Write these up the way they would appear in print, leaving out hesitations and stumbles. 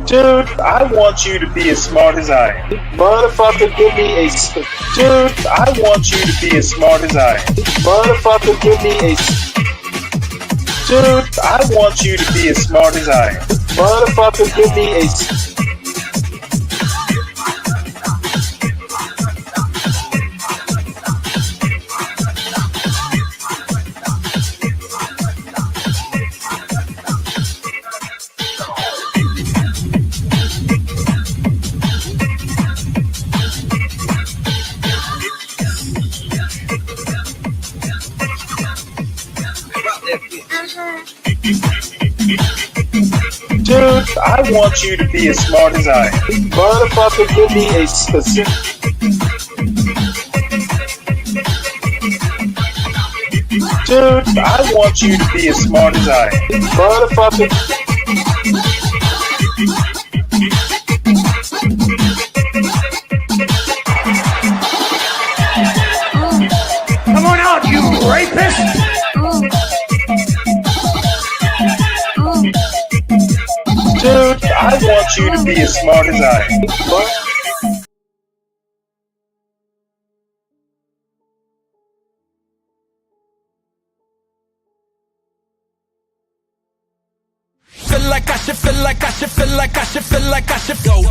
Dude, I want you to be as smart as I am. Motherfucker, give me a. Dude, I want you to be as smart as I am. Motherfucker, give me a. Dude, I want you to be as smart as I am. Motherfucker, give me a. Dude, I want you to be as smart as I am. Motherfucker, give me a specific. Dude, I want you to be as smart as I am. Motherfucker. Come on out, you rapist! Dude, I want you to be as smart as I am. Feel like I should, feel like I should, feel like I should, feel like I should go.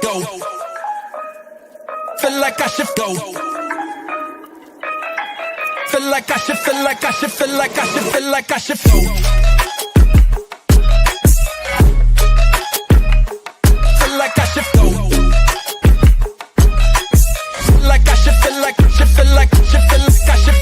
Go. Feel like I should go. Feel like I should, feel like I should, feel like I should, feel like I should go. Feel like I should go. Feel like I should, feel like I should, feel like I should, feel like I should.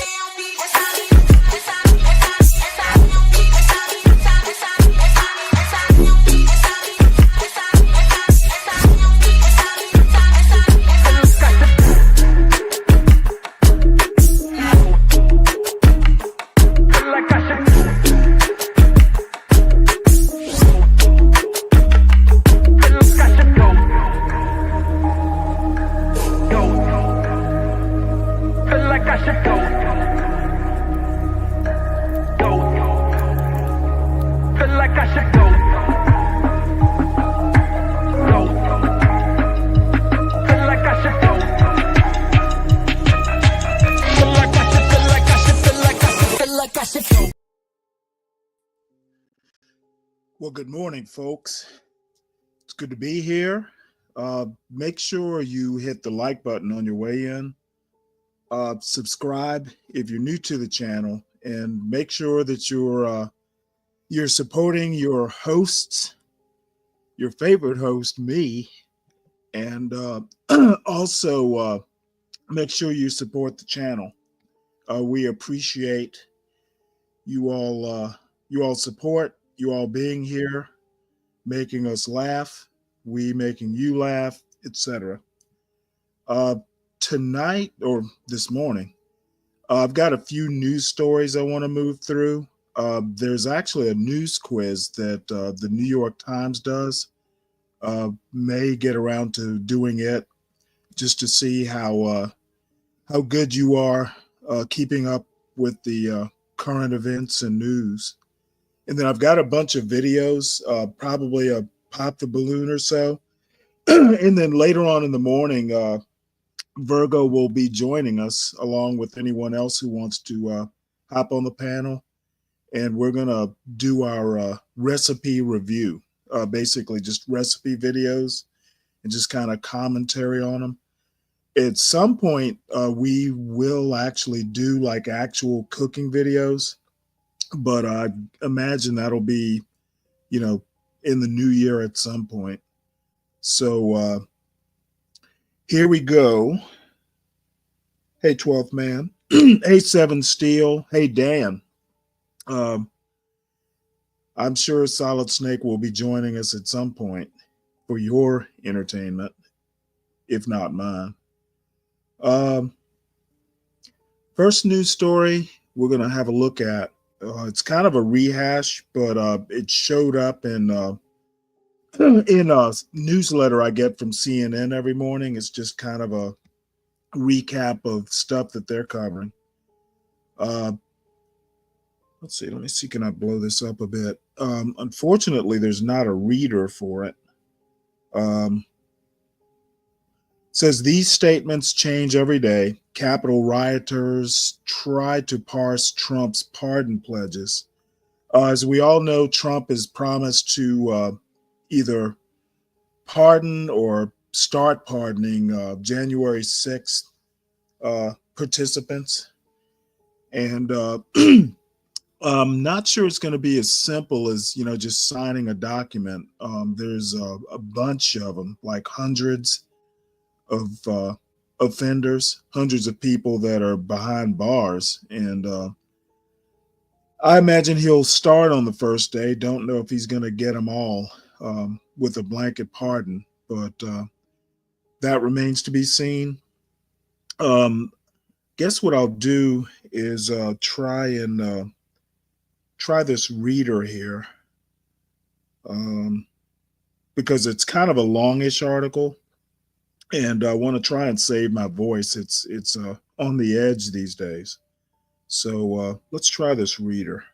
Well, good morning, folks. It's good to be here. Make sure you hit the like button on your way in. Subscribe if you're new to the channel, and make sure that you're supporting your hosts, your favorite host, me, and also make sure you support the channel. We appreciate you all support. You all being here, making us laugh, we making you laugh, etc. Tonight or this morning, I've got a few news stories I want to move through. There's actually a news quiz that the New York Times does. May get around to doing it just to see how good you are keeping up with the current events and news. And then I've got a bunch of videos, probably a pop the balloon or so. And then later on in the morning, Virgo will be joining us along with anyone else who wants to hop on the panel. And we're going to do our recipe review, basically just recipe videos and just kind of commentary on them. At some point, we will actually do like actual cooking videos. But I imagine that'll be, in the new year at some point. So here we go. Hey, 12th man. Hey, 7 Steel. Hey, Dan. I'm sure Solid Snake will be joining us at some point for your entertainment, if not mine. First news story we're going to have a look at. It's kind of a rehash, but it showed up in a newsletter I get from CNN every morning. It's just kind of a recap of stuff that they're covering. Let's see. Let me see. Can I blow this up a bit? Unfortunately, there's not a reader for it. Says these statements change every day. Capitol rioters try to parse Trump's pardon pledges. As we all know, Trump has promised to either pardon or start pardoning January 6th participants. And I'm not sure it's going to be as simple as, just signing a document. There's a bunch of them, like hundreds of offenders, hundreds of people that are behind bars. And I imagine he'll start on the first day. Don't know if he's going to get them all with a blanket pardon, but that remains to be seen. Guess what I'll do is try this reader here, because it's kind of a longish article, and I want to try and save my voice. It's on the edge these days. So let's try this reader.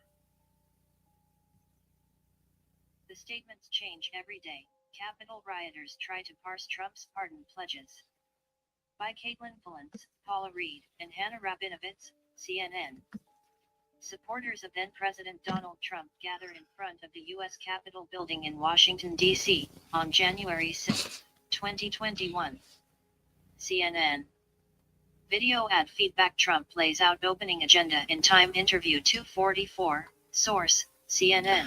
The statements change every day. Capitol rioters try to parse Trump's pardon pledges. By Caitlin Fulantz, Paula Reed, and Hannah Rabinovitz, CNN. Supporters of then-President Donald Trump gather in front of the U.S. Capitol building in Washington, D.C., on January 6, 2021. CNN. Video ad feedback. Trump lays out opening agenda in Time interview 244, source, CNN.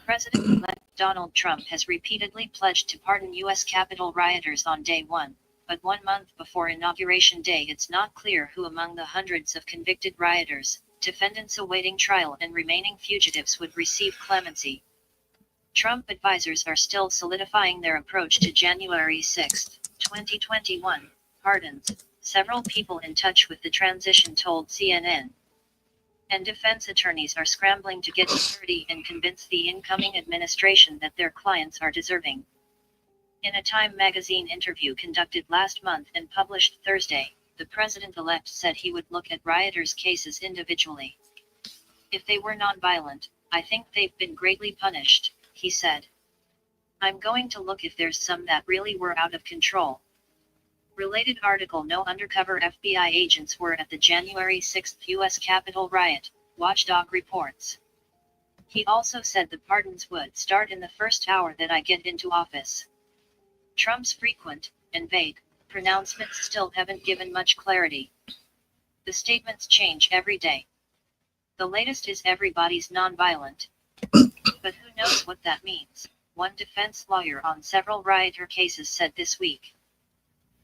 President-elect Donald Trump has repeatedly pledged to pardon U.S. Capitol rioters on day one, but 1 month before Inauguration Day it's not clear who among the hundreds of convicted rioters, defendants awaiting trial and remaining fugitives would receive clemency. Trump advisors are still solidifying their approach to January 6, 2021, pardons, several people in touch with the transition told CNN. And defense attorneys are scrambling to get clarity and convince the incoming administration that their clients are deserving. In a Time magazine interview conducted last month and published Thursday, the president-elect said he would look at rioters' cases individually. If they were nonviolent, I think they've been greatly punished, he said. I'm going to look if there's some that really were out of control. Related article. No undercover FBI agents were at the January 6 U.S. Capitol riot, Watchdog reports. He also said the pardons would start in the first hour that I get into office. Trump's frequent, and vague, pronouncements still haven't given much clarity. The statements change every day. The latest is everybody's nonviolent. But who knows what that means, one defense lawyer on several rioter cases said this week.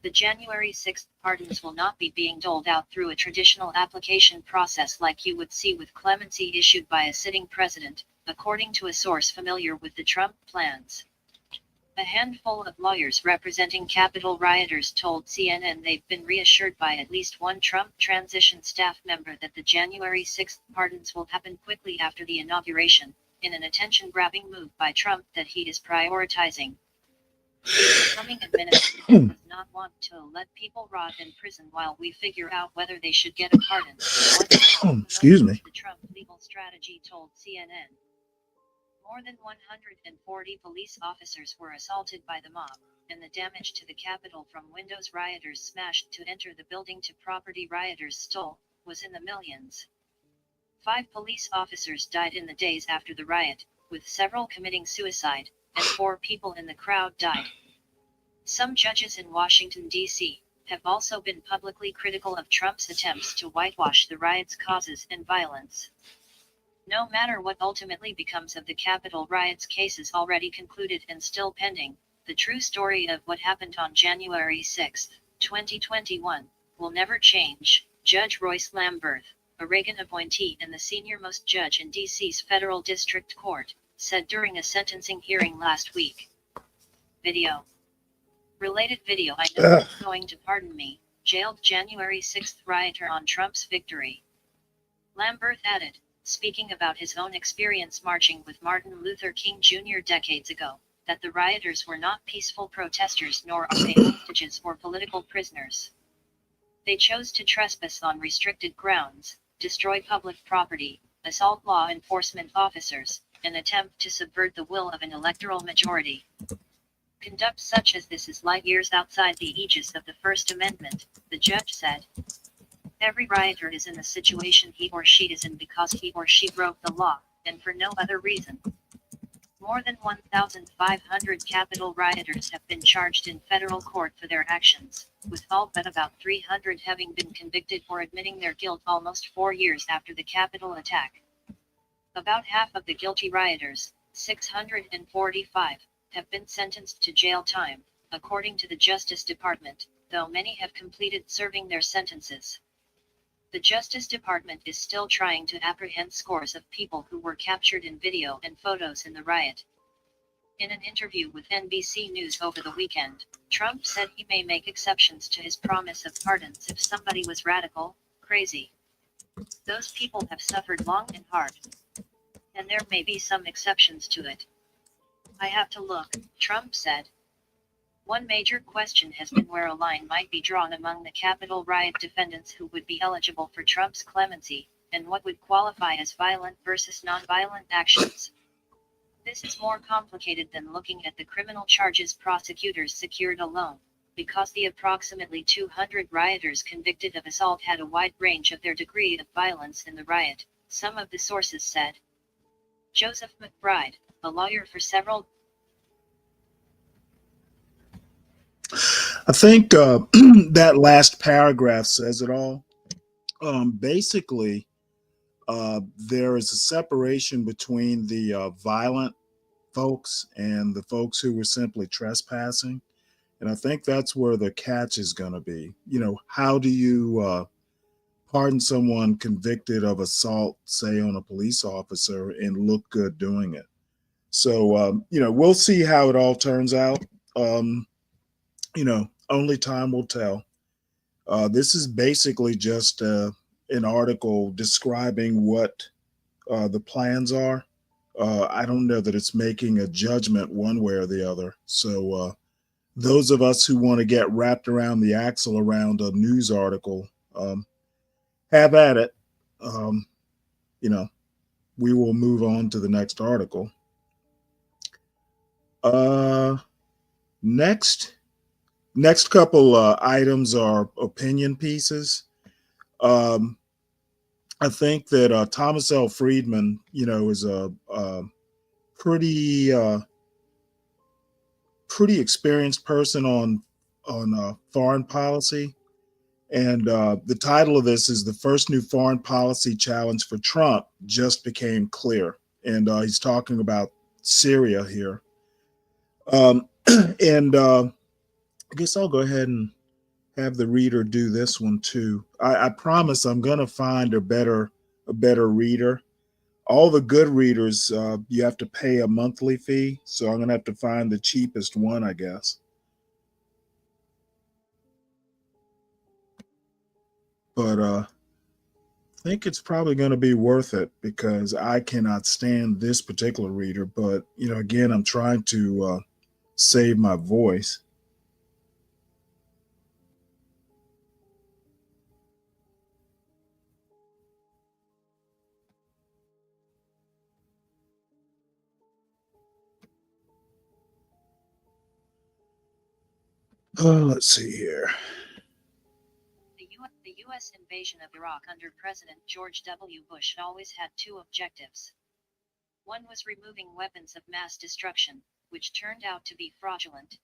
The January 6 pardons will not be being doled out through a traditional application process like you would see with clemency issued by a sitting president, according to a source familiar with the Trump plans. A handful of lawyers representing Capitol rioters told CNN they've been reassured by at least one Trump transition staff member that the January 6 pardons will happen quickly after the inauguration, in an attention-grabbing move by Trump that he is prioritizing. The incoming administration does not want to let people rot in prison while we figure out whether they should get a pardon. Excuse me. The Trump legal strategy told CNN. More than 140 police officers were assaulted by the mob, and the damage to the Capitol from windows rioters smashed to enter the building to property rioters stole, was in the millions. 5 police officers died in the days after the riot, with several committing suicide, and 4 people in the crowd died. Some judges in Washington, D.C., have also been publicly critical of Trump's attempts to whitewash the riot's causes and violence. No matter what ultimately becomes of the Capitol riots cases already concluded and still pending, the true story of what happened on January 6, 2021, will never change, Judge Royce Lamberth, a Reagan appointee and the senior-most judge in D.C.'s federal district court, said during a sentencing hearing last week. Video. Related video. I know you're going to pardon me, jailed January 6 rioter on Trump's victory. Lamberth added, speaking about his own experience marching with Martin Luther King Jr. decades ago, that the rioters were not peaceful protesters nor are they hostages or political prisoners. They chose to trespass on restricted grounds, destroy public property, assault law enforcement officers, and attempt to subvert the will of an electoral majority. Conduct such as this is light years outside the aegis of the First Amendment, the judge said. Every rioter is in the situation he or she is in because he or she broke the law, and for no other reason. More than 1,500 Capitol rioters have been charged in federal court for their actions, with all but about 300 having been convicted or admitting their guilt almost 4 years after the Capitol attack. About half of the guilty rioters, 645, have been sentenced to jail time, according to the Justice Department, though many have completed serving their sentences. The Justice Department is still trying to apprehend scores of people who were captured in video and photos in the riot. In an interview with NBC News over the weekend, Trump said he may make exceptions to his promise of pardons if somebody was radical, crazy. Those people have suffered long and hard. And there may be some exceptions to it. I have to look, Trump said. One major question has been where a line might be drawn among the Capitol riot defendants who would be eligible for Trump's clemency, and what would qualify as violent versus nonviolent actions. This is more complicated than looking at the criminal charges prosecutors secured alone, because the approximately 200 rioters convicted of assault had a wide range of their degree of violence in the riot, some of the sources said. Joseph McBride, a lawyer for several. I think that last paragraph says it all. Basically, there is a separation between the violent folks and the folks who were simply trespassing. And I think that's where the catch is going to be. You know, how do you pardon someone convicted of assault, say, on a police officer and look good doing it? So, you know, we'll see how it all turns out. You know, only time will tell. This is basically just an article describing what the plans are. I don't know that it's making a judgment one way or the other. So those of us who want to get wrapped around the axle around a news article, have at it. You know, we will move on to the next article. Next couple items are opinion pieces. I think that Thomas L. Friedman, you know, is a pretty experienced person on foreign policy, and the title of this is "The First New Foreign Policy Challenge for Trump Just Became Clear," and he's talking about Syria here. And I guess I'll go ahead and have the reader do this one too. I promise I'm going to find a better reader. All the good readers, you have to pay a monthly fee, so I'm going to have to find the cheapest one, I guess. But I think it's probably going to be worth it because I cannot stand this particular reader. But, you know, again, I'm trying to save my voice. Let's see here. The U.S. invasion of Iraq under President George W. Bush always had two objectives. One was removing weapons of mass destruction, which turned out to be fraudulent.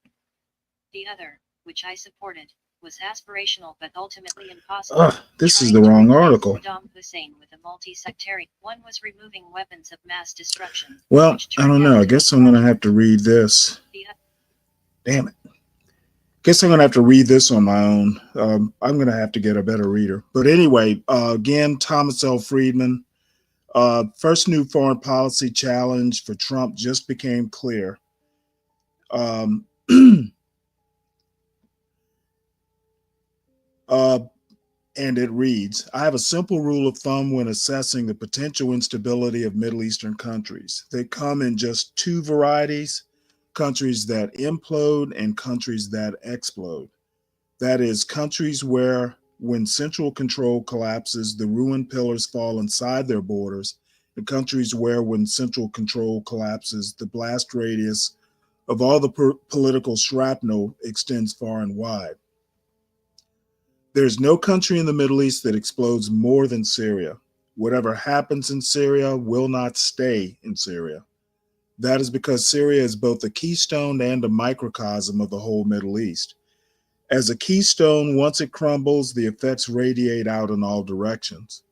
The other, which I supported, was aspirational but ultimately impossible. This is the wrong article. Saddam Hussein with a multi-sectarian. One was removing weapons of mass destruction. Well, I don't know. I guess I'm going to have to read this. Damn it. Guess I'm going to have to read this on my own. I'm going to have to get a better reader. But anyway, again, Thomas L. Friedman, first new foreign policy challenge for Trump just became clear. And it reads, I have a simple rule of thumb when assessing the potential instability of Middle Eastern countries. They come in just two varieties: countries that implode and countries that explode. That is, countries where when central control collapses, the ruined pillars fall inside their borders. In countries where, when central control collapses, the blast radius of all the political shrapnel extends far and wide. There's no country in the Middle East that explodes more than Syria. Whatever happens in Syria will not stay in Syria. That is because Syria is both a keystone and a microcosm of the whole Middle East. As a keystone, once it crumbles, the effects radiate out in all directions.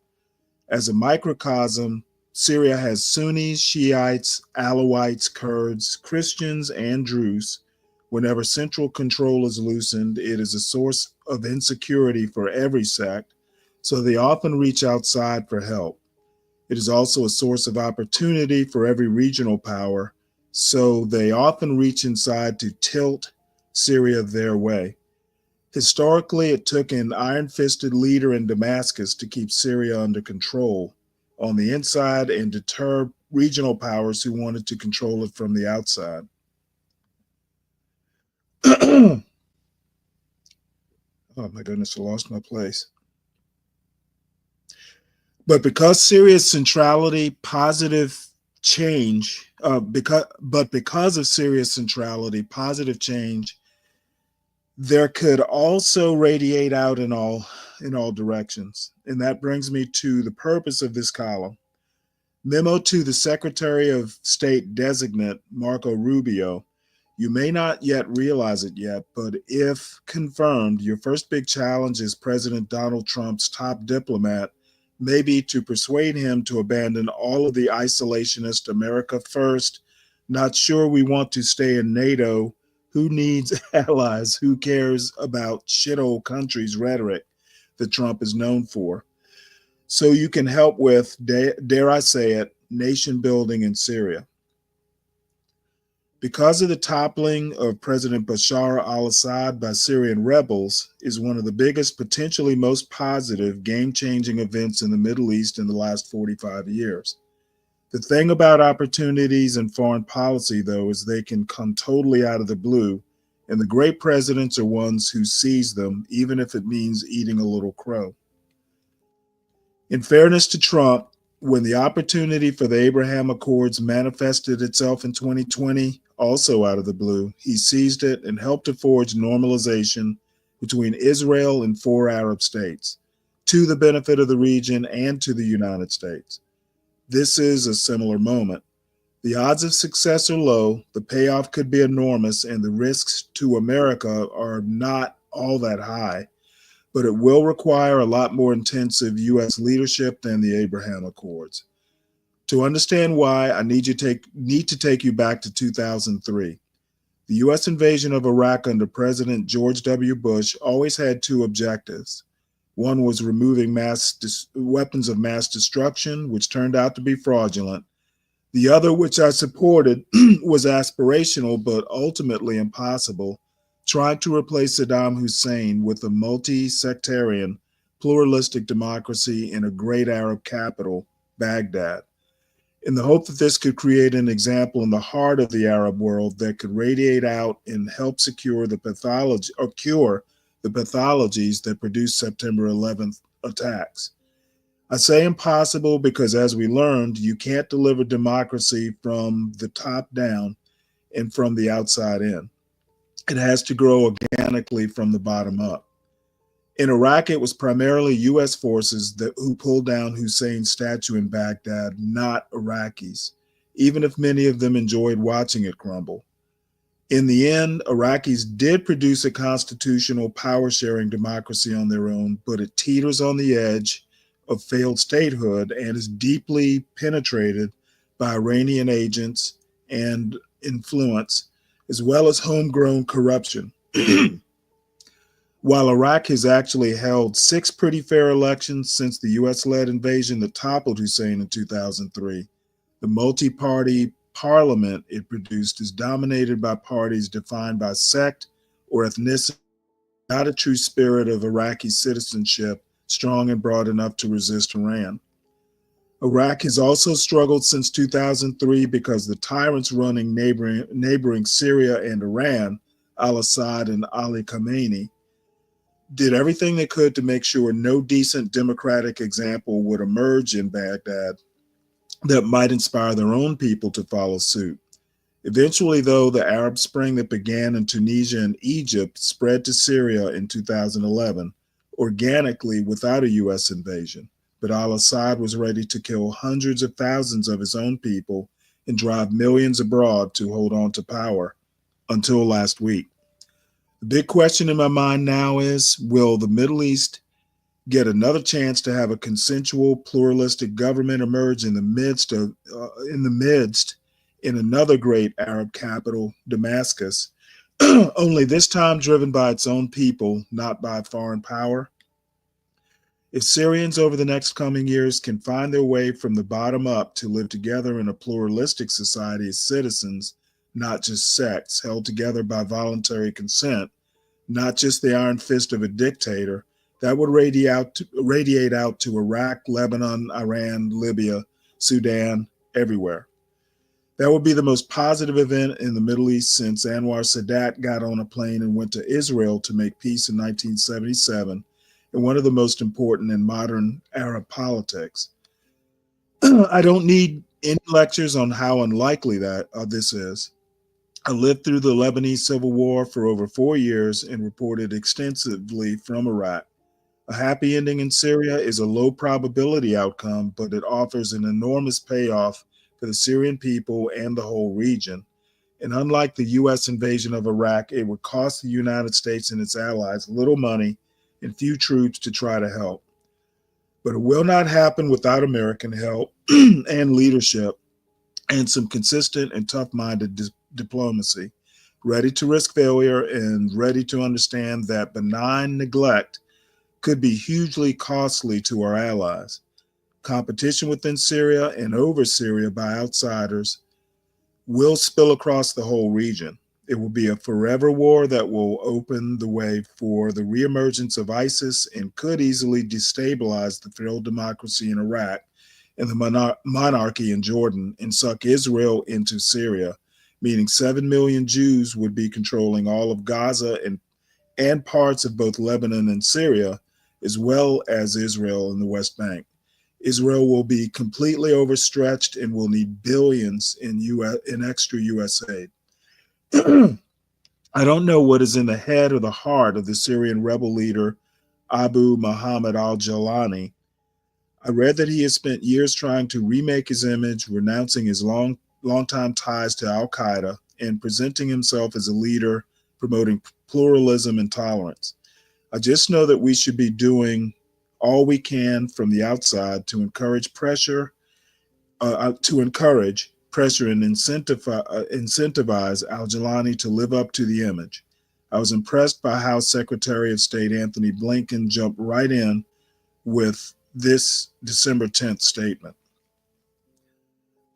As a microcosm, Syria has Sunnis, Shiites, Alawites, Kurds, Christians, and Druze. Whenever central control is loosened, it is a source of insecurity for every sect, so they often reach outside for help. It is also a source of opportunity for every regional power, so they often reach inside to tilt Syria their way. Historically, it took an iron-fisted leader in Damascus to keep Syria under control on the inside and deter regional powers who wanted to control it from the outside. Oh my goodness, I lost my place. But because Syria's centrality, positive change, because of Syria's centrality, positive change, there could also radiate out in all directions. And that brings me to the purpose of this column. Memo to the Secretary of State designate, Marco Rubio. You may not yet realize it yet, but if confirmed, your first big challenge as President Donald Trump's top diplomat may be to persuade him to abandon all of the isolationist America first, not sure we want to stay in NATO, who needs allies, who cares about shithole countries rhetoric that Trump is known for. So you can help with, dare I say it, nation building in Syria. Because of the toppling of President Bashar al-Assad by Syrian rebels is one of the biggest, potentially most positive, game-changing events in the Middle East in the last 45 years. The thing about opportunities in foreign policy, though, is they can come totally out of the blue, and the great presidents are ones who seize them, even if it means eating a little crow. In fairness to Trump, when the opportunity for the Abraham Accords manifested itself in 2020, also out of the blue, he seized it and helped to forge normalization between Israel and 4 Arab states, to the benefit of the region and to the United States. This is a similar moment. The odds of success are low, the payoff could be enormous, and the risks to America are not all that high, but it will require a lot more intensive U.S. leadership than the Abraham Accords. To understand why, I need to take you back to 2003. The U.S. invasion of Iraq under President George W. Bush always had 2 objectives. One was removing weapons of mass destruction, which turned out to be fraudulent. The other, which I supported, was aspirational but ultimately impossible, trying to replace Saddam Hussein with a multi-sectarian, pluralistic democracy in a great Arab capital, Baghdad, in the hope that this could create an example in the heart of the Arab world that could radiate out and help secure the pathology or cure the pathologies that produced September 11th attacks. I say impossible because, as we learned, you can't deliver democracy from the top down and from the outside in. It has to grow organically from the bottom up. In Iraq, it was primarily U.S. forces who pulled down Hussein's statue in Baghdad, not Iraqis, even if many of them enjoyed watching it crumble. In the end, Iraqis did produce a constitutional power-sharing democracy on their own, but it teeters on the edge of failed statehood and is deeply penetrated by Iranian agents and influence, as well as homegrown corruption. While Iraq has actually held 6 pretty fair elections since the US-led invasion that toppled Hussein in 2003, the multi-party parliament it produced is dominated by parties defined by sect or ethnicity, not a true spirit of Iraqi citizenship strong and broad enough to resist Iran. Iraq has also struggled since 2003 because the tyrants running neighboring Syria and Iran, al-Assad and Ali Khamenei, did everything they could to make sure no decent democratic example would emerge in Baghdad that might inspire their own people to follow suit. Eventually, though, the Arab Spring that began in Tunisia and Egypt spread to Syria in 2011, organically without a U.S. invasion. But al-Assad was ready to kill hundreds of thousands of his own people and drive millions abroad to hold on to power until last week. The big question in my mind now is, will the Middle East get another chance to have a consensual, pluralistic government emerge in another great Arab capital, Damascus, only this time driven by its own people, not by foreign power? If Syrians over the next coming years can find their way from the bottom up to live together in a pluralistic society as citizens, not just sects, held together by voluntary consent, not just the iron fist of a dictator, that would radiate out to Iraq, Lebanon, Iran, Libya, Sudan, everywhere. That would be the most positive event in the Middle East since Anwar Sadat got on a plane and went to Israel to make peace in 1977, and one of the most important in modern Arab politics. I don't need any lectures on how unlikely this is. I lived through the Lebanese Civil War for over 4 years and reported extensively from Iraq. A happy ending in Syria is a low probability outcome, but it offers an enormous payoff for the Syrian people and the whole region. And unlike the U.S. invasion of Iraq, it would cost the United States and its allies little money and few troops to try to help. But it will not happen without American help and leadership and some consistent and tough-minded diplomacy, ready to risk failure and ready to understand that benign neglect could be hugely costly to our allies. Competition within Syria and over Syria by outsiders will spill across the whole region. It will be a forever war that will open the way for the reemergence of ISIS and could easily destabilize the failed democracy in Iraq and the monarchy in Jordan and suck Israel into Syria, meaning 7 million Jews would be controlling all of Gaza and parts of both Lebanon and Syria, as well as Israel and the West Bank. Israel will be completely overstretched and will need billions in extra U.S. aid. I don't know what is in the head or the heart of the Syrian rebel leader, Abu Muhammad al-Jawlani. I read that he has spent years trying to remake his image, renouncing his longtime ties to al-Qaeda and presenting himself as a leader promoting pluralism and tolerance. I just know that we should be doing all we can from the outside to encourage pressure and incentivize al-Jawlani to live up to the image. I was impressed by how Secretary of State Anthony Blinken jumped right in with this December 10th statement.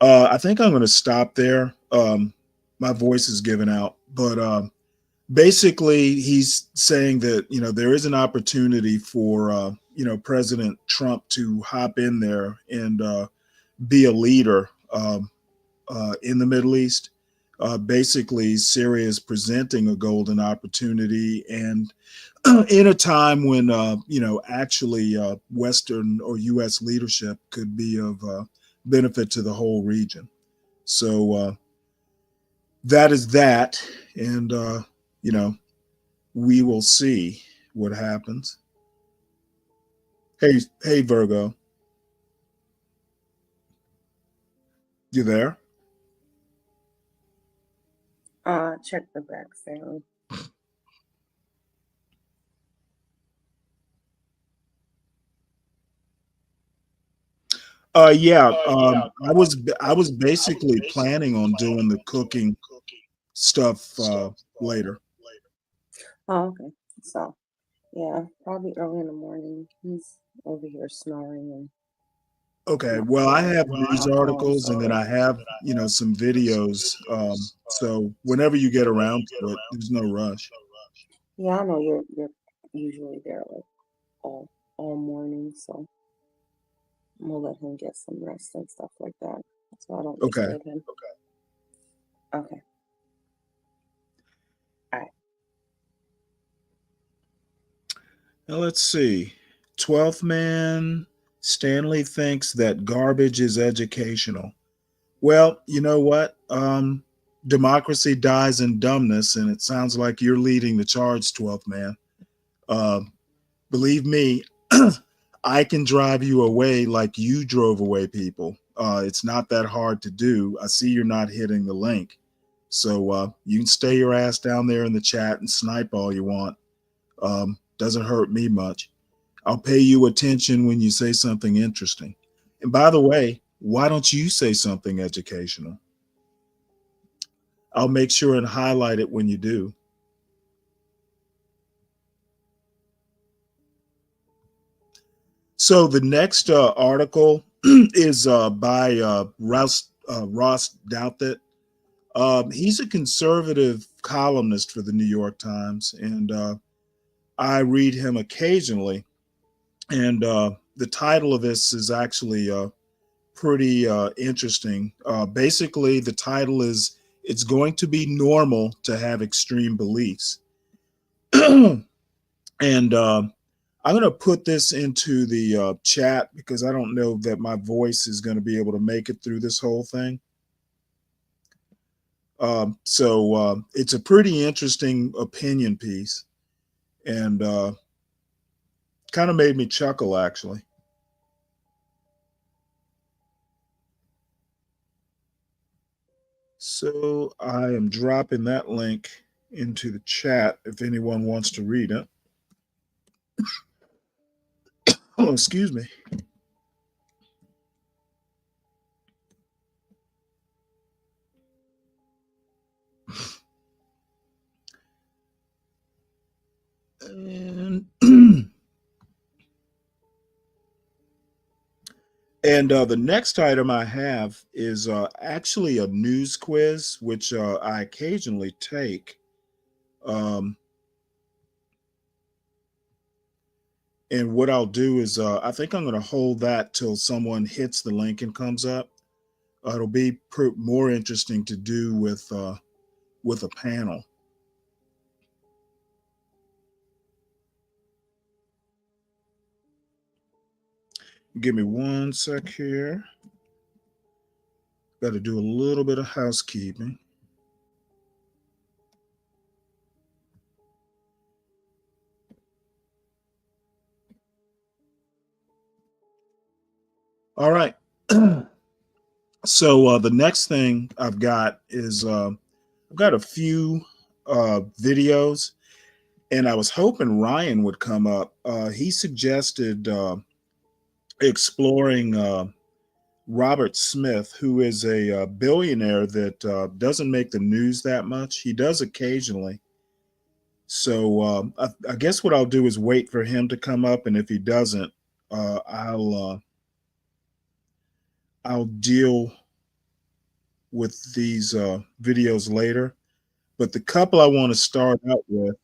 I think I'm going to stop there. My voice is giving out, but basically he's saying that, there is an opportunity for, President Trump to hop in there and be a leader in the Middle East. Basically, Syria is presenting a golden opportunity, and in a time when, actually Western or U.S. leadership could be of benefit to the whole region. So that is that, and, we will see what happens. Hey, Virgo. You there? Check the back sound. Yeah. I was basically planning on doing the cooking stuff later. Oh, okay. So, yeah, probably early in the morning. He's over here snoring and Okay. Well, I have news articles and then I have, some videos. So whenever you get around to it, there's no rush. yeah, I know you're usually there like all morning, so I'm gonna let him get some rest and stuff like that. So I don't Okay. disturb him. Okay. All right. Now let's see. 12th man, Stanley thinks that garbage is educational. Well, you know what? Democracy dies in dumbness, and it sounds like you're leading the charge, 12th man. Believe me, I can drive you away like you drove away people. It's not that hard to do. I see you're not hitting the link. So you can stay your ass down there in the chat and snipe all you want. Doesn't hurt me much. I'll pay you attention when you say something interesting. And by the way, why don't you say something educational? I'll make sure and highlight it when you do. So the next article is by Ross Douthat. He's a conservative columnist for the New York Times, and I read him occasionally. And the title of this is actually pretty interesting. Basically, the title is, "It's Going to Be Normal to Have Extreme Beliefs." And I'm going to put this into the chat because I don't know that my voice is going to be able to make it through this whole thing. So it's a pretty interesting opinion piece, and kind of made me chuckle, actually. So I am dropping that link into the chat if anyone wants to read it. Oh, excuse me. And the next item I have is actually a news quiz, which I occasionally take. And what I'll do is I think I'm going to hold that till someone hits the link and comes up. It'll be more interesting to do with a panel. Give me one sec here. Got to do a little bit of housekeeping. All right. So the next thing I've got is I've got a few videos, and I was hoping Ryan would come up. He suggested exploring Robert Smith, who is a billionaire that doesn't make the news that much. He does occasionally. So I guess what I'll do is wait for him to come up, and if he doesn't, I'll deal with these videos later. But the couple I want to start out with,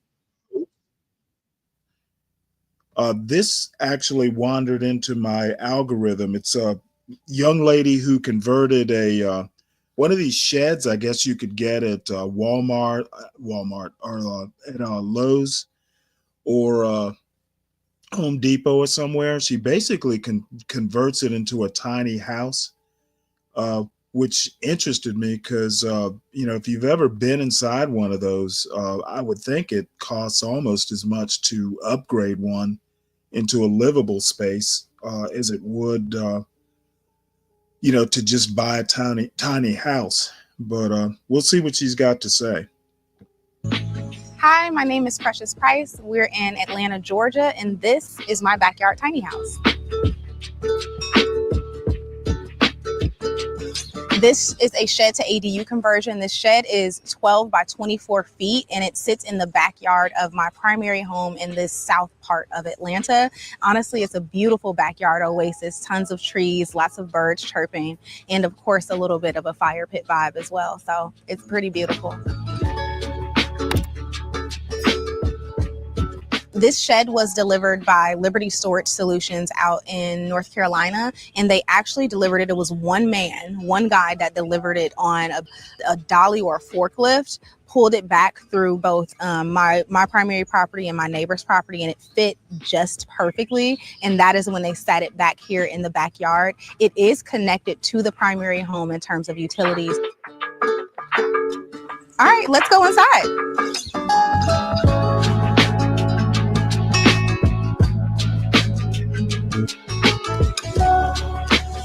this actually wandered into my algorithm. It's a young lady who converted a one of these sheds, I guess you could get at Walmart, or at Lowe's or Home Depot or somewhere. She basically converts it into a tiny house, which interested me because, if you've ever been inside one of those, I would think it costs almost as much to upgrade one into a livable space as it would, to just buy a tiny house. But we'll see what she's got to say. Hi, my name is Precious Price. We're in Atlanta, Georgia, and this is my backyard tiny house. This is a shed to ADU conversion. This shed is 12 by 24 feet, and it sits in the backyard of my primary home in this south part of Atlanta. Honestly, it's a beautiful backyard oasis, tons of trees, lots of birds chirping, and of course, a little bit of a fire pit vibe as well. So it's pretty beautiful. This shed was delivered by Liberty Storage Solutions out in North Carolina, and they actually delivered it. It was one guy that delivered it on a dolly or a forklift, pulled it back through both my primary property and my neighbor's property, and it fit just perfectly. And that is when they set it back here in the backyard. It is connected to the primary home in terms of utilities. All right, let's go inside.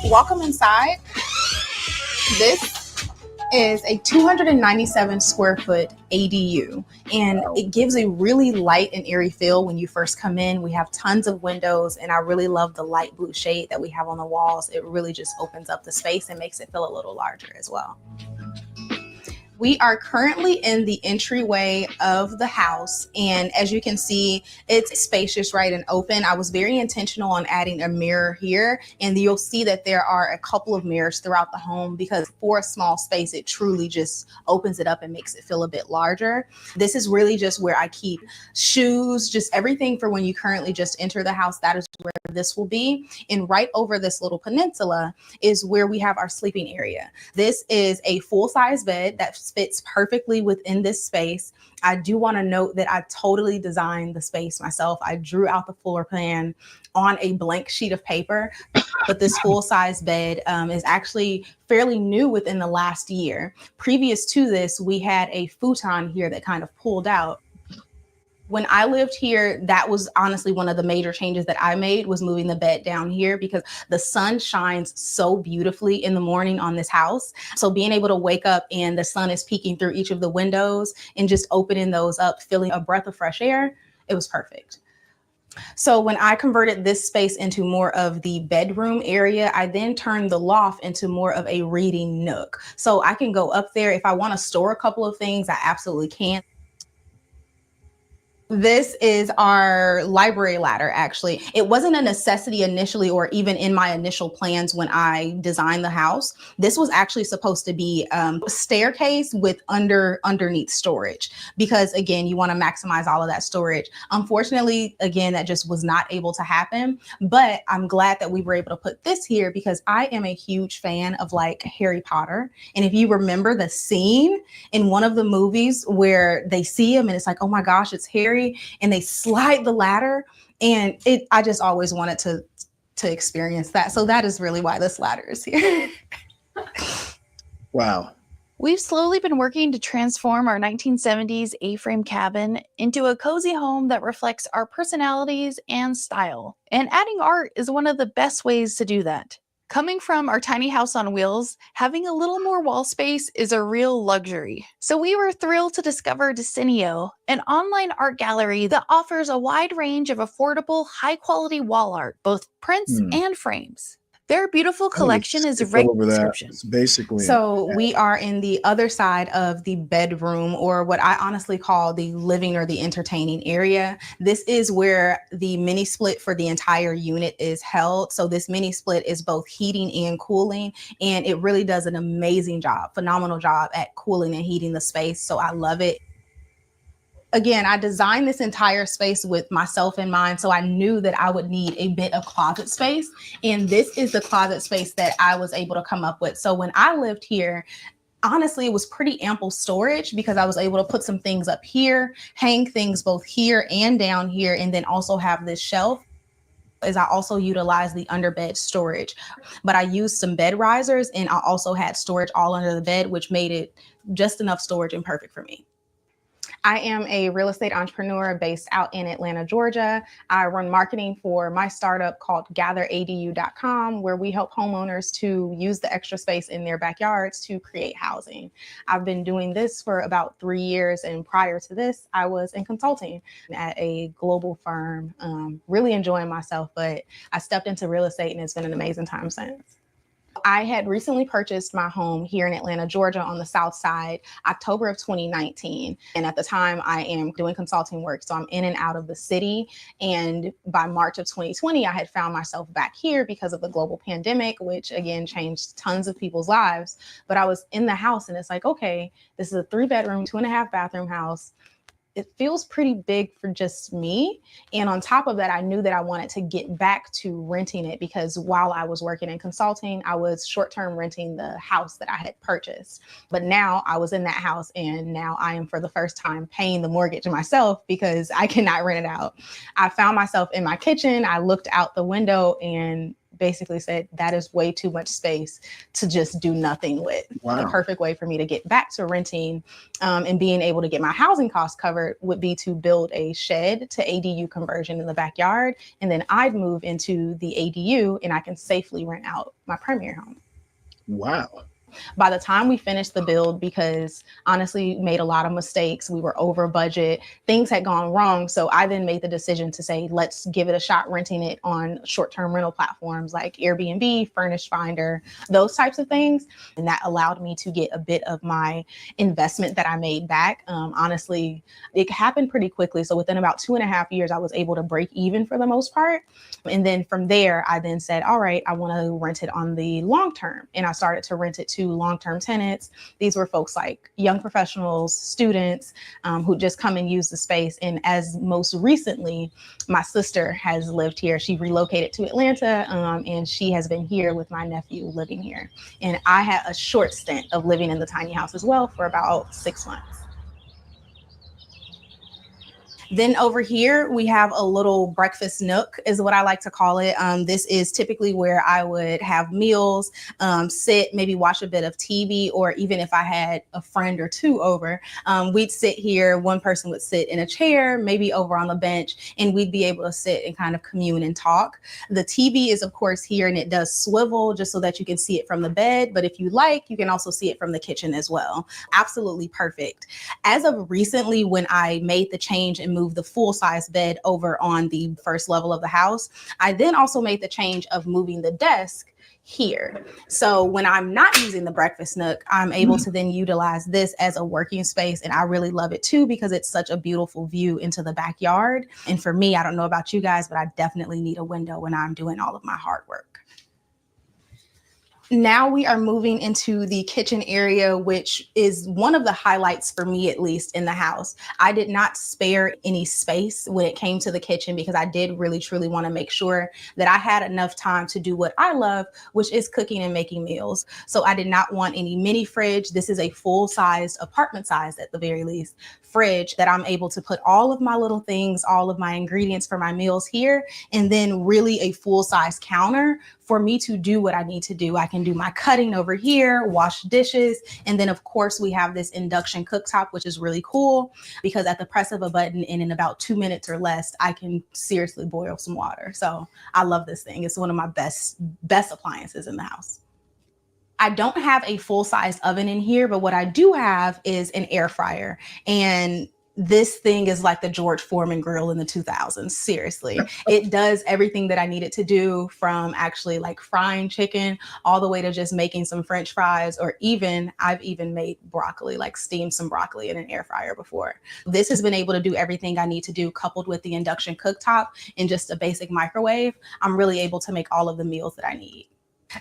Welcome inside. This is a 297 square foot ADU, and it gives a really light and airy feel when you first come in. We have tons of windows, and I really love the light blue shade that we have on the walls. It really just opens up the space and makes it feel a little larger as well. We are currently in the entryway of the house, and as you can see, it's spacious, right, and open. I was very intentional on adding a mirror here, and you'll see that there are a couple of mirrors throughout the home because for a small space, it truly just opens it up and makes it feel a bit larger. This is really just where I keep shoes, just everything for when you currently just enter the house. That is where this will be. And right over this little peninsula is where we have our sleeping area. This is a full-size bed that fits perfectly within this space. I do want to note that I totally designed the space myself. I drew out the floor plan on a blank sheet of paper, but this full-size bed is actually fairly new within the last year. Previous to this, we had a futon here that kind of pulled out. When I lived here, that was honestly one of the major changes that I made, was moving the bed down here because the sun shines so beautifully in the morning on this house. So being able to wake up and the sun is peeking through each of the windows and just opening those up, feeling a breath of fresh air, it was perfect. So when I converted this space into more of the bedroom area, I then turned the loft into more of a reading nook. So I can go up there. If I want to store a couple of things, I absolutely can. This is our library ladder, actually. It wasn't a necessity initially or even in my initial plans when I designed the house. This was actually supposed to be a staircase with underneath storage because, again, you want to maximize all of that storage. Unfortunately, again, that just was not able to happen. But I'm glad that we were able to put this here because I am a huge fan of like Harry Potter. And if you remember the scene in one of the movies where they see him and it's like, oh my gosh, it's Harry. And they slide the ladder, and I just always wanted to experience that. So that is really why this ladder is here. Wow. We've slowly been working to transform our 1970s A-frame cabin into a cozy home that reflects our personalities and style. And adding art is one of the best ways to do that. Coming from our tiny house on wheels, having a little more wall space is a real luxury. So we were thrilled to discover Desenio, an online art gallery that offers a wide range of affordable, high-quality wall art, both prints and frames. Their beautiful collection is right in the description. Basically. So we are in the other side of the bedroom, or what I honestly call the living or the entertaining area. This is where the mini split for the entire unit is held. So this mini split is both heating and cooling, and it really does an amazing job, phenomenal job at cooling and heating the space. So I love it. Again, I designed this entire space with myself in mind, so I knew that I would need a bit of closet space, and this is the closet space that I was able to come up with. So when I lived here, honestly, it was pretty ample storage because I was able to put some things up here, hang things both here and down here, and then also have this shelf. Is I also utilized the underbed storage, but I used some bed risers, and I also had storage all under the bed, which made it just enough storage and perfect for me. I am a real estate entrepreneur based out in Atlanta, Georgia. I run marketing for my startup called GatherADU.com, where we help homeowners to use the extra space in their backyards to create housing. I've been doing this for about 3 years, and prior to this, I was in consulting at a global firm, really enjoying myself, but I stepped into real estate and it's been an amazing time since. I had recently purchased my home here in Atlanta, Georgia on the South Side, October of 2019. And at the time I am doing consulting work, so I'm in and out of the city. And by March of 2020, I had found myself back here because of the global pandemic, which again changed tons of people's lives. But I was in the house and it's like, okay, this is a 3-bedroom, 2.5 bathroom house. it feels pretty big for just me. And on top of that, I knew that I wanted to get back to renting it because while I was working in consulting, I was short-term renting the house that I had purchased. But now I was in that house and now I am for the first time paying the mortgage myself because I cannot rent it out. I found myself in my kitchen. I looked out the window and basically said, that is way too much space to just do nothing with. Wow. The perfect way for me to get back to renting and being able to get my housing costs covered would be to build a shed to ADU conversion in the backyard. And then I'd move into the ADU and I can safely rent out my primary home. Wow. By the time we finished the build, because honestly, made a lot of mistakes, we were over budget, things had gone wrong. So I then made the decision to say, let's give it a shot renting it on short-term rental platforms like Airbnb, Furnished Finder, those types of things. And that allowed me to get a bit of my investment that I made back. Honestly, it happened pretty quickly. So within about 2.5 years, I was able to break even for the most part. And then from there, I then said, all right, I want to rent it on the long term. And I started to rent it to long-term tenants. These were folks like young professionals, students who just come and use the space. And as most recently, my sister has lived here. She relocated to Atlanta and she has been here with my nephew living here. And I had a short stint of living in the tiny house as well for about 6 months. Then over here, we have a little breakfast nook is what I like to call it. This is typically where I would have meals, sit, maybe watch a bit of TV, or even if I had a friend or two over, we'd sit here. One person would sit in a chair, maybe over on the bench, and we'd be able to sit and kind of commune and talk. The TV is, of course, here, and it does swivel just so that you can see it from the bed. But if you like, you can also see it from the kitchen as well. Absolutely perfect. As of recently, when I made the change and moved the full-size bed over on the first level of the house, I then also made the change of moving the desk here. So when I'm not using the breakfast nook, I'm able to then utilize this as a working space. And I really love it too, because it's such a beautiful view into the backyard. And for me, I don't know about you guys, but I definitely need a window when I'm doing all of my hard work. Now we are moving into the kitchen area, which is one of the highlights for me, at least in the house. I did not spare any space when it came to the kitchen because I did really, truly want to make sure that I had enough time to do what I love, which is cooking and making meals. So I did not want any mini fridge. This is a full-sized, apartment size at the very least, fridge that I'm able to put all of my little things, all of my ingredients for my meals here, and then really a full-size counter for me to do what I need to do. I can do my cutting over here, wash dishes. And then of course we have this induction cooktop, which is really cool because at the press of a button and in about 2 minutes or less, I can seriously boil some water. So I love this thing. It's one of my best appliances in the house. I don't have a full-size oven in here, but what I do have is an air fryer. And this thing is like the George Foreman grill in the 2000s. Seriously, it does everything that I need it to do, from actually like frying chicken all the way to just making some French fries, or I've even made broccoli, like steamed some broccoli in an air fryer before. This has been able to do everything I need to do, coupled with the induction cooktop and just a basic microwave. I'm really able to make all of the meals that I need.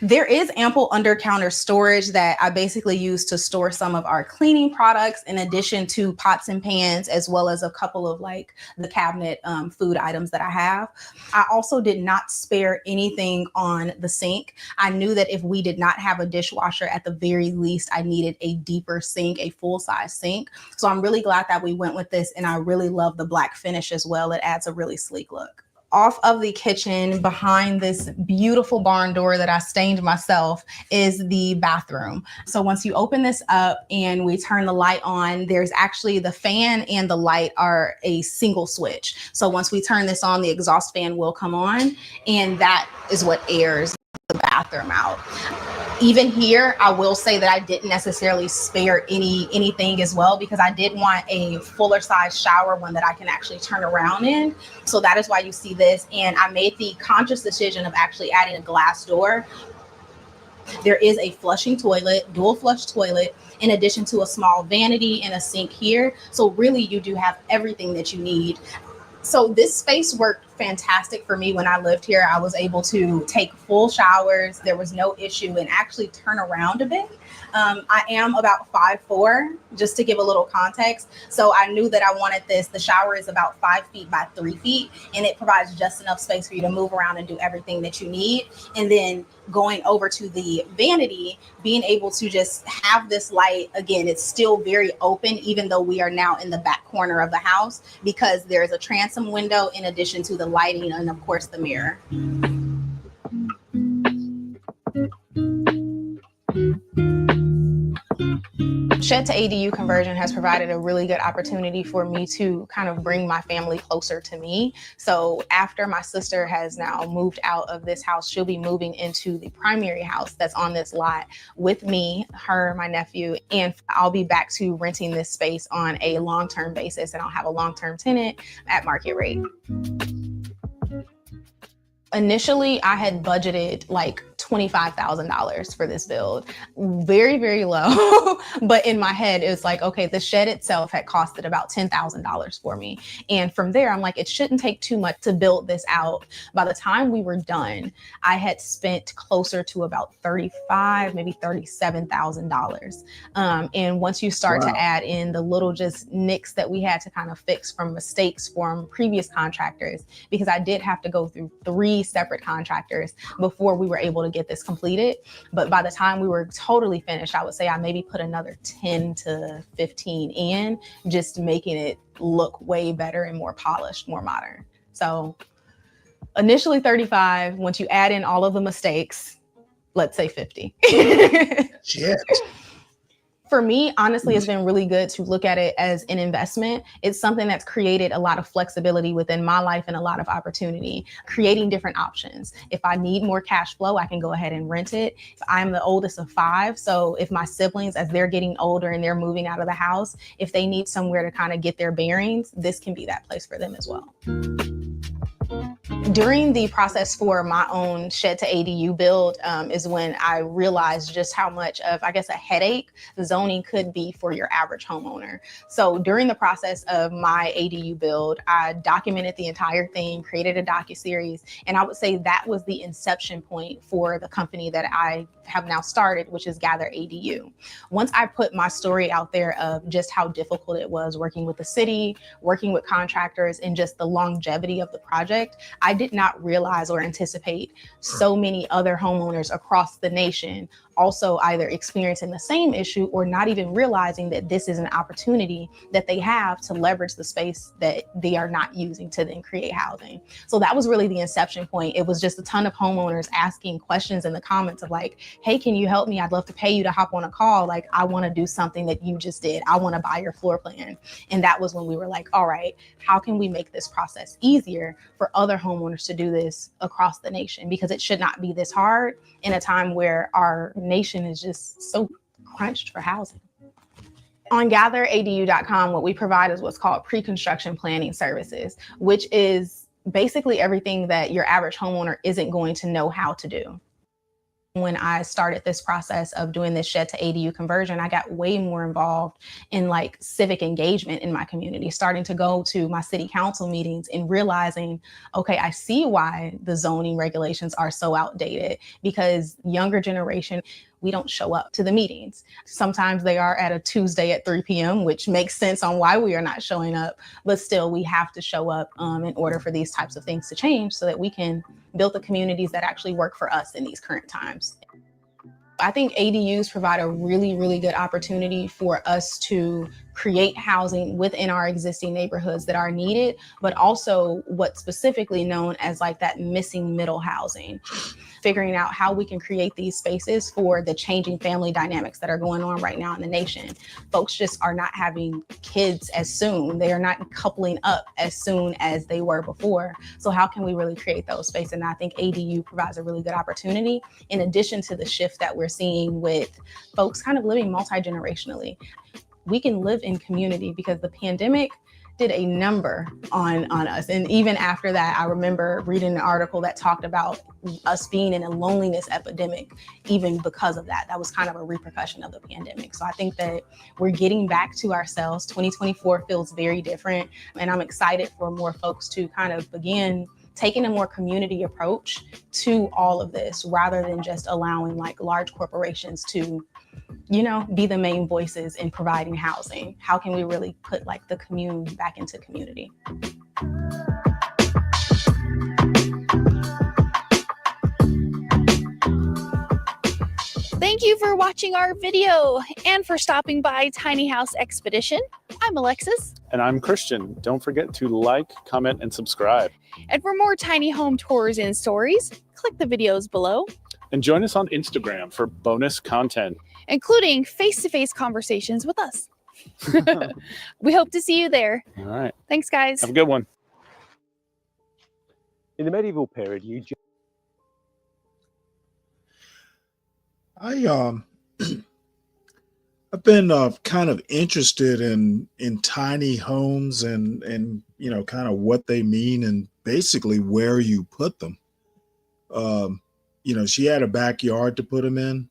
There is ample under counter storage that I basically use to store some of our cleaning products, in addition to pots and pans, as well as a couple of like the cabinet food items that I have. I also did not spare anything on the sink. I knew that if we did not have a dishwasher, at the very least, I needed a deeper sink, a full-size sink. So I'm really glad that we went with this, and I really love the black finish as well. It adds a really sleek look. Off of the kitchen, behind this beautiful barn door that I stained myself, is the bathroom. So once you open this up and we turn the light on, there's actually the fan and the light are a single switch. So once we turn this on, the exhaust fan will come on, and that is what airs the bathroom out. Even here, I will say that I didn't necessarily spare anything as well, because I did want a fuller size shower, one that I can actually turn around in. So that is why you see this. And I made the conscious decision of actually adding a glass door. There is a flushing toilet, dual flush toilet, in addition to a small vanity and a sink here. So really, you do have everything that you need. So this space worked fantastic for me when I lived here. I was able to take full showers. There was no issue and actually turn around a bit. I am about 5'4", just to give a little context. So I knew that I wanted this. The shower is about 5 feet by 3 feet, and it provides just enough space for you to move around and do everything that you need. And then going over to the vanity, being able to just have this light, again, it's still very open, even though we are now in the back corner of the house, because there's a transom window in addition to the lighting and of course the mirror. Shed to ADU conversion has provided a really good opportunity for me to kind of bring my family closer to me. So after my sister has now moved out of this house, she'll be moving into the primary house that's on this lot with me, her, my nephew, and I'll be back to renting this space on a long-term basis, and I'll have a long-term tenant at market rate. Initially, I had budgeted like $25,000 for this build. Very, very low. But in my head, it was like, okay, the shed itself had costed about $10,000 for me. And from there, I'm like, it shouldn't take too much to build this out. By the time we were done, I had spent closer to about $35,000, maybe $37,000. And once you start to add in the little just nicks that we had to kind of fix from mistakes from previous contractors, because I did have to go through 3 separate contractors before we were able to get this completed. But by the time we were totally finished, I would say I maybe put another 10 to 15 in, just making it look way better and more polished, more modern. So initially 35, once you add in all of the mistakes, let's say 50. Shit. For me, honestly, it's been really good to look at it as an investment. It's something that's created a lot of flexibility within my life and a lot of opportunity, creating different options. If I need more cash flow, I can go ahead and rent it. I'm the oldest of 5. So if my siblings, as they're getting older and they're moving out of the house, if they need somewhere to kind of get their bearings, this can be that place for them as well. During the process for my own Shed to ADU build is when I realized just how much of, I guess, a headache zoning could be for your average homeowner. So during the process of my ADU build, I documented the entire thing, created a docuseries, and I would say that was the inception point for the company that I have now started, which is Gather ADU. Once I put my story out there of just how difficult it was working with the city, working with contractors, and just the longevity of the project, I did not realize or anticipate so many other homeowners across the nation also either experiencing the same issue or not even realizing that this is an opportunity that they have to leverage the space that they are not using to then create housing. So that was really the inception point. It was just a ton of homeowners asking questions in the comments of like, hey, can you help me? I'd love to pay you to hop on a call. Like, I want to do something that you just did. I want to buy your floor plan. And that was when we were like, all right, how can we make this process easier for other homeowners to do this across the nation? Because it should not be this hard in a time where our nation is just so crunched for housing. On GatherADU.com, what we provide is what's called pre-construction planning services, which is basically everything that your average homeowner isn't going to know how to do. When I started this process of doing this Shed to ADU conversion, I got way more involved in like civic engagement in my community, starting to go to my city council meetings and realizing, okay, I see why the zoning regulations are so outdated, because younger generation, we don't show up to the meetings. Sometimes they are at a Tuesday at 3 p.m., which makes sense on why we are not showing up, but still we have to show up in order for these types of things to change so that we can build the communities that actually work for us in these current times. I think ADUs provide a really, really good opportunity for us to create housing within our existing neighborhoods that are needed, but also what's specifically known as like that missing middle housing. Figuring out how we can create these spaces for the changing family dynamics that are going on right now in the nation. Folks just are not having kids as soon. They are not coupling up as soon as they were before. So how can we really create those spaces? And I think ADU provides a really good opportunity, in addition to the shift that we're seeing with folks kind of living multi-generationally. We can live in community because the pandemic did a number on us. And even after that, I remember reading an article that talked about us being in a loneliness epidemic, even because of that. That was kind of a repercussion of the pandemic. So I think that we're getting back to ourselves. 2024 feels very different. And I'm excited for more folks to kind of begin taking a more community approach to all of this rather than just allowing like large corporations to, you know, be the main voices in providing housing. How can we really put like the commune back into community? Thank you for watching our video and for stopping by Tiny House Expedition. I'm Alexis. And I'm Christian. Don't forget to like, comment, and subscribe. And for more tiny home tours and stories, click the videos below. And join us on Instagram for bonus content, including face-to-face conversations with us. We hope to see you there. All right. Thanks, guys. Have a good one. In the medieval period, I've been kind of interested in tiny homes and you know, kind of what they mean and basically where you put them. You know, she had a backyard to put them in.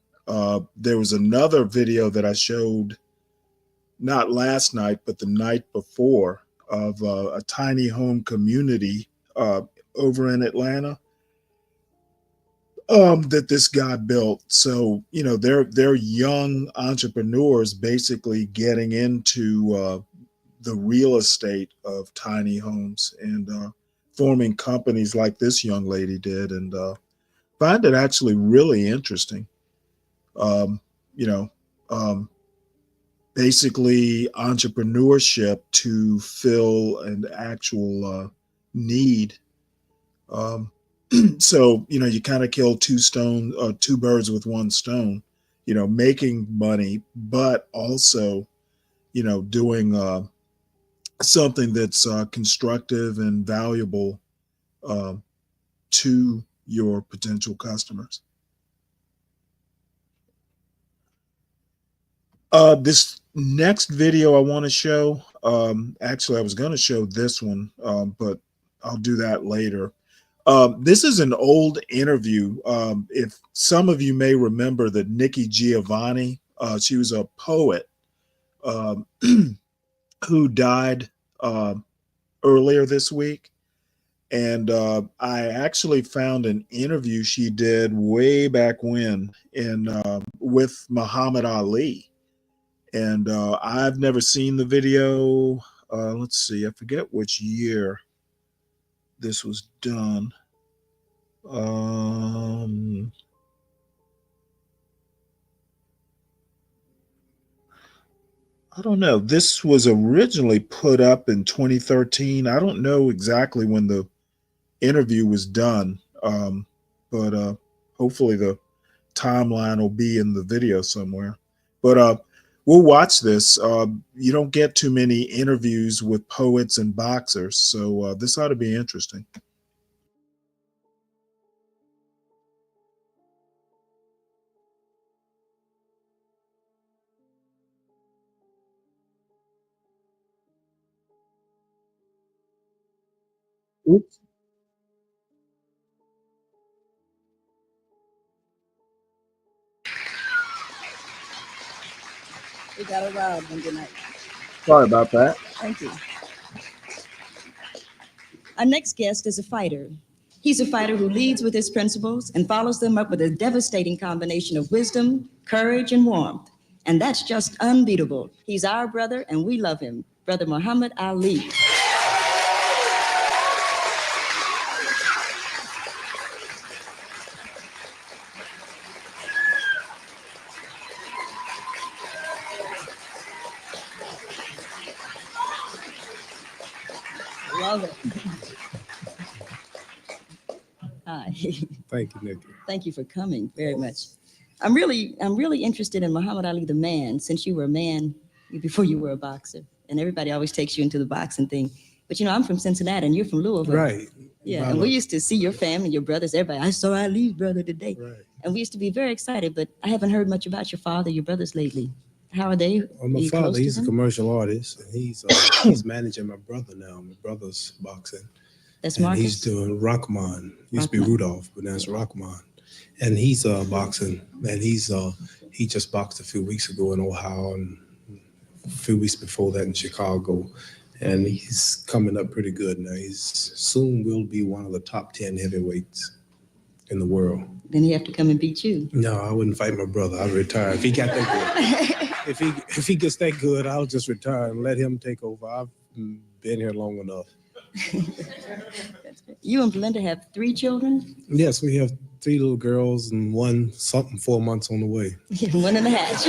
There was another video that I showed not last night, but the night before of a tiny home community over in Atlanta that this guy built. So, you know, they're young entrepreneurs basically getting into the real estate of tiny homes and forming companies like this young lady did, and find it actually really interesting. You know, basically entrepreneurship to fill an actual need. So, you know, you kind of kill two birds with one stone, you know, making money, but also, you know, doing something that's constructive and valuable to your potential customers. This next video I want to show, actually I was going to show this one, but I'll do that later. This is an old interview. If some of you may remember that Nikki Giovanni, she was a poet who died earlier this week. And I actually found an interview she did way back when with Muhammad Ali. And I've never seen the video. Let's see, I forget which year this was done. I don't know. This was originally put up in 2013. I don't know exactly when the interview was done, but hopefully the timeline will be in the video somewhere. But we'll watch this. You don't get too many interviews with poets and boxers, so this ought to be interesting. Oops. We got a ride on tonight. Sorry about that. Thank you. Our next guest is a fighter. He's a fighter who leads with his principles and follows them up with a devastating combination of wisdom, courage, and warmth. And that's just unbeatable. He's our brother, and we love him. Brother Muhammad Ali. Love it. Hi. Thank you, Nikki. Thank you for coming very much. I'm really interested in Muhammad Ali, the man, since you were a man before you were a boxer. And everybody always takes you into the boxing thing. But you know, I'm from Cincinnati and you're from Louisville. Right. Yeah. And we used to see your family, your brothers, everybody. I saw Ali's brother today. Right. And we used to be very excited, but I haven't heard much about your father, your brothers lately. How are they? Well, my father, he's a commercial artist, and he's managing my brother now. My brother's boxing. That's and Marcus? He's doing Rahman. Used to be Rudolph, but now it's Rahman. And he's boxing, and he just boxed a few weeks ago in Ohio, and a few weeks before that in Chicago. and he's coming up pretty good now. He's soon will be one of the top 10 heavyweights in the world. Then he have to come and beat you. No, I wouldn't fight my brother. I'd retire if he got that good. if he gets that good, I'll just retire and let him take over. I've been here long enough. You and Belinda have 3 children? Yes, we have 3 little girls and 4 months on the way. Yeah, 1 in the hatch.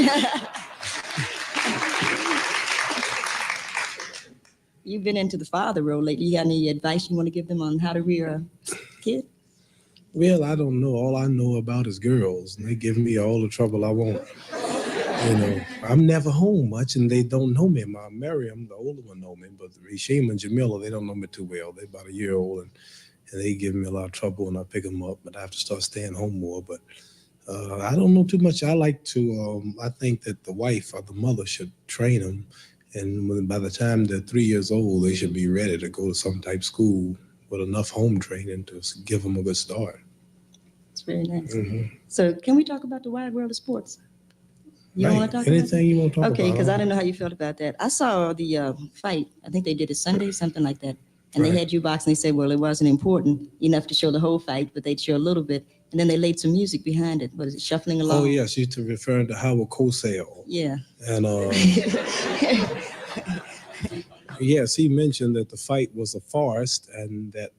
You've been into the father role lately. You got any advice you want to give them on how to rear a kid? Well, I don't know. All I know about is girls, and they give me all the trouble I want. You know, I'm never home much, and they don't know me. My Miriam, the older one, know me, but Rashim and Jamila, they don't know me too well. They're about a year old, and they give me a lot of trouble when I pick them up, but I have to start staying home more. But I don't know too much. I like to, I think that the wife or the mother should train them, and by the time they're 3 years old, they should be ready to go to some type of school with enough home training to give them a good start. It's very nice. Mm-hmm. So can we talk about the wide world of sports? You Right. don't want to talk Anything about you want to talk Okay, about. because I don't know how you felt about that. I saw the fight. I think they did it Sunday, something like that. And Right. they had you box, and they said, well, it wasn't important enough to show the whole fight, but they'd show a little bit. And then they laid some music behind it. What is it, shuffling along? Oh, yes, she's referring to Howard Cosell. Yeah. And yes, he mentioned that the fight was a farce and that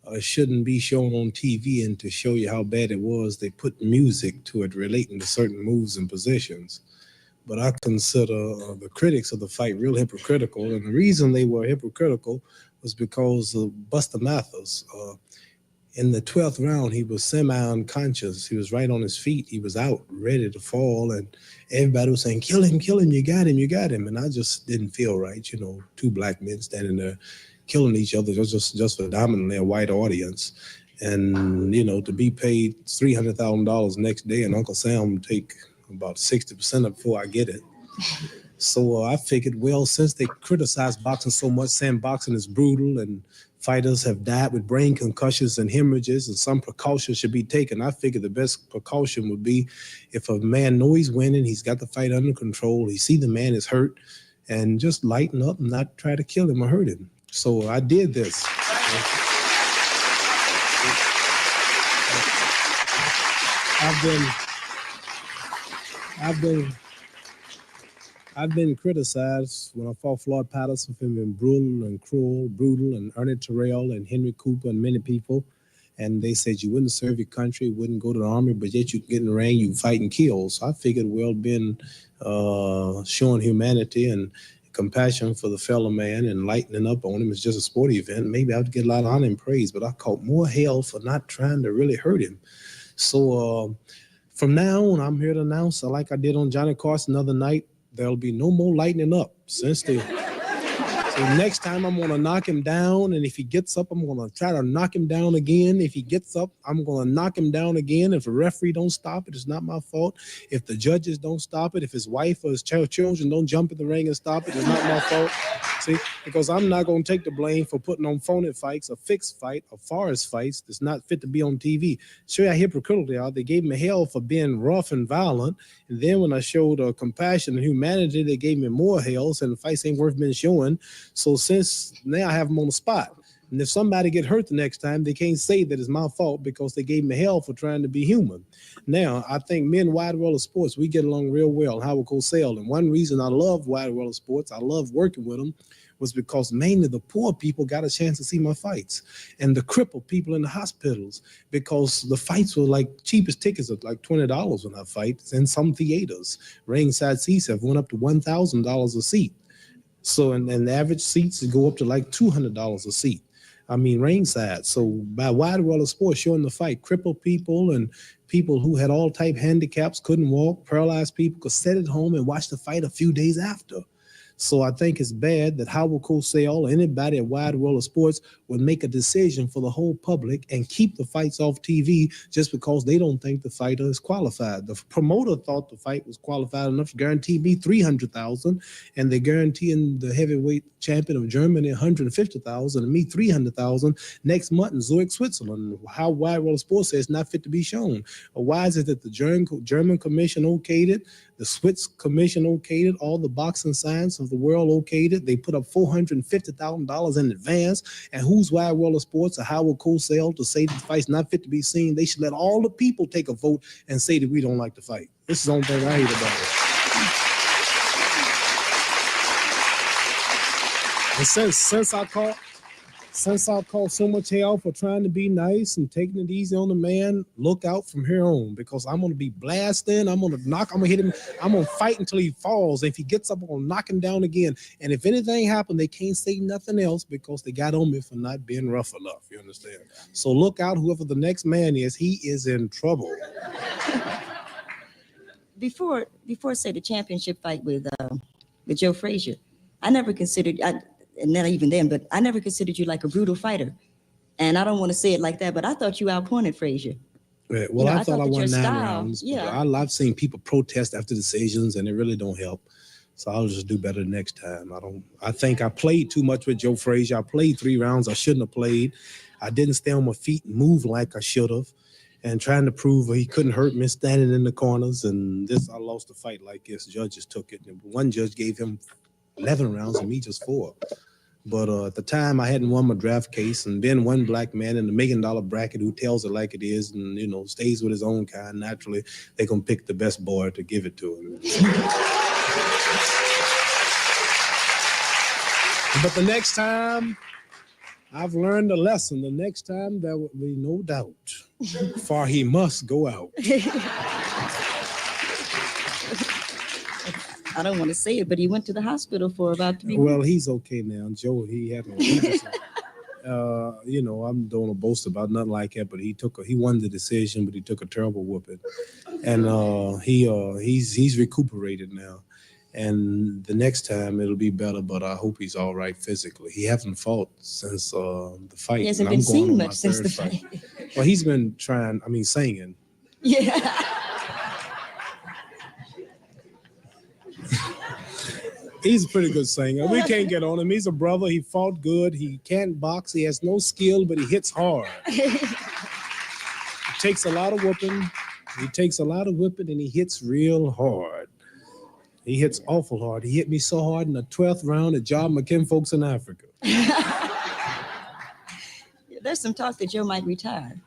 it shouldn't be shown on TV. And to show you how bad it was, they put music to it relating to certain moves and positions. But I consider the critics of the fight real hypocritical. And the reason they were hypocritical was because of Buster Mathis. In the 12th round, he was semi-unconscious. He was right on his feet. He was out, ready to fall. And everybody was saying, kill him, you got him, you got him. And I just didn't feel right. You know, 2 black men standing there killing each other just for dominating a white audience. And, you know, to be paid $300,000 next day and Uncle Sam take about 60% of it before I get it. So I figured, well, since they criticize boxing so much, saying boxing is brutal and fighters have died with brain concussions and hemorrhages and some precautions should be taken, I figured the best precaution would be if a man knows he's winning, he's got the fight under control, he see the man is hurt, and just lighten up and not try to kill him or hurt him. So I did this. I've been criticized when I fought Floyd Patterson for being brutal and cruel, and Ernie Terrell and Henry Cooper and many people. And they said you wouldn't serve your country, wouldn't go to the army, but yet you can get in the ring, you fight and kill. So I figured, well, being showing humanity and compassion for the fellow man and lightening up on him is just a sporting event. Maybe I would get a lot of honor and praise, but I caught more hell for not trying to really hurt him. So from now on, I'm here to announce, like I did on Johnny Carson the other night, there'll be no more lightening up. So next time I'm going to knock him down, and if he gets up, I'm going to try to knock him down again. If he gets up, I'm going to knock him down again. If a referee don't stop it, it's not my fault. If the judges don't stop it, if his wife or his children don't jump in the ring and stop it, it's not my fault. See, because I'm not going to take the blame for putting on phony fights, a fixed fight, or forest fights that's not fit to be on TV. Show you how hypocritical they are. They gave me hell for being rough and violent. And then when I showed compassion and humanity, they gave me more hell, saying the fights ain't worth being showing. So since now I have them on the spot. And if somebody get hurt the next time, they can't say that it's my fault because they gave me hell for trying to be human. Now, I think me and Wide World of Sports, we get along real well, Howard Cosell. And one reason I love Wide World of Sports, I love working with them, was because mainly the poor people got a chance to see my fights and the crippled people in the hospitals, because the fights were like cheapest tickets at like $20 when I fight. And some theaters, ringside seats have went up to $1,000 a seat. So, and the average seats go up to like $200 a seat. I mean, ringside. So by Wide World of Sports showing the fight, crippled people and people who had all type handicaps, couldn't walk, paralyzed people could sit at home and watch the fight a few days after. So I think it's bad that Howard Cosell or anybody at Wide World of Sports would make a decision for the whole public and keep the fights off TV just because they don't think the fighter is qualified. The promoter thought the fight was qualified enough to guarantee me $300,000, and they're guaranteeing the heavyweight champion of Germany $150,000 and me $300,000 next month in Zurich, Switzerland. How Wide World of Sports says it's not fit to be shown. Or why is it that the German Commission okayed it? The Swiss Commission okayed it. All the boxing science of the world okayed it. They put up $450,000 in advance. And who's Wide World of Sports or Howard Cosell to say the fight's not fit to be seen? They should let all the people take a vote and say that we don't like the fight. This is the only thing I hate about it. And since I caught so much hell for trying to be nice and taking it easy on the man, look out from here on, because I'm going to be blasting. I'm going to hit him. I'm going to fight until he falls. If he gets up, I'm going to knock him down again. And if anything happens, they can't say nothing else because they got on me for not being rough enough. You understand? So look out, whoever the next man is, he is in trouble. Before say the championship fight with Joe Frazier, I never considered, and not even then, but I never considered you like a brutal fighter. And I don't want to say it like that, but I thought you outpointed Frazier. Right. Well, I thought I won 9 rounds. Yeah. I've seen people protest after decisions, and it really don't help. So I'll just do better next time. I think I played too much with Joe Frazier. I played 3 rounds I shouldn't have played. I didn't stay on my feet and move like I should have. And trying to prove he couldn't hurt me standing in the corners. And I lost the fight like this. Judges took it. And one judge gave him 11 rounds and me just 4. But at the time, I hadn't won my draft case. And then one black man in the $1 million bracket who tells it like it is and, stays with his own kind, naturally, they're going to pick the best boy to give it to him. But the next time, I've learned a lesson. The next time, there will be no doubt, for he must go out. I don't want to say it, but he went to the hospital for about 3 weeks. Well, he's okay now. Joe, he had no I'm don't boast about nothing like that, but he won the decision, but he took a terrible whooping. And he's recuperated now. And the next time it'll be better, but I hope he's all right physically. He hasn't fought since the fight. He hasn't been seen much since the fight. Well, he's been singing. Yeah. He's a pretty good singer. We can't get on him. He's a brother. He fought good. He can't box. He has no skill, but he hits hard. He takes a lot of whooping. And he hits real hard. He hits awful hard. He hit me so hard in the 12th round at John McKim folks in Africa. There's some talk that Joe might retire.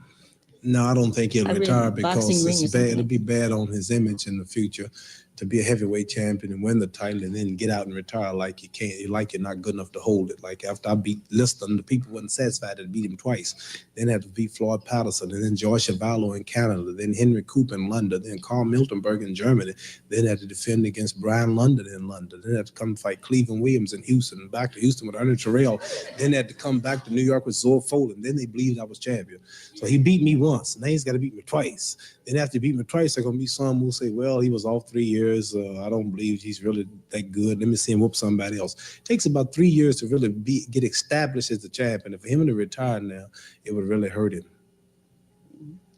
No, I don't think he'll retire because it's bad. It'll be bad on his image in the future to be a heavyweight champion and win the title and then get out and retire like you can't, like you're not good enough to hold it. Like after I beat Liston, the people wasn't satisfied to beat him twice. Then had to beat Floyd Patterson, and then George Chuvalo in Canada, then Henry Cooper in London, then Carl Miltenberg in Germany. Then had to defend against Brian London in London. Then had to come fight Cleveland Williams in Houston, and back to Houston with Ernie Terrell. Then had to come back to New York with Zor Foden. Then they believed I was champion. So he beat me once. Now he's got to beat me twice. Then after he beat me twice, there's going to be some who say, well, he was off 3 years. I don't believe he's really that good. Let me see him whoop somebody else. It takes about 3 years to really get established as the champion. And for him to retire now, it would really hurt him.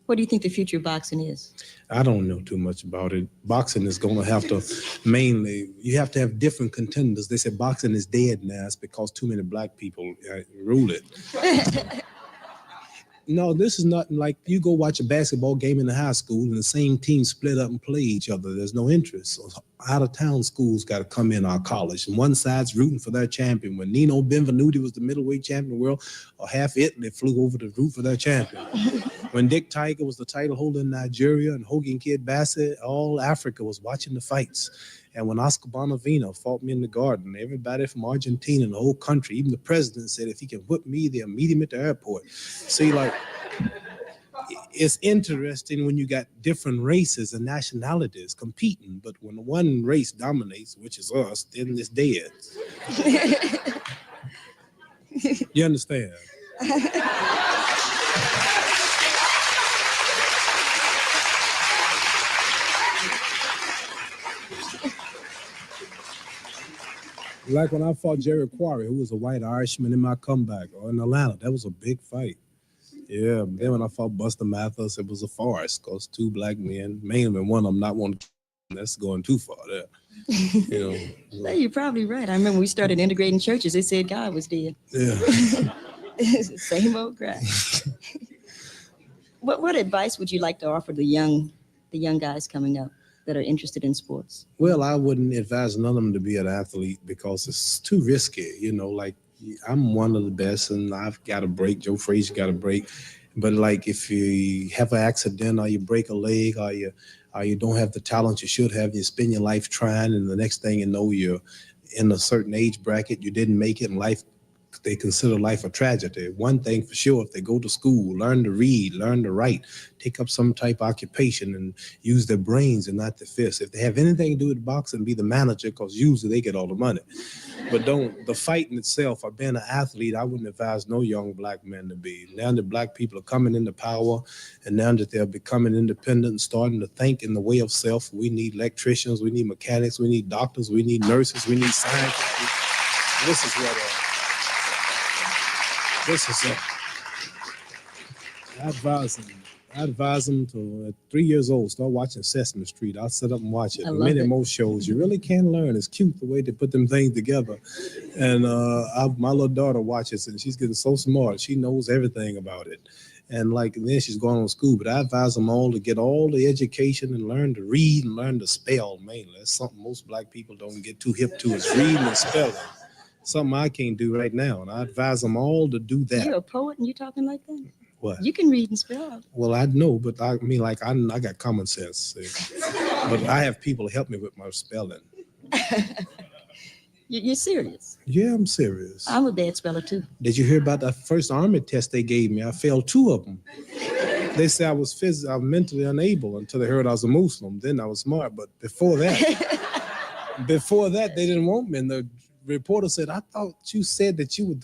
What do you think the future of boxing is? I don't know too much about it. Boxing is going to have to you have to have different contenders. They say boxing is dead now. It's because too many black people rule it. No, this is not like you go watch a basketball game in the high school and the same team split up and play each other. There's no interest. So out-of-town schools got to come in our college. And one side's rooting for their champion. When Nino Benvenuti was the middleweight champion of the world, or half Italy flew over to root for their champion. When Dick Tiger was the title holder in Nigeria and Hogan Kid Bassett, all Africa was watching the fights. And when Oscar Bonavino fought me in the garden, everybody from Argentina and the whole country, even the president said, if he can whip me, they'll meet him at the airport. See, like, it's interesting when you got different races and nationalities competing, but when one race dominates, which is us, then it's dead. You understand? Like when I fought Jerry Quarry, who was a white Irishman in my comeback, or in Atlanta, that was a big fight. Yeah, then when I fought Buster Mathis, it was a farce because 2 black men, mainly one of them not one, that's going too far there. You know. No, you're probably right. I remember we started integrating churches. They said God was dead. Yeah. Same old crap. What advice would you like to offer the young guys coming up? that are interested in sports? Well, I wouldn't advise none of them to be an athlete because it's too risky. You know, like I'm one of the best and I've got a break. Joe Frazier got a break. But like if you have an accident or you break a leg or you don't have the talent you should have, you spend your life trying, and the next thing you know, you're in a certain age bracket, you didn't make it in life. They consider life a tragedy. One thing for sure, if they go to school, learn to read, learn to write, take up some type of occupation and use their brains and not their fists. If they have anything to do with boxing, be the manager, because usually they get all the money. But the fight in itself, or being an athlete, I wouldn't advise no young black men to be. Now that black people are coming into power, and now that they're becoming independent and starting to think in the way of self, we need electricians, we need mechanics, we need doctors, we need nurses, we need scientists. This is what I advise them to, at 3 years old, start watching Sesame Street. I'll sit up and watch it. Many more shows. You really can learn. It's cute the way they put them things together. And my little daughter watches it, and she's getting so smart. She knows everything about it. And then she's going on school. But I advise them all to get all the education and learn to read and learn to spell mainly. That's something most black people don't get too hip to, is reading and spelling. Something I can't do right now, and I advise them all to do that. You're a poet and you're talking like that? What? You can read and spell. Well, I know, but I mean, like, I got common sense. See? But I have people to help me with my spelling. You're serious? Yeah, I'm serious. I'm a bad speller, too. Did you hear about that first Army test they gave me? I failed 2 of them. They said I was mentally unable until they heard I was a Muslim. Then I was smart, but before that, they didn't want me. And the reporter said, I thought you said that you were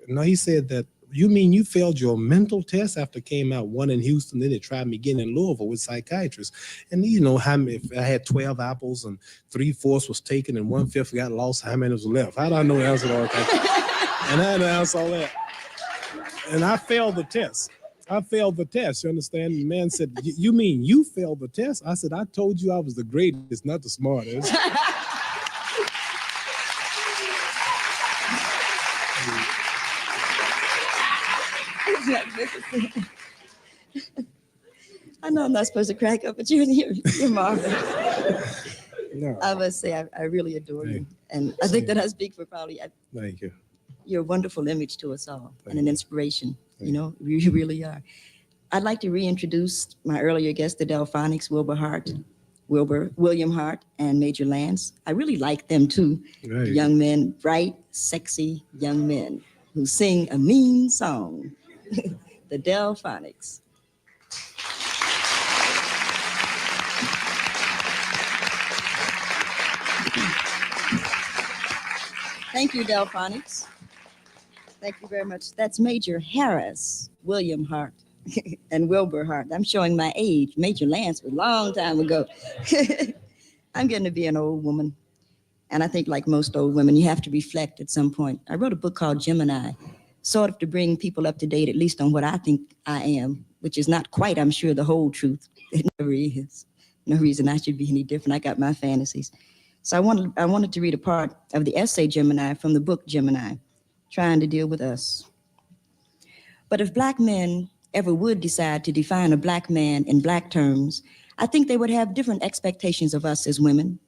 no, he said that, you mean you failed your mental test after it came out, one in Houston, then they tried me again in Louisville with psychiatrists. And you know, if I had 12 apples and 3/4 was taken and 1/5 got lost, how many was left? How do I know the answer to all that? And I had to answer all that. And I failed the test. You understand? The man said, you mean you failed the test? I said, I told you I was the greatest, not the smartest. I know I'm not supposed to crack up, but you're marvelous. No. I must say, I really adore you. And I think that I speak for probably. Thank you. You're a wonderful image to us all and an inspiration. You know, you really are. I'd like to reintroduce my earlier guest, the Delphonics, William Hart, and Major Lance. I really like them too. Right. Young men, bright, sexy young men who sing a mean song. The Delphonics. Thank you, Delphonics. Thank you very much. That's Major Harris, William Hart, and Wilbur Hart. I'm showing my age. Major Lance was a long time ago. I'm getting to be an old woman. And I think like most old women, you have to reflect at some point. I wrote a book called Gemini, sort of to bring people up to date, at least on what I think I am, which is not quite, I'm sure, the whole truth. It never is. No reason I should be any different. I got my fantasies. So I wanted to read a part of the essay Gemini from the book Gemini, trying to deal with us. But if black men ever would decide to define a black man in black terms, I think they would have different expectations of us as women.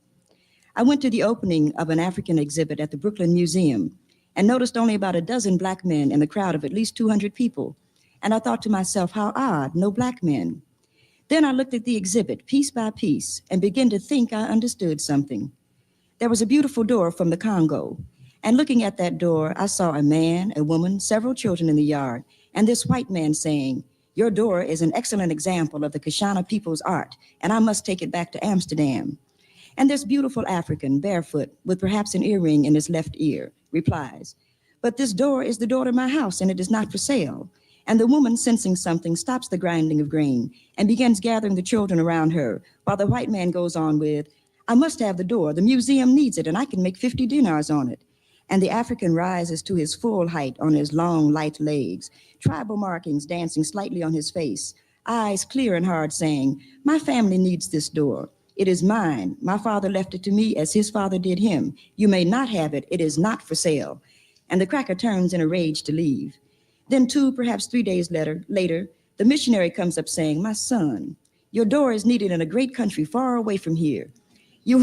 I went to the opening of an African exhibit at the Brooklyn Museum and noticed only about a dozen black men in a crowd of at least 200 people. And I thought to myself, how odd, no black men. Then I looked at the exhibit piece by piece and began to think I understood something. There was a beautiful door from the Congo. And looking at that door, I saw a man, a woman, several children in the yard, and this white man saying, your door is an excellent example of the Kashana people's art, and I must take it back to Amsterdam. And this beautiful African, barefoot, with perhaps an earring in his left ear, replies, but this door is the door to my house, and it is not for sale. And the woman, sensing something, stops the grinding of grain and begins gathering the children around her, while the white man goes on with, I must have the door. The museum needs it, and I can make 50 dinars on it. And the African rises to his full height on his long, light legs, tribal markings dancing slightly on his face, eyes clear and hard, saying, my family needs this door. It is mine. My father left it to me as his father did him. You may not have it. It is not for sale. And the cracker turns in a rage to leave. Then 2, perhaps 3 days later, the missionary comes up saying, my son, Your door is needed in a great country far away from here. You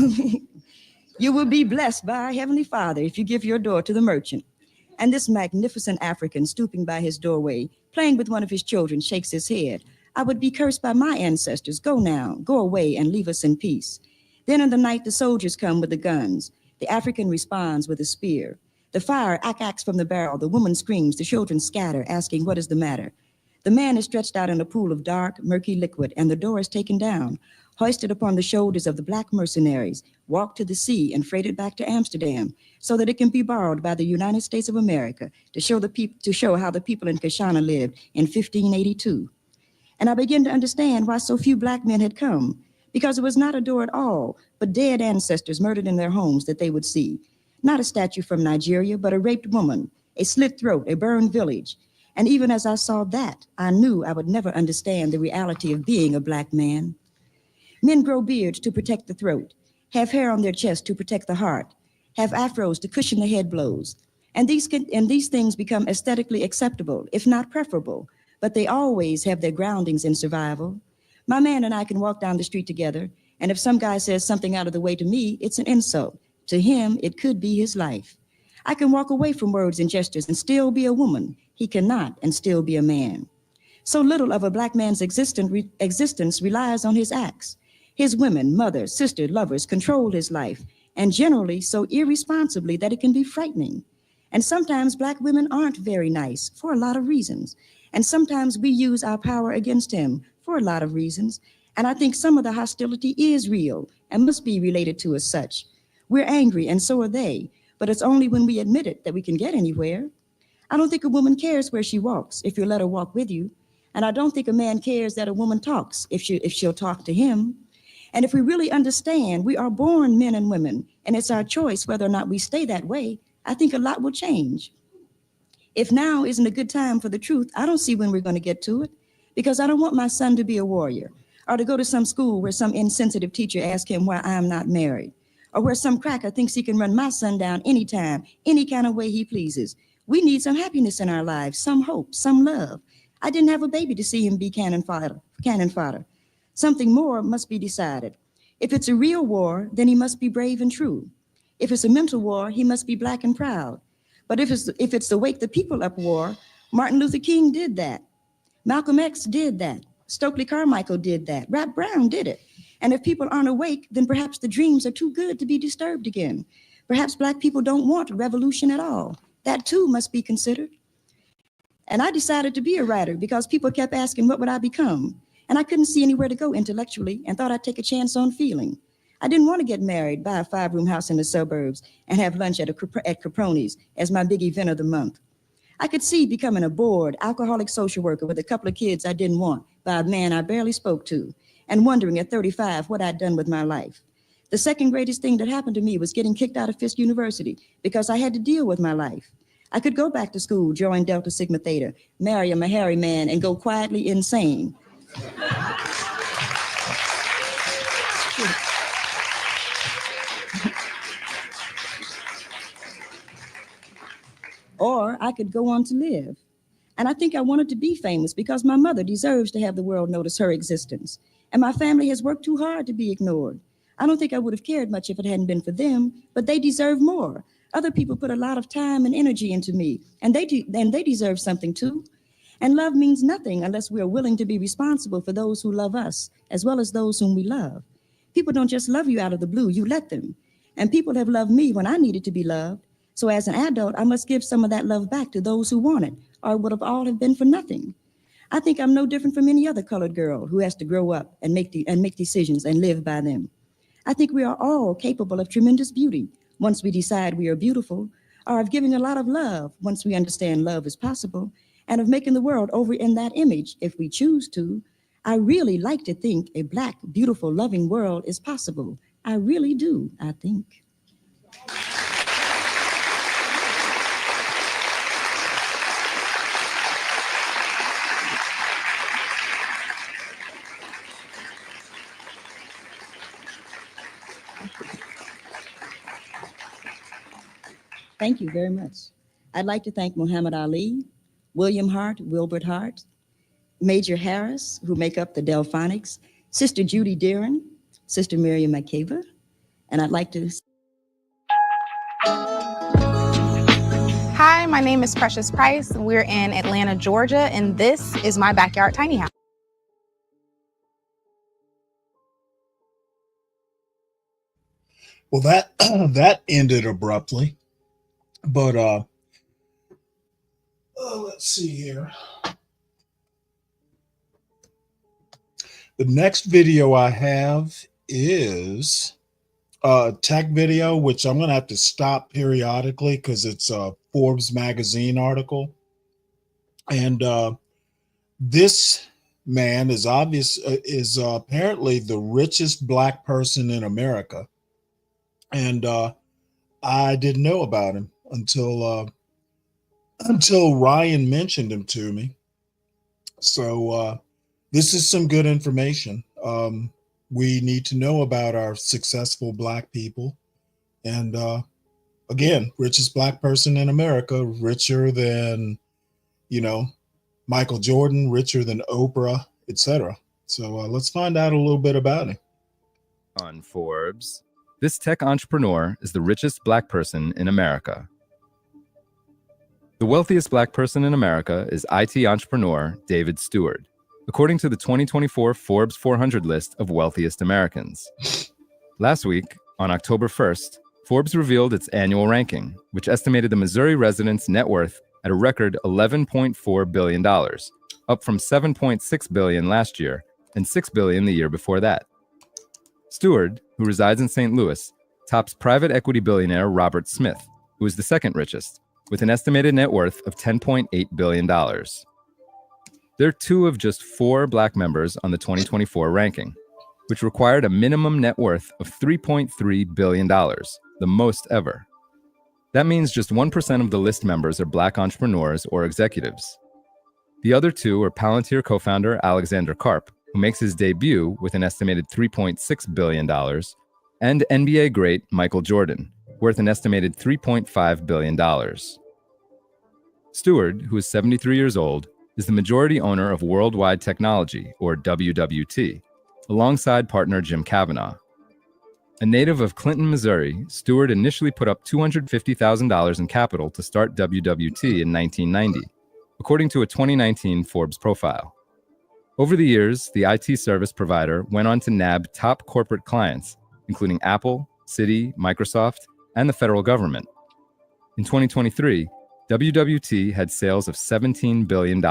will be blessed by our Heavenly Father if you give your door to the merchant. And this magnificent African, stooping by his doorway, playing with one of his children, shakes his head. I would be cursed by my ancestors. Go now, go away and leave us in peace. Then in the night, the soldiers come with the guns. The African responds with a spear. The fire ack-acks from the barrel. The woman screams. The children scatter, asking, what is the matter? The man is stretched out in a pool of dark, murky liquid, and the door is taken down, hoisted upon the shoulders of the black mercenaries, walked to the sea and freighted back to Amsterdam, so that it can be borrowed by the United States of America to show how the people in Kashana lived in 1582. And I began to understand why so few black men had come, because it was not a door at all, but dead ancestors murdered in their homes that they would see. Not a statue from Nigeria, but a raped woman, a slit throat, a burned village. And even as I saw that, I knew I would never understand the reality of being a black man. Men grow beards to protect the throat, have hair on their chest to protect the heart, have afros to cushion the head blows. And these things become aesthetically acceptable, if not preferable, but they always have their groundings in survival. My man and I can walk down the street together, and if some guy says something out of the way to me, it's an insult. To him, it could be his life. I can walk away from words and gestures and still be a woman. He cannot and still be a man. So little of a black man's existence relies on his acts. His women, mothers, sisters, lovers control his life, and generally so irresponsibly that it can be frightening. And sometimes black women aren't very nice for a lot of reasons. And sometimes we use our power against him for a lot of reasons. And I think some of the hostility is real and must be related to as such. We're angry and so are they, but it's only when we admit it that we can get anywhere. I don't think a woman cares where she walks if you let her walk with you. And I don't think a man cares that a woman talks if she'll talk to him. And if we really understand we are born men and women, and it's our choice whether or not we stay that way, I think a lot will change. If now isn't a good time for the truth, I don't see when we're going to get to it, because I don't want my son to be a warrior, or to go to some school where some insensitive teacher asks him why I am not married, or where some cracker thinks he can run my son down anytime, any kind of way he pleases. We need some happiness in our lives, some hope, some love. I didn't have a baby to see him be cannon fodder. Something more must be decided. If it's a real war, then he must be brave and true. If it's a mental war, he must be black and proud. But if it's the Wake the People Up war, Martin Luther King did that. Malcolm X did that. Stokely Carmichael did that. Rap Brown did it. And if people aren't awake, then perhaps the dreams are too good to be disturbed again. Perhaps black people don't want a revolution at all. That too must be considered. And I decided to be a writer because people kept asking, what would I become? And I couldn't see anywhere to go intellectually and thought I'd take a chance on feeling. I didn't want to get married, buy a 5-room house in the suburbs, and have lunch at Caproni's as my big event of the month. I could see becoming a bored, alcoholic social worker with a couple of kids I didn't want by a man I barely spoke to, and wondering at 35 what I'd done with my life. The second greatest thing that happened to me was getting kicked out of Fisk University because I had to deal with my life. I could go back to school, join Delta Sigma Theta, marry a Mahari man, and go quietly insane. Or I could go on to live. And I think I wanted to be famous because my mother deserves to have the world notice her existence. And my family has worked too hard to be ignored. I don't think I would have cared much if it hadn't been for them, but they deserve more. Other people put a lot of time and energy into me, and they deserve something too. And love means nothing unless we are willing to be responsible for those who love us, as well as those whom we love. People don't just love you out of the blue, you let them. And people have loved me when I needed to be loved. So as an adult, I must give some of that love back to those who want it, or it would have all have been for nothing. I think I'm no different from any other colored girl who has to grow up and make decisions and live by them. I think we are all capable of tremendous beauty once we decide we are beautiful, or of giving a lot of love once we understand love is possible, and of making the world over in that image if we choose to. I really like to think a Black, beautiful, loving world is possible. I really do, I think. Thank you very much. I'd like to thank Muhammad Ali, William Hart, Wilbert Hart, Major Harris, who make up the Delphonics, Sister Judy Deeren, Sister Miriam McCaver, and I'd like to... Hi, my name is Precious Price. We're in Atlanta, Georgia, and this is my backyard tiny house. Well, that ended abruptly, but let's see here. The next video I have is a tech video, which I'm going to have to stop periodically because it's a Forbes magazine article. And this man is apparently the richest Black person in America. And I didn't know about him until Ryan mentioned him to me. So this is some good information. We need to know about our successful Black people. And again, richest Black person in America, richer than, Michael Jordan, richer than Oprah, etc. So let's find out a little bit about him. On Forbes, this tech entrepreneur is the richest Black person in America. The wealthiest Black person in America is IT entrepreneur David Steward, according to the 2024 Forbes 400 list of wealthiest Americans. Last week, on October 1st, Forbes revealed its annual ranking, which estimated the Missouri resident's net worth at a record $11.4 billion, up from $7.6 billion last year and $6 billion the year before that. Steward, who resides in St. Louis, tops private equity billionaire Robert Smith, who is the second richest, with an estimated net worth of $10.8 billion. They're two of just 4 Black members on the 2024 ranking, which required a minimum net worth of $3.3 billion, the most ever. That means just 1% of the list members are Black entrepreneurs or executives. The other 2 are Palantir co-founder Alexander Karp, who makes his debut with an estimated $3.6 billion, and NBA great Michael Jordan, worth an estimated $3.5 billion. Steward, who is 73 years old, is the majority owner of Worldwide Technology, or WWT, alongside partner Jim Kavanaugh. A native of Clinton, Missouri, Steward initially put up $250,000 in capital to start WWT in 1990, according to a 2019 Forbes profile. Over the years, the IT service provider went on to nab top corporate clients, including Apple, Citi, Microsoft, and the federal government. In 2023, WWT had sales of $17 billion.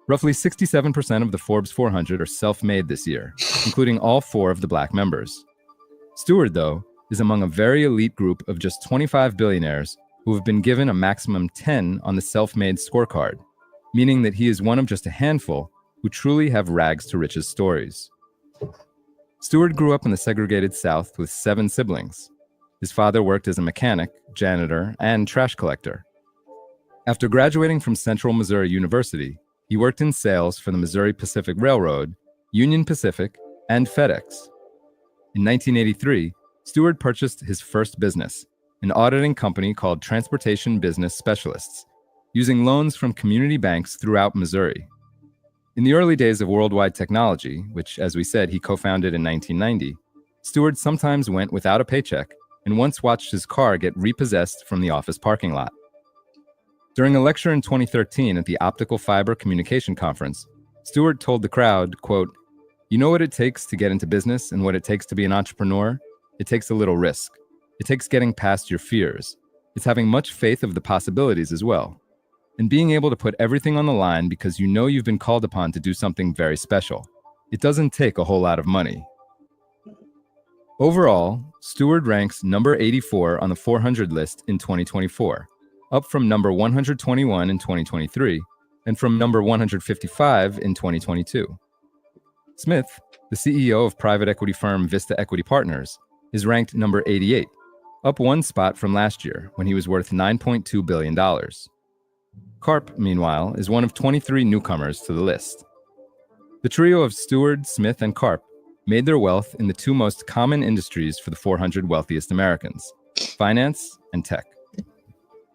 Roughly 67% of the Forbes 400 are self-made this year, including all 4 of the Black members. Steward, though, is among a very elite group of just 25 billionaires who have been given a maximum 10 on the self-made scorecard, meaning that he is one of just a handful who truly have rags to riches stories. Steward grew up in the segregated South with 7 siblings. His father worked as a mechanic, janitor, and trash collector. After graduating from Central Missouri University, he worked in sales for the Missouri Pacific Railroad, Union Pacific, and FedEx. In 1983, Steward purchased his first business, an auditing company called Transportation Business Specialists, using loans from community banks throughout Missouri. In the early days of Worldwide Technology, which, as we said, he co-founded in 1990, Steward sometimes went without a paycheck and once watched his car get repossessed from the office parking lot. During a lecture in 2013 at the Optical Fiber Communication Conference, Steward told the crowd, quote, "You know what it takes to get into business and what it takes to be an entrepreneur? It takes a little risk. It takes getting past your fears. It's having much faith of the possibilities as well. And being able to put everything on the line because you know you've been called upon to do something very special. It doesn't take a whole lot of money." Overall, Steward ranks number 84 on the 400 list in 2024, up from number 121 in 2023, and from number 155 in 2022. Smith, the CEO of private equity firm Vista Equity Partners, is ranked number 88, up 1 spot from last year when he was worth $9.2 billion. Karp, meanwhile, is one of 23 newcomers to the list. The trio of Steward, Smith, and Karp made their wealth in the 2 most common industries for the 400 wealthiest Americans, finance and tech.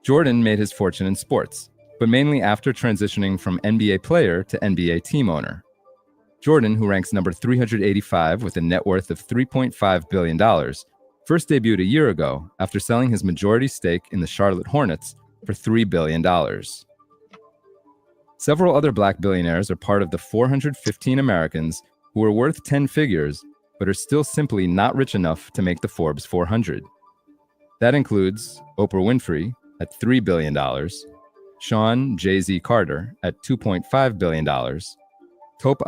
Jordan made his fortune in sports, but mainly after transitioning from NBA player to NBA team owner. Jordan, who ranks number 385 with a net worth of $3.5 billion, first debuted a year ago after selling his majority stake in the Charlotte Hornets for $3 billion. Several other black billionaires are part of the 415 Americans who are worth 10 figures but are still simply not rich enough to make the Forbes 400. That includes Oprah Winfrey at $3 billion, Sean Jay-Z Carter at $2.5 billion, Tope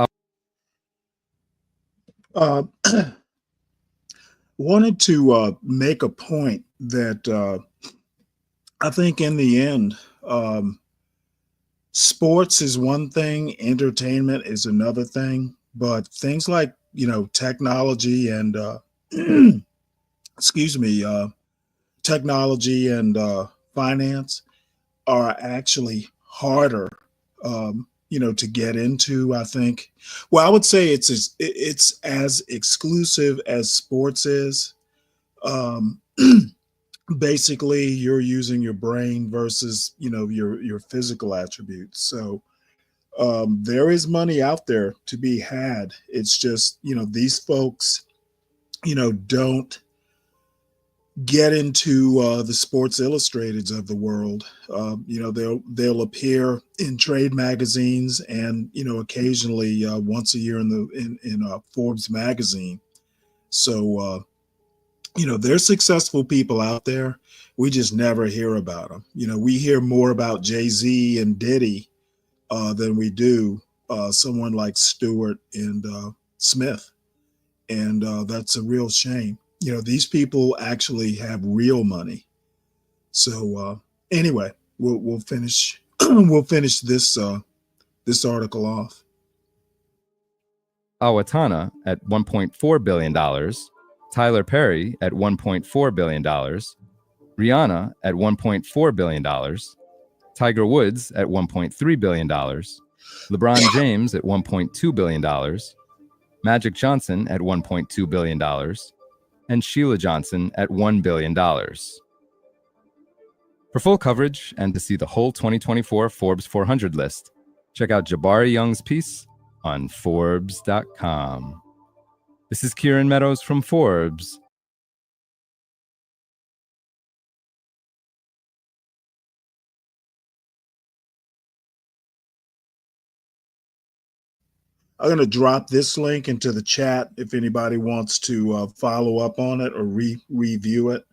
wanted to make a point that I think in the end, sports is one thing, entertainment is another thing, but things like, technology and technology and finance are actually harder to get into, I think. Well, I would say it's as exclusive as sports is. Basically, you're using your brain versus, your physical attributes. So there is money out there to be had. It's just, these folks, don't get into the Sports Illustrateds of the world. They'll appear in trade magazines and occasionally once a year in Forbes magazine. So there's successful people out there. We just never hear about them. We hear more about Jay-Z and Diddy than we do someone like Stewart and Smith, and that's a real shame. These people actually have real money. So anyway, we'll finish we'll finish this this article off. Awatana at $1.4 billion, Tyler Perry at $1.4 billion, Rihanna at $1.4 billion, Tiger Woods at $1.3 billion, LeBron James at $1.2 billion, Magic Johnson at $1.2 billion, and Sheila Johnson at $1 billion. For full coverage and to see the whole 2024 Forbes 400 list, check out Jabari Young's piece on Forbes.com. This is Kieran Meadows from Forbes. I'm going to drop this link into the chat if anybody wants to follow up on it or review it.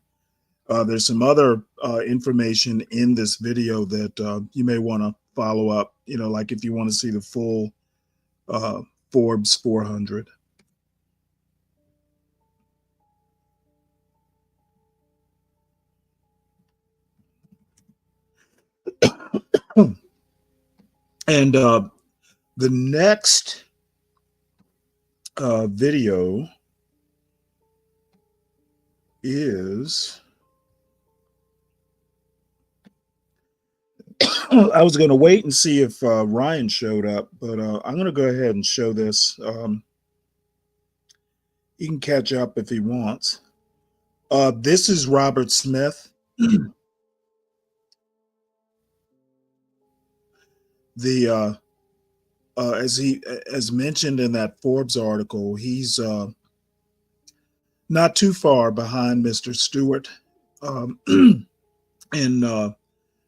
There's some other information in this video that you may want to follow up, like if you want to see the full Forbes 400. And the next video is I was going to wait and see if Ryan showed up, but I'm going to go ahead and show this. He can catch up if he wants. This is Robert Smith. As mentioned in that Forbes article, he's not too far behind Mr. Stewart, and the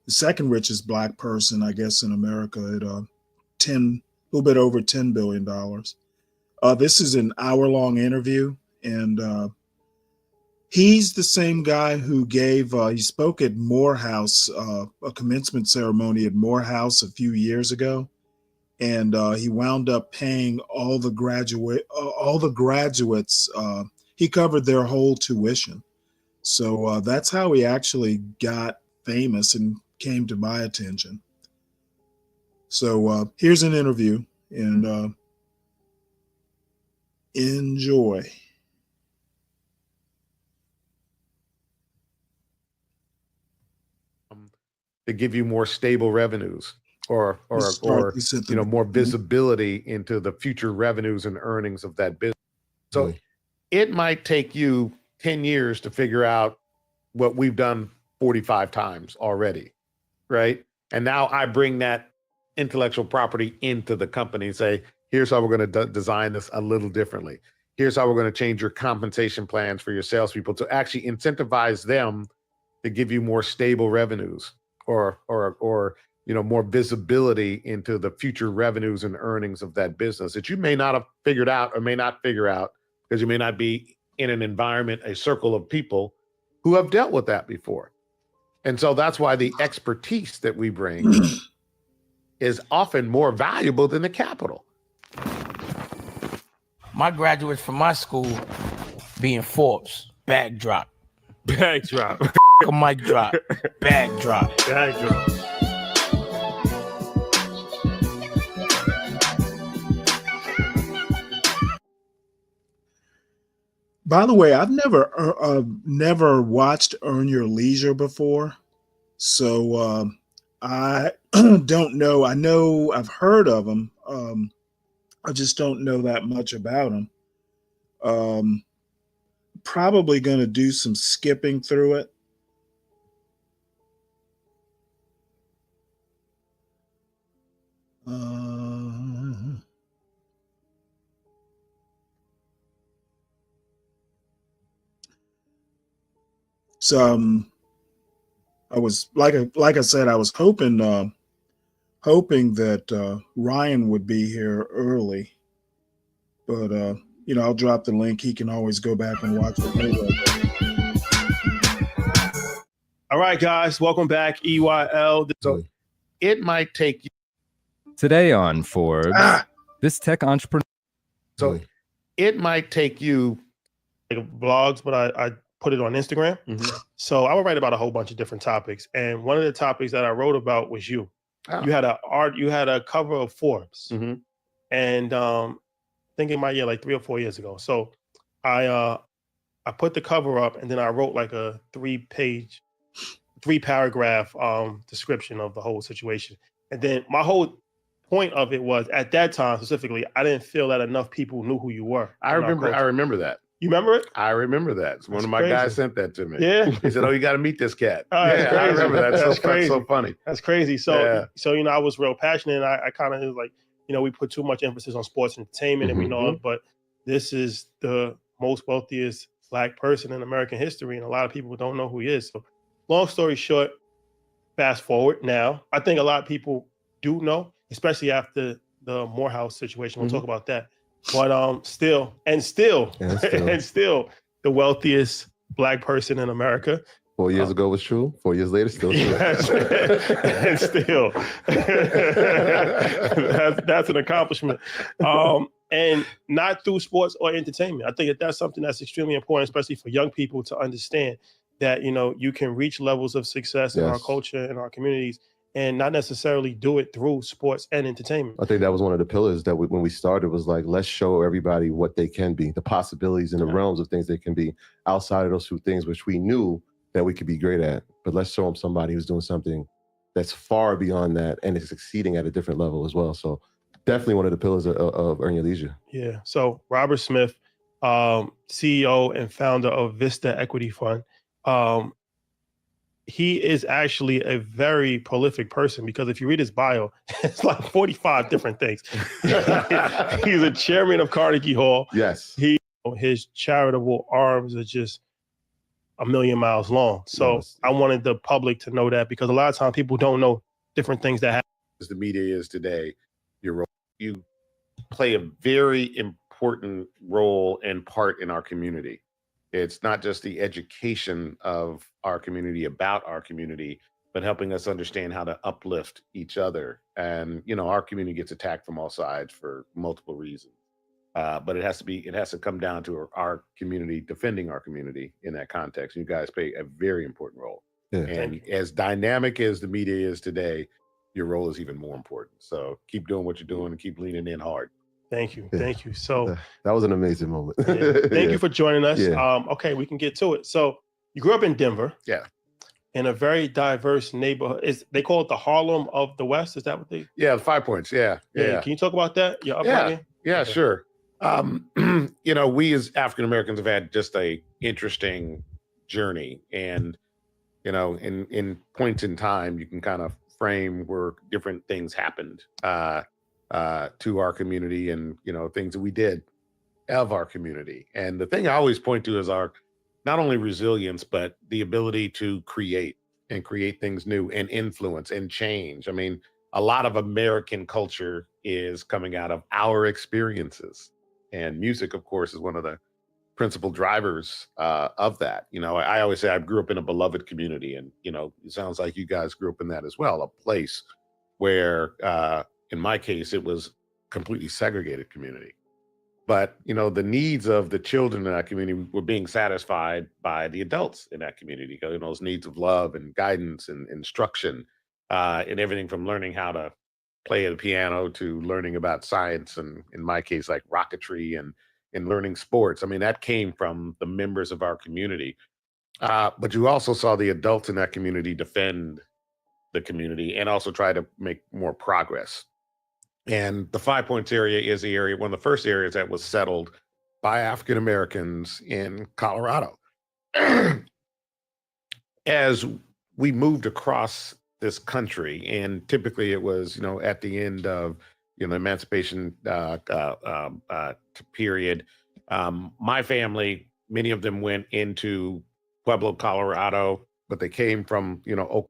second richest black person, I guess, in America at a little bit over $10 billion. This is an hour-long interview, and he's the same guy who he spoke at Morehouse, a commencement ceremony at Morehouse a few years ago. And he wound up paying all the graduates. He covered their whole tuition. So that's how he actually got famous and came to my attention. So here's an interview, and enjoy. To give you more stable revenues. Or more visibility into the future revenues and earnings of that business. So it might take you 10 years to figure out what we've done 45 times already, right? And now I bring that intellectual property into the company and say, Here's how we're going to design this a little differently. Here's how we're going to change your compensation plans for your salespeople to actually incentivize them to give you more stable revenues or more visibility into the future revenues and earnings of that business that you may not have figured out or may not figure out because you may not be in an environment, a circle of people who have dealt with that before. And so that's why the expertise that we bring is often more valuable than the capital. My graduates from my school being Forbes, bag drop. Bag drop. A mic drop. Bag drop. Bag drop. By the way, I've never watched Earn Your Leisure before, so I don't know. I know I've heard of them. I just don't know that much about them. Probably going to do some skipping through it. So I was like I said, I was hoping that Ryan would be here early, but I'll drop the link. He can always go back and watch the video. All right, guys, welcome back. EYL. So it might take you Today on Forbes, this tech entrepreneur. So it might take you blogs, but I put it on Instagram. So I would write about a whole bunch of different topics, and one of the topics that I wrote about was you. You had a cover of Forbes, and I think it might like 3 or 4 years ago. So I put the cover up, and then I wrote like a 3-paragraph description of the whole situation. And then my whole point of it was, at that time specifically, I didn't feel that enough people knew who you were. I remember that. You remember it? I remember that. One of my guys sent that to me. Yeah. He said, "Oh, you got to meet this cat." Yeah, I remember that. That's That's so funny. That's crazy. So I was real passionate, and I kind of like, we put too much emphasis on sports and entertainment, and we know it, but this is the most wealthiest Black person in American history, and a lot of people don't know who he is. So long story short, fast forward now, I think a lot of people do know, especially after the Morehouse situation. We'll talk about that. But still the wealthiest Black person in America. 4 years ago was true. 4 years later, still true. And still, that's an accomplishment. And not through sports or entertainment. I think that's something that's extremely important, especially for young people to understand that, you can reach levels of success in our culture and our communities, and not necessarily do it through sports and entertainment. I think that was one of the pillars that when we started was like, let's show everybody what they can be, the possibilities and the realms of things they can be outside of those two things, which we knew that we could be great at. But let's show them somebody who's doing something that's far beyond that and is succeeding at a different level as well. So definitely one of the pillars of Earn Your Leisure. Yeah. So Robert Smith, CEO and founder of Vista Equity Fund, he is actually a very prolific person, because if you read his bio, it's like 45 different things. He's a chairman of Carnegie Hall. Yes. His charitable arms are just a million miles long. So I wanted the public to know that, because a lot of times people don't know different things that happen. As the media is today, you play a very important role and part in our community. It's not just the education of our community about our community, but helping us understand how to uplift each other. And, our community gets attacked from all sides for multiple reasons. But it has to come down to our community defending our community in that context. You guys play a very important role. Yeah. And as dynamic as the media is today, your role is even more important. So keep doing what you're doing and keep leaning in hard. Thank you. Thank you. So that was an amazing moment. Thank you for joining us. Yeah. Okay, we can get to it. So you grew up in Denver. Yeah. In a very diverse neighborhood. They call it the Harlem of the West. Is that what they? Yeah, the 5 Points. Yeah. Can you talk about that? Your upbringing? Yeah, sure. We as African Americans have had just a interesting journey, and in points in time, you can kind of frame where different things happened. to our community, and things that we did of our community. And the thing I always point to is our not only resilience, but the ability to create things new and influence and change. I mean, a lot of American culture is coming out of our experiences, and music, of course, is one of the principal drivers of that. I always say I grew up in a beloved community, and it sounds like you guys grew up in that as well, a place where in my case it was completely segregated community, but the needs of the children in that community were being satisfied by the adults in that community. Those needs of love and guidance and instruction, and everything from learning how to play the piano to learning about science, and in my case like rocketry and learning sports. I mean, that came from the members of our community. But you also saw the adults in that community defend the community and also try to make more progress. And the 5 Points area is the area, one of the first areas that was settled by African Americans in Colorado. As we moved across this country, and typically it was, at the end of emancipation period, my family, many of them went into Pueblo, Colorado, but they came from Oklahoma.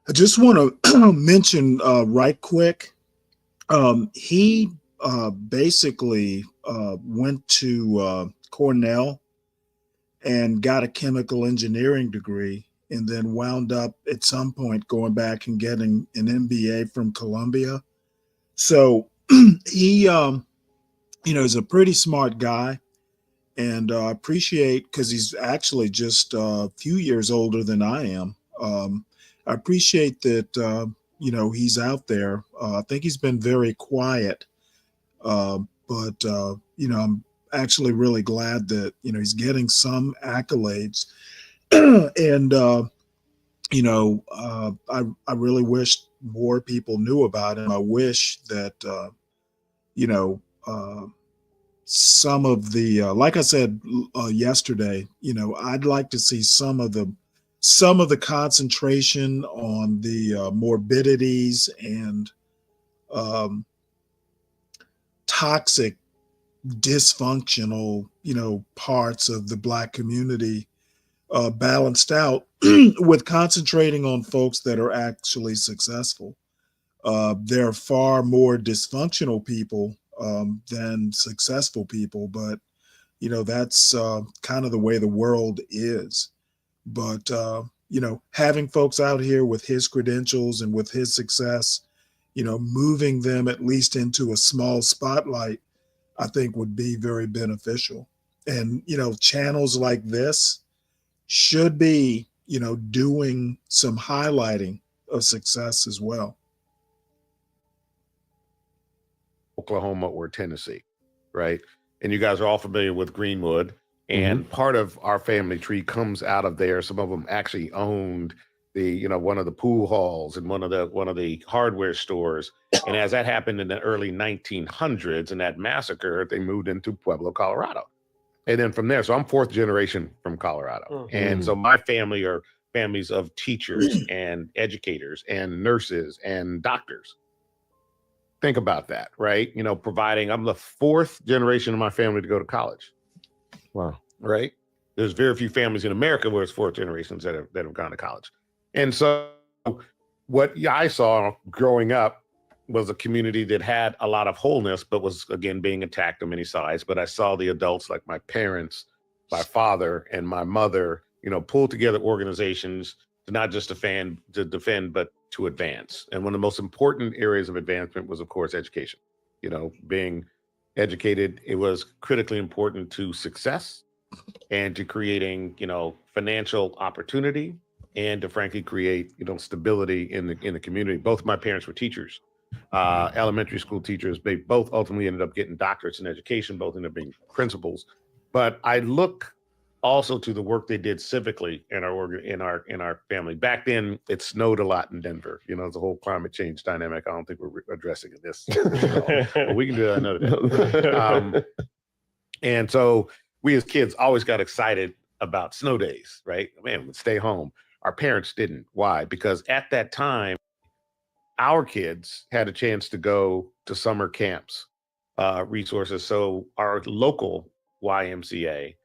I just want to mention right quick, he basically went to Cornell and got a chemical engineering degree, and then wound up at some point going back and getting an MBA from Columbia. So he, is a pretty smart guy, and I appreciate, because he's actually just a few years older than I am. I appreciate that, he's out there. I think he's been very quiet, but I'm actually really glad that, he's getting some accolades. And, I really wish more people knew about him. I wish that, some of the, like I said yesterday, I'd like to see some of the concentration on the morbidities and toxic, dysfunctional, parts of the Black community balanced out with concentrating on folks that are actually successful. There are far more dysfunctional people than successful people, but that's kind of the way the world is. But having folks out here with his credentials and with his success, moving them at least into a small spotlight, I think would be very beneficial. And channels like this should be doing some highlighting of success as well. Oklahoma or Tennessee, right? And you guys are all familiar with Greenwood, and part of our family tree comes out of there. Some of them actually owned the, one of the pool halls and one of the hardware stores. And as that happened in the early 1900s and that massacre, they moved into Pueblo, Colorado. And then from there, so I'm fourth generation from Colorado. And so my family are families of teachers and educators and nurses and doctors. Think about that, right? Providing, I'm the fourth generation of my family to go to college. Wow. Right? There's very few families in America where it's fourth generations that have gone to college. And so what I saw growing up was a community that had a lot of wholeness, but was, again, being attacked on many sides. But I saw the adults, like my parents, my father, and my mother, pull together organizations to not just defend, but to advance. And one of the most important areas of advancement was, of course, education. Being educated, it was critically important to success and to creating, financial opportunity, and to frankly create, stability in the community. Both my parents were teachers, elementary school teachers. They both ultimately ended up getting doctorates in education, both ended up being principals. But I look also to the work they did civically in our family. Back then, it snowed a lot in Denver. It's a whole climate change dynamic. I don't think we're addressing in this. But we can do that another day. And so we as kids always got excited about snow days, right? Man, we'd stay home. Our parents didn't. Why? Because at that time, our kids had a chance to go to summer camps, resources. So our local YMCA,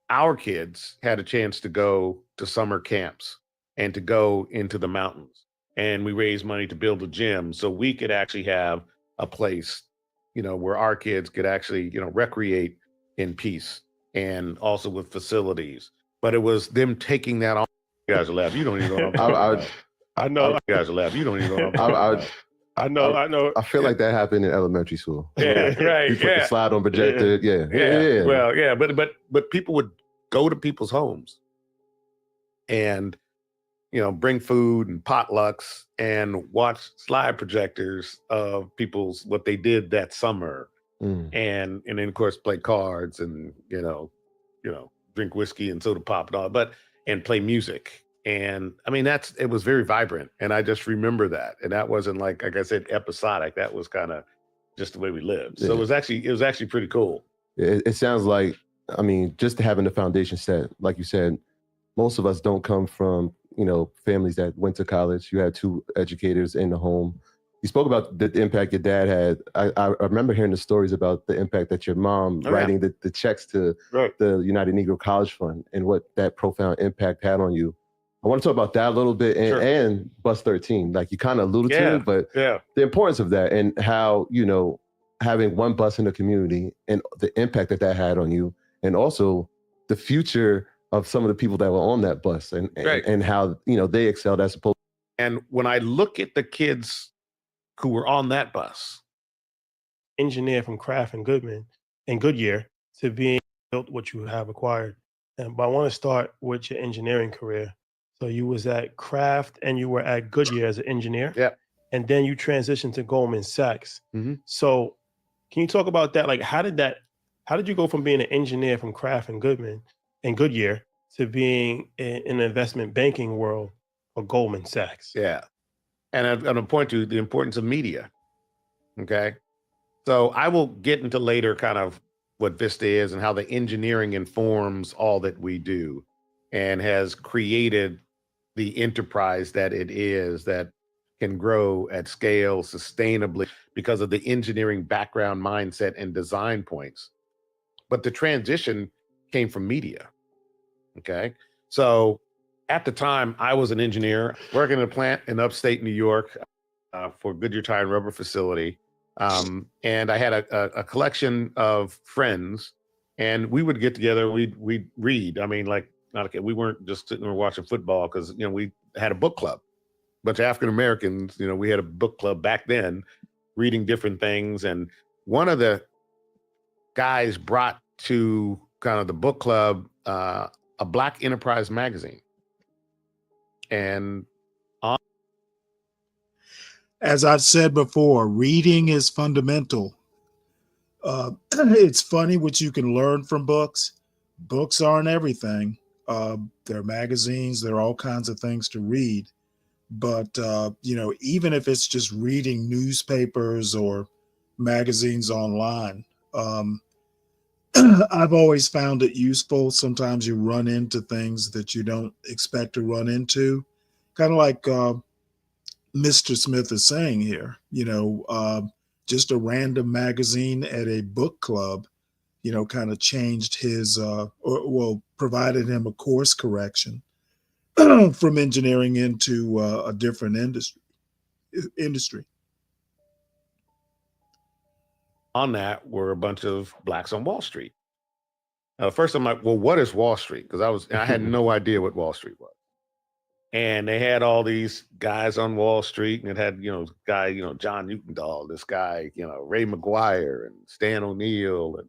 our kids had a chance to go to summer camps and to go into the mountains. And we raised money to build a gym so we could actually have a place, where our kids could actually, recreate in peace and also with facilities. But it was them taking that on. You guys are laughing. You don't even know what I'm talking about. I know. You guys are laughing. You don't even know what I'm talking about. I know. I feel like that happened in elementary school. Yeah, right. You put the slide on projector. Yeah. Well, yeah, but people would go to people's homes and bring food and potlucks and watch slide projectors of what they did that summer, and then of course play cards and drink whiskey and soda pop and all, and play music. And I mean, it was very vibrant. And I just remember that. And that wasn't like I said, episodic. That was kind of just the way we lived. So it was actually pretty cool. It sounds like, just having the foundation set, like you said, most of us don't come from, families that went to college. You had two educators in the home. You spoke about the impact your dad had. I remember hearing the stories about the impact that your mom writing the checks to the United Negro College Fund and what that profound impact had on you. I want to talk about that a little bit and Bus 13, like you kind of alluded to it, but the importance of that and how, having one bus in the community and the impact that had on you, and also the future of some of the people that were on that bus and how, they excelled as opposed. And when I look at the kids who were on that bus, engineer from Kraft and Goodyear to being built what you have acquired. But I want to start with your engineering career. So you was at Kraft and you were at Goodyear as an engineer. Yeah. And then you transitioned to Goldman Sachs. Mm-hmm. So can you talk about that? Like, how did you go from being an engineer from Kraft and Goodyear to being in the investment banking world for Goldman Sachs? Yeah. And I'm going to point to the importance of media. Okay. So I will get into later kind of what Vista is and how the engineering informs all that we do and has created the enterprise that it is that can grow at scale sustainably because of the engineering background, mindset, and design points. But the transition came from media. Okay. So at the time, I was an engineer working in a plant in upstate New York for Goodyear Tire and Rubber facility. And I had a collection of friends, and we would get together, we'd read. We weren't just sitting there watching football because, we had a book club. A bunch of African Americans, we had a book club back then, reading different things. And one of the guys brought to kind of the book club a Black Enterprise magazine. And as I've said before, reading is fundamental. It's funny what you can learn from books. Books aren't everything. They're magazines, there are all kinds of things to read. But, even if it's just reading newspapers or magazines online, I've always found it useful. Sometimes you run into things that you don't expect to run into, kind of like Mr. Smith is saying here, just a random magazine at a book club, kind of changed his, provided him a course correction from engineering into a different industry. On that were a bunch of Blacks on Wall Street. First, I'm like, well, what is Wall Street? Because I had no idea what Wall Street was. And they had all these guys on Wall Street, and it had, John Newtondahl, this guy, Ray McGuire and Stan O'Neill and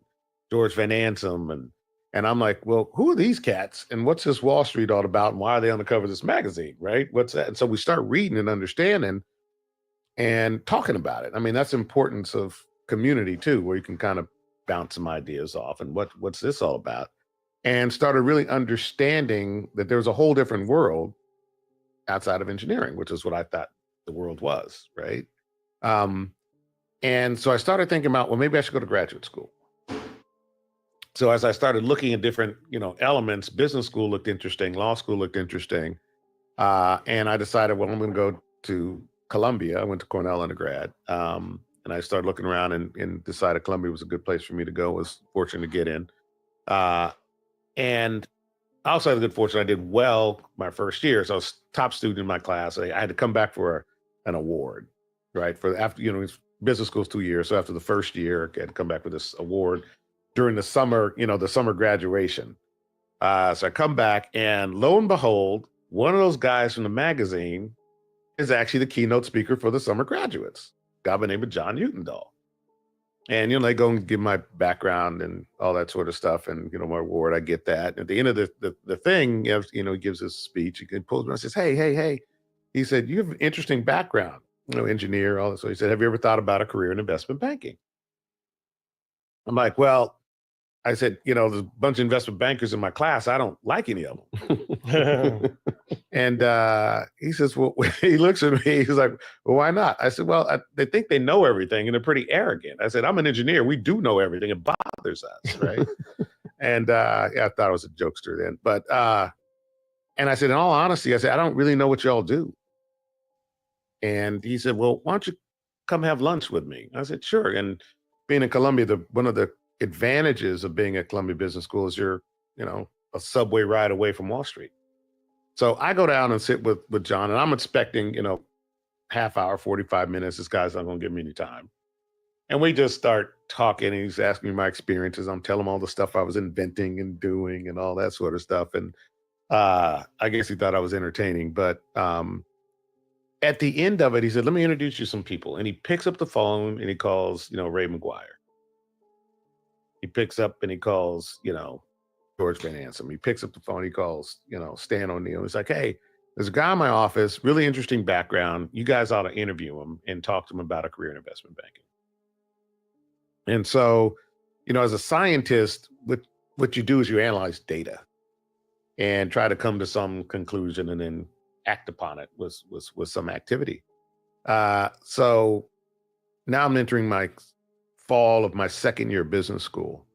George Van Ansem. And I'm like, well, who are these cats? And what's this Wall Street all about? And why are they on the cover of this magazine, right? What's that? And so we start reading and understanding and talking about it. I mean, that's the importance of community too, where you can kind of bounce some ideas off and what's this all about? And started really understanding that there was a whole different world outside of engineering, which is what I thought the world was, right? And so I started thinking about, well, maybe I should go to graduate school. So as I started looking at different, elements, business school looked interesting, law school looked interesting. And I decided, well, I'm going to go to Columbia. I went to Cornell undergrad. And I started looking around and decided Columbia was a good place for me to go. Was fortunate to get in. And I also had a good fortune. I did well my first year. So I was top student in my class. I had to come back for an award, right? For after, business school's 2 years. So after the first year, I had to come back with this award during the summer, the summer graduation. So I come back and lo and behold, one of those guys from the magazine is actually the keynote speaker for the summer graduates, a guy by the name of John Utendahl. And, they go and give my background and all that sort of stuff. And, my award, I get that. At the end of the thing, he gives his speech. He pulls me and says, hey. He said, you have an interesting background, engineer, all that. So he said, have you ever thought about a career in investment banking? I'm like, well, I said, there's a bunch of investment bankers in my class. I don't like any of them. And he says, well, he looks at me. He's like, well, why not? I said, well, they think they know everything and they're pretty arrogant. I said, I'm an engineer. We do know everything. It bothers us, right? And I thought I was a jokester then. But, and I said, in all honesty, I said, I don't really know what y'all do. And he said, well, why don't you come have lunch with me? I said, sure. And being in Columbia, one of the advantages of being at Columbia Business School is you're, a subway ride away from Wall Street. So I go down and sit with John, and I'm expecting, half hour, 45 minutes. This guy's not going to give me any time. And we just start talking, and he's asking me my experiences. I'm telling him all the stuff I was inventing and doing and all that sort of stuff. And I guess he thought I was entertaining. But at the end of it, he said, let me introduce you to some people. And he picks up the phone and he calls, Ray McGuire. He picks up and he calls, George Van Ansem. He picks up the phone. He calls, Stan O'Neill. He's like, hey, there's a guy in my office, really interesting background. You guys ought to interview him and talk to him about a career in investment banking. And so, as a scientist, what you do is you analyze data and try to come to some conclusion and then act upon it with some activity. So now I'm entering my fall of my second year of business school.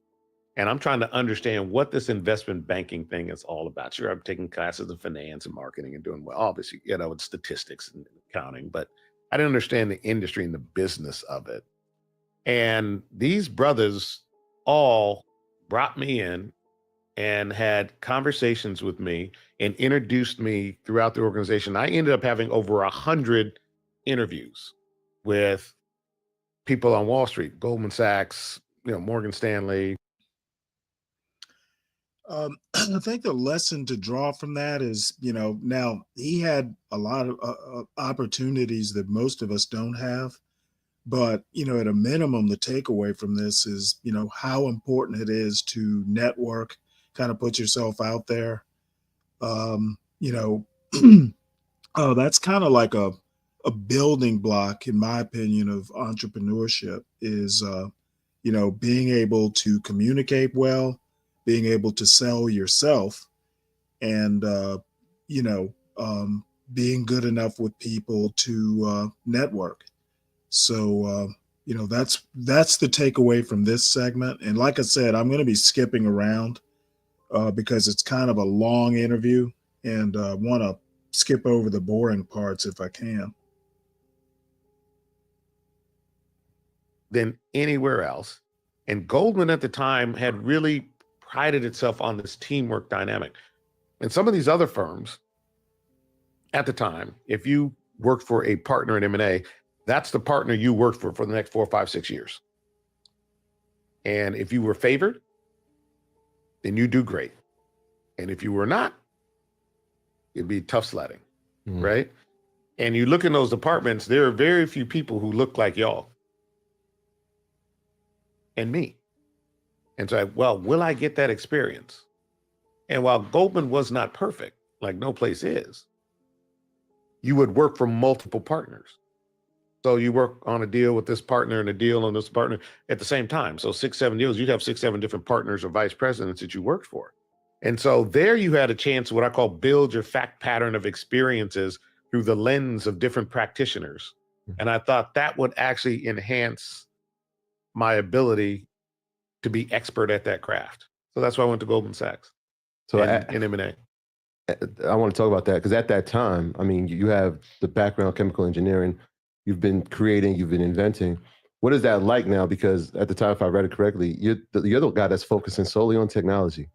And I'm trying to understand what this investment banking thing is all about. Sure, I'm taking classes of finance and marketing and doing well, obviously, it's statistics and accounting, but I didn't understand the industry and the business of it. And these brothers all brought me in and had conversations with me and introduced me throughout the organization. I ended up having over 100 interviews with people on Wall Street, Goldman Sachs, Morgan Stanley. I think the lesson to draw from that is, now he had a lot of opportunities that most of us don't have. But, at a minimum, the takeaway from this is, how important it is to network, kind of put yourself out there. That's kind of like a building block, in my opinion, of entrepreneurship is, being able to communicate well, being able to sell yourself, and, being good enough with people to network. So, that's the takeaway from this segment. And like I said, I'm going to be skipping around because it's kind of a long interview, and want to skip over the boring parts if I can. Than anywhere else. And Goldman at the time had really prided itself on this teamwork dynamic. And some of these other firms at the time, if you worked for a partner in M&A, that's the partner you worked for the next 4, 5, 6 years. And if you were favored, then you do great. And if you were not, it'd be tough sledding, right? And you look in those departments, there are very few people who look like y'all and me. And so, will I get that experience? And while Goldman was not perfect, like no place is, you would work for multiple partners. So you work on a deal with this partner and a deal on this partner at the same time. So 6, 7 deals, you'd have 6, 7 different partners or vice presidents that you worked for. And so there you had a chance, what I call build your fact pattern of experiences through the lens of different practitioners. And I thought that would actually enhance my ability to be expert at that craft. So that's why I went to Goldman Sachs in M&A. I want to talk about that because at that time, I mean, you have the background chemical engineering, you've been creating, you've been inventing. What is that like now? Because at the time, if I read it correctly, you're the guy that's focusing solely on technology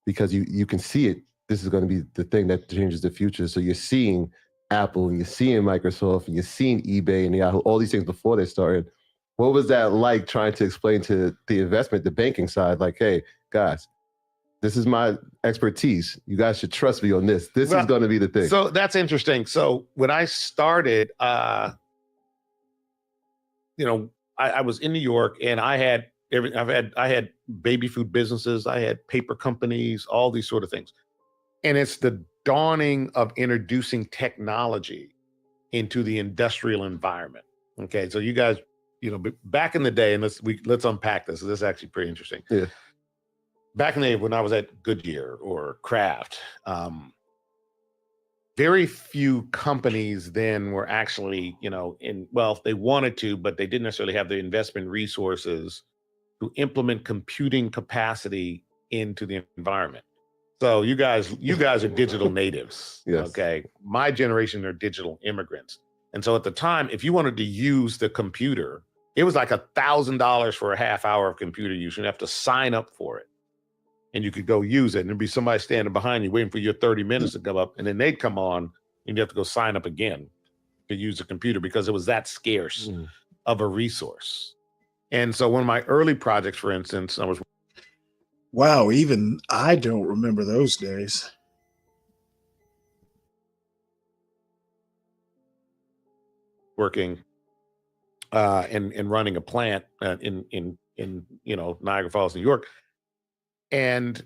because you can see it. This is going to be the thing that changes the future. So you're seeing Apple and you're seeing Microsoft and you're seeing eBay and Yahoo, all these things before they started. What was that like trying to explain to the investment, the banking side, like, hey, guys, this is my expertise. You guys should trust me on this. This is going to be the thing. So that's interesting. So when I started, I was in New York and I had baby food businesses, I had paper companies, all these sort of things. And it's the dawning of introducing technology into the industrial environment. Okay, so you guys, back in the day, and let's unpack this. This is actually pretty interesting. Yeah. Back in the day when I was at Goodyear or Kraft, very few companies then were actually, they wanted to, but they didn't necessarily have the investment resources to implement computing capacity into the environment. So you guys are digital natives. Yes. Okay. My generation are digital immigrants. And so at the time, if you wanted to use the computer, it was like $1,000 for a half hour of computer use. You'd have to sign up for it. And you could go use it. And there'd be somebody standing behind you waiting for your 30 minutes to come up. And then they'd come on and you have to go sign up again to use the computer because it was that scarce of a resource. And so one of my early projects, for instance, Wow, even I don't remember those days. working and running a plant in Niagara Falls, New York. And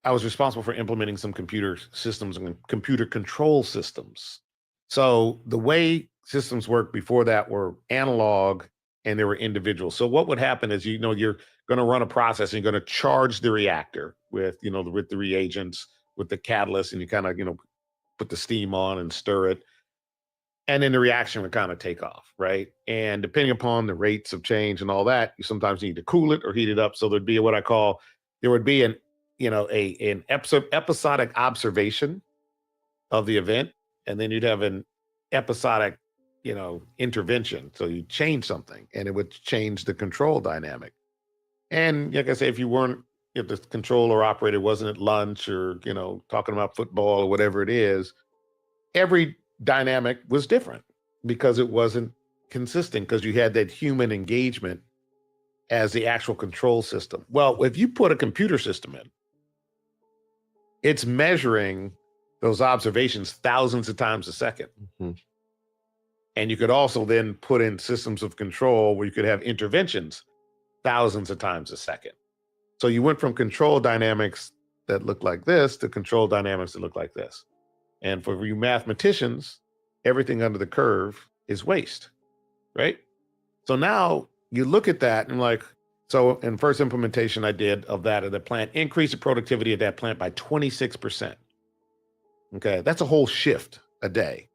I was responsible for implementing some computer systems and computer control systems. So the way systems worked before that were analog and they were individual. So what would happen is, you're going to run a process and you're going to charge the reactor with the reagents, with the catalyst, and you kind of, put the steam on and stir it. And then the reaction would kind of take off, right? And depending upon the rates of change and all that, you sometimes need to cool it or heat it up. So there'd be an episodic observation of the event, and then you'd have an episodic, intervention. So you change something and it would change the control dynamic. And like I say, if the controller operator wasn't at lunch or, talking about football or whatever it is, every dynamic was different because it wasn't consistent, because you had that human engagement as the actual control system. Well, if you put a computer system in, it's measuring those observations thousands of times a second. Mm-hmm. And you could also then put in systems of control where you could have interventions thousands of times a second. So you went from control dynamics that look like this to control dynamics that look like this. And for you mathematicians, everything under the curve is waste, right? So now you look at that and in first implementation I did of the plant, increased the productivity of that plant by 26%. Okay, that's a whole shift a day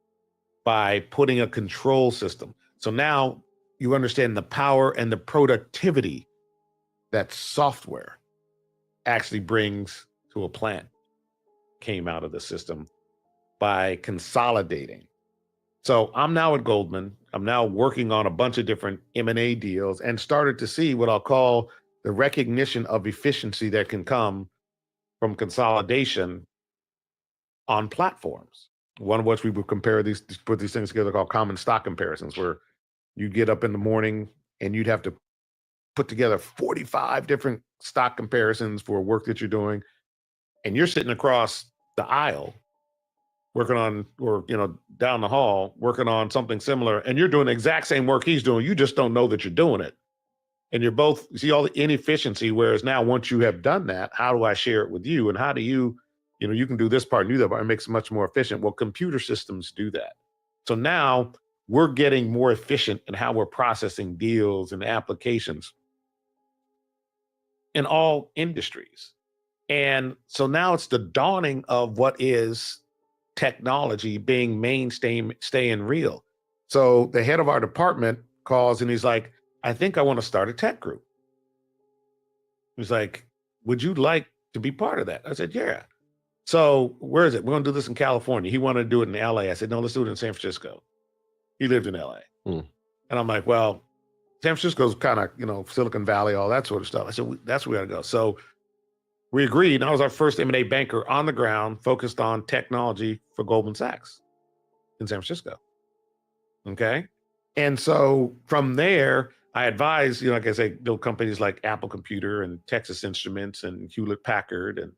by putting a control system. So now you understand the power and the productivity that software actually brings to a plant came out of the system by consolidating. So I'm now at Goldman. I'm now working on a bunch of different M&A deals and started to see what I'll call the recognition of efficiency that can come from consolidation on platforms. One of which we would put these things together called common stock comparisons, where you get up in the morning and you'd have to put together 45 different stock comparisons for work that you're doing. And you're sitting across the aisle working on, or, down the hall, working on something similar. And you're doing the exact same work he's doing. You just don't know that you're doing it. And you're both, see all the inefficiency. Whereas now, once you have done that, how do I share it with you? And how do you, you can do this part and do that part. It makes it much more efficient. Well, computer systems do that. So now we're getting more efficient in how we're processing deals and applications in all industries. And so now it's the dawning of what is technology being staying real. So the head of our department calls and he's like, I think I want to start a tech group. He's like, would you like to be part of that? I said, yeah. So where is it? We're going to do this in California. He wanted to do it in LA. I said, no, let's do it in San Francisco. He lived in LA. And I'm like, well, San Francisco's kind of, Silicon Valley, all that sort of stuff. I said, that's where we got to go. So we agreed. And I was our first M&A banker on the ground focused on technology for Goldman Sachs in San Francisco. Okay. And so from there, I advised, like I say, build companies like Apple Computer and Texas Instruments and Hewlett Packard and,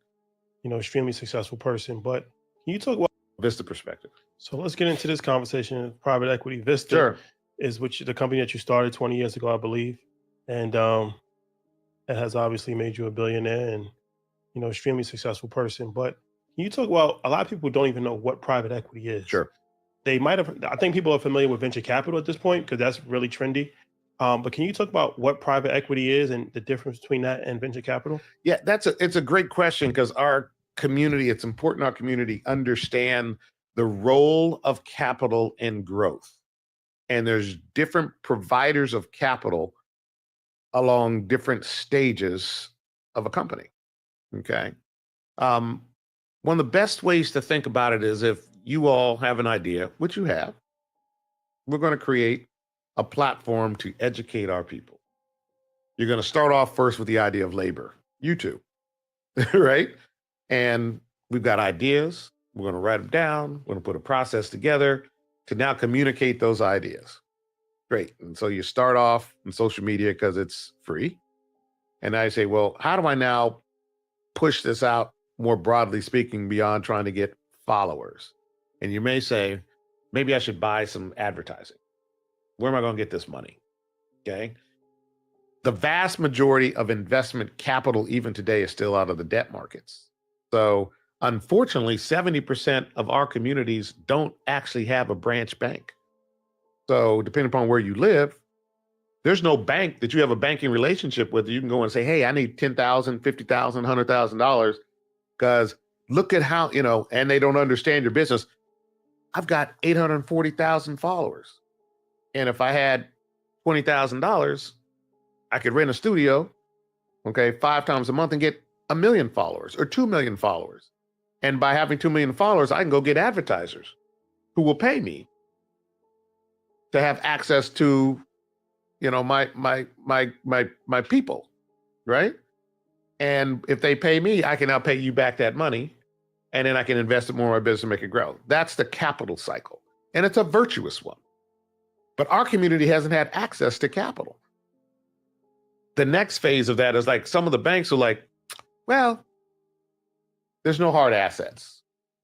extremely successful person. But can you talk about Vista perspective? So let's get into this conversation. Private equity. Vista is the company that you started 20 years ago, I believe. And it has obviously made you a billionaire and, extremely successful person. But can you talk about, a lot of people don't even know what private equity is. Sure. They might have, I think people are familiar with venture capital at this point because that's really trendy. But can you talk about what private equity is and the difference between that and venture capital? Yeah, it's a great question because it's important our community understand the role of capital in growth. And there's different providers of capital along different stages of a company. Okay. One of the best ways to think about it is if you all have an idea, which you have, we're going to create a platform to educate our people. You're going to start off first with the idea of labor, YouTube, right? And we've got ideas. We're going to write them down. We're going to put a process together to now communicate those ideas. Great. And so you start off in social media because it's free. And I say, well, how do I now push this out more broadly speaking beyond trying to get followers? And you may say, maybe I should buy some advertising. Where am I going to get this money? Okay. The vast majority of investment capital, even today, is still out of the debt markets. So unfortunately, 70% of our communities don't actually have a branch bank. So depending upon where you live, there's no bank that you have a banking relationship with. You can go and say, hey, I need $10,000, $50,000, $100,000 because look at how, and they don't understand your business. I've got 840,000 followers. And if I had $20,000, I could rent a studio, 5 times a month and get 1 million followers or 2 million followers. And by having 2 million followers, I can go get advertisers who will pay me to have access to, my people, right? And if they pay me, I can now pay you back that money, and then I can invest it more in my business and make it grow. That's the capital cycle, and it's a virtuous one. But our community hasn't had access to capital. The next phase of that is like some of the banks are like, well, there's no hard assets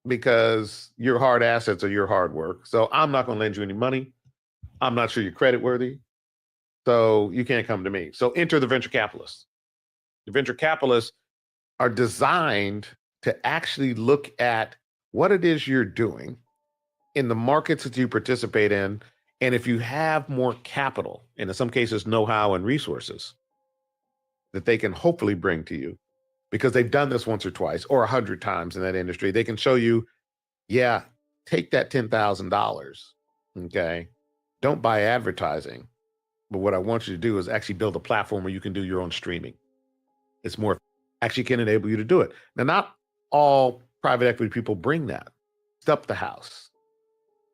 because your hard assets are your hard work. So I'm not going to lend you any money. I'm not sure you're credit worthy. So you can't come to me. So enter the venture capitalists. The venture capitalists are designed to actually look at what it is you're doing in the markets that you participate in. And if you have more capital, and in some cases, know-how and resources that they can hopefully bring to you, because they've done this once or twice or 100 times in that industry, they can show you, yeah, take that $10,000, okay? Don't buy advertising. But what I want you to do is actually build a platform where you can do your own streaming. It's more, actually can enable you to do it. Now, not all private equity people bring that. It's up the house.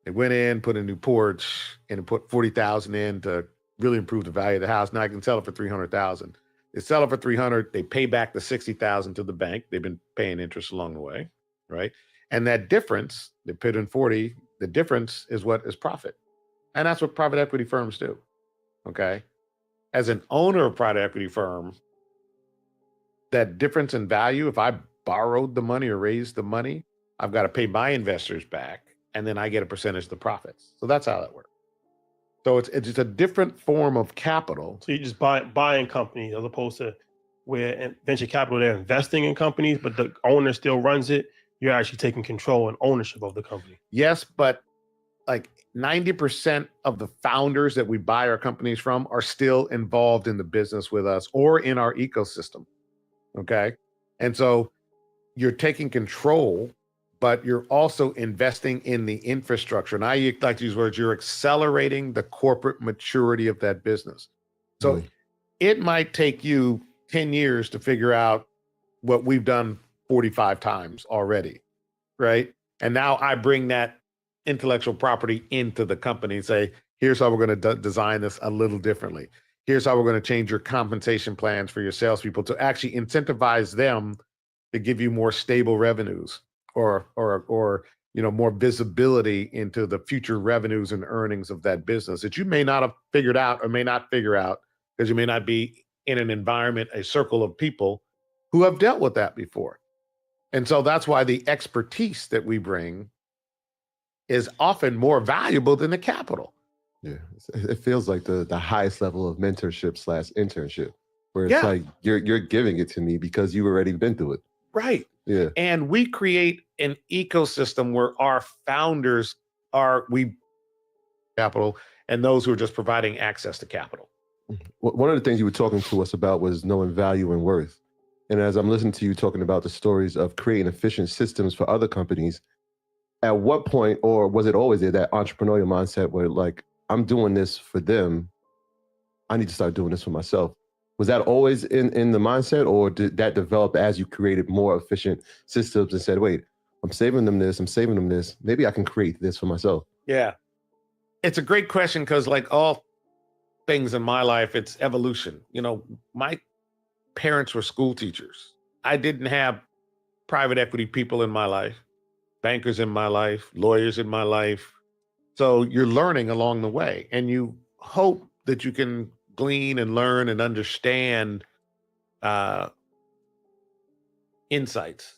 They went in, put a new porch, and put $40,000 in to really improve the value of the house. Now I can sell it for $300,000. They sell it for $300,000. They pay back the $60,000 to the bank. They've been paying interest along the way, right? And that difference, they put in 40, the difference is what is profit. And that's what private equity firms do, okay? As an owner of a private equity firm, that difference in value, if I borrowed the money or raised the money, I've got to pay my investors back, and then I get a percentage of the profits. So that's how that works. So it's a different form of capital. So you just buying companies as opposed to where in venture capital, they're investing in companies, but the owner still runs it. You're actually taking control and ownership of the company. Yes, but like 90% of the founders that we buy our companies from are still involved in the business with us or in our ecosystem. Okay. And so you're taking control, but you're also investing in the infrastructure. And I like to use words, you're accelerating the corporate maturity of that business. So it might take you 10 years to figure out what we've done 45 times already, right? And now I bring that intellectual property into the company and say, here's how we're going to design this a little differently. Here's how we're going to change your compensation plans for your salespeople to actually incentivize them to give you more stable revenues or more visibility into the future revenues and earnings of that business that you may not have figured out or may not figure out because you may not be in an environment, a circle of people who have dealt with that before. And so that's why the expertise that we bring is often more valuable than the capital. Yeah, it feels like the highest level of mentorship / internship, where it's like you're giving it to me because you've already been through it. Right. Yeah. And we create an ecosystem where our founders we capital and those who are just providing access to capital. One of the things you were talking to us about was knowing value and worth. And as I'm listening to you talking about the stories of creating efficient systems for other companies, at what point, or was it always there, that entrepreneurial mindset where like, I'm doing this for them, I need to start doing this for myself? Was that always in the mindset, or did that develop as you created more efficient systems and said, wait, I'm saving them this, maybe I can create this for myself? Yeah. It's a great question because like all things in my life, it's evolution. You know, my parents were school teachers. I didn't have private equity people in my life, bankers in my life, lawyers in my life. So you're learning along the way, and you hope that you can glean and learn and understand insights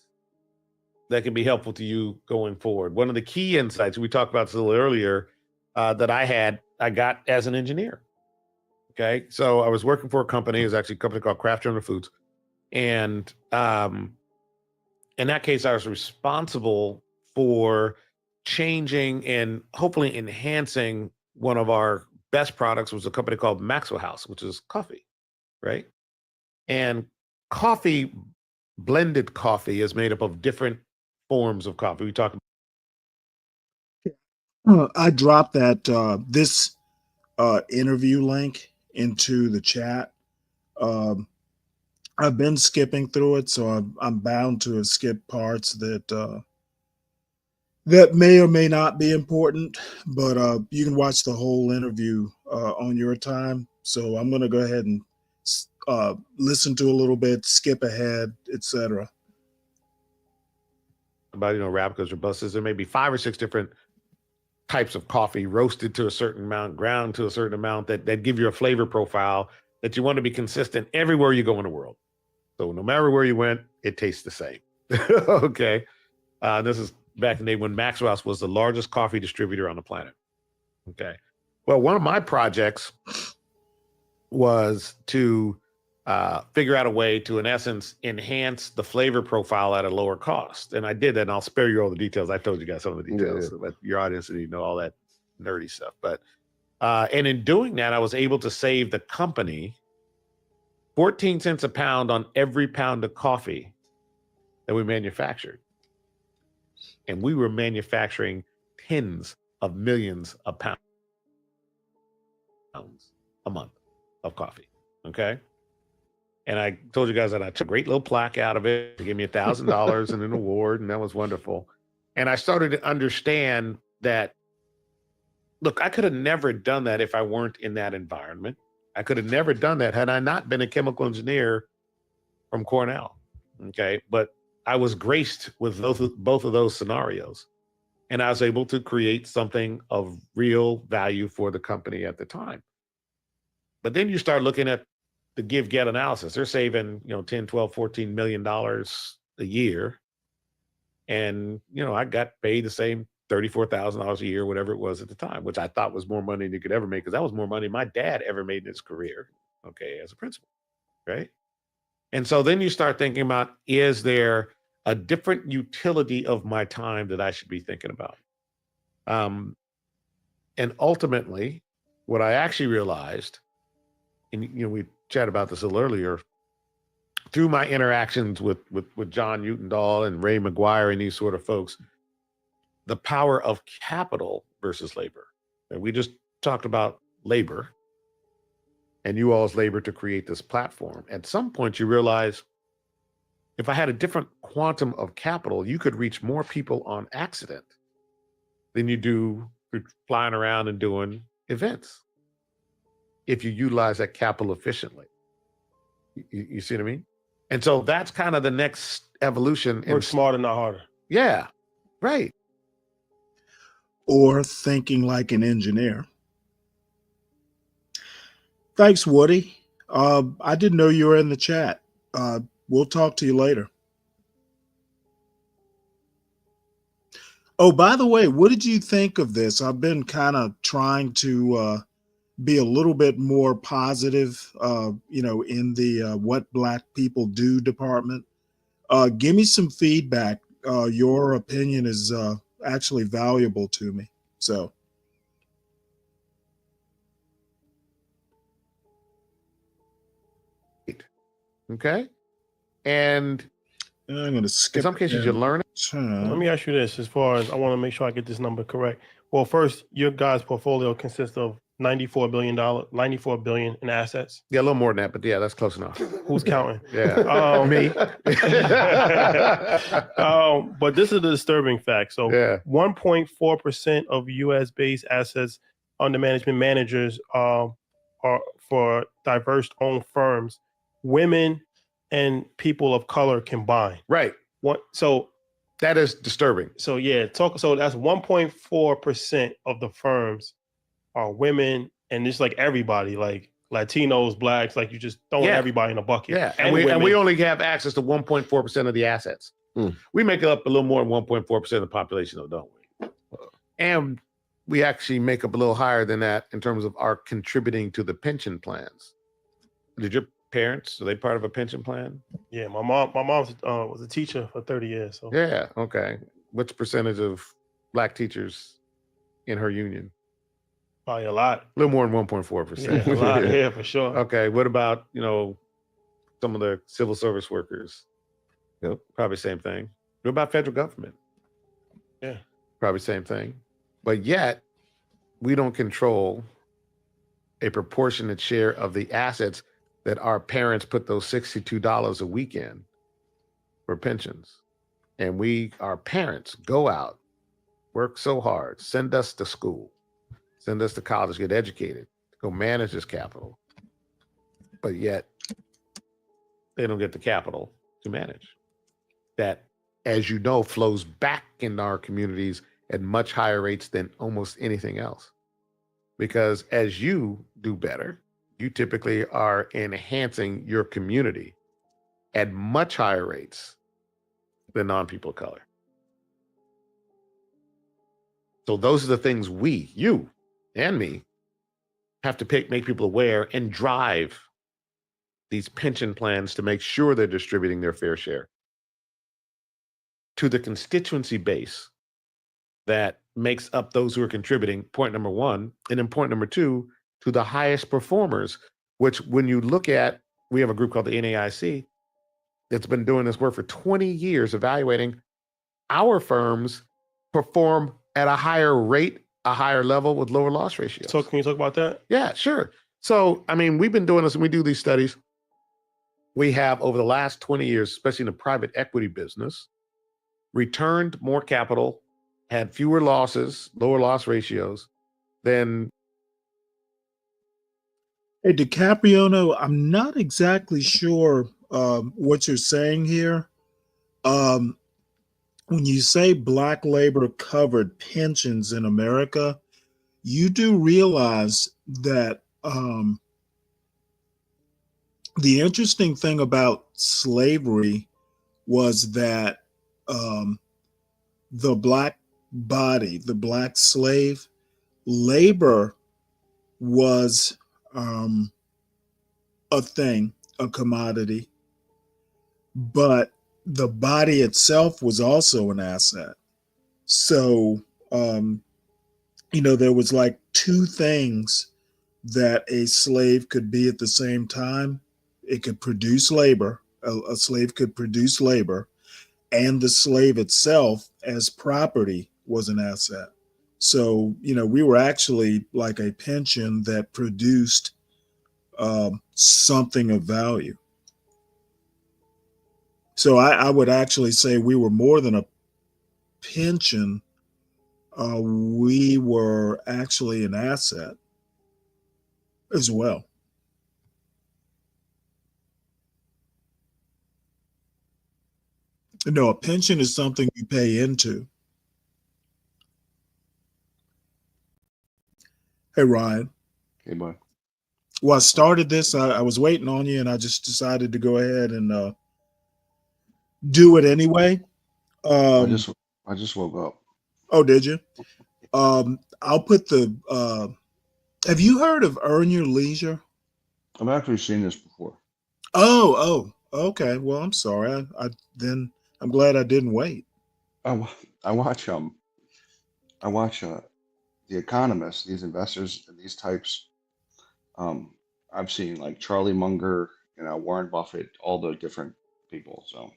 that can be helpful to you going forward. One of the key insights we talked about this a little earlier that I got as an engineer. Okay, so I was working for a company. It was actually a company called Kraft General Foods, and in that case, I was responsible for changing and hopefully enhancing one of our best products. Was a company called Maxwell House, which is coffee, right? And coffee, blended coffee, is made up of different forms of coffee. We talked. I dropped that this interview link into the chat. I've been skipping through it, so I'm bound to have skipped parts that that may or may not be important, but you can watch the whole interview on your time. So I'm going to go ahead and listen to a little bit, skip ahead, etc. About, Arabicas, Robustas, there may be 5 or 6 different types of coffee roasted to a certain amount, ground to a certain amount that give you a flavor profile that you want to be consistent everywhere you go in the world. So no matter where you went, it tastes the same. Okay. This is back in the day when Maxwell House was the largest coffee distributor on the planet. Okay. Well, one of my projects was to figure out a way to, in essence, enhance the flavor profile at a lower cost. And I did that, and I'll spare you all the details. I told you guys some of the details, but your audience didn't know all that nerdy stuff. But and in doing that, I was able to save the company 14 cents a pound on every pound of coffee that we manufactured. And we were manufacturing tens of millions of pounds a month of coffee. Okay. And I told you guys that I took a great little plaque out of it. They gave me $1,000 and an award, and that was wonderful. And I started to understand that, look, I could have never done that if I weren't in that environment. I could have never done that had I not been a chemical engineer from Cornell. Okay. But I was graced with both of those scenarios. And I was able to create something of real value for the company at the time. But then you start looking at the give-get analysis. They're saving, 10, 12, $14 million a year. And, I got paid the same $34,000 a year, whatever it was at the time, which I thought was more money than you could ever make, because that was more money my dad ever made in his career, okay, as a principal, right? And so then you start thinking about, is there a different utility of my time that I should be thinking about? And ultimately, what I actually realized, and we chatted about this a little earlier, through my interactions with John Utendahl and Ray McGuire and these sort of folks, the power of capital versus labor. And we just talked about labor and you all's labor to create this platform. At some point you realize if I had a different quantum of capital, you could reach more people on accident than you do through flying around and doing events. If you utilize that capital efficiently, you see what I mean? And so that's kind of the next evolution. Work smarter, not harder. Yeah, right. Or thinking like an engineer. Thanks, Woody. I didn't know you were in the chat. We'll talk to you later. Oh, by the way, what did you think of this? I've been kind of trying to be a little bit more positive, in the What Black People Do department. Give me some feedback. Your opinion is actually valuable to me. So. Okay. And I'm going to skip. In some cases, you learn it. Let me ask you this, as far as I want to make sure I get this number correct. Well, first, your guys' portfolio consists of $94 billion in assets. Yeah, a little more than that, but yeah, that's close enough. Who's counting? Yeah, me. But this is the disturbing fact. So, 1.4% of U.S.-based assets under management managers are for diverse-owned firms, women and people of color combined. Right. So that is disturbing. So so that's 1.4% of the firms are women, and it's like everybody, like Latinos, blacks, like you just throwing everybody in a bucket. Yeah, and we only have access to 1.4% of the assets. We make up a little more than 1.4% of the population, though, don't we? And we actually make up a little higher than that in terms of our contributing to the pension plans. Did your parents, are they part of a pension plan? Yeah, my mom was a teacher for 30 years. So. Yeah, okay. What's percentage of black teachers in her union? Probably a lot. A little more than 1.4%. Yeah, a lot, yeah, for sure. Okay, what about, some of the civil service workers? Yep. Probably same thing. What about federal government? Yeah. Probably same thing. But yet, we don't control a proportionate share of the assets that our parents put those $62 a week in for pensions. And our parents go out, work so hard, send us to school, send us to college, get educated, go manage this capital. But yet, they don't get the capital to manage. That, as you know, flows back into our communities at much higher rates than almost anything else. Because as you do better, you typically are enhancing your community at much higher rates than non-people of color. So those are the things you and me, have to make people aware and drive these pension plans to make sure they're distributing their fair share to the constituency base that makes up those who are contributing, point number one. And then point number two, to the highest performers, which when you look at, we have a group called the NAIC that's been doing this work for 20 years, evaluating our firms perform at a higher rate, a higher level with lower loss ratios. So can you talk about that? Yeah, sure. So, I mean, we've been doing this and we do these studies. We have over the last 20 years, especially in the private equity business, returned more capital, had fewer losses, lower loss ratios than. Hey, DiCapriono, I'm not exactly sure what you're saying here. When you say black labor covered pensions in America, you do realize that the interesting thing about slavery was that the black body, the black slave labor was a thing, a commodity, but the body itself was also an asset. So, there was like two things that a slave could be at the same time. It could produce labor, a slave could produce labor, and the slave itself as property was an asset. So, we were actually like a pension that produced something of value. So I would actually say we were more than a pension. We were actually an asset as well. No, a pension is something you pay into. Hey, Ryan. Hey, boy. Well, I started this. I was waiting on you, and I just decided to go ahead and do it anyway. I just woke up. Oh, did you? I'll put the. Have you heard of Earn Your Leisure? I've actually seen this before. Oh, okay. Well, I'm sorry. I'm glad I didn't wait. I watch The Economist, these investors and these types. I've seen like Charlie Munger, Warren Buffett, all the different people. So,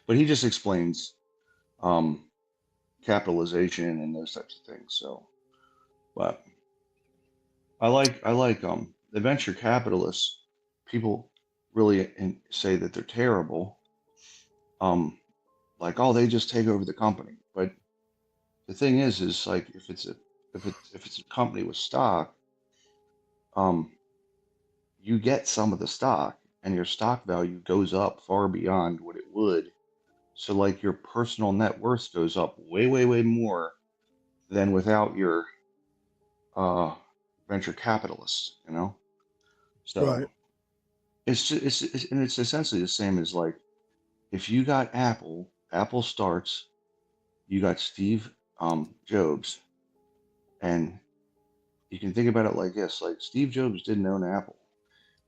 but he just explains capitalization and those types of things. So, but I like the venture capitalists. People really say that they're terrible. Like, oh, they just take over the company. But the thing is like if it's a company with stock, you get some of the stock and your stock value goes up far beyond what it would. So like your personal net worth goes up way, way, way more than without your venture capitalists, So Right. it's essentially the same as like if you got Apple starts, you got Steve Jobs, and you can think about it like this: like Steve Jobs didn't own Apple;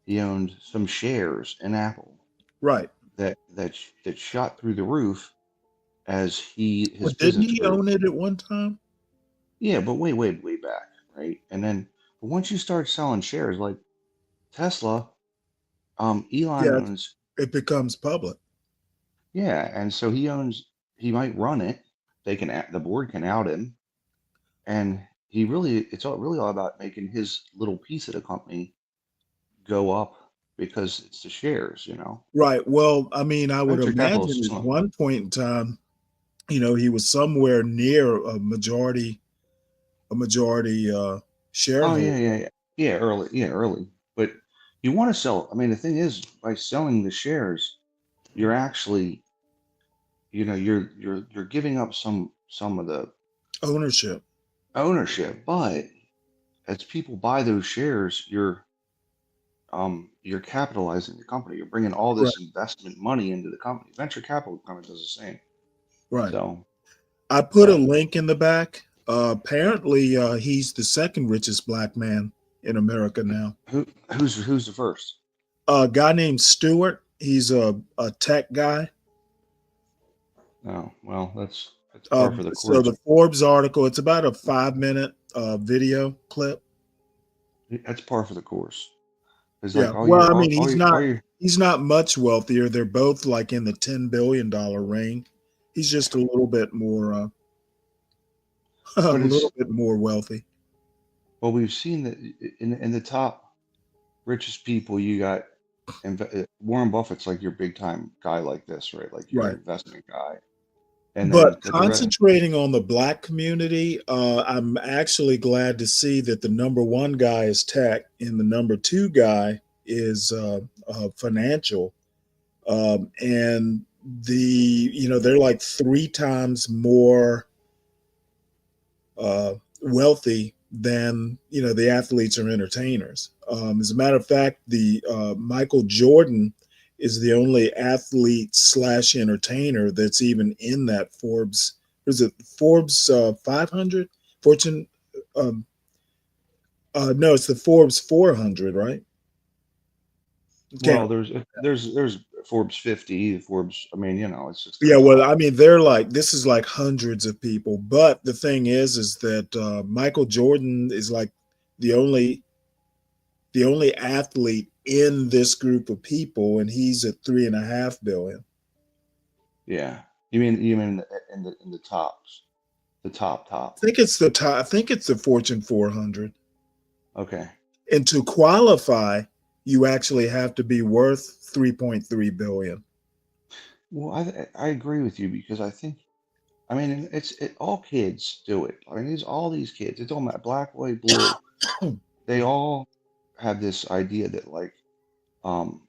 he owned some shares in Apple, Right. that shot through the roof as his Well, didn't business he grew. own it at one time? Yeah, but way back, right? And then, but once you start selling shares, like Tesla, Elon Yeah, owns. it becomes public. Yeah, and so he might run it. The board can out him, and it's really all about making his little piece of the company go up because it's the shares. Right. Well, I mean, I would Venture imagine capitalists. at one point in time, he was somewhere near a majority Oh shareholder. yeah, early. But you want to sell. I mean, the thing is, by selling the shares, you're actually, you're giving up some of the Ownership. But as people buy those shares, you're capitalizing the company. You're bringing all Right. this investment money into the company. Venture capital company does the same. Right. So I put a link in the back. Apparently, he's the second richest black man in America now. who's the first? A guy named Stewart. He's a tech guy. Oh, well, that's par for the So course. the Forbes article, it's about a 5-minute video clip. That's par for the course. It's Yeah. like Well, I mean, he's not much wealthier. They're both like in the $10 billion range. He's just a little bit more, bit more wealthy. Well, we've seen that in the top richest people, you got Warren Buffett's like your big time guy like this, right? Like your Right. investment guy. And But then concentrating on the black community, I'm actually glad to see that the number one guy is tech and the number two guy is financial. And they're like 3 times more wealthy than, the athletes or entertainers. As a matter of fact, the Michael Jordan is the only athlete / entertainer that's even in that Forbes. Is it Forbes 500? Fortune? No, it's the Forbes 400, right? Well, there's Forbes 50, Forbes. I mean, it's just Yeah. Well, I mean, this is like hundreds of people. But the thing is that Michael Jordan is like the only athlete in this group of people, and he's at $3.5 billion. Yeah. You mean in the tops, the top. I think it's the top. I think it's the Fortune 400. Okay. And to qualify, you actually have to be worth $3.3 billion. Well, I agree with you because I think I mean all kids do it. I mean these all these kids. It don't matter black, white, blue. They all have this idea that like um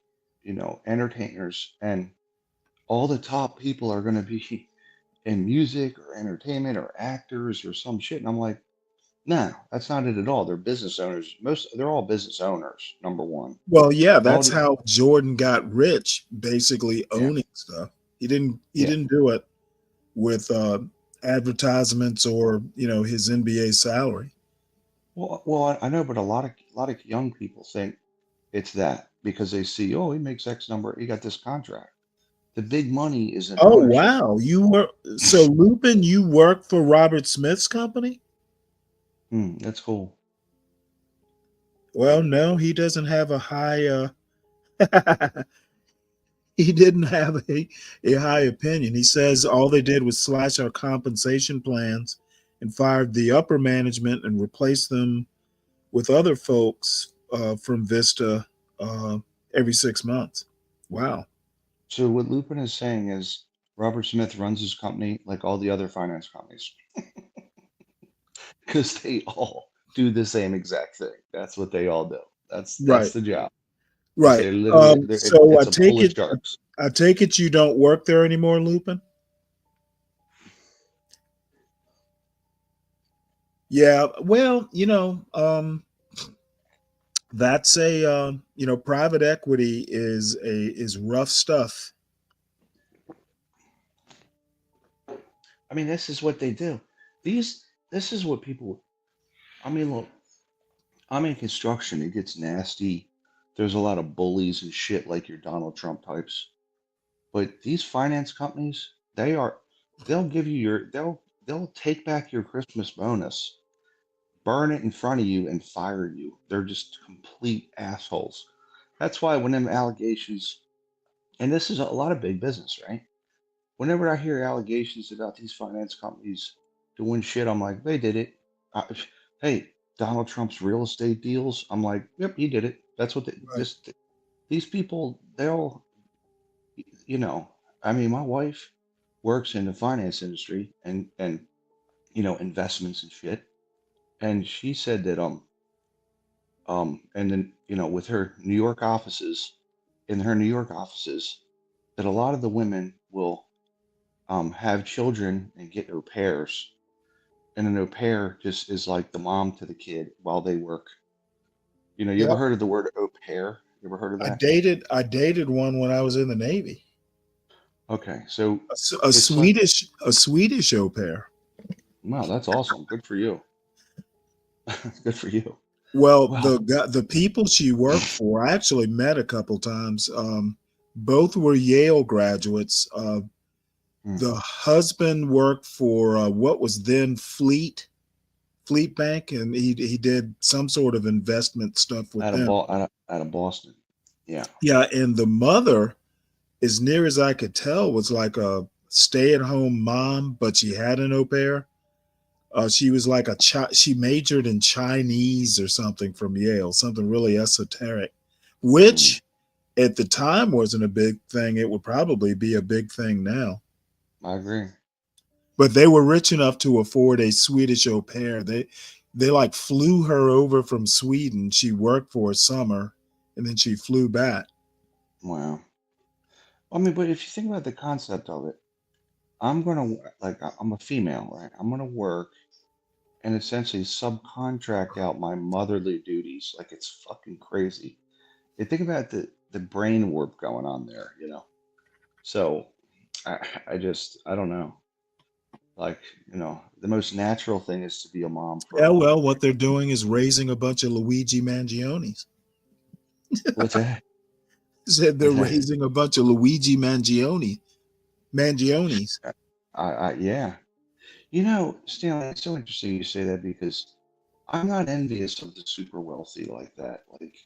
entertainers and all the top people are going to be in music or entertainment or actors or some shit. And I'm like, no, that's not it at all. They're business owners. They're all business owners. Number one. Well, yeah, All that's the how Jordan got rich, basically yeah owning stuff. He yeah. didn't do it with advertisements or, his NBA salary. Well, I know, but a lot of young people think it's that because they see, oh, he makes X number, he got this contract. The big money is in Oh, ownership. wow. So Lupin, you work for Robert Smith's company? That's cool. Well, no, he doesn't have a high he didn't have a high opinion. He says all they did was slash our compensation plans and fired the upper management and replaced them with other folks from Vista every 6 months. Wow. So what Lupin is saying is Robert Smith runs his company like all the other finance companies because they all do the same exact thing. That's what they all do. That's Right. the job. Right. They're literally So it's a pool of sharks. I take it you don't work there anymore, Lupin? Yeah. Well, that's private equity is rough stuff. I mean, this is what they do. This is what people. I mean, look, I'm in construction. It gets nasty. There's a lot of bullies and shit like your Donald Trump types. But these finance companies, they'll give you they'll take back your Christmas bonus, burn it in front of you, and fire you. They're just complete assholes. That's why when them allegations, and this is a lot of big business, right? Whenever I hear allegations about these finance companies doing shit, I'm like, they did it. Hey, Donald Trump's real estate deals. I'm like, yep, he did it. That's what Right. these people. They'll, I mean, my wife works in the finance industry and investments and shit, and she said that and then with her New York offices, in her New York offices, that a lot of the women will have children and get au pairs, and an au pair just is like the mom to the kid while they work. You ever Yep. heard of the word au pair? You ever heard of that? I dated one when I was in the Navy. Okay, so A it's like, Swedish au pair. wow, that's awesome. Good for you. Good for you. Well, Wow. the people she worked for, I actually met a couple times. Both were Yale graduates. The husband worked for what was then Fleet Bank, and he did some sort of investment stuff with them. Out of Boston. Yeah. Yeah, and the mother, as near as I could tell, was like a stay-at-home mom, but she had an au pair. She was like she majored in Chinese or something from Yale, something really esoteric, which at the time wasn't a big thing. It would probably be a big thing now. I agree. But they were rich enough to afford a Swedish au pair. They like flew her over from Sweden. She worked for a summer and then she flew back. Wow. I mean, but if you think about the concept of it, I'm a female, right? I'm gonna work and essentially subcontract out my motherly duties. Like it's fucking crazy. You think about the brain warp going on there, So I don't know. Like, the most natural thing is to be a mom for Yeah, a well, woman. what they're doing is raising a bunch of Luigi Mangionis. What's that? Said they're What's that? raising a bunch of Luigi Mangionis. Yeah. Stanley, it's so interesting you say that because I'm not envious of the super wealthy like that. Like,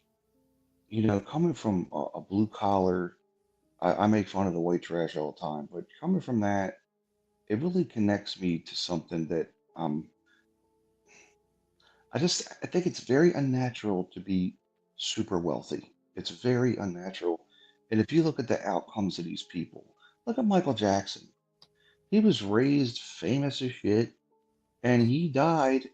coming from a blue collar, I make fun of the white trash all the time, but coming from that, it really connects me to something that I think it's very unnatural to be super wealthy. It's very unnatural. And if you look at the outcomes of these people, Look at Michael Jackson. He was raised famous as shit, and he died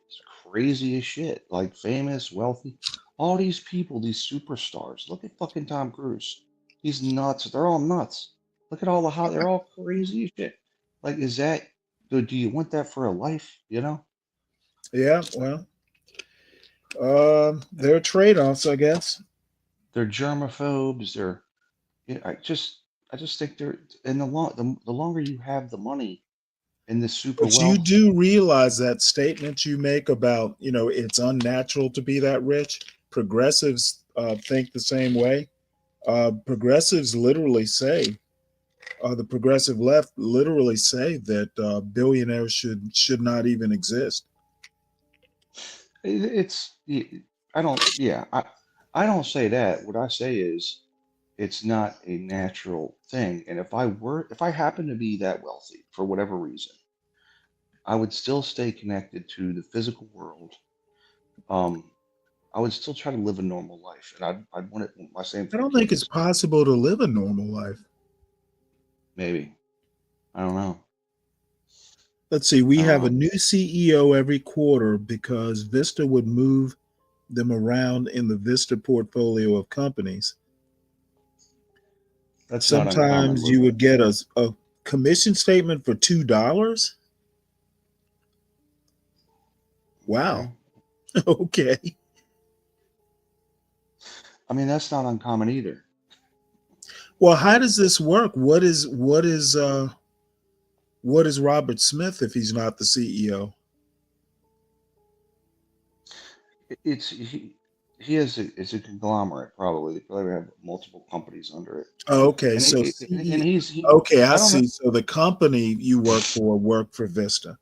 crazy as shit. Like famous, wealthy. All these people, these superstars. Look at fucking Tom Cruise. He's nuts. They're all nuts. Look at all the how they're all crazy as shit. Like, is that do you want that for a life? You know? Yeah, well, there are trade-offs, I guess. They're germaphobes. They're yeah, I just think they're and the longer you have the money and the super But you wealth. do realize that statement you make about, it's unnatural to be that rich. Progressives think the same way. Progressives literally say, the progressive left literally say that billionaires should not even exist. It's I don't yeah I don't say that. What I say is it's not a natural thing. And if I happen to be that wealthy for whatever reason, I would still stay connected to the physical world. I would still try to live a normal life, and I'd want it my same I for don't think it's kids. possible to live a normal life. Maybe. I don't know. Let's see, we have a new CEO every quarter because Vista would move them around in the Vista portfolio of companies. That's not uncommon. Sometimes you would get a commission statement for $2. Wow. Okay. I mean, that's not uncommon either. Well, how does this work? What is Robert Smith if he's not the CEO? It's a conglomerate probably. They probably have multiple companies under it. Oh, okay, And so he's okay, I I don't know. see. So the company you work for Vista.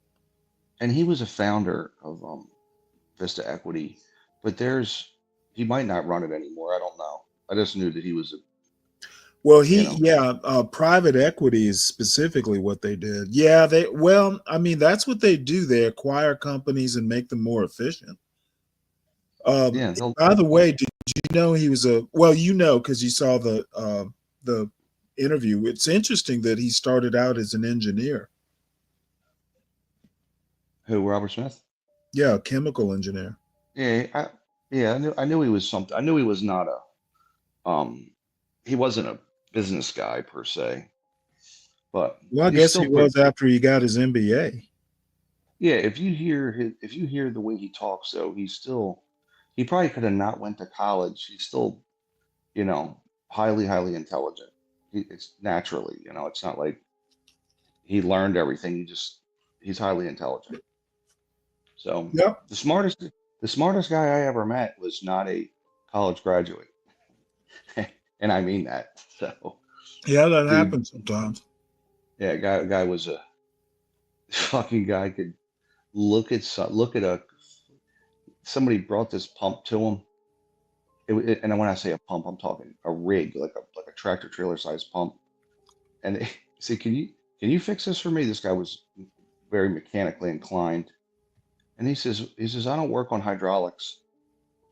And he was a founder of Vista Equity, but he might not run it anymore. I don't know. I just knew that he was Well, private equity is specifically what they did. Yeah, that's what they do. They acquire companies and make them more efficient. By the way, did you know he was because you saw the interview. It's interesting that he started out as an engineer. Who, Robert Smith? Yeah, a chemical engineer. Yeah, I knew he was something. I knew he was not he wasn't a business guy per se, but I guess he was after he got his MBA. Yeah, if you hear the way he talks, though, he probably could have not went to college. He's still, highly, highly intelligent. It's naturally, it's not like he learned everything. He's highly intelligent. So the smartest guy I ever met was not a college graduate. And I mean that. So yeah, that happens sometimes. Yeah, guy was a fucking guy could look at somebody brought this pump to him. And when I say a pump, I'm talking a rig, like a tractor trailer size pump. And they said, "Can you fix this for me?" This guy was very mechanically inclined, and he says, "I don't work on hydraulics."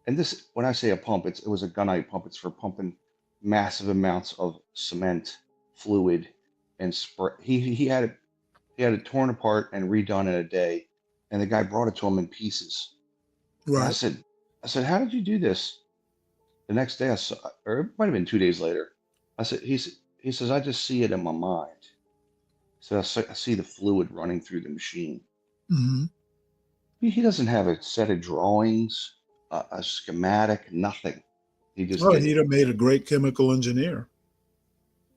And this, when I say a pump, it was a gunite pump. It's for pumping massive amounts of cement, fluid, and spray. He had it torn apart and redone in a day, and the guy brought it to him in pieces. Right. And I said, "How did you do this?" The next day, or it might have been 2 days later. I said, he says, "I just see it in my mind." So I see the fluid running through the machine. Mm-hmm. He doesn't have a set of drawings, a schematic, nothing. He just he'd have made a great chemical engineer.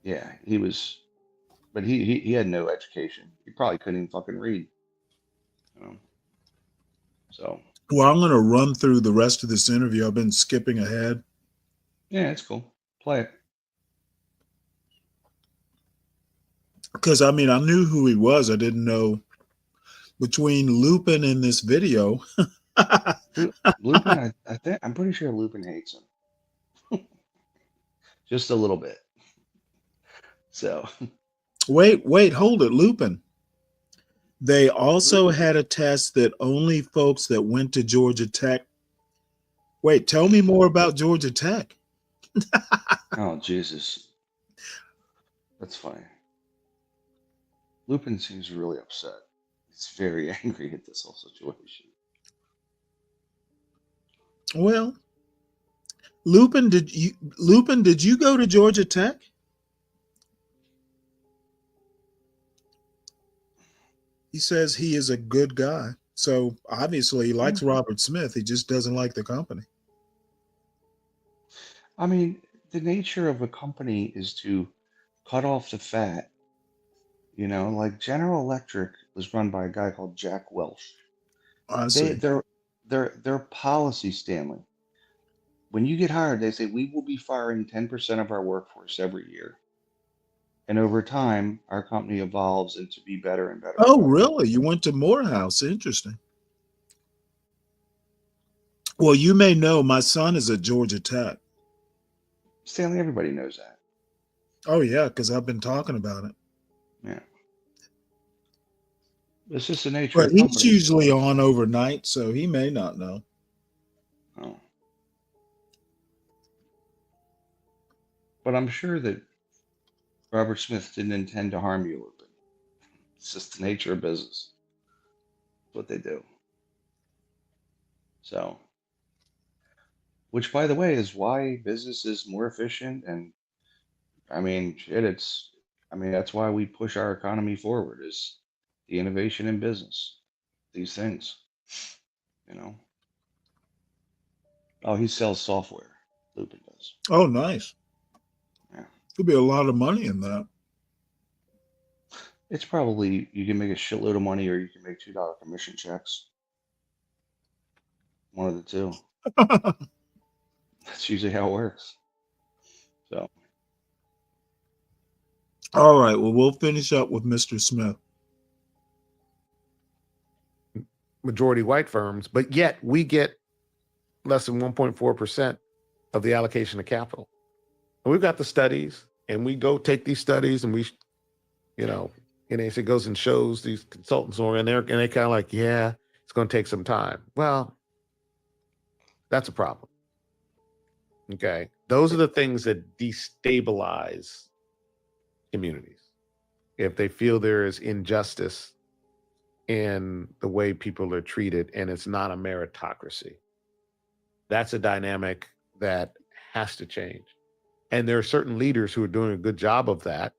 Yeah, he was, but he had no education. He probably couldn't even fucking read. So. Well, I'm going to run through the rest of this interview. I've been skipping ahead. Yeah, it's cool. Play it. Because I knew who he was. I didn't know between Lupin and this video. Lupin, I'm pretty sure Lupin hates him. Just a little bit. So. Wait, hold it, Lupin. They also had a test that only folks that went to Georgia Tech. Wait, tell me more about Georgia Tech. Oh, Jesus. That's funny. Lupin seems really upset. He's very angry at this whole situation. Well, Lupin, did you go to Georgia Tech? He says he is a good guy. So obviously he likes Robert Smith. He just doesn't like the company. I mean, the nature of a company is to cut off the fat. You know, like General Electric was run by a guy called Jack Welch. I see. Their policy, Stanley. When you get hired, they say we will be firing 10% of our workforce every year. And over time, our company evolves into be better and better. Oh, really? You went to Morehouse. Interesting. Well, you may know my son is at Georgia Tech. Stanley, everybody knows that. Oh, yeah, because I've been talking about it. Yeah. It's just the nature But of he's companies. usually on overnight, so he may not know. Oh. But I'm sure that Robert Smith didn't intend to harm you, Lupin. It's just the nature of business. It's what they do. So, which, by the way, is why business is more efficient. And I mean, that's why we push our economy forward, is the innovation in business. These things, you know. Oh, he sells software. Lupin does. Oh, nice. Yeah. Could be a lot of money in that. It's probably, you can make a shitload of money or you can make $2 commission checks. One of the two. That's usually how it works. So. All right. Well, we'll finish up with Mr. Smith. Majority white firms, but yet we get less than 1.4% of the allocation of capital. And we've got the studies, and we go take these studies, and we, you know, NAC goes and shows these consultants over, and they kind of like, yeah, it's going to take some time. Well, that's a problem. Okay, those are the things that destabilize communities. If they feel there is injustice in the way people are treated, and it's not a meritocracy. That's a dynamic that has to change. And there are certain leaders who are doing a good job of that.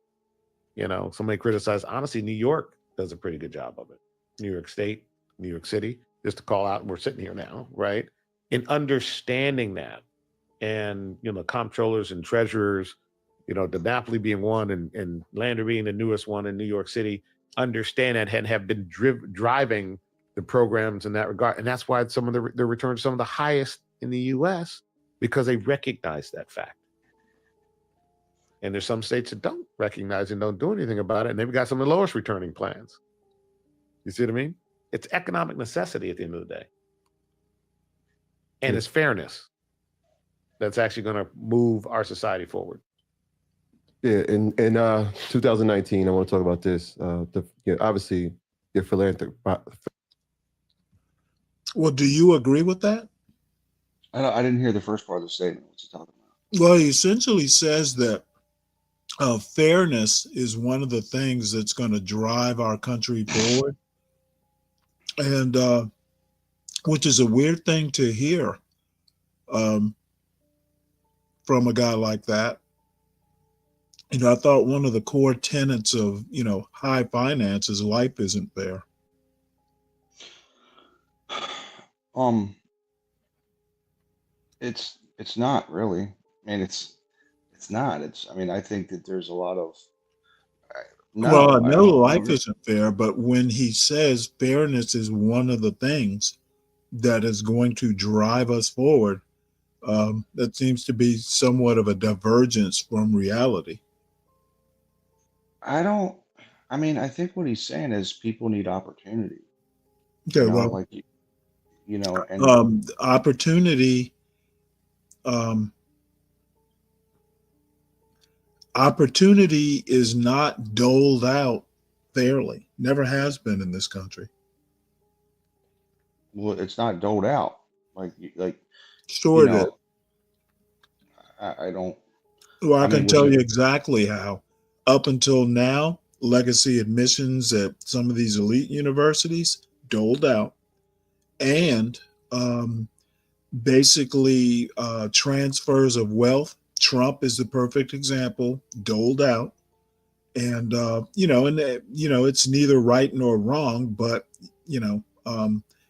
You know, somebody criticized, honestly, New York does a pretty good job of it. New York State, New York City, just to call out, and we're sitting here now, right? In understanding that. And, you know, comptrollers and treasurers, you know, DiNapoli being one and Lander being the newest one in New York City, understand that and have been driving the programs in that regard. And that's why some of the returns are some of the highest in the US, because they recognize that fact. And there's some states that don't recognize and don't do anything about it. And they've got some of the lowest returning plans. You see what I mean? It's economic necessity at the end of the day. And it's fairness that's actually going to move our society forward. Yeah, in 2019, I want to talk about this. Obviously, your philanthropy. Well, do you agree with that? I didn't hear the first part of the statement. What's he talking about? Well, he essentially says that fairness is one of the things that's going to drive our country forward, and which is a weird thing to hear from a guy like that. You know, I thought one of the core tenets of, you know, high finance is life isn't fair. It's not really. I mean, it's not. I mean, I think that there's a lot of. Well, I know life isn't fair, but when he says fairness is one of the things that is going to drive us forward, that seems to be somewhat of a divergence from reality. I mean, I think what he's saying is people need opportunity. Okay, You know, well, like, you know, and opportunity is not doled out fairly. Never has been in this country. well, it's not doled out. Sure you it is. know, I don't. Well, I I mean, can was tell it? you exactly how. Up until now, legacy admissions at some of these elite universities doled out, and basically transfers of wealth. Trump is the perfect example, doled out. And, it's neither right nor wrong, but,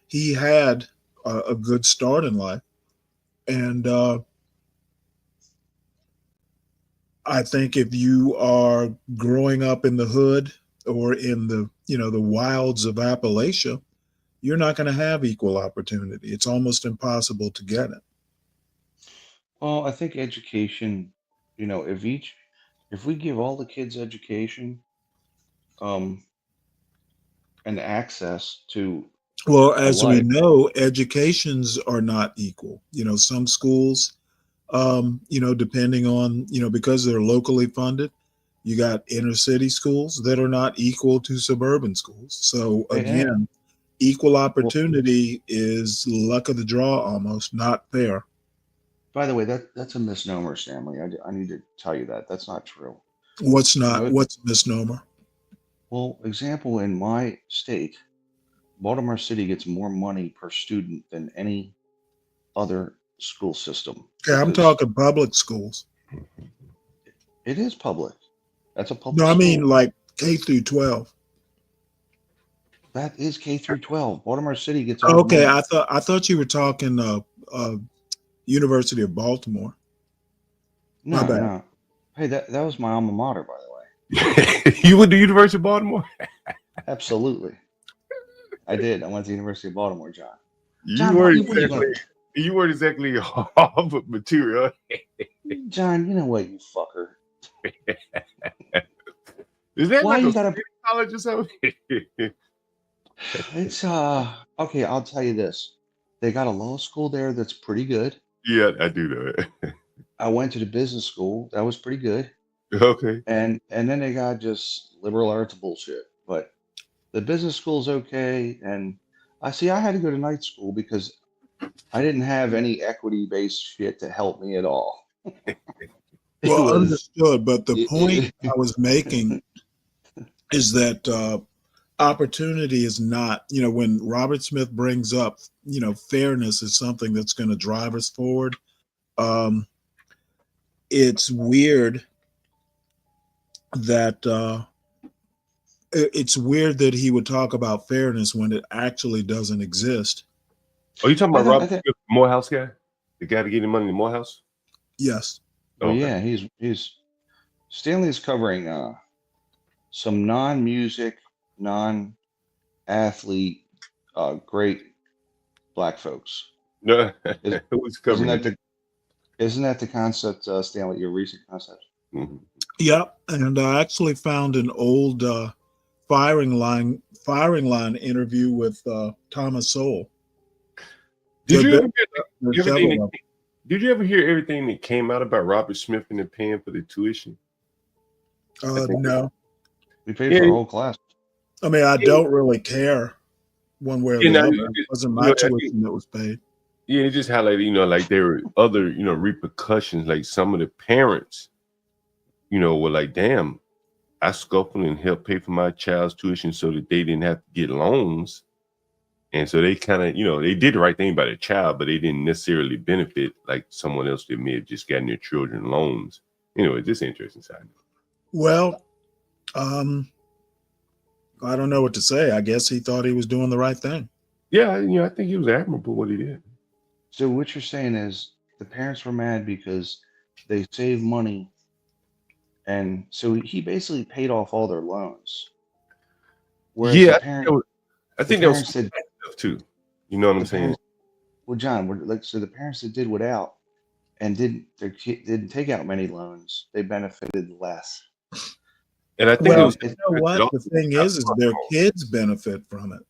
he had a good start in life. And I think if you are growing up in the hood or in the wilds of Appalachia, you're not going to have equal opportunity. It's almost impossible to get it. Well, I think education, if we give all the kids education, and access to Well, a as we life. know, educations are not equal. Some schools, depending on, because they're locally funded, you got inner city schools that are not equal to suburban schools. So Yeah. again, equal opportunity is luck of the draw, almost not fair. By the way, that's a misnomer, Stanley. I need to tell you that that's not true. What's not? No. What's a misnomer? Well, example, in my state, Baltimore City gets more money per student than any other school system. Okay, I'm because talking public schools. it is public. That's a public No, I mean school. like K through 12. That is K through 12. Baltimore City gets all the Okay, money. I thought you were talking University of Baltimore. My No, bad. no. Hey, that was my alma mater, by the way. You went to University of Baltimore? Absolutely. I did. I went to the University of Baltimore, John. You John, weren't what are you gonna- exactly Harvard material. John, you know what, you fucker. Is that Why like you a gotta- college or something? It's okay, I'll tell you this. They got a law school there that's pretty good. Yeah, I do know it. I went to the business school. That was pretty good. Okay. And then they got just liberal arts bullshit. But the business school's okay. And I had to go to night school because I didn't have any equity-based shit to help me at all. Well, understood. But the point I was making is that opportunity is not, when Robert Smith brings up, fairness is something that's going to drive us forward. It's weird that he would talk about fairness when it actually doesn't exist. Oh, you talking about I Robert think- Smith, the Morehouse guy? The guy to get the money in the Morehouse? Yes. Well, yeah, he's Stanley's covering some non-music, non-athlete, great black folks. No, who's covering it? Isn't that the concept, Stanley? Your recent concept? Mm-hmm. Yep, and I actually found an old firing line interview with Thomas Sowell. Did you There's ever several of them. did you ever hear everything that came out about Robert Smith and the paying for the tuition? No. We paid for a whole class. I mean, I don't really care one way or the Yeah, no, other. you It just- wasn't you my know, I think- tuition that was paid. Yeah, it just highlighted, like there were other, repercussions. Like some of the parents, were like, damn, I scuffled and helped pay for my child's tuition so that they didn't have to get loans. And so they kind of, they did the right thing by the child, but they didn't necessarily benefit like someone else that may have just gotten their children loans. Anyway, just interesting side. Well, I don't know what to say. I guess he thought he was doing the right thing. Yeah, I think he was admirable what he did. So what you're saying is the parents were mad because they saved money, and so he basically paid off all their loans. Whereas Yeah, the I think the that was parents that- stuff too. You know what I'm saying? Well, John, so the parents that did without and didn't take out many loans, they benefited less. And I think Well, it was. you know what? The thing is their kids benefit from it.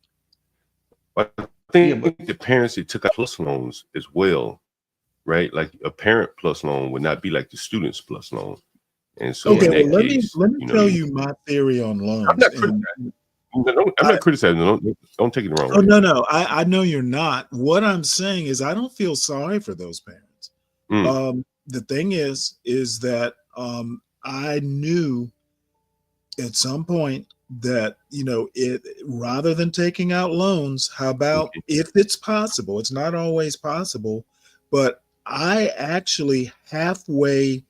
I think the parents that took out plus loans as well, right? Like a parent plus loan would not be like the student's plus loan. And so Okay, in that well, case, let me tell you my theory on loans. I'm not And- I'm not criticizing. Don't take it the wrong Oh, way. no. I know you're not. What I'm saying is I don't feel sorry for those parents. The thing is that I knew at some point that, it rather than taking out loans, how about if it's possible, it's not always possible, but I actually halfway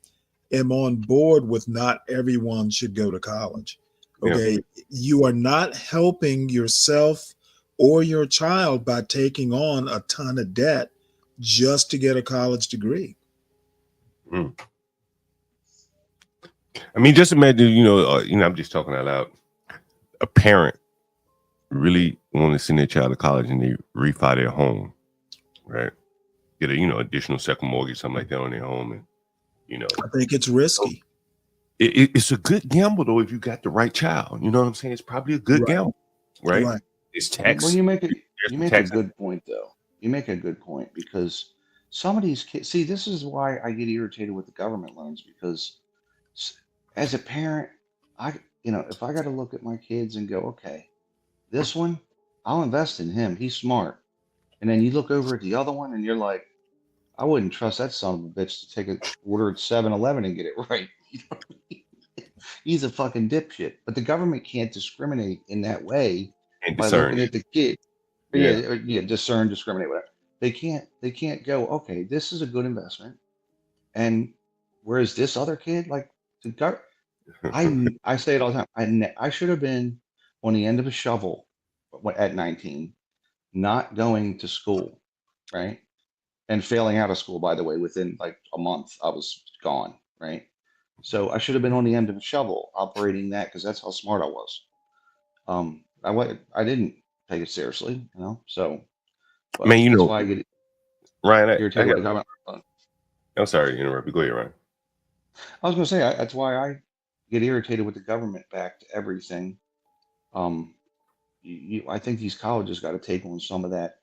am on board with not everyone should go to college. Okay. Yeah. You are not helping yourself or your child by taking on a ton of debt just to get a college degree. Mm. I mean, just imagine, I'm just talking out loud. A parent really want to send their child to college and they refi their home, right? Get a, additional second mortgage, something like that on their home. And, I think it's risky. It's a good gamble, though, if you got the right child. You know what I'm saying? It's probably a good gamble, right? It's tax. Well, you make a good point, though. You make a good point because some of these kids, see, this is why I get irritated with the government loans, because as a parent, if I got to look at my kids and go, okay, this one, I'll invest in him. He's smart. And then you look over at the other one and you're like, I wouldn't trust that son of a bitch to take an order at 7-Eleven and get it right. You know what I mean? He's a fucking dipshit. But the government can't discriminate in that way by looking at the kid. Discern, discriminate, whatever. They can't go, okay, this is a good investment. And whereas this other kid, like I say it all the time. I should have been on the end of a shovel at 19, not going to school, right? And failing out of school, by the way, within like a month, I was gone, right? So I should have been on the end of a shovel operating that because that's how smart I was. I didn't take it seriously, So, man, that's why I get Ryan. I'm sorry to interrupt you. Go ahead, Ryan. I was going to say that's why I get irritated with the government back to everything. I think these colleges got to take on some of that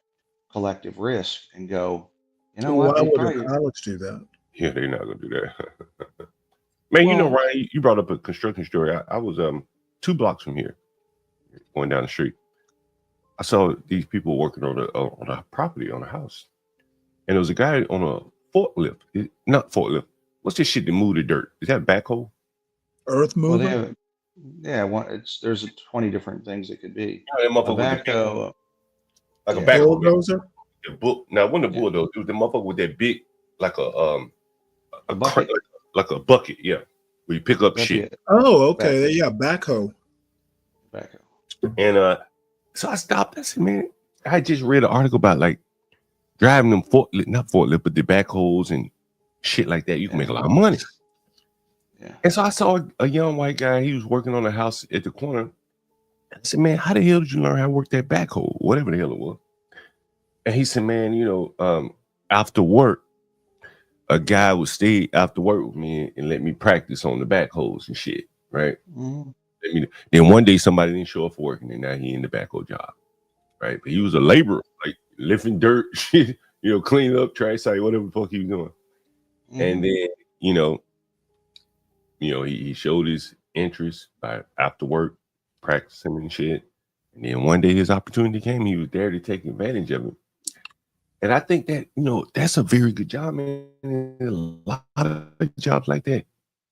collective risk and go. Why would a college do that? Yeah, they're not going to do that. Man, Ryan, you brought up a construction story. I was 2 blocks from here, going down the street. I saw these people working on a property, on a house, and there was a guy on a forklift. Not forklift. What's this shit that move the dirt? Is that a backhoe? Earth mover? There's 20 different things it could be. Yeah, a backhoe, like a backhoe. Bulldozer? Now, it wasn't a bulldozer. It was the motherfucker with that big, like a bucket. Like a bucket, yeah, where you pick up shit. Oh, okay. Yeah, backhoe. And so I stopped. I said, man, I just read an article about like driving them not forklift, but the backhoes and shit like that. You can make a lot of money. Yeah. And so I saw a young white guy. He was working on a house at the corner. I said, man, how the hell did you learn how to work that backhoe? Whatever the hell it was. And he said, man, after work, a guy would stay after work with me and let me practice on the backhoes and shit, right? Mm-hmm. Then one day somebody didn't show up for work, and then now he in the backhoe job, right? But he was a laborer, like lifting dirt, shit, cleaning up, trash site, whatever the fuck he was doing. Mm-hmm. And then, he showed his interest by after work practicing and shit. And then one day his opportunity came, he was there to take advantage of it. And I think that, that's a very good job, man. A lot of jobs like that.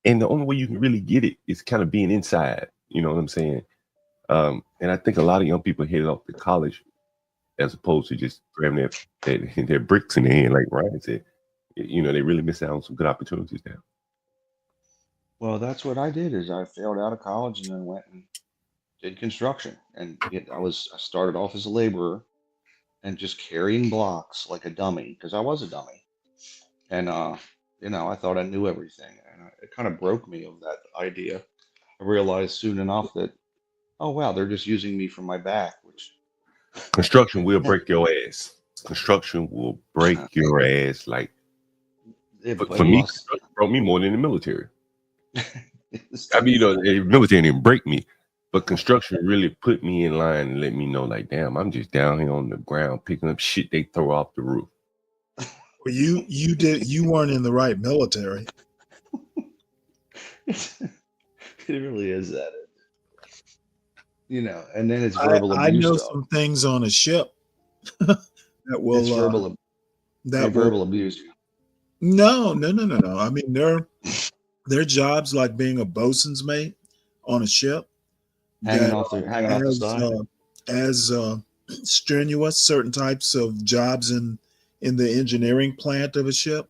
And the only way you can really get it is kind of being inside. You know what I'm saying? And I think a lot of young people headed off to college as opposed to just grabbing their bricks in their hand, like Ryan said. They really miss out on some good opportunities there. Well, that's what I did is I failed out of college and then went and did construction. And I started off as a laborer and just carrying blocks like a dummy because I was a dummy. And, I thought I knew everything. And it kind of broke me of that idea. I realized soon enough that, oh, wow, they're just using me for my back, which construction will break your ass. Construction will break your ass. Like, for me, construction broke me more than the military. I mean, the military didn't break me, but construction really put me in line and let me know, like, damn, I'm just down here on the ground picking up shit they throw off the roof. Well, you weren't in the right military. It really is that. And then it's verbal abuse. I know some things on a ship that will verbal abuse. No. I mean, their jobs, like being a bosun's mate, on a ship hanging that off the side. as strenuous certain types of jobs in the engineering plant of a ship.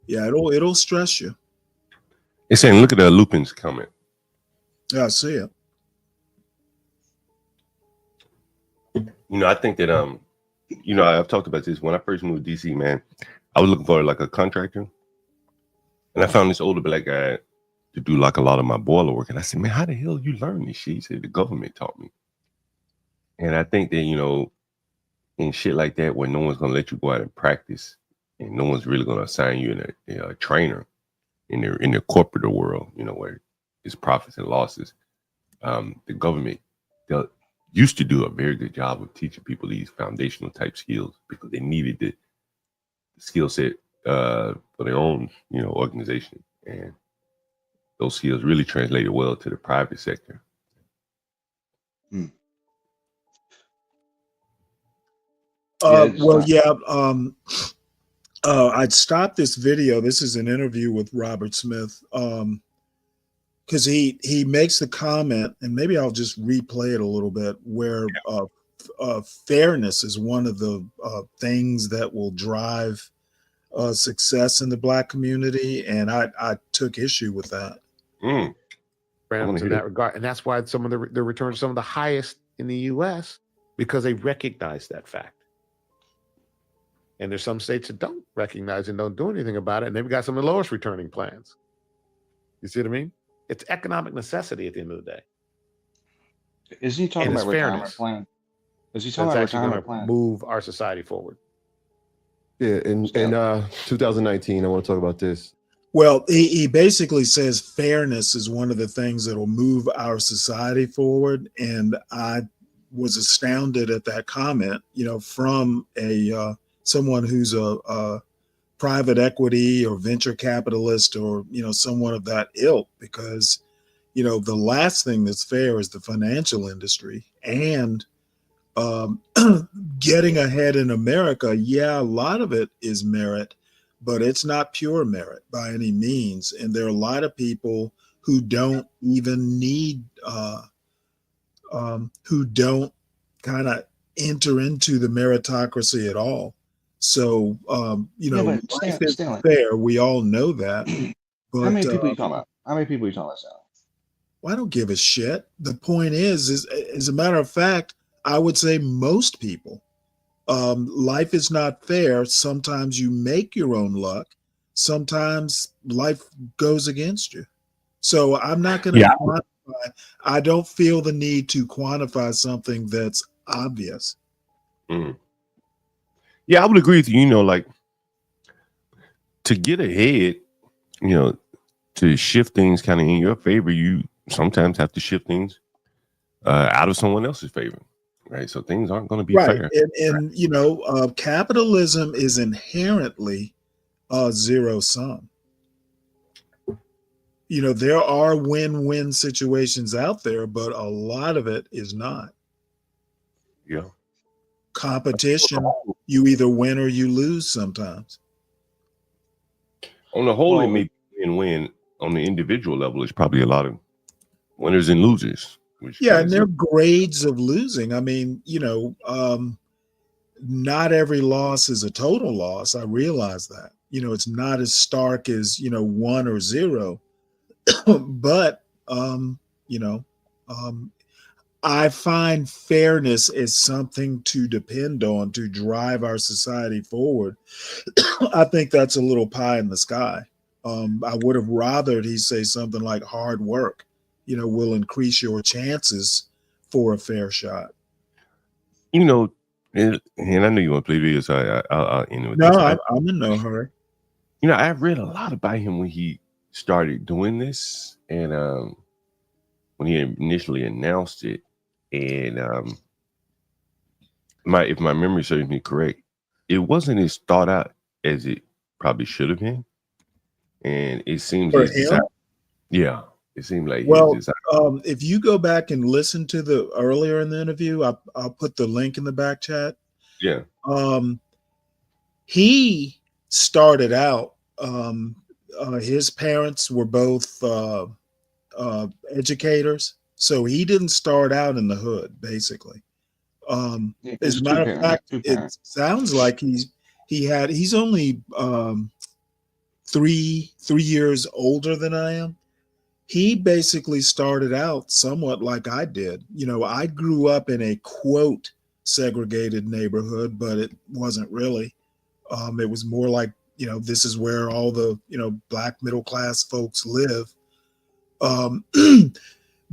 Yeah, it'll stress you. It's saying, look at Lupin's comment. Yeah, I see it. I think that I've talked about this. When I first moved to DC, man, I was looking for like a contractor, and I found this older black guy to do like a lot of my boiler work. And I said, man, how the hell you learn this shit? He said, the government taught me. And I think that, in shit like that, where no one's gonna let you go out and practice, and no one's really gonna assign you a trainer in the corporate world, where it's profits and losses. The government used to do a very good job of teaching people these foundational type skills because they needed the skill set for their own, organization. And those skills really translated well to the private sector. I'd stop this video. This is an interview with Robert Smith, because he makes the comment, and maybe I'll just replay it a little bit, where fairness is one of the things that will drive success in the Black community, and I took issue with that. In that regard, and that's why some of the returns, some of the highest in the U.S., because they recognize that fact. And there's some states that don't recognize and don't do anything about it, and they've got some of the lowest returning plans. You see what I mean? It's economic necessity at the end of the day. Isn't he talking about retirement plan? Is he talking about retirement plan? Move our society forward. Yeah, in 2019, I want to talk about this. Well, he basically says fairness is one of the things that will move our society forward, and I was astounded at that comment. From someone who's a private equity or venture capitalist, or someone of that ilk, because the last thing that's fair is the financial industry. And getting ahead in America, a lot of it is merit, but it's not pure merit by any means. And there are a lot of people who don't even need who don't kind of enter into the meritocracy at all. So, life is fair. We all know that. But, how many people are you talking about? How many people are you talking about, Sal? Well, I don't give a shit. The point is, as a matter of fact, I would say most people. Life is not fair. Sometimes you make your own luck. Sometimes life goes against you. So I'm not going to quantify. I don't feel the need to quantify something that's obvious. Yeah, I would agree with you. Like, to get ahead, to shift things kind of in your favor, you sometimes have to shift things out of someone else's favor, right? So things aren't going to be fair. And capitalism is inherently zero sum. There are win-win situations out there, but a lot of it is not. Yeah. Competition, you either win or you lose sometimes. On the whole, it may be win. On the individual level, it's probably a lot of winners and losers. And there are grades of losing. I mean, not every loss is a total loss. I realize that. It's not as stark as 1 or 0, but I find fairness is something to depend on to drive our society forward. I think that's a little pie in the sky. I would have rathered he say something like hard work, will increase your chances for a fair shot. And I know you want to play videos, so I'll end with this. No, I'm in no hurry. I've read a lot about him when he started doing this, and when he initially announced it. And if my memory serves me correct, it wasn't as thought out as it probably should have been. And it seems it seemed like if you go back and listen to the earlier in the interview, I'll put the link in the back chat. Yeah. He started out, his parents were both educators. So he didn't start out in the hood, basically. As a matter of fact, it sounds like he's only 3 years older than I am. He basically started out somewhat like I did. You know, I grew up in a quote segregated neighborhood, but it wasn't really. It was more like, you know, this is where all the, you know, black middle class folks live.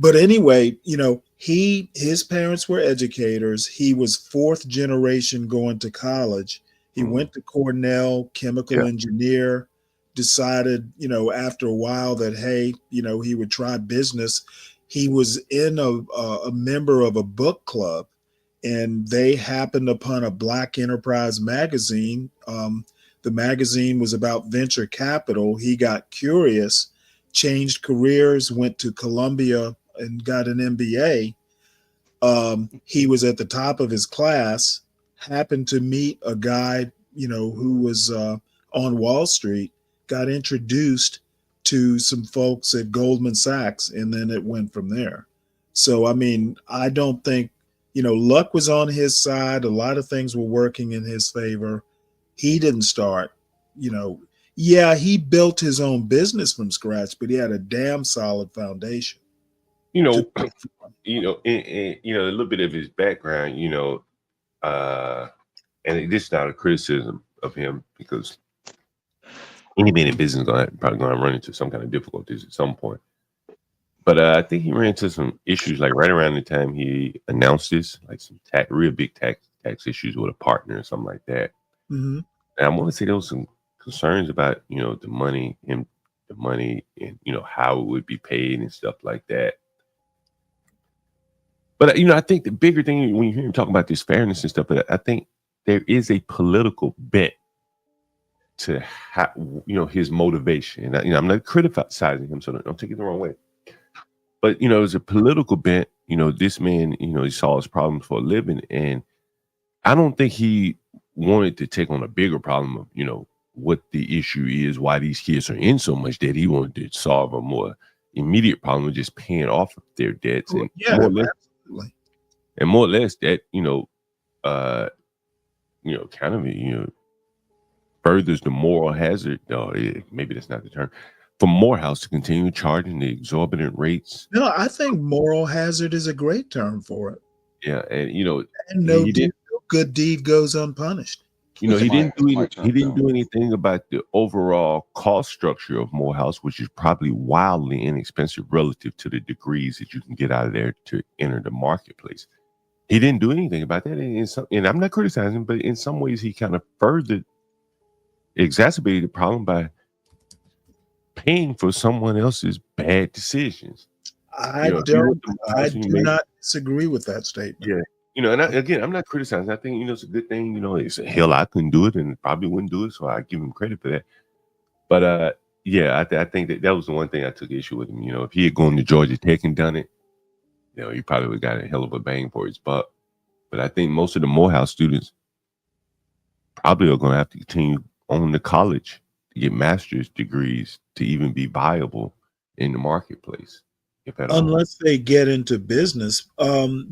But anyway, you know, his parents were educators. He was 4th generation going to college. He went to Cornell, chemical engineer, decided, you know, after a while that, hey, you know, he would try business. He was in a member of a book club, and they happened upon a Black Enterprise magazine. The magazine was about venture capital. He got curious, changed careers, went to Columbia and got an MBA. He was at the top of his class, happened to meet a guy, you know, who was on Wall Street, got introduced to some folks at Goldman Sachs, and then it went from there. So, I mean, I don't think, you know, luck was on his side. A lot of things were working in his favor. He didn't start, you know, yeah, he built his own business from scratch, but he had a damn solid foundation. You know, and you know, a little bit of his background, you know, and this is not a criticism of him, because any man in business is probably going to run into some kind of difficulties at some point. But I think he ran into some issues like right around the time he announced this, like some real big tax issues with a partner or something like that. Mm-hmm. And I want to say there was some concerns about, you know, the money and, you know, how it would be paid and stuff like that. But, you know, I think the bigger thing when you hear him talk about this fairness and stuff, but I think there is a political bent to how, you know, his motivation. And, you know, I'm not criticizing him, so don't take it the wrong way. But, you know, it's a political bent. You know, this man, you know, he solves problems for a living. And I don't think he wanted to take on a bigger problem of, you know, what the issue is, why these kids are in so much debt. He wanted to solve a more immediate problem of just paying off of their debts. And more or less that, you know, kind of, you know, furthers the moral hazard. Maybe that's not the term. For Morehouse to continue charging the exorbitant rates. No, I think moral hazard is a great term for it. Yeah, and you know, and no good deed goes unpunished. You know, he didn't do anything about the overall cost structure of Morehouse, which is probably wildly inexpensive relative to the degrees that you can get out of there to enter the marketplace. He didn't do anything about that, and I'm not criticizing, but in some ways he kind of further exacerbated the problem by paying for someone else's bad decisions. I do not disagree with that statement. Yeah. You know, and again, I'm not criticizing. I think, you know, it's a good thing. You know, it's hell, I couldn't do it and probably wouldn't do it. So I give him credit for that. But yeah, I think that was the one thing I took issue with him. You know, if he had gone to Georgia Tech and done it, you know, he probably would have got a hell of a bang for his buck. But I think most of the Morehouse students probably are going to have to continue on to college to get master's degrees to even be viable in the marketplace. Unless they get into business.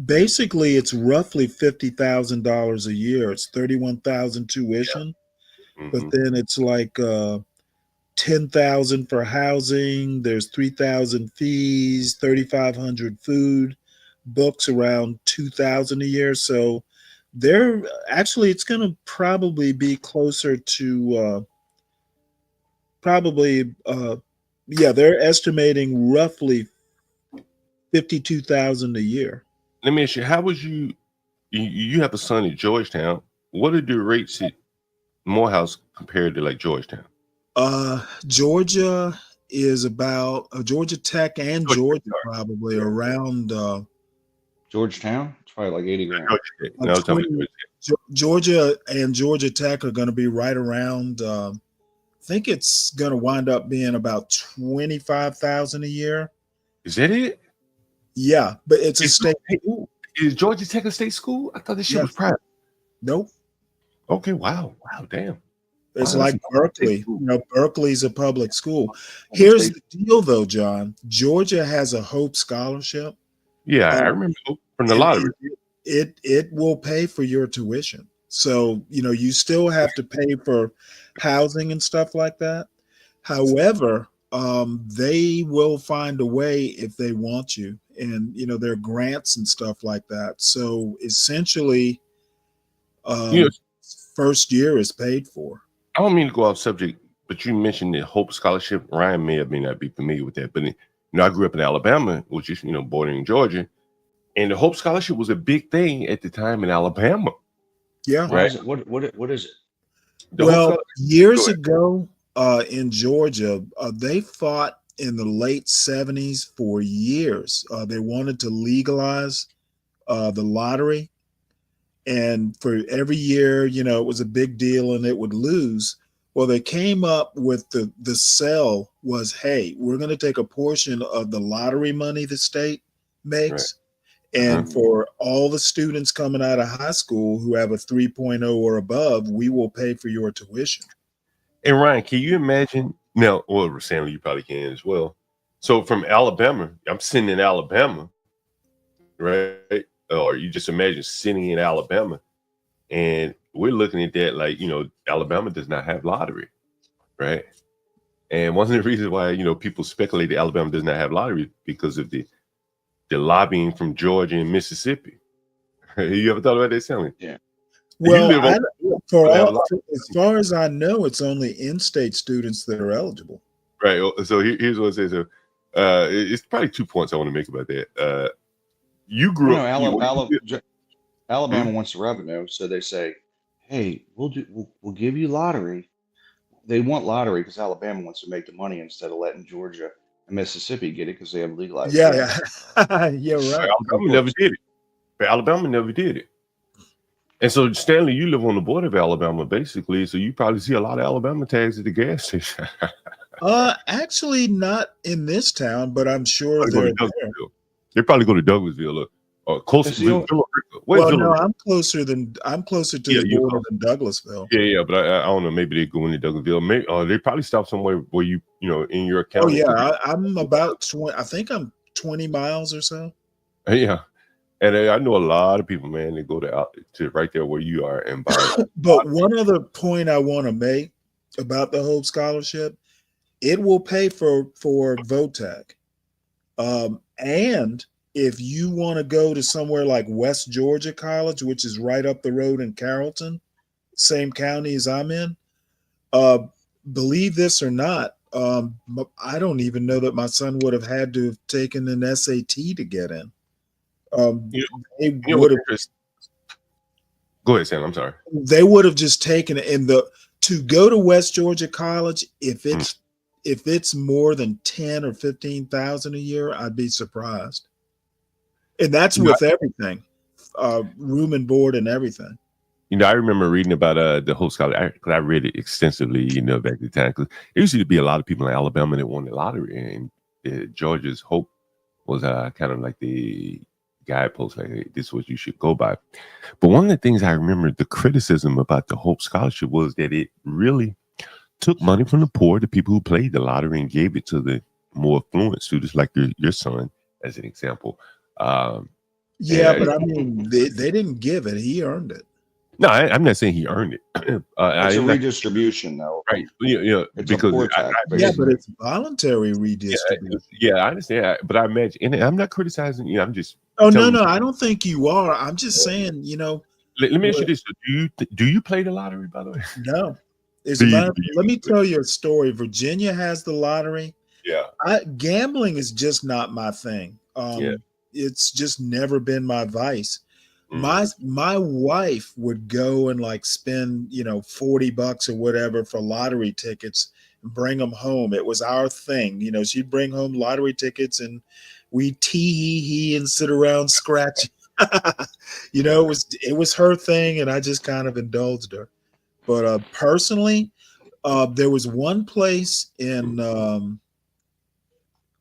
Basically, it's roughly $50,000 a year. It's $31,000 tuition, but then it's like $10,000 for housing. There's $3,000 fees, $3,500 food, books around $2,000 a year. So they're actually, it's going to probably be closer to they're estimating roughly $52,000 a year. Let me ask you, how was you have a son at Georgetown? What are the rates at Morehouse compared to like Georgetown? Georgia is about Georgia Tech and Georgia probably around Georgetown. It's probably like 80 grand. Georgia and Georgia Tech are going to be right around. I think it's going to wind up being about $25,000 a year. Is that it? Yeah, but it's a state school. Is Georgia Tech a state school? I thought this shit was private. Nope. Okay, wow, damn. It's like Berkeley. Berkeley's a public school. Here's the deal, though, John. Georgia has a Hope Scholarship. Yeah, I remember from the lottery. It will pay for your tuition. So, you still have to pay for housing and stuff like that. However, they will find a way if they want you. And, there are grants and stuff like that. So essentially, first year is paid for. I don't mean to go off subject, but you mentioned the Hope Scholarship. Ryan may not be familiar with that, but I grew up in Alabama, which is bordering Georgia, and the Hope Scholarship was a big thing at the time in Alabama. Yeah, right. What is it? Well, years ago in Georgia, they fought in the late 70s for years. They wanted to legalize the lottery. And for every year, it was a big deal and it would lose. Well, they came up with the sell was, hey, we're going to take a portion of the lottery money the state makes. Right. And for all the students coming out of high school who have a 3.0 or above, we will pay for your tuition. And Ryan, can you imagine now? Well, Samuel, you probably can as well. So from Alabama, I'm sitting in Alabama, right? Or you just imagine sitting in Alabama, and we're looking at that like, Alabama does not have lottery, right? And one of the reasons why, people speculate that Alabama does not have lottery because of the lobbying from Georgia and Mississippi. You ever thought about that, Sammy? Yeah. Well, as far as I know, it's only in-state students that are eligible. Right. So here's what it says. It's probably 2 points I want to make about that. You grew up. Alabama wants the revenue, so they say, "Hey, we'll give you lottery." They want lottery because Alabama wants to make the money instead of letting Georgia and Mississippi get it because they have legalized. Yeah, yeah, right. Alabama never did it. Alabama never did it. And so, Stanley, you live on the border of Alabama, basically. So you probably see a lot of Alabama tags at the gas station. Actually, not in this town, but I'm sure they're there. They probably go to Douglasville or closer to Well, no, I'm closer to the border than Douglasville. Yeah, but I don't know. Maybe they go into Douglasville. Maybe they probably stop somewhere where in your county. Oh yeah, I'm about 20. I think I'm 20 miles or so. Yeah, and I know a lot of people, man. They go to right there where you are and buy. But one other point I want to make about the Hope Scholarship, it will pay for VOTAC. And if you want to go to somewhere like West Georgia College, which is right up the road in Carrollton, same county as I'm in, believe this or not, I don't even know that my son would have had to have taken an SAT to get in. Go ahead, Sam. I'm sorry. They would have just taken it to go to West Georgia College. If it's more than 10 or 15,000 a year, I'd be surprised. And that's with everything, room and board and everything. I remember reading about the Hope Scholarship because I read it extensively, back at the time. Because there used to be a lot of people in Alabama that won the lottery, and Georgia's Hope was kind of like the guidepost, like, hey, this is what you should go by. But one of the things I remember, the criticism about the Hope Scholarship was that it really took money from the poor, the people who played the lottery, and gave it to the more affluent students, like your son, as an example. But I mean, they didn't give it; he earned it. No, I'm not saying he earned it. It's a redistribution, though. Right? It's because but it's voluntary redistribution. I understand, but I imagine, and I'm not criticizing. I'm just. Oh no, I don't think you are. I'm just saying, Let me ask you this: Do you play the lottery, by the way? No. Let me tell you a story. Virginia has the lottery. Yeah. Gambling is just not my thing. It's just never been my vice. My wife would go and like spend, $40 or whatever for lottery tickets and bring them home. It was our thing. She'd bring home lottery tickets and we'd tee and sit around scratching. It was her thing, and I just kind of indulged her. But personally, there was one place in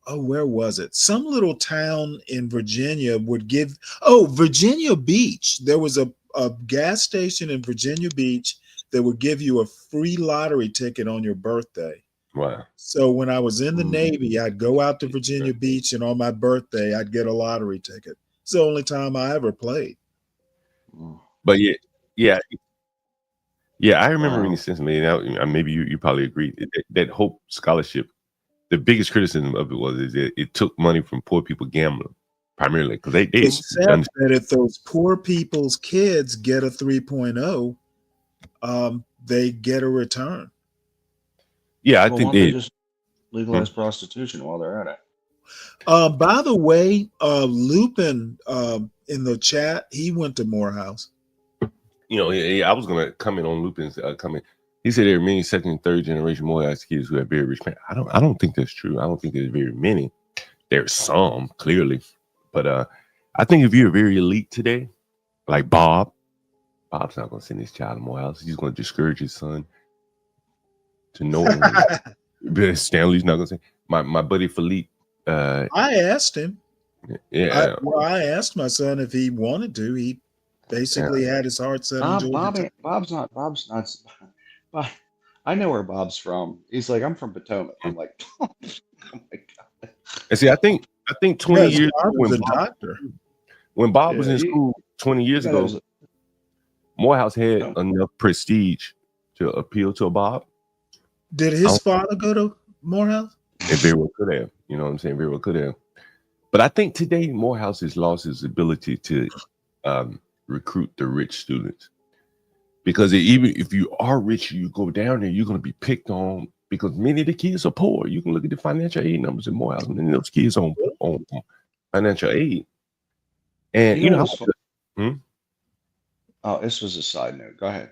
where was it? Some little town in Virginia would give. Virginia Beach. There was a gas station in Virginia Beach that would give you a free lottery ticket on your birthday. Wow. So when I was in the Navy, I'd go out to Virginia Beach, and on my birthday, I'd get a lottery ticket. It's the only time I ever played. But yeah. I remember reading since maybe you probably agree that Hope Scholarship. The biggest criticism of it was that it took money from poor people gambling, primarily because they Except that if those poor people's kids get a 3.0, they get a return. Yeah, I think they just legalize prostitution while they're at it. By the way, Lupin in the chat, he went to Morehouse. You know, I was going to comment on Lupin's comment. He said there are many second and third generation Morehouse kids who have very rich parents. I don't think that's true. I don't think there's very many. There's some, clearly. But I think if you're very elite today, like Bob's not going to send his child to Morehouse. He's going to discourage his son to no one. Stanley's not going to say. My buddy Philippe. I asked him. Yeah. I asked my son if he wanted to. He basically had his heart set on Georgia. Bob's not. But I know where Bob's from. He's like, I'm from Potomac. I'm like, oh my God. And see, I think 20 years ago when Bob was in school 20 years ago, Morehouse had enough prestige to appeal to Bob. Did his father go to Morehouse? It very well could have. You know what I'm saying? Very well could have. But I think today Morehouse has lost his ability to recruit the rich students. Because even if you are rich, you go down there, you're going to be picked on because many of the kids are poor. You can look at the financial aid numbers in Morehouse, and those kids on financial aid. And oh, this was a side note. Go ahead.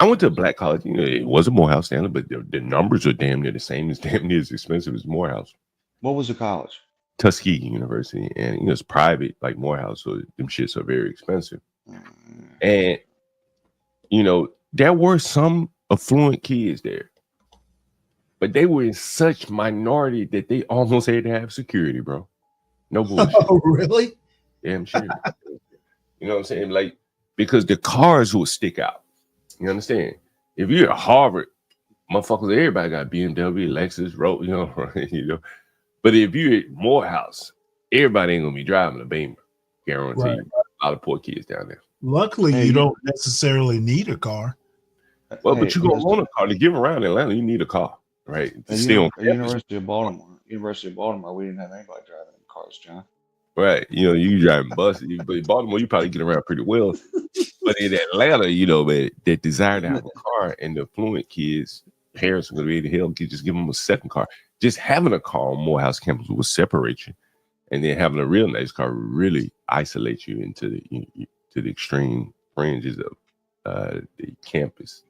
I went to a black college. You know, it was a Morehouse standard, but the numbers are damn near the same. It's damn near as expensive as Morehouse. What was the college? Tuskegee University, and it's private like Morehouse, so them shits are very expensive. And there were some affluent kids there, but they were in such minority that they almost had to have security, bro. No bullshit. Oh, really? Yeah, I'm sure. You know what I'm saying? Like, because the cars would stick out. You understand? If you're at Harvard, motherfuckers, everybody got BMW, Lexus, Road, But if you're at Morehouse, everybody ain't gonna be driving a Beamer. Guaranteed. Right. A lot of poor kids down there. Luckily, you don't necessarily need a car. Well, but you're going to want a car. To get around Atlanta, you need a car, right? University of Baltimore, we didn't have anybody driving cars, John. Right. You driving buses. But in Baltimore, you probably get around pretty well. But in Atlanta, man, that desire to have a car and the affluent kids, parents are going to be able to help just give them a second car. Just having a car on Morehouse campus will separate you. And then having a real nice car really isolates you into the extreme fringes of the campus.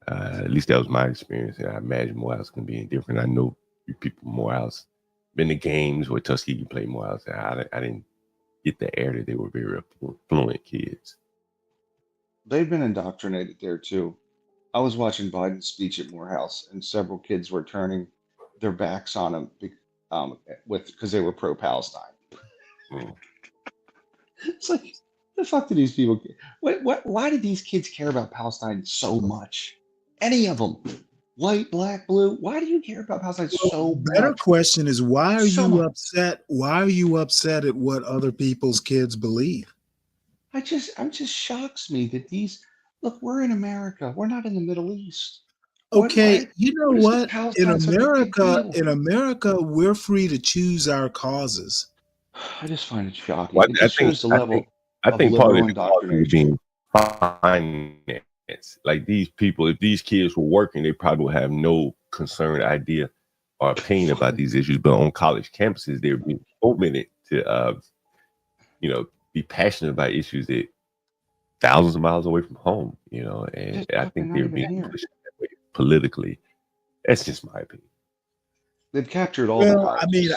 At least that was my experience. And I imagine Morehouse can be different. I know people from Morehouse been to games where Tuskegee played Morehouse. I didn't get the air that they were very affluent kids. They've been indoctrinated there too. I was watching Biden's speech at Morehouse, and several kids were turning their backs on him because they were pro-Palestine. It's like, the fuck do these people care? Why do these kids care about Palestine so much? Any of them, white, black, blue. Why do you care about Palestine so much? Better question is, why are you upset? Why are you upset at what other people's kids believe? I'm just shocks me that look, we're in America. We're not in the Middle East. Okay, you know what? In America, we're free to choose our causes. I just find it shocking. Well, I think part of it being finance. Like these people, if these kids were working, they probably would have no concern, idea, or opinion about these issues. But on college campuses, they're being fomented to, be passionate about issues that thousands of miles away from home. And I think they're being pushed that way politically. That's just my opinion. They've captured all the colleges. I mean,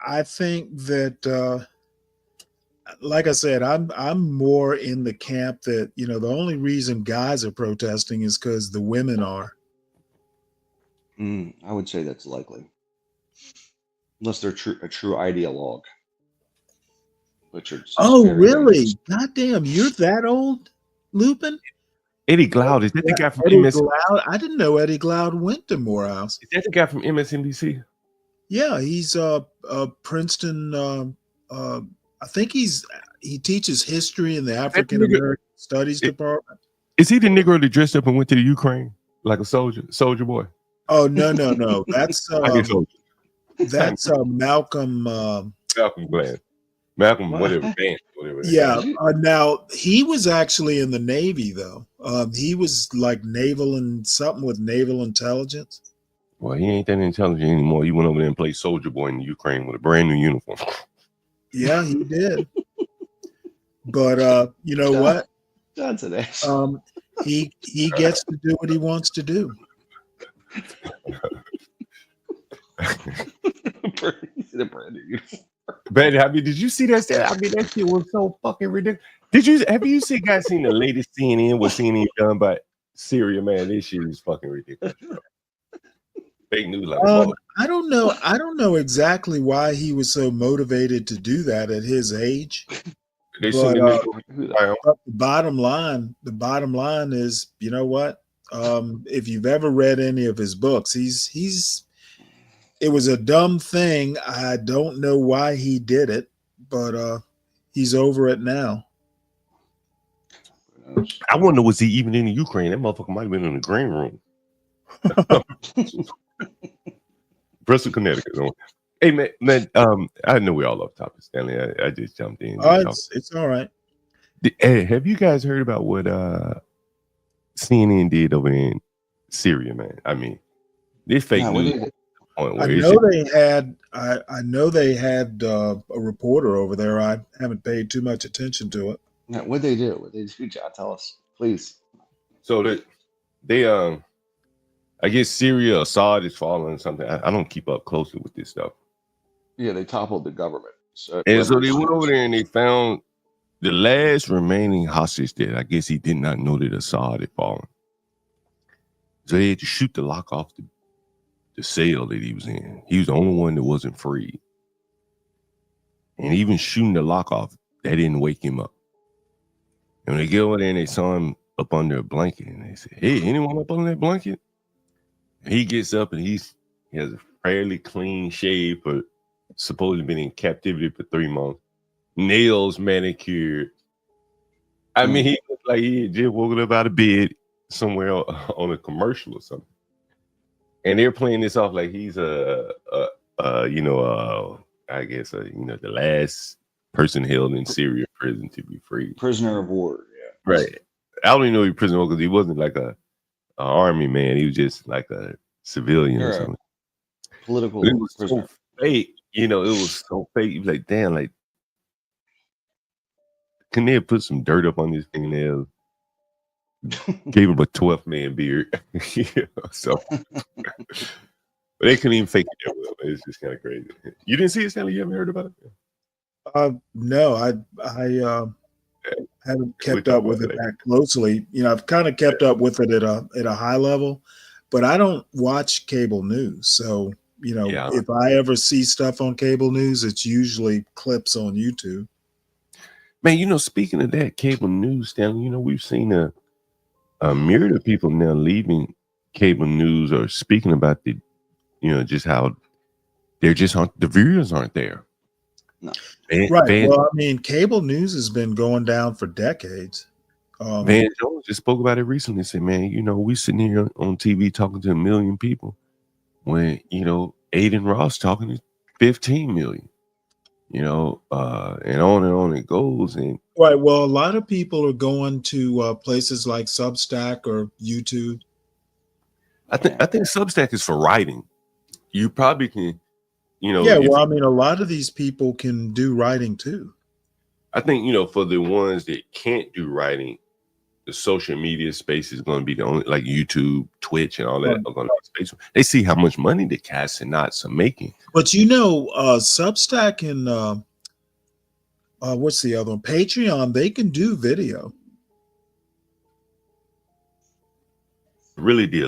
I think that, like I said, I'm more in the camp that, the only reason guys are protesting is because the women are. I would say that's likely. Unless they're a true ideologue. Oh, really? Goddamn, you're that old, Lupin? Eddie Glaude, is that the guy from Eddie MS? Glaude? I didn't know Eddie Glaude went to Morehouse. Is that the guy from MSNBC? Yeah, he's Princeton. I think he teaches history in the African American Studies Department. Is he the Negro that dressed up and went to the Ukraine like a soldier boy? Oh no. That's that's Malcolm. Malcolm Bland. Malcolm, whatever. Band, whatever. Yeah. Now he was actually in the Navy though. He was like naval and something with naval intelligence. Well, he ain't that intelligent anymore. He went over there and played soldier boy in Ukraine with a brand new uniform. Yeah, he did. But you know what? That's an ass. He gets to do what he wants to do. But I mean, did you see that? I mean, that shit was so fucking ridiculous. Have you guys seen the latest CNN? What CNN done by Syria? Man, this shit is fucking ridiculous. Bro. Fake news like I don't know exactly why he was so motivated to do that at his age. But the bottom line is, you know what? If you've ever read any of his books, it was a dumb thing. I don't know why he did it, but he's over it now. I wonder, was he even in the Ukraine? That motherfucker might have been in the green room. Bristol, Connecticut. Hey man, I know we all off topic, Stanley. I just jumped in. It's all right. Hey, have you guys heard about what CNN did over in Syria, man? I mean, this fake news. I know they had a reporter over there. I haven't paid too much attention to it. Yeah, what they do? What they do, John? Tell us, please. So they I guess Syria, Assad is falling or something. I don't keep up closely with this stuff. Yeah, they toppled the government. And so they went over there and they found the last remaining hostage that I guess he did not know that Assad had fallen. So they had to shoot the lock off the cell that he was in. He was the only one that wasn't free. And even shooting the lock off, that didn't wake him up. And when they get over there and they saw him up under a blanket, and they said, "Hey, anyone up under that blanket?" And he gets up and he has a fairly clean shave, but supposedly been in captivity for 3 months. Nails manicured. I mean, he looked like he had just woken up out of bed somewhere on a commercial or something. And they're playing this off like he's I guess the last person held in Syria prison to be free. Prisoner of war, yeah. Right. I don't even know he was prisoner because he wasn't like a army man. He was just like a civilian or something. Political but it was prisoner. so fake. It was so fake. You was like, damn, like, can they have put some dirt up on his fingernails? Gave him a 12th man beard. So but they couldn't even fake it that well. It's just kind of crazy. You didn't see it, Stanley? You haven't heard about it? No, I haven't kept up with it that closely. I've kind of kept up with it at a high level, but I don't watch cable news. So, if I ever see stuff on cable news, it's usually clips on YouTube. Man, speaking of that cable news, Stanley, we've seen a myriad of people now leaving cable news or speaking about just how they're just the viewers aren't there. No. Right. Well, I mean, cable news has been going down for decades. Van Jones just spoke about it recently. Said, man, we sitting here on TV talking to 1 million people when, Aiden Ross talking to 15 million, and on it goes. And right. Well, a lot of people are going to places like Substack or YouTube. I think Substack is for writing. You probably can, Yeah, well, I mean, a lot of these people can do writing too. I think, for the ones that can't do writing, the social media space is going to be the only, like YouTube, Twitch, and all that are going to be space. They see how much money the cats and knots are making. But Substack and what's the other one? Patreon, they can do video. Really, the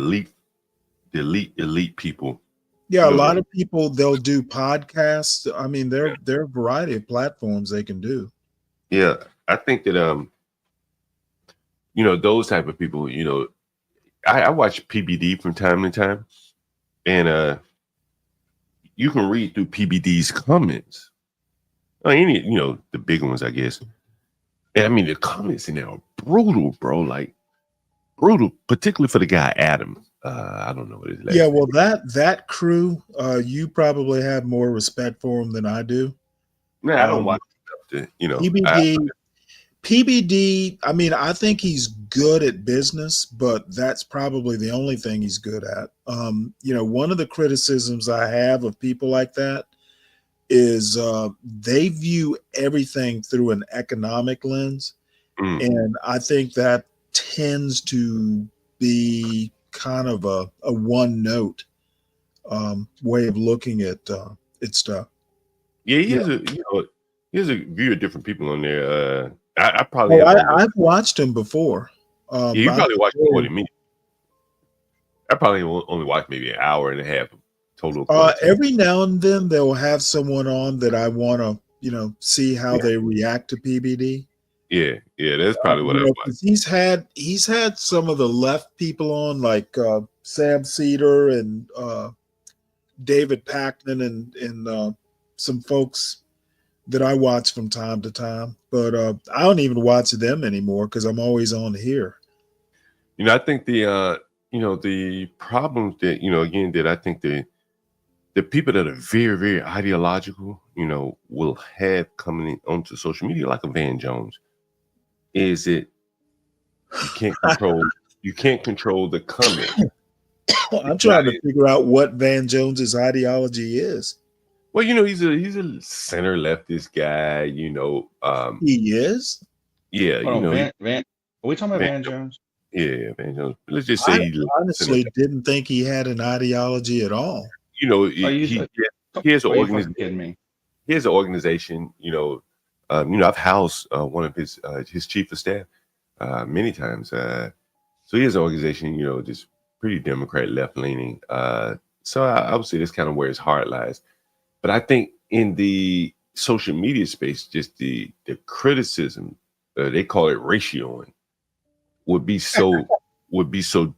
elite people. Yeah, a lot of people, they'll do podcasts. I mean, there are a variety of platforms they can do. Yeah, I think that you know, those type of people, you know, I watch PBD from time to time, and you can read through PBD's comments. Any, you know, the big ones, I guess. And I mean, the comments in there are brutal, bro. Like brutal, particularly for the guy Adam. I don't know what his last Yeah, name well, that crew, you probably have more respect for them than I do. is. I don't watch enough to, you know. PBD, I mean, I think he's good at business, but that's probably the only thing he's good at. You know, one of the criticisms I have of people like that is they view everything through an economic lens. And I think that tends to be kind of a one note way of looking at stuff. Yeah, he has a, you know, he has a view of different people on there. I probably I've watched him before. Yeah, you probably watched more than me. I probably only watched maybe an hour and a half of total. Every now and then they'll have someone on that I want to, you know, see how they react to PBD. Yeah, that's probably what I watched. He's had some of the left people on, like Sam Cedar and David Packman and some folks that I watch from time to time, but I don't even watch them anymore because I'm always on here. You know, I think the you know, the problems that, you know, again, that I think the people that are very, very ideological, you know, will have coming in onto social media, like a Van Jones, is that you can't control the comment. I'm trying to figure out what Van Jones's ideology is. Well, you know, he's a center leftist guy, you know. He is? Yeah, you know. Are we talking about Van Jones? Yeah, Van Jones. Let's just say I honestly didn't think he had an ideology at all. You know, he has an organization. He has an organization, you know, I've housed one of his chief of staff many times. So he has an organization, you know, just pretty Democrat left leaning. So I would say that's kind of where his heart lies. But I think in the social media space, just the criticism, they call it ratioing, would be so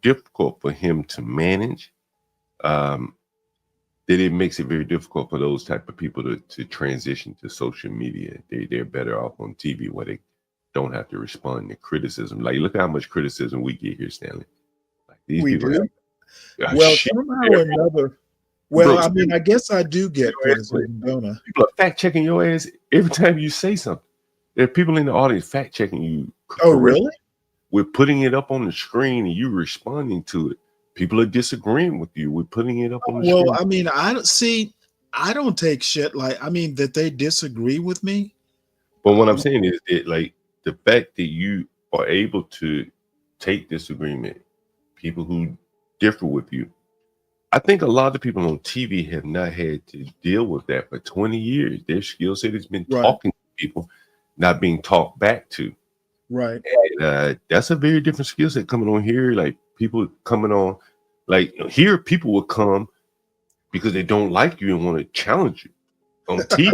difficult for him to manage, that it makes it very difficult for those type of people to transition to social media. They're better off on TV where they don't have to respond to criticism. Like, look at how much criticism we get here, Stanley. Like, these we people do. Well, somehow or another. Well, Brooks, I mean, I guess I do get criticism, don't I? People are fact checking your ass every time you say something. There are people in the audience fact checking you. Oh, really? We're putting it up on the screen and you responding to it. People are disagreeing with you. We're putting it up on the screen. Well, I mean, I don't take shit that they disagree with me. But what I'm saying is that, like, the fact that you are able to take disagreement, people who differ with you, I think a lot of people on TV have not had to deal with that for 20 years. Their skill set has been talking to people, not being talked back to. Right. And, that's a very different skill set coming on here. Like, people coming on, like, here people will come because they don't like you and want to challenge you. On TV,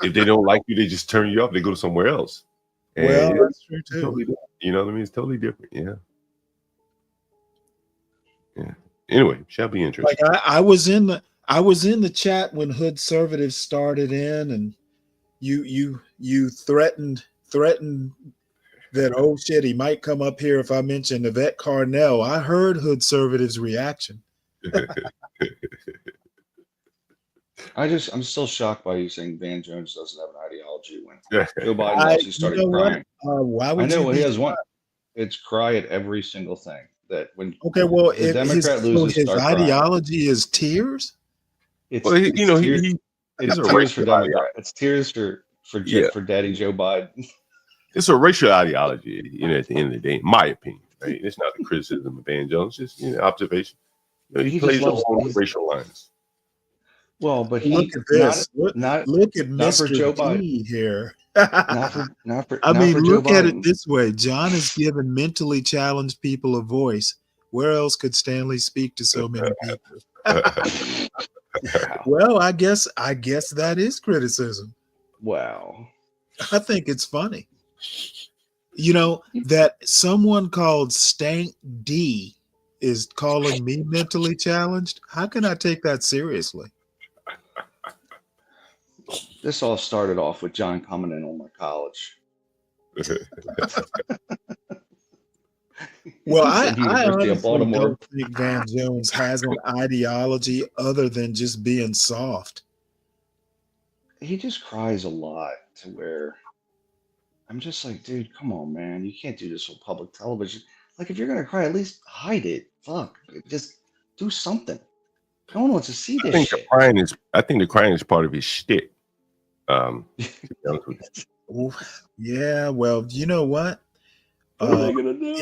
if they don't like you, they just turn you off. They go to somewhere else. And well, that's true too. Totally, you know what I mean? It's totally different. Yeah. Yeah. Anyway, shall be interesting. Like I was in the chat when Hood Conservatives started in, and you threatened that, oh shit, he might come up here if I mention Yvette Carnell. I heard Hood Conservatives' reaction. I'm still shocked by you saying Van Jones doesn't have an ideology when Joe Biden actually started crying. Why would I know you he has one. It's cry at every single thing. That when if Democrat loses, his ideology is tears. It's, well, it's you know, tears, it's tears for Democrat. It's tears for Daddy Joe Biden. It's a racial ideology, you know, at the end of the day, in my opinion, right? It's not a criticism of Van Jones, just, you know, observation. You know, he plays along the racial lines. Well, but look at this. Look at Mr. Joe D Biden here. Look at it this way. John has given mentally challenged people a voice. Where else could Stanley speak to so many people? Well, I guess that is criticism. Wow. I think it's funny. You know, that someone called Stank D is calling me mentally challenged. How can I take that seriously? This all started off with John coming in on my college. Well, He I said University of honestly Baltimore. don't think Van Jones has an ideology other than just being soft. He just cries a lot to where I'm just like, dude, come on, man. You can't do this on public television. Like, if you're gonna cry, at least hide it. Fuck. Just do something. No one wants to see I this think shit. I think the crying is part of his shtick. To be honest with you. Ooh, yeah, well, you know what? What are they gonna do?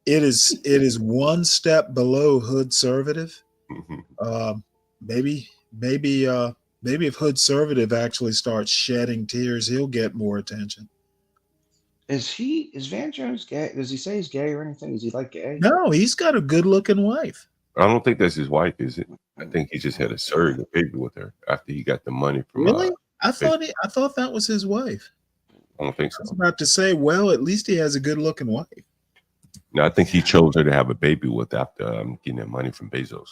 It is one step below Hood-servative. Maybe if Hood-servative actually starts shedding tears, he'll get more attention. Is Van Jones gay? Does he say he's gay or anything? Is he like gay? No, he's got a good-looking wife. I don't think that's his wife, is it? I think he just had a surrogate baby with her after he got the money from. Really? I thought that was his wife. I don't think so. I was about to say, well, at least he has a good-looking wife. No, I think he chose her to have a baby with after getting that money from Bezos.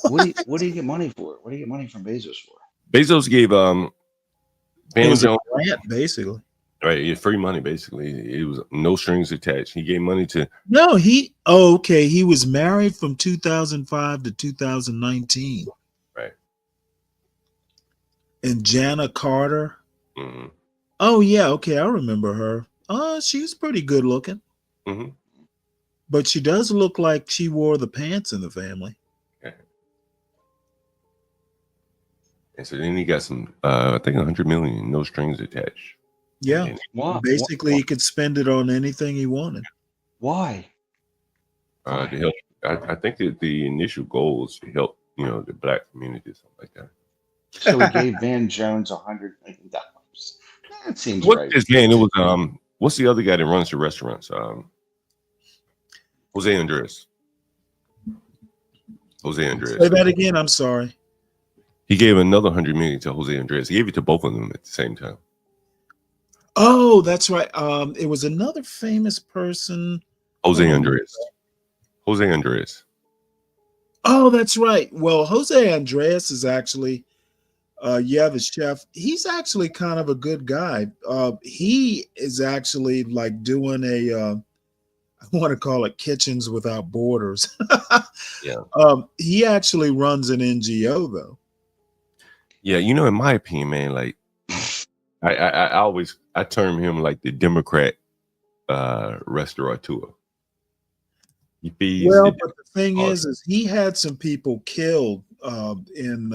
What do you get money for? What do you get money from Bezos for? Bezos gave Van Jones a grant, basically. Right, yeah, free money basically. It was no strings attached. He gave money to No, he was married from 2005 to 2019. Right. And Jana Carter. Mm-hmm. Oh yeah, okay, I remember her. She's pretty good looking. Mm-hmm. But she does look like she wore the pants in the family. Okay. And so then he got some I think 100 million, no strings attached. Yeah. Basically, he could spend it on anything he wanted. Why? To help. I think that the initial goal was to help, the black community, something like that. So he gave Van Jones $100 million. That seems What right. is man? It was what's the other guy that runs the restaurants? Jose Andres. Jose Andres. Say that again. I'm sorry. He gave another 100 million to Jose Andres. He gave it to both of them at the same time. Oh, that's right. It was another famous person. Jose Andres. Jose Andres. Oh, that's right. Well, Jose Andres is actually, the chef. He's actually kind of a good guy. He is actually like doing I want to call it Kitchens Without Borders. Yeah. He actually runs an NGO though. Yeah, in my opinion, man, like I term him like the Democrat restaurateur. But the thing is he had some people killed in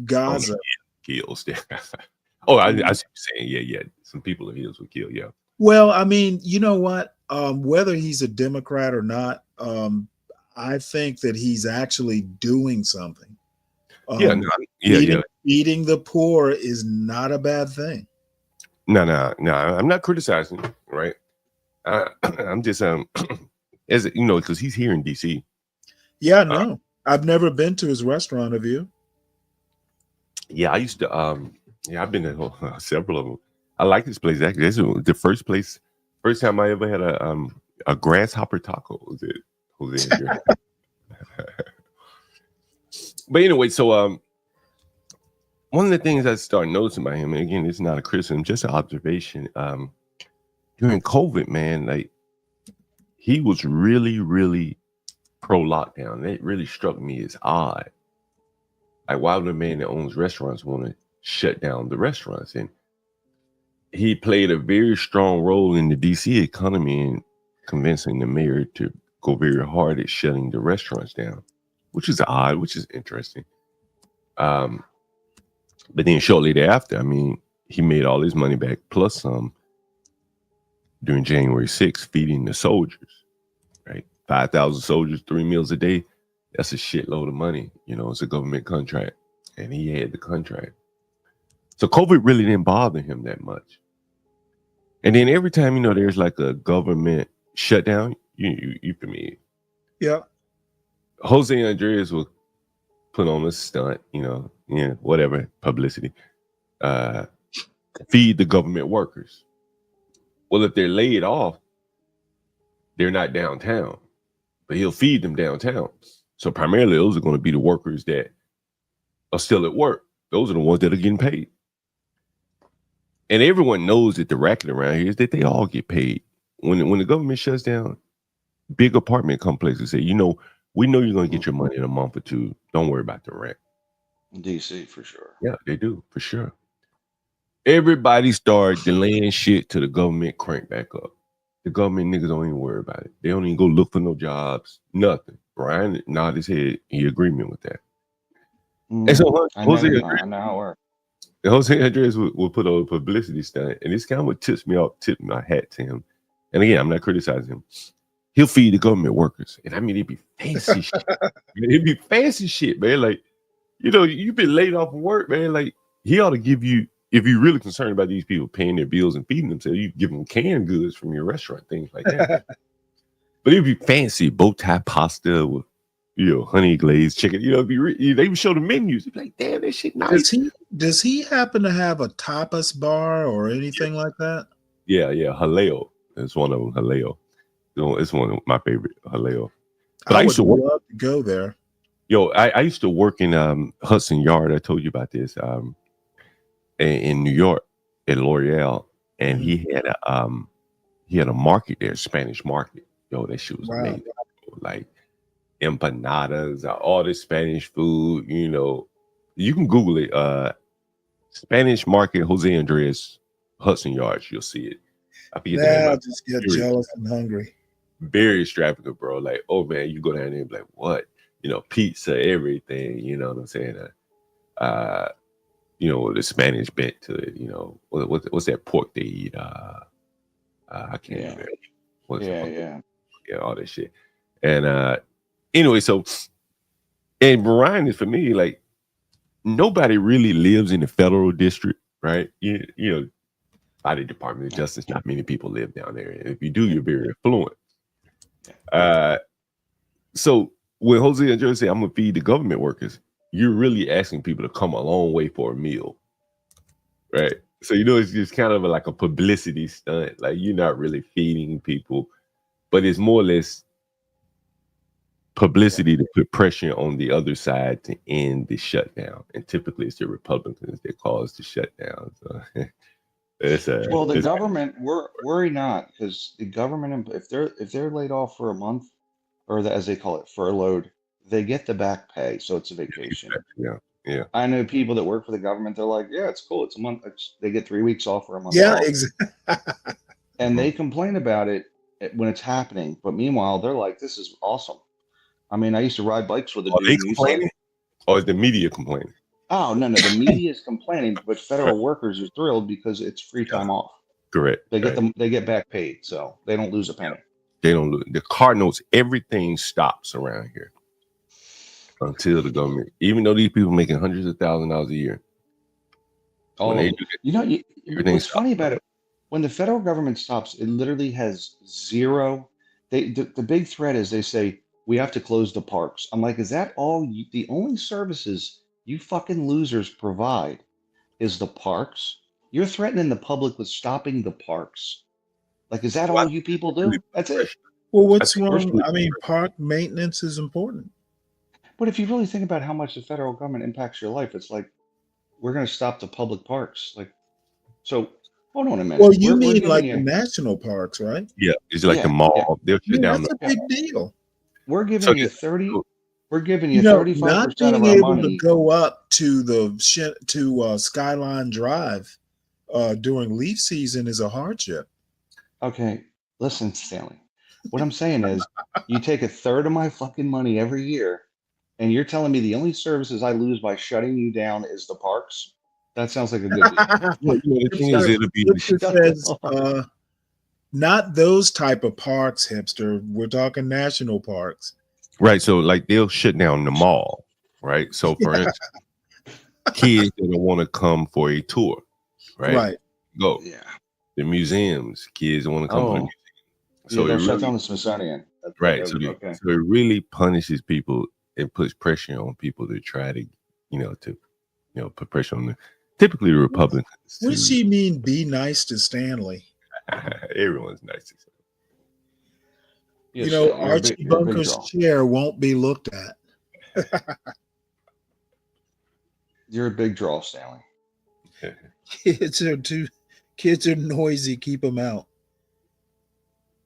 Gaza. Kills there. I see what you're saying. Yeah. Some people of his were killed. Yeah. Well, I mean, you know what? Whether he's a Democrat or not, I think that he's actually doing something. Feeding the poor is not a bad thing. No. I'm not criticizing, right? I'm just as because he's here in DC. Yeah, no, I've never been to his restaurant. Have you? Yeah, I used to. I've been to several of them. I like this place. Actually, this is the first time I ever had a grasshopper taco. Was it Jose Andres? But anyway, so one of the things I started noticing about him, and again, it's not a criticism, just an observation. During COVID, man, like he was really, really pro lockdown. It really struck me as odd. Like, why would a man that owns restaurants want to shut down the restaurants? And he played a very strong role in the DC economy in convincing the mayor to go very hard at shutting the restaurants down, which is odd, which is interesting. But then shortly thereafter, I mean, he made all his money back plus some during January 6th, feeding the soldiers, right? 5,000 soldiers, 3 meals a day. That's a shitload of money. It's a government contract, and he had the contract. So COVID really didn't bother him that much. And then every time, there's like a government shutdown, you familiar? Yeah. Jose Andres will put on a stunt, whatever, publicity, feed the government workers. Well, if they're laid off, they're not downtown, but he'll feed them downtown. So primarily, those are going to be the workers that are still at work. Those are the ones that are getting paid. And everyone knows that the racket around here is that they all get paid. When the government shuts down, big apartment complexes say, we know you're going to get your money in a month or two. Don't worry about the rent. DC for sure. Yeah, they do for sure. Everybody started delaying shit till the government crank back up. The government niggas don't even worry about it. They don't even go look for no jobs, nothing. Brian nodded his head. He agreement with that. And so Jose Andres will put on a publicity stunt, and this kind of what tipped my hat to him. And again, I'm not criticizing him. He'll feed the government workers, and I mean it'd be fancy shit. It'd be fancy shit, man. Like, you've been laid off from work, man. Like, he ought to give you, if you're really concerned about these people paying their bills and feeding themselves, you give them canned goods from your restaurant, things like that. But it'd be fancy, bow tie pasta with, honey glazed chicken. They would show the menus. You'd be like, damn, that shit nice. Does he happen to have a tapas bar or anything like that? Yeah, Haleo. It's one of them, Haleo. It's one of my favorite, Haleo. But I used to love to go there. I used to work in Hudson Yard. I told you about this. In New York at L'Oreal, and he had a market there, Spanish market. That shit was amazing. Like empanadas, all this Spanish food. You can Google it. Spanish market, Jose Andres, Hudson Yards. You'll see it. I forget the name. I just get jealous and hungry. Very extravagant, bro. Like, oh man, you go down there and be like, what? Pizza, everything. You know what I'm saying? The Spanish bent to it. What's that pork they eat? I can't remember. Yeah, all that shit. And anyway, so and Brian is, for me, like, nobody really lives in the federal district, right? By the Department of Justice, not many people live down there. And if you do, you're very affluent. So when Jose Andres said, I'm gonna feed the government workers, you're really asking people to come a long way for a meal, right? So it's just kind of like a publicity stunt. Like, you're not really feeding people, but it's more or less publicity to put pressure on the other side to end the shutdown. And typically, it's the Republicans that cause the shutdown. So the government, worry not, because the government, if they're laid off for a month, or as they call it, furloughed, they get the back pay, so it's a vacation. Yeah. I know people that work for the government. They're like, yeah, it's cool. It's a month. They get 3 weeks off for a month. Yeah, off. exactly. And they complain about it when it's happening, but meanwhile, they're like, this is awesome. I mean, I used to ride bikes with a dude. Are they complaining? Or is the media complaining? Oh, no. The media is complaining, but federal workers are thrilled because it's free time off. Correct. They get back paid, so they don't lose a penny. They don't lose. The Cardinals, everything stops around here until the government, even though these people making hundreds of $1,000s a year. What's funny about it, when the federal government stops, it literally has zero. The big threat is they say, we have to close the parks. I'm like, is that all? The only services you fucking losers provide is the parks? You're threatening the public with stopping the parks. Like, is that all you people do? That's it. Well, what's wrong? I mean, park maintenance is important. But if you really think about how much the federal government impacts your life, it's like, we're going to stop the public parks. Like, so hold on a minute. Well, you mean like the national parks, right? Yeah, it's like the mall. Yeah. They'll shut down. That's a big deal. We're giving you 30. We're giving you 35% not being of our able money. to go up to Skyline Drive during leaf season is a hardship. Okay, listen, Stanley. What I'm saying is, you take a third of my fucking money every year, and you're telling me the only services I lose by shutting you down is the parks? That sounds like a good deal. Not those type of parks, hipster. We're talking national parks. Right. So, like, they'll shut down the mall. Right. So, for instance, kids that don't want to come for a tour. Right. Go. Yeah. The museums, kids want to come for the museum. So they'll shut down the Smithsonian. Right. So it really punishes people and puts pressure on people to try to, put pressure on them. Typically the Republicans. What does she mean, be nice to Stanley? Everyone's nice. You know, Archie Bunker's chair won't be looked at. You're a big draw, Stanley. Kids are noisy. Keep them out.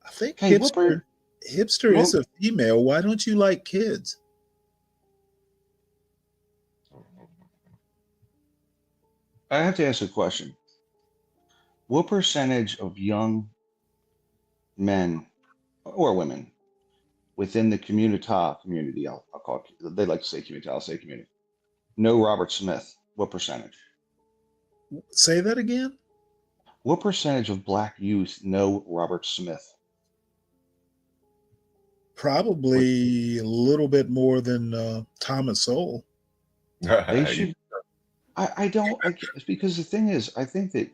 I think Hey, hipster is a female. Why don't you like kids? I have to ask a question. What percentage of young men or women within the community, I'll call it, they like to say community, I'll say community, know Robert Smith? What percentage? Say that again? What percentage of black youth know Robert Smith? Probably a little bit more than Thomas Sowell. They should. I don't. Because the thing is, I think that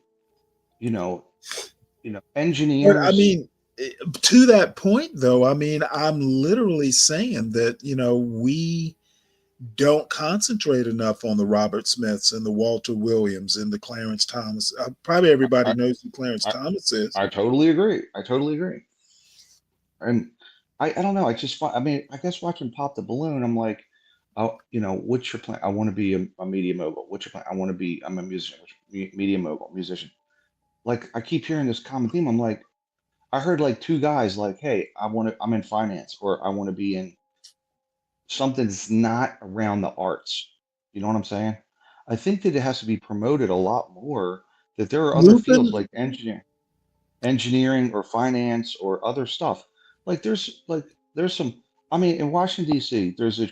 engineers. But I mean, to that point, though, I mean, I'm literally saying that we don't concentrate enough on the Robert Smiths and the Walter Williams and the Clarence Thomas. Probably everybody knows who Clarence Thomas is. I totally agree. And I don't know. I guess watching Pop the Balloon, I'm like, oh, what's your plan? I want to be a media mogul. What's your plan? I'm a musician, media mogul, musician. Like, I keep hearing this common theme. I'm like, I heard like two guys like, hey, I'm in finance, or I want to be in something that's not around the arts. You know what I'm saying? I think that it has to be promoted a lot more, that there are other fields like engineering or finance or other stuff. Like there's some, I mean, in Washington, D.C., there's a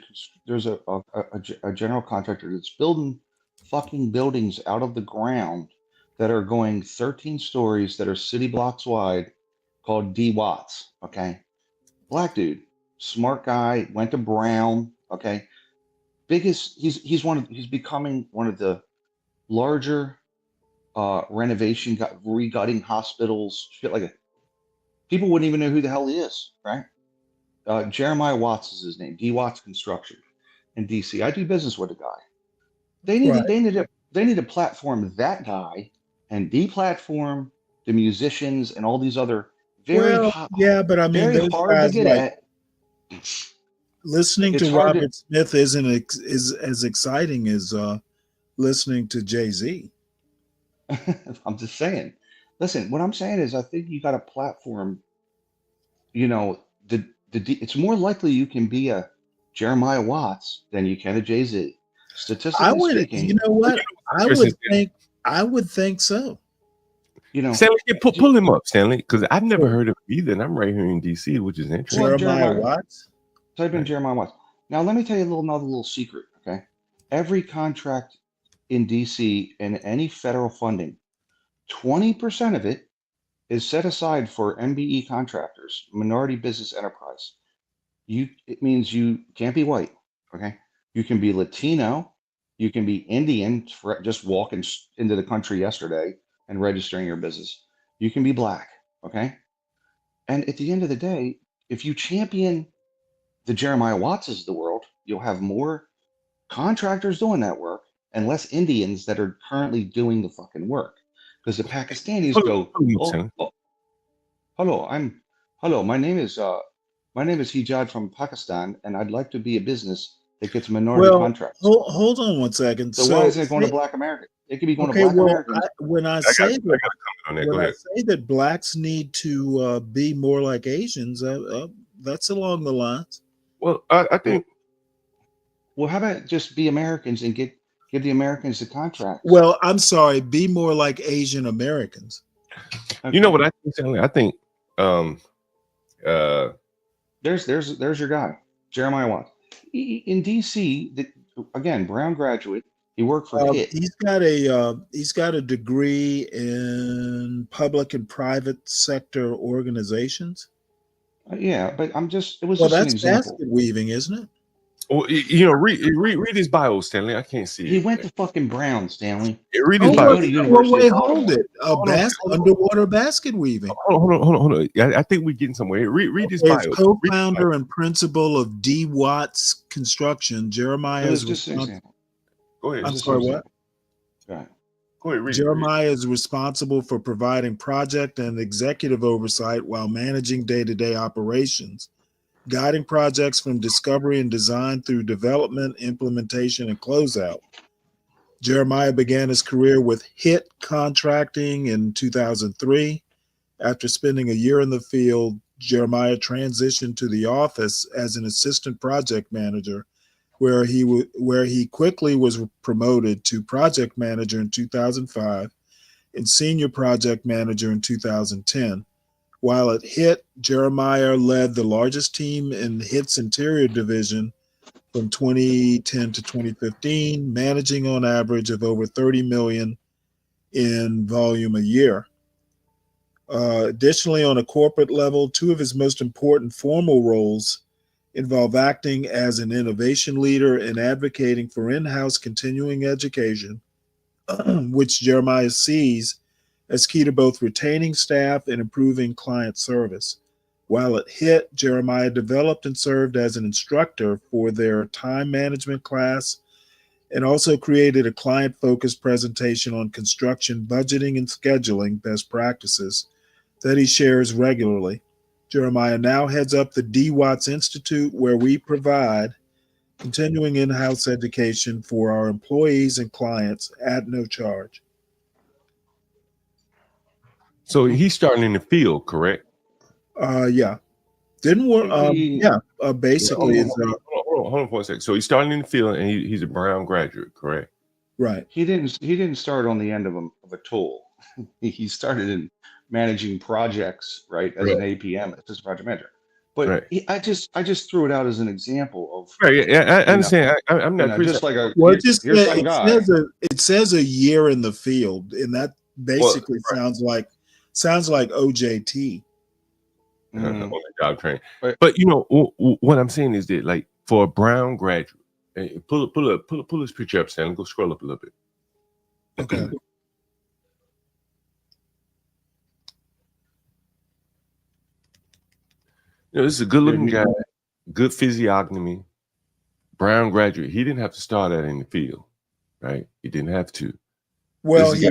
general contractor that's building fucking buildings out of the ground that are going 13 stories that are city blocks wide, called D. Watts. Okay. Black dude, smart guy, went to Brown. Okay. He's becoming one of the larger renovation, regutting hospitals, shit like that. People wouldn't even know who the hell he is, right? Jeremiah Watts is his name. D. Watts Construction in DC. I do business with the guy. They need to platform that guy and deplatform the musicians and all these other but I mean, those guys, listening to Robert Smith isn't as exciting as listening to Jay-Z. I'm just saying. Listen, what I'm saying is, I think you got a platform. It's more likely you can be a Jeremiah Watts than you can a Jay-Z. Statistically speaking, you know what? I would think so. Stanley, pull him up, Stanley, because I've never heard of him either, and I'm right here in DC, which is interesting. Jeremiah Watts. Type in Jeremiah Watts. Now, let me tell you another little secret. Okay, every contract in DC and any federal funding, 20% of it is set aside for MBE contractors, minority business enterprise. It means you can't be white. Okay, you can be Latino, you can be Indian for just walking into the country yesterday and registering your business. You can be black. Okay, and at the end of the day, if you champion the Jeremiah Wattses of the world, you'll have more contractors doing that work and less Indians that are currently doing the fucking work. Because the Pakistanis go, hello, my name is Hijad from Pakistan, and I'd like to be a business that gets minority contracts. Hold on one second. So why isn't it going to Black America? It could be going to Black Americans. When I say that blacks need to be more like Asians, that's along the lines. Well, I think. Well, how about just be Americans and give the Americans the contract? Well, I'm sorry, be more like Asian Americans. Okay. You know what I think, Stanley? I think there's your guy, Jeremiah Watts. In DC, again, Brown graduate. He worked for HIT. He's got a degree in public and private sector organizations. Yeah, but it was well, just that's an example. basket weaving, isn't it? Well, read his bio, Stanley. I can't see it. He went to fucking Brown, Stanley. Read his bio. Wait, hold it. Underwater basket weaving. Hold on. I think we're getting somewhere. Read his bio. Co-founder and principal of D. Watts Construction, Jeremiah. Just an example. Go ahead. I'm sorry, what? Go ahead. Go ahead, read it. Jeremiah is responsible for providing project and executive oversight while managing day-to-day operations, guiding projects from discovery and design through development, implementation, and closeout. Jeremiah began his career with HIT Contracting in 2003. After spending a year in the field, Jeremiah transitioned to the office as an assistant project manager, where he quickly was promoted to project manager in 2005 and senior project manager in 2010. While at HIT, Jeremiah led the largest team in HIT's interior division from 2010 to 2015, managing on average of over 30 million in volume a year. Additionally, on a corporate level, two of his most important formal roles involve acting as an innovation leader and advocating for in-house continuing education, which Jeremiah sees as key to both retaining staff and improving client service. While at HIT, Jeremiah developed and served as an instructor for their time management class and also created a client-focused presentation on construction budgeting and scheduling best practices that he shares regularly. Jeremiah now heads up the D. Watts Institute, where we provide continuing in-house education for our employees and clients at no charge. So he's starting in the field, correct? Yeah. Didn't work. Basically, hold on for a second. So he's starting in the field, and he's a Brown graduate, correct? Right. He didn't start on the end of a tool. He started in managing projects, right, as an APM, assistant project manager. But I just threw it out as an example of. Right. Yeah, I understand. I'm not just like a. Well, here's some guy. It says a year in the field, and that basically sounds like OJT. On the job training. But you know what I'm saying is that, like, for a Brown graduate, pull this picture up, Sam. Go scroll up a little bit. Okay. You know, this is a good-looking guy, good physiognomy, Brown graduate. He didn't have to start out in the field, right? He didn't have to. Well, he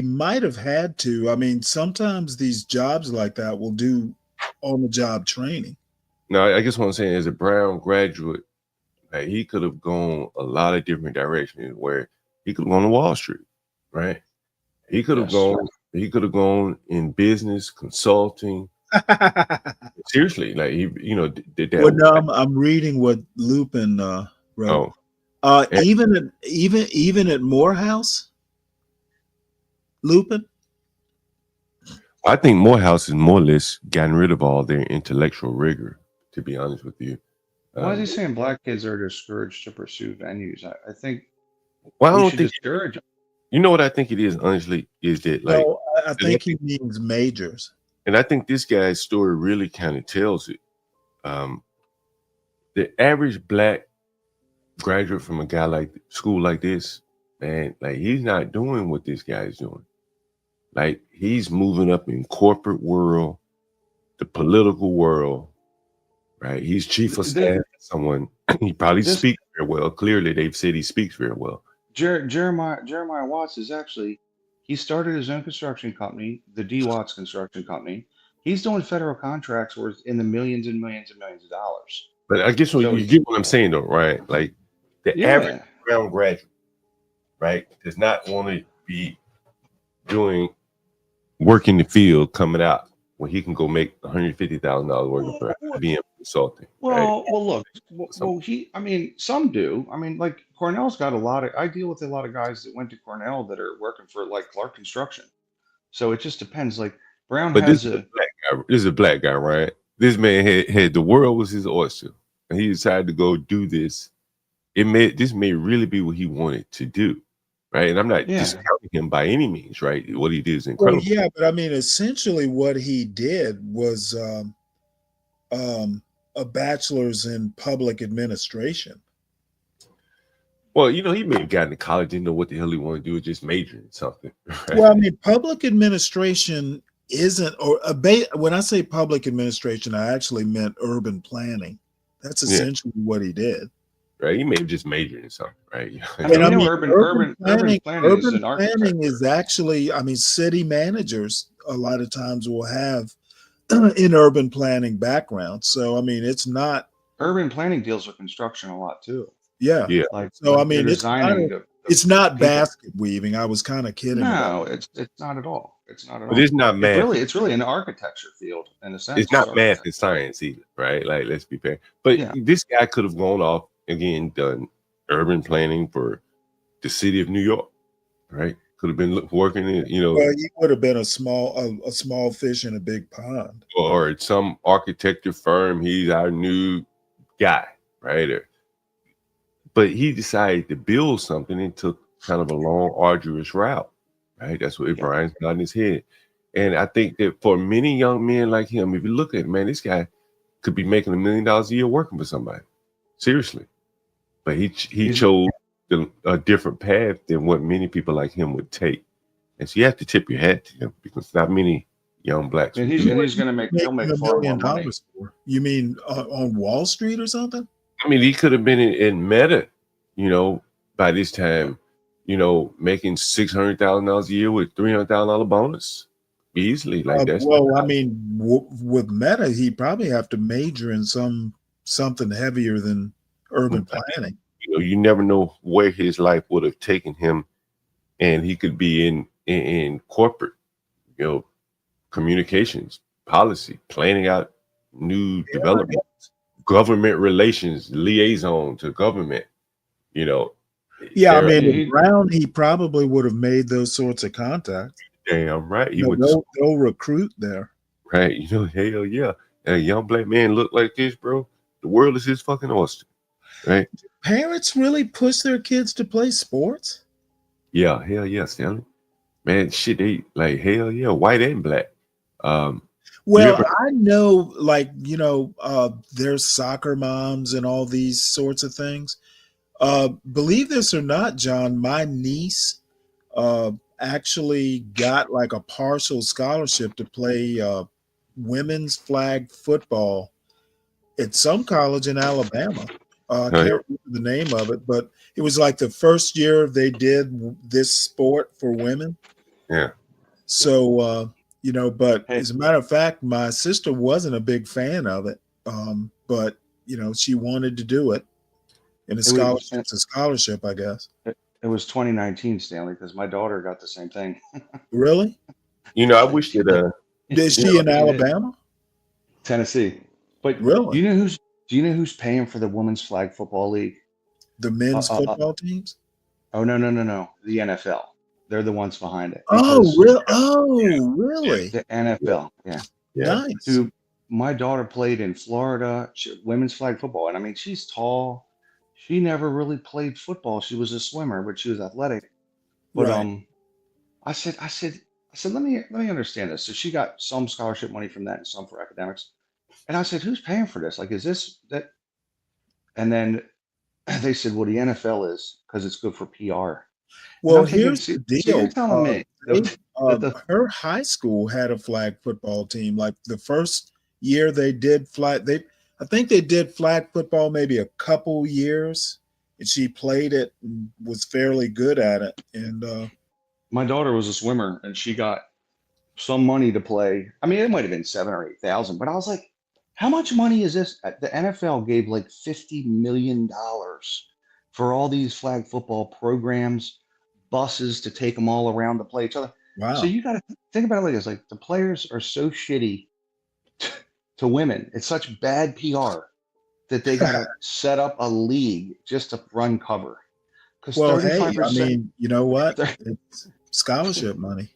might have had to. I mean, sometimes these jobs like that will do on-the-job training. No, I guess what I'm saying is a Brown graduate, like, he could have gone a lot of different directions. Where he could have gone to Wall Street, right? He could have gone. He could have gone in business consulting. Seriously, like, he, you know, did that. Well, no, I'm reading what Lupin wrote. Even at Morehouse, Lupin. I think Morehouse is more or less gotten rid of all their intellectual rigor. To be honest with you, why is he saying black kids are discouraged to pursue venues? I think. Well, I don't think discourage them. You know what I think it is, honestly, is that, like, no, I think he means majors. And I think this guy's story really kind of tells it. The average black graduate from a guy like school like this, man, like, he's not doing what this guy is doing. Like, he's moving up in corporate world, the political world, right? He's chief of staff. Someone he probably speaks very well. Clearly, they've said he speaks very well. Jeremiah Watts is actually. He started his own construction company, the D. Watts Construction Company. He's doing federal contracts worth in the millions and millions and millions of dollars. But I guess you get what I'm saying, though, right? Like, the average Brown graduate, right, does not want to be doing work in the field coming out when he can go make $150,000 working for IBM Consulting. Well, look. I mean, some do. I mean, like, Cornell's got a lot of. I deal with a lot of guys that went to Cornell that are working for, like, Clark Construction. So it just depends. Like, Brown but has this is a black guy, right? This man had the world was his oyster, and he decided to go do this. This may really be what he wanted to do, right? And I'm not discounting him by any means, right? What he did is incredible. Well, yeah, but I mean, essentially, what he did was a bachelor's in public administration. Well, you know, he may have gotten to college, didn't know what the hell he wanted to do, just major in something. Right? Well, I mean, public administration isn't, or when I say public administration, I actually meant urban planning. That's essentially what he did. right? He may have just majored in something, right? urban planning is an planning is actually, I mean, city managers a lot of times will have in urban planning background. So I mean, it's not urban planning deals with construction a lot too. Yeah. Like, so I mean, they're it's designing not people. basket weaving. I was kind of kidding. No, it's not at all. It's not at all. But it's not math. It's really an architecture field in a sense. It's not math and science either, right? Like, let's be fair. But this guy could have gone off again, done urban planning for the city of New York, right? Could have been working in, Well, he would have been a small fish in a big pond, or at some architecture firm. He's our new guy, right? But he decided to build something and took kind of a long, arduous route, right? That's what Brian's got in his head. And I think that for many young men like him, if you look at it, man, this guy could be making $1 million a year working for somebody. Seriously. But he chose a different path than what many people like him would take. And so you have to tip your hat to him, because not many young blacks. And he's going to he'll make far more money. You mean on Wall Street or something? I mean, he could have been in Meta, by this time, making $600,000 a year with $300,000 bonus easily. Like that. Well, I mean, with Meta, he probably have to major in something heavier than urban planning. You never know where his life would have taken him, and he could be in corporate, communications, policy, planning out new developments, government relations, liaison to government. I mean, in Brown, he probably would have made those sorts of contacts. Damn right, they'll recruit there, right? Hell yeah, a young black man look like this, bro. The world is his fucking oyster. Right? Parents really push their kids to play sports? Yeah, hell yeah, Stanley. Man, shit, they like hell yeah, white and black. I know, there's soccer moms and all these sorts of things. Believe this or not, John, my niece actually got like a partial scholarship to play women's flag football at some college in Alabama. I can't remember the name of it, but it was like the first year they did this sport for women. Yeah. So, but as a matter of fact, my sister wasn't a big fan of it. But, she wanted to do it. And it's a scholarship, I guess. It was 2019, Stanley, because my daughter got the same thing. Really? I wish that. Is she in Alabama? Tennessee. But really? Do you know who's paying for the women's flag football league? The men's football teams? Oh, no. The NFL. They're the ones behind it. Oh, really? Really? The NFL. Yeah. Nice. My daughter played in Florida, women's flag football. And I mean, she's tall. She never really played football. She was a swimmer, but she was athletic. But I said, let me understand this. So she got some scholarship money from that and some for academics. And I said, who's paying for this? Like, is this that? And then they said, well, the NFL is, because it's good for PR. Well, here's the deal. So you're telling me her high school had a flag football team. Like the first year they did I think they did flag football maybe a couple years, and she played it and was fairly good at it. And my daughter was a swimmer, and she got some money to play. I mean, it might have been $7,000 or $8,000, but I was like, how much money is this? The NFL gave like $50 million for all these flag football programs, buses to take them all around to play each other. Wow. So you got to think about it like this: like the players are so shitty to women. It's such bad PR that they got to set up a league just to run cover. Well, hey, I mean, you know what? It's scholarship money.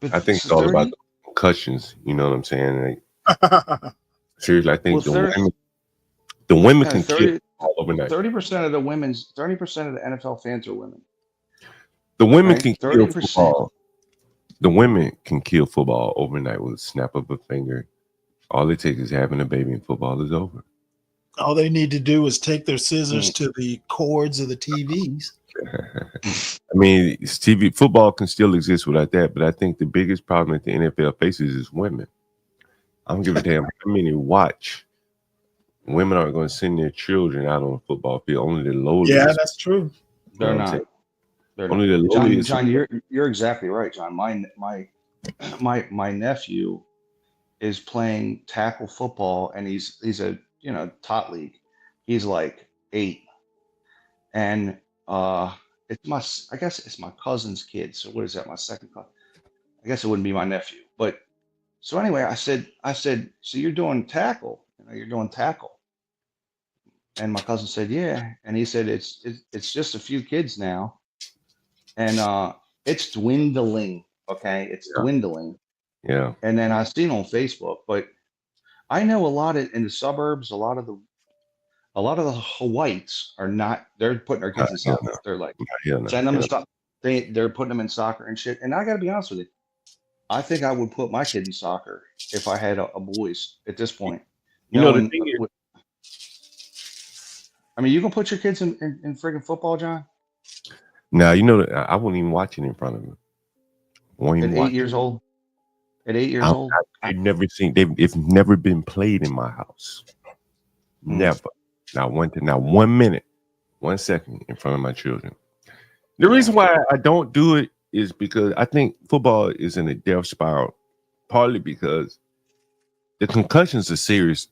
I think it's all about the concussions. You know what I'm saying? Seriously, I think the women can kill all overnight. 30% of the NFL fans are women. The women can kill football. The women can kill football overnight with a snap of a finger. All it takes is having a baby, and football is over. All they need to do is take their scissors to the cords of the TVs. I mean, football can still exist without that, but I think the biggest problem that the NFL faces is women. I don't give a damn how many watch women aren't going to send their children out on a football field. Only the lowliest. Yeah, that's true. They're You know what I'm not. saying? They're Only not. the John, lowliest. John, you're exactly right, John. My nephew is playing tackle football, and he's a top league. He's like 8, and I guess it's my cousin's kid. So what is that? My second cousin. I guess it wouldn't be my nephew, but so anyway, I said, so you're doing tackle? You're doing tackle. And my cousin said, yeah. And he said, it's just a few kids now. And it's dwindling. Okay. It's dwindling. Yeah. And then I seen on Facebook, but I know a lot in the suburbs, a lot of the whites are not, they're putting their kids in soccer. They're like, send them to soccer. They're putting them in soccer and shit. And I got to be honest with you. I think I would put my kid in soccer if I had a boys at this point. The thing is, I mean, you can put your kids in friggin' football, John? now, I wouldn't even watch it in front of them. At 8 years old? At 8 years old? I've never seen, it's never been played in my house. Never. Not 1 minute, 1 second in front of my children. The reason why I don't do it is because I think football is in a death spiral, partly because the concussions are serious.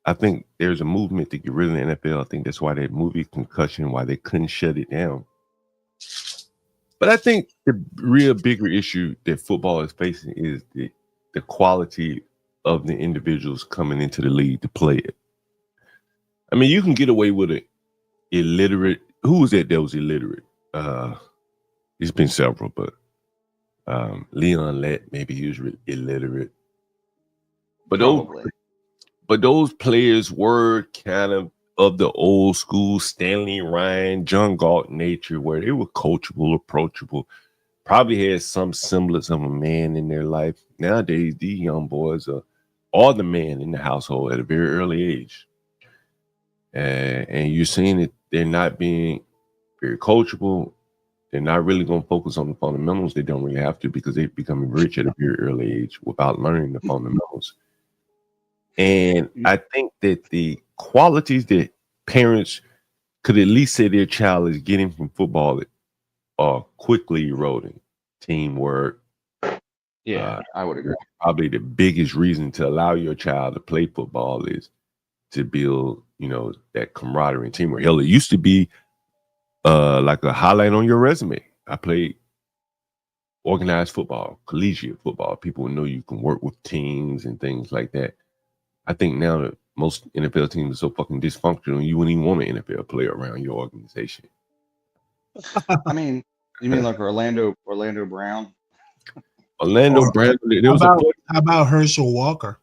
I think there's a movement to get rid of the NFL. I think that's why that movie Concussion, why they couldn't shut it down. But I think the real bigger issue that football is facing is the quality of the individuals coming into the league to play it. I mean, you can get away with it illiterate. Who was that was illiterate? It's been several, but Leon Lett, maybe he was illiterate. But those players were kind of the old school Stanley Ryan, John Galt nature, where they were coachable, approachable, probably had some semblance of a man in their life. Nowadays, these young boys are the man in the household at a very early age. And you're seeing that they're not being very coachable. They're not really going to focus on the fundamentals. They don't really have to because they're becoming rich at a very early age without learning the fundamentals. And I think that the qualities that parents could at least say their child is getting from football are quickly eroding. Teamwork. Yeah, I would agree. Probably the biggest reason to allow your child to play football is to build, that camaraderie and teamwork. Hell, it used to be like a highlight on your resume. I played organized football, collegiate football. People know you can work with teams and things like that. I think now that most NFL teams are so fucking dysfunctional, you wouldn't even want an NFL player around your organization. I mean, you mean like Orlando Brown? Orlando Brown. How about Herschel Walker?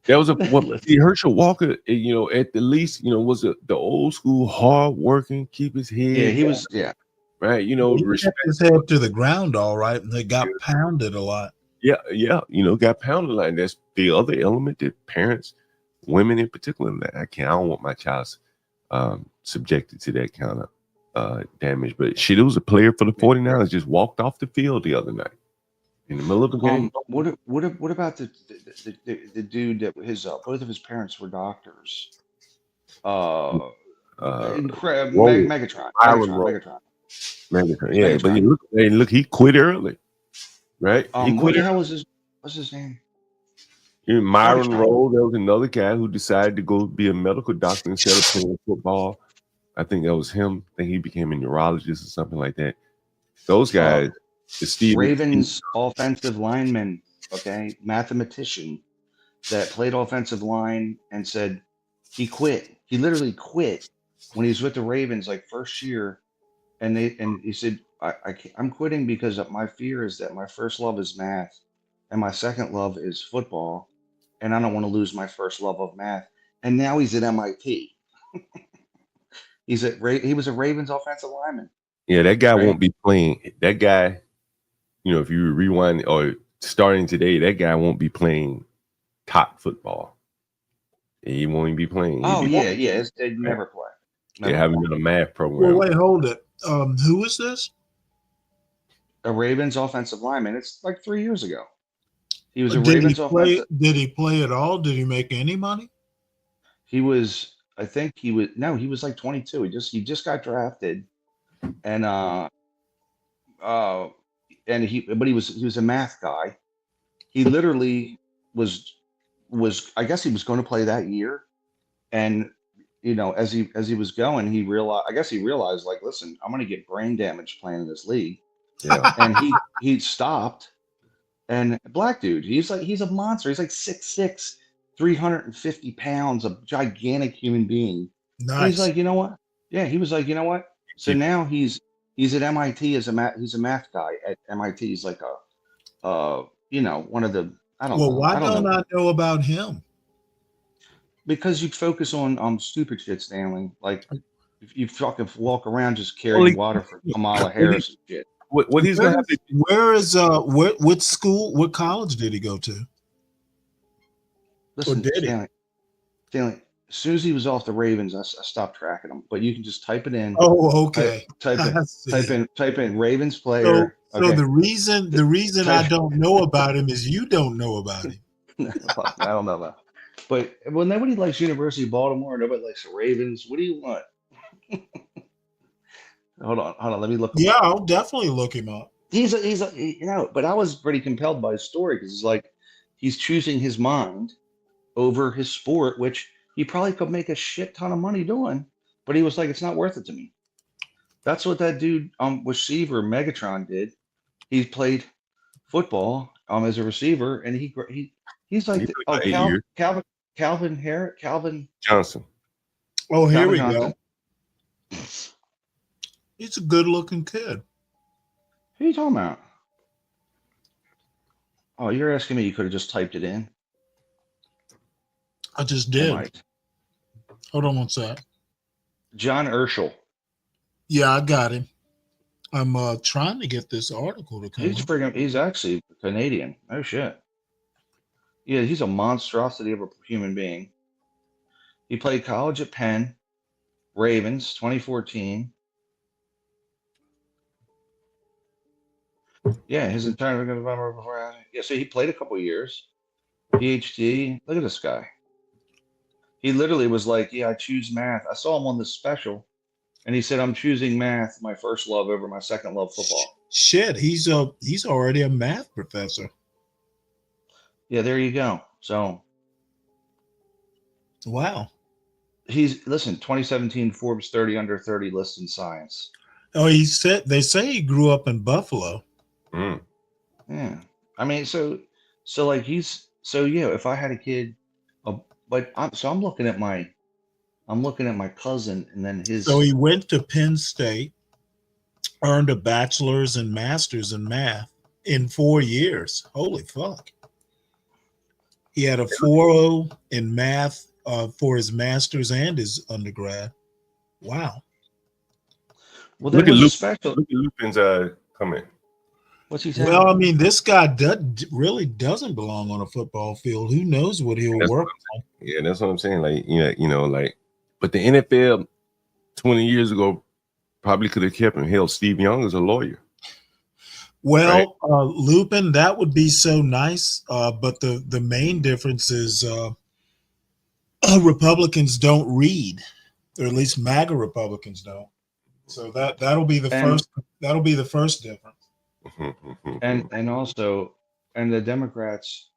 There was Herschel Walker, at the least, was the old school, hard working, keep his head. Yeah, he was, right. He kept his head to the ground, all right, and they got pounded a lot. Yeah, got pounded a lot. And that's the other element that parents, women in particular, I don't want my child subjected to that kind of damage. But shit, it was a player for the 49ers just walked off the field the other night in the middle of the game. What about the dude that both of his parents were doctors? Megatron. Yeah, but look, he quit early, right? He quit. What's his name? Myron Rolle. There was another guy who decided to go be a medical doctor instead of playing football. I think that was him. I think he became a neurologist or something like that. Those guys. Ravens offensive lineman, mathematician that played offensive line and said he quit. He literally quit when he was with the Ravens, like first year, and he said, "I'm quitting because my fear is that my first love is math, and my second love is football, and I don't want to lose my first love of math." And now he's at MIT. He was a Ravens offensive lineman. Yeah, that guy won't be playing. That guy. If you rewind or starting today, that guy won't be playing top football. He won't even be playing. They'd never play. They haven't done a math program. Well, wait, hold it. Who is this? A Ravens offensive lineman. It's like 3 years ago. He was a Ravens offensive. Did he play at all? Did he make any money? He was I think he was he was like 22. He just got drafted, and but he was a math guy. He literally was I guess he was going to play that year, and as he was going, he realized like, listen, I'm going to get brain damage playing in this league. Yeah. And he stopped. And black dude, he's a monster. He's like 6'6", 350 pounds, a gigantic human being. Nice. And he's like, you know what? Yeah, he was like, you know what? So now he's at MIT he's a math guy at MIT. He's like one of the I don't know. Well, why don't I know about him? Because you focus on stupid shit, Stanley. Like if you fucking walk around just carrying water for Kamala Harris and shit. What he's gonna have to Where is what school, what college did he go to? Listen, Or did he? Stanley, as soon as he was off the Ravens, I stopped tracking him. But you can just type it in. Oh, okay. Type I see. in Ravens player. So the reason I don't know about him is you don't know about him. I don't know about. But nobody likes University of Baltimore. Nobody likes the Ravens. What do you want? Hold on. Let me look. Yeah, I'll definitely look him up. He's but I was pretty compelled by his story because it's like he's choosing his mind over his sport, which he probably could make a shit ton of money doing. But he was like, it's not worth it to me. That's what that dude, receiver Megatron did. He played football as a receiver, and he's like, Calvin Johnson. Oh, here Calvin we Johnson. go. He's a good-looking kid. Who are you talking about? Oh, you're asking me? You could have just typed it in. I just did. Hold on one sec. John Urschel. Yeah, I got him. I'm trying to get this article to come. He's actually Canadian. Oh shit. Yeah, he's a monstrosity of a human being. He played college at Penn, Ravens, 2014. Yeah, his entire before. Yeah, so he played a couple years. PhD. Look at this guy. He literally was like, "Yeah, I choose math." I saw him on this special, and he said, "I'm choosing math, my first love, over my second love, football." Shit, he's already a math professor. Yeah, there you go. So, wow. Listen, 2017 Forbes 30 under 30 list in science. Oh, they say he grew up in Buffalo. Mm. Yeah, I mean, so like if I had a kid, I'm looking at my cousin, and then his. So he went to Penn State, earned a bachelor's and master's in math in 4 years. Holy fuck! He had a 4.0 in math for his master's and his undergrad. Wow. Well, look at Lupin's comment. What's he saying? Well, I mean, this guy really doesn't belong on a football field. Who knows what he'll work on? Yeah, that's what I'm saying. Like, but the NFL 20 years ago probably could have kept him. Hell, Steve Young is a lawyer. Well, right? Lupin, that would be so nice. But the main difference is Republicans don't read, or at least MAGA Republicans don't. So that'll be the first difference. And also, the Democrats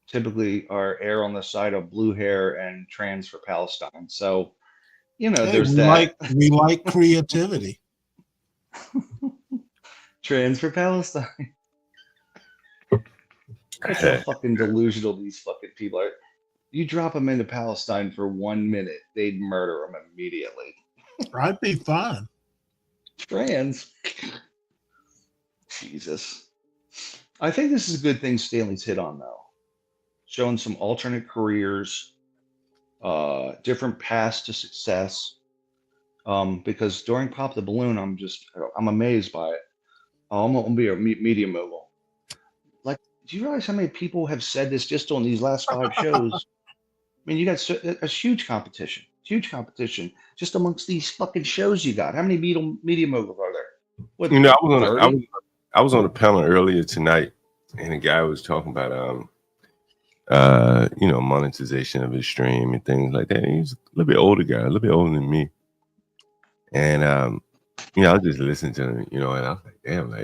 typically err on the side of blue hair and trans for Palestine. So, there's that. We like creativity. Trans for Palestine. That's how fucking delusional these fucking people are. You drop them into Palestine for 1 minute, they'd murder them immediately. I'd be fine. Trans. Jesus. I think this is a good thing Stanley's hit on, though. Showing some alternate careers, different paths to success. Because during Pop the Balloon, I'm amazed by it. I'm going to be a media mogul. Like, do you realize how many people have said this just on these last 5 shows? I mean, you got a huge competition just amongst these fucking shows you got. How many media moguls are there? What, I was on a panel earlier tonight, and a guy was talking about monetization of his stream and things like that. And he's a little bit older guy, a little bit older than me. And I was just listening to him, and I was like, damn,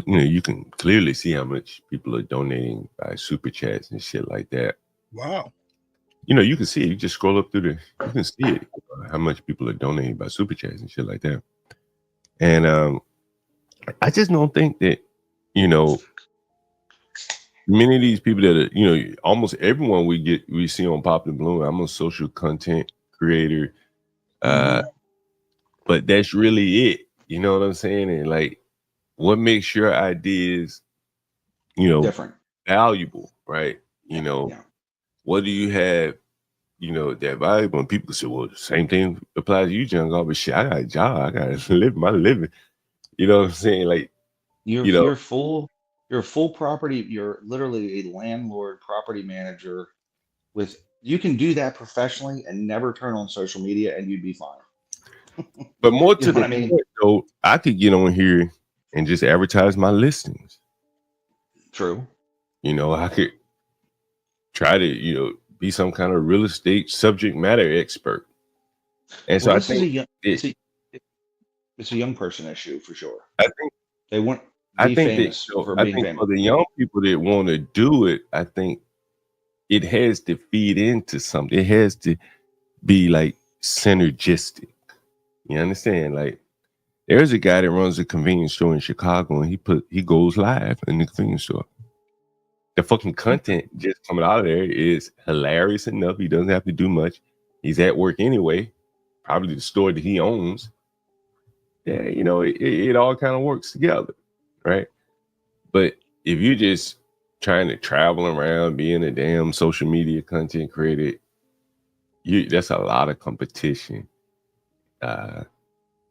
you can clearly see how much people are donating by super chats and shit like that. Wow. You can see it. You just scroll up through you can see it, how much people are donating by super chats and shit like that. And I just don't think that, many of these people that are, almost everyone we see on Pop the Balloon. I'm a social content creator. But that's really it. You know what I'm saying? And like, what makes your ideas, different, valuable, right? What do you have, that valuable? And people say, well, the same thing applies to you, John. But shit, I got a job. I got to live my living. You know what I'm saying? Like, you're full property. You're literally a landlord, property manager. You can do that professionally and never turn on social media, and you'd be fine. But more to the point, though, I could get on here and just advertise my listings. True. I could try to, be some kind of real estate subject matter expert. And so I think it's a young person issue for sure. I think they want. I think for the young people that want to do it, I think it has to feed into something. It has to be like synergistic. You understand? Like, there's a guy that runs a convenience store in Chicago, and he goes live in the convenience store. The fucking content just coming out of there is hilarious enough. He doesn't have to do much. He's at work anyway, probably the store that he owns. Yeah, it all kind of works together, right? But if you're just trying to travel around, being a damn social media content creator, that's a lot of competition. And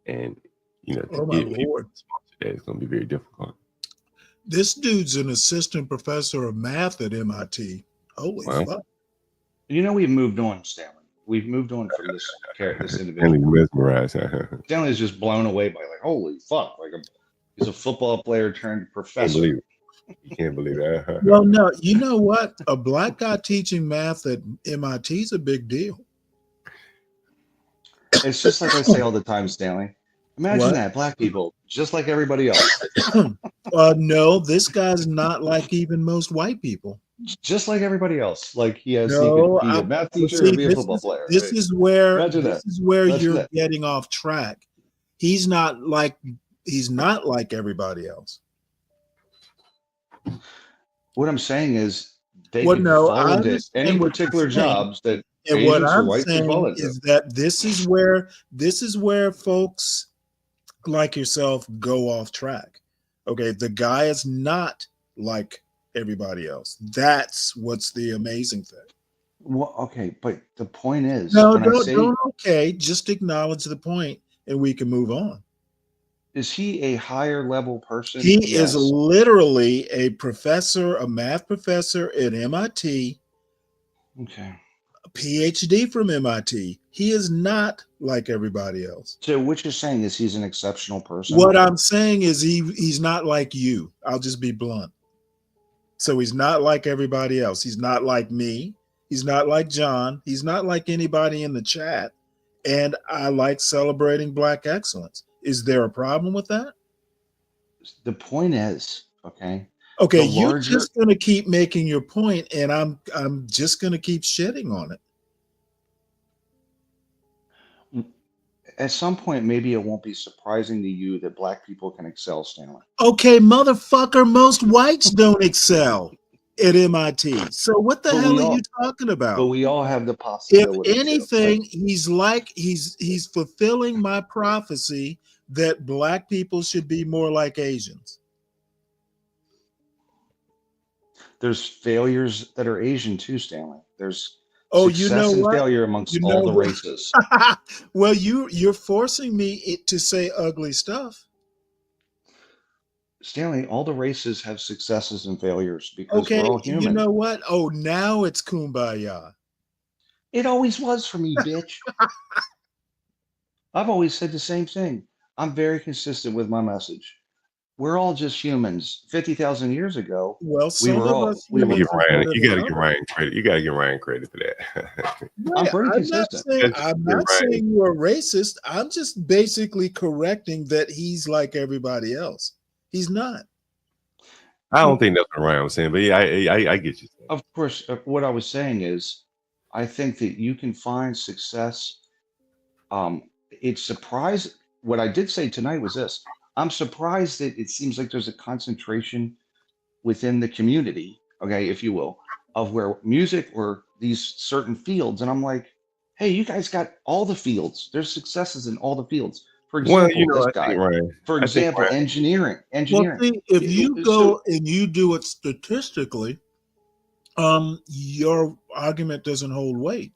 oh my Lord, it's going to be very difficult. This dude's an assistant professor of math at MIT. Holy fuck! We've moved on, Stanley. We've moved on from this individual. Mesmerized. Stanley's just blown away by holy fuck! He's a football player turned professor. You can't believe that. Well, no, you know what? A black guy teaching math at MIT is a big deal. It's just like I say all the time, Stanley. Imagine that, black people, just like everybody else. No, this guy's not like even most white people. Just like everybody else. Like he has No, he could be a math teacher or be a football player. This is where you're getting off track. He's not like everybody else. What I'm saying is they fall into any particular jobs that and what I'm saying is that this is where folks like yourself go off track. Okay, the guy is not like everybody else. That's what's the amazing thing. Well, okay, but the point is, just acknowledge the point and we can move on. Is he a higher level person? He is literally a professor, a math professor at MIT. Okay. A PhD from MIT. He is not like everybody else. So what you're saying is he's an exceptional person? What I'm saying is he's not like you. I'll just be blunt. So he's not like everybody else. He's not like me. He's not like John. He's not like anybody in the chat. And I like celebrating Black excellence. Is there a problem with that? The point is, okay. Okay, you're just going to keep making your point, and I'm just going to keep shitting on it. At some point, maybe it won't be surprising to you that black people can excel, Stanley. Okay, motherfucker, most whites don't excel at MIT. So what the hell are you talking about? But we all have the possibility. If anything, he's fulfilling my prophecy that black people should be more like Asians. There's failures that are Asian too, Stanley. There's success and failure amongst all the races. Well, you're forcing me to say ugly stuff. Stanley, all the races have successes and failures because we're all human. You know what? Oh, now it's kumbaya. It always was for me, bitch. I've always said the same thing. I'm very consistent with my message. we're all just humans. 50,000 years ago, Well, we some were of all us we Let me were. give humans are Ryan. better You than got to give others. Ryan credit. You got to give Ryan credit for that. I'm Right. pretty I'm not consistent. saying That's I'm yeah, not Ryan. saying you're a racist. I'm just basically correcting that he's like everybody else. He's not. I don't think that's what Ryan was saying, but yeah, I get you. Of course, what I was saying is, I think that you can find success. It's surprising. What I did say tonight was this: I'm surprised that it seems like there's a concentration within the community, okay, if you will, of where music or these certain fields, and I'm like, hey, you guys got all the fields. There's successes in all the fields. For Well, example, this I guy. think Ryan. For I think example, Ryan. engineering. Well, see, if you So go and you do it statistically, your argument doesn't hold weight.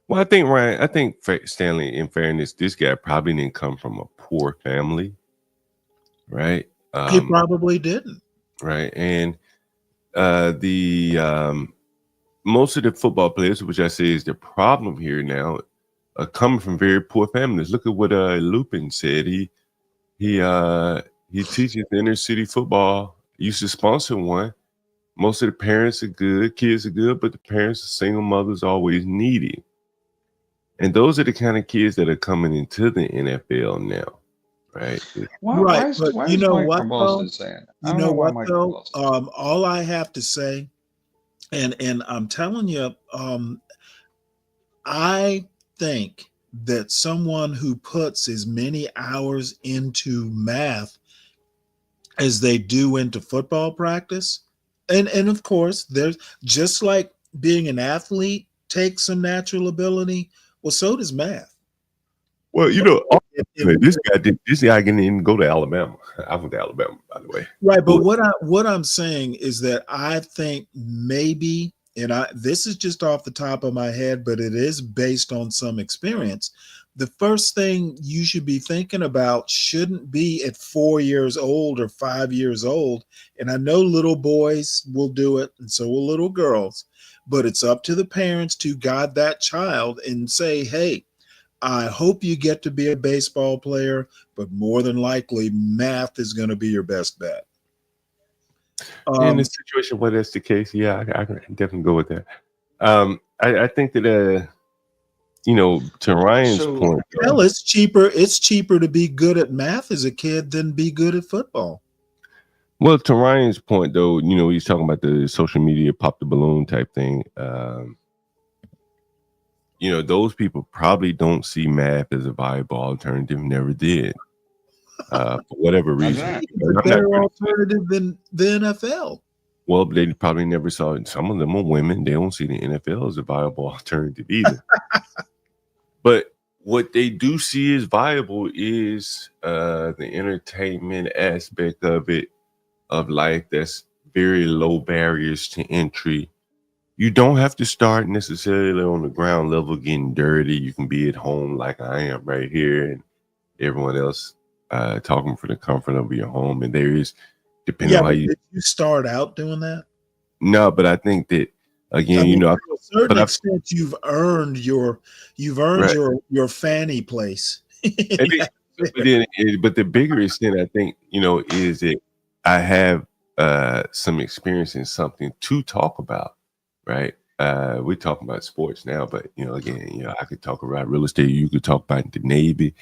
Well, I think Ryan. I think Stanley. In fairness, this guy probably didn't come from a poor family, right? He probably didn't. Right, and most of the football players, which I say is the problem here now, are coming from very poor families. Look at what Lupin said. He teaches inner city football. He used to sponsor one. Most of the parents are good, kids are good, but the parents are single mothers, always needy. And those are the kind of kids that are coming into the NFL now, right? Right, but why you is know Mike what Boston though? saying? I You don't know know why what Mike though? Boston. All I have to say, and I'm telling you, I think that someone who puts as many hours into math as they do into football practice, and of course, there's just like being an athlete takes some natural ability. Well, so does math. Well, this guy didn't even go to Alabama. I went to Alabama, by the way. Right, but what I'm saying is that I think maybe, and this is just off the top of my head, but it is based on some experience. The first thing you should be thinking about shouldn't be at 4 years old or 5 years old. And I know little boys will do it, and so will little girls, but it's up to the parents to guide that child and say, hey, I hope you get to be a baseball player, but more than likely, math is going to be your best bet. In a situation where that's the case, yeah, I can definitely go with that. I think that to Ryan's point, Hell, it's cheaper to be good at math as a kid than be good at football. well, to Ryan's point though, he's talking about the social media pop the balloon type thing. Those people probably don't see math as a viable alternative, never did, for whatever reason. It's a better alternative than the NFL. Well, they probably never saw it. Some of them are women. They don't see the NFL as a viable alternative either. But what they do see as viable is the entertainment aspect of it, of life that's very low barriers to entry. You don't have to start necessarily on the ground level getting dirty. You can be at home like I am right here, and everyone else talking from the comfort of your home. And there is, depending on how did you start out doing that? No, but I think that again, to a certain extent, you've earned your Right. your fanny place. But the bigger extent, I think, is that I have some experience in something to talk about, right? We talk about sports now, but again, I could talk about real estate. You could talk about the Navy.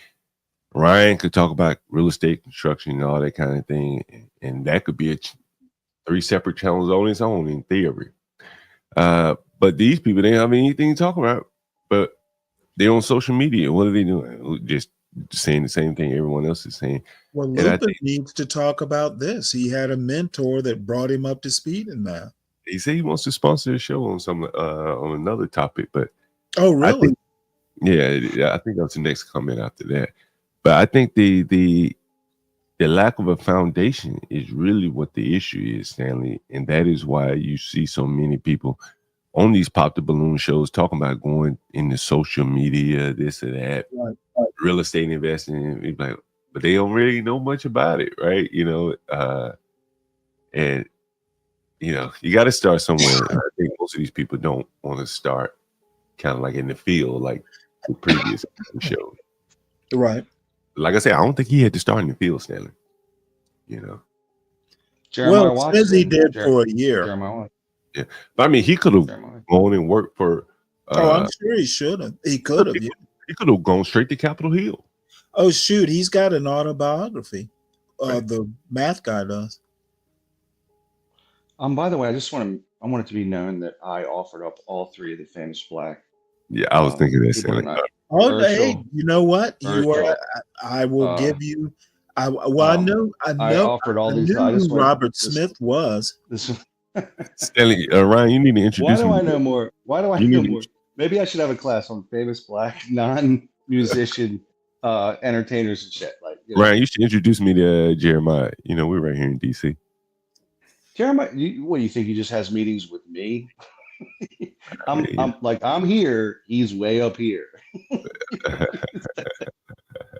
Ryan could talk about real estate, construction, and all that kind of thing, and that could be 3 separate channels on its own in theory. But these people, they don't have anything to talk about, but they're on social media. What are they doing? Just saying the same thing everyone else is saying. Well, And I Lupin think needs to talk about this. He had a mentor that brought him up to speed in math. he said he wants to sponsor a show on on another topic, but Oh, really? I think, I think that's the next comment after that. But I think the lack of a foundation is really what the issue is, Stanley, and that is why you see so many people on these pop the balloon shows talking about going into social media, this or that, real estate investing, but they don't really know much about it, right? And you got to start somewhere. I think most of these people don't want to start kind of like in the field, like the previous show. Right. Like I said, I don't think he had to start in the field, Stanley. Jeremiah Well, it says he Watson. did for a year. Jeremiah Watson. Yeah, but I mean, he could have gone and worked for. I'm sure he should have. He could have. He could have gone straight to Capitol Hill. Oh shoot, he's got an autobiography. The math guy does. By the way, I want it to be known that I offered up all three of the famous black. Yeah, I was thinking that. people tonight. Oh, Herschel, hey, you know what? You are. Herschel, I will give you. I know. I offered all these. knew I just who went- Robert this- Smith was. This, Stanley, Ryan, you need to introduce. why do me. I know more? Why do I You know need to- more? Maybe I should have a class on famous black non-musician entertainers and shit. Like Ryan, you should introduce me to Jeremiah. You know, we're right here in DC. Jeremiah, what do you think? He just has meetings with me? I'm here. He's way up here.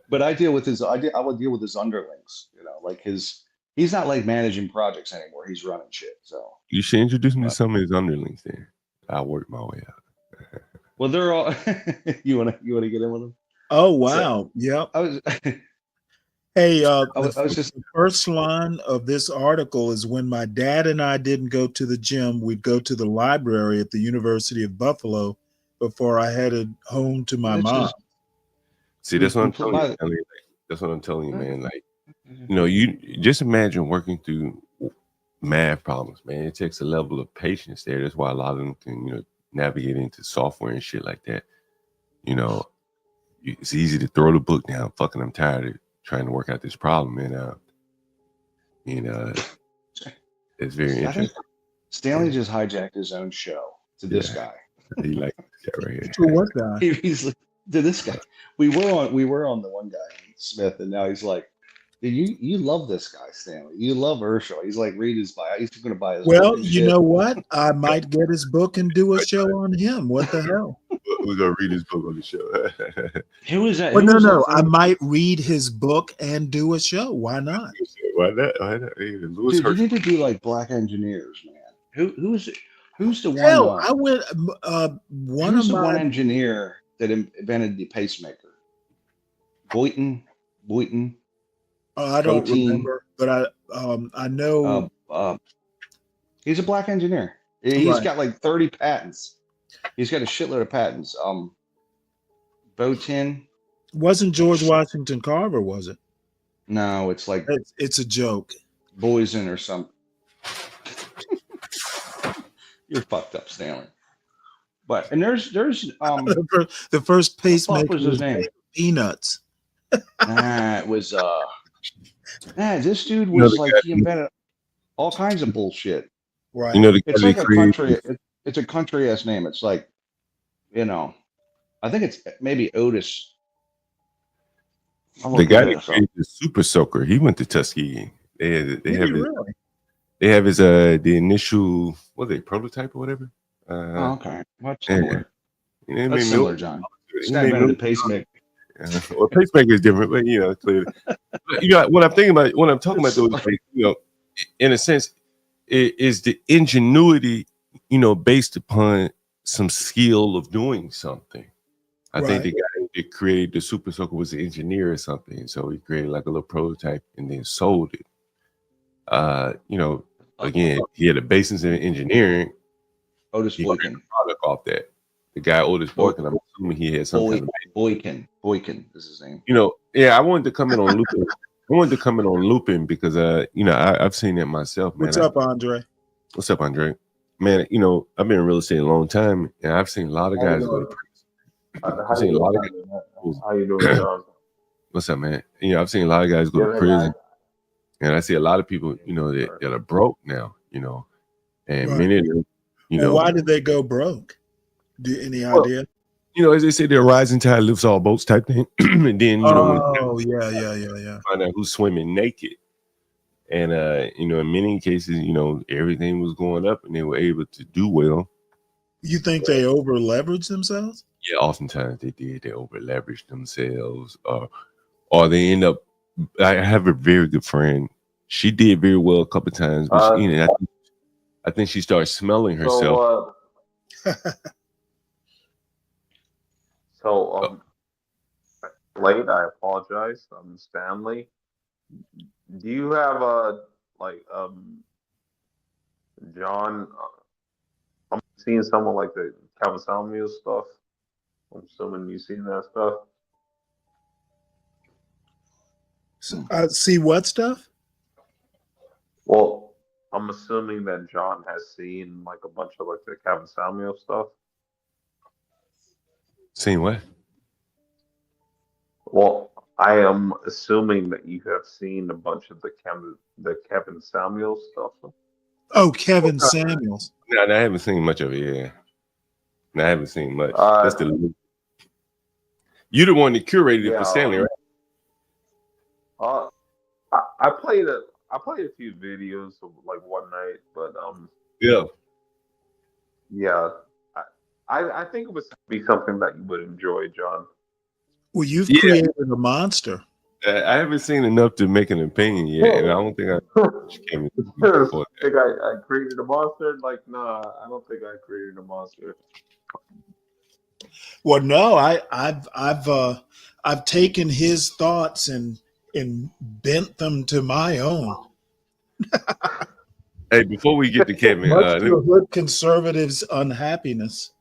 But I deal with his. I would deal with his underlings. You know, like his. He's not like managing projects anymore. He's running shit. So You should introduce me to some of his underlings there. I'll work my way out. well, they're all. You wanna get in with them? Oh wow! Yep. I was. Hey, I was just. the first line of this article is when my dad and I didn't go to the gym, we'd go to the library at the University of Buffalo before I headed home to my It's mom. just- See, that's what I'm telling you. Stanley. That's what I'm telling you, man. Like, you know, you just imagine working through math problems, man. It takes a level of patience there. That's why a lot of them can, you know, navigate into software and shit like that. You know, it's easy to throw the book down. Fucking, I'm tired of trying to work out this problem, and it's very I think interesting. Stanley just hijacked his own show to this guy. He like that right here. To what guy? He's like, to this guy. We were on the one guy, Smith, and now he's like, dude, you love this guy, Stanley. You love Herschel. He's like, read his bio. He's going to buy his Well, book and you shit. know what? I might get his book and do a show on him. What the hell? We're gonna read his book on the show. Who is that? Well, Who was no. that I might read his book and do a show. Why not? Why not? Why not? Hey, Louis Dude, you Herschel. need to do like black engineers, man. Who's the one? Hell, I went. One who's of the one my engineer that invented the pacemaker? Boynton. I don't Protein. remember, but I know. He's a black engineer. He's Right. got like 30 patents. He's got a shitload of patents. Botin. Wasn't George Washington Carver? Was it? No, it's like It's a joke. Boysen or something. You're fucked up, Stanley. But and there's The first fuck pacemaker was his name? made of peanuts. It was this dude You know was the like guy he invented all kinds of bullshit. Right. You know the guy It's they like a created. country. It's a country ass name. It's like, you know, I think it's maybe Otis. The guy that created the Super Soaker, he went to Tuskegee. They Did have he his, really? they have his the initial prototype or whatever. Oh, okay. What's yeah. similar? You know, That's maybe similar, John. he This guy made invented milk- the pacemaker. Well, pacemaker is different, but you know, clearly. But, you know what I'm thinking about when I'm talking about those, like, you know, in a sense, it is the ingenuity, you know, based upon some skill of doing something. I think the guy that created the Super Soaker was an engineer or something, so he created like a little prototype and then sold it. You know, again, he had a basis in engineering. Otis He Boykin. created a product off that. The guy Otis Boykin, I'm assuming he had some kind of, Boykin is his name. you know, yeah. I wanted to come in on Lupin. I wanted to come in on Lupin because you know, I've seen it myself, man. What's up, Andre? What's up, Andre? Man, you know, I've been in real estate a long time, and I've seen a lot of How you guys go to doing? prison. I've seen a lot of guys. How you doing, John? What's up, man? You know, I've seen a lot of guys go Yeah, to man, prison, and I see a lot of people, you know, that are broke now, you know, and Right. many of them, you Well, know, why did they go broke? Any Well, idea? you know, as they say, they're rising tide lifts all boats type thing, and then you know, Oh, when yeah. find out who's swimming naked, and you know, in many cases, you know, everything was going up, and they were able to do well. You think they over leveraged themselves? Yeah, oftentimes they did. They over leveraged themselves, or they end up. I have a very good friend. She did very well a couple of times, but she, you know, I think she started smelling herself. So, late, I apologize. Stanley, do you have like John. I'm seeing someone like the Kevin Samuel stuff. I'm assuming you've seen that stuff. See what stuff? Well, I'm assuming that John has seen like a bunch of like the Kevin Samuel stuff. Seen what? Well, I am assuming that you have seen a bunch of the Kevin Samuel stuff. Oh, Kevin Samuels. No, I haven't seen much of it. Yeah, no, I haven't seen much. That's the. You're the one that curated it for Stanley, right? I played a few videos of like one night, but yeah, I think it would be something that you would enjoy, John. Well, you've created a monster. I haven't seen enough to make an opinion yet, and I don't think I came before that. Think I created a monster? Like, nah, I don't think I created a monster. Well, no, I've taken his thoughts and bent them to my own. Hey, before we get to Kevin, Much to a good conservative's unhappiness.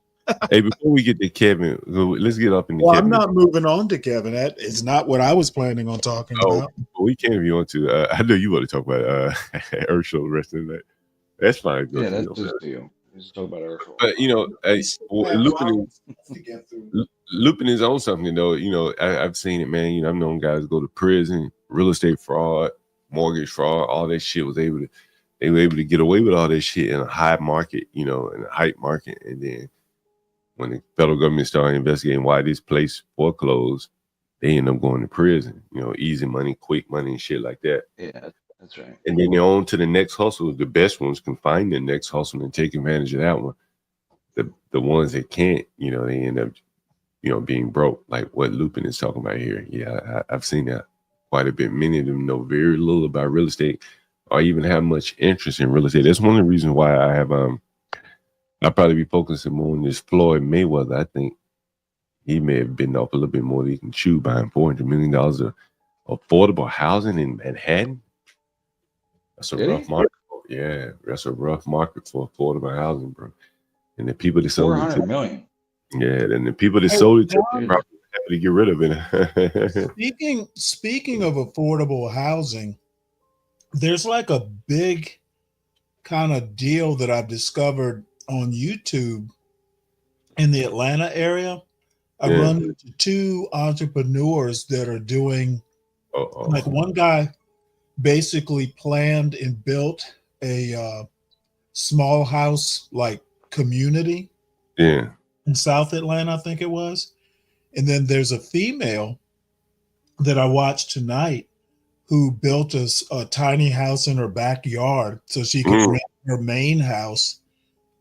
hey, before we get to Kevin, let's get up in the Well, Kevin. I'm not moving on to Kevin. That is not what I was planning on talking about. We can if you want to. I know you want to talk about Urshel the rest of the night. That's fine. Yeah, that's just you. Just talk about Urshel. But Lupin is on something though. I've seen it, man. I've known guys go to prison, real estate fraud, mortgage fraud, all that shit they were able to get away with all that shit in a high market, in a hype market. And then when the federal government started investigating why this place foreclosed, they end up going to prison, easy money, quick money and shit like that. Yeah, that's right. And then they're on to the next hustle. The best ones can find the next hustle and take advantage of that one. The ones that can't, they end up, being broke, like what Lupin is talking about here. Yeah, I've seen that quite a bit. Many of them know very little about real estate or even have much interest in real estate. That's one of the reasons why I have I'll probably be focusing more on this Floyd Mayweather. I think he may have been off a little bit more than he can chew, buying $400 million of affordable housing in Manhattan. That's a rough market. Yeah, that's a rough market for affordable housing, bro. And the people that sold it to, $400 million. Yeah, and the people that sold it to probably happy to get rid of it. Speaking of affordable housing, there's like a big kind of deal that I've discovered on YouTube in the Atlanta area. I run into two entrepreneurs that are doing like one guy basically planned and built a small house like community in South Atlanta, I think it was. And then there's a female that I watched tonight who built a tiny house in her backyard so she could rent her main house,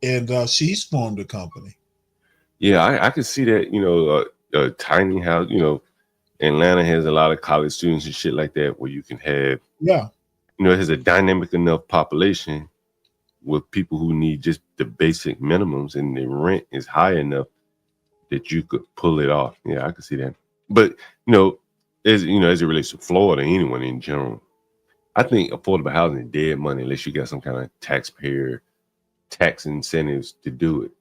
and she's formed a company. Yeah, I could see that, a tiny house, Atlanta has a lot of college students and shit like that where you can have, it has a dynamic enough population with people who need just the basic minimums, and the rent is high enough that you could pull it off. Yeah, I could see that. But, as it relates to Florida, anyone in general, I think affordable housing is dead money unless you got some kind of taxpayer tax incentives to do it.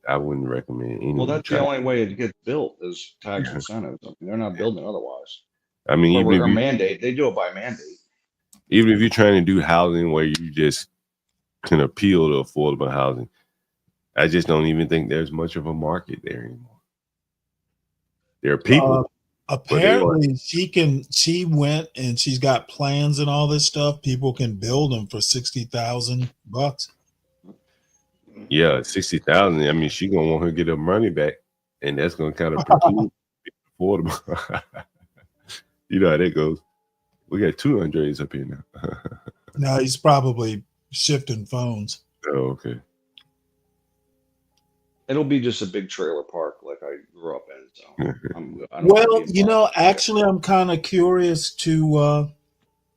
I wouldn't recommend anyone. Well, that's the only way it gets built is tax incentives. I mean, they're not building otherwise. I mean, even if mandate, they do it by mandate. Even if you're trying to do housing where you just can appeal to affordable housing, I just don't even think there's much of a market there anymore. There are people. Apparently, she went and she's got plans and all this stuff. People can build them for $60,000. Yeah, 60,000. I mean, she gonna want her to get her money back, and that's gonna kind of preclude affordable. You know how that goes. We got two Andres up here now. No, he's probably shifting phones. Oh, okay. It'll be just a big trailer park like I grew up in. So, actually, I'm kind of curious to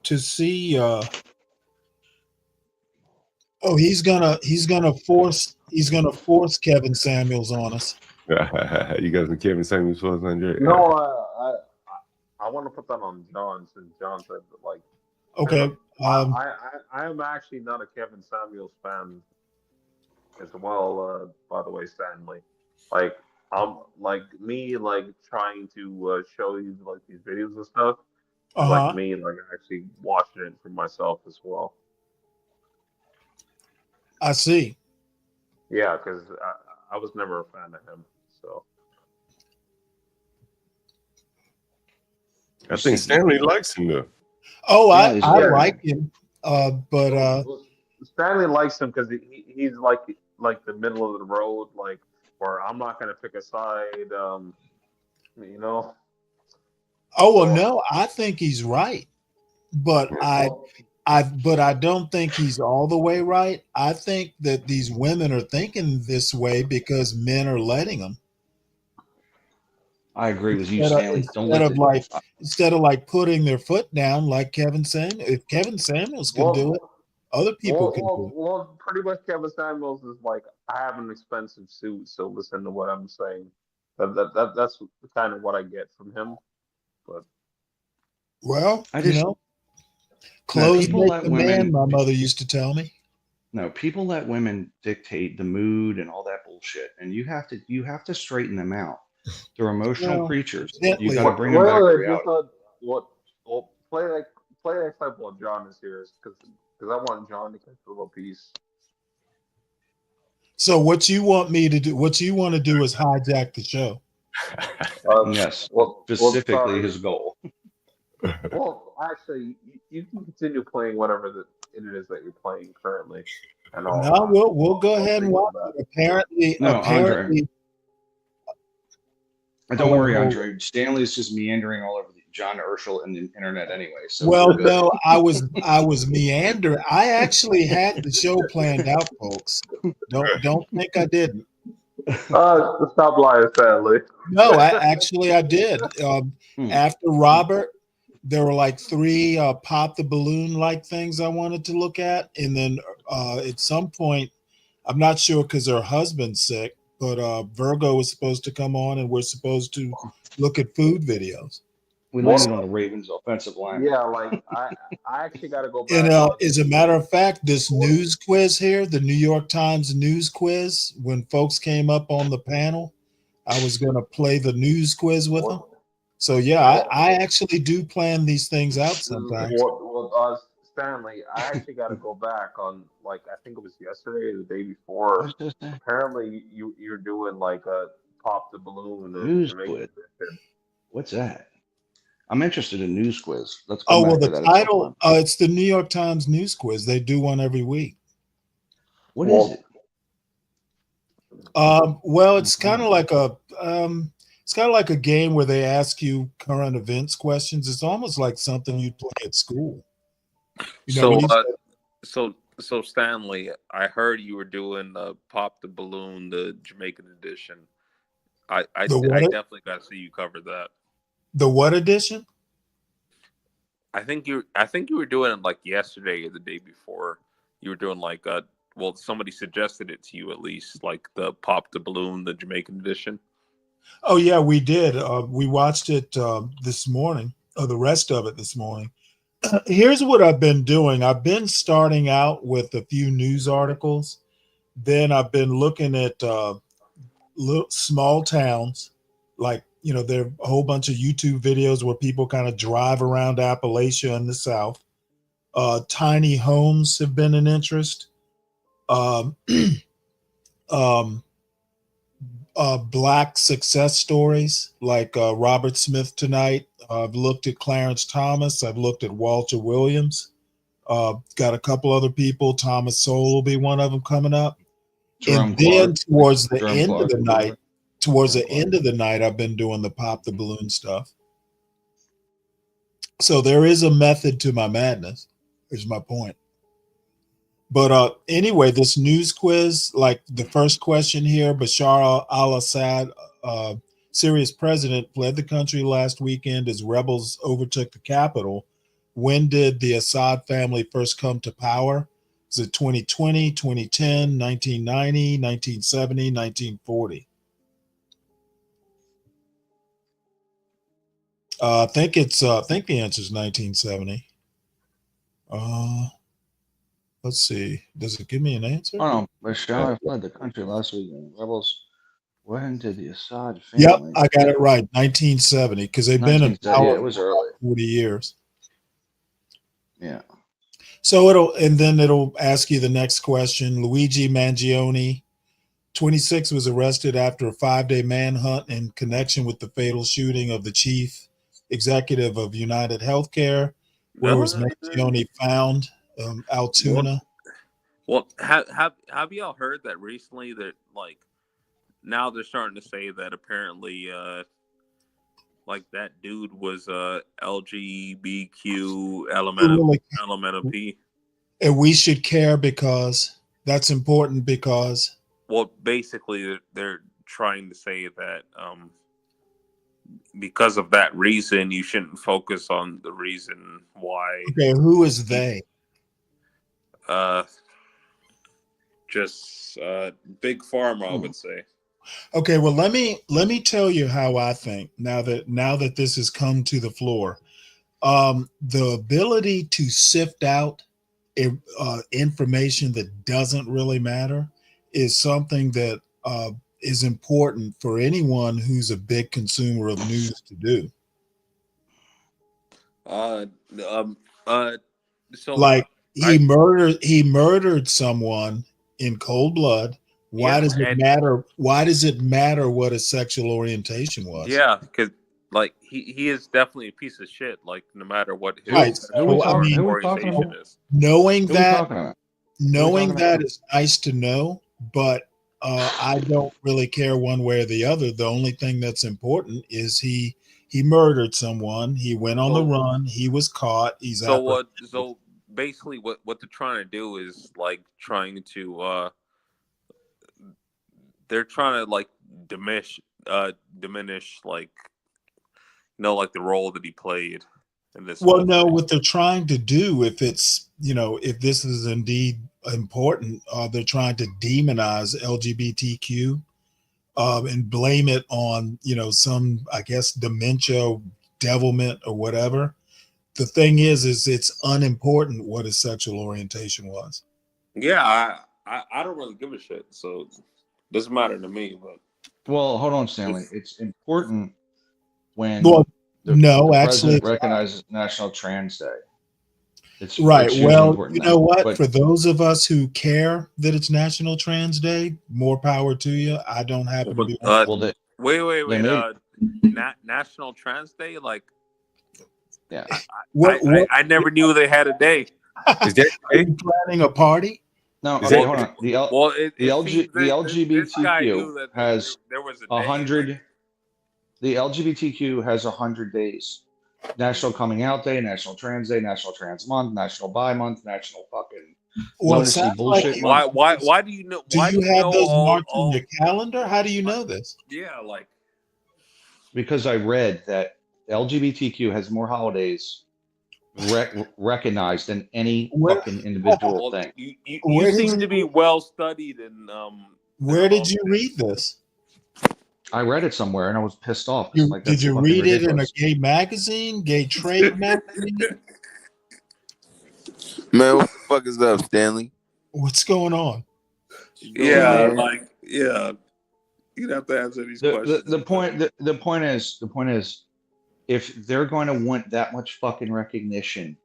see. He's gonna force Kevin Samuels on us. You got some Kevin Samuels for us, Andre? No, I want to put that on John, since John said that, like, Okay. I am actually not a Kevin Samuels fan as well. By the way, Stanley, like like me like trying to show you like these videos and stuff. Like me like actually watching it for myself as well. I see. Yeah, because I was never a fan of him. So I think Stanley likes him though. Oh, I like him, but Stanley likes him because he's like the middle of the road, like where I'm not gonna pick a side. You know. Oh well, no, I think he's right, but I don't think he's all the way right. I think that these women are thinking this way because men are letting them. I agree with you, Stanley. Instead of like putting their foot down, like Kevin Samuels. If Kevin Samuels can do it, other people can do it. Well, pretty much Kevin Samuels is like, I have an expensive suit, so listen to what I'm saying. That's kind of what I get from him. But well, clothes make the man. My mother used to tell me. No, people let women dictate the mood and all that bullshit, and you have to straighten them out. They're emotional creatures. You got to bring them back to reality. Play that clip while John is here, because I want John to get a little piece. So what you want me to do? What you want to do is hijack the show. Yes, specifically his goal. Well, actually, you can continue playing whatever it is that you're playing currently. And no, we'll go ahead and watch it. Apparently, Andre. Don't worry, Andre. Stanley's just meandering all over John Urschel and the internet anyway. So well, no, I was meandering. I actually had the show planned out, folks. Don't think I didn't. Stop lying, Stanley. No, I did. After Robert, there were like 3 pop the balloon like things I wanted to look at, and then at some point, I'm not sure because her husband's sick, but Virgo was supposed to come on, and we're supposed to look at food videos. We landed on the Ravens offensive line. Yeah, like I actually got to go back. And as a matter of fact, this news quiz here, the New York Times news quiz, when folks came up on the panel, I was going to play the news quiz with them. So yeah, I actually do plan these things out sometimes. Well, Stanley, I actually got to go back on, like, I think it was yesterday or the day before. Apparently, you're doing like a pop the balloon news quiz. What's that? I'm interested in news quiz. Let's go. Oh well, the title. It's the New York Times news quiz. They do one every week. What is it? Well, it's kind of like a game where they ask you current events questions. It's almost like something you'd play at school. So Stanley, I heard you were doing Pop the Balloon, the Jamaican edition. I definitely got to see you cover that. The what edition? I think you were doing it like yesterday or the day before. You were doing like somebody suggested it to you at least, like the Pop the Balloon, the Jamaican edition. Oh yeah, we did. We watched it this morning, or the rest of it this morning. Here's what I've been doing. I've been starting out with a few news articles. Then I've been looking at little small towns, like, there are a whole bunch of YouTube videos where people kind of drive around Appalachia in the South. Tiny homes have been an interest. Black success stories like Robert Smith tonight. I've looked at Clarence Thomas. I've looked at Walter Williams. Got a couple other people. Thomas Sowell will be one of them coming up. And then towards the end of the night, I've been doing the Pop the Balloon stuff. So there is a method to my madness, is my point. But anyway, this news quiz, like the first question here, Bashar al-Assad, Syria's president, fled the country last weekend as rebels overtook the capital. When did the Assad family first come to power? Is it 2020, 2010, 1990, 1970, 1940? I think the answer is 1970. Let's see. Does it give me an answer? Oh no, Bashar fled the country last weekend. Rebels went into the Assad Yep, family. I got it right. 1970, because they've been in 1970, power it was for early. 40 years. Yeah. So it'll ask you the next question. Luigi Mangione, 26, was arrested after a 5-day manhunt in connection with the fatal shooting of the chief executive of United Healthcare. Where was Mangione found? Altoona. Well, have y'all heard that recently? That like now they're starting to say that apparently, like that dude was LGBTQ LMNOP. And we should care because that's important because. Well, basically, they're trying to say that because of that reason, you shouldn't focus on the reason why. Okay, who is they? Just big pharma, I would say. Okay, well let me tell you how I think now that this has come to the floor. The ability to sift out information that doesn't really matter is something that is important for anyone who's a big consumer of news to do. So like he murdered someone in cold blood. Why does it matter? Why does it matter what his sexual orientation was? Yeah, because like he is definitely a piece of shit. Like no matter what his orientation is. Knowing that is nice to know, but I don't really care one way or the other. The only thing that's important is he murdered someone. He went on the run. He was caught. He's so basically what they're trying to do is like trying to they're trying to like diminish like like the role that he played in this. Well, no, what they're trying to do, if it's if this is indeed important, they're trying to demonize LGBTQ and blame it on some, I guess, dementia, devilment, or whatever. The thing is it's unimportant what his sexual orientation was. Yeah, I don't really give a shit, so it doesn't matter to me. But well, hold on, Stanley. It's important when the president recognizes National Trans Day. It's right. It's well, you know what? But for those of us who care that it's National Trans Day, more power to you. I don't happen to be. Wait. National Trans Day, like. Yeah. I never knew they had a day. Is there planning a party? No, okay, hold on. The LGBTQ has 100. The LGBTQ has 100 days. National Coming Out Day, National Trans Day, National Trans Month, National Bi Month, National fucking bullshit. Like, why do you know? Do you have those marked on your calendar? How do you know this? Yeah, like because I read that LGBTQ has more holidays recognized than any fucking individual thing. You seem to be well studied and where did you read this? I read it somewhere and I was pissed off. Did you read it in a gay magazine, gay trade magazine? Man, what the fuck is up, Stanley? What's going on? Yeah, you'd have to answer these questions. The point is, if they're going to want that much fucking recognition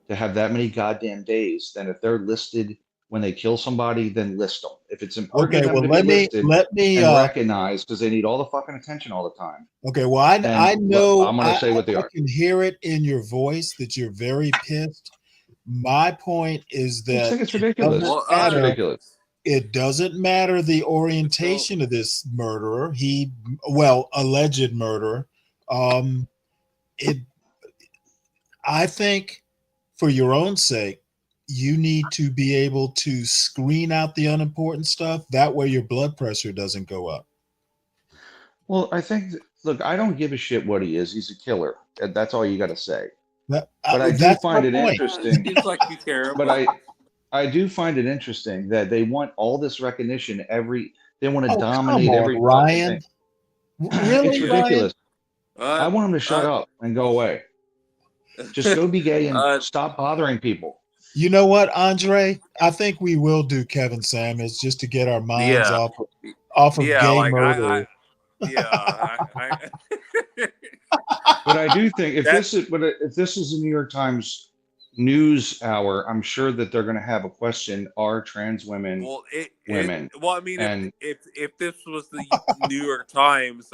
to have that many goddamn days, then if they're listed when they kill somebody, then list them. If it's important to them to be listed and recognized, because they need all the fucking attention all the time. Okay, well, I know. I'm going to say what they are. I can hear it in your voice that you're very pissed. My point is that I think it's ridiculous. It's ridiculous. It doesn't matter the orientation of this murderer. Alleged murderer. I think for your own sake, you need to be able to screen out the unimportant stuff. That way your blood pressure doesn't go up. Well, I think, look, I don't give a shit what he is. He's a killer. That's all you got to say. But I do find it interesting. Seems like you care. But I do find it interesting that they want all this recognition. They want to dominate every Ryan. Thing. Really, it's ridiculous. I want him to shut up and go away. Just go be gay and stop bothering people. You know what, Andre? I think we will do Kevin Samuels just to get our minds Yeah. off of Yeah, gay like murder. But I do think if That- this is a New York Times news hour, I'm sure that they're going to have a question: are trans women women? I mean, And if this was the New York Times,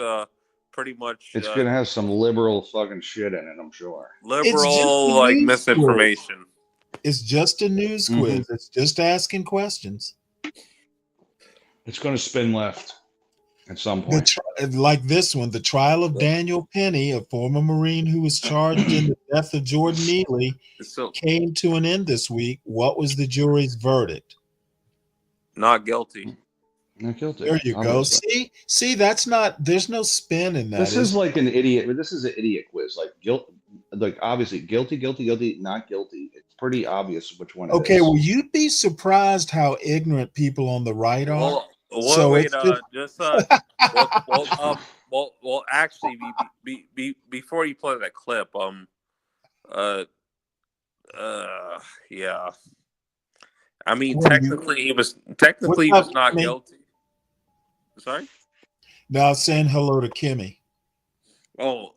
pretty much it's going to have some liberal fucking shit in it, I'm sure. liberal like misinformation. It's just a news quiz. It's just asking questions. It's going to spin left at some point. Like this one, the trial of Daniel Penny, a former Marine who was charged in the death of Jordan Neely, came to an end this week. What was the jury's verdict? Not guilty. Not guilty. There you obviously. go. See, that's not. There's no spin in that. This is like an idiot. This is an idiot quiz. Like guilt. Like obviously guilty, not guilty. It's pretty obvious which one. Okay, well, you'd be surprised how ignorant people on the right are. Well, actually, before you play that clip, yeah. I mean, technically, he was not guilty. Sorry. Now saying hello to Kimmy. Oh,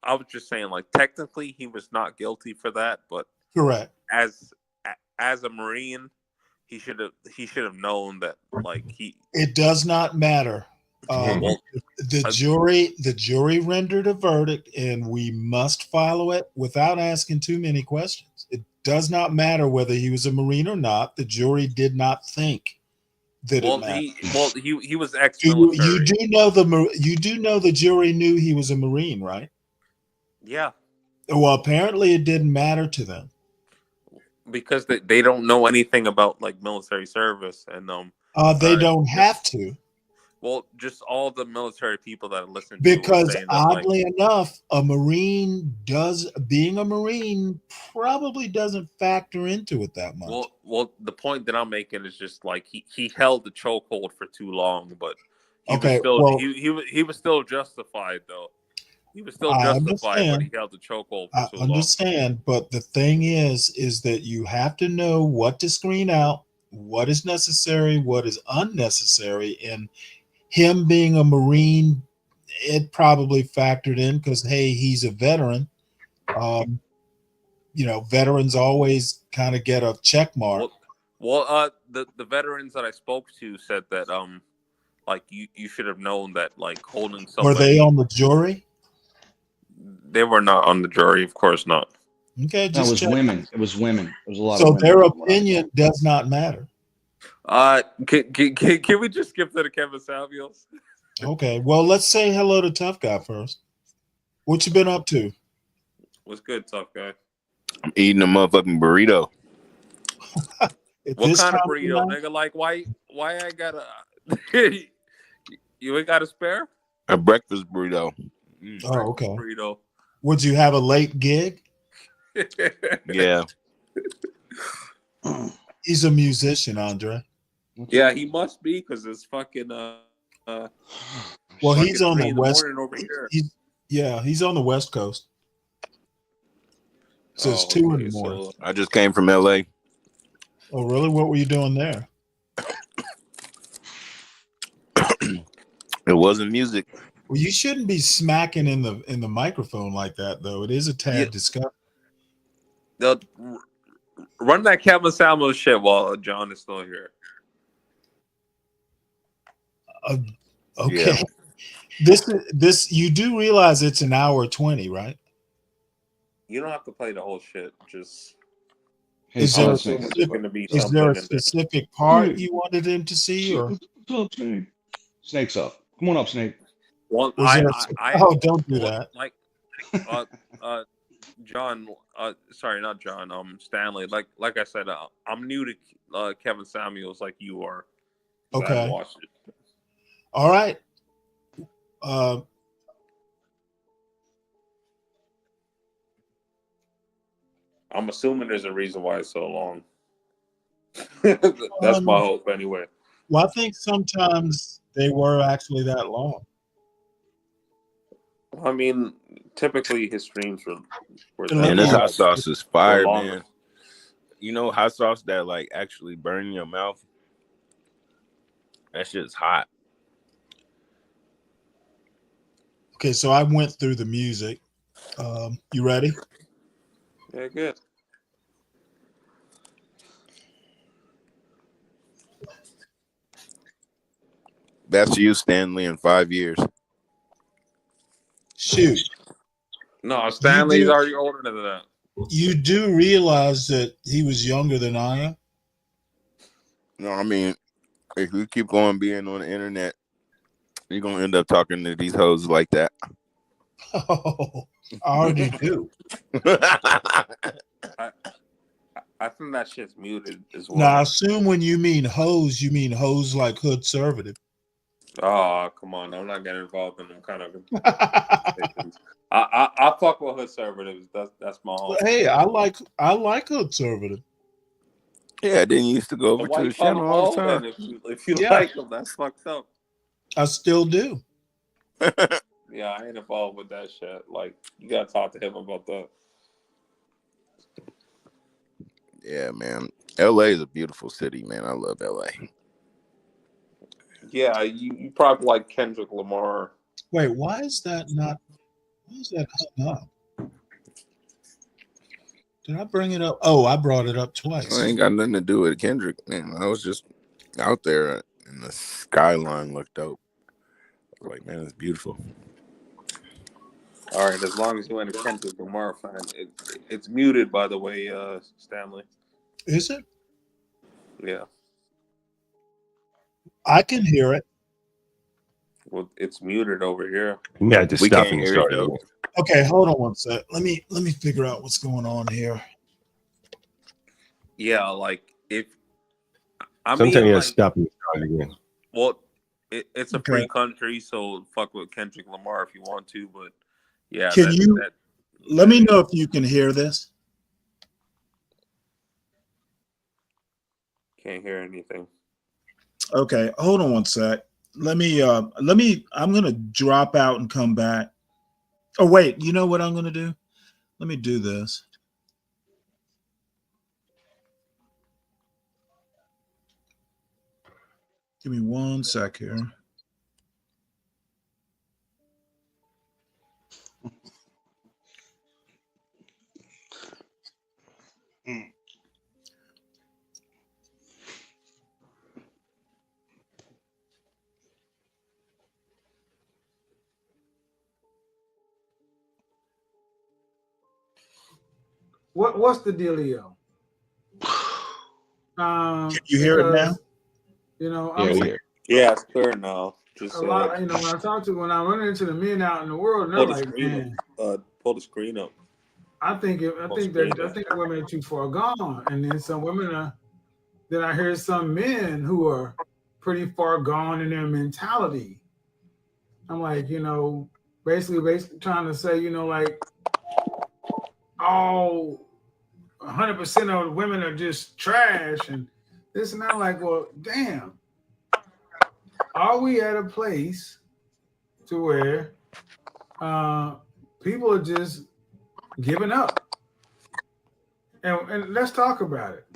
I was just saying, like, technically, he was not guilty for that, but correct. As a Marine, he should have known that, like, It does not matter. The jury rendered a verdict, and we must follow it without asking too many questions. It does not matter whether he was a Marine or not. The jury did not think that it mattered. He was ex-military. You do know the jury knew he was a Marine, right? Yeah. Well, apparently it didn't matter to them because they don't know anything about like military service, and they don't have to. Well, just all the military people that listen to because oddly enough, being a Marine probably doesn't factor into it that much. Well, the point that I'm making is just like he held the chokehold for too long, but he was still justified though. He was still justified, but he held the chokehold for too long. I understand, but the thing is that you have to know what to screen out, what is necessary, what is unnecessary, and him being a Marine, it probably factored in because, hey, he's a veteran. Veterans always kind of get a check mark. The veterans that I spoke to said that like you should have known that like holding somebody. Were they on the jury? They were not on the jury, of course not. Okay, it was women. It was women. It was a lot. So their opinion does not matter. Can we just skip to the Kevin Samuels? Okay, well, let's say hello to Tough Guy first. What you been up to? What's good, Tough Guy? I'm eating a motherfucking burrito. What kind of burrito, nigga? Like, why I gotta? You ain't got a spare? A breakfast burrito. Oh, okay. Burrito. Would you have a late gig? Yeah. He's a musician, Andre. Yeah, he must be because it's fucking. Well, he's on the west. He's on the West Coast. So it's 2 in the morning. I just came from LA. Oh, really? What were you doing there? It wasn't music. Well, you shouldn't be smacking in the microphone like that, though. It is a tad disgusting. Run that Kevin Samuels shit while John is still here. Okay. Yeah. This you do realize it's an hour 20, right? You don't have to play the whole shit. Just is there a specific part you wanted him to see, or Snake's up? Come on up, Snake. Well, don't do that. Like, John, sorry, not John. Stanley. Like I said, I'm new to Kevin Samuels, like you are. Okay. All right. I'm assuming there's a reason why it's so long. That's my hope, anyway. Well, I think sometimes they were actually that long. I mean, typically his streams were man, this hot sauce is fire, man. hot sauce that like actually burn your mouth. That shit's hot. Okay, so I went through the music. You ready? Yeah, good. That's you, Stanley, in 5 years. Shoot. No, Stanley's do- already older than that. You do realize that he was younger than I am? No, I mean, if we keep going being on the internet, you're gonna end up talking to these hoes like that. Oh, I already do. I think that shit's muted as well. Now, I assume when you mean hoes, you mean hoes like hood conservative. Oh, come on. I'm not getting involved in them kind of conversations. I fuck with conservatives. That's my home. Hey, I like hood conservative. Yeah, I didn't used to go over Why to you the call them channel all hoes the time. then? If you Yeah. like them, that's fucked up. I still do. Yeah, I ain't involved with that shit. Like, you gotta talk to him about that. Yeah, man. LA is a beautiful city, man. I love LA. Yeah, you probably like Kendrick Lamar. Wait, why is that hung up? Did I bring it up? Oh, I brought it up twice. I ain't got nothing to do with Kendrick, man. I was just out there and the skyline looked dope. I was like, man, it's beautiful. All right, as long as you ain't a Kendrick Lamar fan, it's muted, by the way, Stanley. Is it? Yeah. I can hear it. Well, it's muted over here. Yeah, just We stop can't and hear start it, over. though. Okay, hold on one sec. Let me figure out what's going on here. Yeah, like if I Sometimes mean, you gotta like, stop and start again. well, it's a Okay. free country, so fuck with Kendrick Lamar if you want to, but yeah, Can you let me know if you can hear this? can't hear anything. Okay, hold on one sec. Let me I'm gonna drop out and come back. Oh wait, you know what I'm gonna do? Let me do this. Give me 1 sec here. What's the dealio? Can you hear it now? You know, Yeah, I'm we saying hear. Yeah, it's clear now. Just a lot. You know, when I run into the men out in the world, and they're pull the like, screen man, up. Pull the screen up. I think women are too far gone, and then some women are. Then I hear some men who are pretty far gone in their mentality. I'm like, you know, basically trying to say, you know, like all 100% of the women are just trash and this and that. Like, well, damn. Are we at a place to where people are just giving up? And let's talk about it.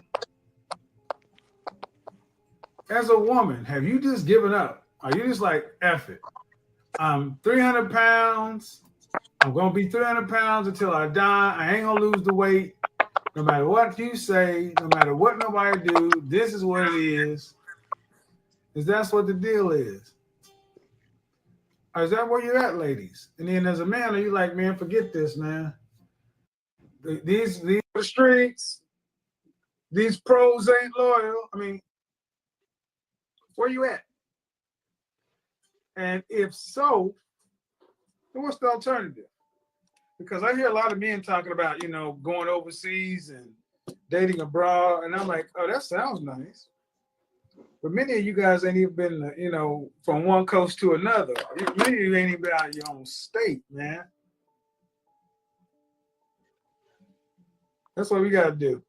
As a woman, have you just given up? Are you just like, F it? I'm 300 pounds. I'm going to be 300 pounds until I die. I ain't going to lose the weight. No matter what you say, no matter what nobody do, this is what it is. Is that's what the deal is? Or is that where you're at, ladies? And then as a man, are you like, man, forget this, man. These are the streets. These pros ain't loyal. I mean, where you at? And if so, then what's the alternative? Because I hear a lot of men talking about, you know, going overseas and dating abroad. And I'm like, oh, that sounds nice. But many of you guys ain't even been, you know, from one coast to another. Many of you ain't even been out of your own state, man. That's what we got to do.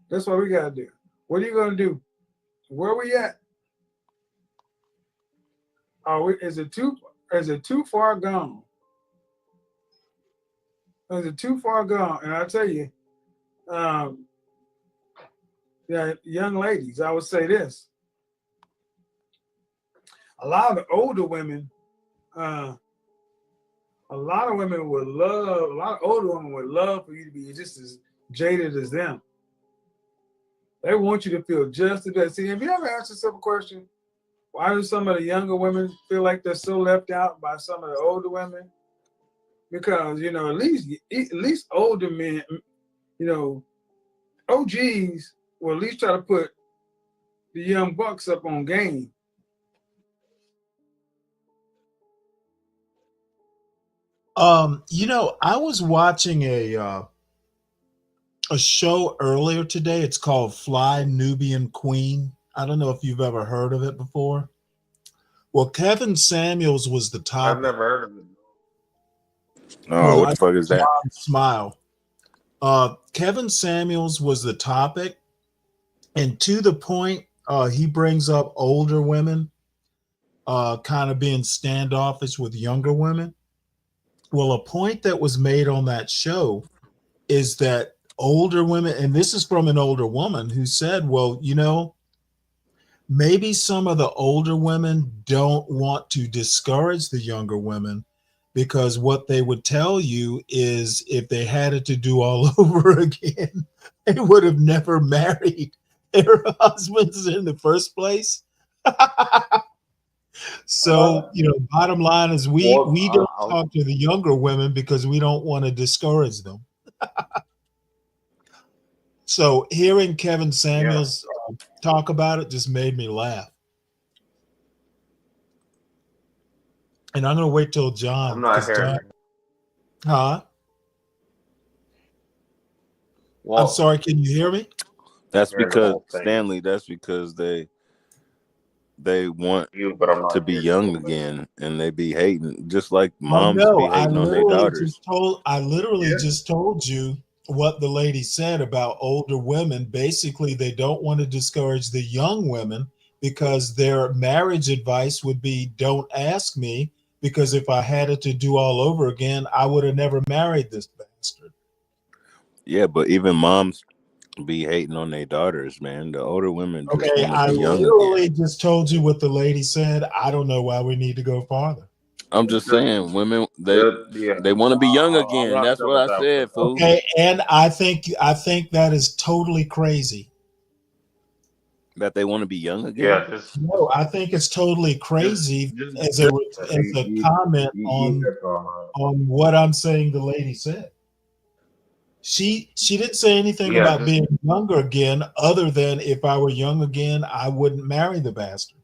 That's what we got to do. What are you going to do? Where we at? Is it too far gone? Is it too far gone? And I tell you, yeah, young ladies, I would say this. A lot of the older women, a lot of older women would love for you to be just as jaded as them. They want you to feel just as bad. See, have you ever asked yourself a question? Why do some of the younger women feel like they're so left out by some of the older women? Because, you know, at least older men, you know, OGs will at least try to put the young bucks up on game. You know, I was watching a show earlier today. It's called Fly Nubian Queen. I don't know if you've ever heard of it before. Well, Kevin Samuels was the top. I've never heard of it. Oh, what the fuck is that? Smile. Kevin Samuels was the topic, and to the point, he brings up older women, kind of being standoffish with younger women. Well, a point that was made on that show is that older women, and this is from an older woman who said, well, you know, maybe some of the older women don't want to discourage the younger women, because what they would tell you is if they had it to do all over again, they would have never married their husbands in the first place. So, you know, bottom line is we don't talk to the younger women because we don't want to discourage them. So hearing Kevin Samuels talk about it just made me laugh. And I'm going to wait till John. I'm not hearing. Huh? Well, I'm sorry. Can you hear me? That's Hearing the because whole thing. Stanley. That's because they want You, but I'm not to be hearing young you. again, and they be hating just like Oh, moms no, be hating on their daughters. I literally just told you what the lady said about older women. Basically, they don't want to discourage the young women because their marriage advice would be, don't ask me, because if I had it to do all over again, I would have never married this bastard. Yeah, but even moms be hating on their daughters, man. The older women just Okay, want I to be young literally again. just told you what the lady said. I don't know why we need to go farther. I'm just saying, women they want to be young again. not That's done what with I that said, one. fool. Okay, and I think that is totally crazy. That they want to be young again. Yeah, just No, I think it's totally crazy as a comment on what I'm saying the lady said. She didn't say anything about being younger again, other than if I were young again, I wouldn't marry the bastard.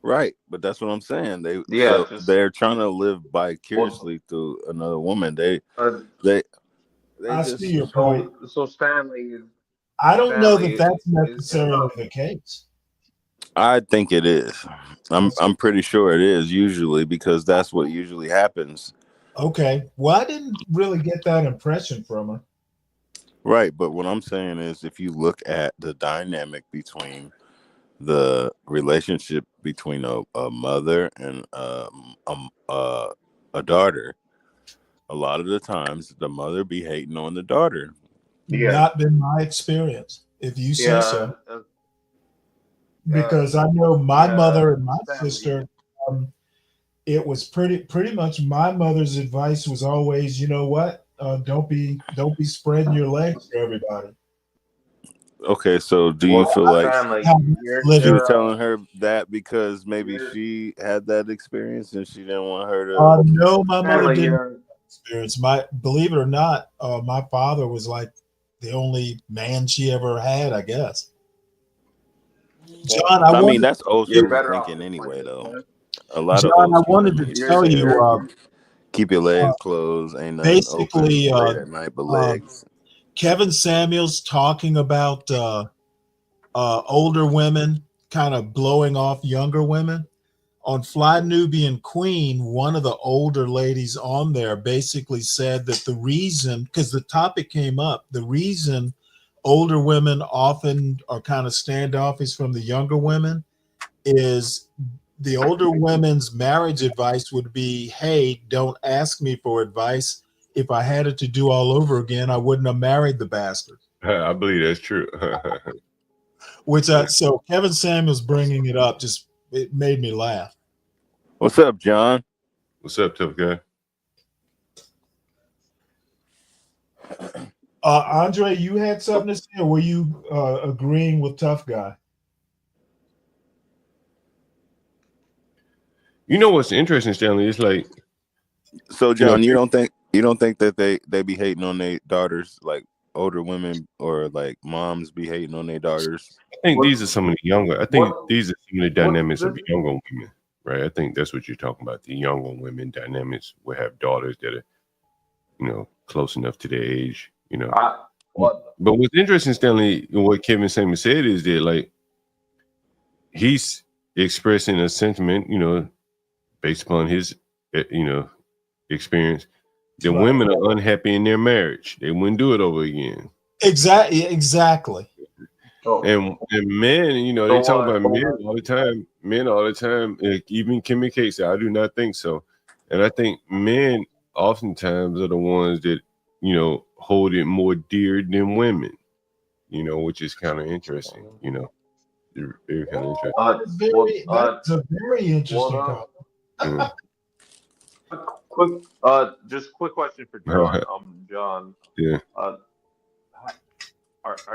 Right, but that's what I'm saying. They're trying to live vicariously through another woman. They I just, see your point. So Stanley, I don't know Stanley, that that's is necessarily the case. I think it is. I'm pretty sure it is usually, because that's what usually happens. Okay. Well, I didn't really get that impression from her. Right, but what I'm saying is, if you look at the dynamic between the relationship between a mother and a daughter, a lot of the times the mother be hating on the daughter. Not been my experience, if you say so. Because I know my mother and my sister, it was pretty much my mother's advice was always, you know what? Don't be spreading your legs to everybody. Okay, so do you feel like Living- was telling her that because maybe she had that experience and she didn't want her to? No, my mother didn't have that experience. Believe it or not, my father was like the only man she ever had, I guess. John, I mean, that's old school thinking anyway, though. A lot of John, I old school wanted women to tell you, keep your legs closed. Ain't nothing basically, open late at night but legs. Kevin Samuels talking about older women kind of blowing off younger women. On Fly Nubian Queen, one of the older ladies on there basically said that the reason, because the topic came up, the reason older women often are kind of standoffish from the younger women is the older women's marriage advice would be, hey, don't ask me for advice if I had it to do all over again, I wouldn't have married the bastard. I believe that's true. So Kevin Samuels bringing it up it made me laugh. What's up, John? What's up, tough guy? Andre, you had something to say, or were you agreeing with Tough Guy? You know what's interesting, Stanley? It's like, so John, you don't think that they be hating on their daughters, like older women or like moms be hating on their daughters? I think these are some of the younger. I think these are some of the dynamics of younger women, right? I think that's what you're talking about. The younger women dynamics will have daughters that are, you know, close enough to their age, you know. But what's interesting, Stanley, what Kevin Samuels said is that, like, he's expressing a sentiment, you know, based upon his, you know, experience, that women are unhappy in their marriage. They wouldn't do it over again. Exactly. And men, you know, they talk about men all the time. Men all the time. Even Kimmy K said, I do not think so. And I think men oftentimes are the ones that, you know, hold it more dear than women, you know, which is kind of interesting, you know. Very kind of interesting. That's a very interesting comment. Quick question for John. John. Yeah. Are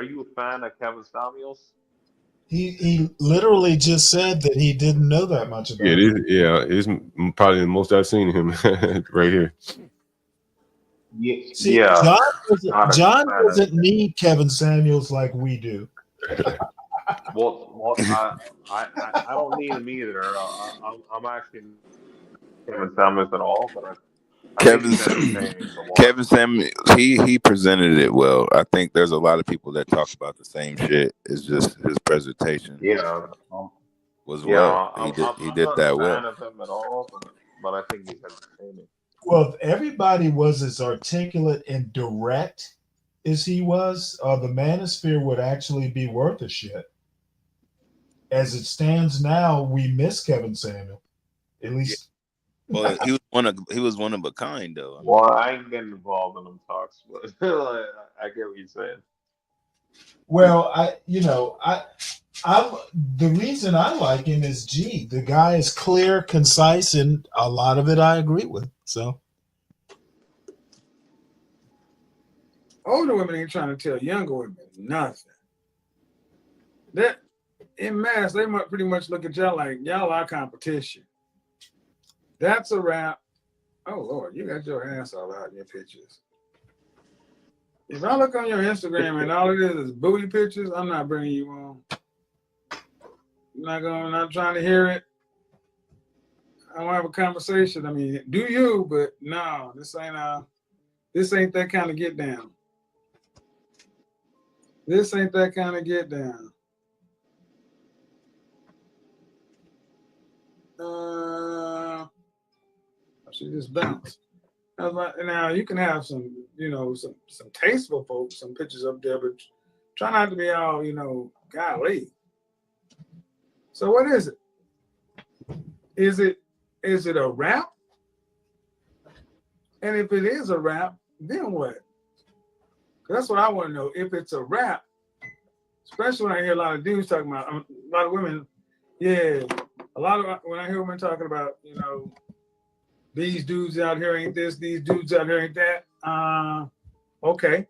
you a fan of Kevin Samuels? He literally just said that he didn't know that much about it. It's probably the most I've seen him right here. See, John doesn't need Kevin Samuels like we do. Well, I don't need him either. I'm actually Kevin Samuels at all, but Kevin Samuels, he presented it well. I think there's a lot of people that talk about the same shit. It's just his presentation. Was well. He did that well. I'm not a fan of him at all, but I think he's entertaining. Well, if everybody was as articulate and direct as he was, the manosphere would actually be worth a shit. As it stands now, we miss Kevin Samuel. At least. Well, he was one of a kind, though. Well, I ain't getting involved in them talks, but I get what you're saying. Well, I'm the reason I like him is the guy is clear, concise, and a lot of it I agree with. So older women ain't trying to tell younger women nothing. That in mass, they might pretty much look at y'all like y'all are competition. That's a wrap. Oh Lord, you got your ass all out in your pictures. If I look on your Instagram and all it is booty pictures, I'm not bringing you on. I'm not trying to hear it. I want to have a conversation. I mean, do you? But no, this ain't that kind of get down. This ain't that kind of get down. She just bounced. Now you can have some, some tasteful folks, some pictures up there, but try not to be all, golly. So what is it? Is it a rap? And if it is a rap, then what? That's what I want to know. If it's a rap, especially when I hear a lot of dudes talking about, a lot of women, when I hear women talking about, these dudes out here ain't this, these dudes out here ain't that. Okay.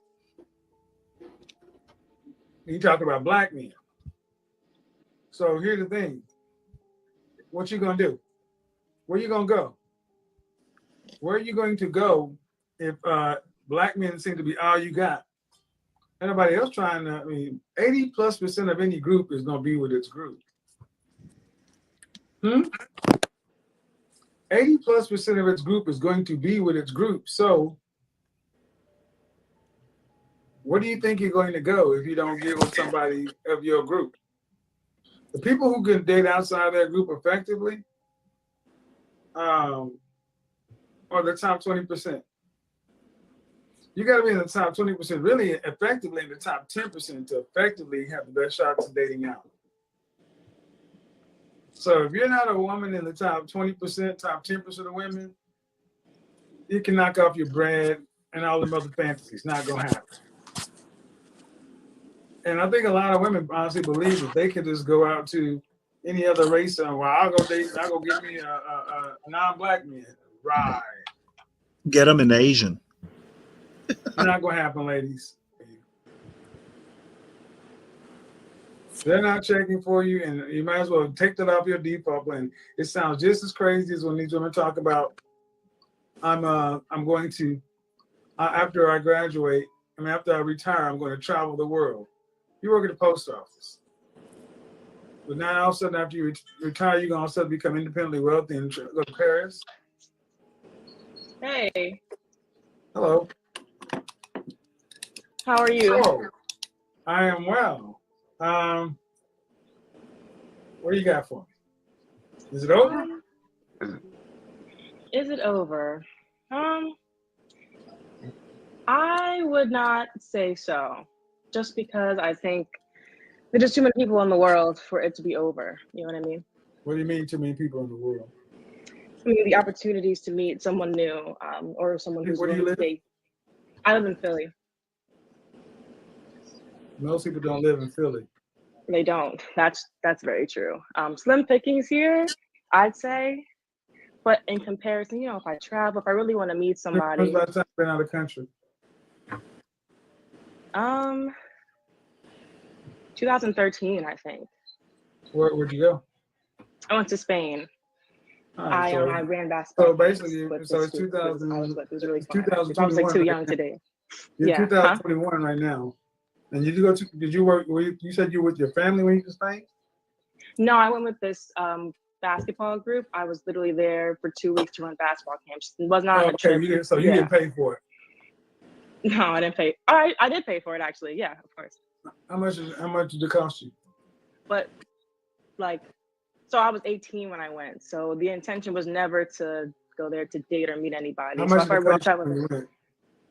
You talking about black men. So here's the thing. What you gonna do? Where you gonna go? Where are you going to go if black men seem to be all you got? Anybody else trying to, 80+% of any group is gonna be with its group. 80+% of its group is going to be with its group. So where do you think you're going to go if you don't get with somebody of your group? The people who can date outside their group effectively are the top 20%. You got to be in the top 20%, really effectively in the top 10% to effectively have the best shots of dating out. So if you're not a woman in the top 20%, top 10% of women, you can knock off your Brad and all them other fantasies. Not gonna happen. And I think a lot of women honestly believe that they can just go out to any other race and well, I'll go get me a non-black man. Right. Get them an Asian. Not gonna happen, ladies. They're not checking for you, and you might as well take that off your default plan. It sounds just as crazy as when these women talk about, I'm going to, after I graduate, after I retire, I'm going to travel the world. You work at the post office. But now all of a sudden after you retire, you're going to all of a sudden become independently wealthy and go to Paris. Hey, Hello. how are you? Oh, I am well. What do you got for me? Is it over? Is it over? I would not say so, just because I think there's just too many people in the world for it to be over. You know what I mean? What do you mean too many people in the world? I mean, the opportunities to meet someone new, or someone who's Where do you willing to live? date. I live in Philly. Most people don't live in Philly. They don't. That's very true. Slim pickings here, I'd say. But in comparison, you know, if I travel, if I really want to meet When's somebody, the last time you've been out of the country? 2013, I think. Where'd you go? I went to Spain. All right, so- I ran basketball. So basically, with so this it's group. 2000. I was really it's fun. I was like 2021 too right young now. today. You're Yeah, huh? 2021 right now. And did you work, you said you were with your family when you were in Spain? No, I went with this basketball group. I was literally there for 2 weeks to run basketball camps. It was not Oh, a okay, trip. you didn't pay for it. No, I didn't pay. I did pay for it actually. Yeah, of course. How much did it cost you? But like, so I was 18 when I went. So the intention was never to go there to date or meet anybody. How So much if I did it were to cost you travel, when you went?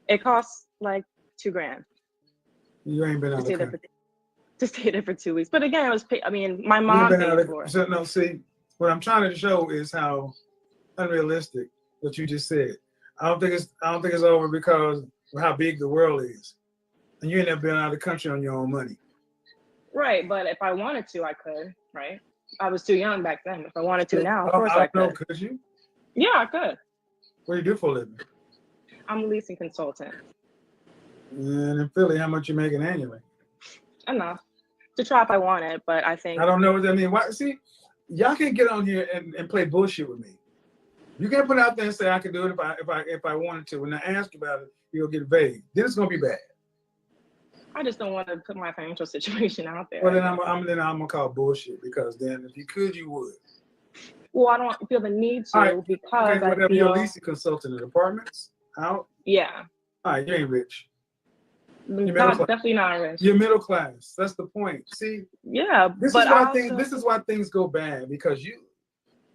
it costs like $2,000 You ain't been to out of stay the there country. to stay there for 2 weeks. But again, it was I mean, my You ain't mom been out paid of for it. so, no, see, what I'm trying to show is how unrealistic what you just said. I don't think it's over because of how big the world is. And you ain't never been out of the country on your own money. Right, but if I wanted to, I could. Right, I was too young back then. If I wanted to now, of I course I don't know, could. could you? Yeah, I could. What do you do for a living? I'm a leasing consultant. And in Philly, how much you making annually? Enough to try if I wanted, but I think I don't know what that means. Why? See, y'all can't get on here and play bullshit with me. You can't put it out there and say I can do it if I wanted to. When I ask about it, you'll get vague. Then it's gonna be bad. I just don't want to put my financial situation out there. Well, then I'm gonna call bullshit because then if you could, you would. Well, I don't feel the need to All right. because Okay, I whatever. You're a feel leasing consultant in apartments. Out. yeah, All right, you ain't rich. You're middle not class. definitely not rich. You're middle class. That's the point. See. Yeah, This but is why also, this is why things go bad because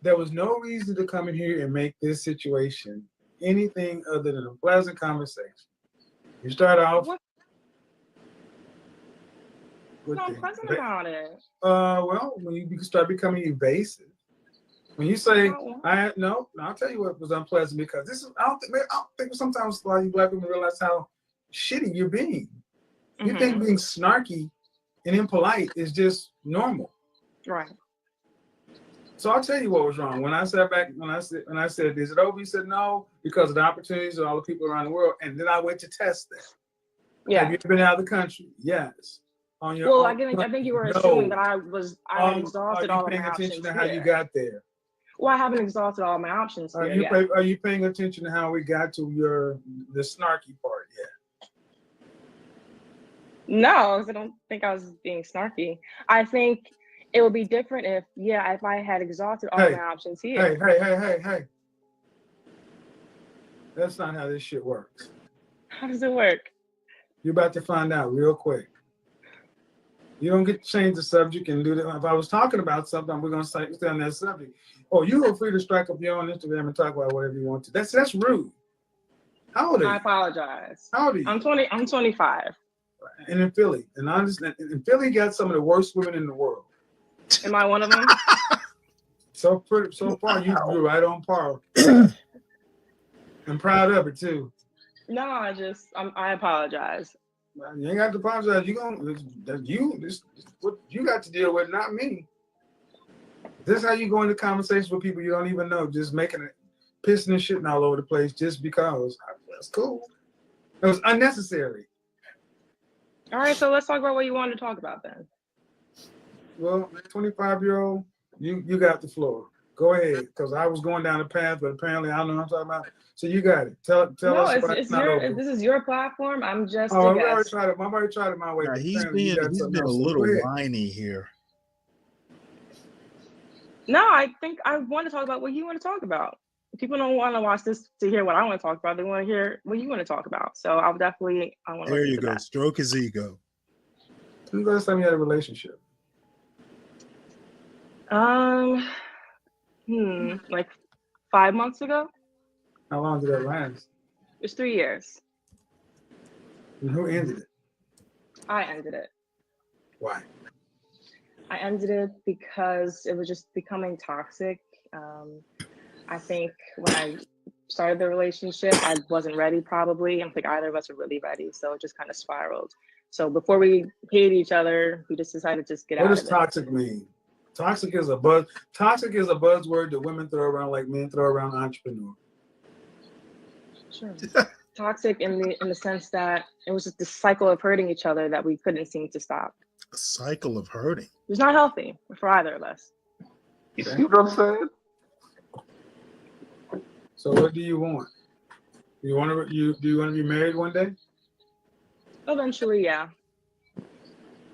there was no reason to come in here and make this situation anything other than a pleasant conversation. You start off with not present about it. well, when you start becoming evasive, when you say I'll tell you what was unpleasant because this is I don't think sometimes a lot of you black women realize how shitty you're being. You think being snarky and impolite is just normal. Right. So I'll tell you what was wrong. When I said, is it over? He said no, because of the opportunities of all the people around the world. And then I went to test that. Yeah. Have you ever been out of the country? Yes. On your Well, own. I think you were No. assuming that I had exhausted all Are of you my paying attention options to how you here. got there? Well, I haven't exhausted all of my options Are here you yet. are you paying attention to how we got to the snarky part yet? No, 'cause I don't think I was being snarky. I think it would be different if I had exhausted all Hey, my options here. Hey. That's not how this shit works. How does it work? You're about to find out real quick. You don't get to change the subject and do that. If I was talking about something, we're going to stay on that subject. Oh, you are free to strike up your own Instagram and talk about whatever you want to. That's rude. How old are you? I apologize. How old are you? I'm 25. And in Philly. And honestly, in Philly got some of the worst women in the world. Am I one of them? So far, you grew right on par. I'm proud of it too. No, I apologize. You ain't got to apologize. This what you got to deal with, not me. This is how you go into conversations with people you don't even know, just making it, pissing and shitting all over the place just because. That's cool. It was unnecessary. All right, so let's talk about what you wanted to talk about then. Well, 25-year-old, you got the floor. Go ahead, because I was going down the path, but apparently I don't know what I'm talking about. So you got it. Tell No, us about it. this is your platform. I'm just Oh, a I've already guest. tried it. I've already tried it my way. Now, but he's apparently you got being something a else, so little go ahead. whiny here. No, I think I want to talk about what you want to talk about. People don't want to watch this to hear what I want to talk about. They want to hear what you want to talk about. So I want to There listen you to go. that. Stroke his ego. When's the last time you had a relationship? Like 5 months ago. How long did that last? It's 3 years. And who ended it? I ended it. Why? I ended it because it was just becoming toxic. I think when I started the relationship, I wasn't ready probably. I don't think either of us were really ready. So it just kind of spiraled. So before we hated each other, we just decided to just get out of it. What does toxic mean? Toxic is a buzzword that women throw around like men throw around entrepreneur. Sure. Toxic in the sense that it was just this cycle of hurting each other that we couldn't seem to stop. A cycle of hurting. It was not healthy for either of us. You see what I'm saying? So what do you want? Do you want to be married one day? Eventually, yeah.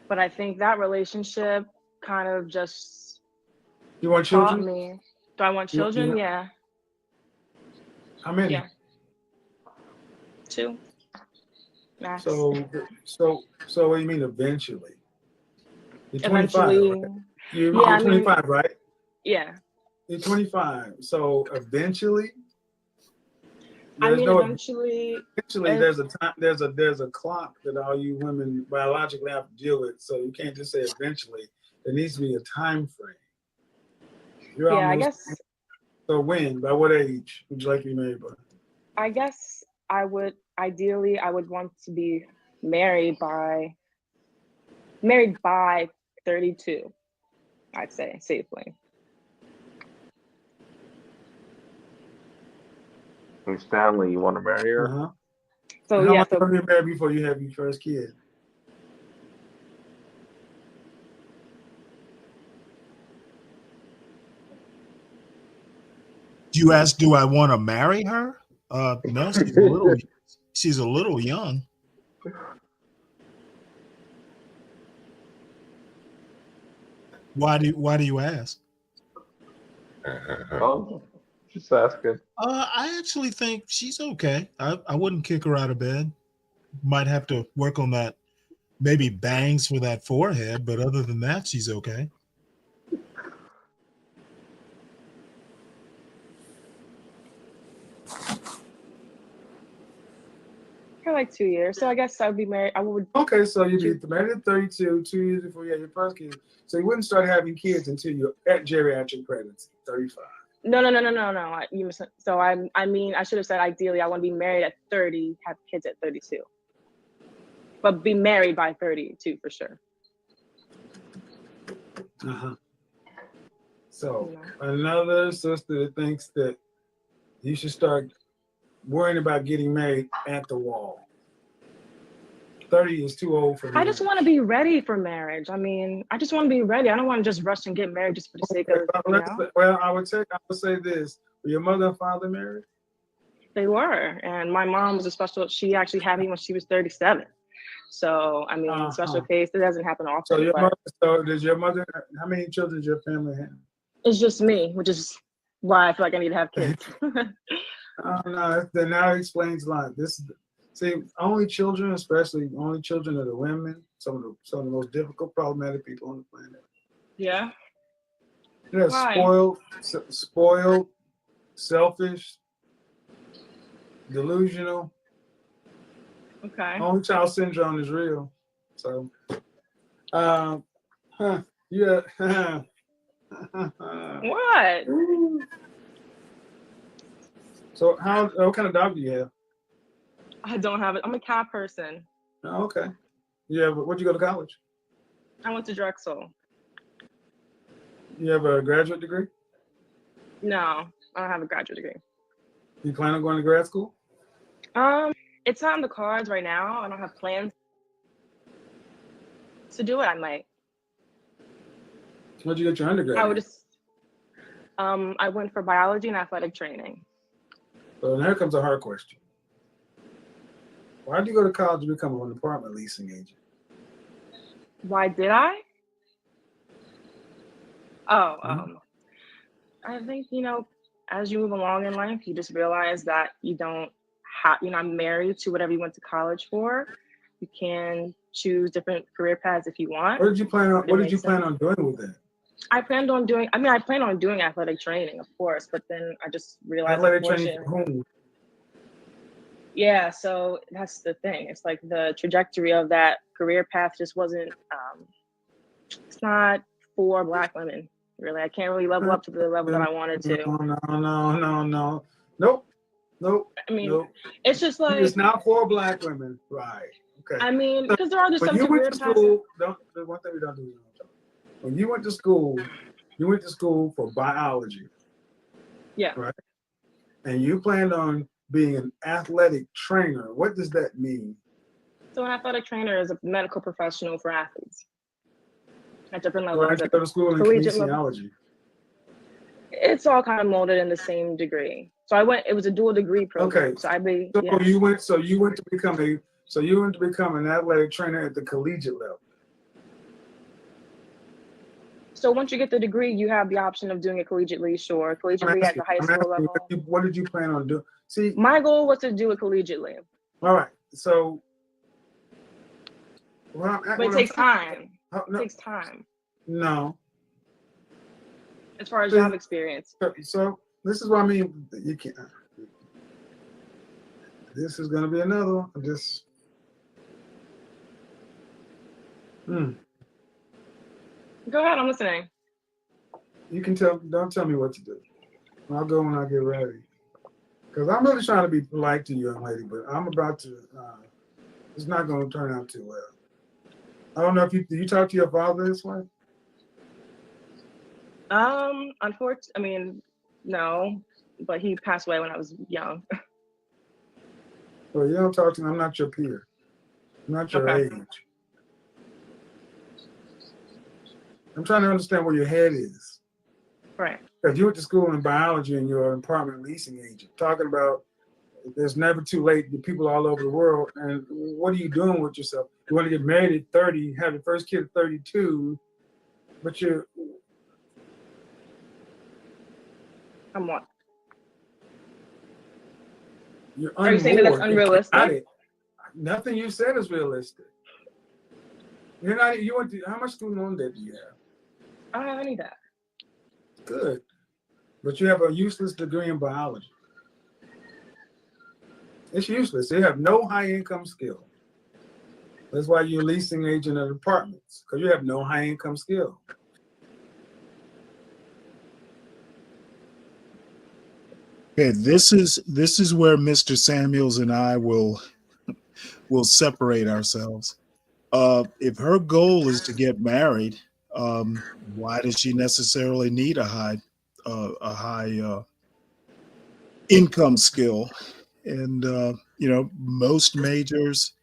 But I think that relationship kind of just You want taught children? me. Do I want children? Yeah. How many? Yeah. 2. Max. So what do you mean eventually? You're 25, Eventually. right? You're 25, right? Yeah. You're 25. So eventually. Eventually. There's a clock that all you women biologically have to deal with. So you can't just say eventually. There needs to be a time frame. I guess. So when? By what age would you like to be married by? I guess I would want to be married by 32. I'd say safely. And Stanley, you want to marry her? Uh-huh. So and how yeah, much time you married before you have your first kid? You asked, do I want to marry her? No, she's a little young. Why do you ask? Oh, just asking. I actually think she's okay. I wouldn't kick her out of bed. Might have to work on that, maybe bangs for that forehead, but other than that, she's okay. For like 2 years. So I guess I would be married. Okay, so you'd be married at 32, 2 years before you had your first kid. So you wouldn't start having kids until you're at geriatric pregnancy, 35. No. So I should have said ideally I want to be married at 30, have kids at 32. But be married by 32 for sure. Uh-huh. So another sister that thinks that you should start worrying about getting married at the wall. 30 is too old for me. I just want to be ready for marriage. I mean, I just want to be ready. I don't want to just rush and get married just for the sake of, Well, I would say this. Were your mother and father married? They were. And my mom was she actually had me when she was 37. So, I mean, special case, it doesn't happen often. So does your mother, how many children does your family have? It's just me, which is why I feel like I need to have kids. No, that now explains a lot. Only children, especially only children of the women, some of the most difficult, problematic people on the planet. Yeah. They're spoiled, selfish, delusional. Okay. Only child syndrome is real. So, What? So what kind of dog do you have? I don't have it. I'm a cat person. Oh, okay. Yeah, but where'd you go to college? I went to Drexel. You have a graduate degree? No, I don't have a graduate degree. You plan on going to grad school? It's not on the cards right now. I don't have plans to do it. I might. Where'd you get your undergrad? I would just. I went for biology and athletic training. So here comes a hard question. Why did you go to college to become an apartment leasing agent? Why did I? Oh, I think, as you move along in life, you just realize that you don't have, you're not married to whatever you went to college for. You can choose different career paths if you want. What did you plan on doing with that? I plan on doing athletic training, of course, but then I just realized Athletic training for whom? Yeah, so that's the thing. It's like the trajectory of that career path just wasn't, it's not for Black women, really. I can't really level up to the level that I wanted to. No. Nope. I mean, nope. It's just like. It's not for Black women. Right. Okay. I mean, because there are just some you career went to paths. school, one thing we don't do. When you went to school for biology. Yeah. Right. And you planned on being an athletic trainer. What does that mean? So an athletic trainer is a medical professional for athletes at different Why levels. did you go to school in collegiate level. kinesiology? It's all kind of molded in the same degree. So it was a dual degree program. Okay. So you went to become an athletic trainer at the collegiate level. So once you get the degree, you have the option of doing it collegiately, sure. Collegiately at the high school level. What did you plan on doing? See, my goal was to do it collegiately. All right. So, but it takes time. It takes time. No. As far as job experience. So this is what I mean. You can't. This is gonna be another one. Go ahead, I'm listening. You can don't tell me what to do. I'll go when I get ready. Because I'm really trying to be polite to you, young lady, but I'm about to, it's not going to turn out too well. I don't know if do you talk to your father this way? Unfortunately, no, but he passed away when I was young. Well, you don't talk to me. I'm not your peer. I'm not your age. I'm trying to understand where your head is. Right. Because you went to school in biology and you're an apartment leasing agent. Talking about there's never too late to people all over the world. And what are you doing with yourself? You want to get married at 30, have your first kid at 32, but you're... I'm what? You're Are you saying that that's unrealistic? Nothing you said is realistic. You're not. You went to how much student loan debt do you have? I don't have any debt. Good, but you have a useless degree in biology. It's useless. You have no high income skill. That's why you're a leasing agent at apartments, because you have no high income skill. Okay, this is where Mr. Samuels and I will separate ourselves. If her goal is to get married, why does she necessarily need a high income skill? And most majors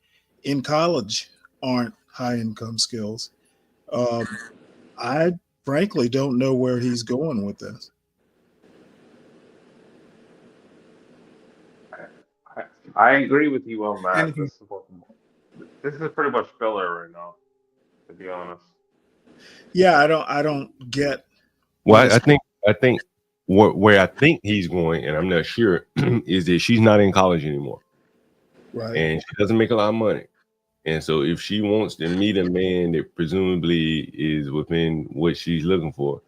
in college aren't high income skills. I frankly don't know where he's going with this. I agree with you on that. This is pretty much filler right now, to be honest. Yeah, I don't get. Well, I think where I think he's going, and I'm not sure, is that she's not in college anymore, right? And she doesn't make a lot of money, and so if she wants to meet a man that presumably is within what she's looking for,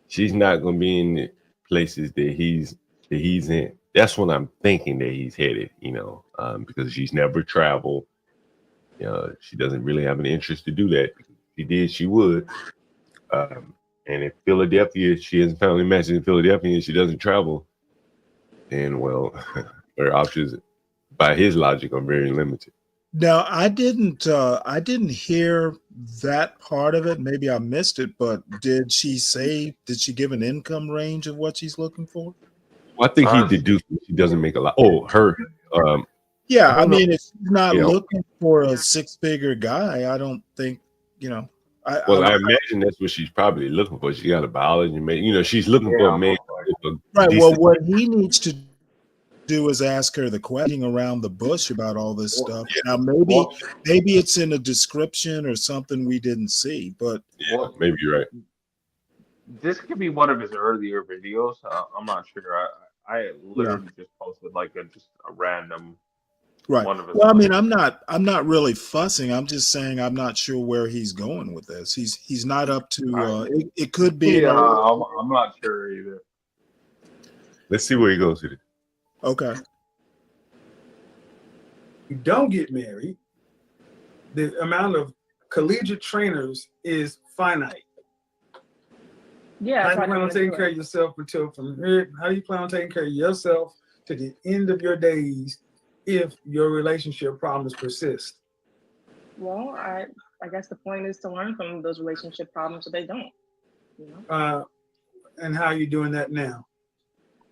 she's not going to be in the places that he's in. That's what I'm thinking that he's headed, because she's never traveled. She doesn't really have an interest to do that. If she did, she would. And in Philadelphia, she hasn't found any matches in Philadelphia and she doesn't travel. And well, her options by his logic are very limited. Now, I didn't hear that part of it. Maybe I missed it, but did she give an income range of what she's looking for? Well, I think he deduced that she doesn't make a lot. Oh, her. Yeah, I don't know. mean, if she's not You know. looking for a six-figure guy, I don't think, Well, I imagine that's what she's probably looking for. She got a biology major. She's looking for a man. right. Well, what he needs to do is ask her the question around the bush about all this stuff. Now, maybe it's in a description or something we didn't see, but maybe you're right. This could be one of his earlier videos. I'm not sure. I literally just posted like just a random right. one of his. Well, I mean, I'm not really fussing. I'm just saying I'm not sure where he's going with this. He's not up to. It could be. Yeah, I'm not sure either. Let's see where he goes with it. Okay. You don't get married, the amount of collegiate trainers is finite. Yeah. How do you plan on taking care of yourself until from here? How do you plan on taking care of yourself to the end of your days if your relationship problems persist? Well, I guess the point is to learn from those relationship problems so they don't. And how are you doing that now?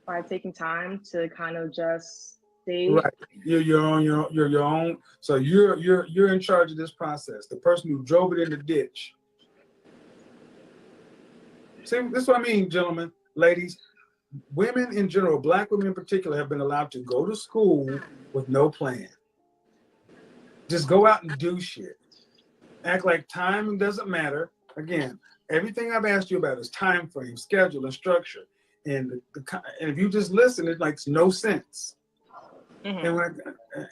By taking time to kind of just stay. Right, you're on your own. So you're in charge of this process. The person who drove it in the ditch. See, this is what I mean, gentlemen, ladies, women in general, Black women in particular, have been allowed to go to school with no plan. Just go out and do shit. Act like time doesn't matter. Again, everything I've asked you about is time frame, schedule, and structure. And if you just listen, it makes no sense. Mm-hmm.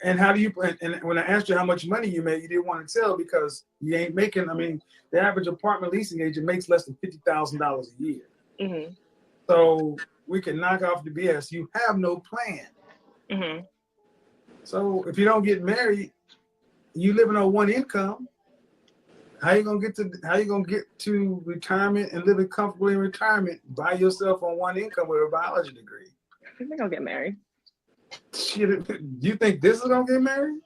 And how do you? And when I asked you how much money you made, you didn't want to tell because you ain't making. I mean, the average apartment leasing agent makes less than $50,000 a year. Mm-hmm. So we can knock off the BS. You have no plan. Mm-hmm. So if you don't get married, you living on one income. How you gonna get to retirement and living comfortably in retirement by yourself on one income with a biology degree? I think they're gonna get married. Shit, you think this is gonna get married?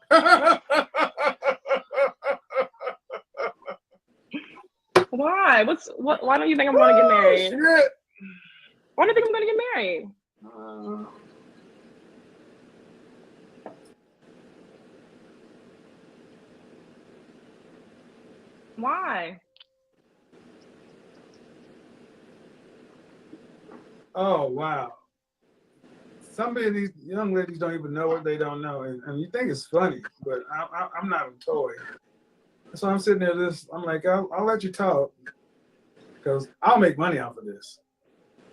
Why? Why don't you think I'm gonna get married? Shit. Why do you think I'm gonna get married? Why? Oh wow. Some of these young ladies don't even know what they don't know, and you think it's funny, but I'm not a toy. So I'm sitting there. I'm like, I'll let you talk because I'll make money off of this.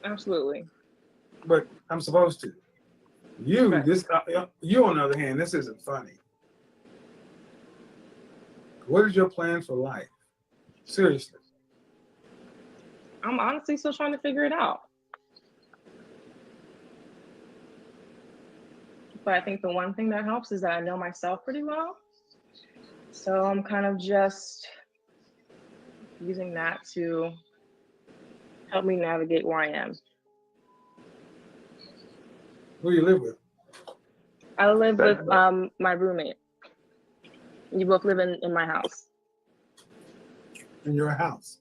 Absolutely. But I'm supposed to. You on the other hand, this isn't funny. What is your plan for life? Seriously. I'm honestly still trying to figure it out. But I think the one thing that helps is that I know myself pretty well. So I'm kind of just using that to help me navigate where I am. Who do you live with? I live with my roommate. You both live in my house. In your house?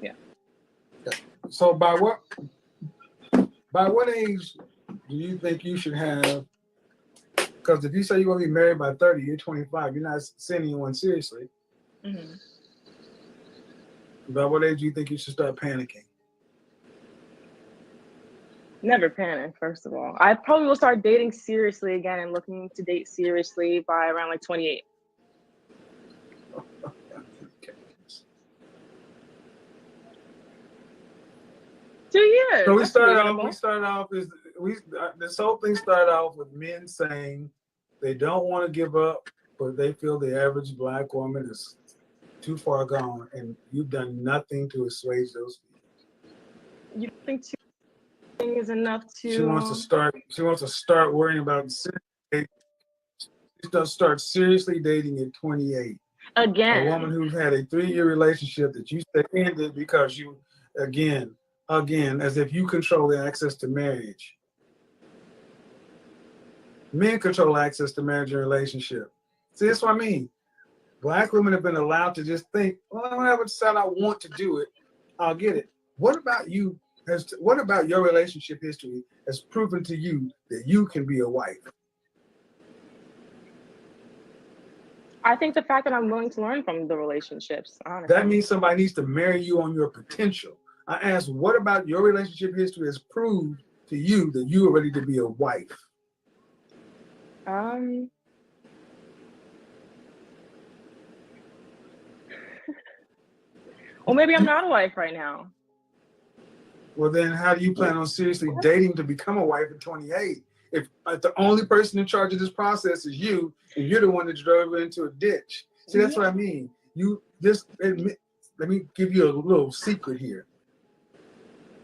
Yeah. So by what age do you think you should have? Because if you say you're going to be married by 30, you're 25, you're not seeing anyone seriously. Mm-hmm. By what age do you think you should start panicking? Never panic, first of all. I probably will start dating seriously again and looking to date seriously by around like 28. Two years. So That's this whole thing started off with men saying they don't want to give up, but they feel the average Black woman is too far gone, and you've done nothing to assuage those feelings. You think two is enough to? She wants to start worrying about. She start seriously dating at 28. Again. A woman who's had a 3-year relationship that you said ended because you again, as if you control the access to marriage. Men control access to marriage and relationship. See, that's what I mean. Black women have been allowed to just think, well, whenever I decide I want to do it, I'll get it. What about you? What about your relationship history has proven to you that you can be a wife? I think the fact that I'm willing to learn from the relationships, honestly. That means somebody needs to marry you on your potential. I asked, what about your relationship history has proved to you that you are ready to be a wife? Well, maybe I'm not a wife right now. Well, then how do you plan on seriously dating to become a wife at 28? If the only person in charge of this process is you, and you're the one that drove her into a ditch. See, that's what I mean. You just admit, let me give you a little secret here.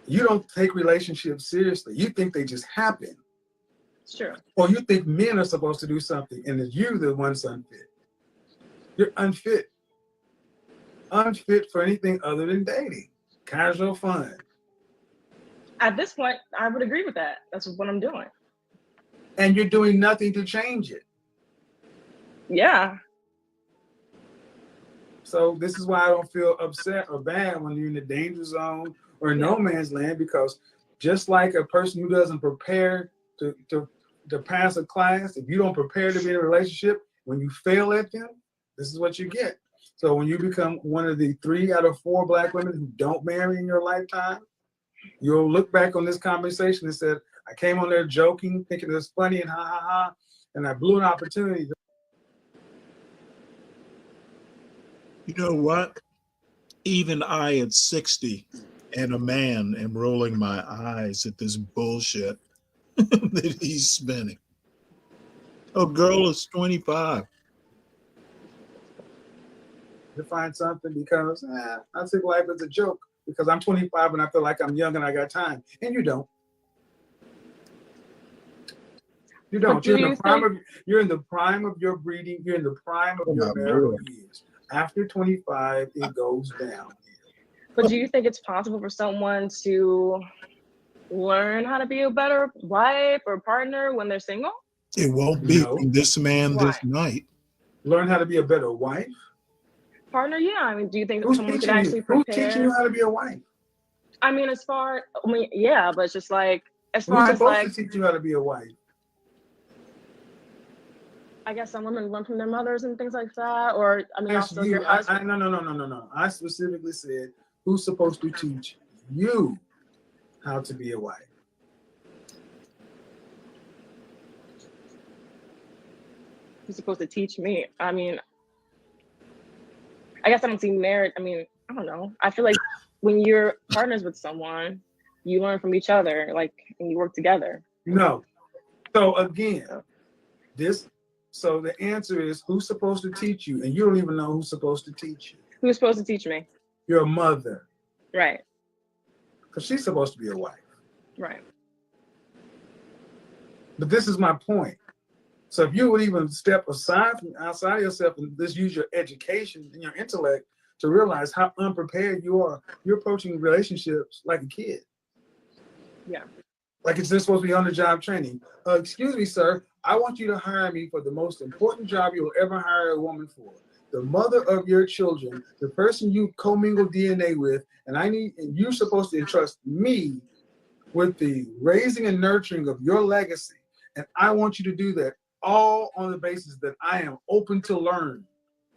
You don't take relationships seriously. You think they just happen. Sure. Or you think men are supposed to do something, and it's you the one's unfit. You're unfit. Unfit for anything other than dating. Casual fun. At this point, I would agree with that. That's what I'm doing. And you're doing nothing to change it. Yeah. So this is why I don't feel upset or bad when you're in the danger zone or in no man's land, because just like a person who doesn't prepare to pass a class, if you don't prepare to be in a relationship, when you fail at them, this is what you get. So when you become one of the 3 out of 4 Black women who don't marry in your lifetime, you'll look back on this conversation and said, I came on there joking, thinking it was funny and ha ha ha, and I blew an opportunity. You know what? Even I at 60 and a man am rolling my eyes at this bullshit that he's spinning. A girl is 25. To find something because I take life as a joke because I'm 25 and I feel like I'm young and I got time. And you don't. You don't. You're in the prime of your breeding. You're in the prime of your marital years. After 25, it goes down. But do you think it's possible for someone to learn how to be a better wife or partner when they're single? It won't be from this man this night. Learn how to be a better wife? Partner, yeah. I mean, do you think that someone could actually prepare? Who's teaching you how to be a wife? I mean, yeah, but it's just like, as far Who's as like, supposed to teach you how to be a wife? I guess some women learn from their mothers and things like that, or I mean, also your husband. No. I specifically said, who's supposed to teach you how to be a wife? Who's supposed to teach me? I mean, I guess I don't see marriage. I mean, I don't know. I feel like when you're partners with someone, you learn from each other, like, and you work together. No. So again, so the answer is who's supposed to teach you? And you don't even know who's supposed to teach you. Who's supposed to teach me? Your mother. Right. Because she's supposed to be a wife. Right. But this is my point. So if you would even step aside from outside yourself and just use your education and your intellect to realize how unprepared you are, you're approaching relationships like a kid. Yeah. Like it's just supposed to be on-the-job training. Excuse me, sir. I want you to hire me for the most important job you will ever hire a woman for. The mother of your children, the person you commingle DNA with, and you're supposed to entrust me with the raising and nurturing of your legacy. And I want you to do that all on the basis that I am open to learn.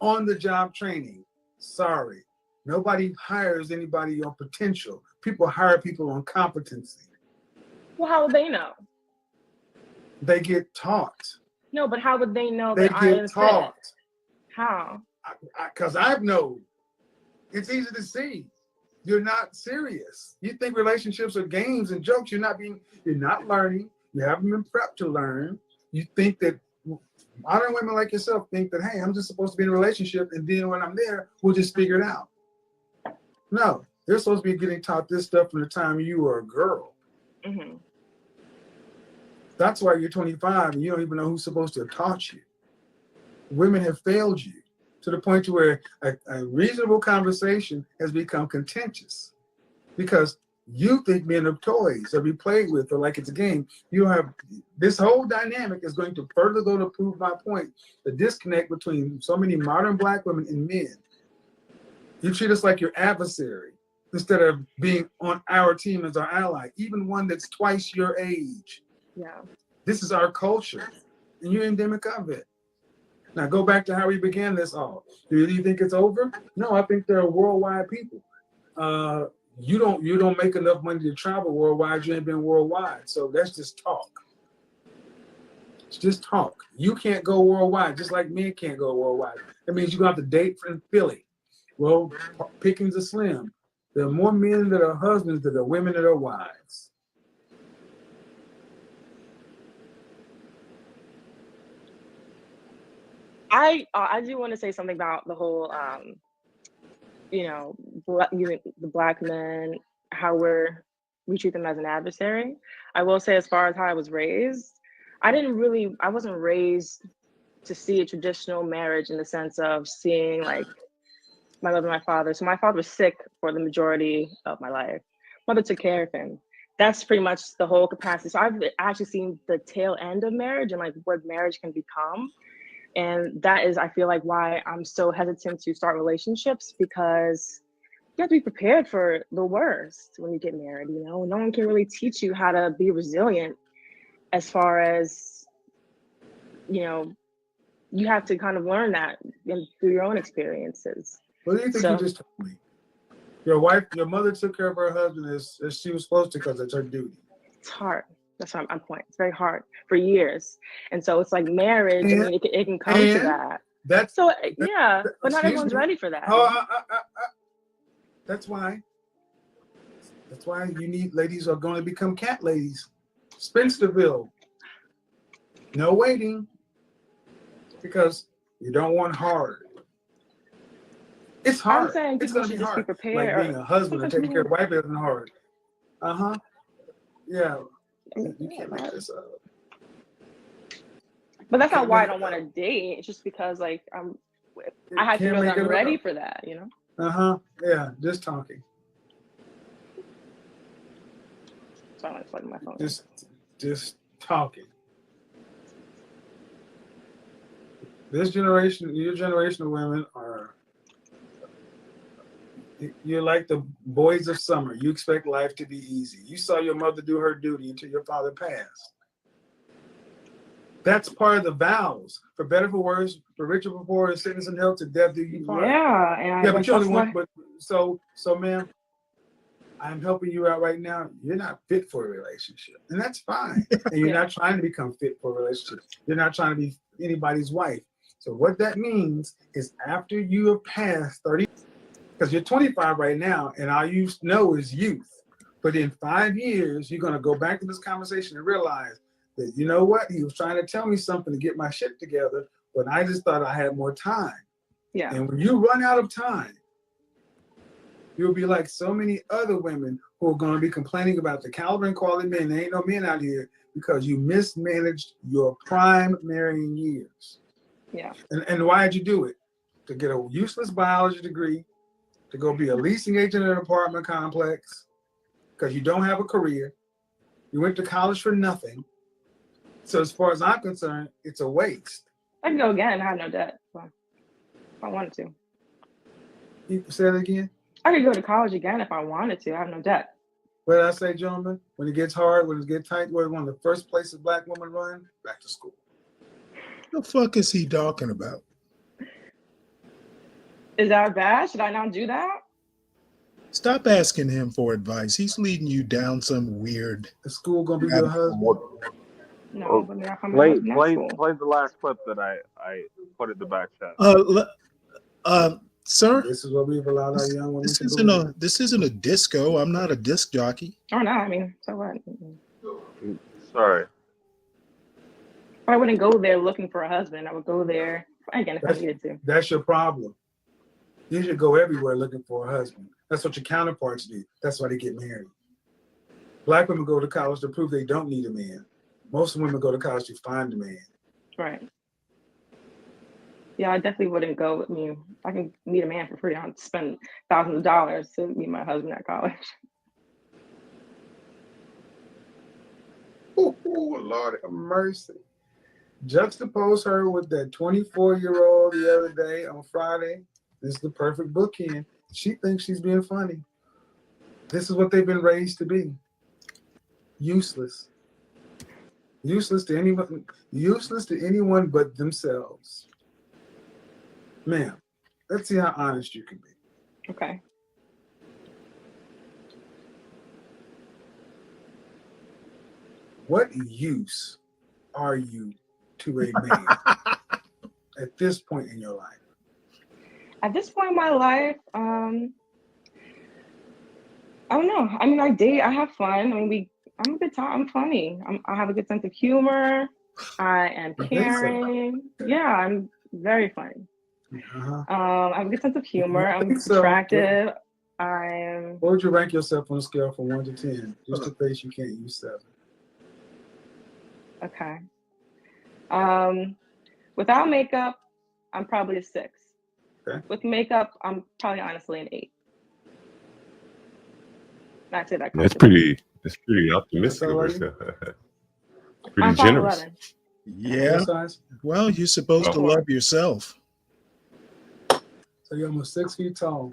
On-the-job training. Sorry. Nobody hires anybody on potential. People hire people on competency. Well, how would they know? They get taught. No, but how would they know They that I get am taught. fit? How? Because I've known. It's easy to see. You're not serious. You think relationships are games and jokes. You're not learning. You haven't been prepped to learn. You think that modern women like yourself think that, hey, I'm just supposed to be in a relationship and then when I'm there, we'll just figure it out. No, they're supposed to be getting taught this stuff from the time you were a girl. Mm-hmm. That's why you're 25 and you don't even know who's supposed to have taught you. Women have failed you to the point to where a reasonable conversation has become contentious because You think men are toys to be played with or like it's a game. You have this whole dynamic is going to further go to prove my point. The disconnect between so many modern black women and men. You treat us like your adversary instead of being on our team as our ally, even one that's twice your age. Yeah. This is our culture, and you're endemic of it. Now go back to how we began this all. Do you think it's over? No, I think they're worldwide people. You don't make enough money to travel worldwide. You ain't been worldwide, so that's just talk. It's just talk. You can't go worldwide, just like men can't go worldwide. That means you're gonna have to date from Philly. Well, pickings are slim. There are more men that are husbands than there are women that are wives. I do want to say something about the whole the black men, how we treat them as an adversary. I will say, as far as how I was raised, I wasn't raised to see a traditional marriage in the sense of seeing like my mother and my father. So my father was sick for the majority of my life. Mother took care of him. That's pretty much the whole capacity. So I've actually seen the tail end of marriage and like what marriage can become. And that is, I feel like, why I'm so hesitant to start relationships, because you have to be prepared for the worst when you get married. No one can really teach you how to be resilient as far as, you have to kind of learn that through your own experiences. What do you think you just told me? Your mother took care of her husband as she was supposed to because it's her duty. It's hard. That's what I'm pointing. It's very hard for years. And so it's like marriage, I mean, it can come to that. But not everyone's ready for that. That's why you need ladies are going to become cat ladies. Spencerville. No waiting. Because you don't want hard. It's hard. I'm saying it's people going to should be just be hard. prepared. Like being a husband and taking care of wife isn't hard. Yeah. You can't make this up. But that's not why I don't want to date. It's just because like I have to know that I'm ready for that, Yeah, just talking. So I'm like plugging my phone. Just talking. This generation, your generation of women you're like the boys of summer. You expect life to be easy. You saw your mother do her duty until your father passed. That's part of the vows. For better, for worse, for richer, for poorer, sickness and health, to death do you part. But you only want. But so, ma'am, I'm helping you out right now. You're not fit for a relationship, and that's fine. And you're not trying to become fit for a relationship. You're not trying to be anybody's wife. So what that means is after you have passed 30. Because you're 25 right now, and all you know is youth. But in 5 years, you're going to go back to this conversation and realize that, you know what? He was trying to tell me something to get my shit together, but I just thought I had more time. Yeah. And when you run out of time, you'll be like so many other women who are going to be complaining about the caliber and quality of men. There ain't no men out here because you mismanaged your prime marrying years. Yeah. And why did you do it? To get a useless biology degree, to go be a leasing agent in an apartment complex because you don't have a career. You went to college for nothing. So as far as I'm concerned, it's a waste. I can go again and have no debt. So if I wanted to. You say that again? I could go to college again if I wanted to. I have no debt. What did I say, gentlemen? When it gets hard, when it gets tight, where's one of the first places black women run? Back to school. The fuck is he talking about? Is that bad? Should I not do that? Stop asking him for advice. He's leading you down some weird. The school gonna be your husband. No, but they're coming Play to the last clip that I put in the back chat. Sir, this is what we've allowed our young women to do. This isn't a disco. I'm not a disc jockey. Oh no, I mean, so what? Sorry. I wouldn't go there looking for a husband. I would go there again if I needed to. That's your problem. You should go everywhere looking for a husband. That's what your counterparts do. That's why they get married. Black women go to college to prove they don't need a man. Most women go to college to find a man. Right. Yeah, I definitely wouldn't go with me. I can meet a man for free. I'd spend thousands of dollars to meet my husband at college. Ooh, Lord have mercy. Juxtapose her with that 24-year-old the other day on Friday. This is the perfect bookend. She thinks she's being funny. This is what they've been raised to be. Useless. Useless to anyone. Useless to anyone but themselves. Ma'am, let's see how honest you can be. Okay. What use are you to a man at this point in your life? At this point in my life, I don't know. I mean, I date. I have fun. I mean, I'm a good time. I'm funny. I have a good sense of humor. I am I think so. caring. Yeah, I'm very funny. Uh-huh. I have a good sense of humor. I I'm think so. attractive. I'm. What would you rank yourself on a scale from 1 to 10? Just in case you can't use 7. Okay. Without makeup, I'm probably a 6. Okay. With makeup, I'm probably honestly an 8. Not to that. That's pretty optimistic of herself. Pretty I'm generous. 5'11". Yeah. What size? Well, you're supposed to love yourself. So you're almost 6 feet tall,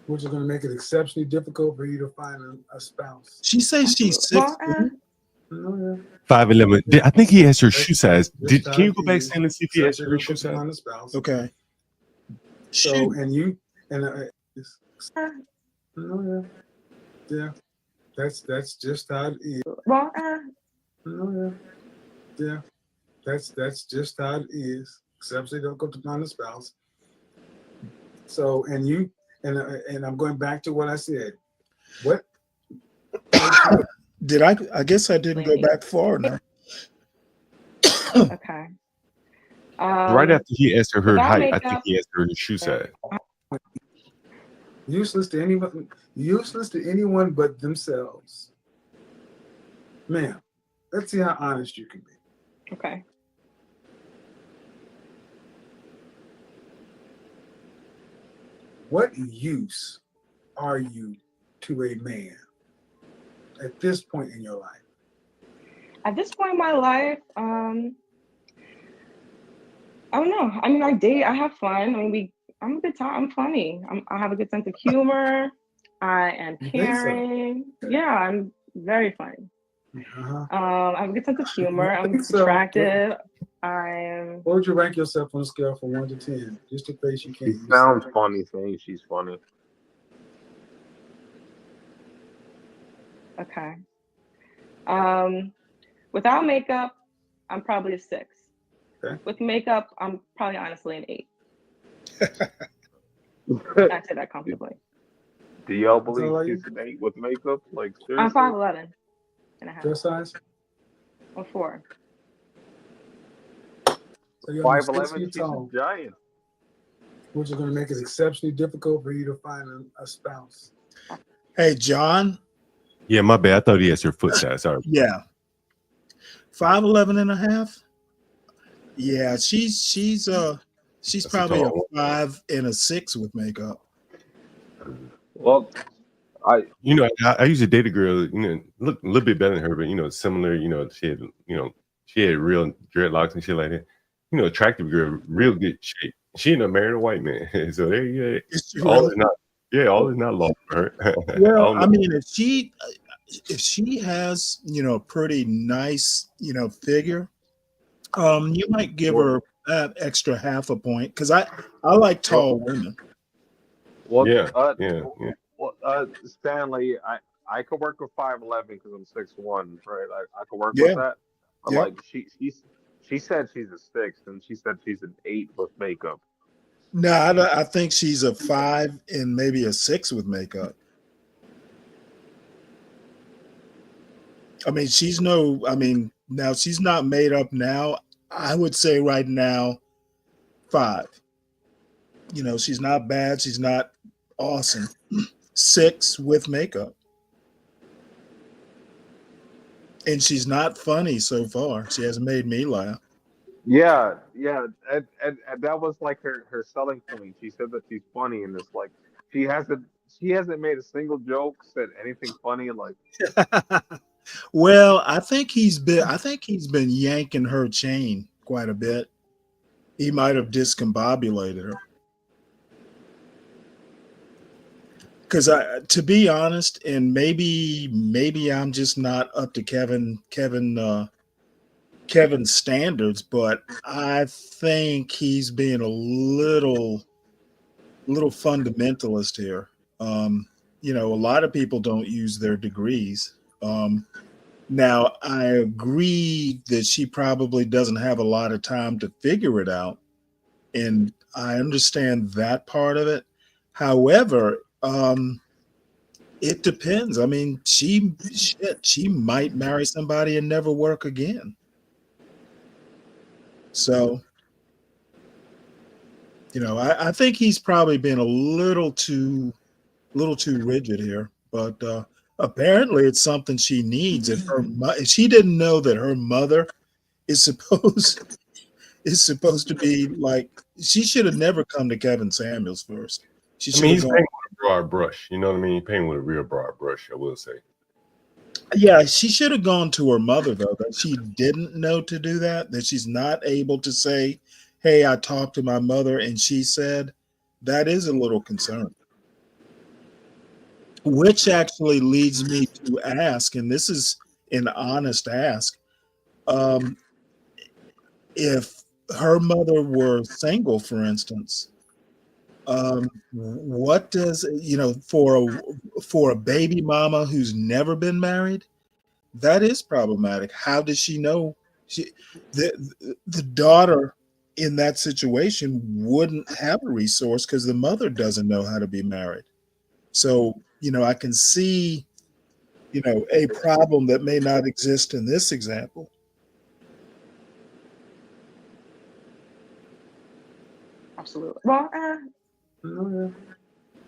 which is going to make it exceptionally difficult for you to find a spouse. She says she's 6 feet. Oh, yeah. 5'11". I think he asked her shoe size. This Can you go back size and see if he asked her is shoe size? find a spouse. Okay. So and you and no, yeah. That's just how it is. Well, No, yeah. That's just how it is. Except they don't go to find a spouse. So and you and I'm going back to what I said. What did I guess I didn't go back far enough. Okay. Right after he asked her without height, I makeup- think he asked her shoe size. useless to anyone but themselves. Ma'am, let's see how honest you can be. Okay. What use are you to a man at this point in your life? At this point in my life, I don't know. I mean, I date. I have fun. I mean, I'm a good time. I'm funny. I have a good sense of humor. I am You think so? caring. Yeah, I'm very funny. Uh-huh. I have a good sense of humor. I I'm think so. attractive. I'm. What would you rank yourself on a scale from 1 to 10? Just in case you can't She use sounds 7. funny saying she's funny. Okay. Without makeup, I'm probably a 6. Okay. With makeup, I'm probably honestly an 8. I say that comfortably. Do y'all That's all I believe she's an 8 with makeup? Like seriously? I'm 5'11" and a half. Dress size? I'm 4. So you're almost 6 5'11", feet she's a tall, giant. which is going to make it exceptionally difficult for you to find a spouse. Hey, John. Yeah, my bad. I thought he asked her foot size. Sorry. Yeah. 5'11" and a half. Yeah, she's probably a tall 5 and a 6 with makeup. Well, I used to date a girl, look a little bit better than her, but similar, she had real dreadlocks and shit like that. Attractive girl, real good shape. She ended up marrying a white man. So there you go. All is not lost for her. Well, I mean, if she has, pretty nice, figure, you might give her that extra half a point because I like tall women. well, Yeah. Well, Stanley, I could work with 5'11" because I'm 6'1", right? I could work Yeah. with that. But Yeah. like she said she's a 6, and she said she's an 8 with makeup. No, I think she's a 5 and maybe a 6 with makeup. I mean, now she's not made up now. I would say right now, 5. She's not bad. She's not awesome. 6 with makeup. And she's not funny so far. She hasn't made me laugh. Yeah, and that was like her selling point. She said that she's funny, and it's like she hasn't made a single joke, said anything funny. Like Well, I think he's been yanking her chain quite a bit. He might have discombobulated her. Because to be honest, and maybe I'm just not up to Kevin's standards, but I think he's being a little fundamentalist here. You know, a lot of people don't use their degrees. Now, I agree that she probably doesn't have a lot of time to figure it out, and I understand that part of it. However, it depends. I mean, she might marry somebody and never work again. So, you know, I think he's probably been a little too rigid here, but apparently it's something she needs. If she didn't know that her mother is supposed to be like, she should have never come to Kevin Samuels first. She I mean, he's should painting have with a broad brush. You know what I mean? Painting with a real broad brush, I will say. Yeah, she should have gone to her mother, though, that she didn't know to do that she's not able to say, hey, I talked to my mother and she said. That is a little concerning. Which actually leads me to ask, and this is an honest ask, if her mother were single, for instance, what does, you know, for a baby mama who's never been married, that is problematic. How does she know? The daughter in that situation wouldn't have a resource because the mother doesn't know how to be married. So, you know, I can see, you know, a problem that may not exist in this example. Absolutely. Well,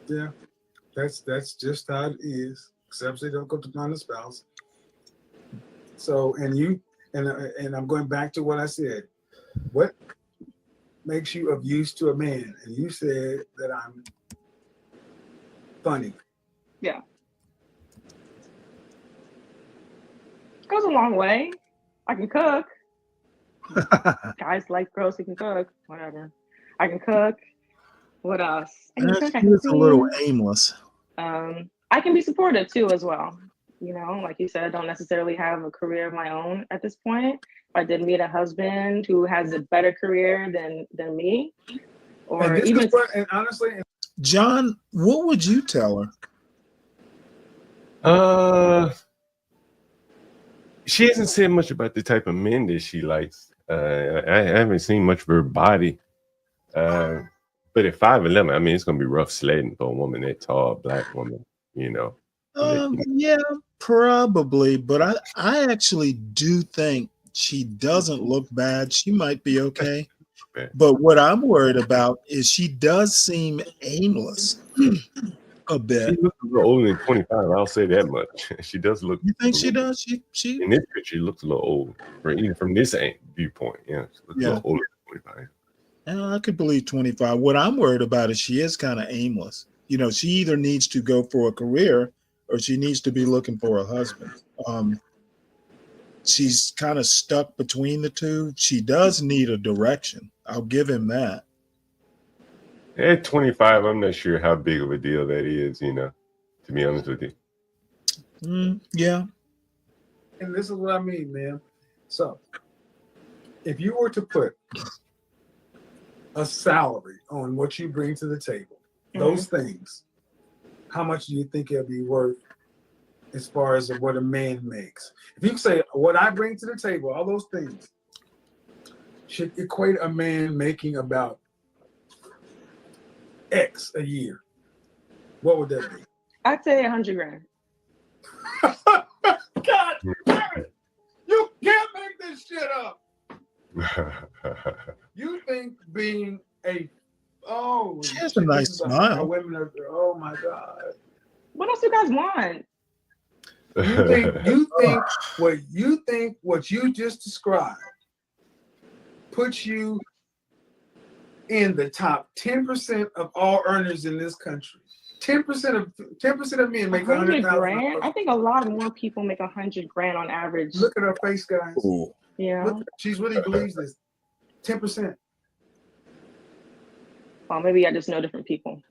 yeah, that's just how it is. Except they don't go to find a spouse. So, and I'm going back to what I said. What makes you of use to a man? And you said that I'm funny. yeah. Goes a long way. I can cook. Guys like girls who can cook. Whatever. I can cook. What else? I can cook. I can It's a little clean. aimless. I can be supportive too, as well. You know, like you said, I don't necessarily have a career of my own at this point. If I did meet a husband who has a better career than me, or And this even is what, and honestly, John, what would you tell her? She hasn't said much about the type of men that she likes. I haven't seen much of her body. But at 5'11", I mean, it's gonna be rough sledding for a woman that tall, black woman, you know. Yeah, probably, but I actually do think she doesn't look bad. She might be okay. But what I'm worried about is she does seem aimless a bit. She looks a little older than 25. I'll say that much. She does look. You think she does? She in this picture, she looks a little old, even from this viewpoint. Yeah, she looks a little older than 25. I could believe 25. What I'm worried about is she is kind of aimless. You know, she either needs to go for a career or she needs to be looking for a husband. She's kind of stuck between the two. She does need a direction. I'll give him that. At 25, I'm not sure how big of a deal that is, you know, to be honest with you. Yeah. And this is what I mean, man. So, if you were to put a salary on what you bring to the table, those things, how much do you think it'll be worth as far as what a man makes? If you say what I bring to the table, all those things should equate a man making about X a year, what would that be? I'd say 100 grand. God damn it! You can't make this shit up. You think being a she has a nice smile. Women are, oh my God. What else do you guys want? You think what you just described puts you in the top 10% of all earners in this country. 10% of men make 100 $100,000. grand. I think a lot more people make 100 grand on average. Look at her face, guys. Ooh. Yeah. Look, she really believes this. 10%. Well, maybe I just know different people.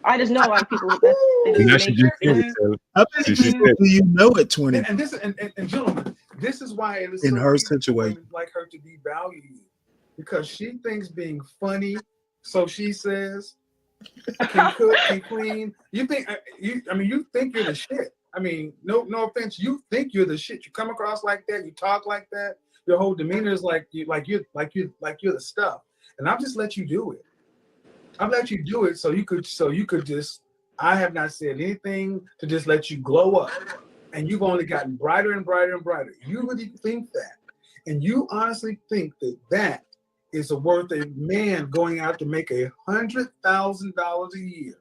I just know a lot of people that they just Now she make just it. said it, Taylor. How many people do you know at 20 And this and gentlemen, this is why it is in so her easy for situation? women like her to devalue you, because she thinks being funny, so she says, can cook, can clean. You think you think you're the shit. I mean, no offense, you think you're the shit. You come across like that, you talk like that, your whole demeanor is like you're the stuff. And I've just let you do it. I've let you do it so you could just, I have not said anything to just let you glow up. And you've only gotten brighter and brighter and brighter. You really think that. And you honestly think that is worth a man going out to make $100,000 a year.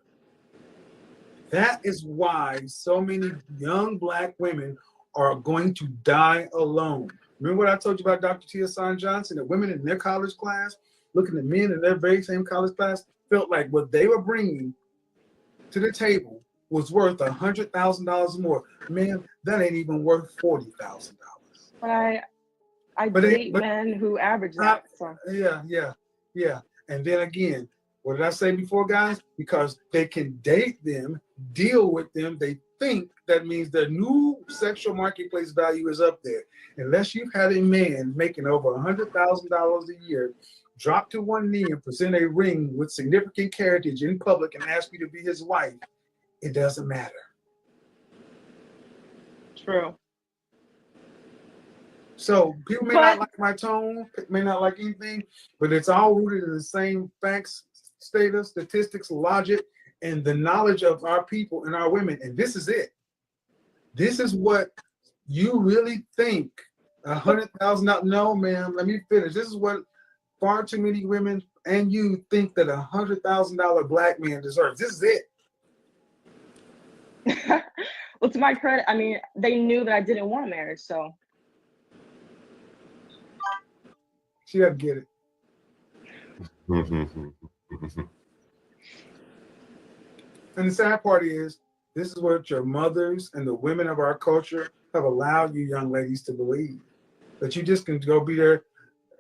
That is why so many young Black women are going to die alone. Remember what I told you about Dr. Tia Son Johnson, that women in their college class, looking at men in their very same college class, felt like what they were bringing to the table was worth $100,000 more. Man, that ain't even worth $40,000. But I date men who average that. So. Yeah. And then again, what did I say before, guys? Because they can date them, deal with them, they think that means their new sexual marketplace value is up there. Unless you've had a man making over $100,000 a year drop to one knee and present a ring with significant carriage in public and ask you to be his wife, it doesn't matter. True. So people may not like my tone, may not like anything, but it's all rooted in the same facts, status, statistics, logic, and the knowledge of our people and our women. And this is it. This is what you really think. $100,000. No, ma'am. Let me finish. This is what far too many women and you think that $100,000 Black man deserves. This is it. Well, to my credit, I mean, they knew that I didn't want marriage, so. She doesn't get it. And the sad part is, this is what your mothers and the women of our culture have allowed you young ladies to believe. That you just can go be there.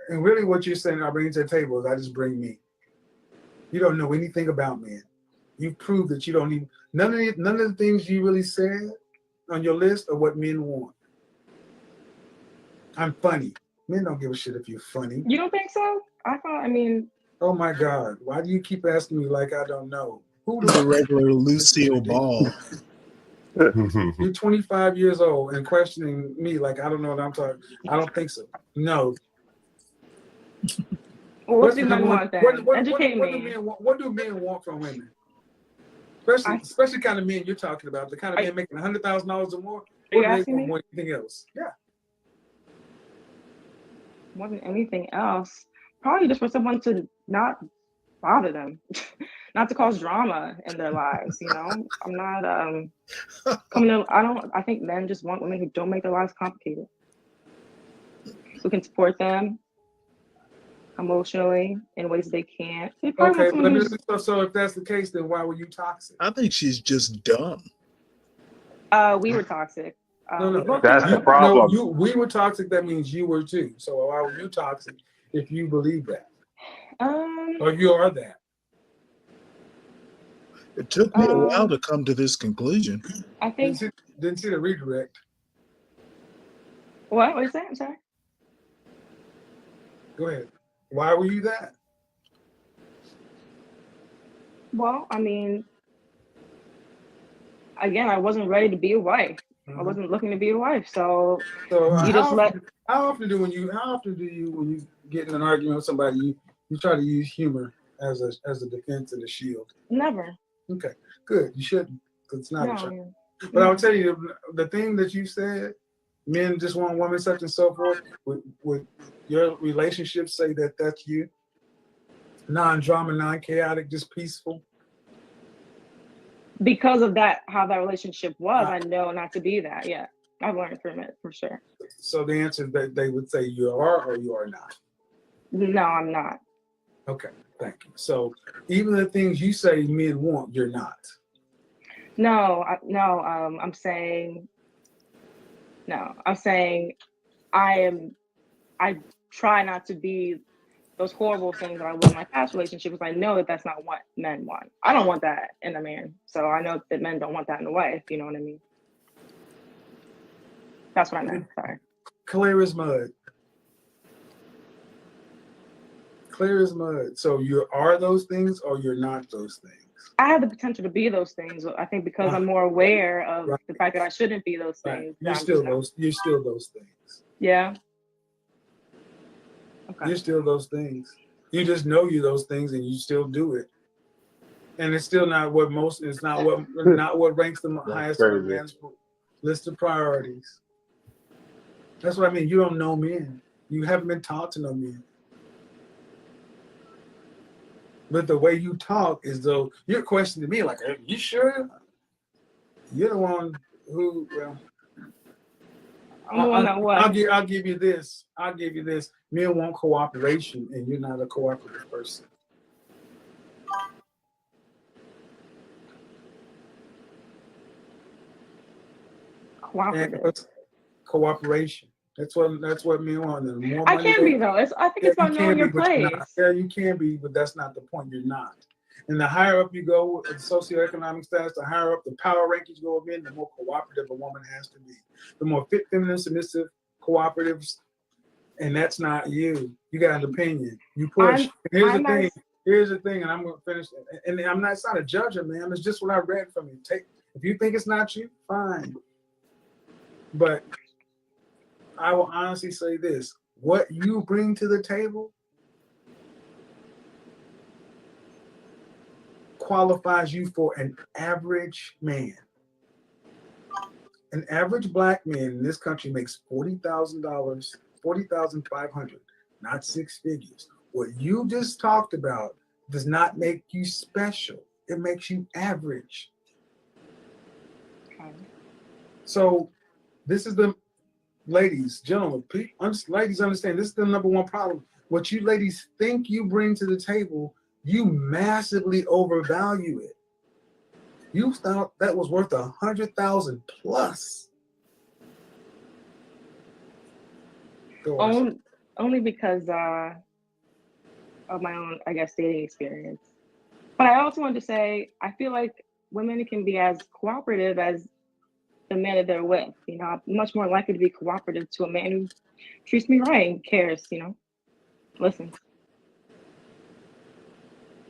And really what you're saying, I bring to the table is I just bring me. You don't know anything about men. You've proved that you don't even, none of the things you really said on your list are what men want. I'm funny. Men don't give a shit if you're funny. You don't think so? I mean. Oh my God. Why do you keep asking me like I don't know? Who the regular Lucille Ball? You're 25 years old and questioning me like I don't know what I'm talking. I don't think so. No. Well, what do men want then? Educate me. What do men want from women? Especially kind of men you're talking about, the kind of men making $100,000 or more. Are you asking me? More than anything else? Yeah. More than anything else, probably just for someone to not bother them, not to cause drama in their lives. You know, I'm not I think men just want women who don't make their lives complicated, who can support them emotionally in ways they can't. Okay, so if that's the case, then why were you toxic? I think she's just dumb. We were toxic. No, that's the problem. No, we were toxic. That means you were too. So why were you toxic if you believe that? Or you are that? It took me a while to come to this conclusion. I think didn't see the redirect. What was that? I'm sorry. Go ahead. Why were you that? Well, I mean, again, I wasn't ready to be a wife. I wasn't looking to be a wife, so you just let. How often do you when you get in an argument with somebody, you try to use humor as a defense and a shield? Never. Okay, good. You shouldn't, because it's not a child. Yeah. But I'll tell you, the thing that you said, men just want women, such and so forth. Would your relationship say that that's you? Non-drama, non-chaotic, just peaceful. Because of that, how that relationship was, I know not to be that. Yeah, I've learned from it for sure. So the answer is that they would say you are or you are not. No, I'm not. Okay, thank you. So even the things you say men want, you're not. No, no. I'm saying no. I'm saying I try not to be those horrible things that I was in my past relationship because I know that that's not what men want. I don't want that in a man. So I know that men don't want that in a wife. You know what I mean? That's what I meant. Sorry. Clear as mud. Clear as mud. So you are those things or you're not those things. I have the potential to be those things. I think because I'm more aware of the fact that I shouldn't be those things. You're still those things. Yeah. Okay. You're still those things. You just know you're those things and you still do it. And it's still not what ranks the highest on a man's list of priorities. That's what I mean. You don't know men. You haven't been taught to know men. But the way you talk is though you're questioning me like, are you sure? You're the one who, well, I'll give you this. Men want cooperation and you're not a cooperative person. Cooperation. That's what men want. I can be though. I think it's about knowing your place. Yeah, you can be, but that's not the point. You're not. And the higher up you go in socioeconomic status, the higher up the power rankings go of men, the more cooperative a woman has to be. The more fit, feminine, submissive, cooperatives, and that's not you. You got an opinion. You push. Here's the thing, and I'm going to finish. And I'm not trying to judge it, man. It's just what I read from you. If you think it's not you, fine. But I will honestly say this: what you bring to the table qualifies you for an average man. An average black man in this country makes $40,000, $40,500, not six figures. What you just talked about does not make you special. It makes you average. Okay. So this is the ladies, gentlemen, ladies understand this is the number one problem. What you ladies think you bring to the table, you massively overvalue it. You thought that was worth 100,000 plus. Only because of my own, I guess, dating experience. But I also wanted to say, I feel like women can be as cooperative as the men that they're with. You know, I'm much more likely to be cooperative to a man who treats me right and cares, you know, listen.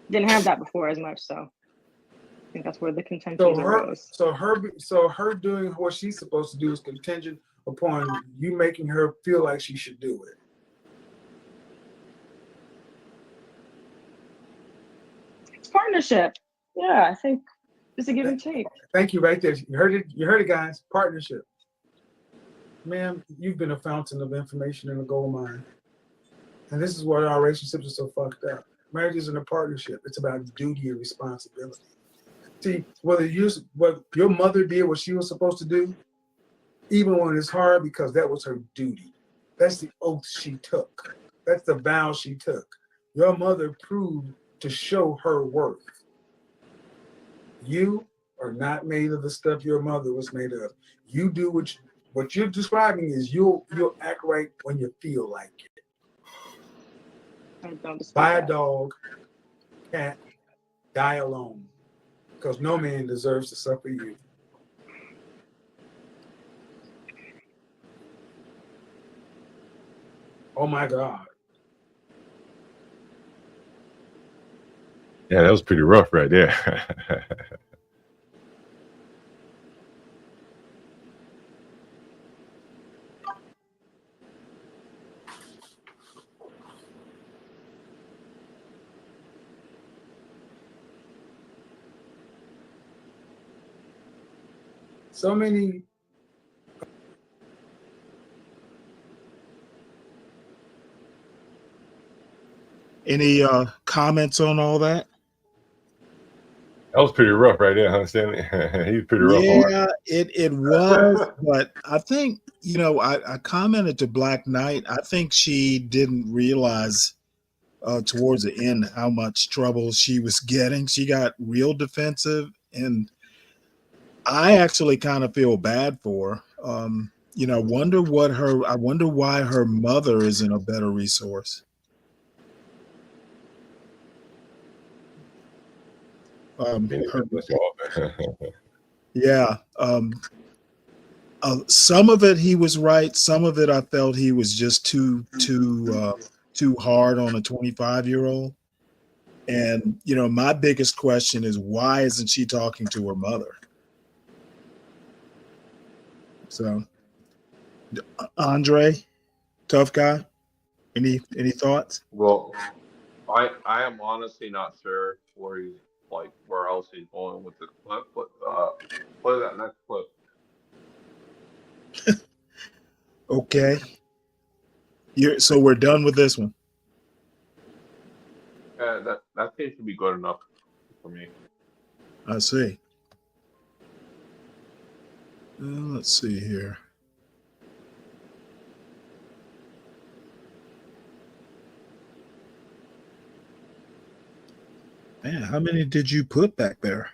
Didn't have that before as much, so I think that's where the contention arose. So her doing what she's supposed to do is contingent upon you making her feel like she should do it. It's partnership. Yeah, I think it's a give and take. Thank you right there. You heard it, guys. Partnership. Ma'am, you've been a fountain of information and a gold mine. And this is why our relationships are so fucked up. Marriage isn't a partnership. It's about duty and responsibility. See, what your mother did what she was supposed to do, even when it's hard, because that was her duty. That's the oath she took. That's the vow she took. Your mother proved to show her worth. You are not made of the stuff your mother was made of. You do what you're describing is you'll act right when you feel like it. Buy a dog, cat, die alone, because no man deserves to suffer you. Oh my God. Yeah, that was pretty rough right there. So many. Any comments on all that? That was pretty rough right there, huh, Stanley? He was pretty rough. Yeah, it was, but I think, you know, I commented to Black Knight. I think she didn't realize towards the end how much trouble she was getting. She got real defensive, and I actually kind of feel bad for her. I wonder why her mother isn't a better resource. Yeah. Some of it he was right. Some of it I felt he was just too hard on a 25-year-old. And my biggest question is, why isn't she talking to her mother? So, Andre, tough guy, any thoughts? Well, I am honestly not sure where else he's going with this clip, but play that next clip. Okay. So we're done with this one. That seems to be good enough for me. I see. Let's see here. Man, how many did you put back there?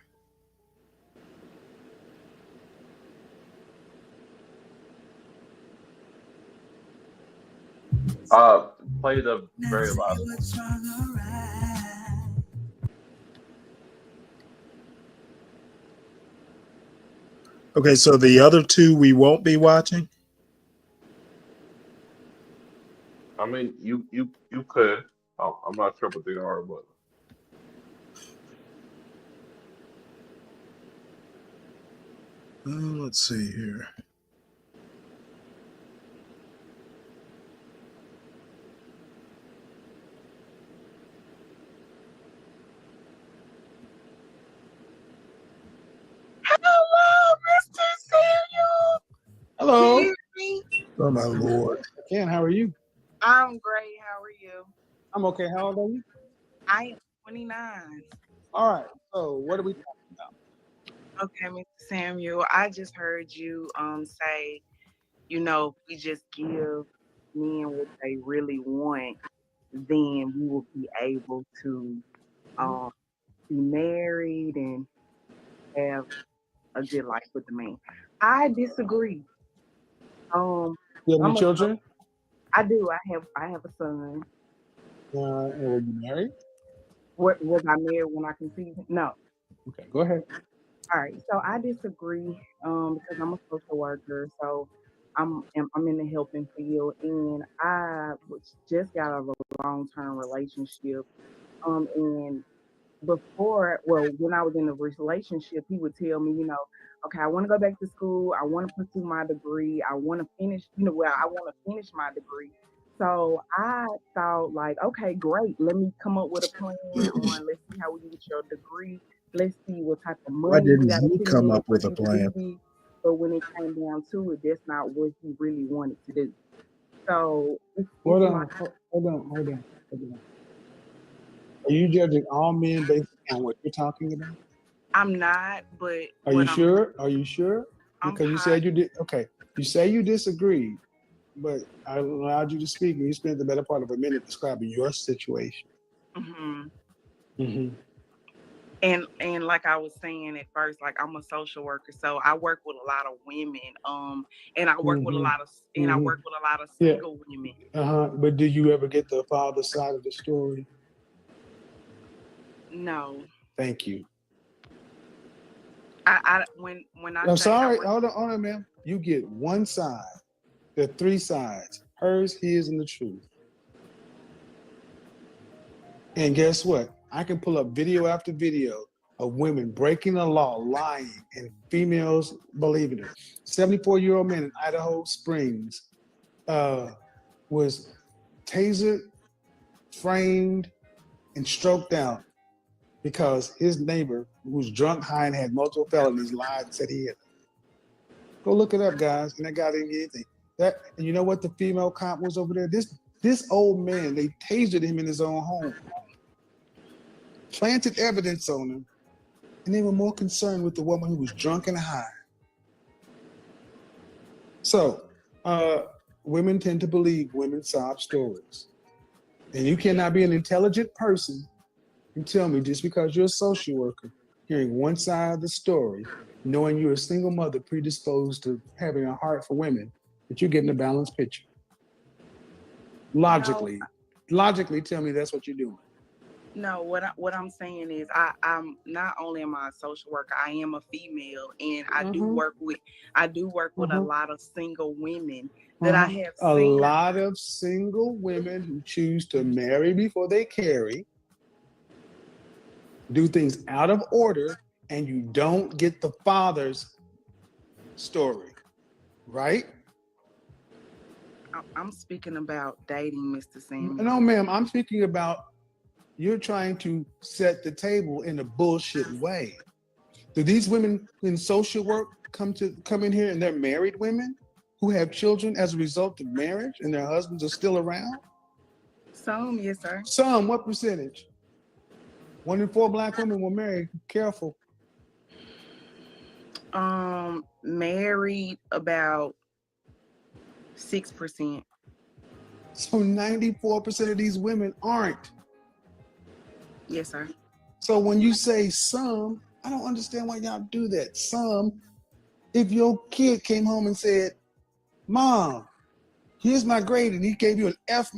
Play the very last one. Okay, so the other two we won't be watching? I mean, you could. I'm not sure what they are, but let's see here. Hello, Mr. Samuel. Hello. Can you hear me? Oh my Lord. Ken, how are you? I'm great. How are you? I'm okay. How old are you? I am 29. All right. So what are we talking about? Okay, Mr. Samuel, I just heard you say, if we just give men what they really want, then we will be able to be married and have a good life with the man. I disagree. You have any children? I do. I have a son. And were you married? What was I married when I conceived? No. Okay, go ahead. All right. So I disagree because I'm a social worker. So I'm in the helping field, and I just got out of a long-term relationship. And when I was in a relationship, he would tell me, okay, I want to go back to school. I want to pursue my degree. I want to finish, I want to finish my degree. So I thought, like, okay, great. Let me come up with a plan on, let's see how we get your degree. Let's see what type of money Why we didn't got to he put come in up for with a you to plan? do this. But when it came down to it, that's not what he really wanted to do. So Hold on. Are you judging all men based on what you're talking about? I'm not, but Are you sure? Are you sure? Because you said you did. Okay, you say you disagreed, but I allowed you to speak, and you spent the better part of a minute describing your situation. And like I was saying at first, like I'm a social worker, so I work with a lot of women, and I work with a lot of single women. But do you ever get the father side of the story? No. Thank you. When I I'm say sorry. Hold on, ma'am. You get one side. There are three sides: hers, his, and the truth. And guess what? I can pull up video after video of women breaking the law, lying, and females believing it. 74-year-old man in Idaho Springs was tasered, framed, and stroked out because his neighbor, who was drunk, high, and had multiple felonies, lied and said he had. Go look it up, guys. And that guy didn't get anything. And you know what the female cop was over there? This old man, they tasered him in his own home, planted evidence on him, and they were more concerned with the woman who was drunk and high. So, women tend to believe women's sob stories. And you cannot be an intelligent person and tell me just because you're a social worker hearing one side of the story, knowing you're a single mother predisposed to having a heart for women, that you're getting a balanced picture. Logically, tell me that's what you're doing. No, what I'm saying is I'm not only am I a social worker, I am a female, and I do work with a lot of single women that I have a seen. lot of single women who choose to marry before they carry, do things out of order, and you don't get the father's story, right? I'm speaking about dating, Mr. Samuel. No, ma'am, I'm speaking about you're trying to set the table in a bullshit way. Do these women in social work come in here and they're married women who have children as a result of marriage and their husbands are still around? Some, yes, sir. Some, what percentage? 1 in 4 Black women were married. Careful. Married about 6%. So 94% of these women aren't. Yes, sir. So when you say some, I don't understand why y'all do that. Some, if your kid came home and said, Mom, here's my grade, and he gave you an F-,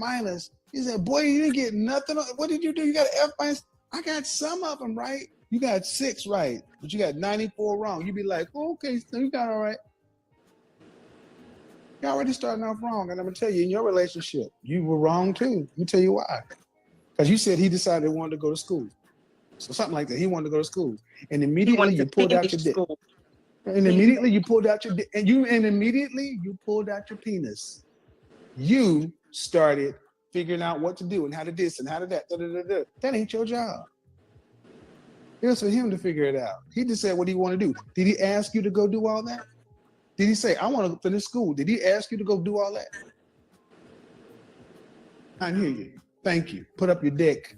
you said, boy, you didn't get nothing. What did you do? You got an F-? I got some of them right. You got 6 right, but you got 94 wrong. You'd be like, oh, okay, so you got all right. You're already starting off wrong. And I'm gonna tell you, in your relationship, you were wrong too. Let me tell you why. Because you said he decided he wanted to go to school. So something like that. He wanted to go to school. And immediately you pulled out your dick. And immediately you pulled out your dick. And immediately you pulled out your penis. You started figuring out what to do and how to this and how to that. That ain't your job. It was for him to figure it out. He just said what he wanted to do. Did he ask you to go do all that? Did he say, I want to finish school? Did he ask you to go do all that? I hear you. Thank you. Put up your dick.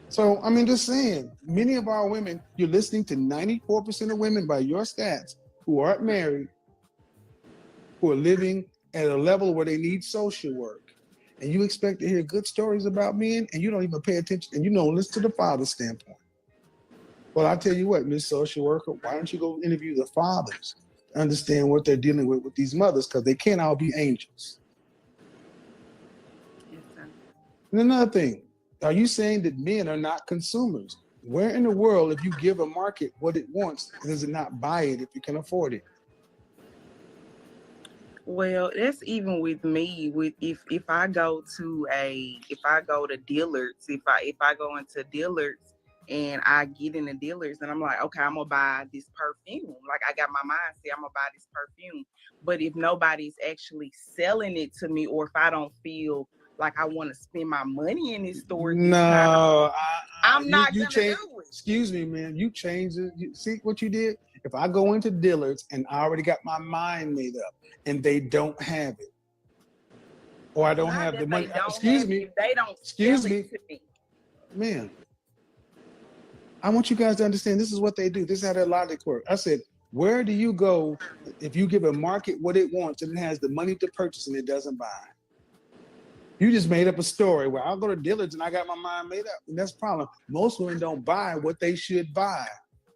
So, I mean, just saying, many of our women, you're listening to 94% of women by your stats who aren't married, who are living at a level where they need social work. And you expect to hear good stories about men, and you don't even pay attention, and you don't listen to the father's standpoint. Well, I'll tell you what, Miss Social Worker, why don't you go interview the fathers to understand what they're dealing with these mothers, because they can't all be angels. And another thing, are you saying that men are not consumers? Where in the world, if you give a market what it wants, does it not buy it if you can afford it? Well, that's even with me. With if I go to Dillard's, if I go into Dillard's and I get in the Dillard's and I'm like, okay, I'm gonna buy this perfume. Like I got my mind set, I'm gonna buy this perfume. But if nobody's actually selling it to me, or if I don't feel like I want to spend my money in this store, No, I'm not you gonna change, do it. Excuse me, man. You changed it. You see what you did? If I go into Dillard's and I already got my mind made up, and they don't have it, or I don't have the money. Excuse me. They don't. Excuse me, man. I want you guys to understand. This is what they do. This is how their logic works. I said, where do you go if you give a market what it wants and it has the money to purchase and it doesn't buy? You just made up a story where I'll go to Dillard's and I got my mind made up. And that's the problem. Most women don't buy what they should buy.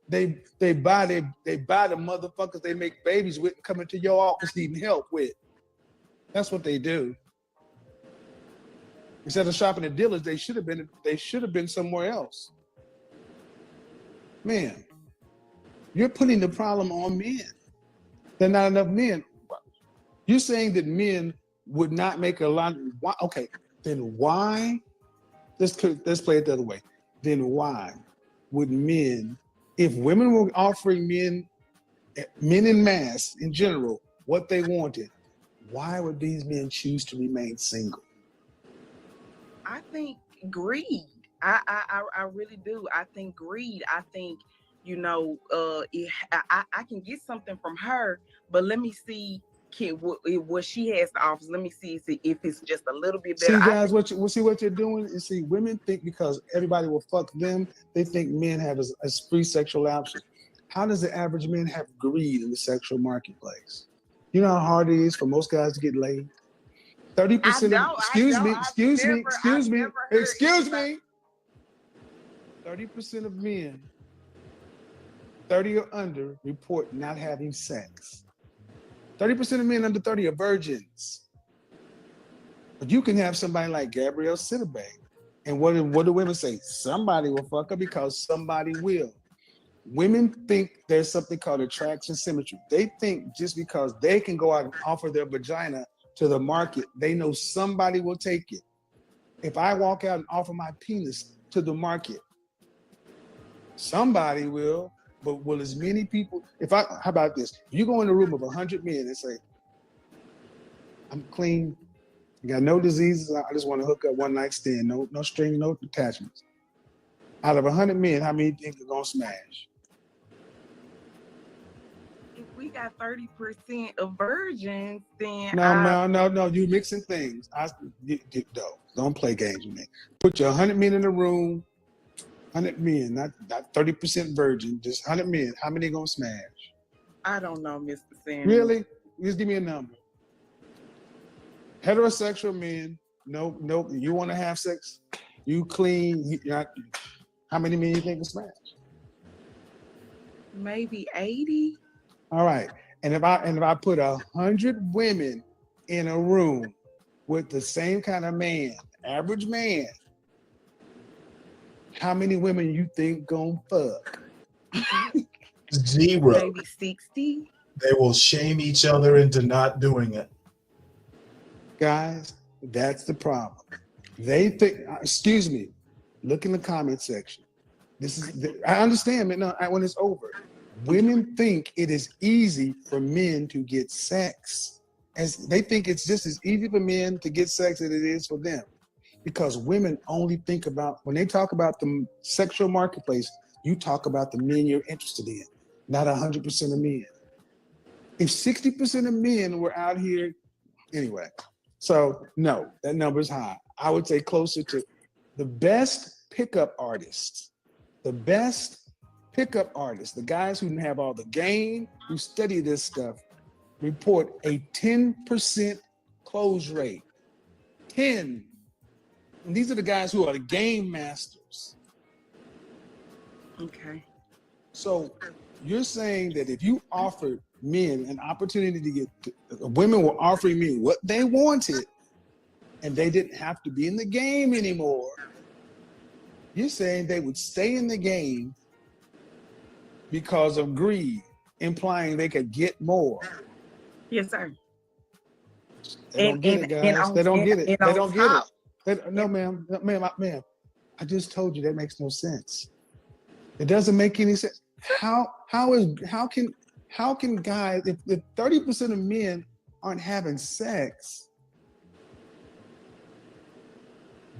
They buy the motherfuckers they make babies with and come into your office needing help with. That's what they do. Instead of shopping at Dillard's, they should have been somewhere else. Man, you're putting the problem on men. There are not enough men. You're saying that men would not make a lot. Okay, then why? Let's play it the other way. Then why would men, if women were offering men in mass in general what they wanted, why would these men choose to remain single? I think greed. I really do. I think greed. I think, I can get something from her, but let me see what she has to offer. Let me see if it's just a little bit better. See, guys, what you're doing is, see, women think because everybody will fuck them, they think men have a free sexual option. How does the average man have greed in the sexual marketplace? You know how hard it is for most guys to get laid? 30% of, excuse me. 30% 30% of men 30 or under report not having sex. 30% of men under 30 are virgins. But you can have somebody like Gabrielle Sidibe. And what do women say? Somebody will fuck her because somebody will. Women think there's something called attraction symmetry. They think just because they can go out and offer their vagina to the market, they know somebody will take it. If I walk out and offer my penis to the market, somebody will. But will as many people, how about this? If you go in a room of 100 men and say, I'm clean, I got no diseases, I just want to hook up one night stand, no string, no attachments. Out of 100 men, how many think are gonna smash? If we got 30% of virgins, then No, you mixing things. Don't play games with me. Put your 100 men in a room, 100 men, not 30% virgin, just 100 men. How many gonna smash? I don't know, Mr. Sanders. Really? Just give me a number. Heterosexual men, no, you want to have sex, you clean, how many men you think will smash? Maybe 80. All right. And if I put 100 women in a room with the same kind of man, average man, how many women you think gonna fuck? 0. Maybe 60. They will shame each other into not doing it. Guys, that's the problem. They think, excuse me, look in the comment section. I understand, man, when it's over. Women think it is easy for men to get sex. As they think it's just as easy for men to get sex as it is for them. Because women only think about, when they talk about the sexual marketplace, you talk about the men you're interested in, not 100% of men. If 60% of men were out here, anyway, so no, that number is high. I would say closer to the best pickup artists, the guys who have all the game, who study this stuff, report a 10% close rate. 10. And these are the guys who are the game masters. Okay. So you're saying that if you offered men an opportunity to get, women were offering me what they wanted, and they didn't have to be in the game anymore, you're saying they would stay in the game because of greed, implying they could get more. Yes, sir. They don't get it, guys. They don't get it. They don't get it. No, ma'am. I just told you that makes no sense. It doesn't make any sense. How can guys, if 30% of men aren't having sex,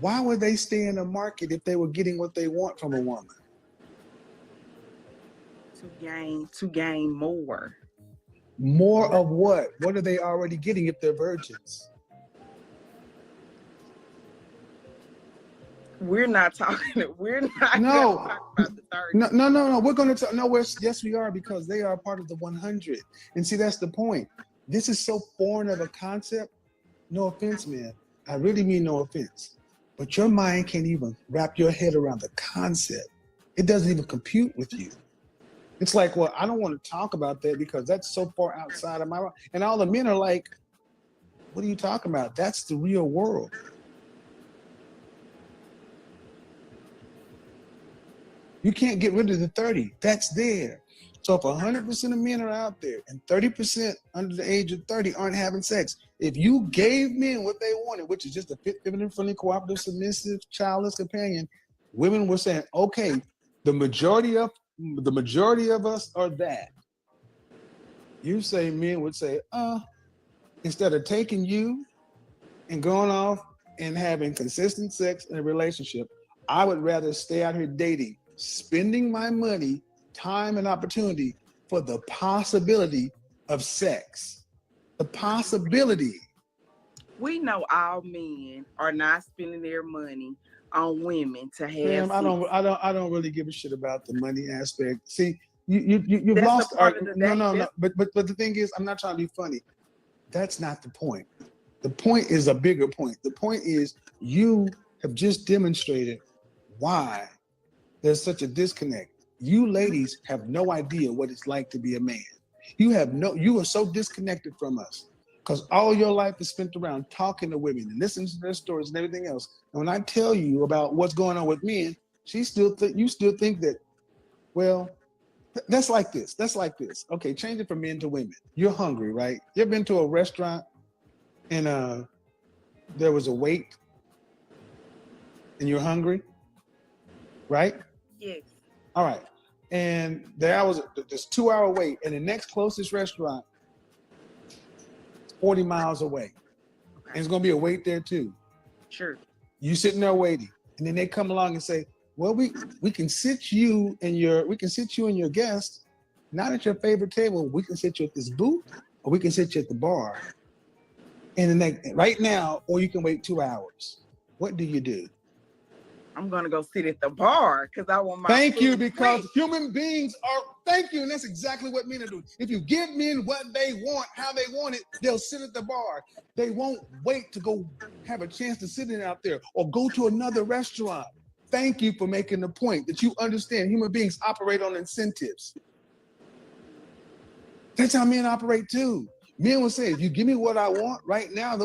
why would they stay in the market if they were getting what they want from a woman? To gain more. More of what? What are they already getting if they're virgins? We're not talking about the 30. No. We're going to talk. No, yes, we are, because they are part of the 100. And see, that's the point. This is so foreign of a concept. No offense, man. I really mean no offense. But your mind can't even wrap your head around the concept. It doesn't even compute with you. It's like, well, I don't want to talk about that because that's so far outside of my mind. And all the men are like, what are you talking about? That's the real world. You can't get rid of the 30. That's there. So if 100% of men are out there and 30% under the age of 30 aren't having sex, if you gave men what they wanted, which is just a fit, feminine, friendly, cooperative, submissive, childless companion, women were saying, okay, the majority of us are that. You say men would say, instead of taking you and going off and having consistent sex in a relationship, I would rather stay out here dating, spending my money, time, and opportunity for the possibility of sex. The possibility. We know all men are not spending their money on women to have. Ma'am, I don't really give a shit about the money aspect. See, you've That's lost. a part of the No. But the thing is, I'm not trying to be funny. That's not the point. The point is a bigger point. The point is you have just demonstrated why there's such a disconnect. You ladies have no idea what it's like to be a man. You are so disconnected from us because all your life is spent around talking to women and listening to their stories and everything else. And when I tell you about what's going on with men, you still think that, well, that's like this. That's like this. Okay, change it from men to women. You're hungry, right? You ever been to a restaurant and there was a wait and you're hungry, right? Yes. All right. And there was this 2-hour wait, and the next closest restaurant is 40 miles away. And it's gonna be a wait there too. Sure. You sitting there waiting, and then they come along and say, well, we can sit you and your guest not at your favorite table. We can sit you at this booth, or we can sit you at the bar. And then right now, or you can wait 2 hours. What do you do? I'm gonna go sit at the bar because I want my Thank you, food because quick. human beings are, thank you, and that's exactly what men are doing. If you give men what they want, how they want it, they'll sit at the bar. They won't wait to go have a chance to sit in out there or go to another restaurant. Thank you for making the point that you understand human beings operate on incentives. That's how men operate too. Men will say, if you give me what I want right now,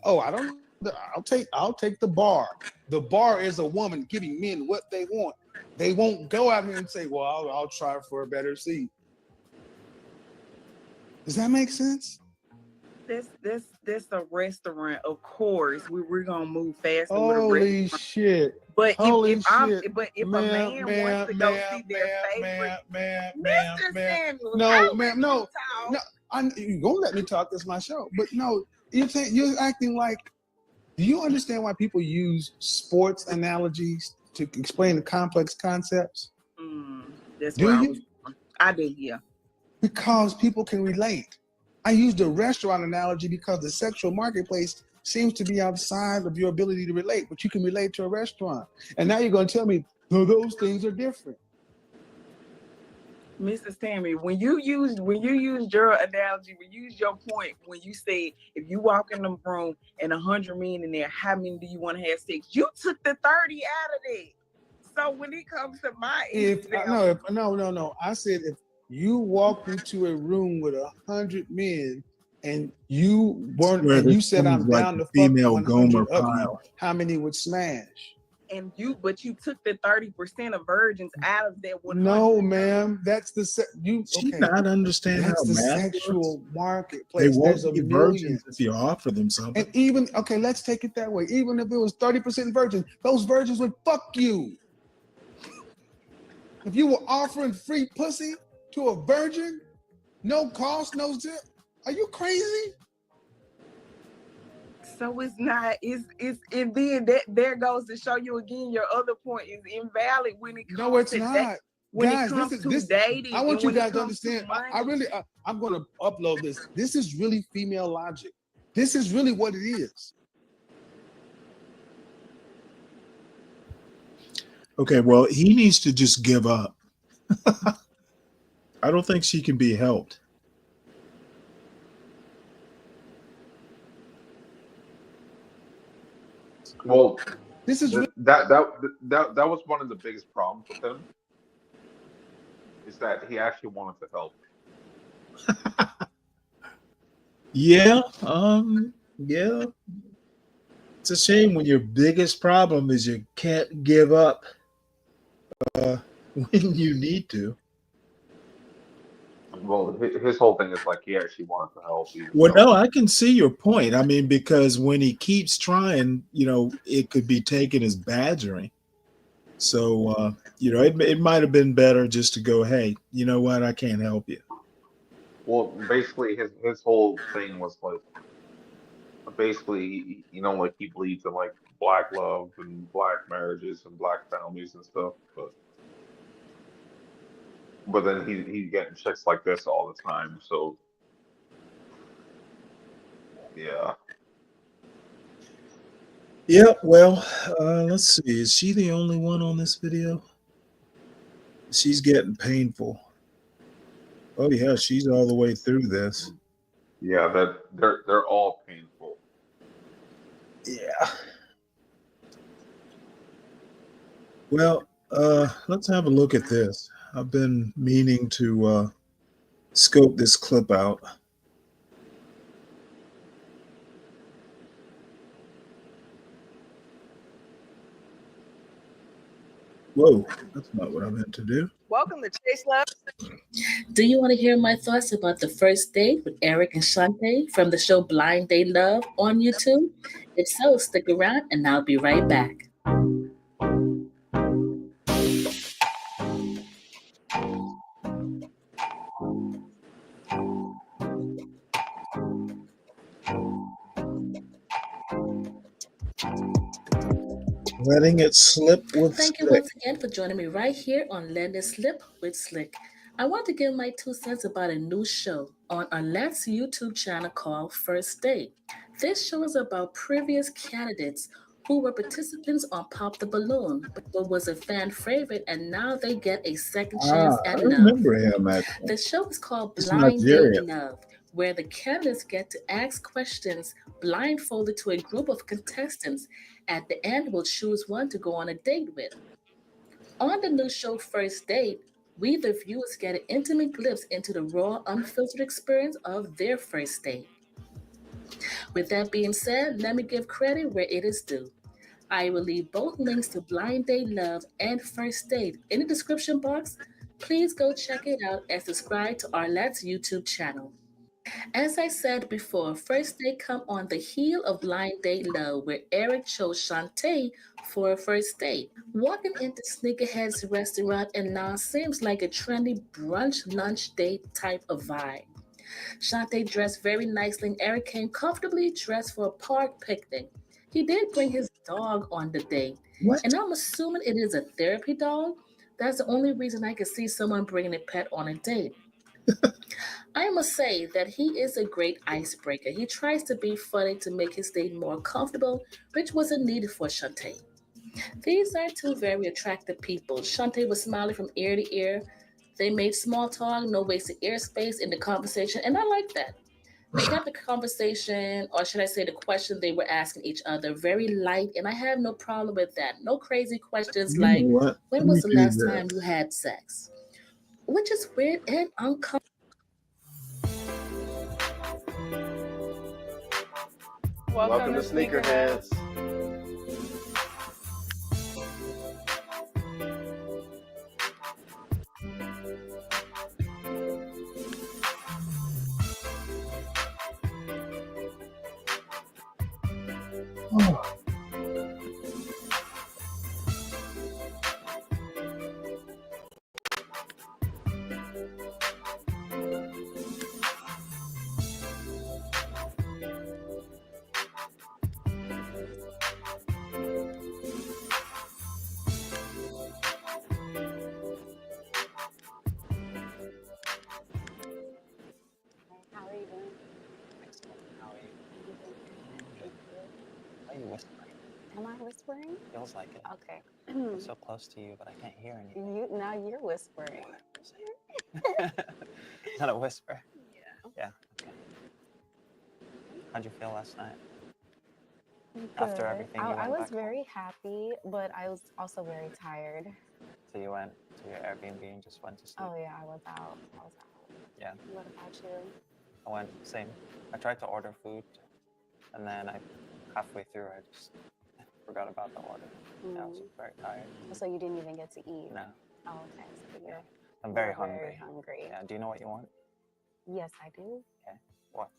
I'll take the bar. The bar is a woman giving men what they want. They won't go out here and say, well, I'll try for a better seat. Does that make sense? This a restaurant, of course. We're gonna move faster with a Holy restaurant. shit. But Holy if shit. a man wants to go see their favorite, Mr. Samuel, No, ma'am, no. You're gonna let me talk. This is my show. But no, you're acting like, do you understand why people use sports analogies to explain the complex concepts? That's Do where you? I do, yeah. Because people can relate. I used a restaurant analogy because the sexual marketplace seems to be outside of your ability to relate, but you can relate to a restaurant. And now you're going to tell me, no, those things are different. Mrs. Tammy, when you used your analogy, when you used your point, when you said if you walk in the room and 100 men in there, how many do you want to have sex? You took the 30 out of it. So when it comes to my No. I said if you walked into a room with 100 men and you weren't, Where and you this said I'm sounds like down the to fuck female 100 Gomer of you, Pyle. how many would smash? but you took the 30% of virgins out of that 100. No, ma'am. That's the She not understand That's how the math sexual works? marketplace. They won't There's be a virgins million. if you offer them something. And even, okay, let's take it that way. Even if it was 30% virgins, those virgins would fuck you. If you were offering free pussy to a virgin, no cost, no zip, are you crazy? So it's not, and then that there goes to show you again, your other point is invalid when it comes No, it's to not. when Guys, it comes this to is dating. I want and you when it guys to comes to understand. money. I'm going to upload this. This is really female logic. This is really what it is. Okay, well, he needs to just give up. I don't think she can be helped. Well, this is that was one of the biggest problems with him, is that he actually wanted to help. Yeah, yeah. It's a shame when your biggest problem is you can't give up when you need to. Well, his whole thing is like he actually wanted to help. Well, no, I can see your point. I mean, because when he keeps trying, it could be taken as badgering. So, it might have been better just to go, hey, you know what? I can't help you. Well, basically, his whole thing was like, basically, like he believes in like black love and black marriages and black families and stuff, but then he's getting chicks like this all the time. So yeah. Yeah, well, let's see. Is she the only one on this video? She's getting painful. Oh yeah, she's all the way through this. Yeah, that they're all painful. Yeah. Well, Let's have a look at this. I've been meaning to scope this clip out. Whoa, that's not what I meant to do. Welcome to Chase Love. Do you want to hear my thoughts about the first date with Eric and Shantae from the show Blind Date Love on YouTube? If so, stick around and I'll be right back. Letting it slip with Thank you Slick. once again for joining me right here on Let It Slip with Slick. I want to give my 2 cents about a new show on our Let's YouTube channel called First Date. This show is about previous candidates who were participants on Pop the Balloon, but was a fan favorite, and now they get a second chance I at love. remember him actually. The show is called He's Blind Date Nigerian. Love, where the candidates get to ask questions blindfolded to a group of contestants. At the end, we'll choose one to go on a date with. On the new show First Date, we, the viewers, get an intimate glimpse into the raw, unfiltered experience of their first date. With that being said, let me give credit where it is due. I will leave both links to Blind Date Love and First Date in the description box. Please go check it out and subscribe to our Let's YouTube channel. As I said before, First Date come on the heel of Blind Date Love, where Eric chose Shantae for a first date. Walking into Sneakerhead's restaurant and now seems like a trendy brunch lunch date type of vibe. Shantae dressed very nicely and Eric came comfortably dressed for a park picnic. He did bring his dog on the date. What? And I'm assuming it is a therapy dog. That's the only reason I could see someone bringing a pet on a date. I must say that he is a great icebreaker. He tries to be funny to make his date more comfortable, which wasn't needed for Shantae. These are two very attractive people. Shantae was smiling from ear to ear. They made small talk, no wasted airspace in the conversation, and I like that. They kept the conversation, or should I say the question they were asking each other, very light, and I have no problem with that. No crazy questions You know like, what? when Let me was the do last this. time you had sex? Which is weird and uncomfortable. Welcome to Sneakerheads. How are you doing? How are you? Good. Why are you whispering? Am I whispering? Feels like it. Okay. I'm so close to you, but I can't hear anything. Now you're whispering. Not a whisper. Yeah. Yeah. Okay. How'd you feel last night? Good. After everything you I went was back home? very happy, but I was also very tired. So you went to your Airbnb and just went to sleep? Oh yeah, I was out. Yeah. What about you? I went same. I tried to order food, and then halfway through I just forgot about the order. Yeah, I was very tired. So you didn't even get to eat? No. Oh, okay. So you're I'm very you're hungry. Very hungry. Yeah. Do you know what you want? Yes, I do. Okay. What?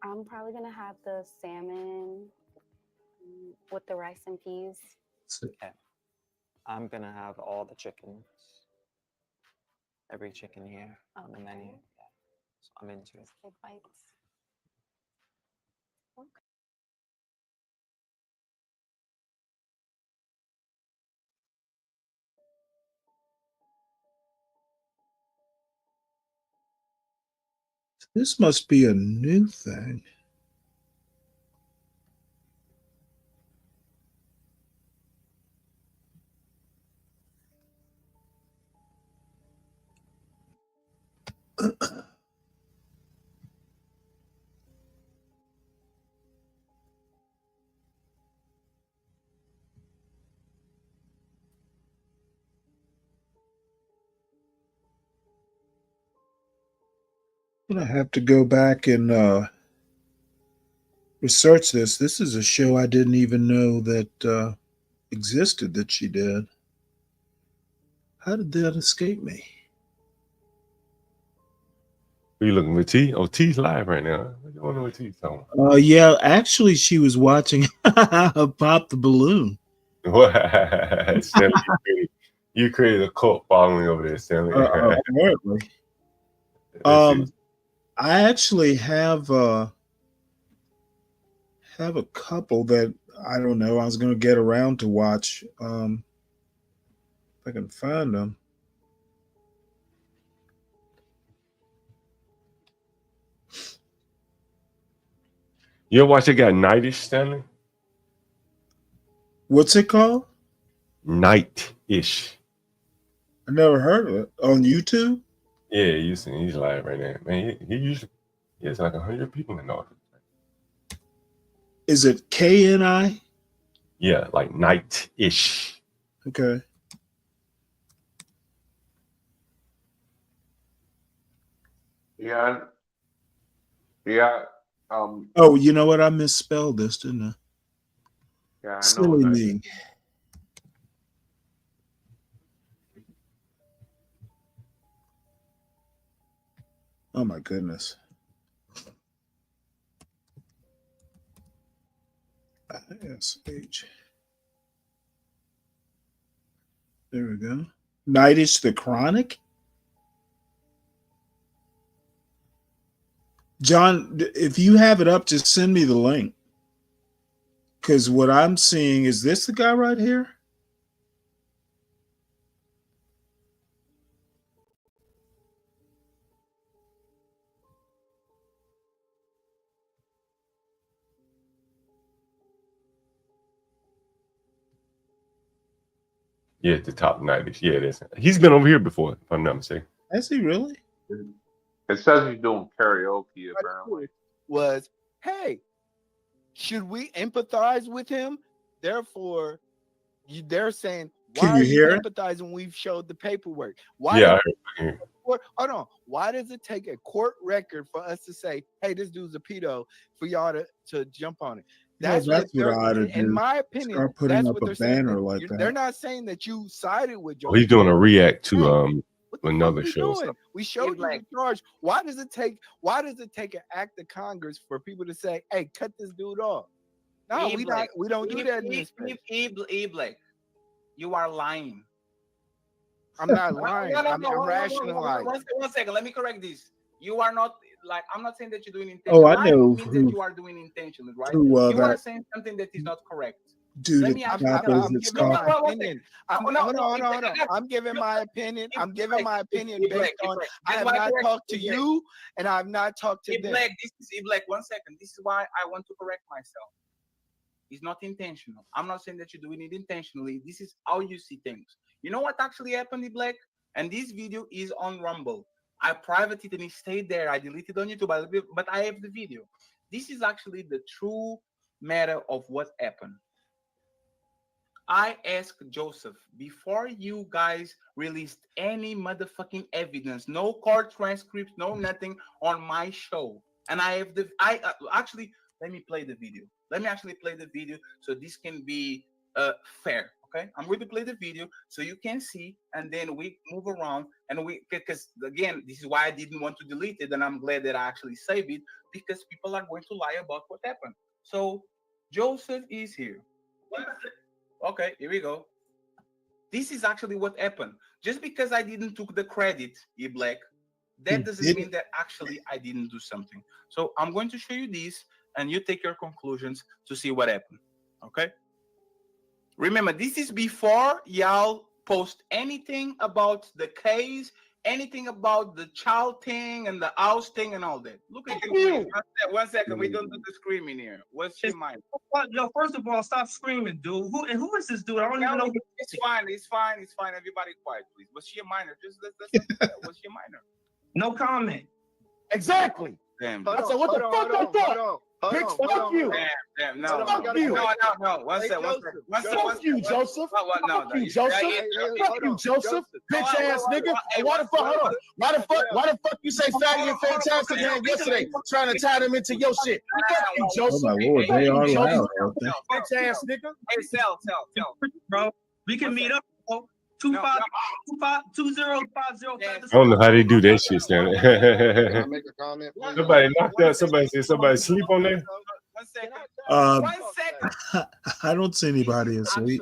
I'm probably gonna have the salmon with the rice and peas. Okay. I'm gonna have all the chickens. Every chicken here on the menu. Yeah. So I'm into it. Big bites. Okay. This must be a new thing. I'm gonna have to go back and research this. This is a show I didn't even know that existed that she did. How did that escape me? Are you looking with T? Oh, T's live right now. What you wondering what T's talking? Yeah, actually, she was watching Pop the Balloon. What? Stanley, you created a cult following over there, Stanley. Apparently. I actually have a couple that I don't know. I was going to get around to watch. If I can find them. You ever watch that guy Nightish, Stanley? What's it called? Nightish. I never heard of it. On YouTube? Yeah, he's live right now. Man, he usually he has like 100 people in the audience. Is it KNI? Yeah, like Nightish. Okay. Yeah. Oh, you know what? I misspelled this, didn't I? Yeah, I know. Silly me. Oh my goodness. ISH. There we go. Nightish the Chronic. John, if you have it up, just send me the link. Because what I'm seeing, is this the guy right here? Yeah, the top 90s. Yeah, it is. He's been over here before, if I'm not mistaken. Has he really? It says he's doing karaoke apparently. Was, hey, should we empathize with him? Therefore, they're saying, why Can you are hear you it? empathizing? We've showed the paperwork. Why Yeah, does hold on. Why does it take a court record for us to say, hey, this dude's a pedo, for y'all to jump on it? That's what I ought to do. In my opinion, Start putting that's up what a they're saying. banner like They're that. not saying that you sided with Joe. Oh, he's doing a react to another show. Doing? We showed you the charge. Why does it take an act of Congress for people to say, "Hey, cut this dude off"? No, we don't do that in this space. Black, you are lying. I'm not lying. I'm rationalizing. One second. Let me correct this. You are not like I'm not saying that you're doing Oh, intentionally. I know means who- that you are doing intentionally, right? who, You are that- saying something that is not correct. Dude, Let at me the ask top you is it's called. Hold on. I'm giving my opinion. I'm giving my opinion based on. I have not talked to you, and I have not talked to them. Black, this is Black. 1 second. This is why I want to correct myself. It's not intentional. I'm not saying that you're doing it intentionally. This is how you see things. You know what actually happened, Black? And this video is on Rumble. I privated it and it stayed there. I deleted it on YouTube, but I have the video. This is actually the true matter of what happened. I asked Joseph before you guys released any motherfucking evidence, no court transcripts, no nothing on my show. And I have actually, let me play the video. Let me actually play the video so this can be fair. Okay, I'm going to play the video so you can see, and then we move around, and because again, this is why I didn't want to delete it, and I'm glad that I actually saved it, because people are going to lie about what happened. So Joseph is here. Okay, here we go. This is actually what happened. Just because I didn't took the credit, Black, that doesn't mean that actually I didn't do something. So I'm going to show you this, and you take your conclusions to see what happened. Okay. Remember, this is before y'all post anything about the case, anything about the child thing and the house thing and all that. Look at you. 1 second. We don't do the screaming here. What's your mind? Yo, first of all, stop screaming, dude. Who is this dude? I don't even know. It's fine. Everybody quiet, please. What's your minor? Just let's what's your minor? No comment. Exactly. Damn. I said, what the fuck I thought? Bitch, fuck you. Damn, no. Fuck you. No. One second. Fuck you, Joseph. No. Fuck you, Joseph. Fuck you, Joseph. Bitch ass nigga. And why the fuck? Hold on. Why the fuck you say fatty and fantastic man yesterday? Trying to tie them into your shit. Fuck you, Joseph. Oh my lord, they are loud. Bitch ass nigga. Hey, tell. Bro, we can meet up. 2050. I don't know how they do that shit, Stanley. Make a comment. Somebody knocked out. Somebody said somebody sleep on there. I don't see anybody asleep.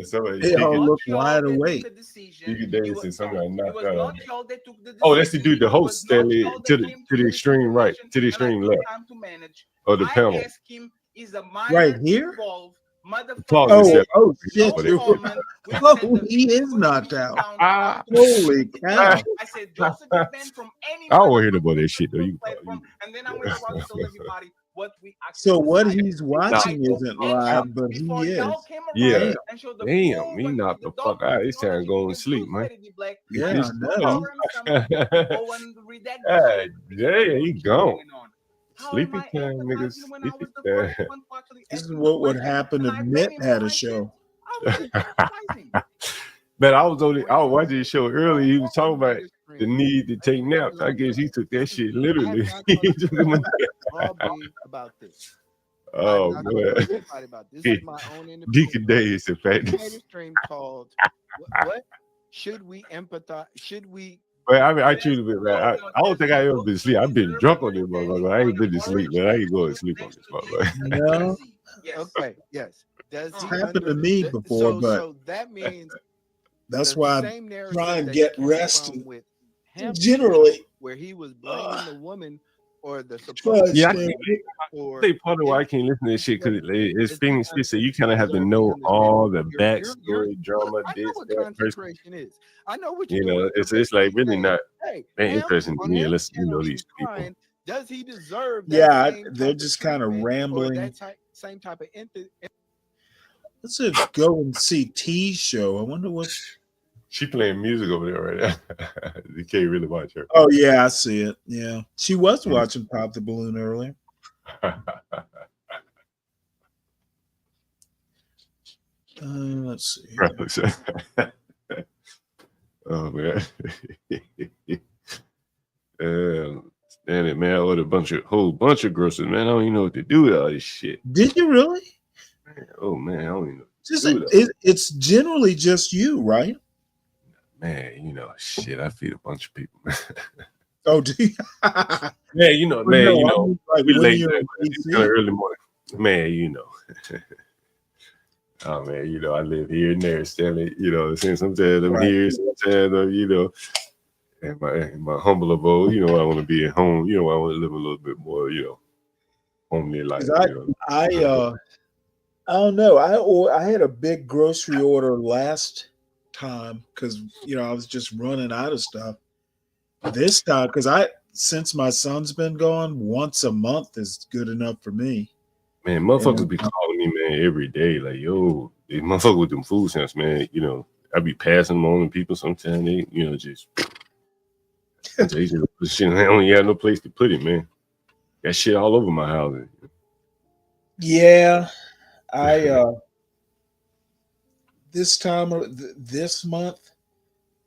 Somebody They all look wide awake. You could dance and somebody knocked out. Oh, that's the dude, the host, Stanley, to the extreme right, to the extreme left of the panel. Right here? Closet set. Oh shit! Oh, he is knocked out. Holy cow! I don't hear about that shit though. So what he's watching isn't live, but he is. Yeah. Damn, he knocked the fuck out. It's time to go to sleep, man. Yeah, I know. Yeah, he gone. Sleepy time, niggas. Sleepy time. This is what would happen if Mitt had a show. Man, I was watching his show earlier. He was talking about the need to take naps. I guess he took that shit literally. About this. Oh man. Deacon Days, in fact. Stream called what? Should we empathize? Should we? But I mean, I truly been, man. I don't think I ever been asleep. I've been drunk on this motherfucker. I ain't been to sleep, man. I ain't going to sleep on this motherfucker. No. Okay. Yes. Does It's he happened to me before, but so that means that's the why same I narrative try and that get came rest. from with him, Generally, where he was blaming the woman or the Yeah, I or think part of why I can't listen to this shit because it's Phoenix Fit, so you kind of have to know all the backstory drama. I know what concentration is. I know what You you're know, doing. it's like really not Hey, that him interesting to on me his unless you know channel, these he's people. crying. Does he deserve that yeah, same they're type of just kind of treatment or rambling. that same type of Let's just go and see T's show. I wonder what. She playing music over there right now. You can't really watch her. Oh yeah, I see it. Yeah, she was watching Pop the Balloon earlier. Let's see. Oh man. Damn it, man. I ordered a whole bunch of groceries, man. I don't even know what to do with all this shit. Did you really? Oh man, I don't even know. It's generally just you, right? Man, you know, shit, I feed a bunch of people. Oh, do you? Yeah, you know, Well, man, no, you I know, mean, like, we when late, you're man, in it's DC. kinda early morning. Man, you know. Oh man, you know, I live here and there, Stanley. You know, since sometimes I'm Right. here, sometimes I'm, you know, in my humble abode, you know, I want to be at home, you know, I want to live a little bit more, you know, homely life. 'Cause You know? I don't know. I had a big grocery order last time because I was just running out of stuff. This time, since my son's been gone, once a month is good enough for me. Man, motherfuckers And, be calling me, man, every day. Like, yo, these motherfuckers with them food stamps, man. You know, I be passing them on to people sometimes. They, you know, just they just put shit. I don't even have no place to put it, man. Got shit all over my house. yeah, this time this month,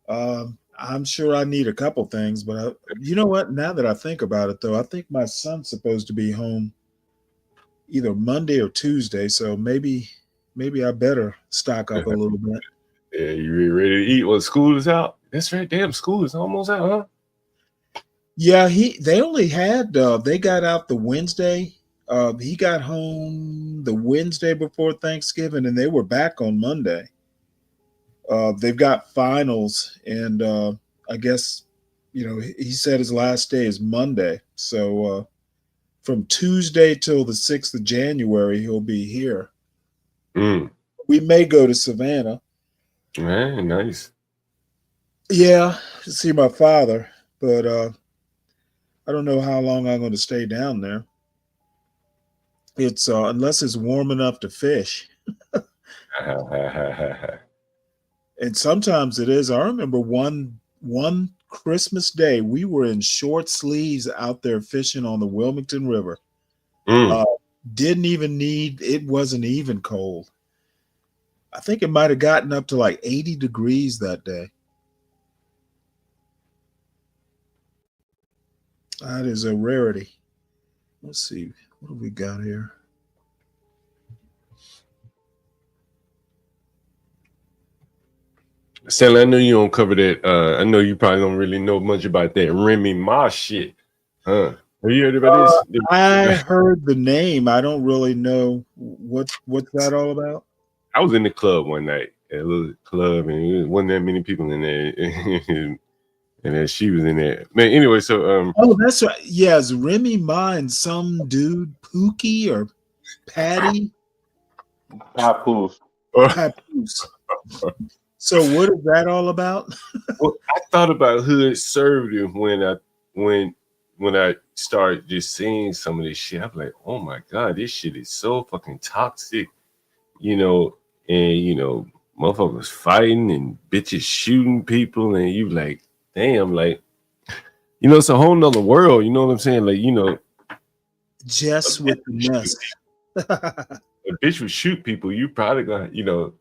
I'm sure I need a couple things, but you know what? Now that I think about it, though, I think my son's supposed to be home either Monday or Tuesday, so maybe I better stock up a little bit. Yeah, you ready to eat when school is out? That's right. Damn, school is almost out, huh? Yeah, they only had they got out the Wednesday. He got home the Wednesday before Thanksgiving, and they were back on Monday. They've got finals, and I guess he said his last day is Monday. So from Tuesday till the 6th of January, he'll be here. We may go to Savannah. Man, nice. Yeah, to see my father, but I don't know how long I'm going to stay down there. It's unless it's warm enough to fish. And sometimes it is. I remember one Christmas Day, we were in short sleeves out there fishing on the Wilmington River. Didn't even need, it wasn't even cold. I think it might have gotten up to like 80 degrees that day. That is a rarity. Let's see. What do we got here? Stanley, I know you don't cover that. I know you probably don't really know much about that Remy Ma shit. Huh? Have you heard about this? I heard the name. I don't really know what's that all about. I was in the club one night at a little club, and there wasn't that many people in there. And then she was in there. Man, anyway, so oh, that's right. Yeah, it's Remy Ma and some dude, Pookie or Patty. Papoose. Papoose. So what is that all about? Well, I thought about Hood served him when I started just seeing some of this shit. I'm like, oh my God, this shit is so fucking toxic, you know, and you know, motherfuckers fighting and bitches shooting people, and you like, damn, like, you know, it's a whole nother world, you know what I'm saying? Like, you know, just with the mess. A bitch would shoot people, you probably gonna, you know,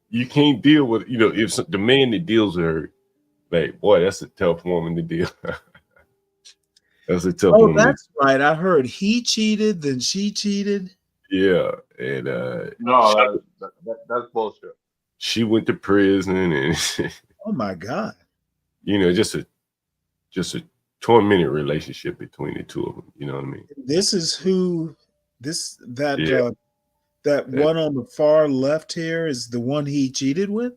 you can't deal with, you know, if the man that deals with her, like, boy, that's a tough woman to deal. That's a tough woman. That's right. I heard he cheated, then she cheated. Yeah, and no, that's bullshit. She went to prison, and oh my God, you know, just a tormented relationship between the two of them. You know what I mean? This is that one on the far left here is the one he cheated with?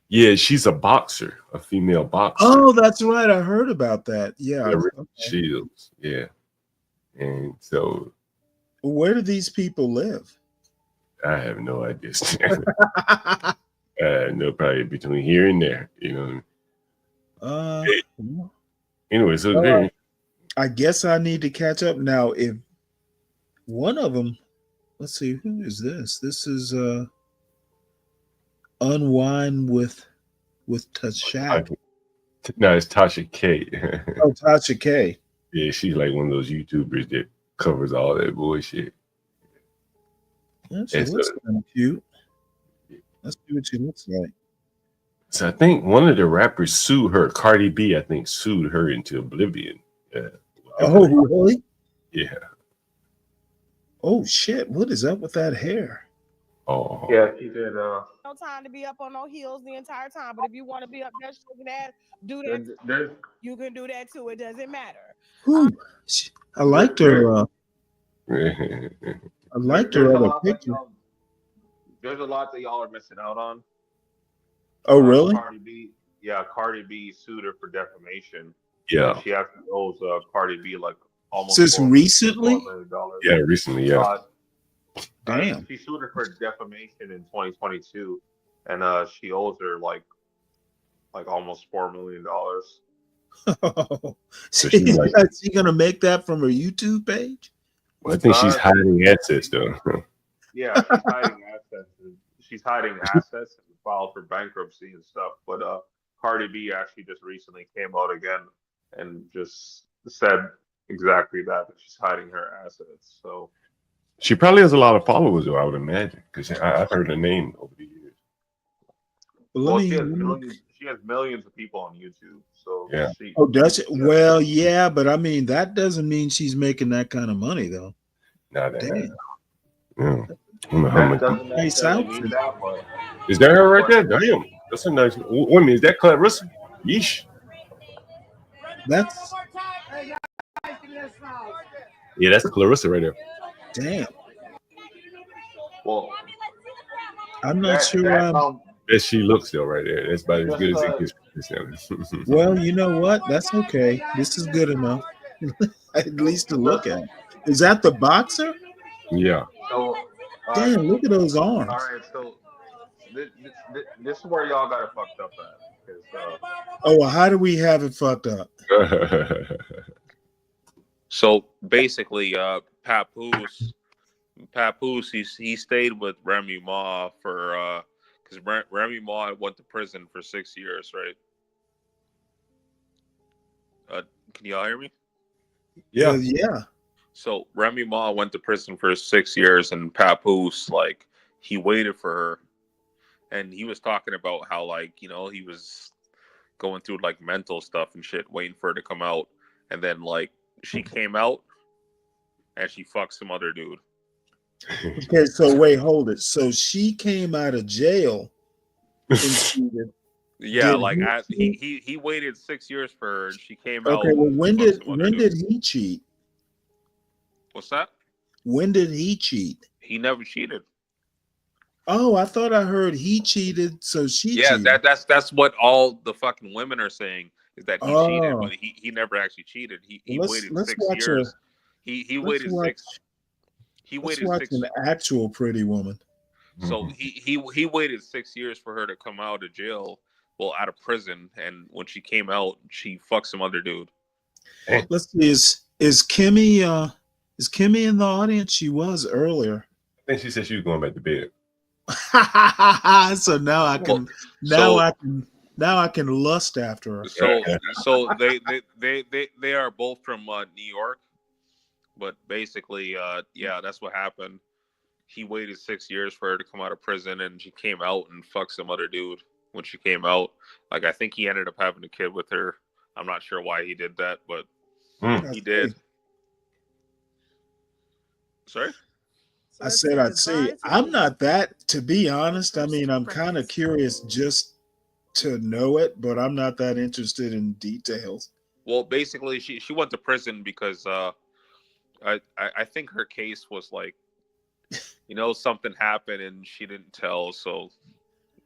Yeah, she's a boxer, a female boxer. Oh, that's right. I heard about that. Yeah. Shields. Yeah. And so where do these people live? I have no idea. No, probably between here and there, you know. Anyway, so I guess I need to catch up now. If one of them, let's see, who is this? This is Unwind with Tasha. No, it's Tasha K. Oh, Tasha K. Yeah, she's like one of those YouTubers that covers all that bullshit. Yeah, she looks kind of cute. Let's see what she looks like. So I think one of the rappers sued her. Cardi B, I think, sued her into oblivion. Oh, really? Yeah. Oh shit! What is up with that hair? Oh. Yeah, she did. No time to be up on no heels the entire time. But if you want to be up there shaking that, do that. You can do that too. It doesn't matter. I liked her. I liked her other picture. There's a lot that y'all are missing out on. Oh, really? Cardi B sued her for defamation. Yeah. She actually owes Cardi B like almost. Since recently? Yeah, recently, yeah. Damn. She sued her for defamation in 2022, and she owes her like almost $4 million. Oh, is she gonna make that from her YouTube page? Well, I think she's hiding assets, though. Yeah, she's hiding assets. She's hiding assets and filed for bankruptcy and stuff. But Cardi B actually just recently came out again and just said exactly that she's hiding her assets. So she probably has a lot of followers, though, I would imagine, because I've heard her name over the years. Well, she has millions of people on YouTube. So yeah. Oh, does it? Well, yeah, but I mean that doesn't mean she's making that kind of money, though. No, damn. Yeah. Hey, sounds. Is that her right there? Damn, that's a nice. Wait a minute, is that Clarissa? Yeesh. That's. Yeah, that's Clarissa right there. Damn. Well, I'm not sure. That she looks though, right there. That's about as good as it gets. Well, you know what? That's okay. This is good enough, at least to look at. Is that the boxer? Yeah. So, damn, look at those arms. All right, so this is where y'all got it fucked up at. Oh, well, how do we have it fucked up? So basically, Papoose, he stayed with Remy Ma for because Remy Ma went to prison for 6 years, right? Can y'all hear me? Yeah. So Remy Ma went to prison for 6 years, and Papoose, like, he waited for her, and he was talking about how, like, you know, he was going through like mental stuff and shit, waiting for her to come out, and then like she came out, and she fucked some other dude. Okay, so wait, hold it. So she came out of jail and cheated. Yeah, Did like he cheat? he waited 6 years for her, and she came Okay, out. well, And when fucked some other dude. did he cheat? What's that? When did he cheat? He never cheated. Oh, I thought I heard he cheated, so she Yeah, cheated. that's what all the fucking women are saying, is that he cheated, Oh, but he never actually cheated. He well, waited let's 6 watch a years. He let's waited watch six. He let's waited watch 6. an actual Pretty Woman. So he waited 6 years for her to come out of jail, well, out of prison, and when she came out, she fucked some other dude. Let's see, is Kimmy in the audience? She was earlier. I think she said she was going back to bed. So now I can now I can lust after her. So they are both from New York, but basically, yeah, that's what happened. He waited 6 years for her to come out of prison, and she came out and fucked some other dude when she came out. Like, I think he ended up having a kid with her. I'm not sure why he did that, but he did. Sorry? I said I'd say I'm not that, to be honest. I mean, I'm kind of curious just to know it, but I'm not that interested in details. Well, basically, she went to prison because I think her case was like, you know, something happened and she didn't tell, so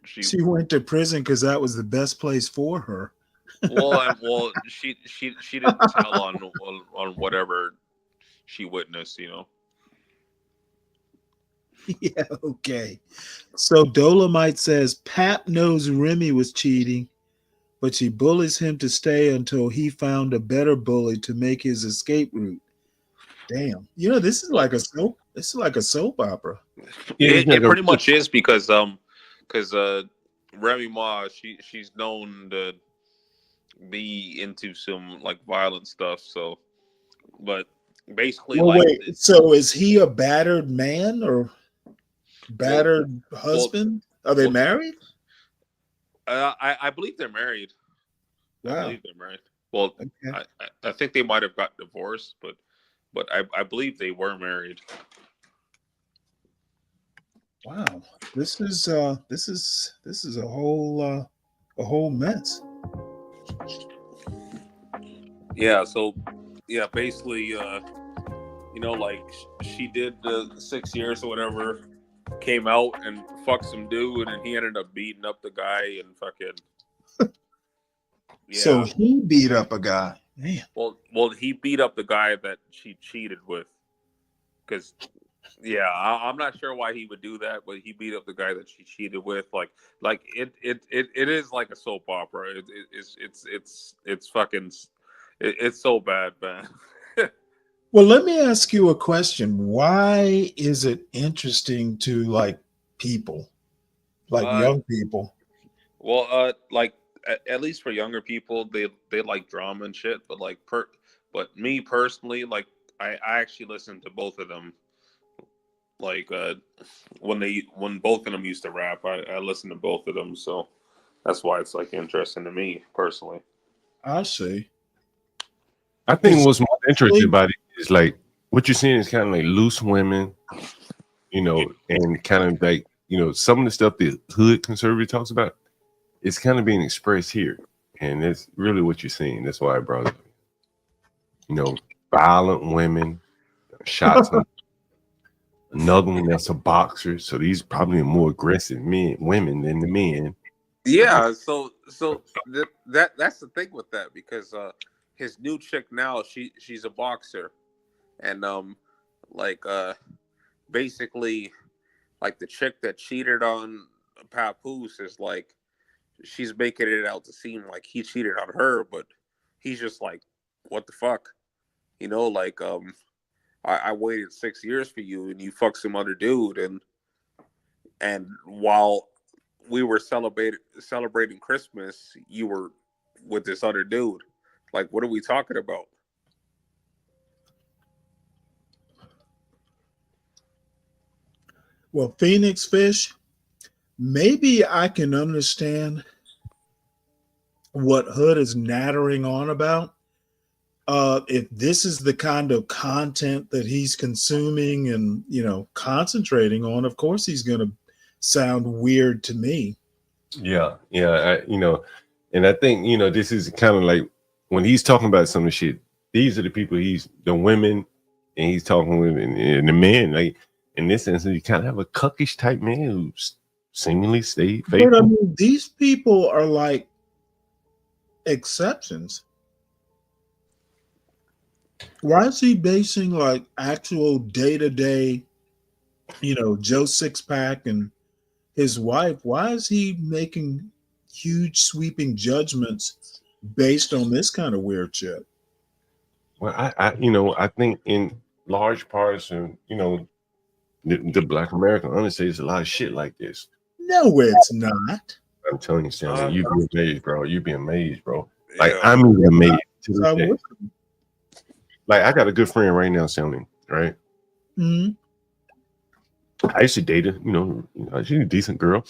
She went to prison because that was the best place for her. well, she didn't tell on whatever she witnessed, you know. Yeah, okay. So Dolomite says Pap knows Remy was cheating, but she bullies him to stay until he found a better bully to make his escape route. Damn. You know, this is like a soap opera. It pretty much is because Remy Ma, she's known to be into some like violent stuff, so but basically Well, like wait, so is he a battered man or battered husband? Are they married? I believe they're married. Wow. I believe they're married. Well, Okay. I think they might have got divorced, but I believe they were married. Wow. This is a whole mess. Yeah, so yeah, basically you know, like she did the 6 years or whatever, came out and fucked some dude, and he ended up beating up the guy and fucking yeah. So he beat up a guy. Man. Well, he beat up the guy that she cheated with, because yeah, I'm not sure why he would do that, but he beat up the guy that she cheated with. Like it is like a soap opera. It's fucking it's so bad, man. Well, let me ask you a question. Why is it interesting to like people, like young people? Well, like at least for younger people, they like drama and shit. But like but me personally, like I actually listen to both of them. Like when both of them used to rap, I listened to both of them, so that's why it's like interesting to me personally. I see. I think what's more interesting about it is like what you're seeing is kind of like loose women, you know, and kind of like, you know, some of the stuff the hood conservative talks about, it's kind of being expressed here. And that's really what you're seeing. That's why I brought it up. You know, violent women, shots. Another one that's a boxer. So these probably more aggressive women than the men. Yeah, so that's the thing with that, because his new chick now, she's a boxer, and like basically like the chick that cheated on Papoose is like, she's making it out to seem like he cheated on her, but he's just like, what the fuck, you know, like I waited 6 years for you and you fucked some other dude, and while we were celebrating Christmas, you were with this other dude. Like, what are we talking about? Well, Phoenix Fish, maybe I can understand what Hood is nattering on about. If this is the kind of content that he's consuming and, you know, concentrating on, of course he's going to sound weird to me. Yeah, you know, and I think, you know, this is kind of like when he's talking about some of the shit, these are the people the women, and he's talking with, and the men, like in this instance, you kind of have a cuckish type man who seemingly stayed faithful. But I mean, these people are like exceptions. Why is he basing like actual day-to-day, you know, Joe Sixpack and his wife? Why is he making huge sweeping judgments based on this kind of weird shit? Well, I think in large parts, and you know, the Black American honestly, there's a lot of shit like this. No, it's not. I'm telling you, Stanley, you'd be amazed, bro. You'd be amazed, bro. Like I'm even amazed to this day. Like I got a good friend right now, Stanley, right? Mm-hmm. I used to date her, you know, she's a decent girl.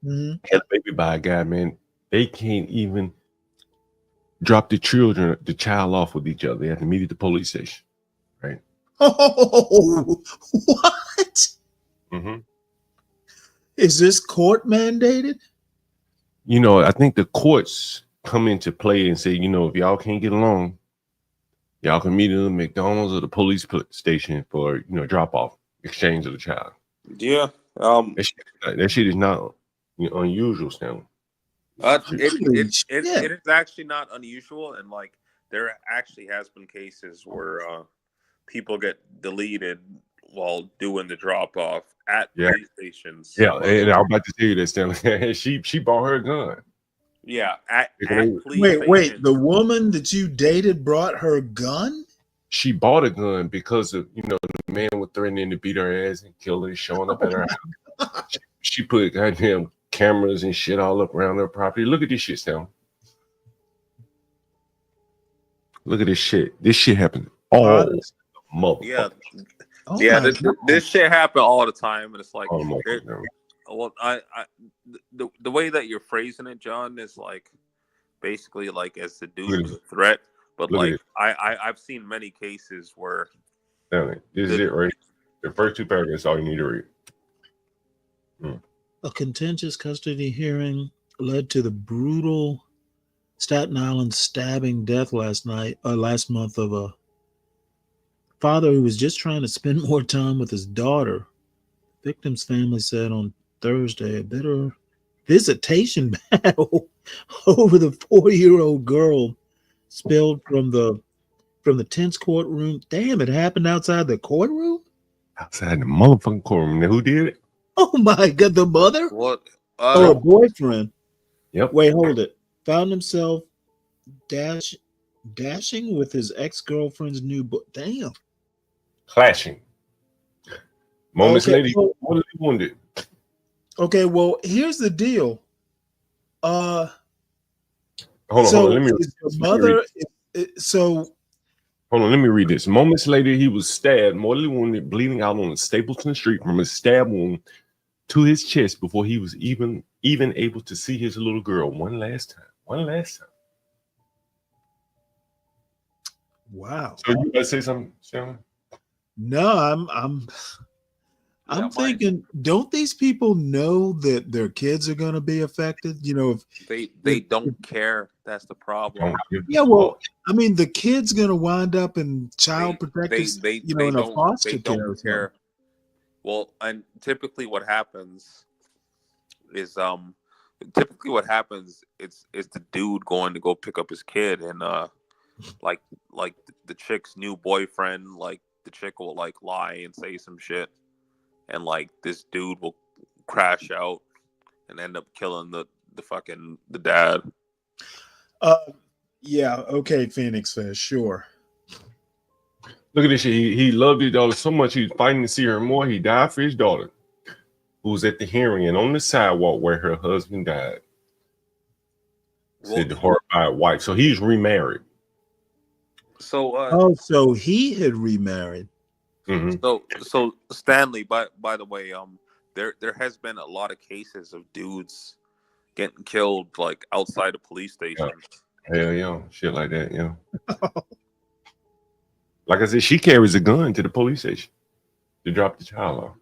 Mm-hmm. Had a baby by a guy, man. They can't even drop the child off with each other. They have to meet at the police station, right? Oh, what? Mm-hmm. Is this court mandated? You know, I think the courts come into play and say, you know, if y'all can't get along, y'all can meet at the McDonald's or the police station for, you know, drop off, exchange of the child. Yeah. That shit is not, you know, unusual, Stanley. It is actually not unusual, and like there actually has been cases where people get deleted while doing the drop off at police stations. Yeah, and I was about to tell you this, Stanley. she bought her a gun. Yeah, at police Wait, stations. the woman that you dated brought her gun? She bought a gun because of, you know, the man was threatening to beat her ass and kill her, showing up at her house. She put goddamn cameras and shit all up around her property. Look at this shit, Stan. Look at this shit. This shit happened all the motherfucker. Yeah, this shit happen all the time, and it's like, well, the way that you're phrasing it, John, is like basically like as the dude was a threat. But like I've seen many cases where this is it, right? The first two paragraphs, all you need to read. A contentious custody hearing led to the brutal Staten Island stabbing death last month of a father who was just trying to spend more time with his daughter. Victim's family said on Thursday a bitter visitation battle over the 4-year-old girl spilled from the tense courtroom. Damn, it happened outside the courtroom? Outside the motherfucking courtroom. Now, who did it? Oh my God, the mother? What? Or a boyfriend. Yep. Wait, hold it. Found himself dashing with his ex-girlfriend's new book. Damn. Clashing. Moments Okay, later, well- what did he wounded? Okay, well, here's the deal. Hold on. Let me is the mother. Hold on, let me read this. Moments later, he was stabbed, mortally wounded, bleeding out on Stapleton Street from a stab wound to his chest before he was even able to see his little girl one last time. Wow. So you gotta say something, Sam? No, I'm thinking, don't these people know that their kids are going to be affected? You know, if they don't care. That's the problem. yeah, well, I mean, the kid's going to wind up in child protective, in a foster they care. don't care. Well, and typically what happens is it's the dude going to go pick up his kid, and like the chick's new boyfriend, like the chick will like lie and say some shit, and like this dude will crash out and end up killing the dad. Yeah, okay, Phoenix Fish, sure. Look at this shit. He loved his daughter so much he was fighting to see her more. He died for his daughter, who was at the hearing and on the sidewalk where her husband died. Said the horrified wife. So he's remarried. So Oh, so he had remarried. so Stanley, by the way, there has been a lot of cases of dudes getting killed like outside of police stations. Hell yeah, shit like that, yeah. Like I said, she carries a gun to the police station to drop the child off.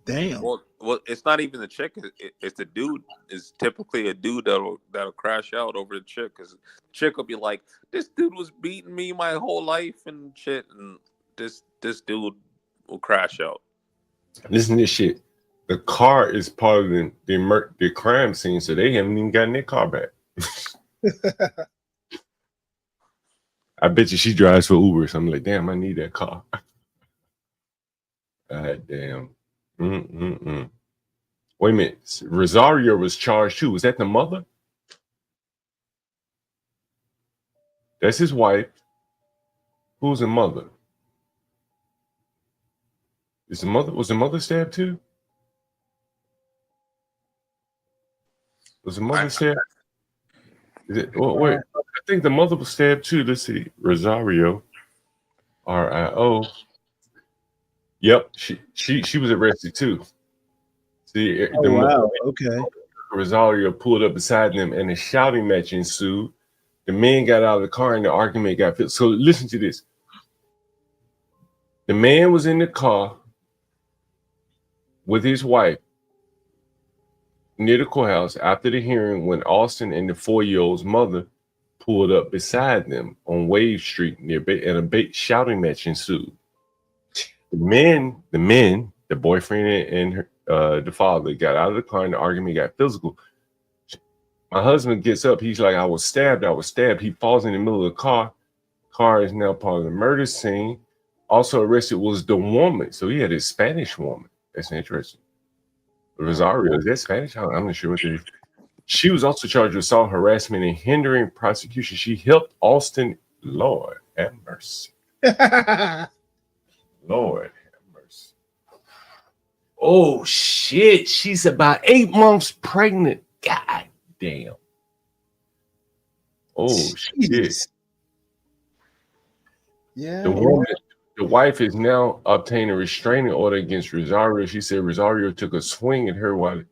Damn. Well, it's not even the chick. It's the dude. It's typically a dude that'll crash out over the chick, because the chick will be like, "This dude was beating me my whole life and shit," and this dude will crash out. Listen to this shit. The car is part of the crime scene, so they haven't even gotten their car back. I bet you she drives for Uber, so I'm like, damn, I need that car. God damn. Wait a minute. Rosario was charged too. Was that the mother? That's his wife. Who's the mother? Was the mother stabbed too? Was the mother stabbed? Is it? Well, wait, I think the mother was stabbed too. Let's see. Rosario, R-I-O. Yep, she was arrested too. See, oh, wow. Okay. Rosario pulled up beside them, and a shouting match ensued. The man got out of the car, and the argument got filled. So listen to this. The man was in the car with his wife near the courthouse after the hearing when Austin and the 4-year-old's mother pulled up beside them on Wave Street and a shouting match ensued. The boyfriend and her, the father got out of the car and the argument got physical. My husband gets up. He's like, I was stabbed. He falls in the middle of the car. Car is now part of the murder scene. Also arrested was the woman. So he had a Spanish woman. That's interesting. Rosario, is that Spanish? I'm not sure what it is. She was also charged with assault, harassment, and hindering prosecution. She helped Austin. Lord have mercy. Lord have mercy. Oh, shit. She's about 8 months pregnant. God damn. Oh, shit. Yeah. The wife is now obtained a restraining order against Rosario. She said Rosario took a swing at her while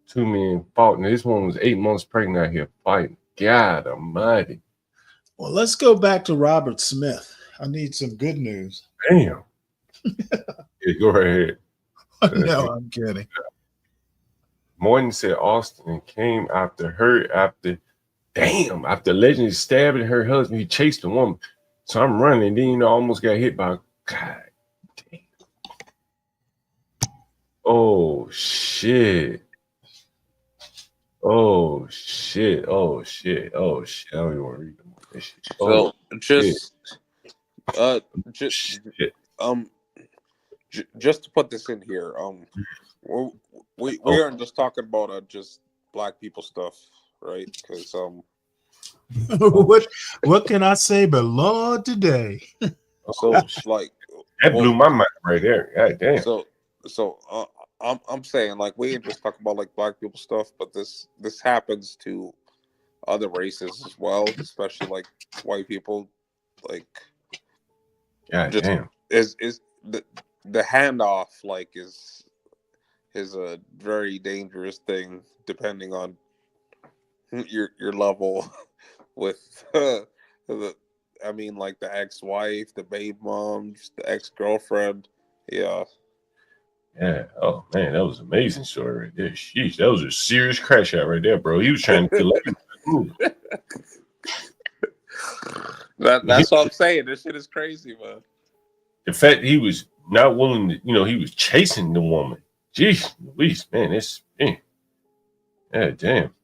2 men fought. And this one was 8 months pregnant out here fighting. God almighty. Well, let's go back to Robert Smith. I need some good news. Damn. Yeah, go right ahead. No, I'm kidding. Morton said Austin came after her after allegedly stabbing her husband. He chased the woman. So I'm running, then almost got hit by God damn. Oh shit. Oh shit. Oh shit. Oh shit. I don't even want to read this shit. So just to put this in here, we aren't just talking about just black people stuff, right? Because what can I say but Lord today? So like that blew my mind right there. God damn. So I'm saying, like, we ain't just talking about like black people stuff, but this happens to other races as well, especially like white people. Like, God damn. Is the handoff like is a very dangerous thing depending on your level with like the ex-wife, the baby mom, the ex-girlfriend. Yeah. Oh man, that was an amazing story right there. Sheesh, that was a serious crash out right there, bro. He was trying to kill everyone. That's what I'm saying. This shit is crazy, man. The fact he was not willing to, he was chasing the woman. Jeez, Louise, man, yeah, damn.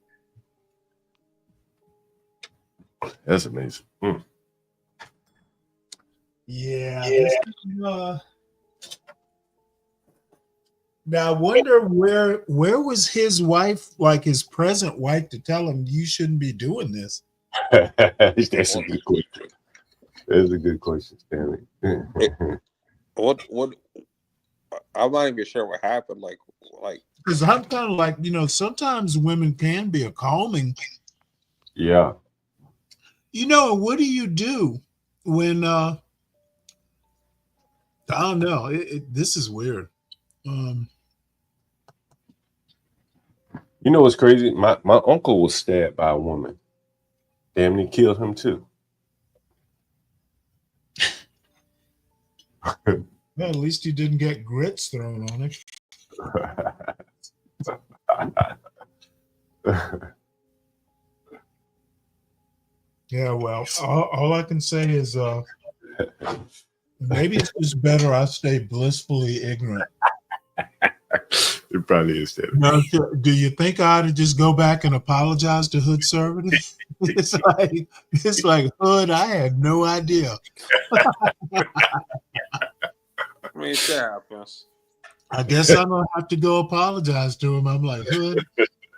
That's amazing. Yeah. Now I wonder where was his wife, like his present wife, to tell him you shouldn't be doing this? That's a good question. That's a good question, Stanley. What? I'm not even sure what happened. Like, because I'm kind of like, sometimes women can be a calming. Yeah. What do you do when I don't know. This is weird. You know what's crazy? My uncle was stabbed by a woman. Damn near killed him too. Well, at least you didn't get grits thrown on it. Yeah, well, all I can say is maybe it's just better I stay blissfully ignorant. It probably is that. No, do you think I ought to just go back and apologize to Hood Servative? It's like Hood, I had no idea. I mean, shit happens. I guess I'm gonna have to go apologize to him. I'm like, Hood,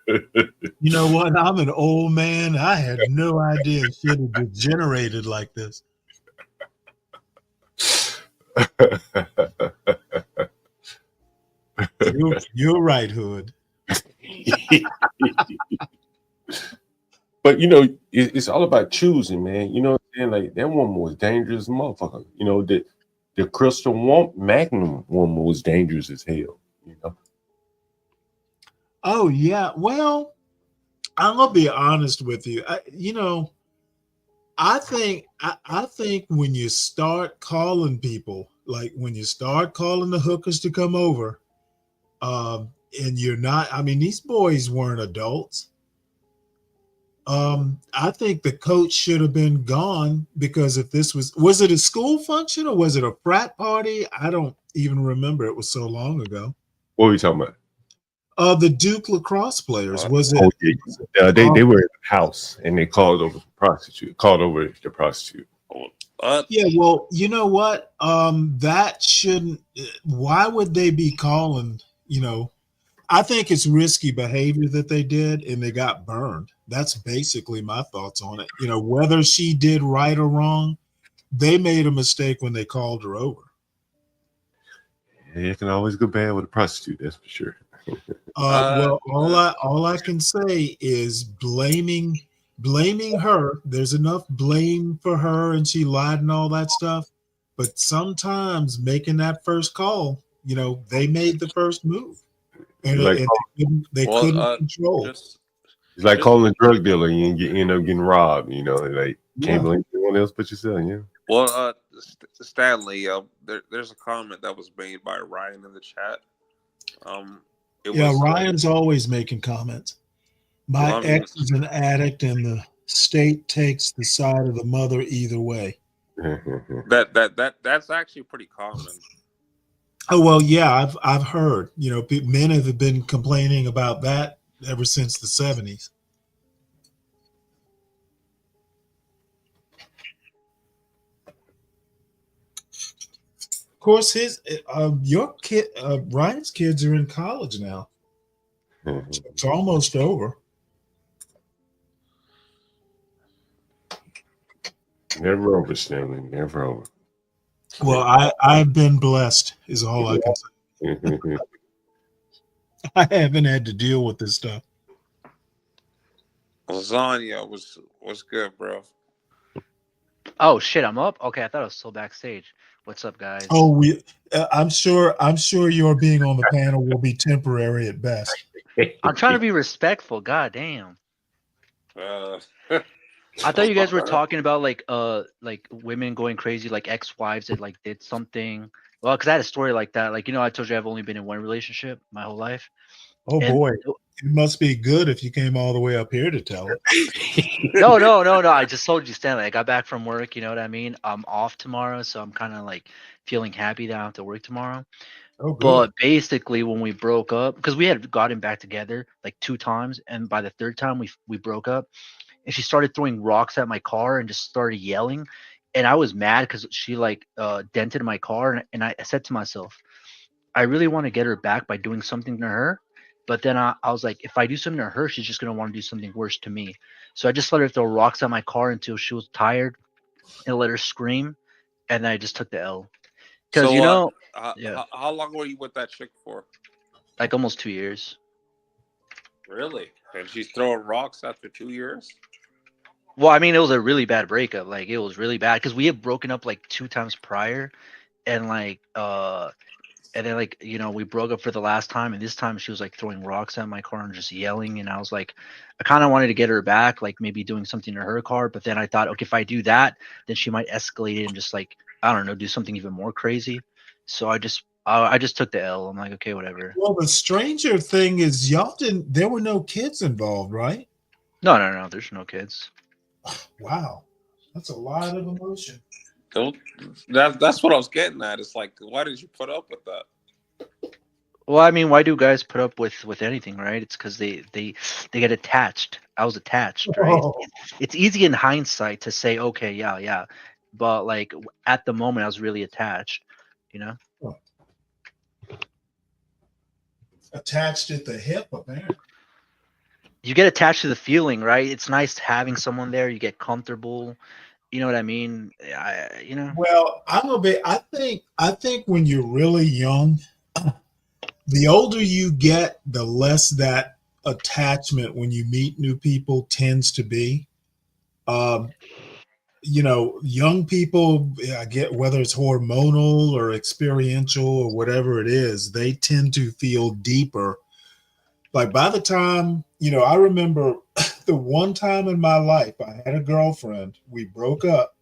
you know what? I'm an old man. I had no idea shit had degenerated like this. You're right, Hood. But you know, it's all about choosing, man. You know what I'm saying? Like that woman was dangerous, motherfucker. You know, the Crystal Magnum woman was dangerous as hell. You know. Oh yeah. Well, I'm gonna be honest with you. I think when you start calling people, like when you start calling the hookers to come over, and you're not. I mean, these boys weren't adults. I think the coach should have been gone because if this was it a school function or was it a frat party? I don't even remember. It was so long ago. What were you talking about? The Duke lacrosse players. Was it? Oh, yeah. They were in the house and they called over the prostitute. Yeah, well, you know what? That shouldn't. Why would they be calling? You know, I think it's risky behavior that they did, and they got burned. That's basically my thoughts on it. You know, whether she did right or wrong, they made a mistake when they called her over. Yeah, you can always go bad with a prostitute, that's for sure. Well, all I can say is blaming her. There's enough blame for her, and she lied and all that stuff. But sometimes making that first call, you know, they made the first move, and they couldn't control. It's like calling a drug dealer and you end up getting robbed. You know, like can't blame anyone else but yourself. Yeah. Well, Stanley, there's a comment that was made by Ryan in the chat. Ryan's always making comments. My ex is an addict, and the state takes the side of the mother either way. That's actually pretty common. Oh well, yeah, I've heard. You know, men have been complaining about that ever since the 70s. Of course, Ryan's kids are in college now. It's almost over. Never over, Stanley. Never over. Well, I've been blessed, is all I can say. I haven't had to deal with this stuff. Lasagna was good, bro. Oh shit, I'm up. Okay, I thought I was still backstage. What's up, guys? Oh, I'm sure your being on the panel will be temporary at best. I'm trying to be respectful. God damn. I thought you guys were talking about like women going crazy, like ex-wives that like did something. Well, because I had a story like that. Like, you know, I told you I've only been in one relationship my whole life. Oh boy, it must be good if you came all the way up here to tell it. No. I just told you, Stanley. I got back from work. You know what I mean? I'm off tomorrow, so I'm kind of like feeling happy that I don't have to work tomorrow. Oh, good. But basically, when we broke up, because we had gotten back together like 2 times, and by the 3rd time we broke up, and she started throwing rocks at my car and just started yelling, and I was mad because she like dented my car, and I said to myself, I really want to get her back by doing something to her. But then I was like, if I do something to her, she's just going to want to do something worse to me. So I just let her throw rocks at my car until she was tired and let her scream. And then I just took the L. Because, So, you know, how long were you with that chick for? like almost 2 years. Really? And she's throwing rocks after 2 years? Well, I mean, it was a really bad breakup. Like, it was really bad because we had broken up like 2 times prior, and and then like we broke up for the last time, and this time she was like throwing rocks at my car and just yelling, and I was like, I kind of wanted to get her back, like maybe doing something to her car, but then I thought, okay, if I do that, then she might escalate it and just like, I don't know, do something even more crazy. So I just took the L. I'm like, okay, whatever. Well, the stranger thing is there were no kids involved, right? No, there's no kids. Wow, that's a lot of emotion. That's what I was getting at. It's like, why did you put up with that? Well, I mean, why do guys put up with anything, right? It's because they get attached. I was attached, right? Oh. It's easy in hindsight to say, okay, yeah, but like at the moment, I was really attached, Oh. Attached at the hip, apparently. You get attached to the feeling, right? It's nice having someone there. You get comfortable. You know what I mean? Well, I think when you're really young, the older you get, the less that attachment when you meet new people tends to be. Young people, I get whether it's hormonal or experiential or whatever it is, they tend to feel deeper. Like by the time, I remember the one time in my life I had a girlfriend, we broke up.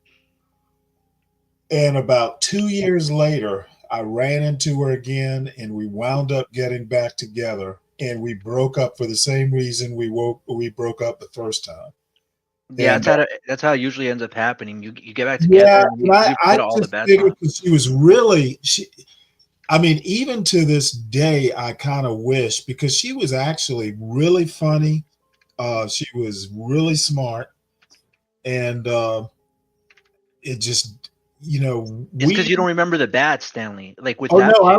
And about 2 years later, I ran into her again and we wound up getting back together, and we broke up for the same reason we broke up the first time. Yeah, And, that's how it usually ends up happening. You get back together. yeah, And you I forget all the just bad figured times. because she was really, even to this day, I kind of wish, because she was actually really funny. She was really smart. And it just, It's because you don't remember the bad, Stanley. Like with Oh that. no, I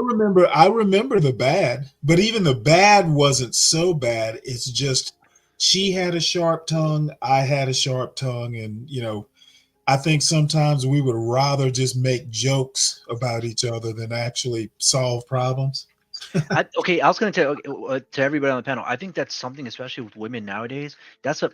remember the bad, but even the bad wasn't so bad. It's just she had a sharp tongue, I had a sharp tongue, and I think sometimes we would rather just make jokes about each other than actually solve problems. I was going to tell to everybody on the panel. I think that's something, especially with women nowadays. That's a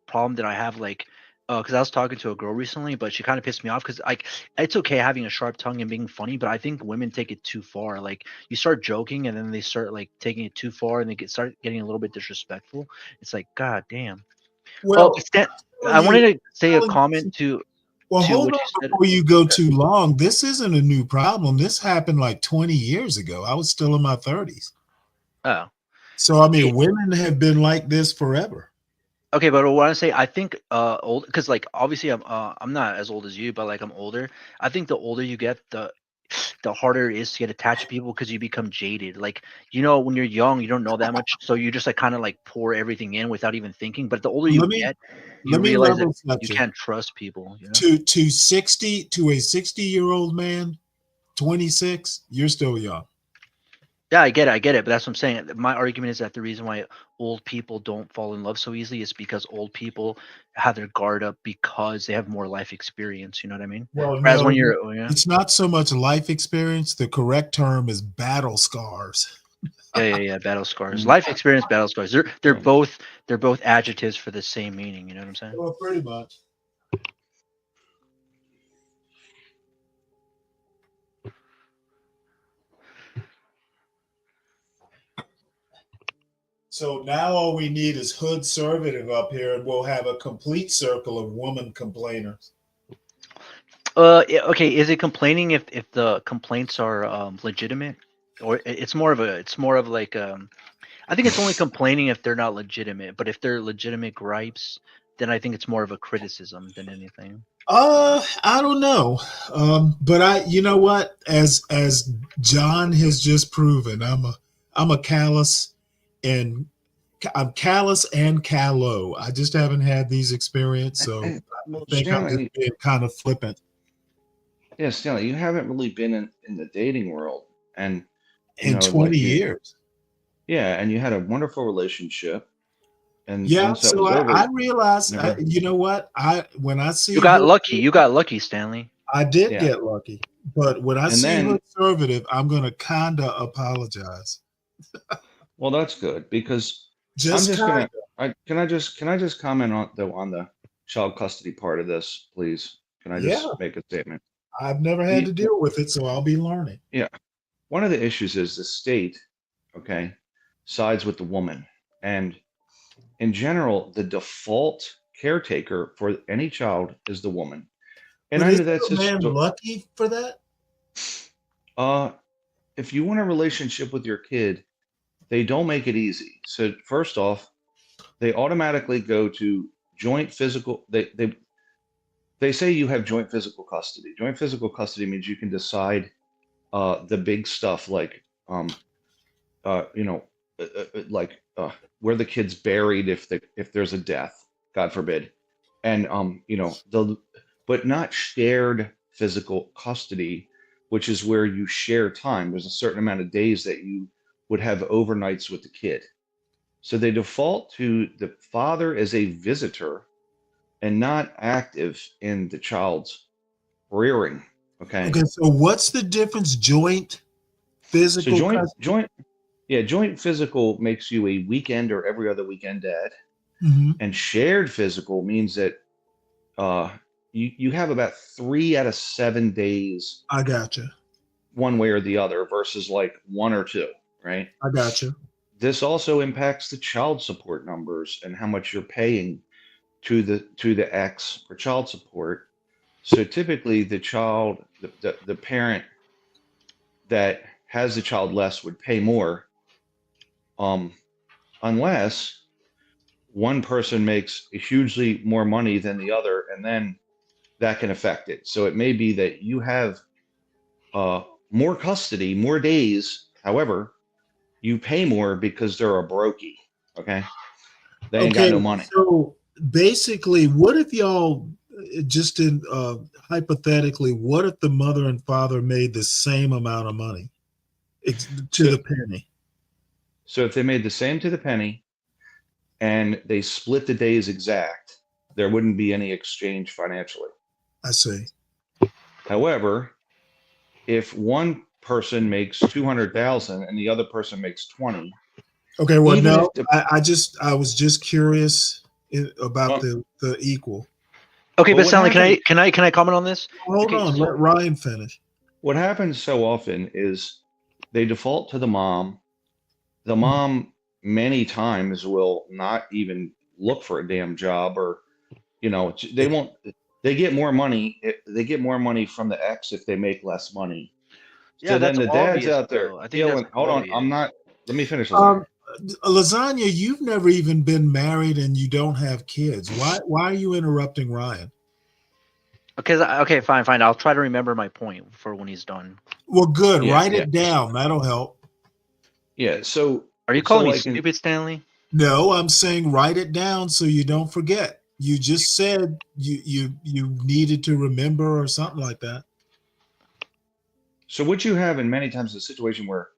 problem that I have. Like, because I was talking to a girl recently, but she kind of pissed me off because like it's okay having a sharp tongue and being funny, but I think women take it too far. Like you start joking and then they start like taking it too far and they start getting a little bit disrespectful. It's like, God damn. Well, I wanted to say a comment to. Well, to hold what on you said. before you go too long. This isn't a new problem. This happened like 20 years ago. I was still in my 30s. Oh. So I mean, women have been like this forever. Okay, but what I say, I think old, because like obviously I'm not as old as you, but like I'm older. I think the older you get, the harder it is to get attached to people because you become jaded. Like when you're young, you don't know that much, so you just like kind of like pour everything in without even thinking. But the older you get, you realize that you can't trust people. To a 60-year-old man, 26, you're still young. Yeah, I get it, but that's what I'm saying. My argument is that the reason why old people don't fall in love so easily is because old people have their guard up because they have more life experience. You know what I mean? Well, Whereas no, when you're, it's not so much life experience. The correct term is battle scars. yeah, battle scars, life experience, battle scars. They're both adjectives for the same meaning. You know what I'm saying? Well, pretty much. So now all we need is Hood Servative up here, and we'll have a complete circle of woman complainers. Okay. Is it complaining if the complaints are legitimate, or it's more of like I think it's only complaining if they're not legitimate. But if they're legitimate gripes, then I think it's more of a criticism than anything. I don't know. But you know what? As John has just proven, I'm a callous, and I'm callous and callow. I just haven't had these experiences, so I think I'm just being kind of flippant. Yeah, Stanley, you haven't really been in the dating world, and in 20 years. Yeah, and you had a wonderful relationship. And Yeah, once that so was over, I realized, never- you know what? When I see You got Hood- lucky. You got lucky, Stanley. I did Yeah. get lucky, but when I And see then- Hood Servative, I'm gonna kinda apologize. Well, that's good because Just I'm just kinda. gonna. Can I just comment on the child custody part of this, please? Can I Yeah. just make a statement? I've never had to deal with it, so I'll be learning. Yeah. One of the issues is the state, okay, sides with the woman. And in general, the default caretaker for any child is the woman. And But I know isn't that's a man just lucky for that? if you want a relationship with your kid, they don't make it easy. So first off, they automatically go to joint physical. They say you have joint physical custody. Joint physical custody means you can decide the big stuff like where the kid's buried if there's a death, God forbid, and but not shared physical custody, which is where you share time. There's a certain amount of days that you would have overnights with the kid. So they default to the father as a visitor and not active in the child's rearing. Okay. Okay, so what's the difference? Joint physical So custody? joint physical makes you a weekend or every other weekend dad. Mhm. And shared physical means that you have about 3 out of 7 days I gotcha. one way or the other versus like 1 or 2, right? I gotcha. This also impacts the child support numbers and how much you're paying to the ex for child support. So typically the parent that has the child less would pay more, unless one person makes hugely more money than the other, and then that can affect it. So it may be that you have more custody, more days. However, you pay more because they're a brokey. Okay, they ain't got no money. So basically, what if y'all just in hypothetically, what if the mother and father made the same amount of money to the penny? So if they made the same to the penny and they split the days exact, there wouldn't be any exchange financially. I see. However, if one person makes 200,000 and the other person makes 20. Okay, well, even no, if I was just curious about the equal. Okay, Well, but what Stanley, happened- can I comment on this? Hold Okay, on, so- let Ryan finish. What happens so often is they default to the mom. The mom many times will not even look for a damn job, or they won't. They get more money. They get more money from the ex if they make less money. Yeah, So then that's the dad's obvious, out there though. I think that's yelling, hold on, obvious. I'm not. Let me finish. Lasagna. Lasagna, you've never even been married and you don't have kids. Why are you interrupting Ryan? Okay, fine. I'll try to remember my point for when he's done. Well, good. Yeah, Write yeah. it down. That'll help. Yeah. So Are you calling me stupid, Stanley? No, I'm saying write it down so you don't forget. You just said you needed to remember or something like that. So what you have in many times is a situation where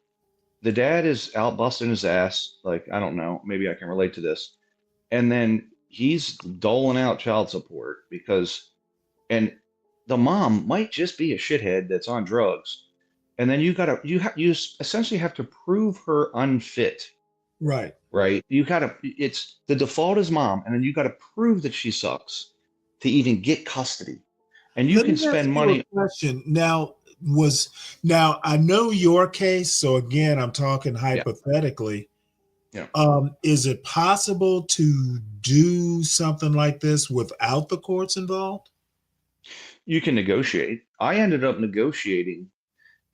the dad is out busting his ass, like, I don't know, maybe I can relate to this. And then he's doling out child support and the mom might just be a shithead that's on drugs. And then you essentially have to prove her unfit, Right. right? It's the default is mom, and then you got to prove that she sucks to even get custody. And you Let can me ask spend you money. a question. Now I know your case, so again, I'm talking hypothetically. Yeah. Is it possible to do something like this without the courts involved? You can negotiate. I ended up negotiating,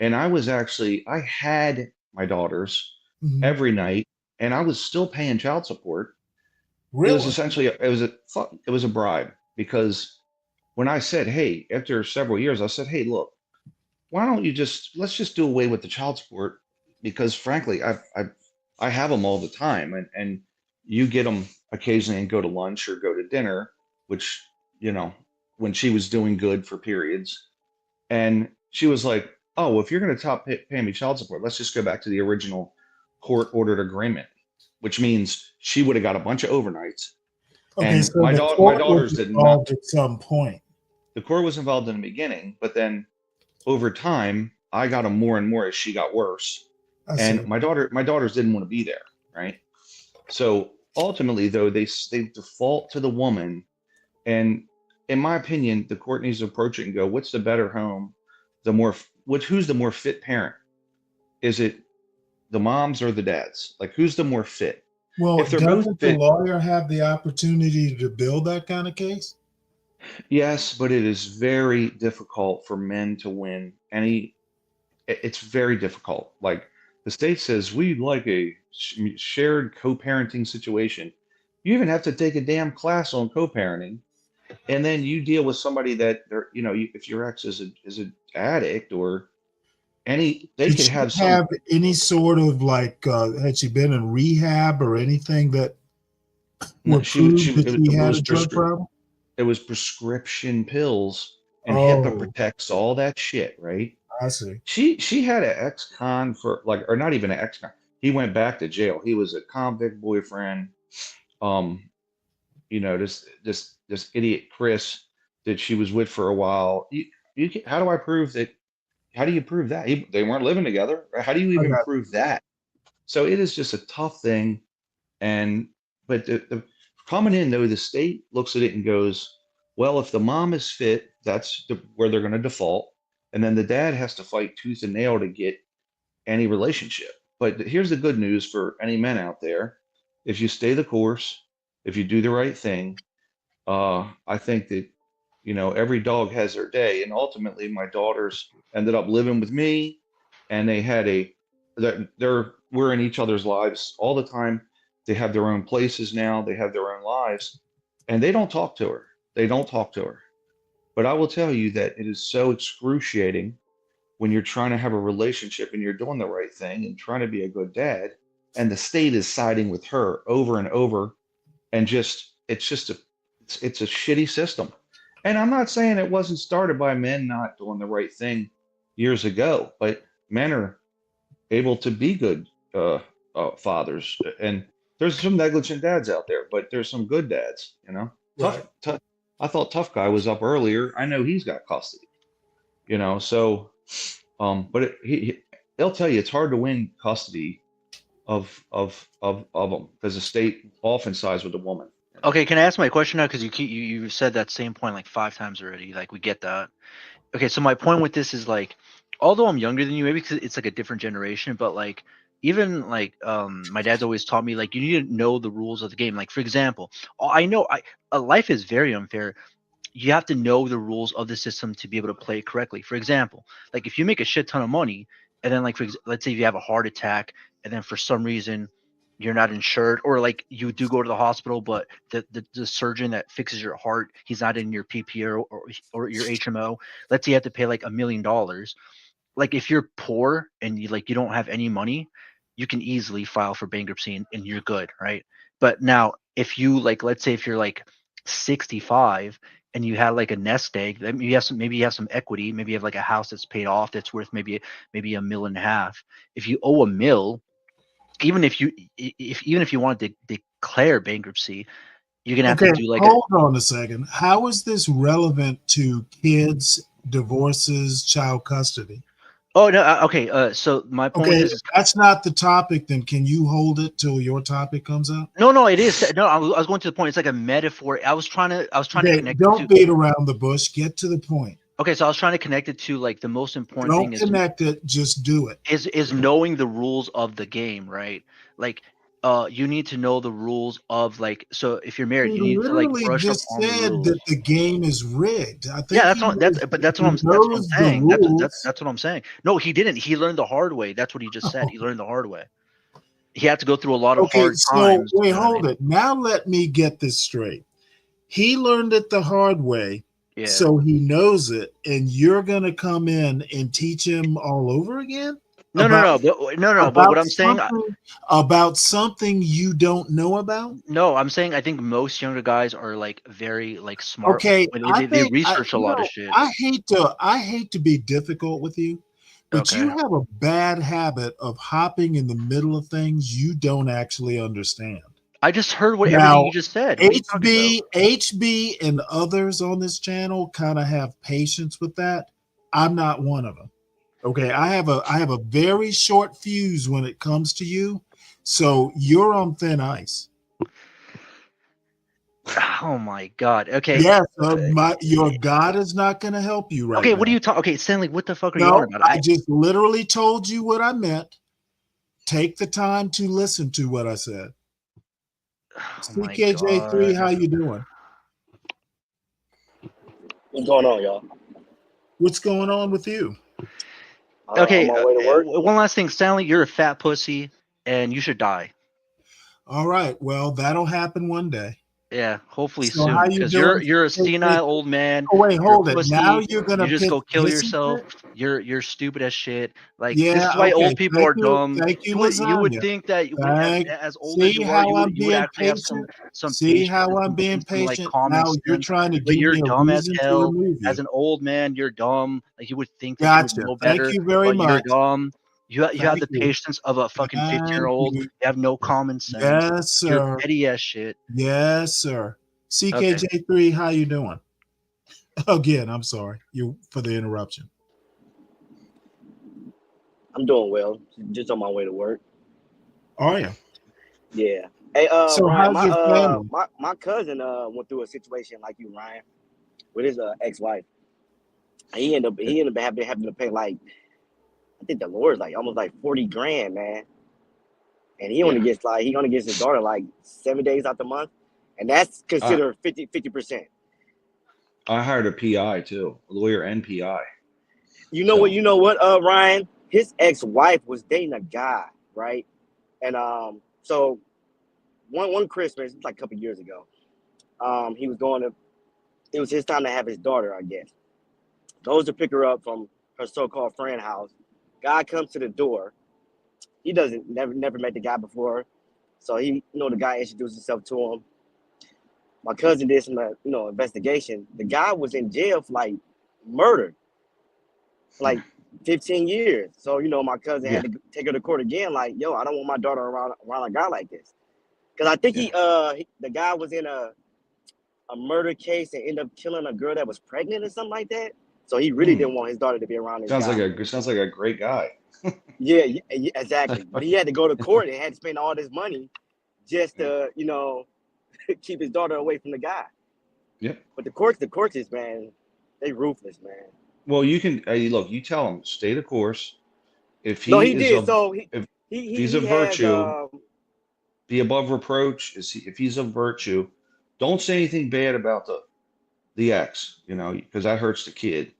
and I had my daughters Mhm. every night, and I was still paying child support. Really? It was essentially it was a bribe, because when I said, hey, after several years, I said, hey, look, why don't let's just do away with the child support, because frankly, I have them all the time, and you get them occasionally and go to lunch or go to dinner, which, when she was doing good for periods. And she was like, oh, well, if you're going to pay me child support, let's just go back to the original court ordered agreement, which means she would have got a bunch of overnights. Okay, And so my the daughters court did was not. involved at some point. The court was involved in the beginning, but then over time, I got them more and more as she got worse. I And see. my daughters didn't want to be there, right? So ultimately, though, they default to the woman And in my opinion, the court needs to approach it and go, what's the better home? Who's the more fit parent? Is it the moms or the dads? Like, who's the more fit? Well, If they're both doesn't the fit, lawyer have the opportunity to build that kind of case? yes, but it is very difficult for men to win it's very difficult. Like, the state says we'd like a shared co-parenting situation. You even have to take a damn class on co-parenting, and then you deal with somebody that if your ex is an addict or they Did could she have some. have any sort of like, had she been in rehab or anything that No, would prove that she had a drug problem? It was prescription pills, and Oh. HIPAA protects all that shit, right? I see. She had an ex-con or not even an ex-con. He went back to jail. He was a convict boyfriend. This idiot Chris that she was with for a while. How do I prove that? How do you prove that? They weren't living together. How do you even prove that? So it is just a tough thing. But the coming in though, the state looks at it and goes, well, if the mom is fit, that's where they're going to default. And then the dad has to fight tooth and nail to get any relationship. But here's the good news for any men out there. If you stay the course, if you do the right thing, I think that, every dog has their day. And ultimately my daughters ended up living with me, and they had we're in each other's lives all the time. They have their own places now. They have their own lives, and they don't talk to her. But I will tell you that it is so excruciating when you're trying to have a relationship and you're doing the right thing and trying to be a good dad, and the state is siding with her over and over, and it's a shitty system. And I'm not saying it wasn't started by men not doing the right thing years ago, but men are able to be good fathers, and there's some negligent dads out there, but there's some good dads. Right. I thought Tough Guy was up earlier. I know he's got custody. So, but they'll tell you it's hard to win custody of them because the state often sides with the woman. Okay, can I ask my question now? Because you said that same point like 5 times already. Like, we get that. Okay, so my point with this is like, although I'm younger than you, maybe because it's like a different generation, but like, even like my dad's always taught me, like, you need to know the rules of the game. Like, for example, I know life is very unfair. You have to know the rules of the system to be able to play it correctly. For example, like, if you make a shit ton of money, and then like let's say if you have a heart attack, and then for some reason you're not insured, or like you do go to the hospital, but the surgeon that fixes your heart, he's not in your PPO or your HMO. Let's say you have to pay like $1 million. Like, if you're poor and you don't have any money, you can easily file for bankruptcy and you're good, right? But now if you let's say if you're like 65 and you had like a nest egg, maybe you have some equity, maybe you have like a house that's paid off that's worth maybe $1.5 million. If you owe $1 million, even if you want to declare bankruptcy, you're gonna have to do like hold on a second. How is this relevant to kids, divorces, child custody? Oh no, okay. So my point Okay, is, if that's not the topic, then can you hold it till your topic comes up? no, it is. No, I was going to the point. It's like a metaphor. I was trying to connect. Don't beat around the bush. Get to the point. Okay, so I was trying to connect it to like the most important Don't thing connect it. Just do it. Is knowing the rules of the game, right? Like, you need to know the rules of like. So if you're married, you need to like brush up just on the said rules. that the game is rigged. I think Yeah, that's what I'm saying. That's what I'm saying. No, he didn't. He learned the hard way. That's what he just said. He learned the hard way. He had to go through a lot of hard times. Wait, hold it. Now let me get this straight. He learned it the hard way, so he knows it, and you're gonna come in and teach him all over again? No. But what I'm saying about something you don't know about. No, I'm saying I think most younger guys are like very like smart. Okay, they research a lot of shit. I hate to be difficult with you, but you have a bad habit of hopping in the middle of things you don't actually understand. I just heard everything you just said. HB and others on this channel kind of have patience with that. I'm not one of them. Okay, I have a very short fuse when it comes to you, so you're on thin ice. Oh my God. Okay. Yes, your God is not going to help you right Okay. now. What are you talking? Okay, Stanley, what the fuck are you on No, about? I just literally told you what I meant. Take the time to listen to what I said. Oh my CKJ3, how God. you doing? What's going on, y'all? What's going on with you? Okay. On my way to work. One last thing, Stanley, you're a fat pussy, and you should die. All right. Well, that'll happen one day. Yeah, hopefully So soon, how you because doing? you're a senile old man. Oh, wait, You're hold a it. pussy. Now you're gonna You just go kill piss yourself. You're stupid as shit. Like this Yeah, is why okay. old people are dumb. Thank you, You would lasagna. think that as old as See you are, how I'm you would being actually have patient? some See patience how I'm and being some like patient? common Now you're sense. trying to But give you're me a dumb as reason to hell. remove As you. an old man, you're dumb. Like you would think that you would Gotcha. know Thank better, you very but you're much. dumb. You have Thank the you. patience of a fucking 15-year-old. Thank You you. have no common sense. Yes, You're sir. petty as shit. Yes, sir. Okay. CKJ3, how you doing? Again, I'm sorry you for the interruption. I'm doing well. Just on my way to work. Are you? Yeah. Hey, So Ryan, how's your family? my cousin went through a situation like you, Ryan, with his ex-wife. He ended up having to pay like, I think the lawyer's like almost like 40 grand, man. And he only gets his daughter like 7 days out the month, and that's considered 50%. I hired a PI too, a lawyer and PI. You know what, Ryan? His ex-wife was dating a guy, right? And so one Christmas, like a couple years ago, it was his time to have his daughter, I guess. Goes to pick her up from her so-called friend house. Guy comes to the door. He never met the guy before. So the guy introduced himself to him. My cousin did some, investigation. The guy was in jail for like murder, for like 15 years. So, my cousin had to take her to court again. Like, yo, I don't want my daughter around a guy like this. Cause I think the guy was in a murder case and ended up killing a girl that was pregnant or something like that. So he really didn't want his daughter to be around this Sounds guy. like a great guy. Yeah, exactly. But he had to go to court and had to spend all this money just to, keep his daughter away from the guy. Yep. But the courts is, man, they ruthless, man. Well, you can look. You tell him stay the course. If No, he he is did. of So if he he's has of virtue, be above reproach. If he's of virtue, don't say anything bad about the ex. Because that hurts the kid.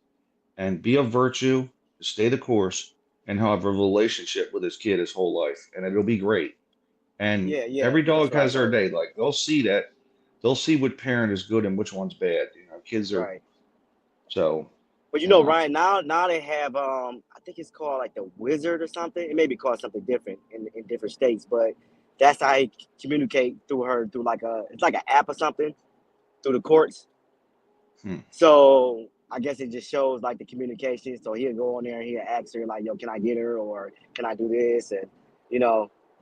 And be of virtue, stay the course, and have a relationship with his kid his whole life, and it'll be great. And every dog has their day. Like they'll see what parent is good and which one's bad. Kids are so. But Ryan, now they have I think it's called like the Wizard or something. It may be called something different in different states, but that's how he communicate through it's like an app or something through the courts. So I guess it just shows like the communication. So he'll go on there and he'll ask her like, yo, can I get her, or can I do this? And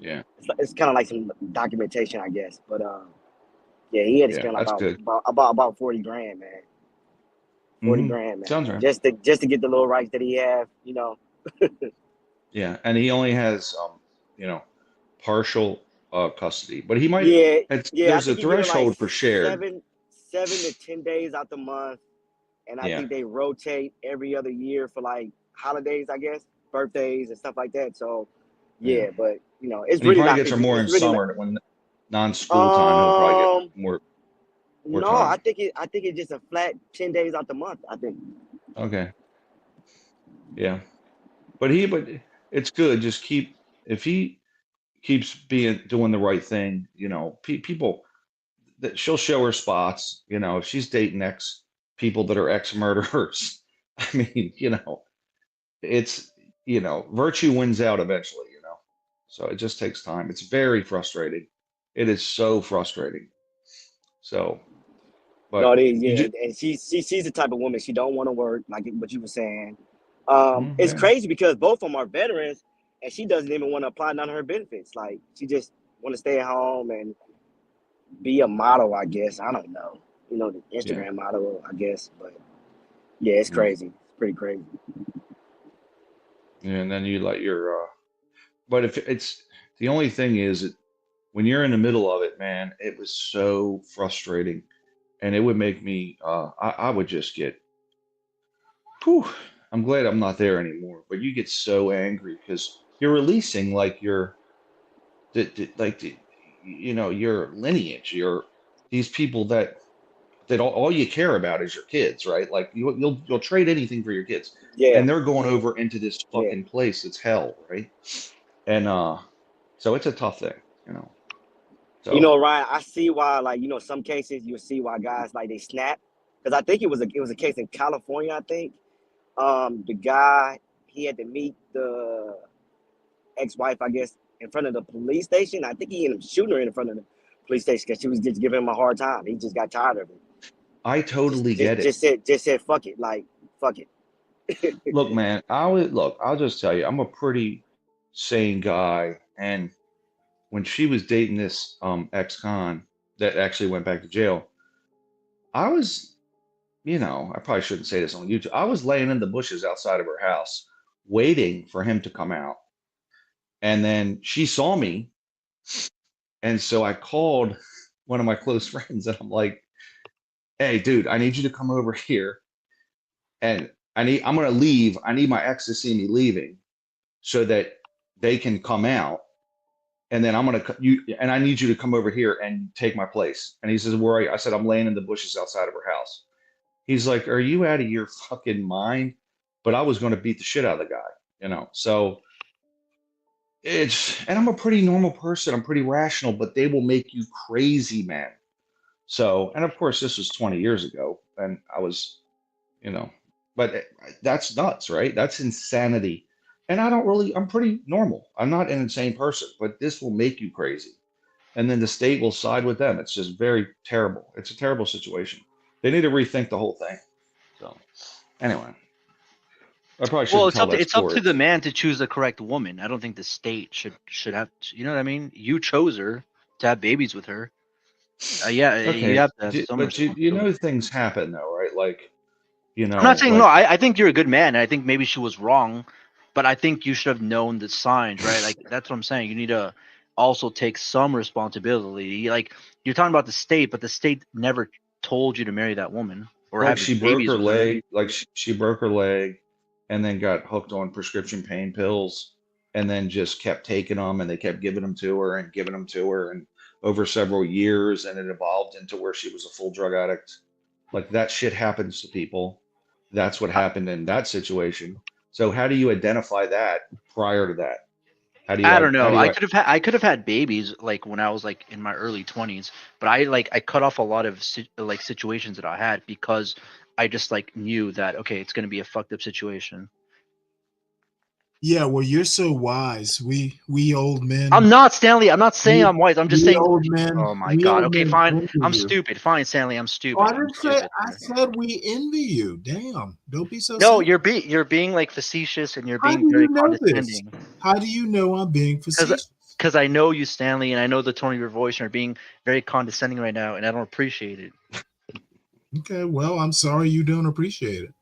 yeah, it's kind of like some documentation, I guess. But he had to spend about 40 grand, man. 40 grand, man. Sounds right. Just to get the little rights that he have, Yeah, and he only has partial custody, but he might. There's a threshold for shared. 7 to 10 days out the month, and I think they rotate every other year for like holidays, I guess, birthdays and stuff like that. So but it's And really he probably not. gets her more in summer when non-school time. He'll probably get more no, time. I think it's just a flat 10 days out the month, I think. Okay. Yeah, but it's good. Just if he keeps doing the right thing, people that she'll show her spots. If she's dating people that are ex-murderers, I mean, it's virtue wins out eventually. So it just takes time. It's very frustrating. It is so frustrating. So, but No, it is, and she's the type of woman, she don't want to work, like what you were saying. It's crazy because both of them are veterans, and she doesn't even want to apply none of her benefits. Like she just want to stay at home and be a model, I guess. I don't know, the Instagram model, I guess. But it's crazy. It's pretty crazy. And then you let your, but if it's the only thing is when you're in the middle of it, man, it was so frustrating, and it would make me. I would just get. Whew, I'm glad I'm not there anymore. But you get so angry because you're releasing like your lineage, your these people that all you care about is your kids, right? Like you'll trade anything for your kids, Yeah, and they're going over into this yeah. fucking place. It's hell, right? And so it's a tough thing, you know. You know, So Ryan, I see why, like, some cases you'll see why guys like they snap. Because I think it was a case in California, I think. The guy, he had to meet the ex-wife, I guess, in front of the police station. I think he ended up shooting her in front of the police station because she was just giving him a hard time. He just got tired of it. I totally get it. Just said fuck it, like fuck it. Look, man, I'll just tell you, I'm a pretty sane guy, and when she was dating this ex-con that actually went back to jail, I was, I probably shouldn't say this on YouTube. I was laying in the bushes outside of her house, waiting for him to come out. And then she saw me. And so I called one of my close friends and I'm like, hey, dude, I need you to come over here. And I'm going to leave. I need my ex to see me leaving so that they can come out. And then I need you to come over here and take my place. And he says, where are you? I said, I'm laying in the bushes outside of her house. He's like, are you out of your fucking mind? But I was going to beat the shit out of the guy, So and I'm a pretty normal person. I'm pretty rational, but they will make you crazy, man. So, and of course, this was 20 years ago, and I was, but that's nuts, right? That's insanity. And I'm pretty normal. I'm not an insane person, but this will make you crazy. And then the state will side with them. It's just very terrible. It's a terrible situation. They need to rethink the whole thing. So, anyway. I probably shouldn't Well, it's up to the man to choose the correct woman. I don't think the state should have. You know what I mean? You chose her to have babies with her. Yeah, Okay, you have to have some but things happen though, right? Like, I'm not saying no. I think you're a good man. And I think maybe she was wrong, but I think you should have known the signs, right? Like that's what I'm saying. You need to also take some responsibility. Like you're talking about the state, but the state never told you to marry that woman or have she broke her leg. Like she broke her leg, and then got hooked on prescription pain pills, and then just kept taking them, and they kept giving them to her and giving them to her, and over several years, and it evolved into where she was a full drug addict. Like that shit happens to people. That's what happened in that situation. So how do you identify that prior to that? I don't know. I could have had babies like when I was like in my early 20s, but I cut off a lot of situations that I had because I just like knew that okay, it's going to be a fucked up situation. Yeah, well, you're so wise. We old men. I'm not Stanley. I'm not saying I'm wise. I'm just saying. Old men. Oh my god. Okay, fine. I'm stupid. Fine, Stanley. I'm stupid. Oh, I didn't say. I said we envy you. Damn. Don't be so. No, simple. you're being like facetious and you're being very condescending. How do you know I'm being facetious? Because I know you, Stanley, and I know the tone of your voice, and you're being very condescending right now, and I don't appreciate it. Okay, well, I'm sorry you don't appreciate it.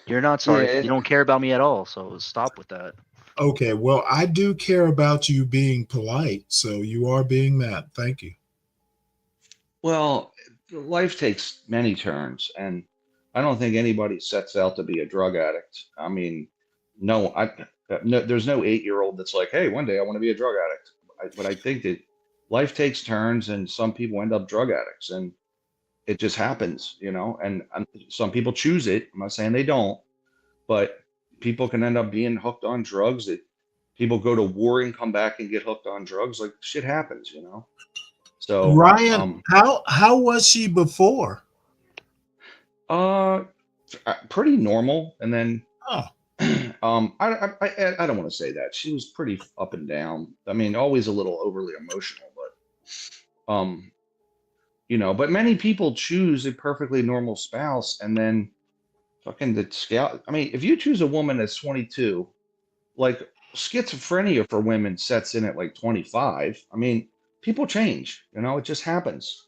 You're not sorry. Yeah. You don't care about me at all, so stop with that. Okay, well, I do care about you being polite, so you are being that. Thank you. Well, life takes many turns, and I don't think anybody sets out to be a drug addict. I mean, no, there's no 8-year-old that's like, hey, one day I want to be a drug addict. But I think that life takes turns, and some people end up drug addicts, and it just happens, and some people choose it. I'm not saying they don't, but people can end up being hooked on drugs. That people go to war and come back and get hooked on drugs. Like shit happens, So Ryan, how was she before? Pretty normal. And then I don't want to say that. She was pretty up and down. I mean, always a little overly emotional, but but many people choose a perfectly normal spouse and then fucking the scout. I mean, if you choose a woman that's 22, like schizophrenia for women sets in at like 25. I mean, people change, it just happens.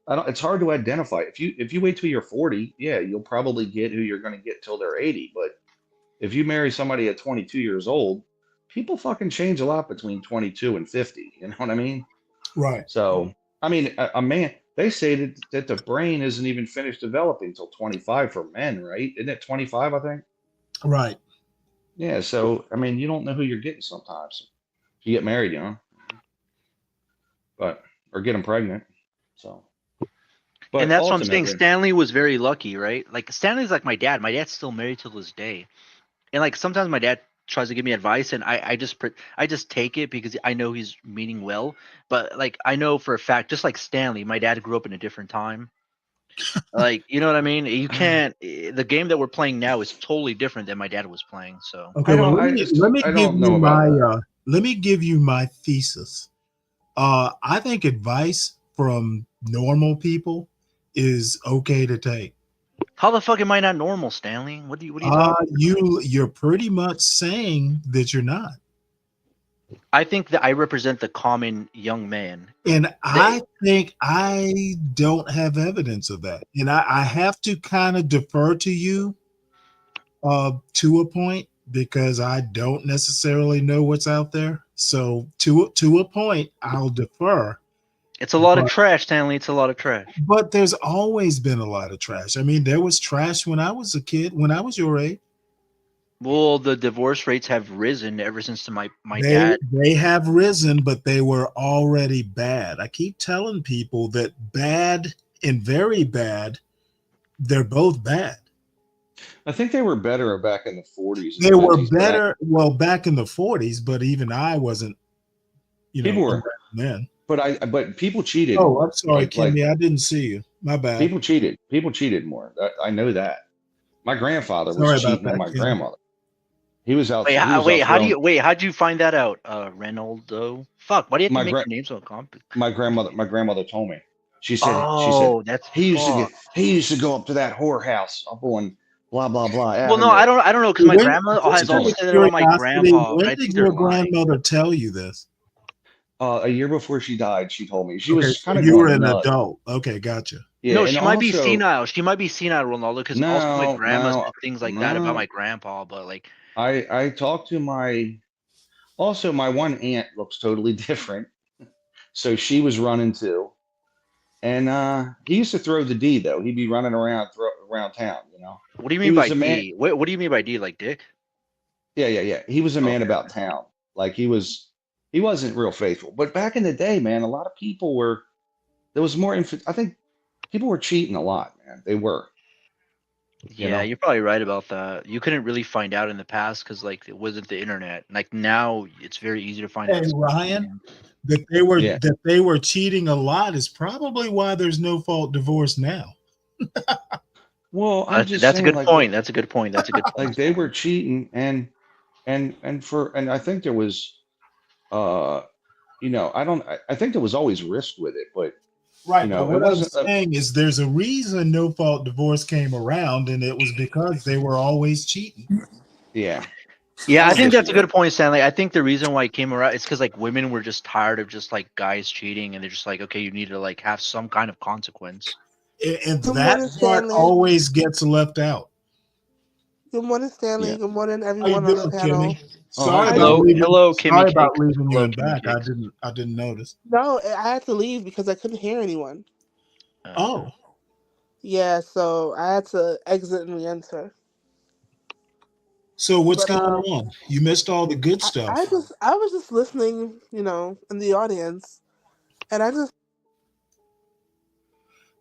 It's hard to identify. If you wait till you're 40, yeah, you'll probably get who you're going to get till they're 80. But if you marry somebody at 22 years old, people fucking change a lot between 22 and 50. You know what I mean? Right. So, I mean, a man, they say that the brain isn't even finished developing until 25 for men, right? Isn't it 25, I think? Right. Yeah. So, I mean, you don't know who you're getting sometimes. You get married, or get them pregnant. So, but and that's what I'm saying. ultimately, Stanley was very lucky, right? Like Stanley's like my dad. My dad's still married till this day. And like sometimes my dad tries to give me advice and I just take it because I know he's meaning well. But like I know for a fact, just like Stanley, my dad grew up in a different time. Like, you know what I mean? You can't the game that we're playing now is totally different than my dad was playing. So Okay, well, let me I give don't know you about my let me give you my thesis. I think advice from normal people is okay to take. how the fuck am I not normal, Stanley? What are you talking? You're pretty much saying that you're not. I think that I represent the common young man. And I think I don't have evidence of that. And I have to kind of defer to you to a point because I don't necessarily know what's out there. So to a point, I'll defer. It's a lot of trash, Stanley. It's a lot of trash. But there's always been a lot of trash. I mean, there was trash when I was a kid, when I was your age. Well, the divorce rates have risen ever since my dad. They have risen, but they were already bad. I keep telling people that bad and very bad, they're both bad. I think they were better back in the 40s. They were better, well, back in the 40s, but even I wasn't, People were then. But people cheated. Oh, I'm sorry, Like Kimmy. I didn't see you. My bad. people cheated. People cheated more. I know that. My grandfather Sorry was about cheating on that, my Kimmy. grandmother. He was out. Wait, he was how out do throwing- how'd you find that out, Reynoldo? Fuck, why do you have to My make gra- your name so complicated? My grandmother told me. She said. Oh, that's he used to fuck. he used to go up to that whorehouse up on blah blah blah. Well, no, Avenue. I don't know because my grandma has Just out also of said that about my curiosity, grandpa, but when I did think they're your lying. grandmother tell you this? A year before she died, she told me she Okay, was so kind of you were going an nuts. adult. Okay, gotcha. Yeah, No, and she might be also- senile. She might be senile, Ronaldo, because also my grandma said things like that about no. my grandpa. But like, I talked to my one aunt looks totally different. So she was running too. And he used to throw the D though. He'd be running around town, what do you He mean by was a man. D? What do you mean by D? Like dick? Yeah. He was a man about town. Like he wasn't real faithful. But back in the day, man, a lot of people there was more I think people were cheating a lot, man. They were. Yeah, you're probably right about that. You couldn't really find out in the past because like it wasn't the internet. Like now, it's very easy to find out. Hey, Ryan, that they were cheating a lot is probably why there's no fault divorce now. Well, I'm just That's a saying, good like, point. That's a good point. That's a good point. like they were cheating and I think there was I think there was always risk with it, but Right. But it what I'm wasn't saying is there's a reason no fault divorce came around, and it was because they were always cheating. Yeah. Yeah, I don't think that's a disagree. good point, Stanley. I think the reason why it came around is because like women were just tired of just like guys cheating, and they're just like, okay, you need to like have some kind of consequence. And Good that morning, part Stanley. always gets left out. Good morning, Stanley. Yeah. Good morning, How you everyone on the doing, panel. Kimmy? Sorry hi, about Hello, leaving. hello, Kimmy Sorry about Cakes. leaving you Hello, in Kimmy back. Cakes. I didn't notice. No, I had to leave because I couldn't hear anyone. Oh, Yeah, so I had to exit and re-enter. so what's But going on? You missed all the good stuff. I was just listening, in the audience, and I just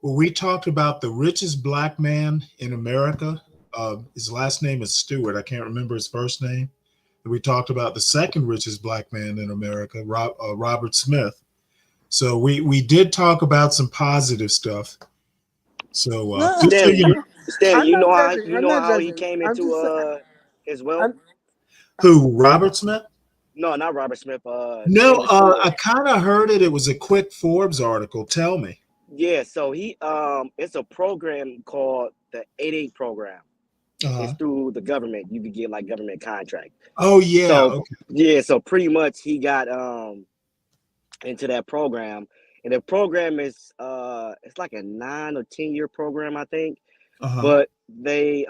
Well, we talked about the richest black man in America. His last name is Stewart. I can't remember his first name. And we talked about the second richest black man in America, Robert Smith. So we did talk about some positive stuff. So just so you know, Stanley, you I'm know not how judging. you I'm know not how he judging. came I'm into just his wealth? who, Robert Smith? No, not Robert Smith. No, David Stewart. I kind of heard it. It was a quick Forbes article. Tell me. Yeah, so he it's a program called the 88 program. It's through the government. You could get like government contract. Oh yeah. So Okay. yeah, so pretty much he got into that program. And the program is it's like a 9 or 10-year program, I think. But they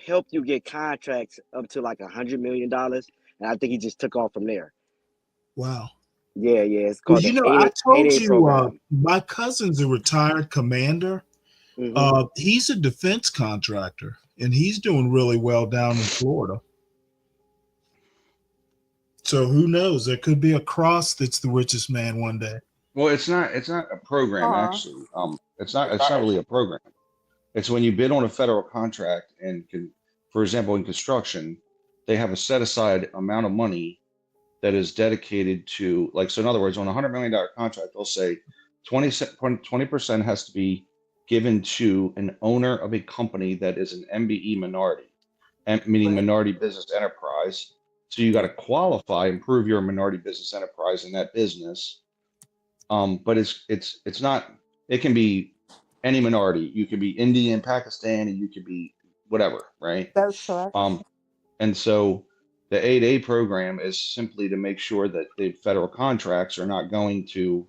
help you get contracts up to like $100 million. and I think he just took off from there. Wow. Yeah, it's Well, called you the know, I told 8A you program. my cousin's a retired commander. He's a defense contractor, and he's doing really well down in Florida. So who knows? There could be a cross that's the richest man one day. Well, it's not a program actually. It's not really a program. It's when you bid on a federal contract and for example, in construction, they have a set aside amount of money that is dedicated to, like, so in other words, on a $100 million contract, they'll say 20% has to be given to an owner of a company that is an MBE minority, meaning minority business enterprise. So you got to qualify and prove you're a minority business enterprise in that business. But it's not, it can be any minority. You could be Indian, Pakistani, you could be whatever, right? That's correct. And so the 8A program is simply to make sure that the federal contracts are not going to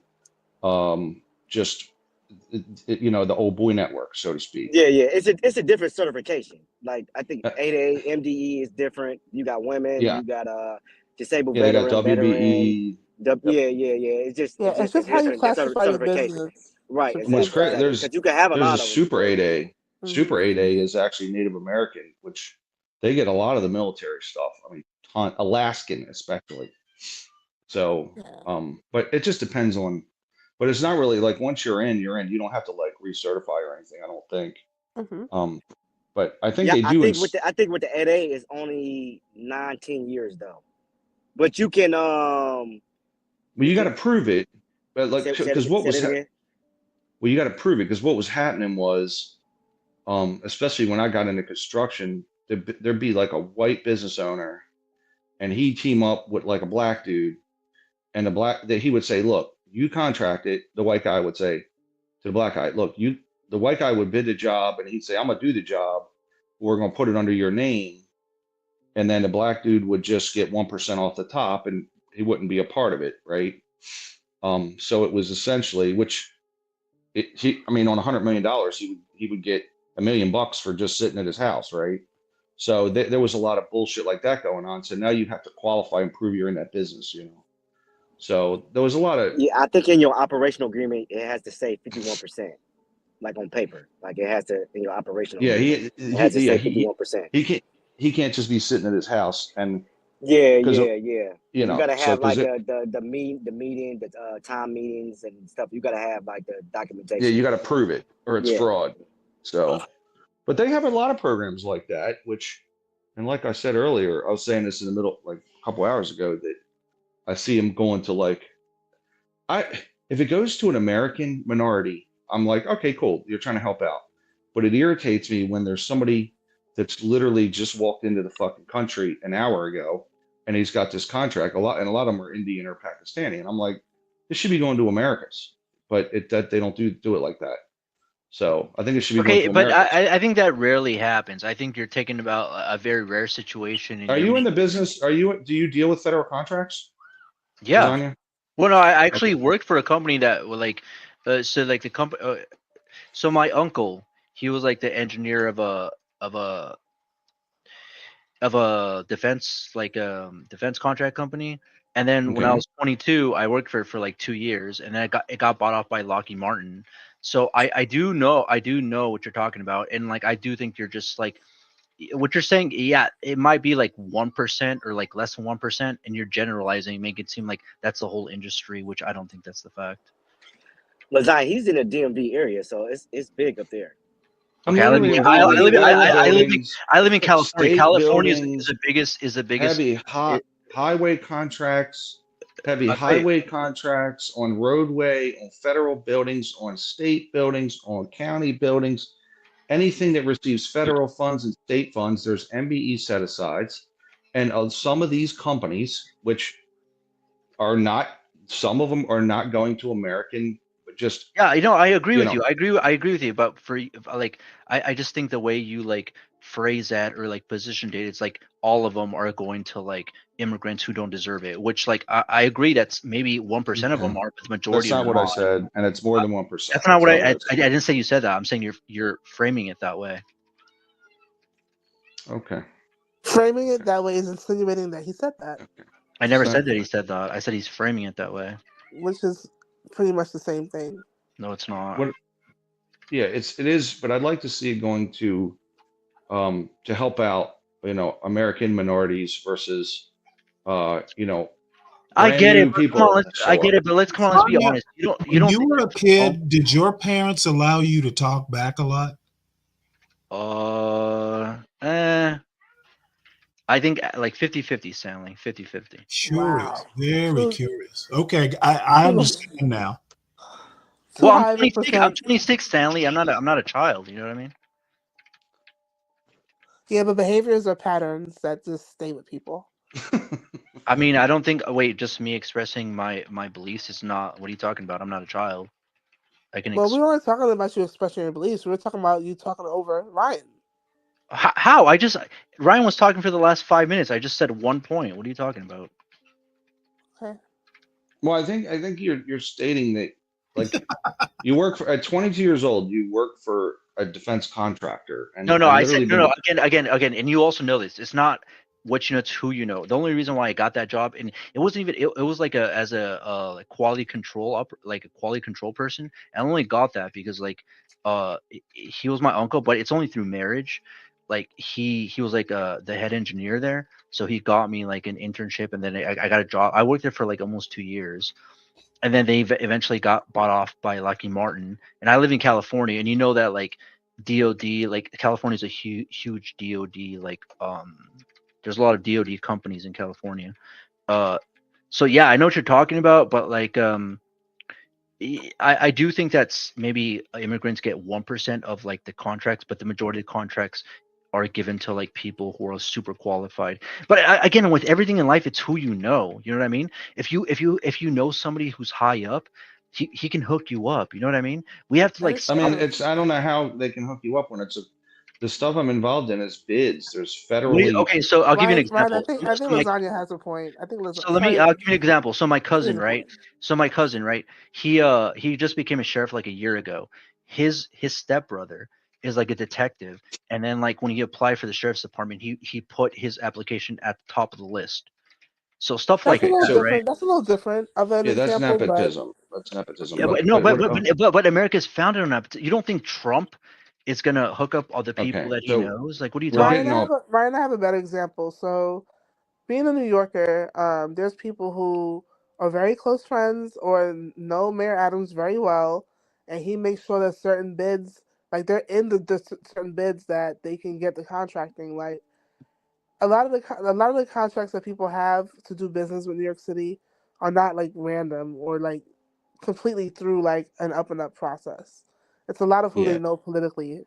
just, the old boy network, so to speak. Yeah, it's a different certification. Like I think 8A MDE is different. You got women, Yeah. you got disabled Yeah, they got veteran, WBE. It's just It's just how you classify your business. Right. And what's great, Because you can have a there's lot a of them. super 8A. Super 8A is actually Native American, which they get a lot of the military stuff. I mean, Alaskan especially. So, but it just depends on. But it's not really like once you're in. You don't have to like recertify or anything. I don't think. But I think they do. I think with the 8A is only 19 years though. But you can Well, you got to prove it. But like, because what was well, you got to prove it because what was happening was, especially when I got into construction, there'd be like a white business owner, and he'd team up with like a black dude, and he would say, "Look, you contract it." The white guy would say to the black guy, "Look, the white guy would bid the job, and he'd say, I'm gonna do the job. We're gonna put it under your name," and then the black dude would just get 1% off the top, and he wouldn't be a part of it, right? So it was essentially, on $100 million, he would get $1 million for just sitting at his house, right? So there was a lot of bullshit like that going on. So now you have to qualify and prove you're in that business, So there was a lot of. Yeah, I think in your operational agreement it has to say 51%, like on paper. Like it has to in your operational. Yeah, agreement, it has to say 51%. He can't just be sitting at his house and. Yeah. You gotta have so like the meeting, the time meetings and stuff. You gotta have like the documentation. Yeah, you got to prove it or it's fraud. So, but they have a lot of programs like that, and like I said earlier, I was saying this in the middle, like a couple hours ago, that I see them going to if it goes to an American minority, I'm like, okay, cool, you're trying to help out. But it irritates me when there's somebody that's literally just walked into the fucking country an hour ago, and he's got this contract. A lot of them are Indian or Pakistani, and I'm like, this should be going to Americans, but that they don't do it like that. So I think it should be going to but Americans. I think that rarely happens. I think you're talking about a very rare situation. Are you in the business? Do you deal with federal contracts? Yeah. Lasagna? Well, no, I actually worked for a company that the company. So my uncle, he was like the engineer of a defense defense contract company. And then when I was 22, I worked for like 2 years, and then it got bought off by Lockheed Martin. So I do know what you're talking about, and like I do think you're just like what you're saying. Yeah, it might be like 1% or like less than 1%, and you're generalizing, make it seem like that's the whole industry, which I don't think that's the fact. Lazai, he's in the DMV area, so it's big up there. Okay, I live in California. California is the biggest. Heavy highway contracts, highway contracts on roadway, on federal buildings, on state buildings, on county buildings, anything that receives federal funds and state funds. There's MBE set asides, and some of these companies, which are not, some of them are not going to American. Just I agree with you. I agree with you. But for like, I just think the way you like phrase that or like position data, it's like all of them are going to like immigrants who don't deserve it. Which like I agree that's maybe 1% of them are, but the majority. That's not what I said, and it's more than 1%. That's not what I didn't say you said that. I'm saying you're framing it that way. Okay. Framing it that way is insinuating that he said that, I never So- said that he said that. I said he's framing it that way. which is pretty much the same thing. No, it's not. What? Yeah, it is, but I'd like to see it going to help out, American minorities versus, I brand get new it. But people. come on, I get it, but let's come on. Let's be Sonia, honest. You don't. You When don't. you think were a that- kid, did your parents allow you to talk back a lot? I think like 50-50, Stanley. 50-50. Curious, very So- curious. Okay, I understand now. Well, I'm high of a 26. I'm percent. 26, Stanley. I'm not a child. You know what I mean? Yeah, but behaviors are patterns that just stay with people. I mean, I don't think. Wait, just me expressing my beliefs is not. What are you talking about? I'm not a child. I can. Well, we weren't talking about you expressing your beliefs. We were talking about you talking over Ryan. How? Ryan was talking for the last 5 minutes. I just said one point. What are you talking about? Okay. Well, I think you're stating that, like, you work for at 22 years old, you work for a defense contractor, and No, I I said literally no. Again, and you also know this. It's not what you know; it's who you know. The only reason why I got that job, and it wasn't even. It was like as a like quality control like a quality control person. I only got that because he was my uncle, but it's only through marriage. Like he was like the head engineer there, so he got me like an internship, and then I got a job. I worked there for like almost 2 years. And then they eventually got bought off by Lockheed Martin. And I live in California, and you know that like DoD, like California is a huge DoD. Like there's a lot of DoD companies in California. So yeah, I know what you're talking about, but like I do think that's maybe immigrants get 1% of like the contracts, but the majority of the contracts are given to like people who are super qualified. But again, with everything in life, it's who you know. You know what I mean? If you know somebody who's high up, he can hook you up. You know what I mean? We have to like. I mean, I don't know how they can hook you up when the stuff I'm involved in is bids. There's federally. Okay, so I'll give you an Ryan, example. I think Lasagna has a point. I think So I'll give you an example. So my cousin, right? He just became a sheriff like a year ago. His stepbrother is like a detective, and then like when he applied for the sheriff's department, he put his application at the top of the list. So stuff like That's a little that, different. right? That's a little different of an Yeah, that's example, but nepotism. That's nepotism. Yeah, but America is founded on that. You don't think Trump is gonna hook up all the people that he knows? Like, what are you talking about? Ryan, I have a better example. So, being a New Yorker, there's people who are very close friends or know Mayor Adams very well, and he makes sure that certain bids, like they're in the certain bids that they can get the contracting. Like a lot of the contracts that people have to do business with New York City are not like random or like completely through like an up and up process. It's a lot of who Yeah. they know politically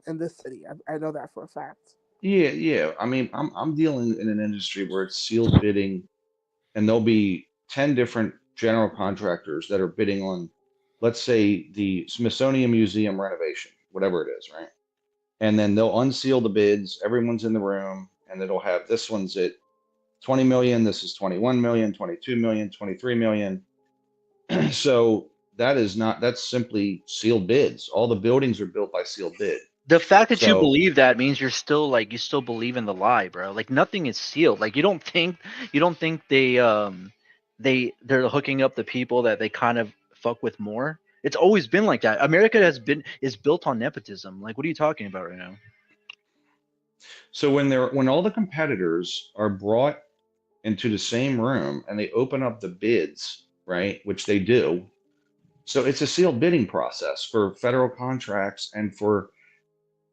in this city. I know that for a fact. Yeah. I mean, I'm dealing in an industry where it's sealed bidding, and there'll be 10 different general contractors that are bidding on, let's say, the Smithsonian Museum renovation, whatever it is, right? And then they'll unseal the bids. Everyone's in the room, and it'll have this one's at 20 million, this is 21 million, 22 million, 23 million. So that's simply sealed bids. All the buildings are built by sealed bid. The fact that you So- believe that means you still believe in the lie, bro. Like nothing is sealed. Like you don't think they're hooking up the people that they kind of fuck with more. It's always been like that. America is built on nepotism. Like what are you talking about right now? So when all the competitors are brought into the same room and they open up the bids, right, which they do, so it's a sealed bidding process for federal contracts and for,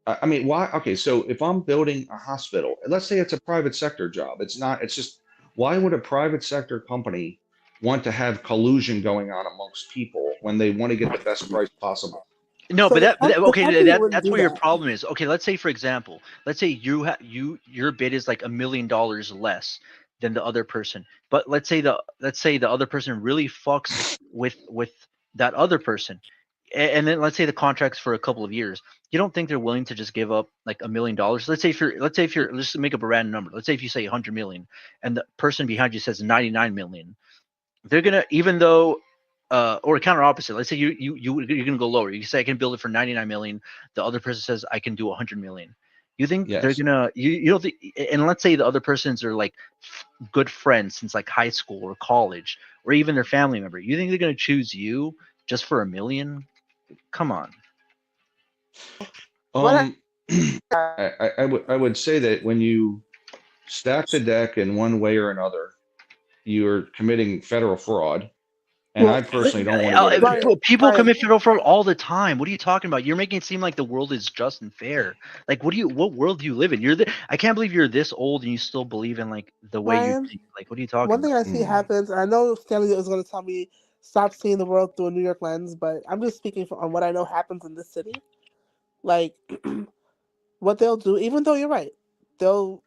I mean, why? Okay, so if I'm building a hospital, let's say it's a private sector job, it's not. It's just, why would a private sector company want to have collusion going on amongst people when they want to get the best price possible? No, So but the company wouldn't that's do where your that. problem is. Okay, let's say for example, let's say your bid is like $1 million less than the other person, but let's say the other person really fucks with that other person, and then let's say the contract's for a couple of years. You don't think they're willing to just give up like $1 million? Let's say if you're let's make up a random number. Let's say if you say 100 million, and the person behind you says 99 million, they're gonna, even though or counter opposite. Let's say you're gonna go lower. You say I can build it for 99 million. The other person says I can do 100 million. You think they're Yes. gonna you don't think, and let's say the other persons are like good friends since like high school or college or even their family member. You think they're gonna choose you just for $1 million? Come on. I would say that when you stack the deck in one way or another, you're committing federal fraud. And I personally don't want to go to jail. People commit federal fraud all the time. What are you talking about? You're making it seem like the world is just and fair. Like, what world do you live in? I can't believe you're this old and you still believe in like the way you Ryan, think. Like, what are you talking one thing about? I see happens, and I know Stanley is going to tell me stop seeing the world through a New York lens, but I'm just speaking on what I know happens in this city. Like, what they'll do, even though you're right, they'll.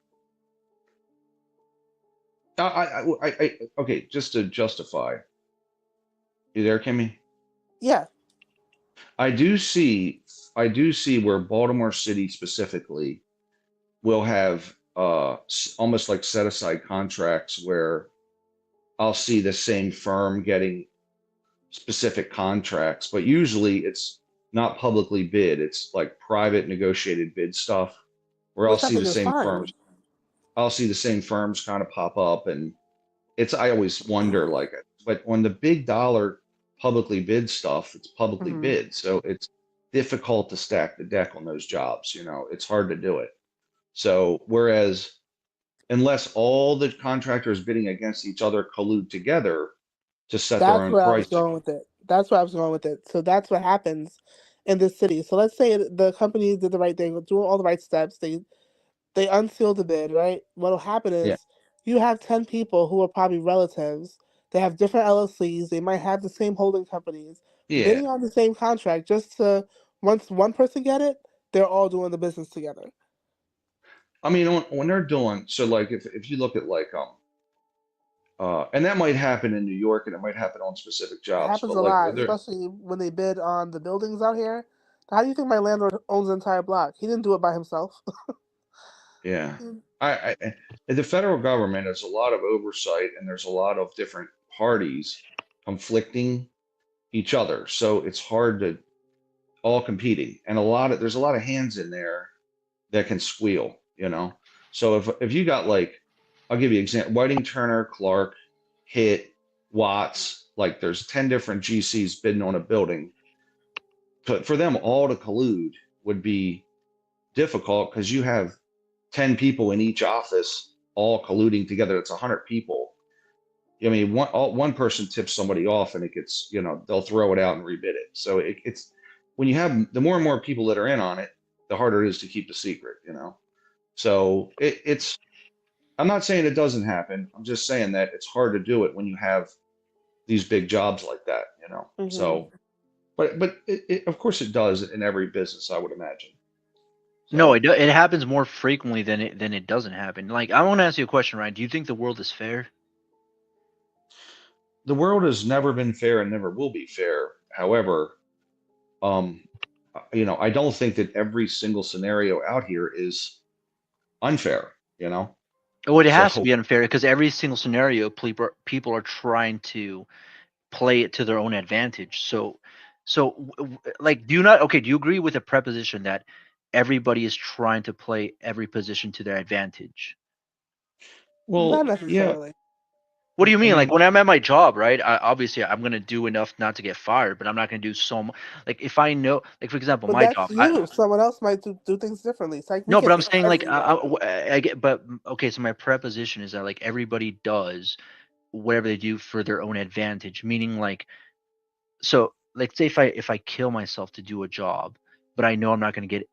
Okay, just to justify. You there, Kimmy? Yeah. I do see where Baltimore City specifically will have almost like set aside contracts where I'll see the same firm getting specific contracts, but usually it's not publicly bid. It's like private negotiated bid stuff where Which I'll I see think the is same fine. firms. I'll see the same firms kind of pop up, and I always wonder like, but when the big dollar publicly bid stuff, it's publicly Mhm. bid, so it's difficult to stack the deck on those jobs. It's hard to do it. So whereas unless all the contractors bidding against each other collude together to set their That's own where I was price. going with it. That's where I was going with it. So that's what happens in this city. So let's say the company did the right thing, doing all the right steps. They unseal the bid, right? What'll happen Yeah. is you have 10 people who are probably relatives. They have different LLCs. They might have the same holding companies Yeah. bidding on the same contract. Just to once one person get it, they're all doing the business together. I mean, when they're doing so, like if you look at like and that might happen in New York, and it might happen on specific It jobs, happens but a like lot, when they're especially when they bid on the buildings out here. How do you think my landlord owns the entire block? He didn't do it by himself. yeah, the federal government has a lot of oversight, and there's a lot of different parties conflicting each other, so it's hard to all competing, and there's a lot of hands in there that can squeal. So if you got like, I'll give you an example: Whiting, Turner, Clark, Hit, Watts. Like there's 10 different GCs bidding on a building. But for them all to collude would be difficult because you have 10 people in each office all colluding together. It's 100 people. I mean, one person tips somebody off, and it gets, they'll throw it out and rebid it. So it's when you have the more and more people that are in on it, the harder it is to keep the secret. So it's. I'm not saying it doesn't happen. I'm just saying that it's hard to do it when you have these big jobs like that. Mhm. So, but of course it does in every business, I would imagine. No, it happens more frequently than it doesn't happen. Like, I want to ask you a question, Ryan. Do you think the world is fair? The world has never been fair and never will be fair. However, I don't think that every single scenario out here is unfair. Well, it has to So be unfair because every single scenario, people are trying to play it to their own advantage. So, like, do you agree with the preposition that everybody is trying to play every position to their advantage? well, Not yeah. necessarily. What do you mean? I Like mean, when I'm at my job, right? Obviously, I'm gonna do enough not to get fired, but I'm not gonna do so much. Like if I know, like for example, But my that's job. you. Someone else might do things differently. It's like we No, but can't I'm speak for saying like everyone. I get, but okay. So my preposition is that like everybody does whatever they do for their own advantage. Meaning like, so like say if I kill myself to do a job, but I know I'm not gonna get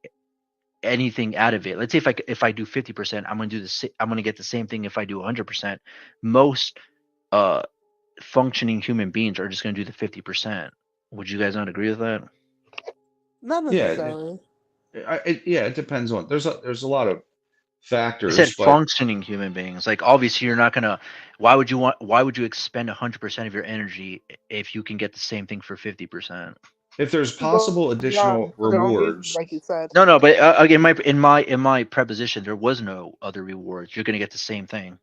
anything out of it. Let's say if I do 50%, I'm gonna get the same thing if I do 100%. Most functioning human beings are just gonna do the 50%. Would you guys not agree with that? Not yeah, necessarily. it depends on. There's a lot of I said factors, but functioning human beings. Like obviously you're not gonna. Why would you expend 100% of your energy if you can get the same thing for 50%? if there's To go possible additional beyond for their own reasons, rewards, like you said. No, but again, in my preposition, there was no other rewards. You're gonna get the same thing.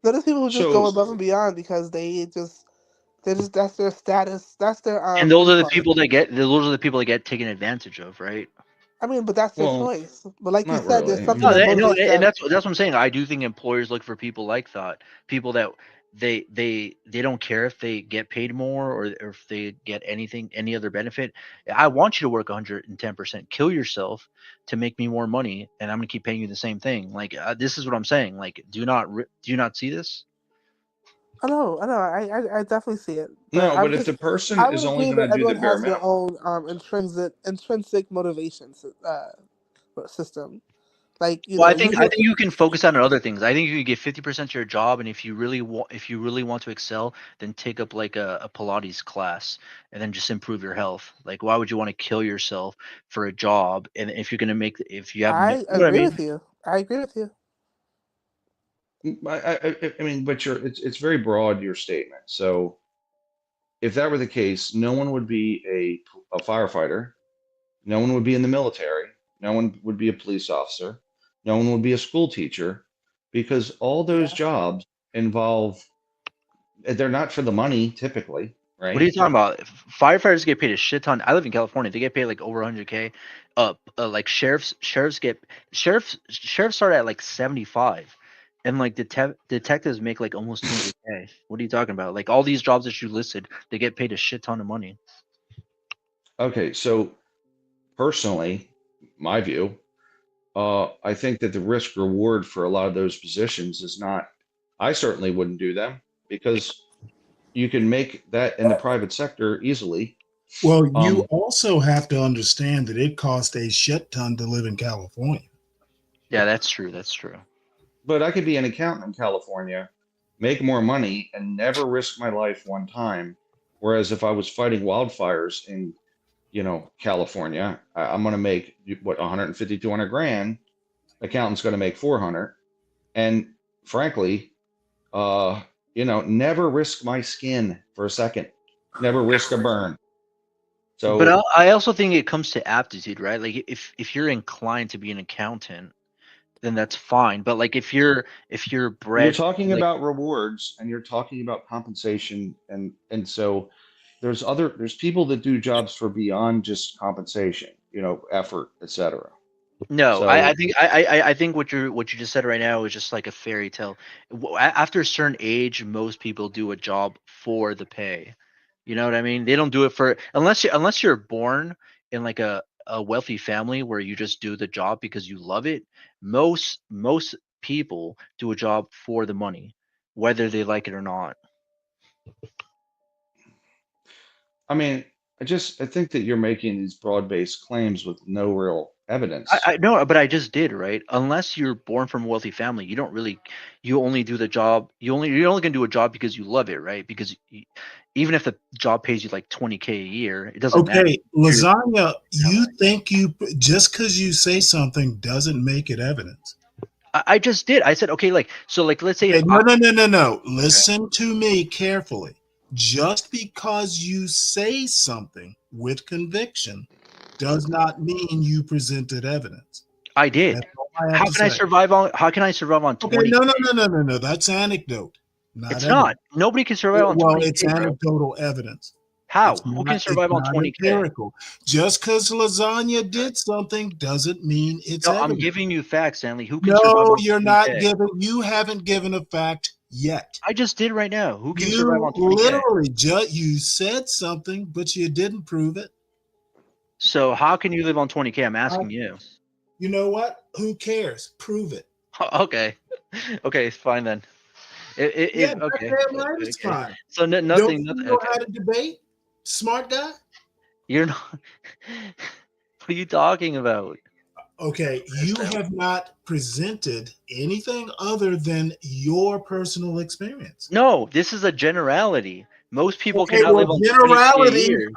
There's people who just go so above and beyond because that's their status. That's their And those what do are you the call it? people that get taken advantage of, right? I mean, but that's their Well, choice. But like you not said, there's really. I something No, mean, that no, motivates and them. that's what I'm saying. I do think employers look for people like that, people that they don't care if they get paid more or if they get any other benefit. I want you to work 110%, kill yourself to make me more money, and I'm gonna keep paying you the same thing. Like this is what I'm saying. Like, do you not see this? I know, I definitely see it. But no, I'm but if just, the person I is would only agree going that to do the everyone bare has their minimum, own intrinsic motivations system. Like Well, I you think look. you can focus on other things. I think you can get 50% to your job, and if you really want to excel, then take up like a Pilates class, and then just improve your health. Like, why would you want to kill yourself for a job? And if you're gonna if you have no, I you know what I agree mean? with you. I agree with you. I mean, but it's very broad, your statement. So if that were the case, no one would be a firefighter, no one would be in the military, no one would be a police officer, no one would be a school teacher, because all those jobs involve, they're not for the money typically, What are you right? talking about? Firefighters get paid a shit ton. I live in California. They get paid like over 100K. Like sheriffs start at like 75, and like detectives make like almost 200K. What are you talking about? Like all these jobs that you listed, they get paid a shit ton of money. Okay, so personally, my view, I think that the risk reward for a lot of those positions is not, I certainly wouldn't do them because you can make that in the private sector easily. Well, you also have to understand that it costs a shit ton to live in California. Yeah, that's true. That's true. But I could be an accountant in California, make more money, and never risk my life one time. Whereas if I was fighting wildfires in, California, I'm going to make what 150, 200 grand. Accountant's going to make 400. And frankly, never risk my skin for a second. Never risk a burn. So, But I also think it comes to aptitude, right? Like if you're inclined to be an accountant, then that's fine. But like if you're you're bred talking like about rewards and you're talking about compensation, and so there's people that do jobs for beyond just compensation, effort, etc. no, I So think I think what you just said right now is just like a fairy tale. After a certain age, most people do a job for the pay. You know what I mean? They don't do it for unless you're born in like a wealthy family where you just do the job because you love it. Most people do a job for the money, whether they like it or not. I mean, I think that you're making these broad-based claims with no real evidence. I know, but I just did, right? Unless you're born from a wealthy family, you only do the job. You're only gonna do a job because you love it, right? Because even if the job pays you like 20K a year, it doesn't matter. Okay, Lasagna, you think just because you say something doesn't make it evidence. I just did. I said, okay, let's say Okay, no. Listen to me carefully. Just because you say something with conviction does not mean you presented evidence. I did. That's all I have How to can I say. survive on 20? Okay, no. That's anecdote. Not It's evidence. not. Nobody can survive on 20K. It's bro. anecdotal evidence. How? It's Who not- can survive it's on not 20K? empirical. Just because Lasagna did something doesn't mean it's No, evidence. I'm giving you facts, Stanley. Who can survive No, on you're 20K? not you haven't given a fact yet. I just did right now. Who can survive You on 20K? literally you said something, but you didn't prove it. So how can you live on 20K? I'm asking you. You know what? Who cares? Prove it. Okay. Okay, fine then. Yeah, Okay. goddamn right, it's Okay. fine. So Don't nothing. you Nothing. know Okay. how to debate? Smart guy? You're not. What are you talking about? Okay, you have not presented anything other than your personal experience. No, this is a generality. Most people Okay, cannot well, live on 20K a year.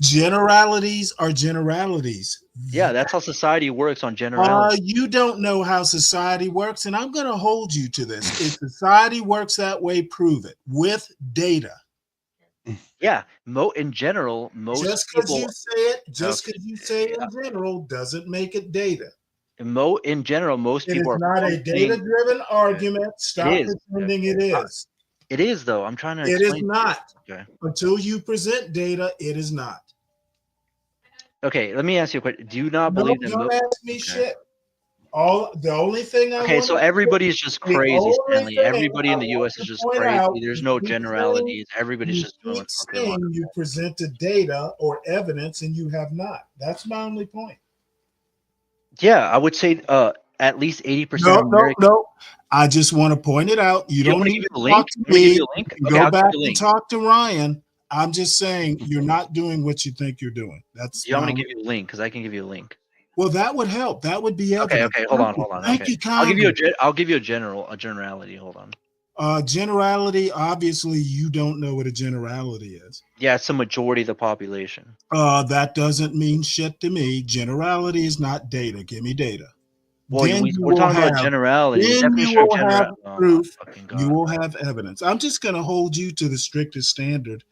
generalities are generalities. Yeah, that's how society works on generality. You don't know how society works, and I'm going to hold you to this. If society works that way, prove it with data. Yeah, in general, most Just because people. you say it, Okay. in general, doesn't make it data. In general, most It is people are not a functioning. data-driven argument. Stop is. pretending it is. It is though. I'm trying to It is explain. not. Okay. Until you present data, it is not. Okay, let me ask you a question. Do you not No, believe that? don't ask me shit. The only thing I Okay, want so to everybody's just the crazy, only Stanley. thing Everybody I in the want U.S. is to just point crazy. out, There's no generalities. Everybody's you just doing keep fucking wrong. saying you presented data or evidence and you have not. That's my only point. Yeah, I would say at least 80% No, of no, Americans. no. I just want to point it out. You You don't want to need give to you a link? talk to You want to give me. you a You link? can Okay, go I'll give back you a and link. talk to Ryan. I'm just saying you're not doing what you think you're doing. That's Do you want my me to give you a link? Because I can give you a link. well, that would help. That would be Okay, evidence. okay, hold on. Thank Okay, you I'll give you kindly. I'll give you a generality. Hold on. Generality, obviously, you don't know what a generality is. Yeah, it's the majority of the population. That doesn't mean shit to me. Generality is not data. Give me data. Well, Then you we're will talking about have. generality. The Then you definition of will have general. Oh my proof. fucking You god! will have evidence. I'm just going to hold you to the strictest standard.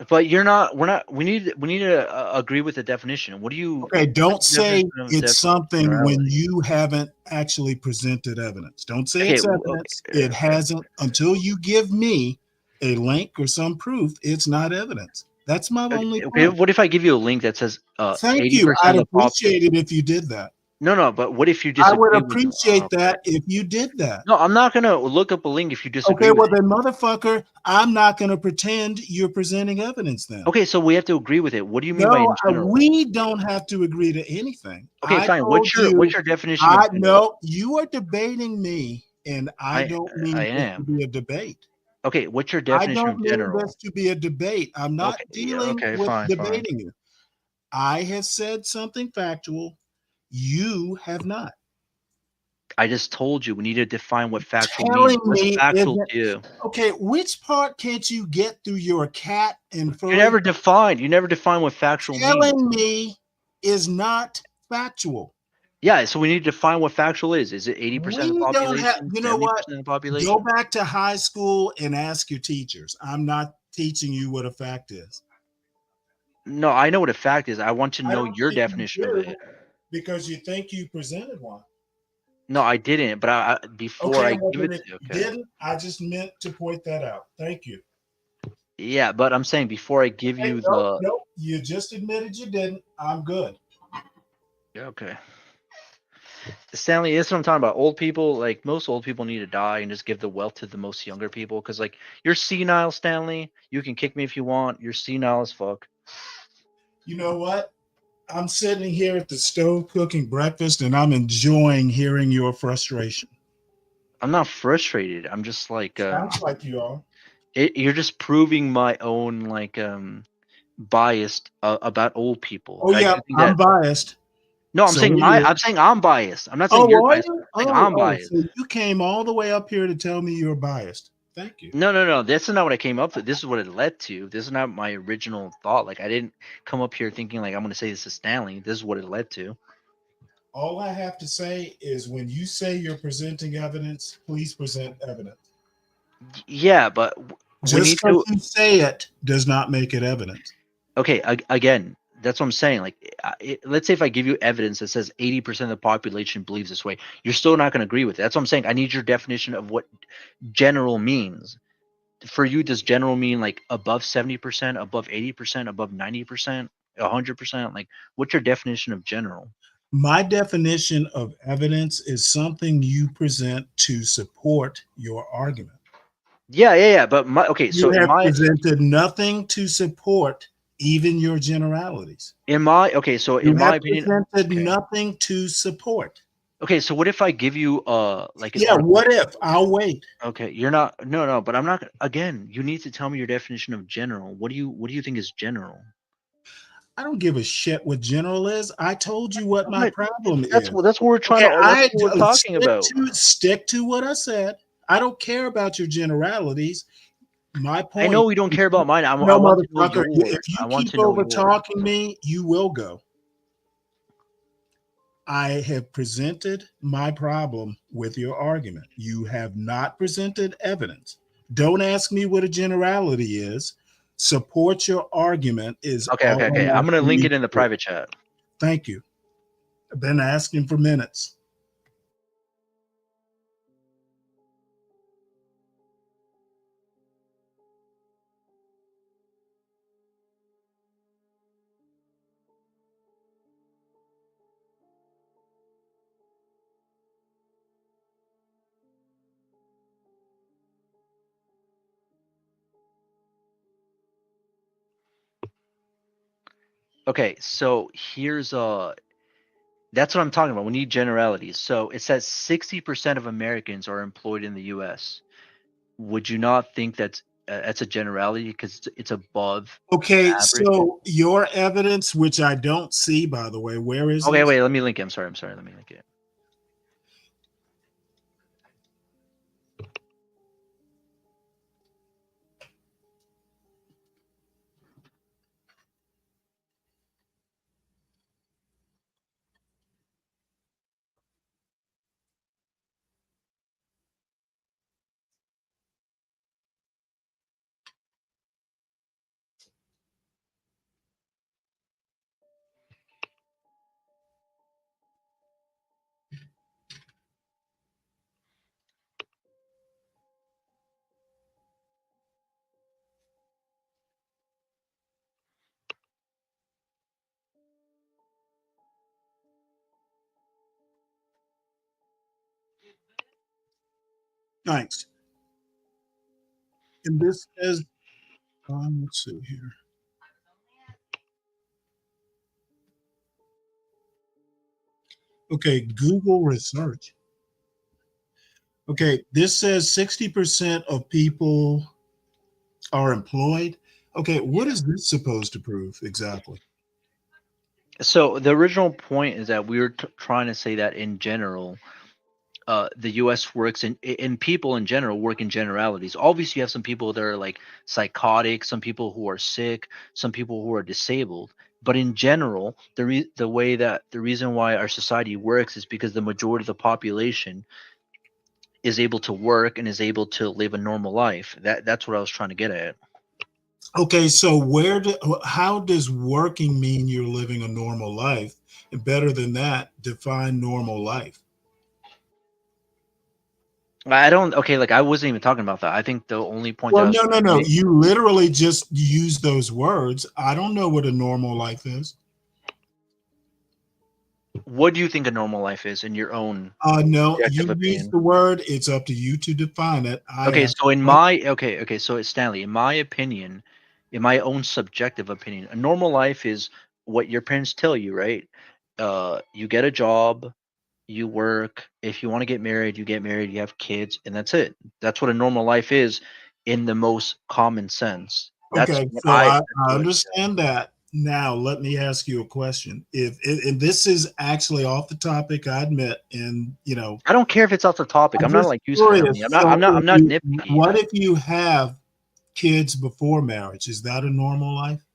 But you're not. We're not. We need to agree with the definition. What do you? Okay, don't what's the say definition of it's something when generality? you haven't actually presented evidence. Don't say Okay, it's evidence. okay. It hasn't until you give me a link or some proof. It's not evidence. That's my only Okay, point. what if I give you a link that says Thank 80% you. of I'd the pop? appreciate it if you did that. No, but what if you I would disagree with? appreciate Okay. that if you did that. No, I'm not gonna look up a link if you disagree Okay, with well it. then, motherfucker, I'm not going to pretend you're presenting evidence then. Okay, so we have to agree with it. What do you mean by in No, general? we don't have to agree to anything. Okay, I fine. told you. What's your definition of general? No, you are debating me, and I don't I mean this to am. be a debate. Okay, what's your I definition don't of mean general? this to be a debate. I'm not Okay, dealing okay, with fine. debating you. I have said something factual. You have not. I just told you we need to define what factual means. Telling What's me factual isn't to you? okay. Which part can't you get through your cat and You furry? never define what factual means. Telling me is not factual. Yeah, so we need to define what factual is. Is it 80% of the We don't have. population? You know 70% what? of the population? Go back to high school and ask your teachers. I'm not teaching you what a fact is. No, I know what a fact is. I want to I know don't your think you definition of do it. because you think you presented one. No, I didn't. But before Okay, I well, give then it if to you, you okay. didn't, I just meant to point that out. Thank you. Yeah, but I'm saying before I give Hey, you nope, the nope. You just admitted you didn't. I'm good. yeah, okay. Stanley, this is what I'm talking about. Old people, like most old people need to die and just give the wealth to the most younger people. Cause like you're senile, Stanley. You can kick me if you want. You're senile as fuck. You know what? I'm sitting here at the stove cooking breakfast and I'm enjoying hearing your frustration. I'm not frustrated. I'm just like Sounds like you are. you're just proving my own like bias about old people. Oh I do yeah, think I'm that biased. no, So are you. I'm saying I'm biased. I'm not saying Oh, you're are biased. you? I'm saying I'm Oh, biased. so you came all the way up here to tell me you're biased. Thank you. No. This is not what I came up with. This is what it led to. This is not my original thought. Like I didn't come up here thinking like I'm going to say this to Stanley. This is what it led to. All I have to say is when you say you're presenting evidence, please present evidence. Yeah, but we need Just because to. you say it does not make it evidence. Okay, again, that's what I'm saying. Like, let's say if I give you evidence that says 80% of the population believes this way, you're still not going to agree with it. That's what I'm saying. I need your definition of what general means. For you, does general mean like above 70%, above 80%, above 90%, 100%? Like, what's your definition of general? My definition of evidence is something you present to support your argument. Yeah. But okay, You so have presented nothing to support even your generalities. in my opinion, presented nothing to support. Okay, so what if I give you like an Yeah, article? what if? I'll wait. Okay, you're not no, but I'm not again, you need to tell me your definition of general. What do you think is general? I don't give a shit what general is. I told you what my But problem that's is. what we're trying Okay, to that's what we're talking about. stick to what I said. I don't care about your generalities. My point. I know we don't care about mine. I No, want to know motherfucker. yours. If you I want keep to know over yours. talking me, you will go. I have presented my problem with your argument. You have not presented evidence. Don't ask me what a generality is. Support your argument is Okay. all I'm I'm gonna asking link you it in the to do. private chat. Thank you. I've been asking for minutes. Okay, so here's that's what I'm talking about. We need generalities. So it says 60% of Americans are employed in the U.S. Would you not think that's a generality because it's above Okay, average? so your evidence, which I don't see, by the way, where is Okay, this? wait. Let me link it. I'm sorry. Let me link it. Thanks. And this is, let's see here. Okay, Google research. Okay, this says 60% of people are employed. Okay, what is this supposed to prove exactly? So the original point is that we were trying to say that in general, the U.S. works in people in general work in generalities. Obviously, you have some people that are like psychotic, some people who are sick, some people who are disabled. But in general, the reason why our society works is because the majority of the population is able to work and is able to live a normal life. That's what I was trying to get at. Okay, so how does working mean you're living a normal life? And better than that, define normal life. I don't. Okay, like I wasn't even talking about that. I think the only point Well, that I was no, no, trying to no. make- You literally just use those words. I don't know what a normal life is. What do you think a normal life is in your own No, objective you use opinion? the word. It's up to you to define it. Okay, so Stanley, in my opinion, in my own subjective opinion, a normal life is what your parents tell you, right? You get a job, you work. If you want to get married, you get married, you have kids, and that's it. That's what a normal life is in the most common sense. That's Okay, what so I what- understand that. Now, let me ask you a question. And this is actually off the topic, I admit, and I don't care if it's off the topic. I'm not just like you, curious. Stanley. I'm not nitpicky. What if you have kids before marriage? Is that a normal life?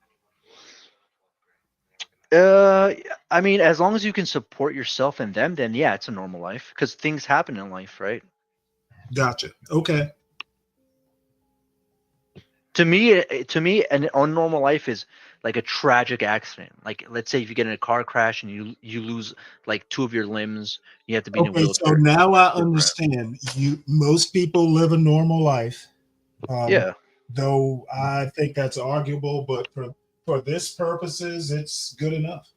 I mean, as long as you can support yourself and them, then yeah, it's a normal life because things happen in life, right? Gotcha. Okay. To me, an unnormal life is like a tragic accident. Like, let's say if you get in a car crash and you lose like 2 of your limbs, you have to be in a Okay, so wheelchair. now I understand. Most people live a normal life. Yeah. Though I think that's arguable, but for this purposes, it's good enough.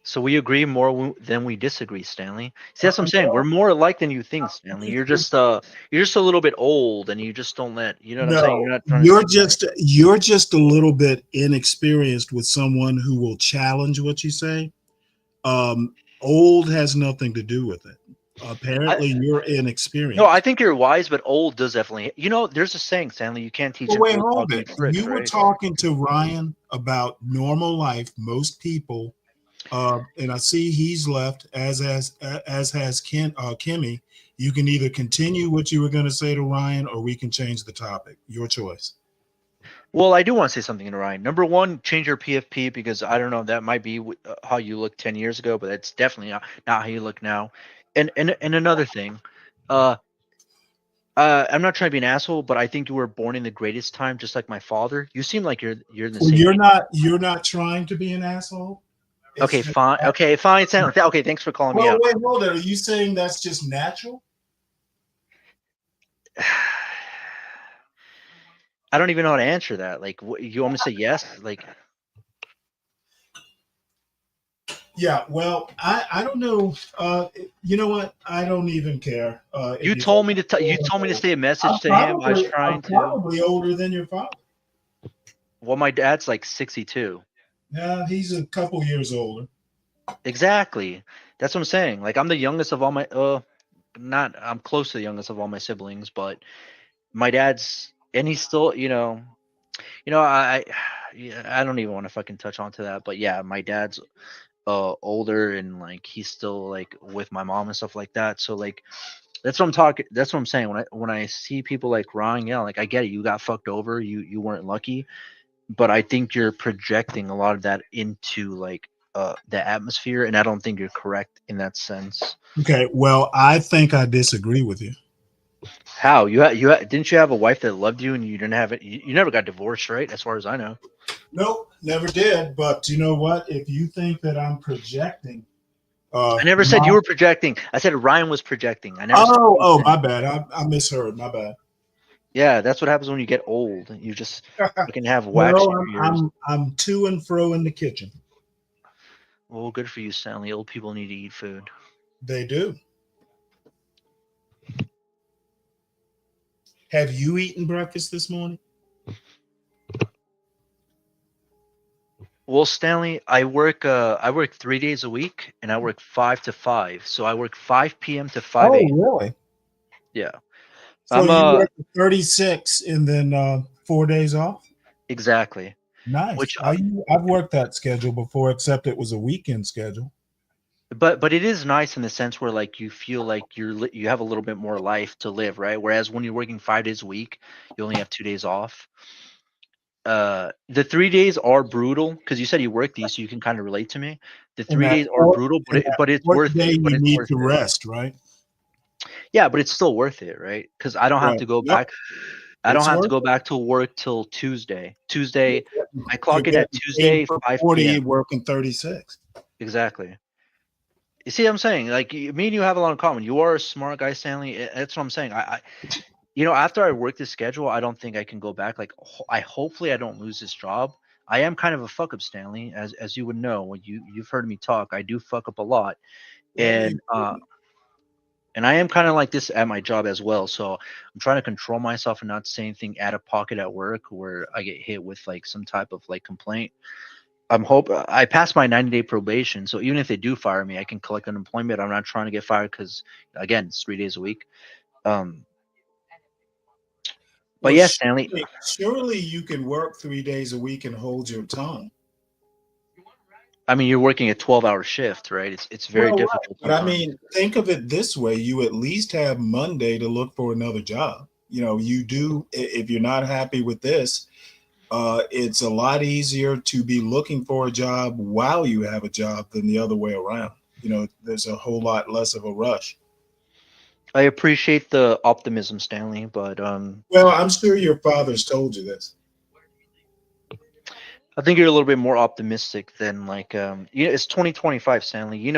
So we agree more than we disagree, Stanley. See, that's what I'm saying. We're more alike than you think, Stanley. You're just a little bit old, and you just don't let. You know what I'm saying? No, You're not trying to. you're just a little bit inexperienced with someone who will challenge what you say. Old has nothing to do with it. Apparently, you're inexperienced. No, I think you're wise, but old does definitely. There's a saying, Stanley. You can't teach Well, an wait, old hold dog it. new tricks, You were right? talking to Ryan about normal life. Most people, and I see he's left, as has Kimmy. You can either continue what you were going to say to Ryan, or we can change the topic. Your choice. Well, I do want to say something to Ryan. Number one, change your PFP because I don't know, that might be how you looked 10 years ago, but that's definitely not how you look now. And another thing, I'm not trying to be an asshole, but I think you were born in the greatest time, just like my father. You seem like you're in the Well, same. you're not trying to be an asshole. Okay, fine. Okay, fine. Okay, thanks for calling me Well, out. wait, hold it. Are you saying that's just natural? I don't even know how to answer that. Like, you want me to say yes? Like, Yeah. Well, I don't know. You know what? I don't even care. you told me to say a message to him. I was trying I'm to. probably older than your father. Well, my dad's like 62. Yeah, he's a couple years older. Exactly. That's what I'm saying. Like I'm the youngest of all my not I'm close to the youngest of all my siblings, but my dad's and he's still, yeah, I don't even want to fucking touch on to that, but yeah, my dad's older and like he's still like with my mom and stuff like that. So like that's what I'm saying. When I see people like Ryan, yeah, like I get it, you got fucked over, you weren't lucky, but I think you're projecting a lot of that into like the atmosphere, and I don't think you're correct in that sense. Okay, well, I think I disagree with you. How didn't you have a wife that loved you and you didn't have it? You never got divorced, right? As far as I know. Nope, never did. But you know what? If you think that I'm projecting, I never said you were projecting. I said Ryan was projecting. I never. Oh, my bad. I misheard. My bad. Yeah, that's what happens when you get old. You just you can have wax. No, I'm to and fro in the kitchen. Well, good for you, Stanley. Old people need to eat food. They do. Have you eaten breakfast this morning? Well, Stanley, I work 3 days a week, and I work 5 to 5. So I work 5 p.m. to 5 a.m. Really? Yeah. So you work 36 and then 4 days off? Exactly. Nice. Which I've worked that schedule before, except it was a weekend schedule. But it is nice in the sense where like you feel like you have a little bit more life to live, right? Whereas when you're working 5 days a week, you only have 2 days off. The 3 days are brutal because you said you work these, so you can kind of relate to me. The 3 days are brutal, but it's worth it. But You it's need worth to it. rest, right? Yeah, but it's still worth it, right? Because I don't have to go back. I don't It's have to worth go back to work till Tuesday. I clock You're in at getting Tuesday paid for 5 40, p.m. working 36. Exactly. You see what I'm saying? Like me and you have a lot in common. You are a smart guy, Stanley. That's what I'm saying. I after I work this schedule, I don't think I can go back. Like hopefully I don't lose this job. I am kind of a fuck up, Stanley, as you would know when you've heard me talk. I do fuck up a lot, and I am kind of like this at my job as well. So I'm trying to control myself and not say anything out of pocket at work where I get hit with like some type of like complaint. I passed my 90-day probation, so even if they do fire me, I can collect unemployment. I'm not trying to get fired because again, it's 3 days a week. But yes, Stanley. Surely you can work 3 days a week and hold your tongue. I mean, you're working a 12-hour shift, right? It's very difficult. But I mean, think of it this way: you at least have Monday to look for another job. You do. If you're not happy with this, it's a lot easier to be looking for a job while you have a job than the other way around. There's a whole lot less of a rush. I appreciate the optimism, Stanley, but well, I'm sure your father's told you this. I think you're a little bit more optimistic than like it's 2025, Stanley.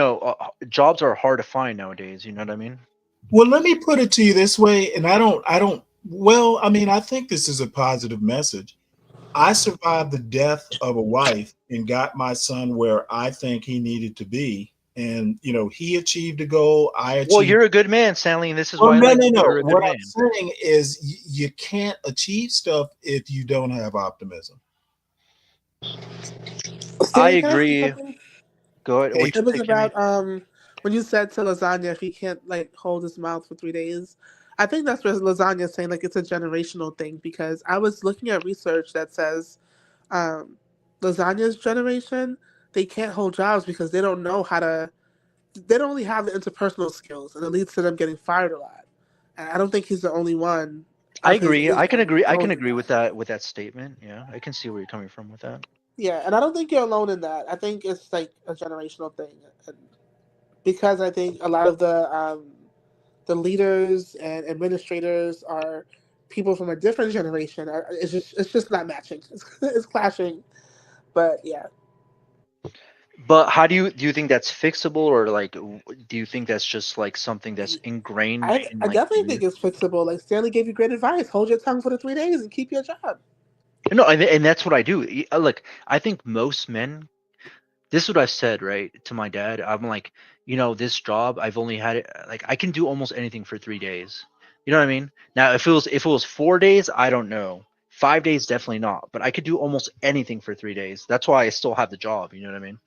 Jobs are hard to find nowadays. You know what I mean? Well, let me put it to you this way, and I think this is a positive message. I survived the death of a wife and got my son where I think he needed to be. And, he achieved a goal. I achieved. Well, you're a good man, Stanley, and this is why no. You're a good What man. I'm saying is you can't achieve stuff if you don't have optimism. I agree. Go ahead. It was about when you said to Lasagna if he can't like hold his mouth for 3 days. I think that's what Lasagna is saying, like it's a generational thing, because I was looking at research that says Lasagna's generation, they can't hold jobs because they don't know they don't really have the interpersonal skills, and it leads to them getting fired a lot. And I don't think he's the only one. I agree. I can agree with that statement. Yeah, I can see where you're coming from with that. Yeah, and I don't think you're alone in that. I think it's like a generational thing, because I think a lot of the leaders and administrators are people from a different generation. It's just not matching. It's clashing. But yeah. But how do you think that's fixable, or like do you think that's just like something that's ingrained? I definitely think it's fixable. Like Stanley gave you great advice: hold your tongue for the 3 days and keep your job. No, and that's what I do. Look, I think most men. This is what I've said, right, to my dad. I'm like, this job, I've only had it. Like, I can do almost anything for 3 days. You know what I mean? Now, if it was 4 days, I don't know. 5 days, definitely not. But I could do almost anything for 3 days. That's why I still have the job. You know what I mean?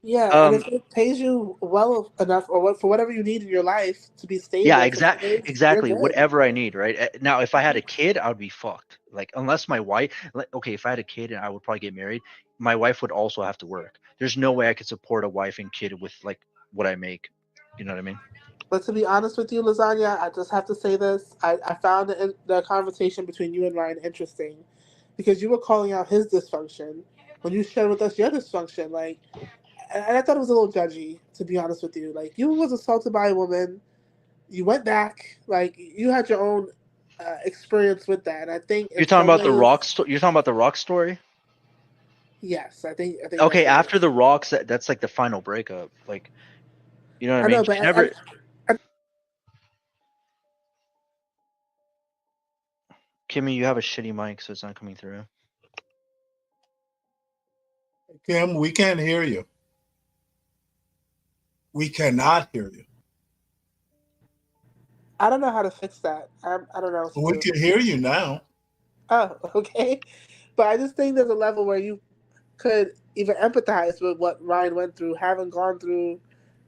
Yeah, and if it pays you well enough, or what for whatever you need in your life to be Yeah, stable for 3 days, you're exactly. good. Whatever I need, right? Now, if I had a kid, I would be fucked. Like, unless my wife, okay, if I had a kid and I would probably get married, my wife would also have to work. There's no way I could support a wife and kid with like what I make. You know what I mean? But to be honest with you, Lasagna, I just have to say this. I found the conversation between you and Ryan interesting because you were calling out his dysfunction when you shared with us your dysfunction. Like, and I thought it was a little judgy, to be honest with you. Like, you was assaulted by a woman. You went back. Like, you had your own experience with that. And I think You're in talking some about the ways, rock. You're talking about the rock story. yes, I think Okay, that's what it after is. the rocks, that's like the final breakup. Like, you know what I I mean? know, She but never. Kimmy, you have a shitty mic, so it's not coming through. Kim, we can't hear you. We cannot hear you. I don't know how to fix that. I don't know what to We do. can hear you now. Oh, okay. But I just think there's a level where you could even empathize with what Ryan went through, having gone through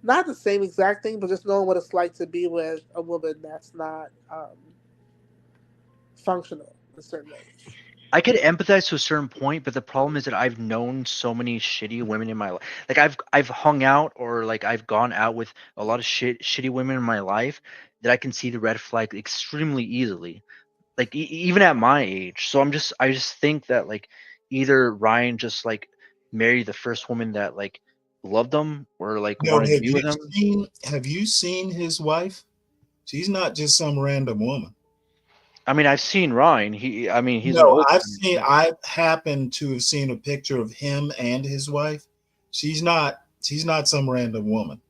not the same exact thing, but just knowing what it's like to be with a woman that's not functional in a certain way. I could empathize to a certain point, but the problem is that I've known so many shitty women in my life. Like I've hung out or like I've gone out with a lot of shitty women in my life that I can see the red flag extremely easily. Like even at my age. So I just think that like either Ryan just like married the first woman that like loved him or like No, wanted to be with him. have you seen his wife? She's not just some random woman. I mean, I've seen Ryan. He's an No, old. I happen to have seen a picture of him and his wife. She's not some random woman.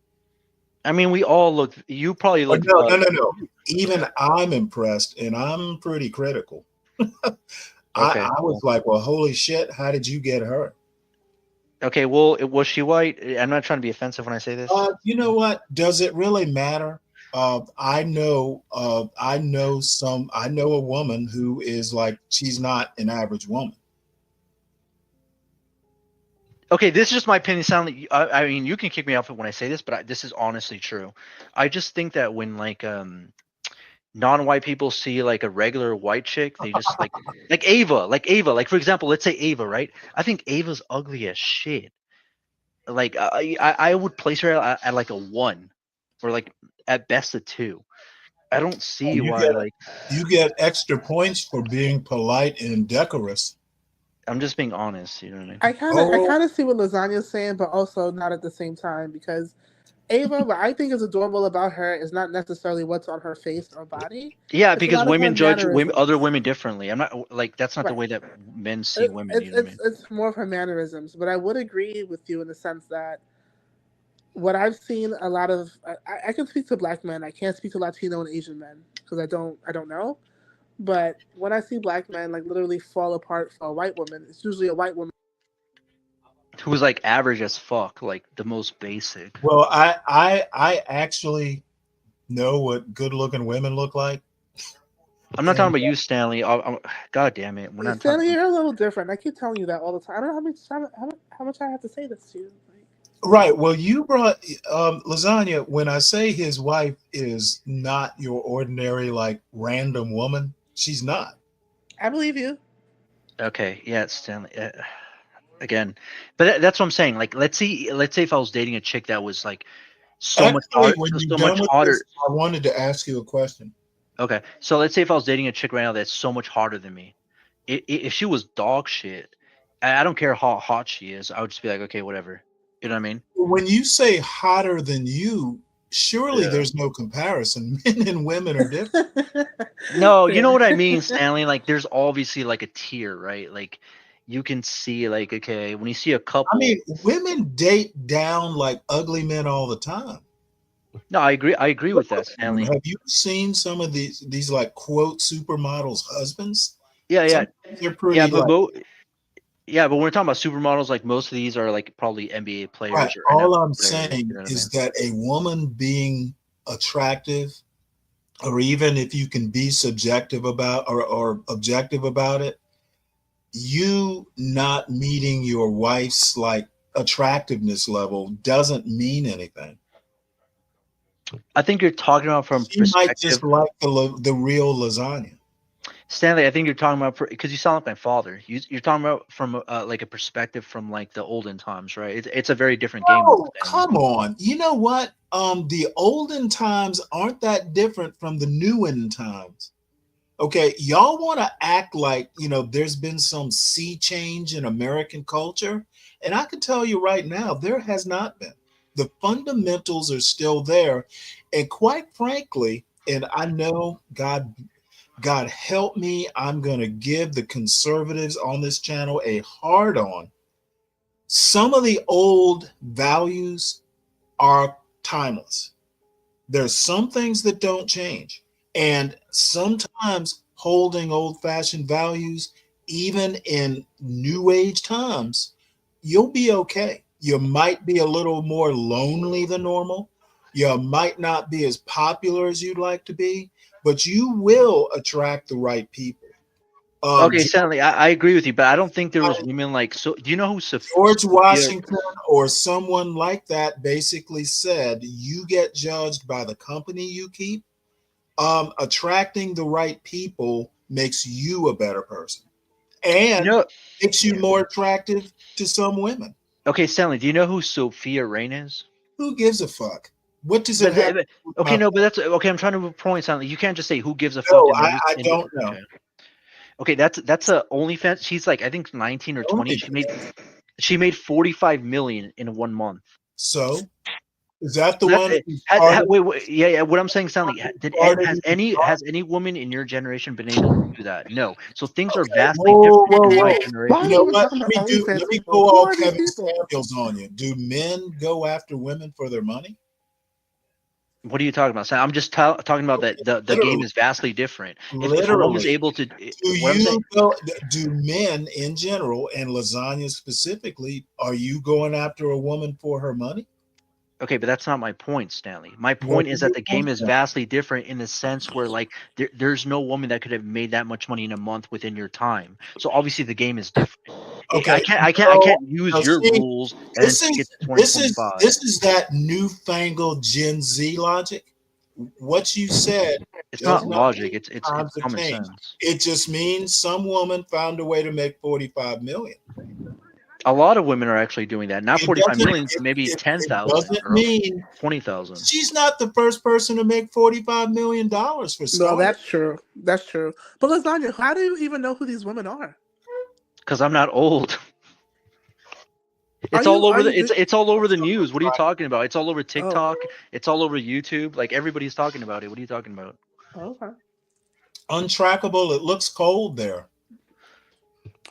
I mean, we all look. You probably look. No. Even I'm impressed, and I'm pretty critical. Okay. I was like, well, holy shit, how did you get her? Okay, well, was she white? I'm not trying to be offensive when I say this. You know what? Does it really matter? I know a woman who is like, she's not an average woman. Okay, this is just my opinion. I mean, you can kick me off when I say this, but this is honestly true. I just think that when like non-white people see like a regular white chick, they just like Ava, like for example, let's say Ava, right? I think Ava's ugly as shit. Like I would place her at like a 1 or like at best a 2. I don't see why you get extra points for being polite and decorous. I'm just being honest, you know what I mean? I kind of see what Lasagna's saying, but also not at the same time, because Ava, what I think is adorable about her is not necessarily what's on her face or body. Yeah, It's a because lot of her women judge mannerisms. other women differently. I'm not like that's not the Right. way that men see women. You know what I mean? It's more of her mannerisms, but I would agree with you in the sense that what I've seen a lot of, I can speak to Black men. I can't speak to Latino and Asian men because I don't know. But when I see Black men like literally fall apart for a white woman, it's usually a white woman Who's like average as fuck, like the most basic. Well, I actually know what good-looking women look like. I'm not talking about you, Stanley. God damn it, we're not talking. Stanley, you're a little different. I keep telling you that all the time. I don't know how much I have to say this to you. Right. Well, you brought Lasagna. When I say his wife is not your ordinary like random woman, she's not. I believe you. Okay, yeah, it's Stanley. Again, but that's what I'm saying. Like, let's say if I was dating a chick that was like so much hotter, when so you're much done with hotter. this, I wanted to ask you a question. Okay, so let's say if I was dating a chick right now that's so much hotter than me, if she was dog shit, I don't care how hot she is, I would just be like, okay, whatever. You know what I mean? When you say hotter than you, surely there's no comparison. Men and women are different. No, you know what I mean, Stanley. Like, there's obviously like a tier, right? Like, you can see like, okay, when you see a couple. I mean, women date down like ugly men all the time. No, I agree with that, Stanley. Have you seen some of these like quote supermodels' husbands? Yeah. They're pretty. Yeah, but when we're talking about supermodels, like most of these are like probably NBA players. Right. Or All NFL I'm players, saying you know what I is mean? that a woman being attractive or even if you can be subjective about or objective about it, you not meeting your wife's like attractiveness level doesn't mean anything. I think you're talking about from She might just perspective. like the real lasagna. Stanley, I think you're talking about because you sound like my father. You're talking about from like a perspective from like the olden times, right? It's a very different game. Oh, come on. You know what? The olden times aren't that different from the newen times. Okay, y'all want to act like, there's been some sea change in American culture. And I can tell you right now, there has not been. The fundamentals are still there. And quite frankly, and I know God help me, I'm going to give the conservatives on this channel a hard on. Some of the old values are timeless. There's some things that don't change. And sometimes holding old-fashioned values, even in new age times, you'll be okay. You might be a little more lonely than normal. You might not be as popular as you'd like to be, but you will attract the right people. Okay, Stanley, I agree with you, but I don't think there was women like. So, do you know who George Washington or someone like that basically said, you get judged by the company you keep. Attracting the right people makes you a better person and makes you more attractive to some women. Okay, Stanley, do you know who Sophia Rain is? Who gives a fuck? What does it have? Okay, no, but that's okay. I'm trying to point something. You can't just say who gives a fuck. No, I don't know. Okay, that's a OnlyFans. She's like I think 19 or 20. She made 45 million in 1 month. So is that the one? Wait, yeah. What I'm saying, Stanley, has any woman in your generation been able to do that? No. So things are vastly different in my generation. You know what? Let me go all Kevin Samuels on you. Do men go after women for their money? What are you talking about? I'm just talking about that the game is vastly different. If a woman's able to, do men in general and lasagna specifically, are you going after a woman for her money? Okay, but that's not my point, Stanley. My point is that the game is vastly different in the sense where like there's no woman that could have made that much money in a month within your time. So obviously the game is different. Okay, I can't use your rules and this get to is 2025. this is that newfangled Gen Z logic. What you said, it's not logic. It's common change. sense. It just means some woman found a way to make 45 million. A lot of women are actually doing that. Not 45 million, maybe 10,000 doesn't or mean 20,000. She's not the first person to make $45 million for Scarlett. No, that's true. That's true. But lasagna, how do you even know who these women are? Because I'm not old. It's all over it's all over the news. What are you talking about? It's all over TikTok. It's all over YouTube. Like everybody's talking about it. What are you talking about? Okay. Untrackable. It looks cold there.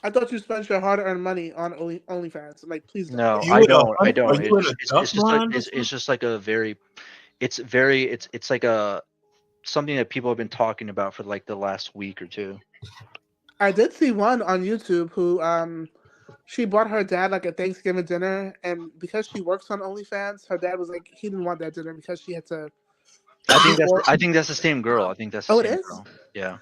I thought you spent your hard-earned money on OnlyFans. Like, please don't. No, I don't. It's just like a very, it's like a something that people have been talking about for like the last week or two. I did see one on YouTube who she bought her dad like a Thanksgiving dinner, and because she works on OnlyFans, her dad was like he didn't want that dinner because she had to. I think that's the same girl. I think that's the same girl. Yeah.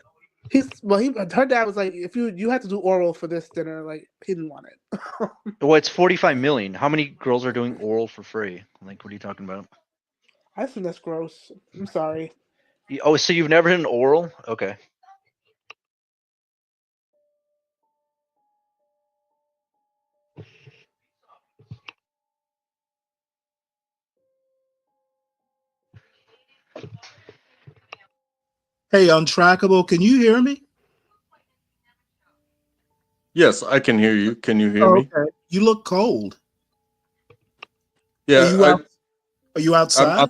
Her dad was like, if you had to do oral for this dinner, like he didn't want it. Well, it's 45 million. How many girls are doing oral for free? Like, what are you talking about? I think that's gross. I'm sorry. Oh, so you've never done oral? Okay. Hey, Untrackable, can you hear me? Yes, I can hear you. Can you hear me? Okay. You look cold. Yeah. Are you outside?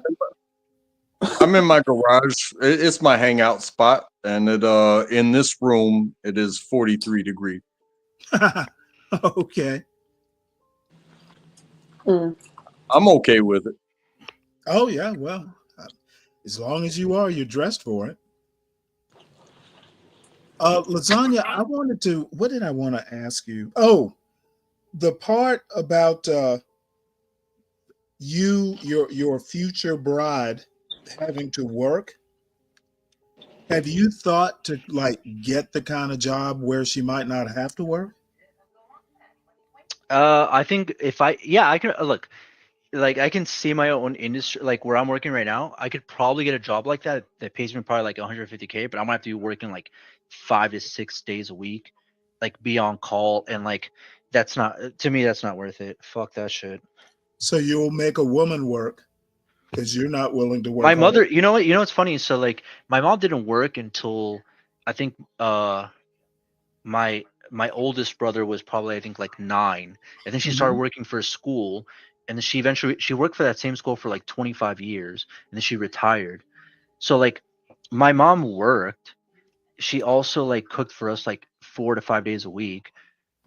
I'm in my garage. It's my hangout spot, and in this room it is 43 degrees. Okay. I'm okay with it. Oh yeah, well, as long as you are, you're dressed for it. Lasagna, what did I want to ask you? Oh, the part about your future bride having to work. Have you thought to like get the kind of job where she might not have to work? I think if I can look, like I can see my own industry, like where I'm working right now. I could probably get a job like that that pays me probably like 150K, but I'm gonna have to be working like 5 to 6 days a week, like be on call, and like that's not, to me, that's not worth it. Fuck that shit. So you'll make a woman work because you're not willing to work. My hard. mother, you know what's funny? So like my mom didn't work until I think my oldest brother was probably I think like 9, and then she started working for a school, and then she worked for that same school for like 25 years, and then she retired. So like my mom worked. She also like cooked for us like 4 to 5 days a week.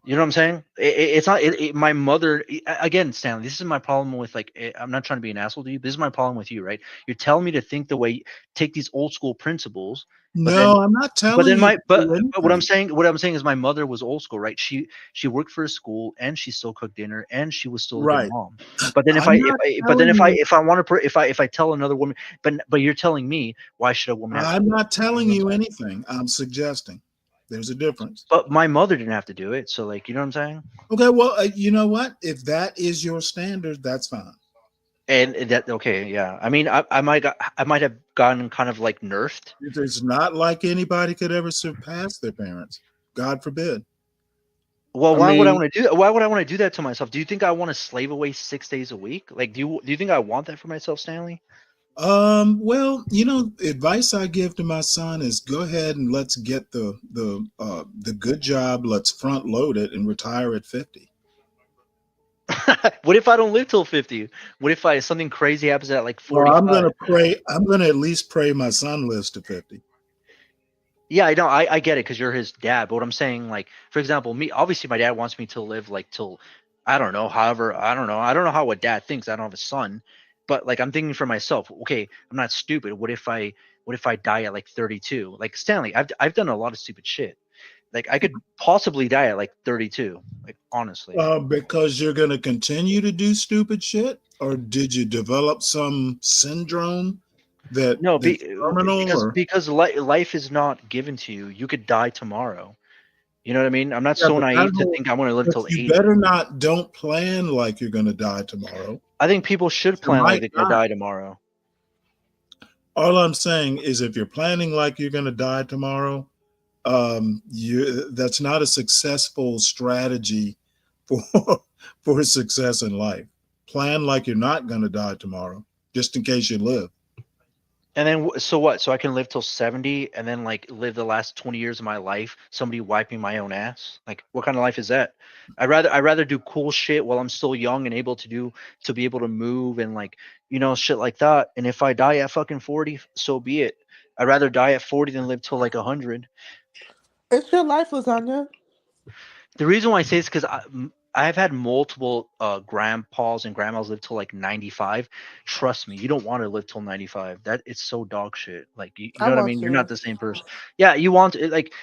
You know what I'm saying? It's not my mother again, Stanley. This is my problem with like I'm not trying to be an asshole to you. This is my problem with you, right? You're telling me to think the way, take these old school principles. No, I'm not telling But then you. but what I'm saying is my mother was old school, right? She worked for a school and she still cooked dinner and she was still a Right. good mom. But then if I'm I not but then telling you- if I want to if I tell another woman, but you're telling me why should a woman have to I'm do not telling you anything. I'm suggesting there's a difference. But my mother didn't have to do it. So like, you know what I'm saying? Okay, well, you know what? If that is your standard, that's fine. And that, okay, yeah. I mean, I might have gotten kind of like nerfed. It's not like anybody could ever surpass their parents. God forbid. Well, I why would I mean- want to do that? Why would I want to do that to myself? Do you think I want to slave away 6 days a week? Like, do you think I want that for myself, Stanley? Well, advice I give to my son is go ahead and let's get the good job. Let's front load it and retire at 50. What if I don't live till 50? What if something crazy happens at like 45? Well, I'm gonna at least pray my son lives to 50. Yeah, I know. I get it because you're his dad. But what I'm saying, like, for example, me, obviously my dad wants me to live like till, I don't know. However, I don't know. I don't know how a dad thinks. I don't have a son, but like I'm thinking for myself. Okay, I'm not stupid. What if I die at like 32? Like Stanley, I've done a lot of stupid shit. Like I could possibly die at like 32. Like honestly. Because you're gonna continue to do stupid shit, or did you develop some syndrome that No, that's terminal? because life is not given to you. You could die tomorrow. You know what I mean? I'm not Yeah, so but naive to that think I'm going to live but till you 80. better don't plan like you're gonna die tomorrow. I think people should You plan like might they're going to not. die tomorrow. All I'm saying is if you're planning like you're gonna die tomorrow, that's not a successful strategy for success in life. Plan like you're not gonna die tomorrow, just in case you live. And then so what? So I can live till 70 and then like live the last 20 years of my life somebody wiping my own ass? Like what kind of life is that? I'd rather do cool shit while I'm still young and able to be able to move and like, shit like that. And if I die at fucking 40, so be it. I'd rather die at 40 than live till like 100. It's your life, Lasagna. The reason why I say this because I've had multiple grandpas and grandmas live till like 95. Trust me, you don't want to live till 95. That it's so dog shit. Like you I know what I want mean? You're to. not the same person. Yeah, you want it like.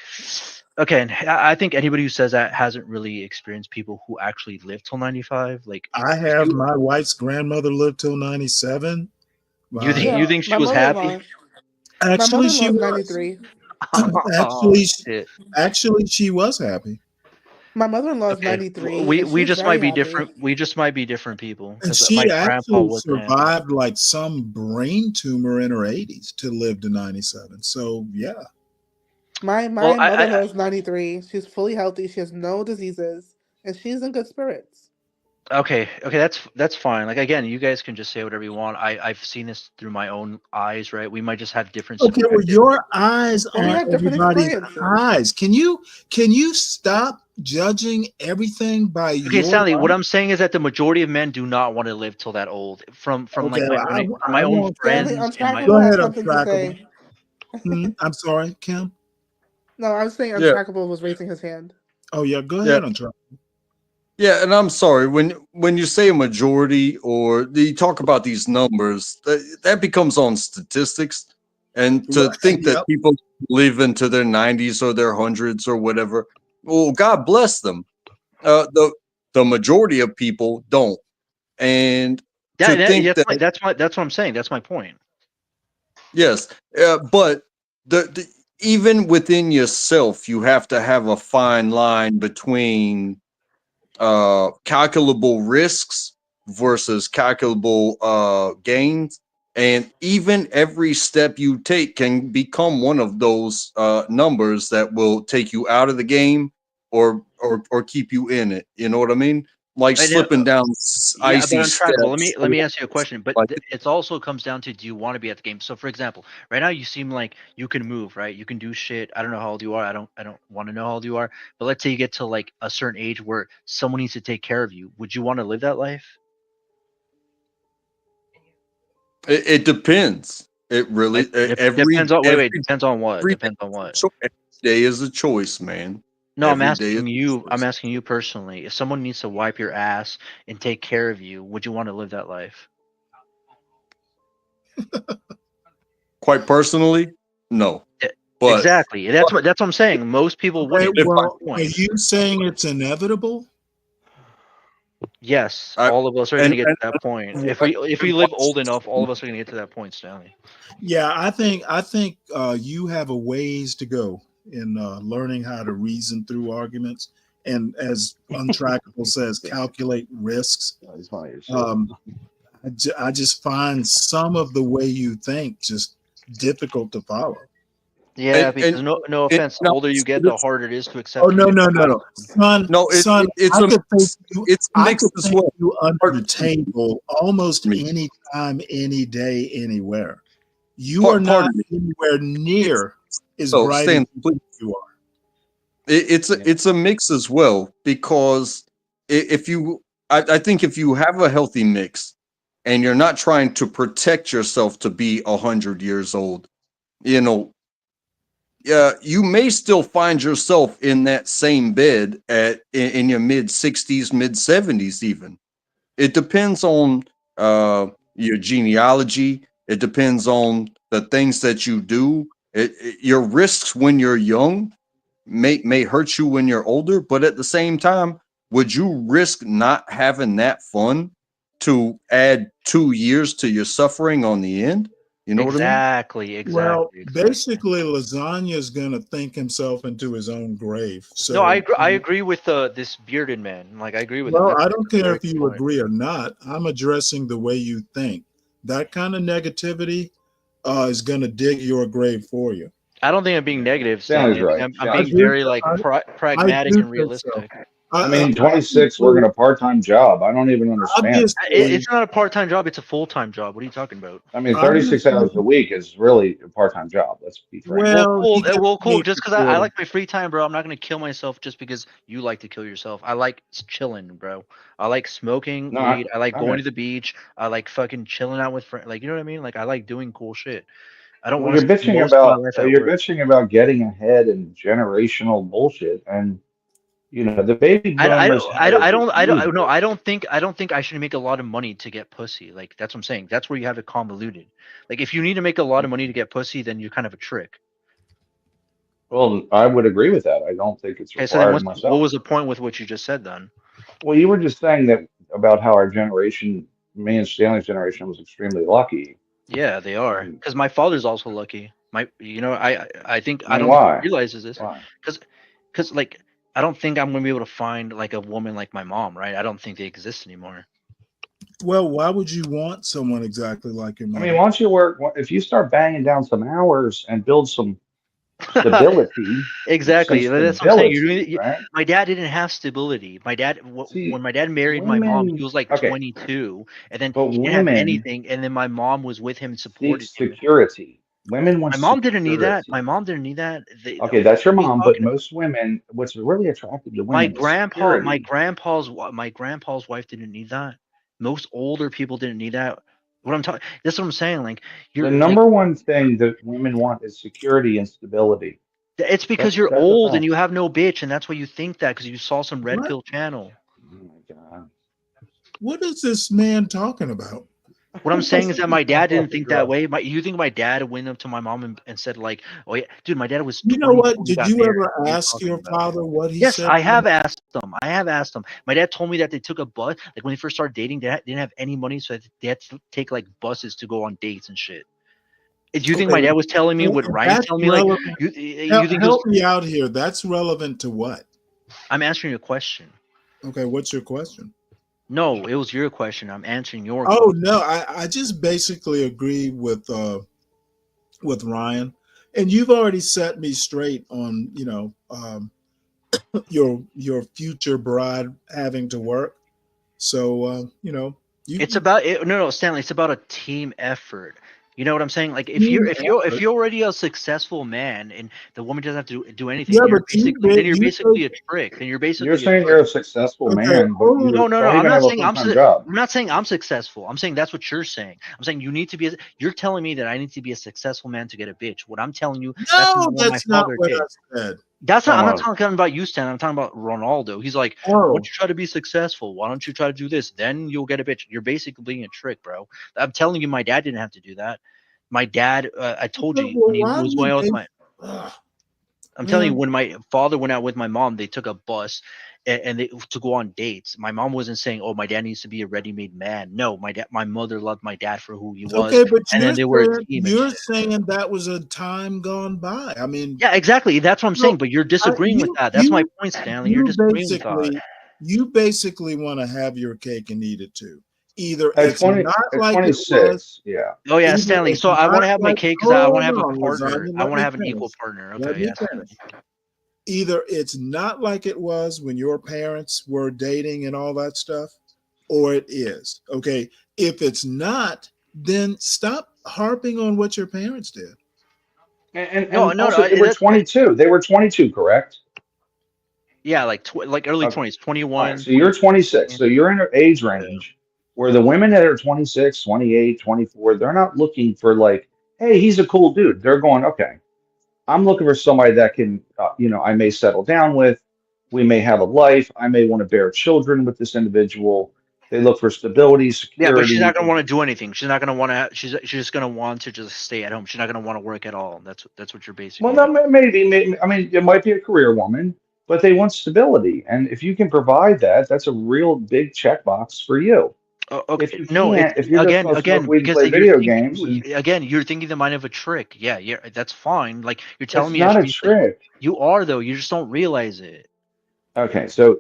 Okay, and I think anybody who says that hasn't really experienced people who actually live till 95. Like I have my wife's grandmother lived till 97. you think you think she my was mother-in-law. happy? Actually, My she mother-in-law's was. 93. Actually, she was happy. My mother-in-law is Okay. 93. We and we she's just very might be happy. different. We just might be different people. And 'Cause she my grandpa actually wasn't happy. survived like some brain tumor in her 80s to live to 97. So yeah. My Well, mother-in-law is 93. She's fully healthy. She has no diseases, and she's in good spirits. Okay, that's fine. Like again, you guys can just say whatever you want. I've seen this through my own eyes, right? We might just have different. Okay, well, your eyes Well, we aren't have different everybody's experiences. eyes. Can you stop judging everything by Okay, your Stanley. What eyes? I'm saying is that the majority of men do not want to live till that old. From Okay, like I my own won't. Stanley, friends and my Untrackable Go has ahead, something to say. Untrackable. I'm sorry, Kim. No, I was saying Yeah. Untrackable was raising his hand. Oh yeah, go Yeah. ahead, Untrackable. Yeah, and I'm sorry when you say a majority or you talk about these numbers, that becomes on statistics, and to Right, think that yep. people live into their 90s or their hundreds or whatever, well, God bless them. The majority of people don't, and to think that that's what I'm saying. That's my point. yes, but the even within yourself, you have to have a fine line between calculable risks versus calculable gains. And even every step you take can become one of those numbers that will take you out of the game or keep you in it. You know what I mean? Like I know, slipping down yeah, icy but untrackable. steps. Let me ask you a question. But Like it's also comes down to, do you want to be at the game? So for example, right now you seem like you can move, right? You can do shit. I don't know how old you are. I don't want to know how old you are. But let's say you get to like a certain age where someone needs to take care of you. Would you want to live that life? it depends. It really Depends on depends on what? every Depends on what? day is a choice, man. No, I'm Every day is asking you. I'm asking you personally. If someone needs to wipe your ass and take care of you, would you want to live that life? quite personally, no. But Exactly. That's what I'm saying. Most people Wait, wouldn't. well, are you saying it's inevitable? Yes, all of us are going to get to that point. If we and live old enough, all of us are going to get to that point, Stanley. Yeah, I think you have a ways to go in learning how to reason through arguments, and as Untrackable says, calculate risks. I just find some of the way you think just difficult to follow. Yeah, because no offense, the older you get, the harder it is to accept. Oh no, son! Son, it's I a could think you, it's I mixed could as think well. you under the table almost any time, any day, anywhere. You are not anywhere near as bright as Stan, you are. it's a mix as well, because if you I think if you have a healthy mix and you're not trying to protect yourself to be 100 years old, you know, you may still find yourself in that same bed in your mid 60s, mid 70s even. It depends on your genealogy. It depends on the things that you do. Your risks when you're young may hurt you when you're older, but at the same time, would you risk not having that fun to add 2 years to your suffering on the end? You know what I mean? Exactly. Well, basically, Lasagna is going to think himself into his own grave. So No, I agree with this bearded man. Like, I agree with him. well, That's I don't a care very if good you point. agree or not. I'm addressing the way you think. That kind of negativity is going to dig your grave for you. I don't think I'm being negative, Stanley's Stanley. right. I'm I being do. very like I pragmatic do and think so. realistic. I mean, 26 working a part-time job. I don't even understand. It's not a part-time job. It's a full-time job. What are you talking about? I mean, 36 hours a week is really a part-time job. Let's be frank. Well, cool. Just because I like my free time, bro, I'm not gonna kill myself just because you like to kill yourself. I like chilling, bro. I like smoking No, weed. I like okay. going to the beach. I like fucking chilling out with friends. Like, you know what I mean? Like, I like doing cool shit. I don't Well, want you're to spend bitching most of my about life at you're work. bitching about getting ahead and generational bullshit, and you know the baby boomers. I don't no, I don't think I should make a lot of money to get pussy. Like, that's what I'm saying. That's where you have it convoluted. Like, if you need to make a lot of money to get pussy, then you're kind of a trick. Well, I would agree with that. I don't think it's Okay, so then required what myself. was the point with what you just said then? Well, you were just saying that about how our generation, me and Stanley's generation, was extremely lucky. Yeah, they are. Because my father's also lucky. I think I And don't why? think he realizes this. Why? Because like I don't think I'm gonna be able to find like a woman like my mom, right? I don't think they exist anymore. Well, why would you want someone exactly like your I mom? mean, once you work, if you start banging down some hours and build some stability, Exactly. some That's what I'm saying. stability, right? My dad didn't have stability. My dad, when my dad married my mom, he was like okay, 22, and then but he didn't have women anything. And then my mom was with him, seek supported him. security. Women want My mom didn't need that. security. My mom didn't need that. Okay, that's your What are you mom, but talking about? most women, what's really attractive to My women is security. my grandpa's wife didn't need that. Most older people didn't need that. What I'm talking, that's what I'm saying. Like, The you're like, number one thing that women want is security and stability. it's because you're That's a old and fact. you have no bitch, and that's why you think that because you saw some red What? pill channel. Oh my god. What is this man talking about? What I'm saying is that my dad didn't think that way. You think my dad went up to my mom and said like, "Oh yeah, dude, my dad was." You know what? 22 Did got you married. ever What are you ask talking your about? father what he Yes, said? I have asked them. I have asked them. My dad told me that they took a bus. Like, when they first started dating, they didn't have any money, so they had to take like buses to go on dates and shit. Do you think my dad was telling me what Ryan's That's telling me? Like, relevant. you think it Help was, me out here. That's relevant to what? I'm answering your question. Okay, what's your question? No, it was your question. I'm answering your Oh question. no, I just basically agree with Ryan, and you've already set me straight on your future bride having to work. So It's about it, no, Stanley. It's about a team effort. You know what I'm saying? Like if Team you're effort. already a successful man and the woman doesn't have to do anything, Yeah, then but you're basically a trick. Then you're You're basically a saying trick. you're a successful man, but you No, no, no. don't I'm even not have a saying full-time job. I'm not saying I'm successful. I'm saying that's what you're saying. I'm saying you need to be. You're telling me that I need to be a successful man to get a bitch. What I'm telling you, that's No, not what my that's not father what did. I said. That's not. I'm not Come on. talking about you, Stan. I'm talking about Ronaldo. He's like, why Oh, don't you try to be successful? Why don't you try to do this? Then you'll get a bitch. You're basically being a trick, bro. I'm telling you, my dad didn't have to do that. My dad, I told you well, when he why was do going you out with think? my. I'm telling you, Man, when my father went out with my mom, they took a bus and they to go on dates. My mom wasn't saying, "Oh, my dad needs to be a ready-made man." No, my mother loved my dad for who he was, okay, but and then they were a team and you're shit. saying that was a time gone by. I mean, Yeah, exactly. That's what I'm saying. no, But you're disagreeing with that. That's my point, Stanley. You're disagreeing with that. you basically want to have your cake and eat it too. Either At it's not at like it was. 26, yeah. Oh yeah, Either Stanley. it's So I want not to have my like. cake because I want Hold to have a on, partner. Lasagna. I Let want to me have an equal finish. partner. Let Okay, me yes. finish. Either it's not like it was when your parents were dating and all that stuff, or it is. Okay. If it's not, then stop harping on what your parents did. No, And no, no. also, they were That's 22. They were 22, correct? yeah, like like early Okay. 20s, All right. 21, So you're 26. 22. So you're in an age Yeah. range where the women that are 26, 28, 24, they're not looking for like, hey, he's a cool dude. They're going, okay, I'm looking for somebody that can, I may settle down with. We may have a life. I may want to bear children with this individual. They look for stability, Yeah, but she's not security. gonna want to do anything. She's not gonna want to. She's just gonna want to just stay at home. She's not gonna want to work at all. That's what you're Well, basically no, doing. maybe. I mean, it might be a career woman, but they want stability. And if you can provide that, that's a real big checkbox for you. If Okay, you no, it's can't, if you're just going to smoke again weed and because play you're video thinking games, and you're thinking the mind of a trick. Yeah, yeah, that's fine. Like you're telling it's me I not should a be. trick. You are though. You just don't realize it. Okay, so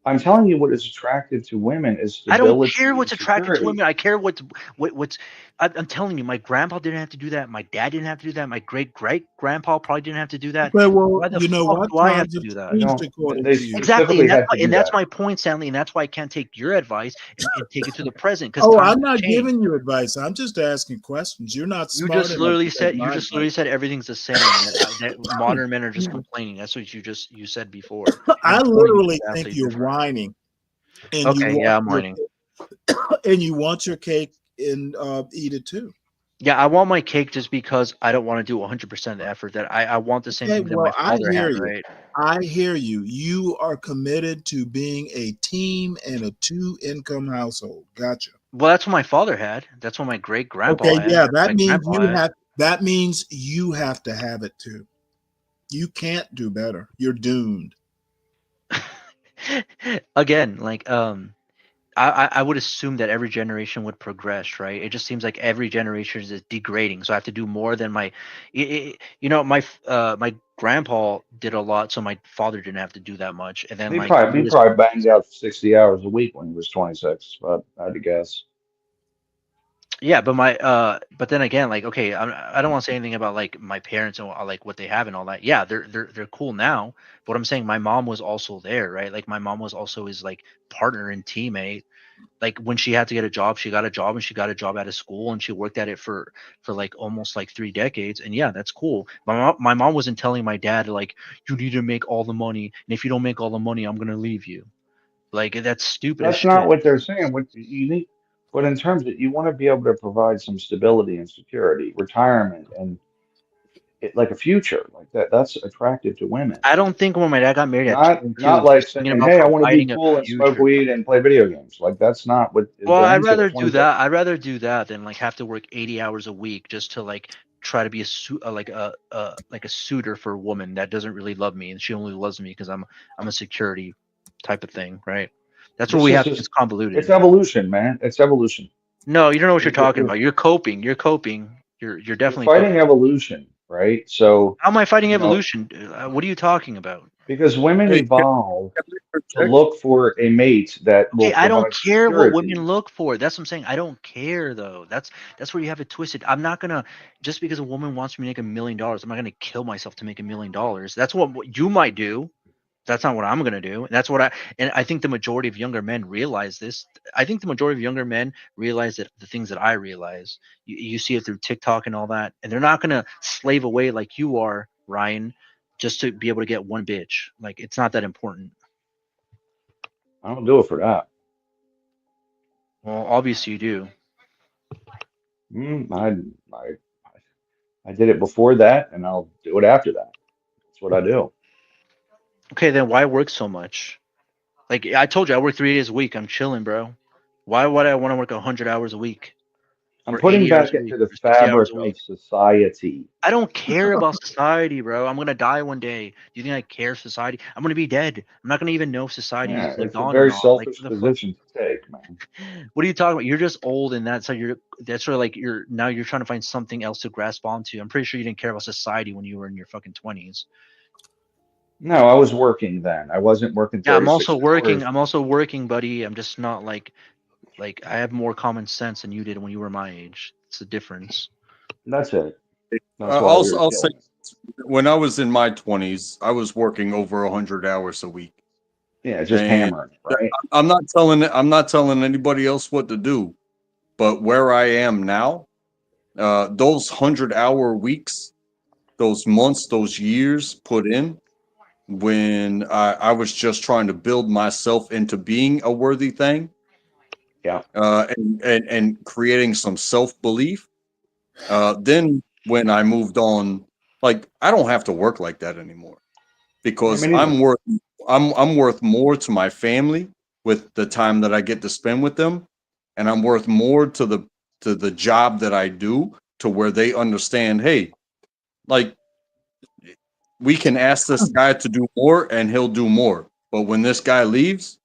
I'm telling you what is attractive to women is I don't care stability and what's attractive to security. women. I care what's. I'm telling you, my grandpa didn't have to do that. My dad didn't have to do that. My great grandpa probably didn't have to do that. Okay, well, Why the you know fuck what? do I have Times to have do that? They changed don't. according They to you. Exactly, specifically have to do and that's that. my point, Stanley, and that's why I can't take your advice and take it to the present because Oh, times I'm have not changed. giving you advice. I'm just asking questions. You're not You smart just enough literally to take said my advice. everything's the same. That modern men are just complaining. That's what you said before. And I I'm telling you literally it's think absolutely you're different. whining, and Okay, yeah, I'm whining. and you want your cake and eat it too. Yeah, I want my cake just because I don't want to do 100% of the effort. That I want the same Okay, thing that my well, I father hear had, you. right? I hear you. You are committed to being a team and a two-income household. Gotcha. Well, that's what my father had. That's what my great grandpa Okay, had. yeah, My grandpa that means you have to have it too. You can't do better. You're doomed. had. Again, like I would assume that every generation would progress, right? It just seems like every generation is degrading. So I have to do more than my, my grandpa did a lot, so my father didn't have to do that much. And then He like probably he probably banged out 60 hours a week when he was 26. But I had to guess. yeah, but but then again, like okay, I don't want to say anything about like my parents and like what they have and all that. Yeah, they're cool now. But I'm saying my mom was also there, right? Like my mom was also his like partner and teammate. Like when she had to get a job, she got a job and she got a job at a school and she worked at it for like almost like 3 decades. And yeah, that's cool. My mom wasn't telling my dad like you need to make all the money, and if you don't make all the money, I'm gonna leave you. Like that's stupid as That's not shit. what they're saying. What you need, but in terms of you want to be able to provide some stability and security, retirement, and like a future like that. That's attractive to women. I don't think when my dad got married at Not 22, he like was thinking saying, about "Hey, I want to be providing a cool and smoke future. weed and play video games." Like that's not what Well, that means. They were 26. I'd rather do that than like have to work 80 hours a week just to like try to be like a suitor for a woman that doesn't really love me and she only loves me because I'm a security type of thing, right? That's where This we is have just it's convoluted. it's evolution, man. It's evolution. No, you don't know what you're It- it- talking it- about. You're coping. You're You're definitely fighting evolution, right? So, How am I fighting you know, evolution? What are you talking about? because women Hey, evolve can I to interject? look for a mate that will Okay, I don't provide care what security. women look for. That's what I'm saying. I don't care though. That's where you have it twisted. I'm not gonna just because a woman wants me to make $1 million, I'm not gonna kill myself to make $1 million. That's what you might do. That's not what I'm gonna do. And I think the majority of younger men realize this. I think the majority of younger men realize that the things that I realize. You see it through TikTok and all that, and they're not gonna slave away like you are, Ryan, just to be able to get one bitch. Like it's not that important. I don't do it for that. Well, obviously you do. I did it before that, and I'll do it after that. That's what I do. Okay, then why work so much? Like I told you, I work 3 days a week. I'm chilling, bro. Why would I want to work 100 hours a week I'm or putting 80 hours back a week into the or 60 hours fabric a of week? society. I don't care about society, bro. I'm gonna die one day. Do you think I care society? I'm gonna be dead. I'm not gonna even know if society Yeah, lived it's a on or very not. Like, selfish what the fuck? position to take, man. What are you talking about? You're just old, and that's sort of like now you're trying to find something else to grasp onto. I'm pretty sure you didn't care about society when you were in your fucking 20s. No, I was working then. I wasn't working Yeah, I'm 36 also working. hours. I'm also working, buddy. I'm just not like I have more common sense than you did when you were my age. It's a difference. That's it. That's why I'll we were I'll say, killing. when I was in my 20s, I was working over 100 hours a week, Yeah, just and hammering, right? I'm not telling anybody else what to do, but where I am now, those 100-hour weeks, those months, those years put in when I was just trying to build myself into being a worthy thing, Yeah. and creating some self-belief. Then when I moved on, like I don't have to work like that anymore Yeah, because me neither. I'm worth more to my family with the time that I get to spend with them, and I'm worth more to the job that I do to where they understand, hey, like we can ask this guy to do more and he'll do more. But when this guy leaves,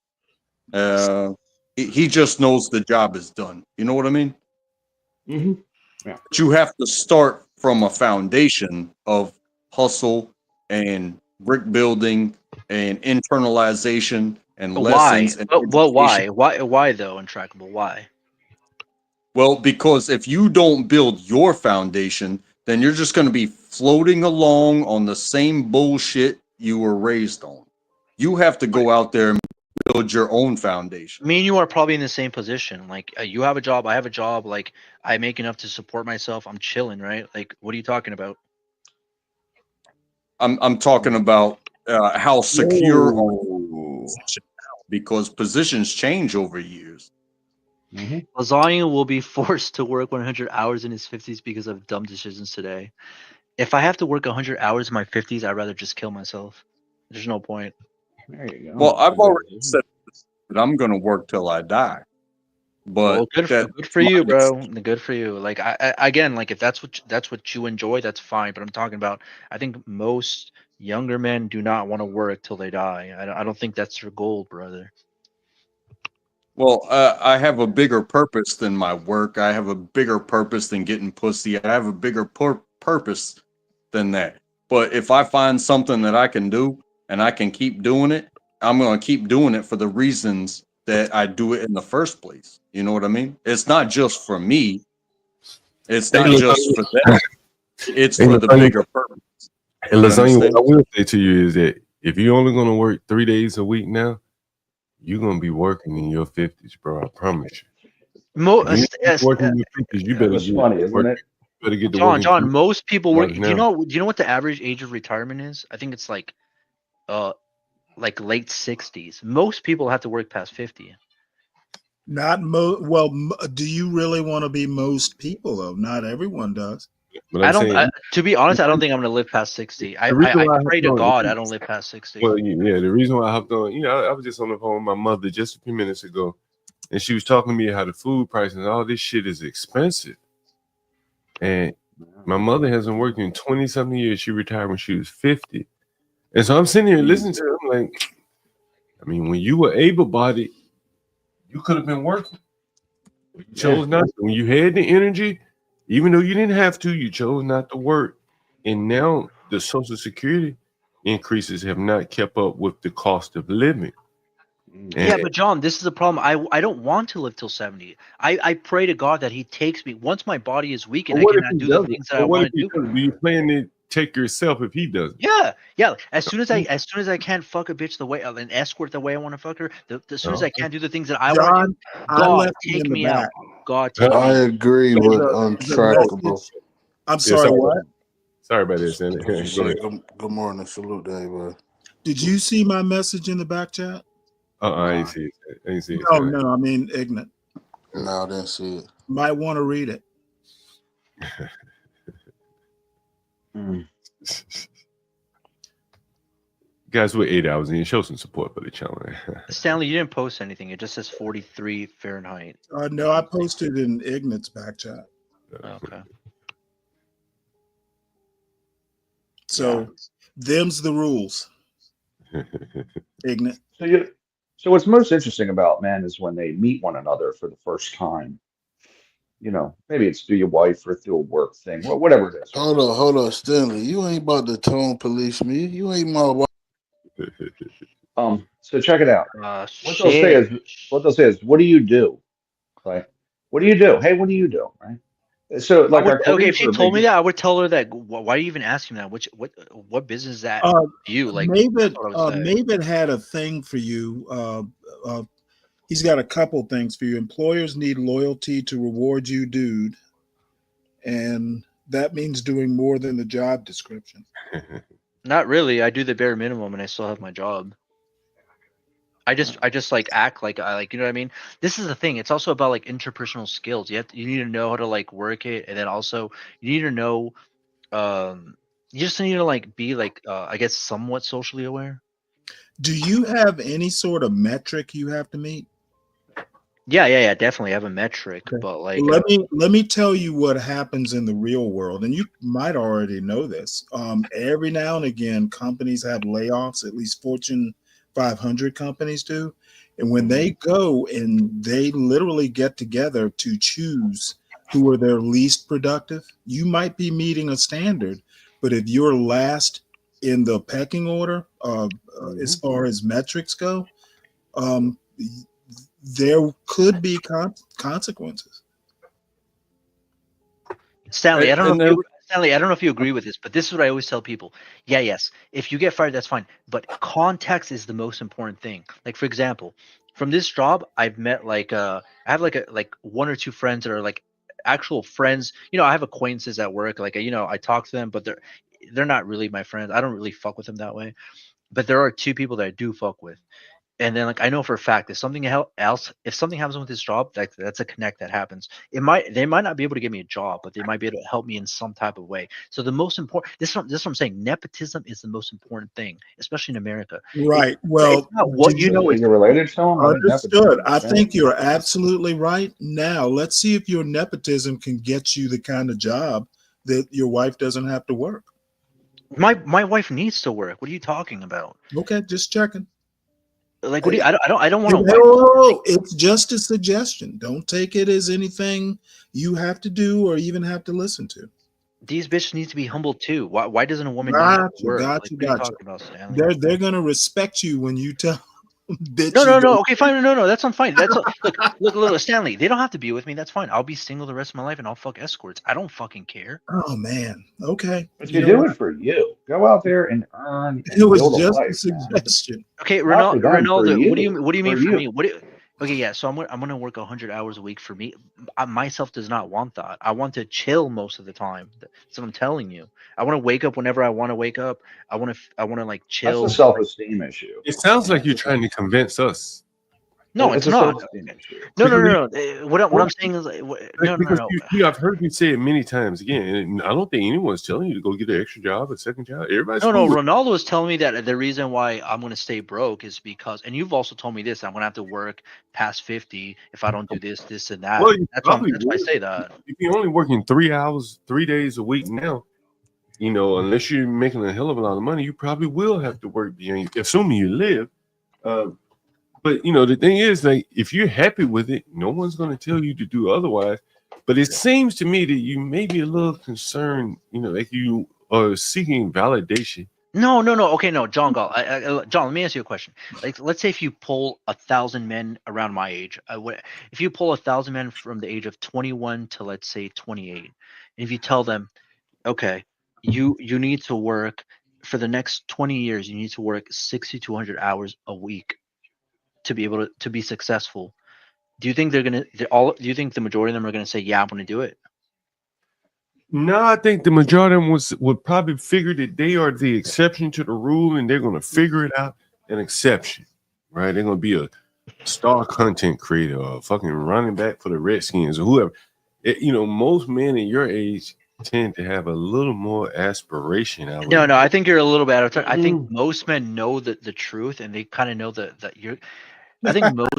he just knows the job is done. You know what I mean? Mm-hmm. Yeah. But you have to start from a foundation of hustle and brick building and internalization and But why? lessons and But education. why though? Intractable. Why? Well, because if you don't build your foundation, then you're just going to be floating along on the same bullshit you were raised on. You have to go out there and build your own foundation. Me and you are probably in the same position. Like you have a job, I have a job. Like I make enough to support myself. I'm chilling, right? Like what are you talking about? I'm talking about how secure our Whoa. position now, because positions change over years. Mm-hmm. Lasagna will be forced to work 100 hours in his 50s because of dumb decisions today. If I have to work 100 hours in my 50s, I'd rather just kill myself. There's no point. There you go. Well, I've already said that I'm going to work till I die. But Well, good for you, bro. Good for you. Like I again, like if that's what you enjoy, that's fine. But I'm talking about, I think most younger men do not want to work till they die. I don't think that's their goal, brother. Well, I have a bigger purpose than my work. I have a bigger purpose than getting pussy. I have a bigger purpose than that. But if I find something that I can do and I can keep doing it, I'm going to keep doing it for the reasons that I do it in the first place. You know what I mean? It's not just for me. It's not just for them. It's for the bigger purpose. And You Lasagna, what understand? I will say to you is that if you're only going to work 3 days a week now, you're going to be working in your 50s, bro. I promise you. Working in your 50s, you better That's get funny, to isn't work. it? You better get to work. John, most people work. Do you now. know what the average age of retirement is? I think it's like late 60s. Most people have to work past 50. Not do you really want to be most people though? Not everyone does. But I don't. To be honest, I don't think I'm gonna live past 60. I pray to God I don't live past 60. Well, yeah, the reason why I hopped on, I was just on the phone with my mother just a few minutes ago, and she was talking to me how the food prices and all this shit is expensive. And my mother hasn't worked in 20-something years. She retired when she was 50. And so I'm sitting here listening to her. I'm like, I mean, when you were able-bodied, you could have been working. You chose not to. When you had the energy, Even though you didn't have to, you chose not to work. And now the Social Security increases have not kept up with the cost of living. Yeah, but John, this is the problem. I don't want to live till 70. I pray to God that He takes me once my body is weak and I What if cannot he do the doesn't? things that I What want if to he do. doesn't? Do you plan to take yourself if he doesn't? Yeah. As soon as I can't fuck a bitch the way an escort the way I want to fuck her, as soon as I can't do the things that I want to do, John, I God left you take in the me out. back. God take me I out. agree There's with a untrackable. message. I'm Yeah, sorry, what? Sorry about this. Go ahead. Good morning. Salute to everybody. Did you see my message in the back chat? I ain't see it. I ain't see it. No, Sorry. no, I mean ignorant. No, I didn't see it. Might want to read it. Guys, we're 8 hours in. Show some support for the channel. Stanley, you didn't post anything. It just says 43 Fahrenheit. No, I posted in Ignat's back chat. Okay. So them's the rules. Ignat. So what's most interesting about men is when they meet one another for the first time. You know, maybe it's through your wife or through a work thing, whatever it is. Hold on, Stanley. You ain't about to tone police me. You ain't my wife. So check it out. What they'll say is, what do you do? Like, what do you do? Hey, what do you do? Right. So like if she told me that, I would tell her that. Why are you even asking that? What business is that to you? Like, Maven had a thing for you. He's got a couple things for you. Employers need loyalty to reward you, dude, and that means doing more than the job description. Not really. I do the bare minimum, and I still have my job. I just like act like I like, you know what I mean? This is the thing. It's also about like interpersonal skills. You need to know how to like work it, and then also you need to know, you just need to like be like, I guess somewhat socially aware. Do you have any sort of metric you have to meet? Yeah, definitely. I have a metric, but like, let me tell you what happens in the real world, and you might already know this. Every now and again, companies have layoffs. At least Fortune 500 companies do, and when they go and they literally get together to choose who are their least productive, you might be meeting a standard, but if you're last in the pecking order, as far as metrics go, there could be consequences. Stanley, I don't know if you agree with this, but this is what I always tell people. Yes, if you get fired, that's fine, but context is the most important thing. Like, for example, from this job, I've met like I have like one or two friends that are like actual friends. You know, I have acquaintances at work. Like, you know, I talk to them, but they're not really my friends. I don't really fuck with them that way. But there are two people that I do fuck with. And then, like, I know for a fact if something happens with this job, that's a connect that happens. They might not be able to give me a job, but they might be able to help me in some type of way. So the most important, this is what I'm saying. Nepotism is the most important thing, especially in America. Right. Well, it's not what you know is you're related to them. Understood. I think you're absolutely right. Now, let's see if your nepotism can get you the kind of job that your wife doesn't have to work. My wife needs to work. What are you talking about? Okay, just checking. Like, what do you, I don't want to. No, it's just a suggestion. Don't take it as anything you have to do or even have to listen to. These bitches need to be humble too. Why doesn't a woman Gotcha, need to work? gotcha, Like, what are you gotcha. talking about, Stanley? They're gonna respect you when you tell bitch. No. Okay, fine. No. That's not fine. That's look, Stanley. They don't have to be with me. That's fine. I'll be single the rest of my life, and I'll fuck escorts. I don't fucking care. Oh man. Okay. But you do it for you. Go out there and earn. It was build just life, a suggestion. Okay, Not for them, for Ronaldo. What do you mean for you. me? Okay, yeah. So I'm gonna work 100 hours a week for me. Myself does not want that. I want to chill most of the time. That's what I'm telling you. I want to wake up whenever I want to wake up. I want to like chill. That's a self-esteem issue. It sounds like you're trying to convince us. No, It's it's a not. self-esteem issue. No. What I'm saying is, no. I've heard you say it many times. Again, and I don't think anyone's telling you to go get an extra job, a second job. Everybody's No. cool with- Ronaldo was telling me that the reason why I'm going to stay broke is because, and you've also told me this, I'm going to have to work past 50 if I don't do this, and that. Well, you That's why probably I would. say that. If you're only working 3 hours, 3 days a week now, you know, unless you're making a hell of a lot of money, you probably will have to work beyond, assuming you live. But you know, the thing is, like, if you're happy with it, no one's going to tell you to do otherwise. But it seems to me that you may be a little concerned, you know, like you are seeking validation. No. Okay, no, John Gall. John, let me ask you a question. Like, let's say if you poll 1,000 men around my age, if you poll 1,000 men from the age of 21 to, let's say, 28, and if you tell them, okay, you need to work for the next 20 years, you need to work 60 to 100 hours a week to be able to be successful. Do you think do you think the majority of them are gonna say, yeah, I'm gonna do it? No, I think the majority of them would probably figure that they are the exception to the rule, and they're going to figure it out an exception, right? They're going to be a star content creator or a fucking running back for the Redskins or whoever. You know, most men in your age tend to have a little more aspiration. No, I think you're a little bit out of touch. I think most men know the truth, and they kind of know that you're. I think most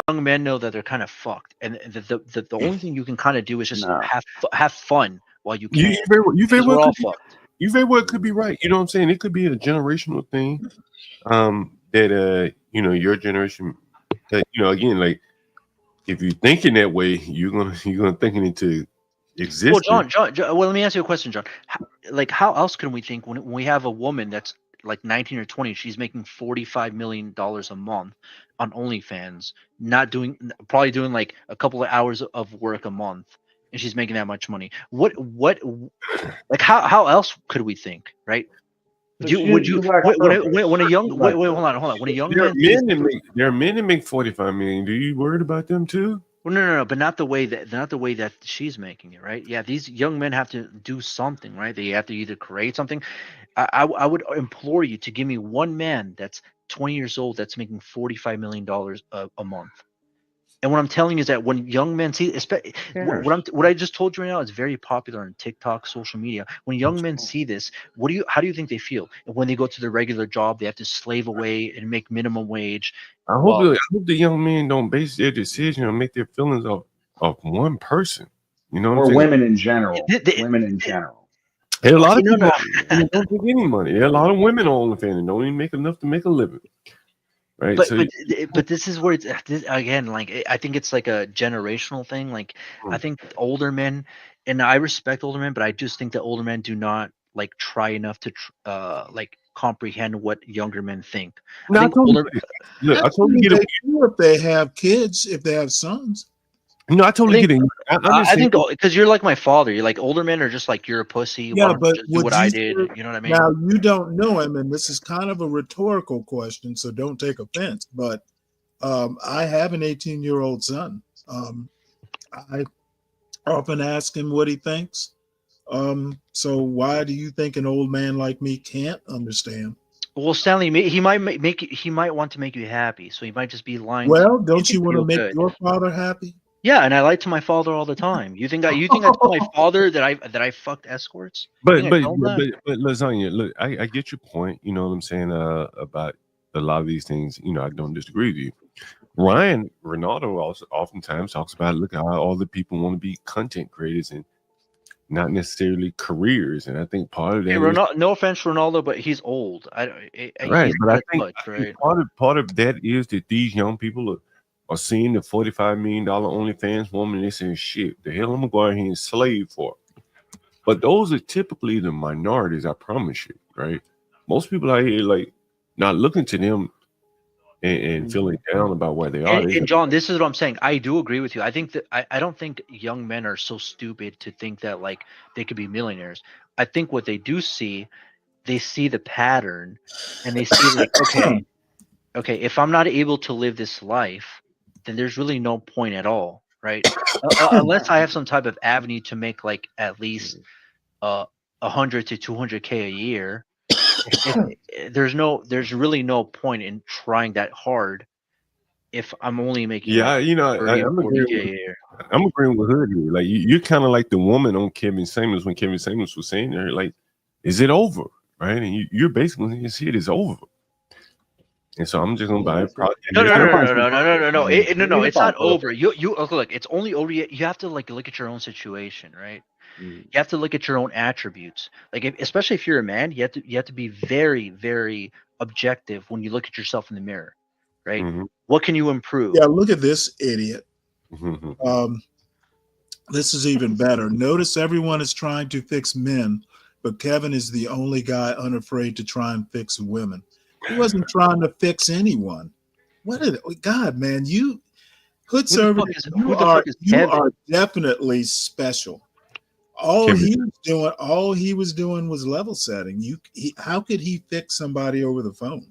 young men know that they're kind of fucked, and the only thing you can kind of do is just have fun while you can. You very we're well all could fucked. You very well could be right. You know what I'm saying? It could be a generational thing. That you know, your generation. You know, again, like if you're thinking that way, you're gonna think it into existence. Well, John, well, let me ask you a question, John. How else can we think when we have a woman that's like 19 or 20, she's making $45 million a month on OnlyFans, probably doing like a couple of hours of work a month, and she's making that much money. How else could we think, right? When a young man, there are men that make 45 million. Do you worried about them too? Well, no, but not the way that she's making it, right? Yeah, these young men have to do something, right? They have to either create something. I would implore you to give me one man that's 20 years old that's making $45 million a month. And what I'm telling you is that when young men see, what I just told you right now is very popular on TikTok, social media. When young men see this, how do you think they feel? And when they go to their regular job, they have to slave away and make minimum wage. I hope the young men don't base their decision or make their feelings of one person. You know, or women in general. Women in general. There are a lot of people who don't get any money. There are a lot of women on the fan and don't even make enough to make a living. Right. But this is where it's again, like I think it's like a generational thing. Like I think older men, and I respect older men, but I just think that older men do not like try enough to like comprehend what younger men think. No, I think older. Look, I totally get it. If they have kids, if they have sons. No, I totally get it. I think because you're like my father. You're like older men are just like you're a pussy. Yeah, but do what I did. You know what I mean? Now you don't know him, and this is kind of a rhetorical question, so don't take offense. But I have an 18-year-old son. I often ask him what he thinks. So why do you think an old man like me can't understand? Well, Stanley, he might want to make you happy, so he might just be lying. Well, don't you want to make your father happy? Yeah, and I lie to my father all the time. You think I tell my father that I fucked escorts? But Lasagna, look, I get your point. You know what I'm saying about a lot of these things. You know, I don't disagree with you. Ryan Ronaldo also oftentimes talks about look how all the people want to be content creators and not necessarily careers. And I think part of that. No offense, Ronaldo, but he's old. Right, but I think part of that is that these young people are seeing the $45 million OnlyFans woman and they saying, shit, the hell I'm gonna go out here and slave for. But those are typically the minorities, I promise you, right? Most people out here like not looking to them and feeling down about where they are. And John, this is what I'm saying. I do agree with you. I think that I don't think young men are so stupid to think that like they could be millionaires. I think what they do see, they see the pattern and they see like, okay, if I'm not able to live this life, then there's really no point at all, right? Unless I have some type of avenue to make like at least 100 to 200K a year. There's really no point in trying that hard if I'm only making I'm agreeing with Hood here. Like you're kind of like the woman on Kevin Samuels when Kevin Samuels was saying there, like, is it over? Right? And you're basically you see it is over. And so I'm just gonna buy a product. No. It's not over. You look. It's only over. You have to like look at your own situation, right? You have to look at your own attributes. Like, especially if you're a man, you have to be very, very objective when you look at yourself in the mirror, right? What can you improve? Yeah, look at this idiot. This is even better. Notice everyone is trying to fix men, but Kevin is the only guy unafraid to try and fix women. He wasn't trying to fix anyone. God, man, you hood Who the fuck service, is you who the fuck is Kevin? are definitely special. All he was doing was level setting. How could he fix somebody over the phone?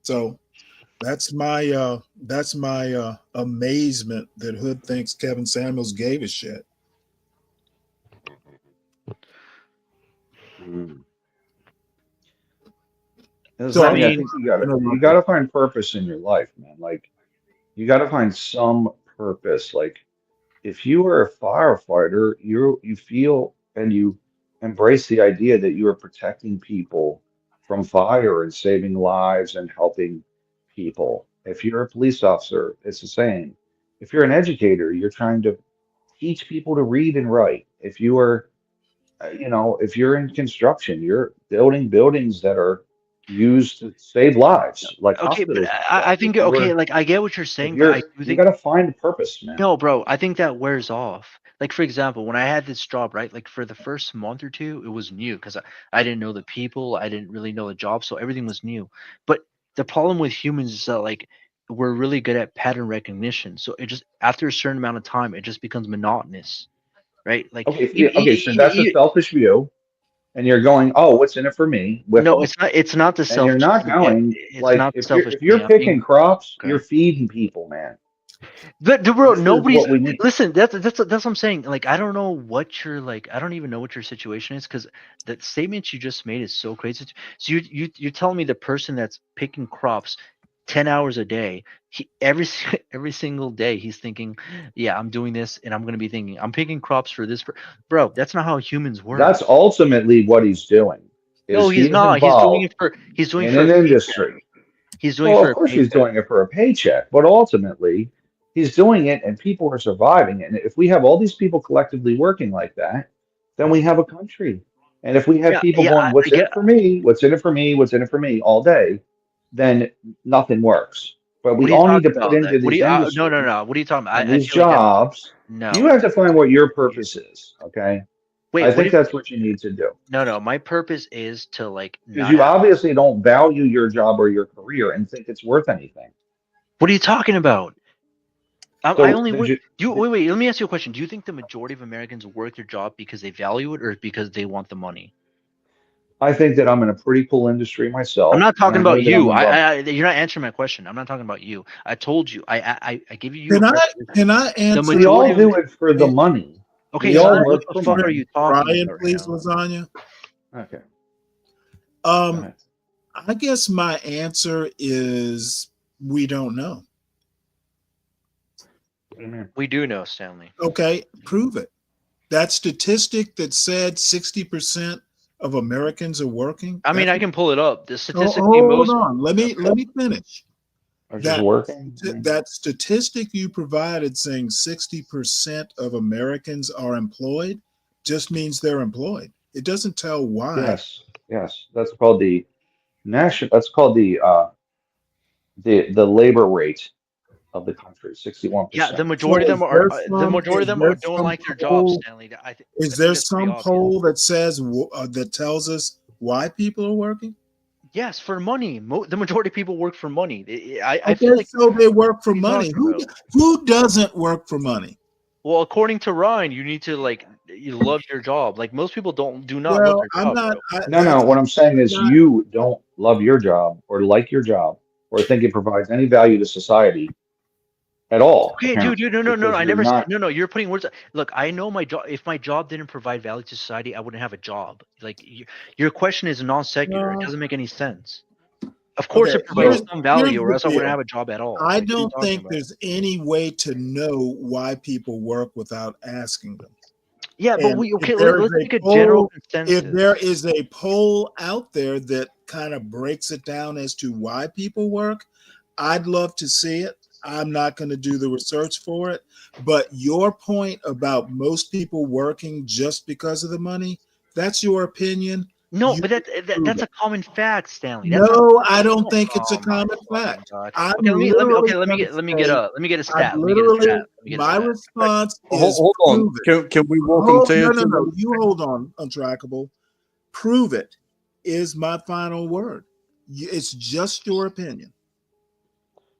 So that's my amazement that Hood thinks Kevin Samuels gave a shit. So I think you gotta find purpose in your life, man. Like you gotta find some purpose. Like if you are a firefighter, you feel and you embrace the idea that you are protecting people from fire and saving lives and helping people. If you're a police officer, it's the same. If you're an educator, you're trying to teach people to read and write. If you are, if you're in construction, you're building buildings that are used to save lives, like Okay, but hospitals. I think like I get what you're saying, but I do You think gotta find purpose, man. no, bro. I think that wears off. Like for example, when I had this job, right? Like for the first month or two, it was new because I didn't know the people, I didn't really know the job, so everything was new. But the problem with humans is that like we're really good at pattern recognition. So it just after a certain amount of time, it just becomes monotonous, right? Like Okay, so that's a selfish view, and you're going, "Oh, what's in it for me?" With no, them, it's not. It's not the and you're selfish. not thing, yeah, going it's like not if selfish. you're thing, I'm picking being- crops, okay. you're feeding people, man. But bro, This is nobody's what we need. listen. That's what I'm saying. Like, I don't know what your like. I don't even know what your situation is because that statement you just made is so crazy. So you're telling me the person that's picking crops 10 hours a day, every single day he's thinking, yeah, I'm doing this, and I'm gonna be thinking I'm picking crops for this. Bro, that's not how humans work. That's ultimately what he's doing. No, he's not. He's doing it for. He's doing in for an a paycheck. industry. He's doing Well, for of a course he's paycheck. doing it for a paycheck, but ultimately he's doing it and people are surviving. And if we have all these people collectively working like that, then we have a country. And if we have people going, what's in it for me? What's in it for me? What's in it for me all day? Then nothing works. But What we are you all need to talking put about? into What do these you? industries No. What are you talking about? and I these feel like that's jobs. no. You have to find what your purpose is. Okay. Wait, I what think if that's what you need to do. no, my purpose is to like Because not you have. obviously don't value your job or your career and think it's worth anything. What are you talking about? I So only did work. you- Wait. Let me ask you a question. Do you think the majority of Americans work their job because they value it or because they want the money? I think that I'm in a pretty cool industry myself. I'm not and talking I know about that I'm you. above. You're not answering my question. I'm not talking about you. I told you. I give you. Can a I preference. answer? We all do it for the money. Okay, We so all what work the for fuck are money. you talking Brian, about right please, now? Lasagna. Okay. I guess my answer is we don't know. We do know, Stanley. Okay, prove it. That statistic that said 60% of Americans are working. I mean, I can pull it up. The statistically Hold most. on. Let me finish. Are just working. That statistic you provided saying 60% of Americans are employed just means they're employed. It doesn't tell why. Yes. That's called the national. That's called the labor rate of the country. 61%. Yeah, the majority of them are. The majority of them are don't like their jobs, poll? Stanley. Is there some poll that says that tells us why people are working? Yes, for money. The majority of people work for money. I Okay, feel like so they work for what are you money. talking about? Who doesn't work for money? Well, according to Ryan, you need to like you love your job. Like most people do not love Well, their I'm job. not. Bro. No. What I'm saying is you don't love your job or like your job or think it provides any value to society at all. Okay, apparently, dude, no. because I you're never said not. no. You're putting words. Look, I know my job. If my job didn't provide value to society, I wouldn't have a job. Like your question is non sequitur. It doesn't make any sense. Of course, Okay, it provides here's some value, or the else I wouldn't deal. have a job at all. I Like, what are you don't talking think about? there's any way to know why people work without asking them. Yeah, but And okay. if there Let's is take a general consensus. if there is a poll out there that kind of breaks it down as to why people work, I'd love to see it. I'm not going to do the research for it. But your point about most people working just because of the money, that's your opinion. No, but that's a common fact, Stanley. That's No, not, I that's don't not, think it's a oh my common fact. God. I'm Okay, literally let me gonna get say, a stat. I'm Let me get a literally, stat. Let me get a my stat. response is Hold on. prove it. Can we welcome Ted to No. the- You hold on, Untrackable. Prove it is my final word. It's just your opinion.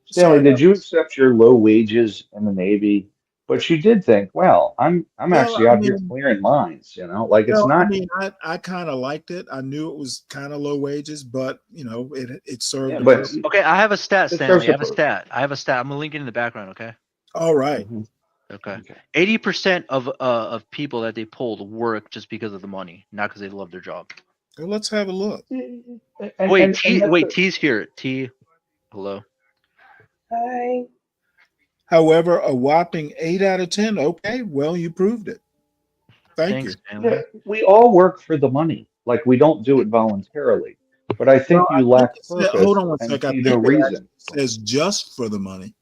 Stanley, did you accept your low wages in the Navy? But you did think, well, I'm Well, actually I out here mean, clearing mines, like it's no, I not. mean, I kind of liked it. I knew it was kind of low wages, but it served Yeah, a but purpose. Okay, I have a stat, it Stanley. serves I a have a purpose. stat. I have a stat. I'm gonna link it in the background. Okay. All right. Okay. 80% of people that they pulled work just because of the money, not because they love their job. Well, let's have a look. Wait, T's here. T, hello. Hi. However, a whopping 8 out of 10. Okay, well, you proved it. Thank you. Yeah, we all work for the money. Like we don't do it voluntarily. But I think Well, you I think lack it said, purpose hold on one and sec. I see think no it reason. actually says just for the money.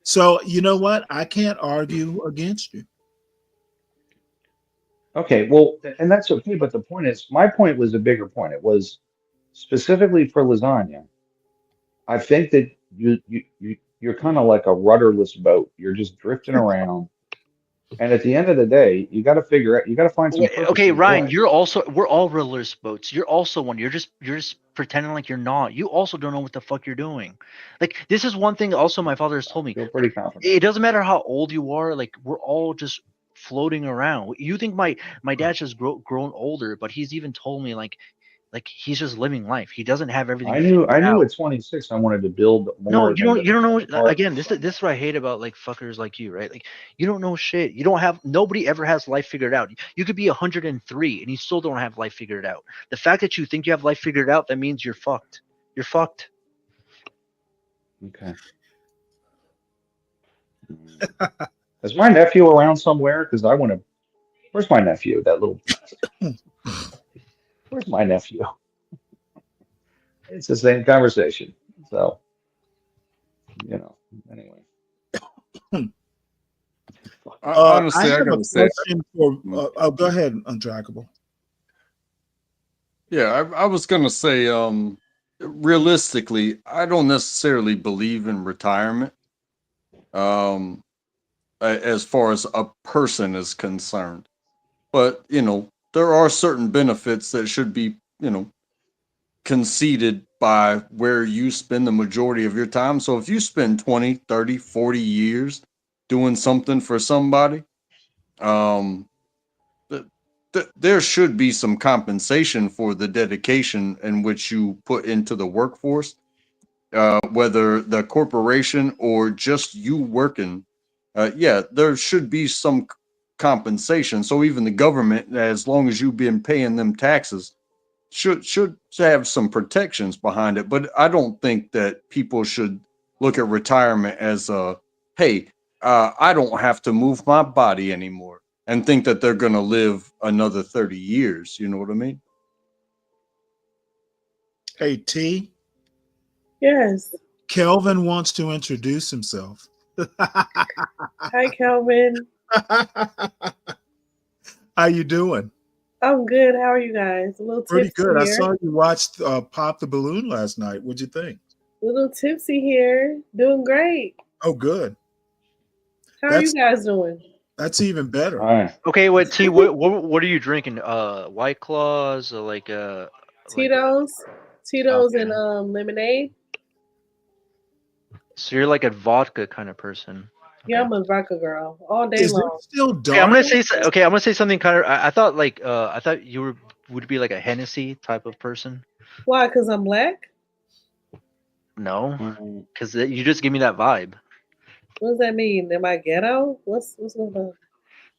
So you know what? I can't argue against you. Okay, well, and that's okay. But the point is, my point was a bigger point. It was specifically for lasagna. I think that you're kind of like a rudderless boat. You're just drifting around. And at the end of the day, you got to figure out, you got to find some purpose Okay, in your Ryan, life. we're all rudderless boats. You're also one. You're just pretending like you're not. You also don't know what the fuck you're doing. Like this is one thing also my father has told me. I feel pretty confident. It doesn't matter how old you are, like we're all just floating around. You think my dad's just grown older, but he's even told me like he's just living life. He doesn't have everything I knew figured out. at 26 I wanted to build No, more you than don't know. the car. Again, this is what I hate about like fuckers like you, right? Like you don't know shit. You don't have. Nobody ever has life figured out. You could be 103 and you still don't have life figured out. The fact that you think you have life figured out, that means you're fucked. You're fucked. Okay. Is my nephew around somewhere? Because I want to. Where's my nephew? That little. Where's my nephew? It's the same conversation. So, anyway. Honestly, I I have a gotta say, question for. Go ahead, Untrackable. yeah, I was gonna say, realistically, I don't necessarily believe in retirement. As far as a person is concerned, but there are certain benefits that should be conceded by where you spend the majority of your time. So if you spend 20, 30, 40 years doing something for somebody, there should be some compensation for the dedication in which you put into the workforce, whether the corporation or just you working. Yeah, there should be some compensation. So even the government, as long as you've been paying them taxes, should have some protections behind it. But I don't think that people should look at retirement as hey, I don't have to move my body anymore, and think that they're going to live another 30 years. You know what I mean? Hey, T. Yes. Kelvin wants to introduce himself. Hi, Kelvin. How you doing? I'm good. How are you guys? A little Pretty tipsy good. I here. saw you watched Pop the Balloon last night. What'd you think? A little tipsy here. Doing great. Oh, good. How are you guys doing? That's even better. Okay, wait, T, what are you drinking? White Claws or like Tito's, Tito's and lemonade. So you're like a vodka kind of person. Yeah, I'm a vodka girl all day Is it long. still Okay, dark? I'm gonna say something kind of. I thought like I thought you would be like a Hennessy type of person. Why? Because I'm black? No, because you just give me that vibe. What does that mean? Am I ghetto? What's going on?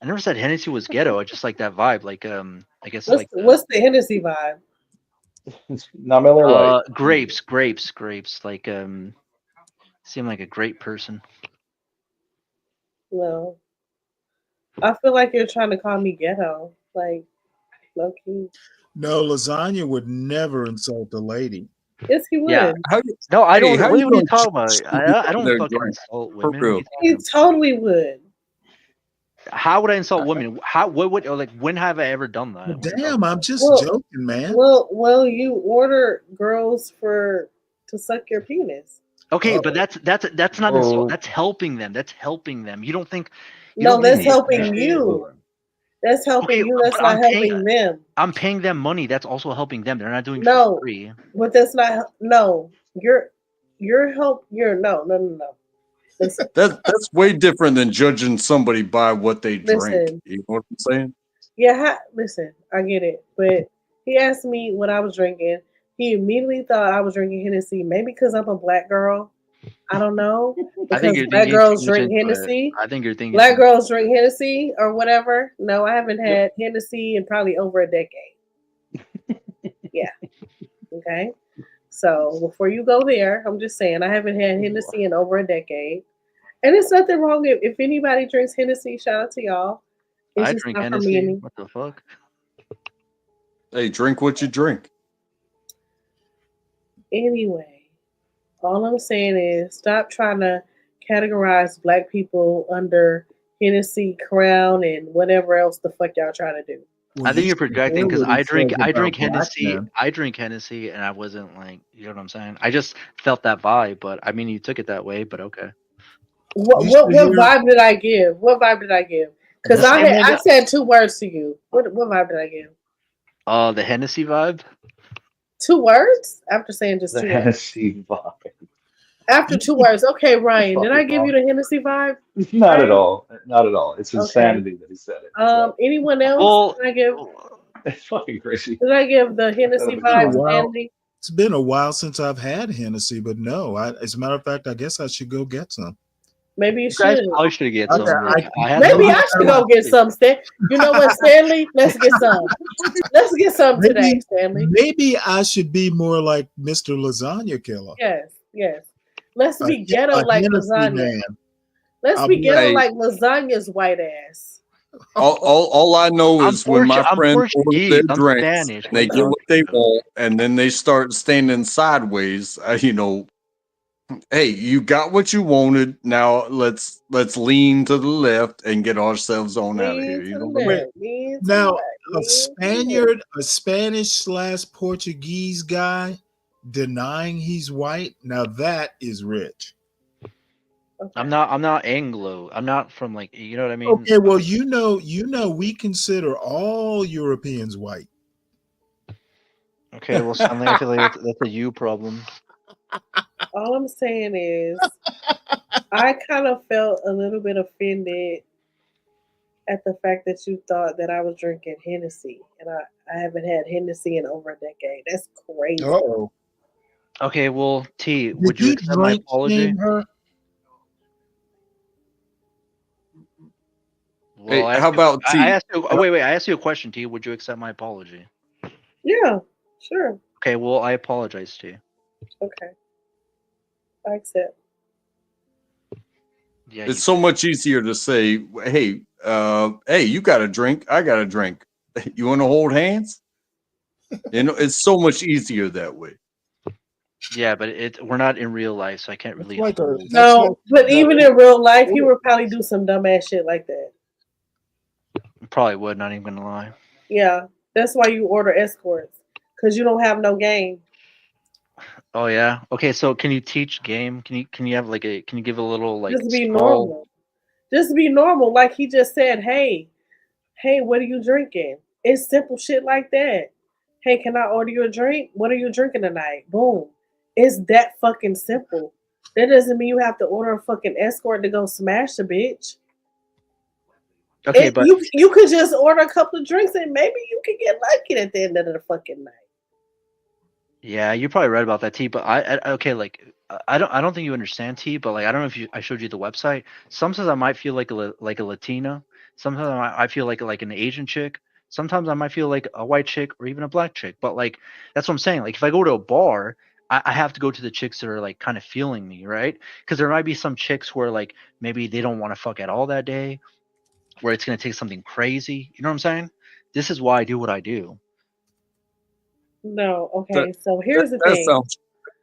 I never said Hennessy was ghetto. I just like that vibe. Like I guess What's the Hennessy vibe? Not Miller Lite. grapes. Like seem like a great person. No. I feel like you're trying to call me ghetto. Like, low key. No, Lasagna would never insult a lady. Yes, he would. Yeah. No, I don't. What are you talking about? I don't fucking insult women. He totally would. How would I insult women? What would like? When have I ever done that? Well, damn, I'm just joking, man. Well, you order girls to suck your penis. Okay, but that's not insult. That's helping them. That's helping them. You don't think? No, that's helping you. That's helping you. That's not helping them. I'm paying them money. That's also helping them. They're not doing it No, for free. but that's not. No, your help. No. Listen. That's way different than judging somebody by what they drink. Listen. You know what I'm saying? Yeah, listen, I get it, but he asked me what I was drinking. He immediately thought I was drinking Hennessy, maybe because I'm a black girl. I don't know. Because black girls drink Hennessy. I think you're thinking black girls drink Hennessy or whatever. No, I haven't had Hennessy in probably over a decade. Yeah. Okay. So before you go there, I'm just saying I haven't had Hennessy in over a decade. And it's nothing wrong if anybody drinks Hennessy, shout out to y'all. It's I just drink not for me and Hennessy. me. What the fuck? Hey, drink what you drink. Anyway, all I'm saying is stop trying to categorize black people under Hennessy, Crown, and whatever else the fuck y'all trying to do. I think you're projecting because I drink about Hennessy. black men. I drink Hennessy, and I wasn't like, you know what I'm saying. I just felt that vibe, but I mean, you took it that way, but okay. What vibe did I give? What vibe did I give? Because I said 2 words to you. What vibe did I give? The Hennessy vibe. 2 words after saying just The 2 words. Hennessy vibe. After 2 words, okay, Ryan. Did I give you the Hennessy vibe? Not at all. Not at all. It's insanity that he said it. Anyone else? Well, did I give? It's fucking crazy. Did I give the Hennessy vibe, Stanley? It's been a while since I've had Hennessy, but no. As a matter of fact, I guess I should go get some. Maybe you You guys should. probably should get some. Maybe I should go get some, Stan. You know what, Stanley? Let's get some. Let's get some today, Stanley. Maybe I should be more like Mr. Lasagna Killer. Yes. Let's be ghetto a like Hennessy lasagna. man. Let's I'll be be ghetto like- like lasagna's white ass. All I know is when my friends order Portuguese, their I'm drinks, Spanish. they get what they want, and then they start standing sideways. Hey, you got what you wanted. Now let's lean to the left and get ourselves on out of here. You know what I mean? Now, a Spanish/Portuguese guy denying he's white. Now that is rich. I'm not Anglo. I'm not from like, you know what I mean? Okay, well, you know, we consider all Europeans white. Okay, well, Stanley, I feel like that's a you problem. All I'm saying is, I kind of felt a little bit offended at the fact that you thought that I was drinking Hennessy, and I haven't had Hennessy in over a decade. That's crazy. Oh, Okay, well, T, would you accept my apology? shame her? Well, Hey, I asked how you- about T? I asked you, wait. I asked you a question, T. Would you accept my apology? Yeah, sure. Okay, well, I apologize to you. Okay. I accept. Yeah, It's so much easier to say, hey, you got a drink, I got a drink. You want to hold hands? It's so much easier that way. yeah, but we're not in real life, so I can't really. No, but even in real life, he would probably do some dumbass shit like that. Probably would. Not even gonna lie. Yeah, that's why you order escorts, because you don't have no game. Oh yeah. Okay, so can you teach game? Can you have like can you give a little like Just be scroll? normal. Just be normal. Like he just said, hey, what are you drinking? It's simple shit like that. Hey, can I order you a drink? What are you drinking tonight? Boom. It's that fucking simple. That doesn't mean you have to order a fucking escort to go smash a bitch. Okay, but you could just order a couple of drinks and maybe you could get lucky at the end of the fucking night. yeah, you're probably right about that, T. But I don't think you understand, T. But like I don't know if I showed you the website. Sometimes I might feel like a Latina. Sometimes I feel like an Asian chick. Sometimes I might feel like a white chick or even a black chick. But like that's what I'm saying. Like if I go to a bar, I have to go to the chicks that are like kind of feeling me, right? Because there might be some chicks where like maybe they don't want to fuck at all that day, where it's gonna take something crazy. You know what I'm saying? This is why I do what I do. No, okay. So here's the thing.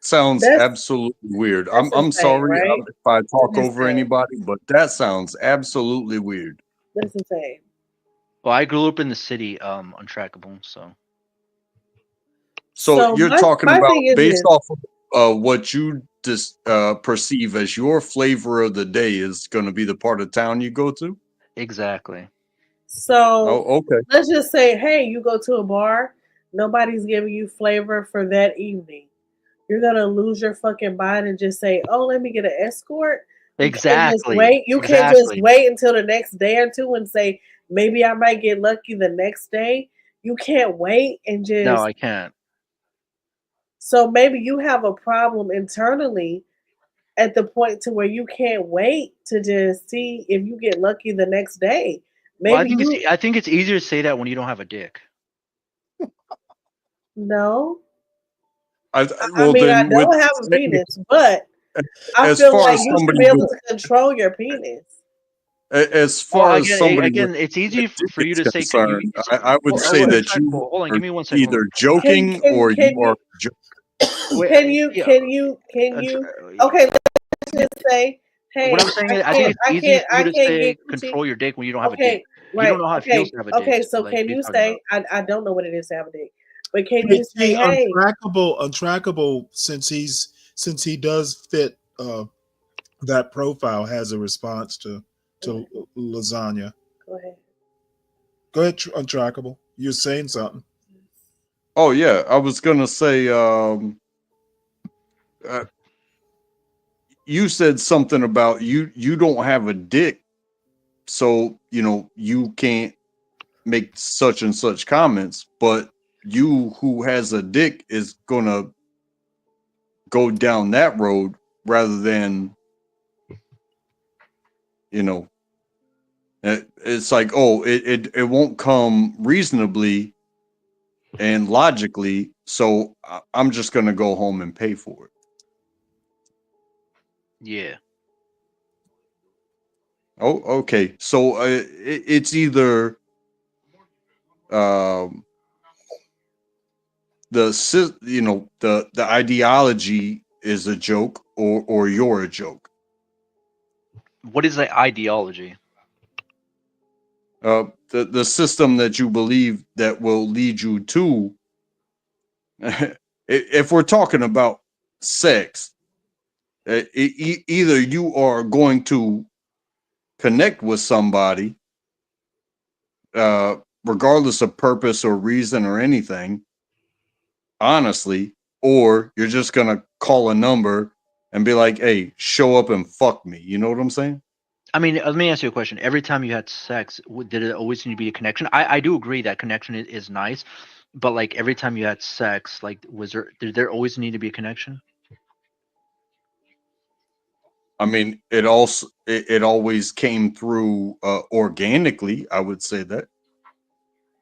Sounds That's- absolutely weird. I'm insane, sorry right? if I talk That's over insane. anybody, but that sounds absolutely weird. That's insane. Well, I grew up in the city, untrackable. So you're my talking my about thing is based this. off of what you just perceive as your flavor of the day is going to be the part of town you go to. Exactly. So Oh, okay. let's just say, hey, you go to a bar, nobody's giving you flavor for that evening. You're gonna lose your fucking mind and just say, "Oh, let me get an escort." You can't just Exactly. wait. You can't just Exactly. wait until the next day or two and say, "Maybe I might get lucky the next day." You can't wait and No, just. I can't. So maybe you have a problem internally at the point to where you can't wait to just see if you get lucky the next day. Well, Maybe you I think it's easier to say that when you don't have a dick. no. I Well, mean, I then with don't have a penis, but I as feel far like as you should somebody be able with to control your penis. as Well, far as somebody with it's easy for you is to say. concerned, I would say Hold on, that you hold on. are Give me 1 second. Hold either on. joking or you Can are. Wait, can you yeah. can you can you okay, let's just say, hey, What I'm saying is, I think it's easier for you to can't say get coochie. control your dick when you don't have a dick. Okay, You right. don't know how it feels Okay, to have a dick. okay. So, So like, can what are you you talking say about? I don't know what it is to have a dick, but can Hey, you say, hey, untrackable, since he does fit that profile, has a response to lasagna. go ahead. Go ahead, untrackable. You're saying something. Oh yeah, I was gonna say. You said something about you don't have a dick, so you can't make such and such comments. But you who has a dick is gonna go down that road rather than it's like, oh, it won't come reasonably and logically, so I'm just gonna go home and pay for it. Yeah. Oh, okay. So it's either the the ideology is a joke or you're a joke. What is the ideology? The system that you believe that will lead you to if we're talking about sex, either you are going to connect with somebody regardless of purpose or reason or anything, honestly, or you're just gonna call a number and be like, hey, show up and fuck me. You know what I'm saying? I mean, let me ask you a question. Every time you had sex, did it always need to be a connection? I do agree that connection is nice, but like every time you had sex, like did there always need to be a connection? I mean, it always came through organically. I would say that.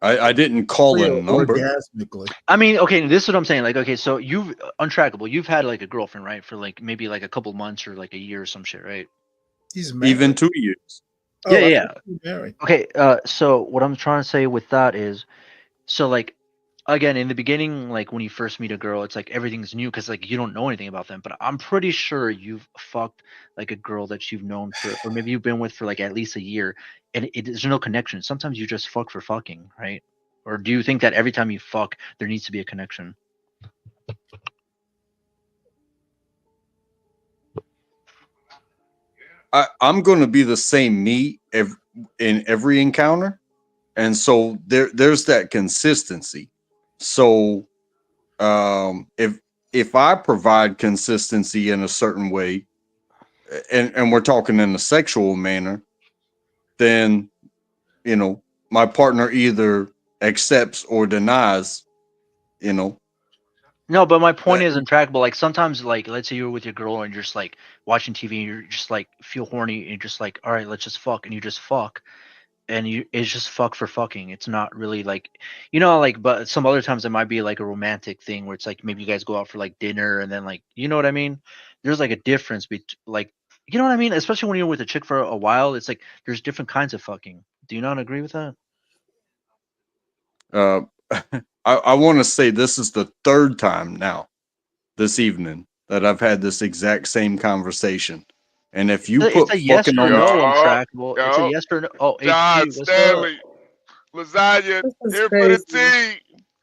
I didn't call a number. Orgasmically. I mean, okay, this is what I'm saying. Like, okay, so you've untrackable. You've had like a girlfriend, right? For like maybe like a couple months or like a year or some shit, right? He's married. Even 2 years. Yeah, I yeah. thought he was married. Okay, so what I'm trying to say with that is, so like, again, in the beginning, like when you first meet a girl, it's like everything's new because like you don't know anything about them. But I'm pretty sure you've fucked like a girl that you've known for, or maybe you've been with for like at least a year, and there's no connection. Sometimes you just fuck for fucking, right? Or do you think that every time you fuck, there needs to be a connection? I'm going to be the same me in every encounter, and so there's that consistency. So if I provide consistency in a certain way, and we're talking in a sexual manner, then my partner either accepts or denies. No, but my point is intractable. Like sometimes, like let's say you're with your girl and you're just like watching TV and you're just like feel horny and you're just like, all right, let's just fuck, and you just fuck, and it's just fuck for fucking. It's not really like, like, but some other times it might be like a romantic thing where it's like maybe you guys go out for like dinner and then like, you know what I mean? There's like a difference like, you know what I mean? Especially when you're with a chick for a while, it's like there's different kinds of fucking. Do you not agree with that? I want to say this is the third time now this evening that I've had this exact same conversation. And if you It's put a yes fucking or on no the untrackable. It's a Yo, yes or no. Oh, John HB, what's up? Stanley, lasagna This is here for the crazy. tea.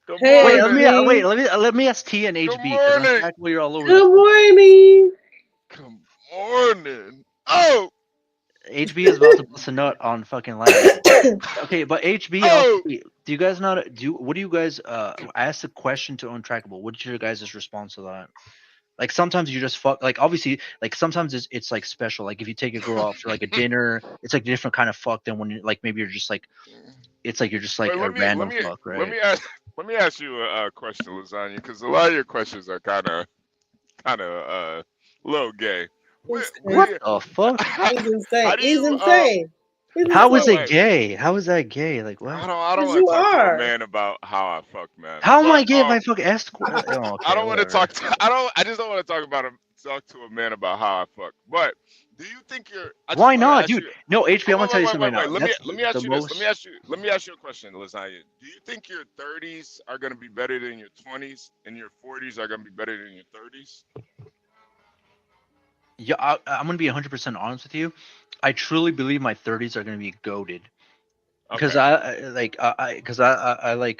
Good Hey, Wait, morning. let me ask T and Good HB because morning. untrackable, you're all over Good the morning. Good morning. Oh, HB is about to bust a nut on fucking live. Okay, but HB and also oh. T, do you guys not what do you guys I asked a question to untrackable. What's your guys' response to that? Like sometimes you just fuck like obviously like sometimes it's like special. Like if you take a girl out for like a dinner, it's like a different kind of fuck than when you're like maybe you're just like it's like you're just like Wait, a random fuck, let right? me ask you a question, lasagna, because a lot of your questions are kind of a little gay. He's What crazy. the fuck? He's insane. How do He's you insane. He's How is insane. it gay? How is that gay? Like what? I don't Because want you to talk to a are. man about how I fuck, man. How am I But gay if I fuck ask? Oh, okay, I don't want to whatever. talk. I just don't want to talk to a man about how I fuck. But do you think you're? I just Why want to not, ask dude? you. No, HB, I'm Oh, gonna tell you wait, something wait, right wait. now. That's Let me ask the you this. most. Let me ask you a question, lasagna. Do you think your 30s are gonna be better than your 20s, and your 40s are gonna be better than your 30s? Yeah, I'm gonna be 100% honest with you. I truly believe my 30s are gonna be goated because Okay. I like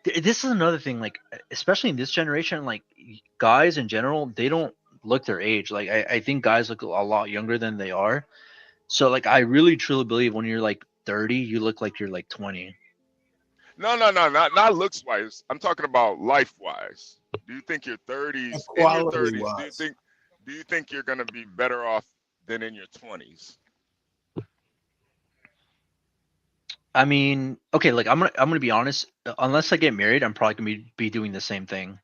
this is another thing like especially in this generation like guys in general they don't look their age like I think guys look a lot younger than they are. So like I really truly believe when you're like 30 you look like you're like 20. No, not looks wise. I'm talking about life wise. Do you think your 30s, in your Quality 30s, wise. do you think you're gonna be better off than in your 20s? I mean, okay, like I'm gonna be honest. Unless I get married, I'm probably gonna be doing the same thing.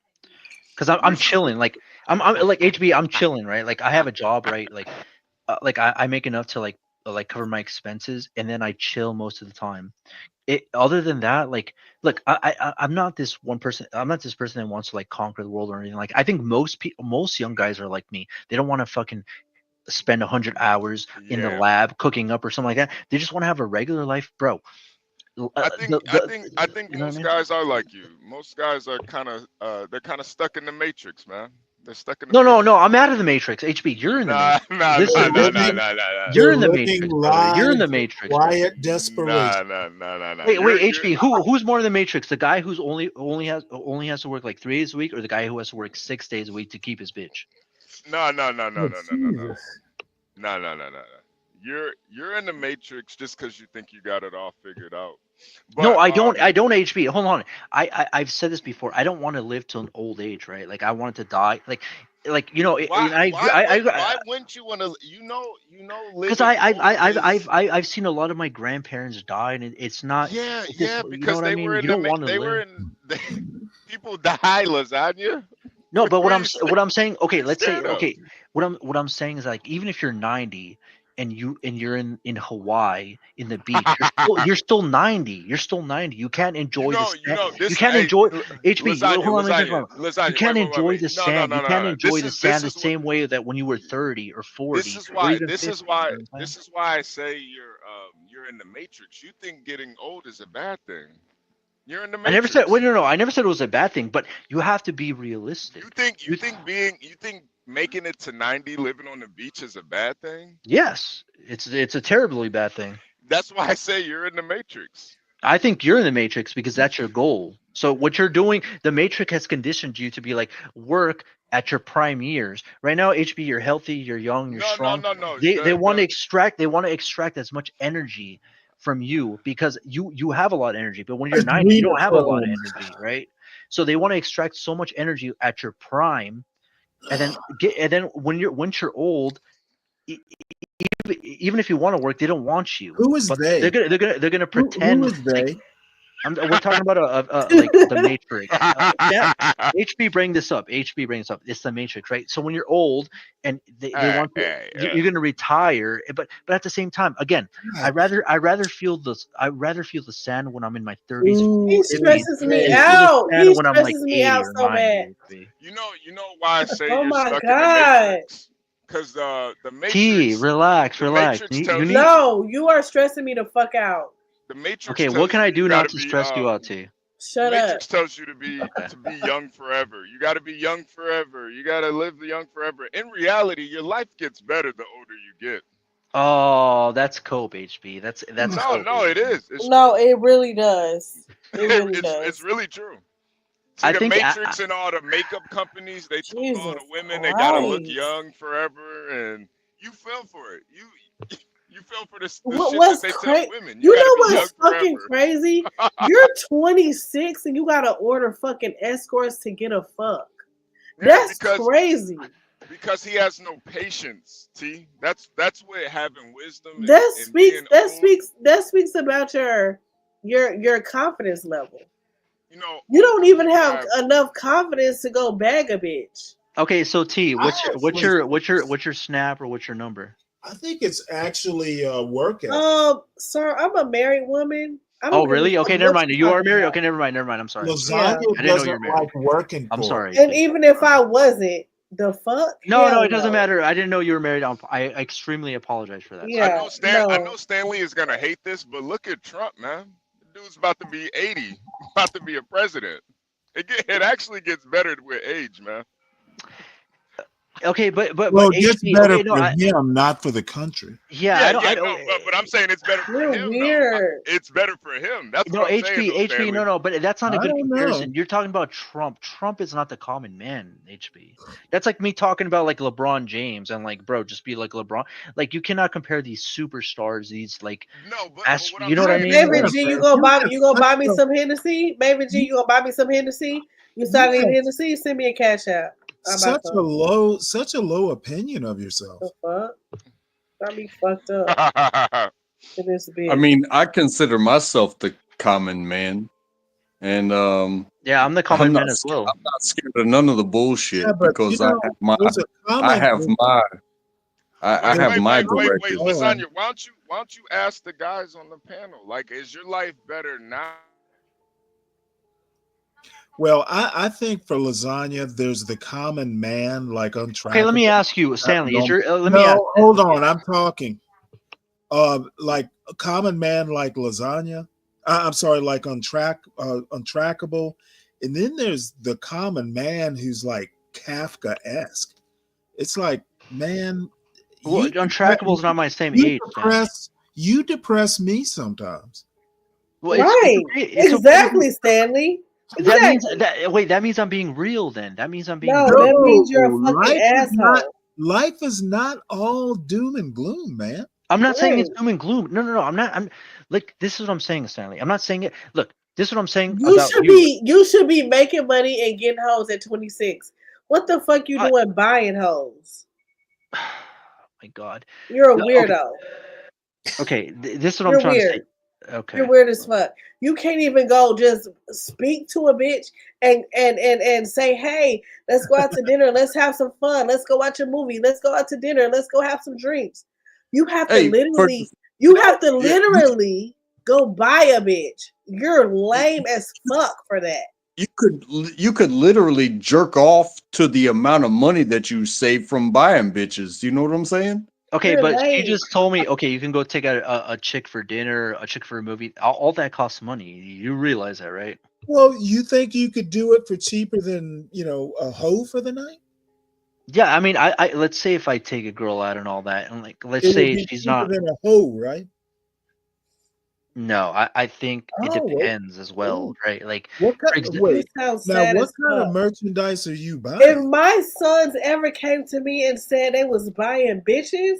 Cause I'm chilling. Like I'm like HB. I'm chilling, right? Like I have a job, right? Like I make enough to like cover my expenses, and then I chill most of the time. Other than that, like look, I'm not this one person. I'm not this person that wants to like conquer the world or anything. Like I think most young guys are like me. They don't want to fucking spend 100 hours in the Yeah. lab cooking up or something like that. They just want to have a regular life, bro. I think You know what I most mean? guys are like you. Most guys are kind of they're kind of stuck in the matrix, man. They're stuck in the No, no, matrix. no. I'm out of the matrix. HB, you're in the Nah, matrix. This is this man. You're They're in the living matrix, brother. You're in the lives of matrix, brother. quiet desperation. Nah. Wait, You're HB. Who's more in the matrix? The guy who's only has to work like 3 days a week, or the guy who has to work 6 days a week to keep his bitch? no. Jesus. No. You're in the matrix just because you think you got it all figured out. No, But I don't. I don't. HB. Hold on. I've said this before. I don't want to live to an old age, right? Like I want to die. Like you know. why wouldn't you want to? Because living old is. I've seen a lot of my grandparents die, and it's not. Yeah, It's just, you know because what I they mean. were in You the don't want to they live. were in people die, lasagna. No, but What are you saying? what I'm saying, okay, let's say, Scared of? okay, what I'm saying is like even if you're 90 and you're in Hawaii in the beach, you're still 90. You're still 90. You can't enjoy the sand. You This. can't Hey, enjoy HB. lasagna, Hold on, let me finish. lasagna. You can't Wait. enjoy the No. sand. You can't enjoy the This sand the is what. same way that when you were 30 or 40 This is or why. even 50. You know what I'm saying? This is why I say you're in the matrix. You think getting old is a bad thing. You're in the I never said. matrix. Wait, no. I never said it was a bad thing, but you have to be realistic. You think making it to 90 living on the beach is a bad thing? Yes, it's a terribly bad thing. That's why I say you're in the matrix. I think you're in the matrix because that's your goal. So what you're doing, the matrix has conditioned you to be like work at your prime years. Right now, HB, you're healthy, you're young, you're strong. No. They want to extract as much energy from you because you have a lot of energy. But when you're 90, you don't have a lot of energy, right? So they want to extract so much energy at your prime, and then when you're old, even if you want to work, they don't want you. Who is But they? they're gonna pretend. Who is they? We're talking about like the Matrix. Yeah, HB bring this up. It's the Matrix, right? So when you're old and they want you're going to retire, but at the same time, again, I rather feel the sand when I'm in my 30s. He stresses me and feel out. the sand He when I'm like stresses me 80 out or so 90. bad. HB. You know why I say Oh you're my stuck God. in the matrix? Because the Matrix. T, relax. Matrix tells you. No, you are stressing me the fuck out. The Matrix. Okay, what can I do not to stress you out, T? Shut the up. Matrix tells you to be young forever. You got to be young forever. You got to live young forever. In reality, your life gets better the older you get. Oh, that's cope, HB. That's No, cope. no, it is. It's No, it really does. It really it's does. really true. See, I the think Matrix and all the makeup companies, they told all the Jesus women they gotta look Christ. young forever, and you fell for it. You fell for the What, shit what's that they tell crazy? women. You You gotta know be young what's fucking forever. crazy? You're 26 and you gotta order fucking escorts to get a fuck. Yeah, That's crazy. because he has no patience. T. That's what having wisdom and, That and speaks. being That old. speaks. That speaks about your confidence level. You know, You don't even have have- enough confidence to go bag a bitch. Okay, so T, what's actually- your snap or what's your number? I think it's actually a work ethic. Sir, I'm a married woman. I don't Oh, give a really? fuck Okay, never what mind. you're You are talking married? about. Okay, never mind. I'm sorry. Lasagna I didn't know you doesn't were married. like working I'm for sorry. And even if I wasn't, the fuck? No, Hell it doesn't no. matter. I didn't know you were married. I extremely apologize for that. I Yeah, know Stanley is gonna hate this, but look at Trump, man. The dude's about to be 80, about to be a president. It actually gets better with age, man. Okay, but Well, it gets HB, better okay, no, for him, not for the country. yeah, I don't. But I'm saying it's better for You're him. weird. It's better for him. That's No, what I'm saying. though, HB, Stanley. no, but that's not a I good don't know. comparison. You're talking about Trump. Trump is not the common man, HB. That's like me talking about like LeBron James and like, bro, just be like LeBron. Like, you cannot compare these superstars, these like, you know what I mean? Baby Like, G, you gonna buy me some Hennessy? Baby G, you gonna buy me some Hennessy? You start getting Hennessy? Send me a cash app. Such a low opinion of yourself. The fuck? Got me fucked up. To this bitch. I mean, I consider myself the common man, and yeah, I'm the common man as well. I'm not scared of none of the bullshit Yeah, but because you know, there's a I have comment- my I have my Wait, directives. Lasagna, why don't you ask the guys on the panel? Like, is your life better now? Well, I think for lasagna, there's the common man, like untrackable. Okay, let me ask you, Stanley. Is your let me no, ask. hold on, I'm talking. Like a common man, like lasagna. I'm sorry, like untrackable. And then there's the common man who's like Kafka-esque. It's like, man, Well, Untrackable is not my same age. You depress me sometimes. Well, Right. it's Exactly, Stanley. That means Exactly. that means I'm being real. Then that means I'm being. No, real. that means you're a fucking life is not- asshole. Life is not all doom and gloom, man. I'm not saying it's Right. doom and gloom. No. I'm not. I'm like, this is what I'm saying, Stanley. I'm not saying it. Look, this is what I'm saying You about should you. you should be making money and getting hoes at 26. What the fuck you doing buying hoes? My God. You're a No, weirdo. Okay, this is what You're I'm trying to weird. say. Okay. You're weird as fuck. You can't even go just speak to a bitch and say, hey, let's go out to dinner. Let's have some fun. Let's go watch a movie. Let's go out to dinner. Let's go have some drinks. You have to Hey, literally go buy a bitch. You're lame as fuck for that. You could literally jerk off to the amount of money that you save from buying bitches. You know what I'm saying? Okay, You're but she lame. just told me, okay, you can go take a chick for dinner, a chick for a movie. All that costs money. You realize that, right? Well, you think you could do it for cheaper than, a hoe for the night? Yeah, I mean, I let's say if I take a girl out and all that, and like, let's It would say be she's cheaper not. than a hoe, right? No, I think it Oh, well, depends as well, right? Like, What for kind? exa- Wait, sounds now sad what as kind of fuck. merchandise are you buying? If my sons ever came to me and said they was buying bitches,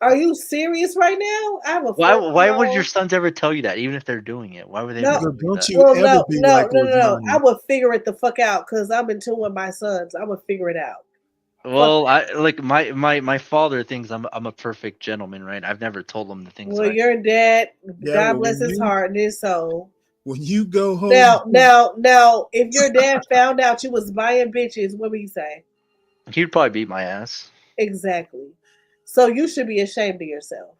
are you serious right now? I have a why would 14-year-old. your sons ever tell you that, even if they're doing it? Why would they No, ever tell you Don't that? you well, ever no, be no, like no, no, no. lasagna. I would figure it the fuck out because I'm in tune with my sons. I would figure it out. Well, I like my father thinks I'm a perfect gentleman, right? I've never told him the things Well, that your dad, Yeah, God well, bless his heart and his soul. when you go home, Now, if your dad found out you was buying bitches, what would he say? he'd probably beat my ass. Exactly. So you should be ashamed of yourself.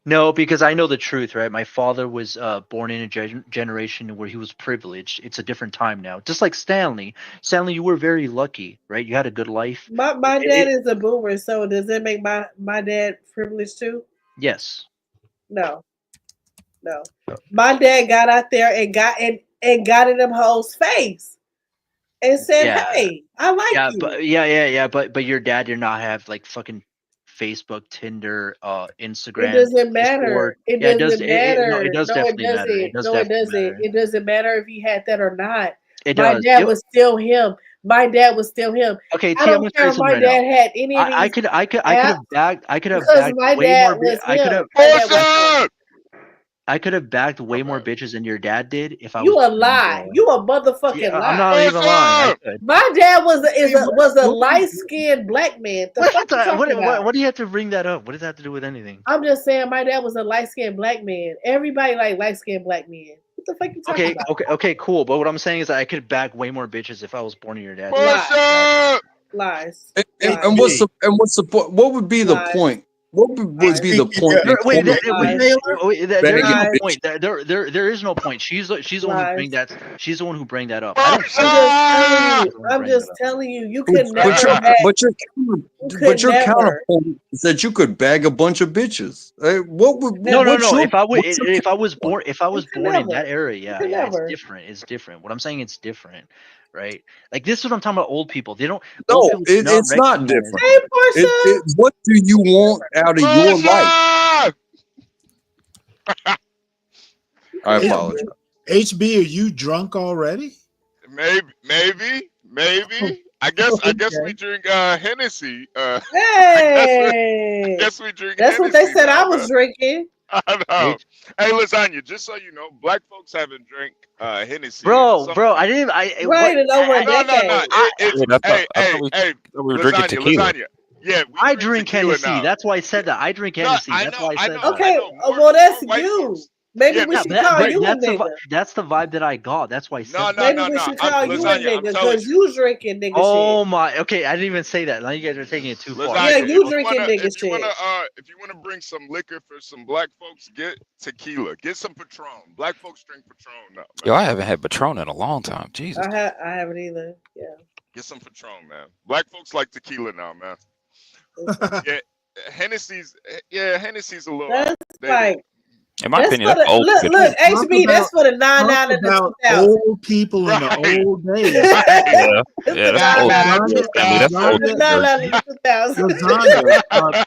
No, because I know the truth, right? My father was born in a generation where he was privileged. It's a different time now. Just like Stanley. Stanley, you were very lucky, right? You had a good life. My dad is a boomer, so does that make my dad privileged too? Yes. No. My dad got out there and got in them hoes' face and said, Yeah. "Hey, I like Yeah, you." but yeah. But your dad did not have like fucking Facebook, Tinder, It Instagram, doesn't Discord. matter. It Yeah, it does. doesn't matter. It does No, it definitely matter. It doesn't. does No, it definitely doesn't. matter. It doesn't matter if he had that or not. It My does. dad was still him. My dad was still him. Okay, I T, I'm don't gonna care tell you if something my right now. dad had any of I these could have apps bagged because my way dad more. was I could him. have My dad was him. I could have bagged way more bitches than your dad did if I was. You a lie. You a motherfucking Yeah, lie. I'm not even lying. I could. My dad was a light skinned black man. The fuck you talking about? What do you have to bring that up? What does that have to do with anything? I'm just saying my dad was a light skinned black man. Everybody like light skinned black men. What the fuck you talking about? Okay, cool. But what I'm saying is that I could bag way more bitches if I was born in your dad's. Lies. What would be the Lies. point? What would be the point? There is no point. There is no point. She's the one who bring that. She's the one who bring that up. I'm just telling you. You could never. But your never. counterpoint is that you could bag a bunch of bitches. What would No. what's your- If I was born in never. that era, yeah, never. it's different. What I'm saying, it's different, right? Like this is what I'm talking about. Old people, they don't. No, old people do it's not recognize- different. Hey, Portia. What do you want out of your life? I apologize. HB, are you drunk already? Maybe. I guess we drink Hennessy. Hey. I guess we drink. That's what they Hennessy said now, I was man. drinking. I know. Hey, lasagna. Just so you know, black folks haven't drank Hennessy. Bro, I didn't. Right, in over a No. decade. Hey, we were drinking lasagna, tequila. lasagna. Yeah, we I drink tequila Hennessy. now. That's why I said that. I drink Hennessy. That's why I said that. Okay, well that's you. Maybe we should call you a that's nigga. That's the vibe that I got. That's why I said that. Maybe we should call you a nigga because you drinking nigga Oh shit. my. Okay, I didn't even say that. Now you guys are taking it too far. Yeah, you if drinking wanna, nigga if you shit. if you wanna bring some liquor for some black folks, get tequila. Get some Patron. Black folks drink Patron now. Yo, I haven't had Patron in a long time. Jesus. I haven't either. Yeah. Get some Patron, man. Black folks like tequila now, man. Yeah, Hennessy's a little. That's outdated. like. In my That's opinion, for that's the, old. look, HB, that's for the 99 Talk and the about 2000. old people in the old days. Yeah, that's old. Family, that's old. The 99 and the 2000. Lasagna,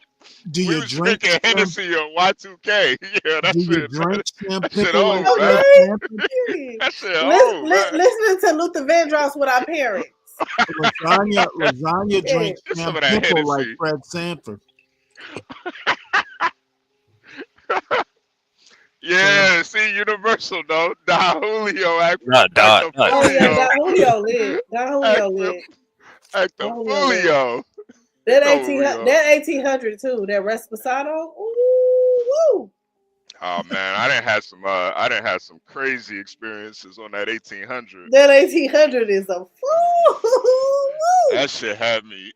do We you was drink? drinking Hennessy on Y2K. Yeah, that Do you shit. drink That shit Champico old, and man. Fred Okay. Sanford? That shit old, man. Listening to Luther Vandross with our parents. Lasagna Yeah. drinks Some of that Champico like Hennessy. Fred Sanford. Yeah, see, Universal though. Don Julio act Not Don. like a Oh yeah, Julio. Don Julio lit. Don Julio lit. Act a Don Julio lit. Julio. That No, 1800 too. That Resposado. Ooh, woo. Oh man, I didn't have some crazy experiences on that 1800. That 1800 is a fool. That shit had me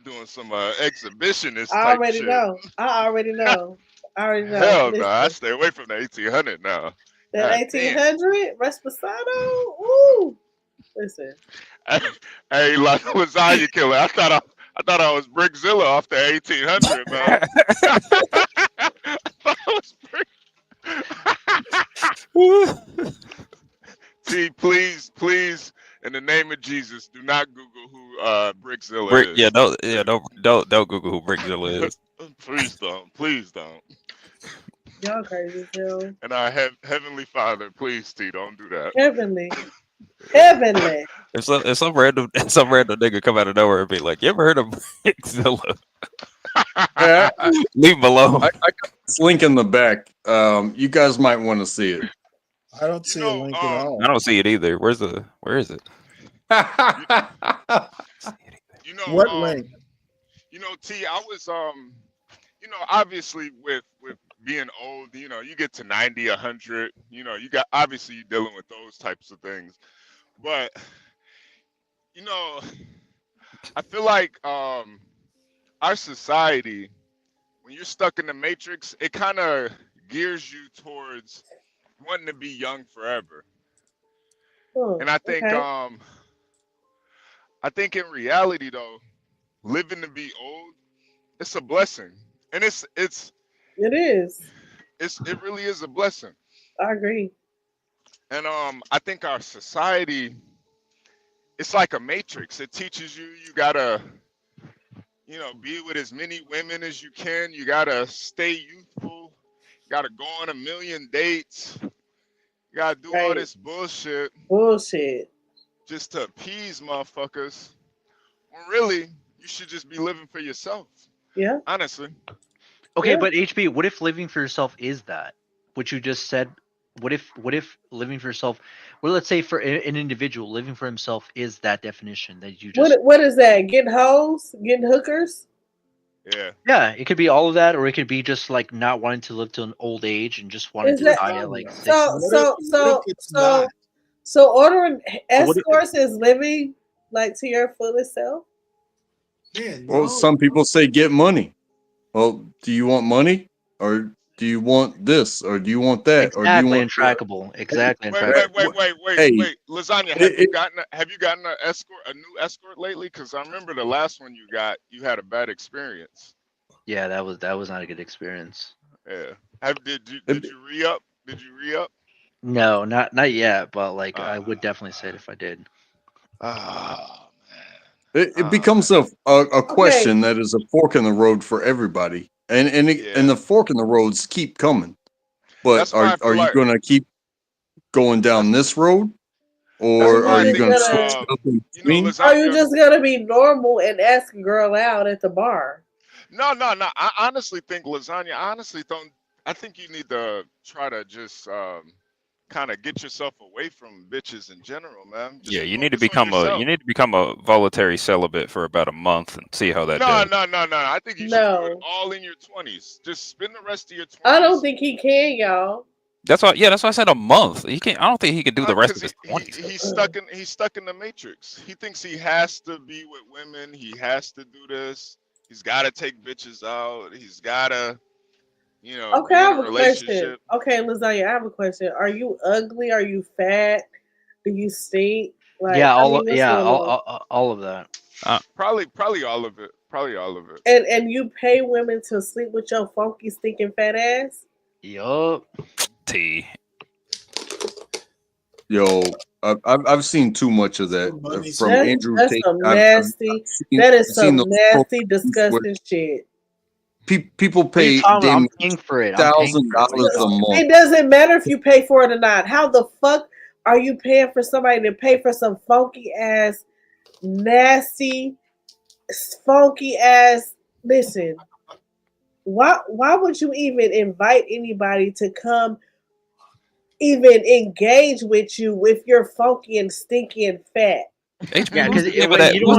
doing some exhibitionist I type already shit. know. I already know. Hell no, I Listen, stay away from the 1800 now. that God damn. 1800 Resposado. Ooh. Listen. Hey, like lasagna killer. I thought I was Brickzilla off the 1800, man. I thought I was T, please, in the name of Jesus, do not Google who Brickzilla is. Don't Google who Brickzilla is. Please don't. Y'all crazy as hell. And our Heavenly Father, please, T, don't do that. Heavenly. If some random nigga come out of nowhere and be like, "You ever heard of Brickzilla?" Leave him alone. I got this link in the back. You guys might want to see it. I don't see a link at all. I don't see it either. Where is it? You know What link? You know, T, I was obviously with being old, you get to 90, 100, you're dealing with those types of things. But I feel like our society, when you're stuck in the matrix, it kind of gears you towards wanting to be young forever. And I think okay. I think in reality though, living to be old, it's a blessing. And it really is a blessing. I agree. And I think our society, it's like a matrix. It teaches you gotta you know, be with as many women as you can. You gotta stay youthful. You gotta go on a million dates. You gotta do all Right. this bullshit Bullshit. just to appease motherfuckers. When really, you should just be living for yourself. Yeah. Honestly. Okay, Yeah. but HB, what if living for yourself is that? What you just said. What if living for yourself? Well, let's say for an individual, living for himself is that definition that you just. What is that? Getting hoes? Getting hookers? Yeah. Yeah, it could be all of that, or it could be just like not wanting to live to an old age and just wanting Is to that die at like 60. So ordering So what if- escorts is living like to your fullest self? Well, some people say get money. Well, do you want money, or do you want this, or do you want that, or do you Exactly want untrackable. Exactly Wait, untrackable. wait, Lasagna. Have you gotten a new escort lately? Because I remember the last one you got, you had a bad experience. Yeah, that was not a good experience. Yeah. Did you re up? Did you re up? No, not yet, but like I would definitely say it if I did. it becomes a question that is a fork in the road for everybody, and the fork in the roads keep coming. But That's why I feel are you like- going to keep going down this road, or are you going to switch it up in between? Are you just gonna be normal and ask a girl out at the bar? No. I honestly think Lasagna. I think you need to try to just kind of get yourself away from bitches in general, man. Just Yeah, you need to focus on become yourself. a voluntary celibate for about a month and see how that No. goes. I think you should do it all in your 20s. Just spend the rest of your 20s. I don't think he can, y'all. That's why I said a month. He can't. I don't think he could do the rest of his 20s. He's stuck in the matrix. He thinks he has to be with women. He has to do this. He's got to take bitches out. He's got to, Okay, be I in have a a question. relationship. Okay, Lasagna, I have a question. Are you ugly? Are you fat? Do you stink? Like, Yeah, I mean, what's going on? all of that. Probably all of it. Probably all of it. And you pay women to sleep with your funky, stinking fat ass? Yup. T. Yo, I've seen too much of that from Andrew That's Tate. some I've nasty. seen- That is I've seen some those nasty, programs disgusting shit. People What are you pay talking about? I'm them paying for it. I'm paying for it. What are you $1,000 a talking about? month. It doesn't matter if you pay for it or not. How the fuck are you paying for somebody to pay for some funky ass, nasty, funky ass? Listen, why would you even invite anybody to come even engage with you if you're funky and stinky and fat? Yeah, because you don't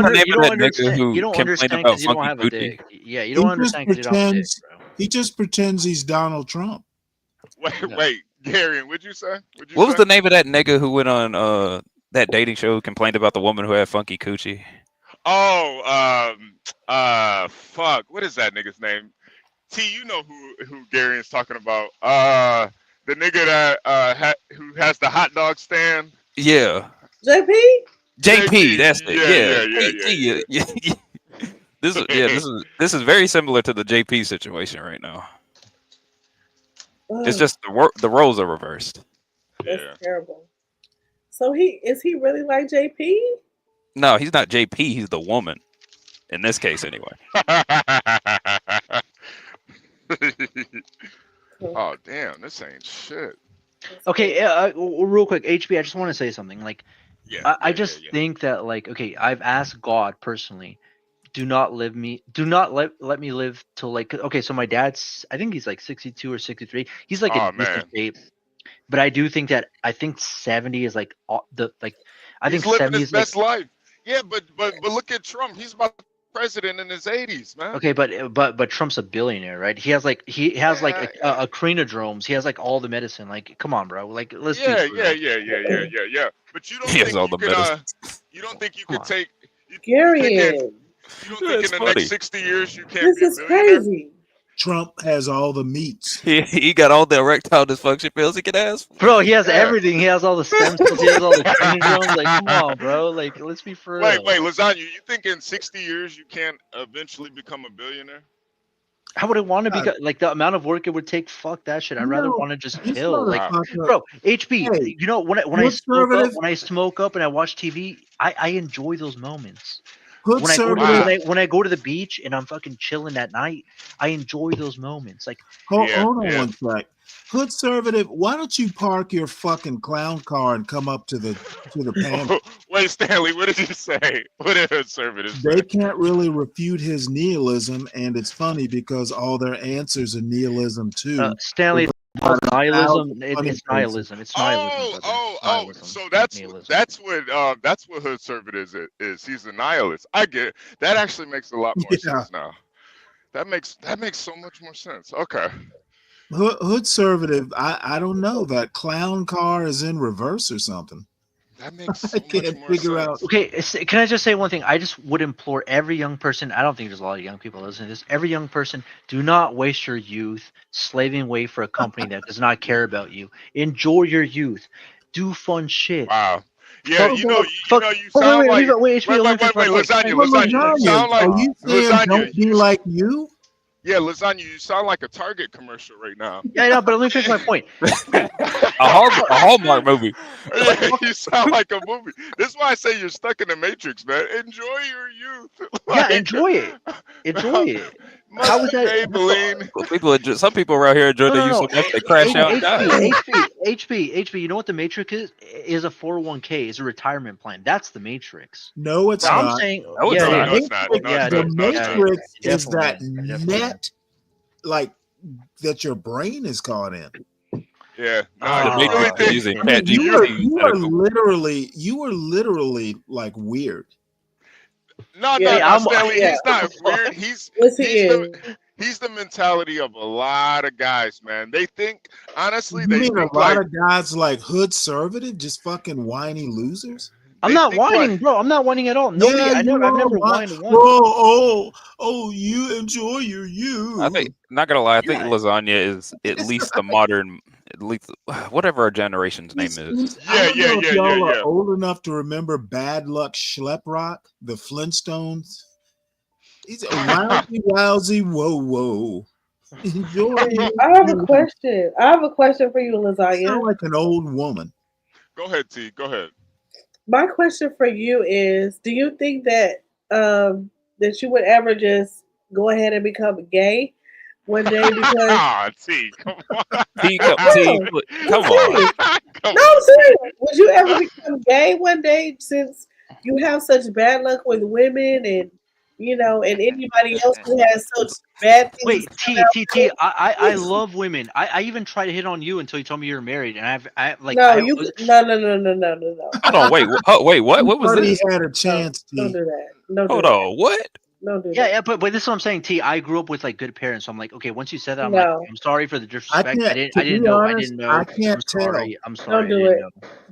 understand. You don't understand because you don't have a dick. Yeah, you don't understand because you don't have a dick, bro. He just pretends he's Donald Trump. Wait, Gary, what'd you say? What was the name of that nigga who went on that dating show who complained about the woman who had funky coochie? Oh, fuck. What is that nigga's name? T, you know who Gary is talking about? The nigga that who has the hot dog stand. Yeah. JP, that's it. Yeah. This is very similar to the JP situation right now. It's just the roles are reversed. That's terrible. So is he really like JP? No, he's not JP. He's the woman. In this case, anyway. Oh damn, this ain't shit. Okay, real quick, HB, I just want to say something. Like, I just think that, like, okay, I've asked God personally, do not let me live till like, okay, so my dad's, I think he's like 62 or 63. He's like in decent shape, but I do think that 70 is like I think He's living 70 his is like best life. Yeah, but look at Trump. He's about president in his 80s, man. okay, but Trump's a billionaire, right? He has like a crenodromes. He has like all the medicine. Like, come on, bro. Like, let's be Yeah. But you don't He has think all you the could, medicine. you don't think you could take Gary. You don't think That's in the funny. next 60 years you can't This be a is billionaire? crazy. Trump has all the meats. He got all the erectile dysfunction pills he could ask for. Bro, he has everything. He has all the stem cells. He has all the chromosomes. Like, come on, bro. Like, let's be for real. Wait, Lasagna, you think in 60 years you can't eventually become a billionaire? I wouldn't want to be like the amount of work it would take. Fuck that shit. I'd rather want to just chill. Like, bro, HB. Hey, you know when I smoke up and I watch TV, I enjoy those moments. Hood When I go to conservative. when I go to the beach and I'm fucking chilling at night, I enjoy those moments. Like, Hold on one sec. Hood conservative, why don't you park your fucking clown car and come up to the panel? Wait, Stanley, what did you say? What did conservatives say? They can't really refute his nihilism, and it's funny because all their answers are nihilism too. Stanley, About nihilism. 1,000 It's funny nihilism. It's nihilism. Oh, so that's what hood conservative is. He's a nihilist. I get it. That actually makes a lot more sense now. That makes so much more sense. Okay. Hood conservative, I don't know. That clown car is in reverse or something. That makes so I can't figure out. Okay, can I just say one thing? I just would implore every young person. I don't think there's a lot of young people listening to this. Every young person, do not waste your youth slaving away for a company that does not care about you. Enjoy your youth. Do fun shit. Wow. Yeah, you sound like wait, lasagna. You sound like Are you saying lasagna. don't be like you? Yeah, lasagna. You sound like a Target commercial right now. Yeah, I know, but let me finish my point. a Hallmark movie. Yeah, you sound like a movie. This is why I say you're stuck in the Matrix, man. Enjoy your youth. Yeah, enjoy it. Enjoy it. How was that? Maybelline. Some people around here enjoy their youth so much they crash out and die. HP. You know what the Matrix is? Is a 401k. Is a retirement plan. That's the Matrix. No, it's I'm not. saying, No, it's not. No, it's not. The Matrix is that definitely. net, like that your brain is caught in. Yeah, The Matrix is using ChatGPT. You were literally like weird. No, Stanley, he's not weird. He's the mentality of a lot of guys, man. They think, honestly, You mean a lot of guys like hood conservative, just fucking whiny losers? I'm not whining, bro. I'm not whining at all. Nobody. I've never whined once. Oh, you enjoy your youth. I think, not gonna lie, I think lasagna is at least the modern, at least whatever our generation's name is. Y'all are old enough to remember Bad Luck Schleprock, the Flintstones. He's a wowsy, whoa. Enjoy. I have a question. I have a question for you, lasagna. You sound like an old woman. Go ahead, T. Go ahead. My question for you is: do you think that that you would ever just go ahead and become gay one day? Because T, come on. Come on. No, I'm serious. Would you ever become gay one day since you have such bad luck with women and and anybody else who has such bad things? Wait, T. I love women. I even tried to hit on you until you told me you were married, and no. Hold on, wait, what? What was this? He had a chance. Don't do that. Hold on, what? Don't do that. Yeah, but this is what I'm saying, T. I grew up with like good parents, so I'm like, okay, once you said that, I'm like, I'm sorry for the disrespect. I didn't know. I can't tell. I'm sorry. Don't do it.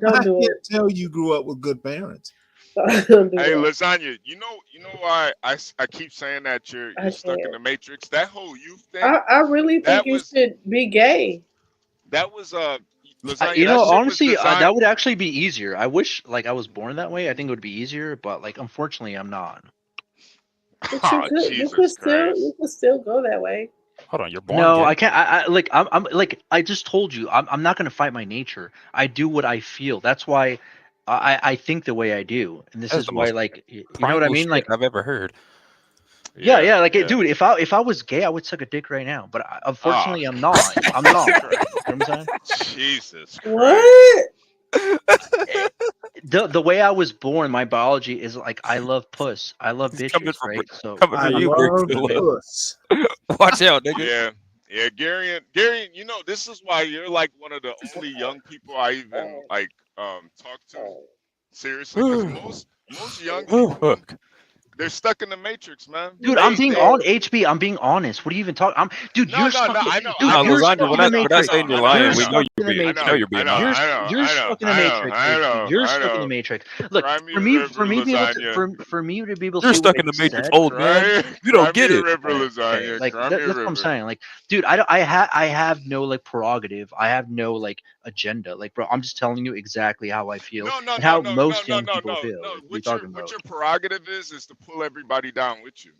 I can't tell you grew up with good parents. Hey, lasagna. You know why I keep saying that you're stuck in the Matrix? That whole youth thing. I really think you should be gay. That was lasagna. Honestly, that would actually be easier. I wish I was born that way. I think it would be easier, but unfortunately, I'm not. But you could still go that way. Hold on, you're born. No, I can't. I just told you, I'm not gonna fight my nature. I do what I feel. That's why I think the way I do, and this is why, you know what I mean? I've ever heard. Yeah, dude, if I was gay, I would suck a dick right now. But unfortunately, I'm not. I'm not. You know what I'm saying? Jesus. What? The way I was born, my biology is I love puss. I love bitches, right? So I love puss. Watch out, nigga. Yeah, Gary, this is why you're one of the only young people I even talk to. Seriously, because most young people, they're stuck in the Matrix, man. Dude, I'm being on HB. I'm being honest. What are you even talking? Dude, you're stuck. I know. Dude, you're stuck in the Matrix. We're not saying you're lying. We know you're being. You're stuck in the Matrix. You're stuck in the Matrix. Look, for me to be able to. You're stuck in the Matrix, old man. You don't get it. That's what I'm saying. Dude, I have no prerogative. I have no agenda. Bro, I'm just telling you exactly how I feel and how most young people feel. What your prerogative is to pull everybody down with you.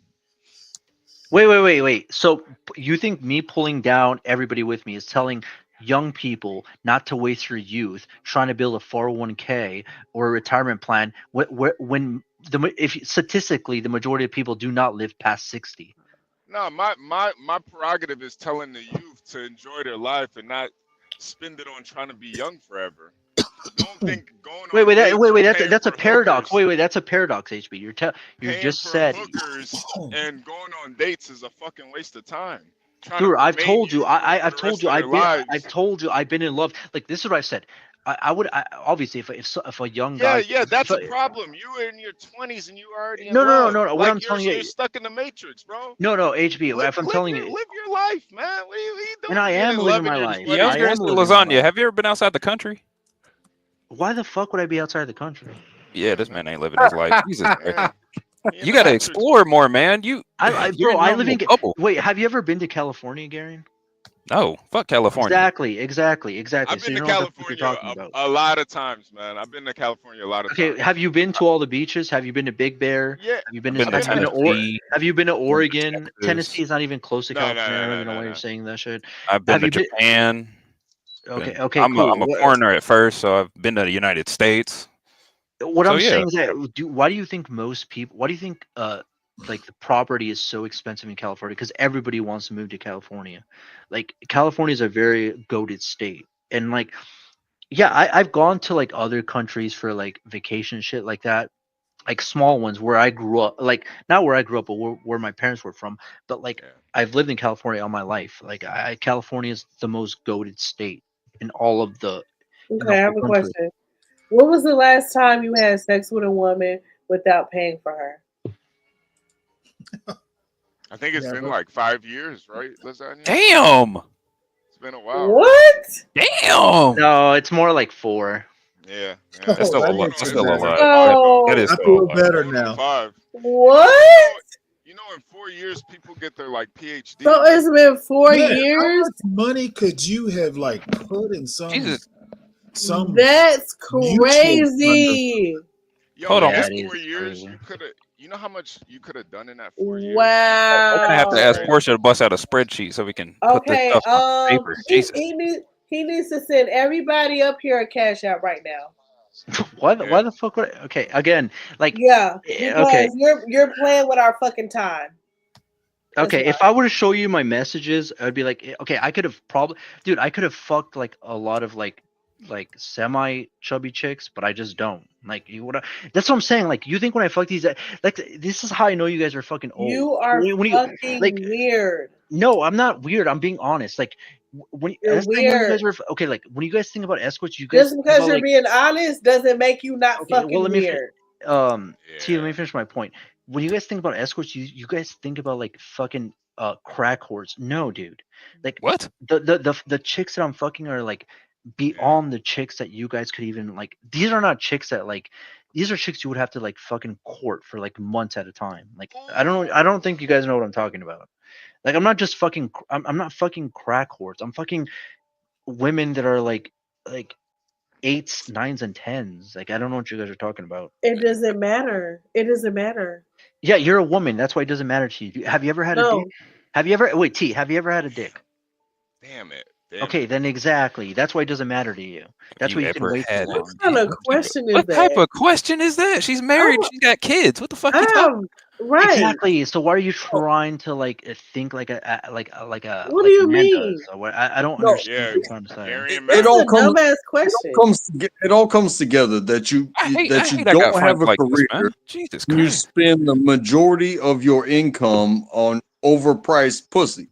Wait. So you think me pulling down everybody with me is telling young people not to waste your youth trying to build a 401k or a retirement plan when statistically the majority of people do not live past 60. No, my prerogative is telling the youth to enjoy their life and not spend it on trying to be young forever. Don't think going on Wait, dates or paying that's a for paradox. hookers, Wait, that's a paradox, HB. You paying just for said, hookers and going on dates is a fucking waste of time. Trying dude. to I've remain told you. youthful I've for the told rest you. of their lives. I've told you. I've been in love. Like this is what I've said. Obviously if a young guy. Yeah, that's a problem. You were in your 20s and you were already in No. love. What Like I'm telling you. you're stuck in the matrix, bro. No, HB. If I'm telling you, Live your life, man. What are you doing? and I Getting am in living love in my your life. 20s? Yeah, I was I gonna am say, living my lasagna. life. Have you ever been outside the country? Why the fuck would I be outside the country? Yeah, this man ain't living his life. Jesus Christ. You gotta explore more, man. You're I in your live in. little bubble. Wait, have you ever been to California, Gary? No, fuck California. Exactly. I've So been you to know what the fuck you're California talking about. a lot of times, man. I've been to California a lot of Okay, times. have you been to all the beaches? Have you been to Big Bear? Yeah, Have you been I've to been to Tennessee. Have you been to Been to Oregon? Texas. Tennessee is not even close to No, California. I don't even know why no. you're saying that shit. I've been Have to you been? Japan. Okay, I'm cool. a foreigner at first, so I've been to the United States. What So I'm yeah, saying is that why do you think most people? Why do you think like the property is so expensive in California? Because everybody wants to move to California. Like California is a very goated state, and like yeah, I've gone to like other countries for like vacation shit like that, like small ones where I grew up, like not where I grew up, but where my parents were from. But like I've lived in California all my life. Like California is the most goated state in all of the. in the Okay, I have whole a country. question. When was the last time you had sex with a woman without paying for her? I think it's been like 5 years, right, Lasagna? Damn. It's been a while. What? Damn. No, it's more like 4. Yeah. That's still a lot. makes That's it still a better. lot. No. That is I still a feel lot. better now. 5. What? You know, in 4 years, people get their like PhD. So it's been 4 Man, how years? much money could you have like put in some That's mutual crazy. Yo, Hold on. in That 4 is years, crazy. you know how much you could have done in that 4 years? Wow. We're gonna have to ask Portia to bust out a spreadsheet so we can put this Okay, stuff on paper. Jesus. he needs to send everybody up here a cash out right now. Why the fuck would I? Okay, again, like Yeah, because okay. you're playing with our fucking time. Okay, if I were to show you my messages, I'd be like, okay, I could have I could have fucked like a lot of like semi chubby chicks, but I just don't. Like you would. That's what I'm saying. Like you think when I fuck these, like this is how I know you guys are fucking old. You are fucking like weird. no, I'm not weird. I'm being honest. Like when You're that's the thing when you guys weird. are okay. Like when you guys think about escorts, you guys Just think because about, you're like, being honest doesn't make you not okay, well, fucking let me weird. T, let me finish my point. When you guys think about escorts, you guys think about like fucking crack whores. No, dude. Like what? The chicks that I'm fucking are like beyond the chicks that you guys could even like. These are not chicks that like. These are chicks you would have to like fucking court for like months at a time. Like I don't think you guys know what I'm talking about. Like I'm not just fucking. I'm not fucking crack whores. I'm fucking women that are like 8s, 9s, and 10s. Like I don't know what you guys are talking about. It doesn't matter. It doesn't matter. Yeah, you're a woman. That's why it doesn't matter to you. Have you ever had a No. dick? Have you ever T? Have you ever had a dick? Damn it. Okay, then exactly. That's why it doesn't matter to you. That's why you can wait so long. What kind of question is What that? type of question is that? She's married. She's got kids. What the fuck? You talking? Right. Exactly. So why are you trying to like think like a What do you man mean? does? So I don't No. understand what you're trying to say. It all comes. dumbass question. It all comes together that you I hate don't I got have friends a like this, career. man. Jesus and you Christ. spend the majority of your income on overpriced pussy.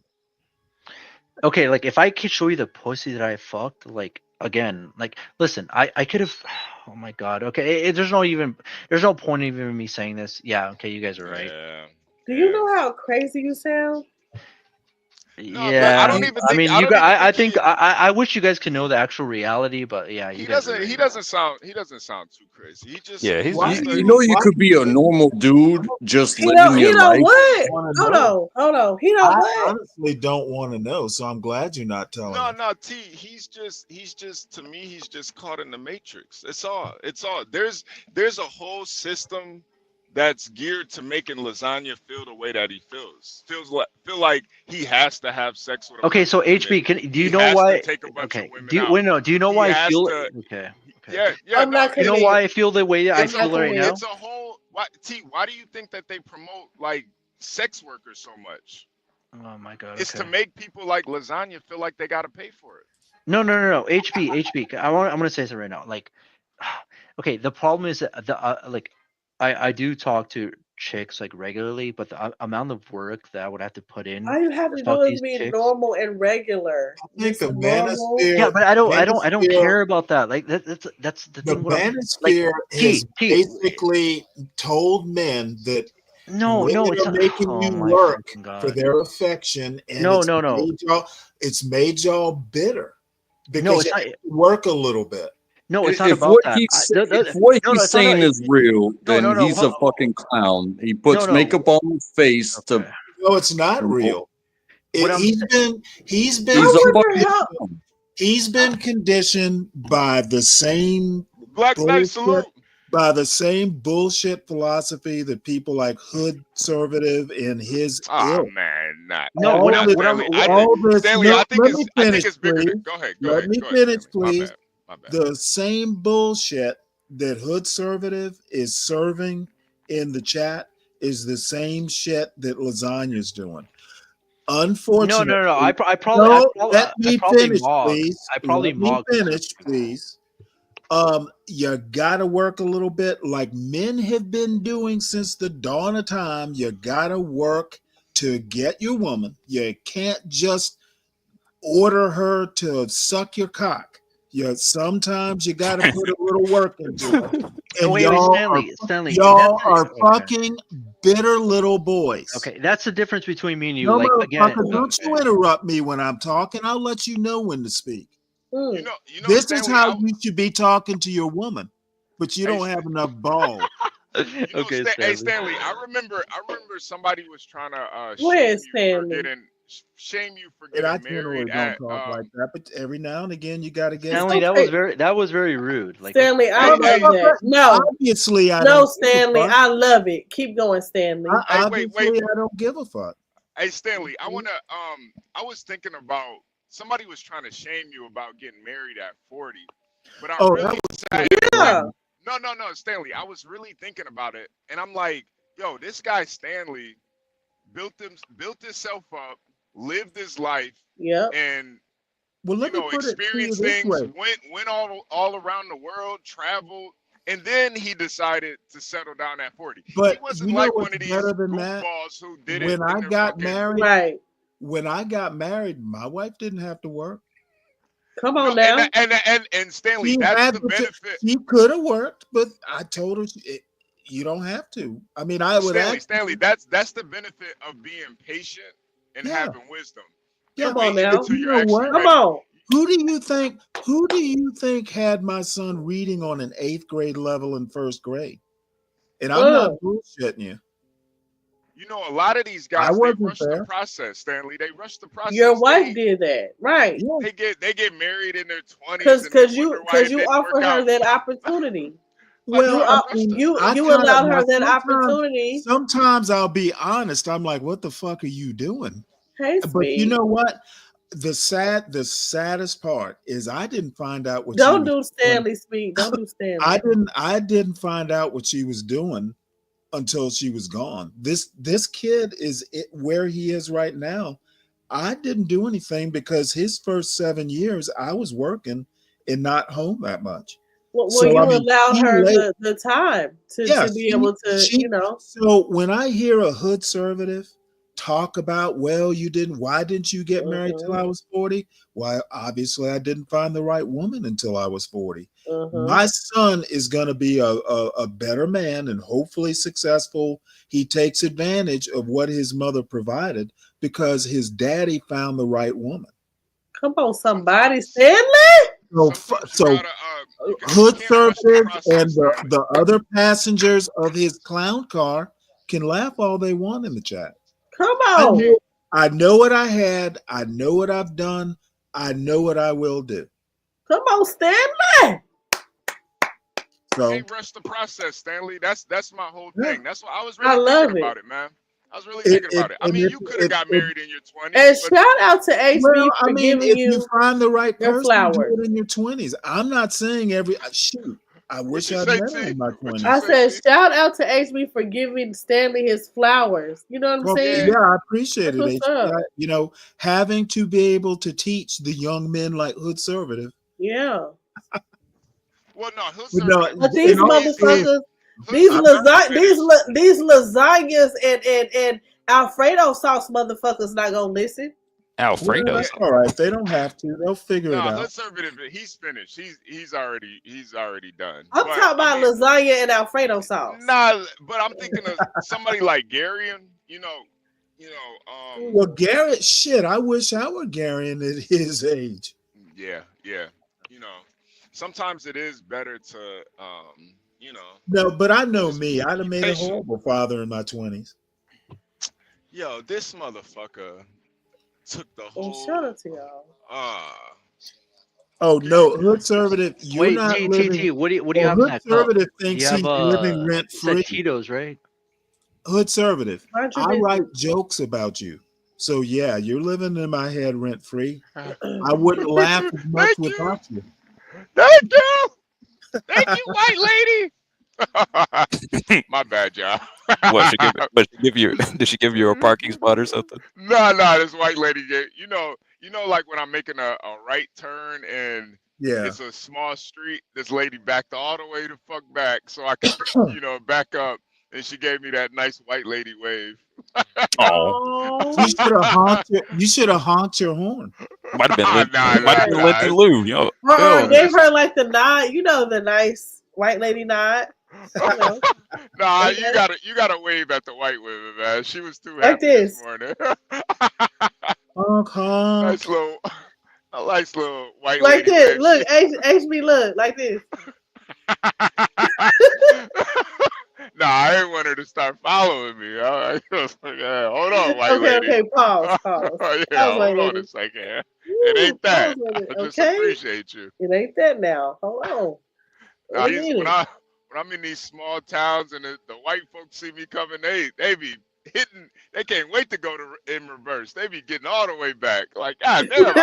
Okay, like if I could show you the pussy that I fucked, like again, like listen, I could have. Oh my god. Okay, there's no point even me saying this. Yeah. Okay, you guys are right. Do you know how crazy you sound? Yeah. I don't even I think- mean, I you don't guys. even I think think I wish you guys could know the actual reality, but yeah, you He guys. doesn't. He doesn't sound too crazy. He just. Yeah, he's You know, you could be a normal dude just He living don't. He your don't life. what? Wanna Hold know. on. Hold on. He don't I what? honestly don't want to know, so I'm glad you're not telling me. No, T. He's just to me. He's just caught in the matrix. It's all. There's a whole system that's geared to making Lasagna feel the way that he feels. Feel like he has to have sex with. Okay, so HB, do you know why? Okay, do you know why I feel? Okay. Yeah. I'm not You know convinced. why I feel the way I I'm feel not right now? It's a whole. Why do you think that they promote like sex workers so much? Oh my god. It's Okay. to make people like Lasagna feel like they gotta pay for it. No. HB. I'm gonna say something right now. Like, okay, the problem is that like, I do talk to chicks like regularly, but the amount of work that I would have to put in All you have to to talk do to is these be chicks. normal and regular. I think the Normal. Yeah, manosphere, but I don't manosphere, care about that. Like that's the the thing. What I'm like, manosphere has basically told men that no, women it's are not. making Oh you my work fucking for god. their affection, and No. it's made y'all bitter No, because it's you not. have to work a little bit. No, it's not If about what that. if what No, he's it's not. saying is real, then he's a Hold, fucking clown. He puts no. makeup on his face to. No, it's not promote- real. What I'm He's been He's a fucking clown. he's been conditioned by the same Black Knight bullshit, salute. by the same bullshit philosophy that people like Hood Conservative in his Oh ilk. man, not. No, not, what not I'm- what I'm- Stanley. I all think this, Stanley. no, I think let it's. me I finish, think it's bigger. please. Than, go ahead. Let me Go ahead, finish, Stanley. please. My bad. The same bullshit that Hood Conservative is serving in the chat is the same shit that Lasagna's doing. Unfortunately, No. I let me probably finish, mog. please. I probably Let me mog. finish, please. You gotta work a little bit like men have been doing since the dawn of time. You gotta work to get your woman. You can't just order her to suck your cock. Sometimes you gotta put a little work into it. And Wait, Stanley. y'all are Okay. fucking bitter little boys. Okay, that's the difference between me and you. No, Like again, motherfucker, don't you interrupt me when I'm talking. I'll let you know when to speak. You know, This Stanley, is how you should be talking to your woman, but you Hey, don't have enough balls. Okay, Hey Stanley, I remember somebody was trying to Where's shame you for And I getting generally married don't at talk like that, but every now and again you got to get. Stanley, that was very rude. Like Stanley, I love that. No, obviously I no, don't. Stanley, I love it. Keep going, Stanley. Obviously, I don't give a fuck. Hey Stanley, I was thinking about somebody was trying to shame you about getting married at 40, but I really sat no, Stanley, I was really thinking about it, and I'm like, yo, this guy Stanley built himself up, lived his life, and well, let me put it to you experienced this things, way. went all around the world, traveled, and then he decided to settle down at 40. But he wasn't you know like what's one of these better than that? goofballs who did it When I in their got fucking- married, right? When I got married, my wife didn't have to work. Come on now. And Stanley, She that's had the to- benefit. She could have worked, but I told her you don't have to. I mean, I would Stanley, that's the benefit of being patient and having wisdom. Yeah, Come on now. You know what? Come on. Who do you think had my son reading on an 8th grade level in 1st grade? And I'm not bullshitting you. You know, a lot of these guys they rush the process, Stanley. They rush the process. Your wife did that, right? They get married in their 20s Because you offered her that opportunity. Well, you I allowed kinda- her that sometimes- opportunity. Sometimes I'll be honest. I'm like, what the fuck are you doing? Hey, But sweet. you know what? The saddest part is I didn't find out what Don't she do was Stanley speak. Don't do Stanley. I didn't find out what she was doing until she was gone. This kid is where he is right now. I didn't do anything because his first 7 years I was working and not home that much. Well, So, you I mean, allowed he her laid- the time to be able to, So when I hear a hood conservative talk about, well, why didn't you get married till I was 40? Well, obviously I didn't find the right woman until I was 40. My son is going to be a better man and hopefully successful. He takes advantage of what his mother provided because his daddy found the right woman. Come on, somebody, Stanley. So hood conservative and the other passengers of his clown car can laugh all they want in the chat. Come on. I know what I had. I know what I've done. I know what I will do. Come on, Stanley. So Can't rush the process, Stanley. That's my whole thing. That's why I was I really love thinking it. about it, man. I was really thinking about it. I mean, you could have got married in your 20s. And but shout out to HB Well, for giving if you find the right your person, flowers. do it in your 20s. I'm not saying shoot. I wish you I'd say, met her T? in my What 20s. you I say, said, T? shout out to HB for giving Stanley his flowers. You know what I'm Well, saying? yeah, I appreciate That's it, what's HB. up. You know, having to be able to teach the young men like Hood Conservative. Yeah. Well, no, Hood But no, Conservative. But these in all seriousness, motherfuckers, Hood these Conservative finished. these lasagnas and Alfredo sauce motherfuckers not gonna listen. well, Alfredo. that's all right. They don't have to. They'll figure No, it Hood out. Conservative. He's finished. He's already done. I'm But talking I about mean, lasagna and Alfredo sauce. nah. But I'm thinking of somebody like Garion. Well, Garrett, shit, I wish I were Garrett at his age. Yeah. Sometimes it is better to, No, but I know just me. I'd have be made a patient. horrible father in my 20s. Yo, this motherfucker took the And whole. shout out to y'all. Oh no, Hood Conservative, you're Wait, not T, living. what do you Well, have in Hood that cup? Conservative Do you thinks have he's living you rent said free. Tito's, right? Hood Conservative, Mind your I business. write jokes about you. So yeah, you're living in my head rent free. I wouldn't laugh as much Thank without you. Thank you, white lady. My bad, y'all. What did she give you a parking spot or something? No, this white lady. Like when I'm making a right turn and Yeah. it's a small street. This lady backed all the way the fuck back so I could, back up, and she gave me that nice white lady wave. Oh, You should have honked your horn. might have been Nah. Linton Lou. Yo, Gave her like the nod, the nice white lady nod. Nah, you gotta wave at the white women, man. She was too Like happy this this. morning. Honk, honk. A nice little white Like lady this. wave. Look, HB, look, like this. Nah, I didn't want her to start following me. I was like, hold on, white lady. Okay, pause. Yeah, Pause, white hold on lady. a second. It ain't that. Pause, white lady, I just okay? appreciate you. It ain't that now. Hold on. Nah, Wait a minute. when I'm in these small towns and the white folks see me coming, they be hitting. They can't wait to go in reverse. They be getting all the way back. Like, God damn,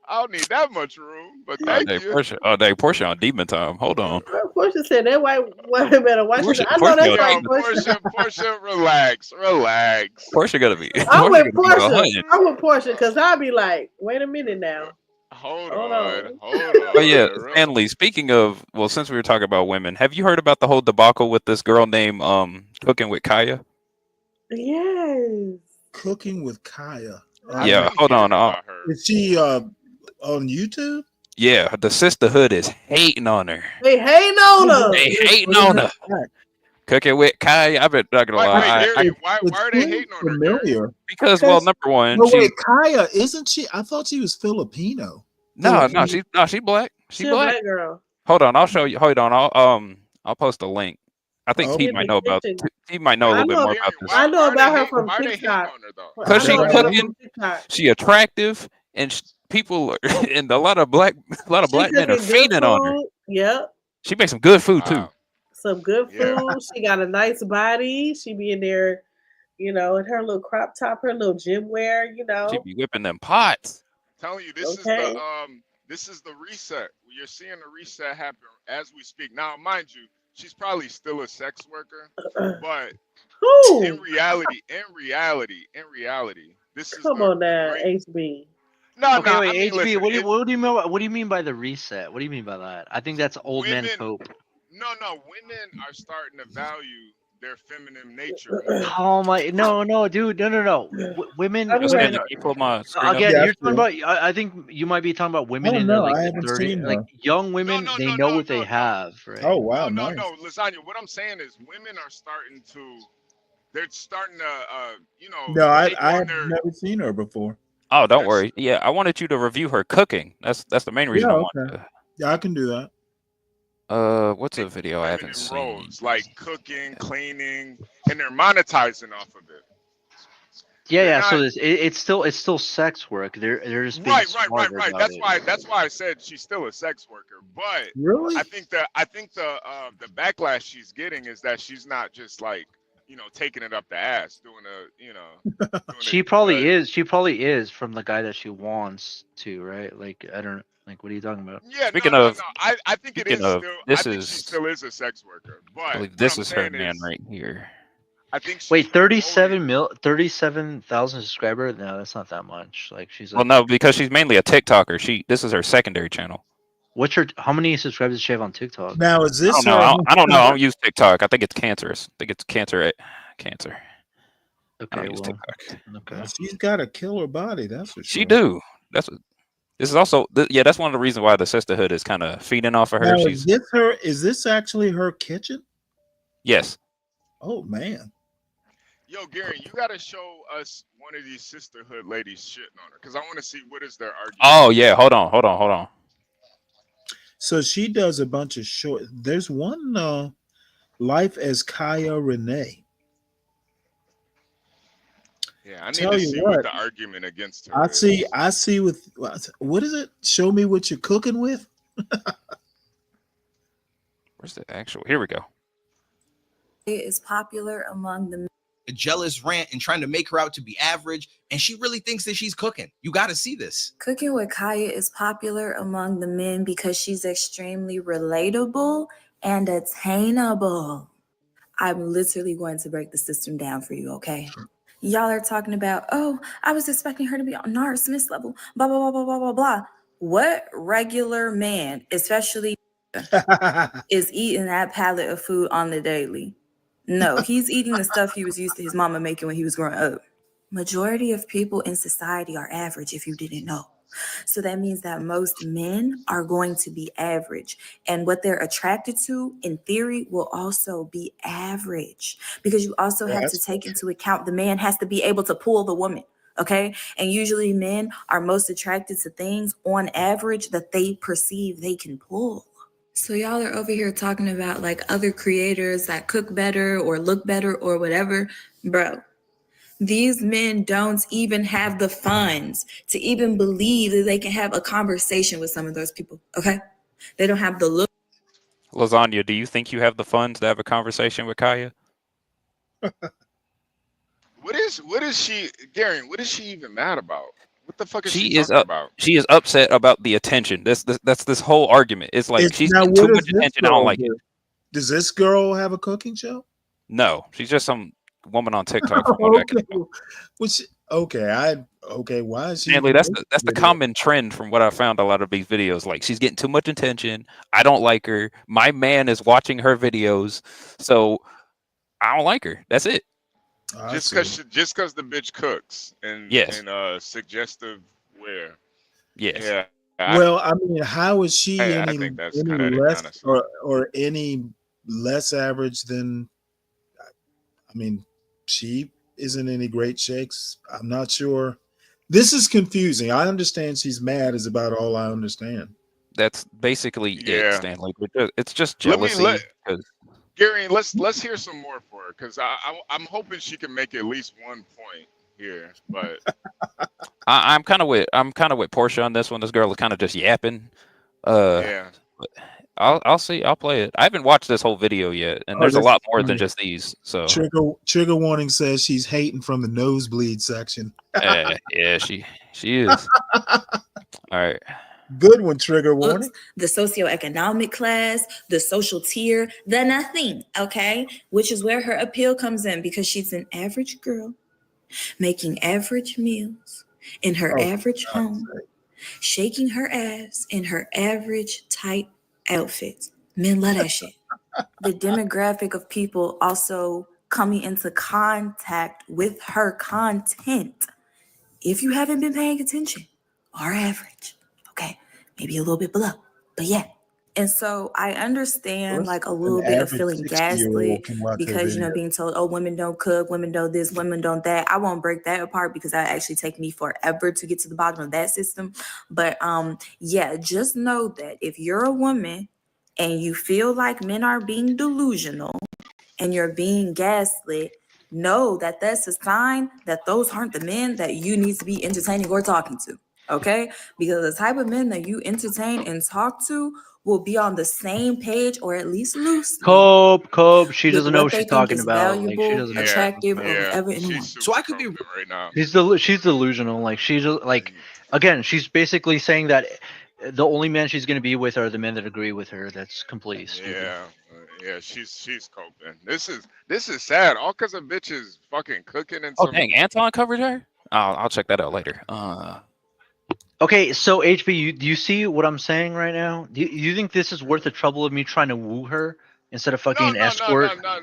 I don't need that much room. But thank you. Portia on demon time. Hold on. Portia said that white woman better watch it. I know that's right, Portia. Portia, relax. Portia gotta be. I'm with Portia gotta be Portia. 100. I'm with Portia because I'll be like, wait a minute now. Hold on. But yeah, Stanley, speaking of, since we were talking about women, have you heard about the whole debacle with this girl named Cooking with Kaya? Yes. Cooking with Kaya. Yeah, hold on. Is she on YouTube? Yeah, the sisterhood is hating on her. They hating on her. They hating on her. Cooking with Kaya. I've been not gonna lie. Why are they hating on her? Familiar. Because number one, no, wait, Kaya, isn't she? I thought she was Filipino. No, she's black. She's a black girl. Hold on, I'll show you. Hold on, I'll post a link. I think T might know about. He might know a little bit more about this. I know about her from TikTok. Because she cooking, she attractive, and people and a lot of black men are feeding on her. Yep. She makes some good food too. Some good food. She got a nice body. She be in there, in her little crop top, her little gym wear. She be whipping them pots. Telling you, this is the reset. You're seeing the reset happen as we speak. Now, mind you, she's probably still a sex worker, but in reality, this is. Come on now, HB. No, wait, HB. Listen, what do you mean? What do you mean by the reset? What do you mean by that? I think that's old man's hope. No, women are starting to value their feminine nature. Oh my, no, dude, no. Women. Again, you're talking about. I think you might be talking about women in their like 30s, like young women. They know what they have, right? Oh wow, no, Lasagna. What I'm saying is, women are starting to. They're starting to, No, I have never seen her before. Oh, don't worry. Yeah, I wanted you to review her cooking. That's the main reason I wanted to. Yeah, I can do that. What's a video I haven't seen? Roles, like cooking, cleaning, and they're monetizing off of it. Yeah. So it's still sex work. They're just being right. That's why I said she's still a sex worker. But really, I think the backlash she's getting is that she's not just like taking it up the ass, doing she probably is. She probably is from the guy that she wants to, right? Like I don't know. Like, what are you talking about? Yeah, Speaking no, of, I think it speaking is of, still. I this think she is, still is a sex worker. I But believe what this I'm is her saying man is, right here. I think she's Wait, promoting. 37,000 subscribers? No, that's not that much. Like, she's Well, like, no, because she's mainly a TikToker. This is her secondary channel. how many subscribers does she have on TikTok? Now, is I this don't know. her? I don't know. I don't use TikTok. I think it's cancerous. I think it's cancer. I Okay, don't use well, TikTok. okay. Well, she's got a killer body, that's for sure. She do. That's what. This is also. Yeah, that's one of the reasons why the sisterhood is kind of feeding off of her. Now, She's is this her? Is this actually her kitchen? yes. Oh man. Yo, Gary, you gotta show us one of these sisterhood ladies shitting on her, because I want to see what is their argument. Oh yeah. Hold on. So she does a bunch of short. There's one life as Kaya Renee. Yeah, I need Tell to you see what, what the argument against her I is. see with what is it? Show me what you're cooking with. Where's the actual? Here we go. It is popular among the A jealous rant and trying to make her out to be average, and she really thinks that she's cooking. You got to see this. Cooking with Kaya is popular among the men because she's extremely relatable and attainable. I'm literally going to break the system down for you, okay? Y'all are talking about, oh, I was expecting her to be on Nara Smith's level, blah, blah, blah, blah, blah, blah, blah. What regular man, especially is eating that pallet of food on the daily? No, he's eating the stuff he was used to his mama making when he was growing up. Majority of people in society are average, if you didn't know. So that means that most men are going to be average. And what they're attracted to, in theory, will also be average. Because you also have to take into account the man has to be able to pull the woman. Okay. And usually men are most attracted to things on average that they perceive they can pull. So y'all are over here talking about like other creators that cook better or look better or whatever. Bro, these men don't even have the funds to even believe that they can have a conversation with some of those people. Okay. They don't have the look. Lasagna, do you think you have the funds to have a conversation with Kaya? What is she, Gary? What is she even mad about? What the fuck is she She is talking about? She is upset about the attention. That's this whole argument. It's like she's now, getting too what much does this attention. I don't girl like do? it. Does this girl have a cooking show? No, she's just some woman on TikTok. From way back in the day. Okay. Why is she? Stanley, that's the common trend from what I found a lot of these videos. Like she's getting too much attention. I don't like her. My man is watching her videos, so I don't like her. That's it. Just because the bitch cooks and Yes. and suggestive wear. Yes. Yeah. Well, I mean, how is she I any think that's any kinetic, less honestly. or any less average than? I mean, she isn't any great shakes. I'm not sure. This is confusing. I understand she's mad is about all I understand. That's basically Yeah. it, Stanley. It's just Let me jealousy. 'Cause Gary, let's hear some more for her, because I'm hoping she can make at least one point here. But I'm kind of with Portia on this one. This girl is kind of just yapping. yeah. But I'll see. I'll play it. I haven't watched this whole video yet, and there's a lot more than just these. So Trigger warning says she's hating from the nosebleed section. yeah, she is. All right. Good one, trigger warning. The socioeconomic class, the social tier, the nothing, okay? Which is where her appeal comes in because she's an average girl making average meals in her average home, shaking her ass in her average tight outfits. Men love that shit. The demographic of people also coming into contact with her content, if you haven't been paying attention, are average. Okay, maybe a little bit below, but yeah. And so I understand like a little bit of feeling gaslit because, being told, oh, women don't cook, women don't this, women don't that. I won't break that apart because that actually take me forever to get to the bottom of that system. But yeah, just know that if you're a woman and you feel like men are being delusional and you're being gaslit, know that that's a sign that those aren't the men that you need to be entertaining or talking to. Okay, because the type of men that you entertain and talk to will be on the same page or at least loose. Cope. She with doesn't know what what they she's think talking is about. Like she valuable, doesn't know. attractive, or whatever in a woman. So I could be right now. She's delusional. Like she's like again. She's basically saying that the only men she's gonna be with are the men that agree with her. That's completely stupid. Yeah, she's coping. This is sad. All because of bitches fucking cooking and Oh some. dang, Anton covered her. I'll check that out later. Okay, so HB, do you see what I'm saying right now? Do you think this is worth the trouble of me trying to woo her instead of fucking an escort? No.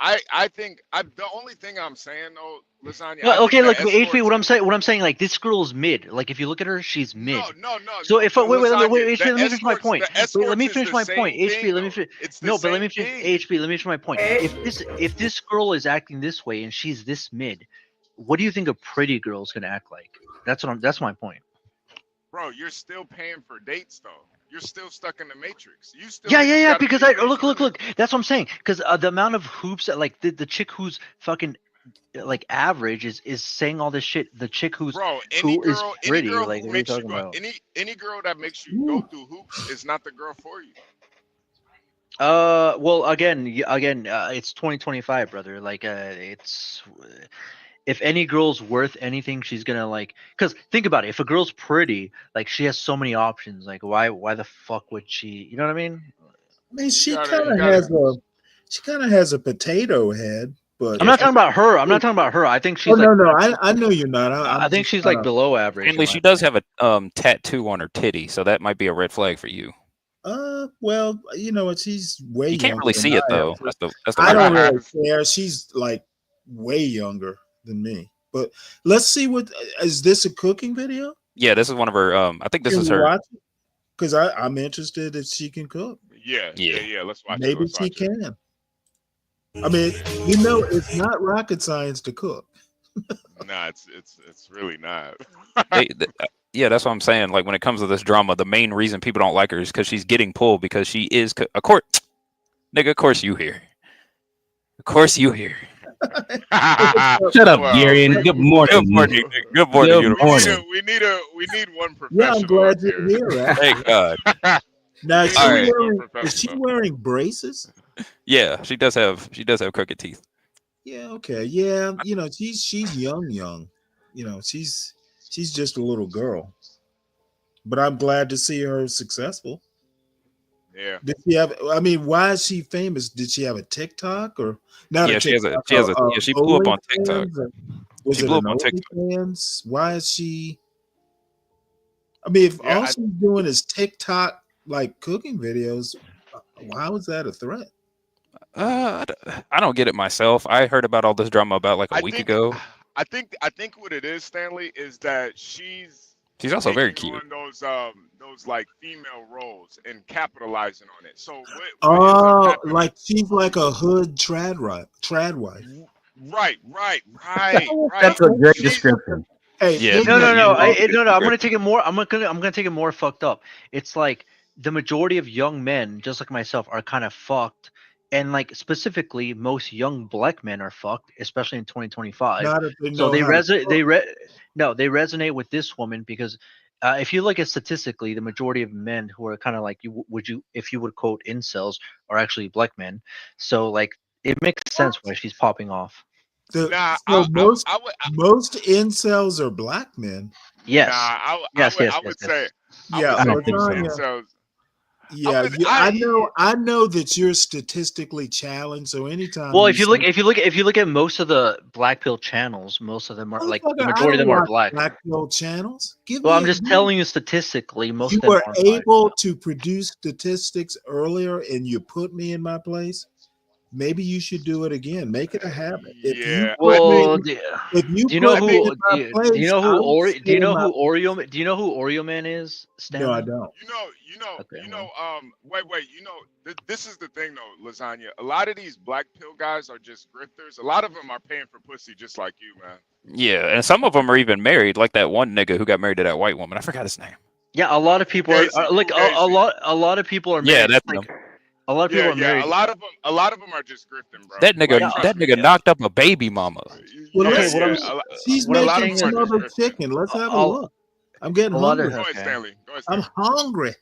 I think the only thing I'm saying though, Lasagna. No, I think okay, the look, HB, escorts- what I'm saying, like this girl's mid. Like if you look at her, she's mid. No. So if no, wait, Lasagna, HB, the let me finish my escorts- point. the Wait, let me escorts is finish the my same point. HB, thing, let me though. finish. It's the No, but let same me finish. thing. HB, let me finish my point. If this girl is acting this way and she's this mid, what do you think a pretty girl's gonna act like? That's my point. Bro, you're still paying for dates though. You're still stuck in the matrix. You still Yeah. gotta Because be I a bitch look. That's what I'm saying. Because the amount of hoops that like the chick who's fucking like average is saying all this shit. The chick who is pretty. Like what are you makes you talking go, about? any girl that makes you go through hoops is not the girl for you. Well, again, it's 2025, brother. Like, it's if any girl's worth anything, she's gonna like. Cause think about it. If a girl's pretty, like she has so many options. Like, why the fuck would she? You know what I mean? I mean, she kind of has a potato head, but I'm not talking about her. I'm not talking about her. I think she's Oh like. no, I know you're not. I think she's like below average. Apparently, she does have a tattoo on her titty, so that might be a red flag for you. Well, you know what? She's way. You can't younger really than see it I am. though. That's the I weird don't thing. really care. She's like way younger than me. But let's see what is this a cooking video? Yeah, this is one of her. I think this Can is we her. watch it? Because I'm interested if she can cook. Yeah. Let's watch it. Maybe Let's she watch it. can. I mean, you know, it's not rocket science to cook. Nah, it's really not. Yeah, that's what I'm saying. Like when it comes to this drama, the main reason people don't like her is because she's getting pulled because she is. Of course, nigga. Of course you here. Of course you here. Shut up, Gary, and good morning. Good morning. Good morning. Good morning. We need one professional. Yeah, I'm glad up you're here. here. Thank God. Now, All is she wearing braces? Yeah, she does have crooked teeth. Yeah, okay. Yeah, you know, she's young. You know, she's just a little girl. But I'm glad to see her successful. Yeah. Did she have I mean, why is she famous? Did she have a TikTok or not? Yeah, she has a yeah, she blew up on TikTok. Was She it blew an up on TikTok. OnlyFans? Why is she I mean, if all she's doing is TikTok like cooking videos, why was that a threat? I don't get it myself. I heard about all this drama about like a week ago. I think what it is, Stanley, is that she's also very taking cute. on those like female roles and capitalizing on it. So Oh, like she's like a hood trad wife. Right. That's a great description. Hey, Yeah. No. I'm gonna take it more. I'm gonna take it more fucked up. It's like the majority of young men, just like myself, are kind of fucked, and like specifically, most young black men are fucked, especially in 2025. Not if they So know they how to they resonate with this woman because if you look at statistically, the majority of men who are kind of like if you would quote incels are actually black men. So like it makes sense why she's popping off. most incels are black men. Yes. I would say. Yeah, I but would say most Tanya, incels. yeah, I know that you're statistically challenged. So anytime, Well, if you look at most of the black pill channels, most of them are like the majority of them are black. Black pill channels. Well, I'm just telling you statistically, most You of them were are able to produce statistics earlier, and you put me in my place. Maybe you should do it again. Make it a habit. If you do you know who Oreo? Do you know who Oreo Man is? Stanley? No, I don't. This is the thing though, Lasagna. A lot of these black pill guys are just grifters. A lot of them are paying for pussy just like you, man. Yeah, and some of them are even married, like that one nigga who got married to that white woman. I forgot his name. Yeah, a lot of people are like a lot of people are married. Yeah, that's like, him. a lot of people are married. A lot of them are just grifting, bro. That nigga knocked up a baby mama. Well, Yeah, she's what I'm making saying is- smothered chicken. Let's have a look. I'm getting a lot hungry. of- Go ahead, Stanley. Go ahead, I'm Stanley. hungry.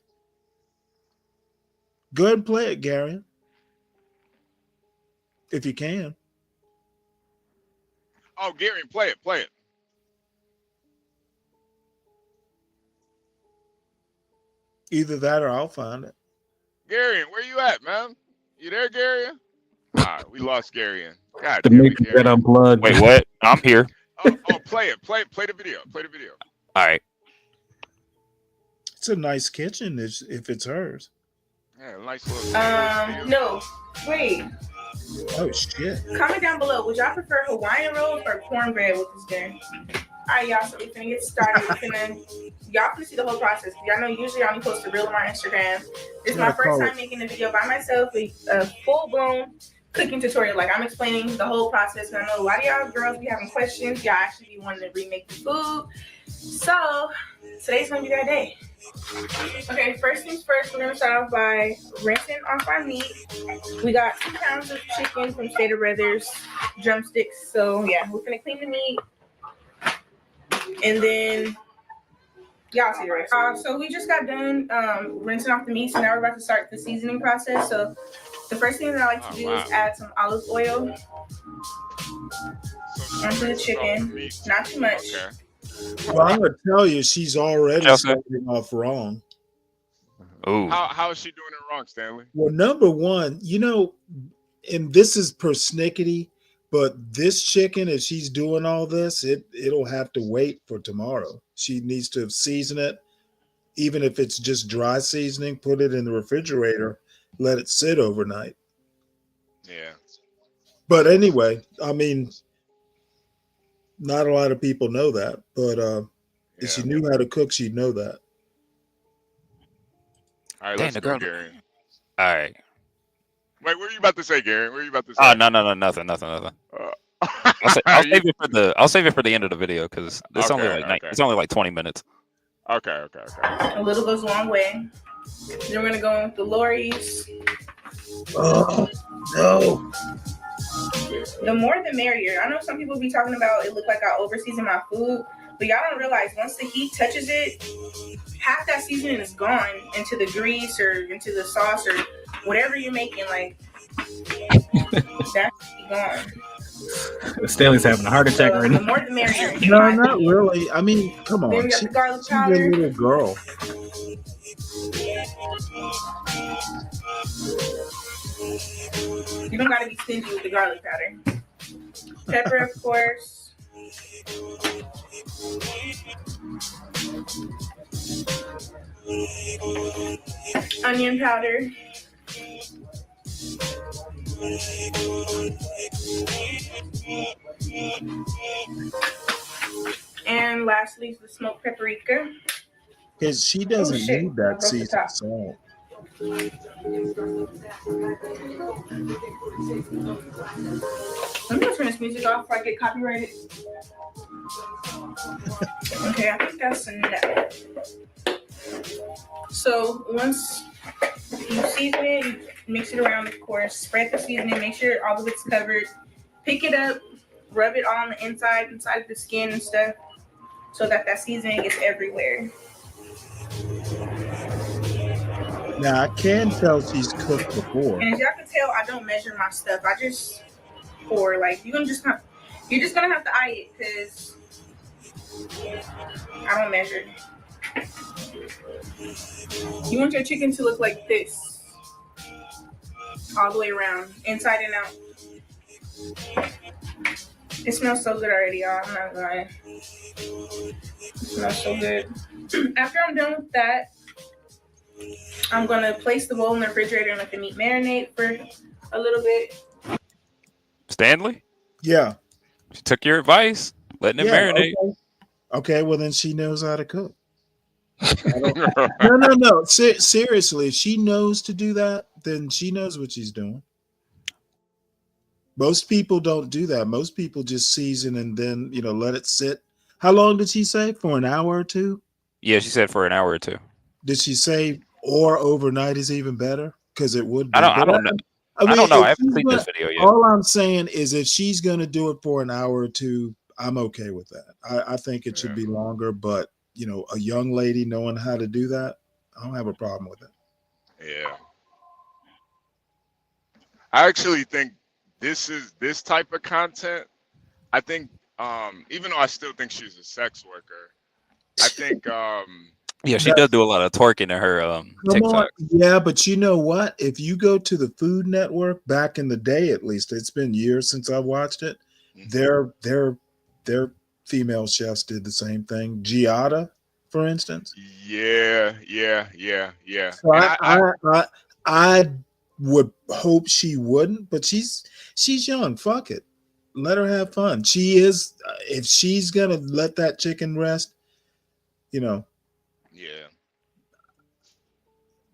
Go ahead and play it, Gary. If you can. Oh, Gary, play it. Either that or I'll find it. Garion, where you at, man? You there, Garion? We lost Garion. God The damn it, Matrix got Garion. unplugged. Wait, what? I'm here. Oh, play it. Play the video. Play the video. All right. It's a nice kitchen if it's hers. Yeah, nice little. No, wait. Oh shit. Comment down below. Would y'all prefer Hawaiian rolls or cornbread with this dinner? All right, y'all. So we finna get started. Y'all finna see the whole process. Y'all know usually I only post a reel on my Instagram. This is my first time making a video by myself, a full-blown cooking tutorial. Like I'm explaining the whole process. And I know a lot of y'all girls be having questions. Y'all actually be wanting to remake the food. So today's gonna be that day. Okay, first things first, we're gonna start off by rinsing off our meat. We got 2 pounds of chicken from Stater Brothers drumsticks. So yeah, we're gonna clean the meat. And then y'all see the rest. So we just got done rinsing off the meat. So now we're about to start the seasoning process. So the first thing that I like to do is add some olive oil onto the chicken. Not too much. Okay. Well, I'm gonna tell you, she's already starting off wrong. Oh. How is she doing it wrong, Stanley? Well, number one, and this is persnickety, but this chicken, if she's doing all this, it'll have to wait for tomorrow. She needs to season it, even if it's just dry seasoning, put it in the refrigerator, let it sit overnight. Yeah. But anyway, I mean, not a lot of people know that, but if she knew how to cook, she'd know that. All right, let's go, Gary. All right. Wait, what are you about to say, Gary? What are you about to say? Oh, no, nothing. I'll save it for the end of the video because it's only like 20 minutes. Okay. A little goes a long way. Then we're gonna go in with the Lori's. Oh no. The more the merrier. I know some people be talking about it look like I overseason my food, but y'all don't realize once the heat touches it, half that seasoning is gone into the grease or into the sauce or whatever you're making. Like that's gone. Stanley's having a heart attack right now. The more the merrier. No, not really. I mean, come Then on. we got the garlic She's powder. a little girl. You don't gotta be stingy with the garlic powder. Pepper, of course. Onion powder. And lastly, the smoked paprika. Because she doesn't shit. need that seasoned salt. Let me turn this music off before I get copyrighted. Okay, I think that's enough. So once you season it, you mix it around, of course, spread the seasoning, make sure all of it's covered. Pick it up, rub it all on the inside of the skin and stuff, so that seasoning gets everywhere. Now I can tell she's cooked before. And as y'all can tell, I don't measure my stuff. I just pour. Like you're just gonna have to eye it because I don't measure. You want your chicken to look like this, all the way around, inside and out. It smells so good already, y'all. I'm not lying. It smells so good. After I'm done with that, I'm gonna place the bowl in the refrigerator and let the meat marinate for a little bit. Stanley? Yeah. She took your advice, letting it marinate. Okay, well then she knows how to cook. No. Seriously, if she knows to do that, then she knows what she's doing. Most people don't do that. Most people just season and then let it sit. How long did she say? For an hour or two? Yeah, she said for an hour or two. Did she say or overnight is even better? Because it would be. I don't know. I don't know. I haven't seen this video yet. All I'm saying is if she's going to do it for an hour or two, I'm okay with that. I think it should be longer, but a young lady knowing how to do that, I don't have a problem with it. Yeah. I actually think this type of content, I think, even though I still think she's a sex worker, I think Yeah, she does do a lot of twerking in her Come on. TikTok. Yeah, but you know what? If you go to the Food Network, back in the day at least, it's been years since I watched it. Their female chefs did the same thing. Giada, for instance. Yeah. So And I would hope she wouldn't, but she's young. Fuck it. Let her have fun. She is if she's gonna let that chicken rest, you know, yeah.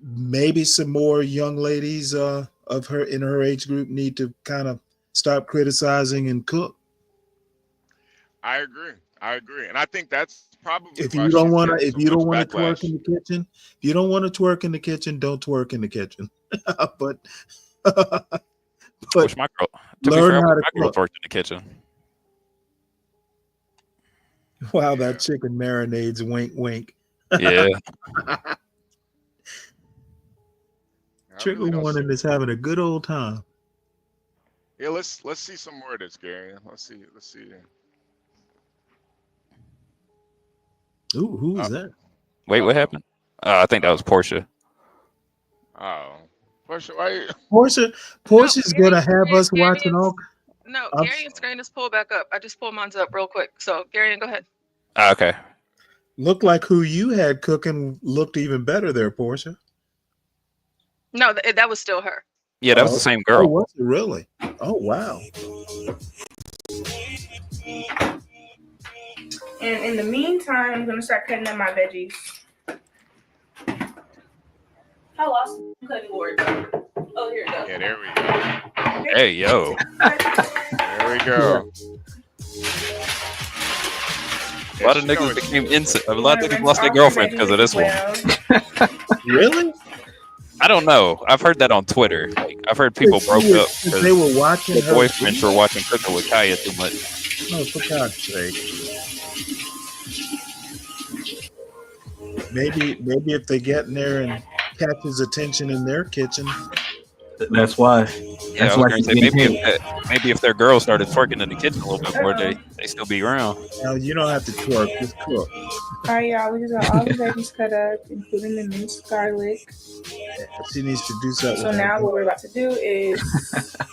maybe some more young ladies of her in her age group need to kind of stop criticizing and cook. I agree. And I think that's probably If why you don't she's want to, getting if so you don't much want to twerk backlash. in the kitchen, if you don't want to twerk in the kitchen, don't twerk in the kitchen. but Wish my girl. To be learn fair, I how wish to my girl cook. twerked in the kitchen. Wow, that chicken marinades. Wink, wink. Yeah. Trigger warning is having a good old time. Yeah, let's see some more of this, Gary. Let's see. Ooh, who is that? Wait, what happened? I think that was Portia. Oh, Portia, why? Portia's gonna have us watching all. No, I'm Gary and screen is pulled back up. I just pulled mine up real quick. So Gary, go ahead. Okay. Looked like who you had cooking looked even better there, Portia. No, that was still her. Yeah, that was the same Oh, girl. was it really? Oh, wow. And in the meantime, I'm gonna start cutting up my veggies. I lost the cutting board. Oh, here it goes. Yeah, there we go. Hey, yo. There we go. A lot of niggas became instant. A lot of niggas lost their girlfriend because of this one. Really? I don't know. I've heard that on Twitter. Like, I've heard people broke up because they were watching their her boyfriends were watching Cooking with Kaya too much. No, for God's sake. Maybe if they get in there and catch his attention in their kitchen. That's why. Yeah, I was gonna say maybe if their girls started twerking in the kitchen a little bit more, they still be around. No, you don't have to twerk, just cook. All right, y'all. We just got all the veggies cut up, including the minced garlic. She needs to do something. So now what we're about to do is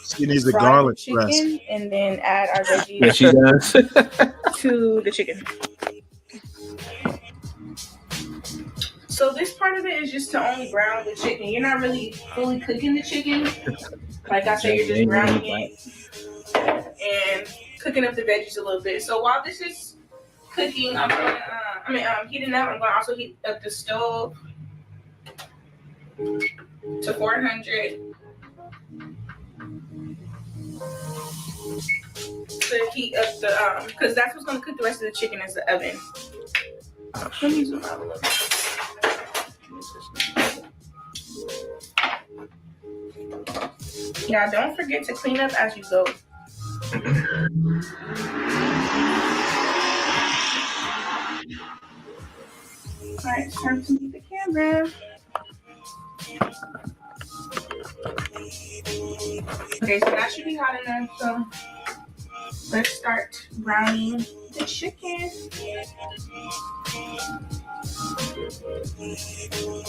she needs the fry garlic the press. chicken and then add our veggies Yeah, she does. to the chicken. So this part of it is just to only brown the chicken. You're not really fully cooking the chicken. Like I said, you're just browning it and cooking up the veggies a little bit. So while this is cooking, I'm gonna, heating up. I'm gonna also heat up the stove to 400 to heat up the because that's what's gonna cook the rest of the chicken is the oven. Let me zoom out a little bit. Yeah, don't forget to clean up as you go. Alright, it's time to move the camera. Okay, so that should be hot enough. So let's start browning the chicken.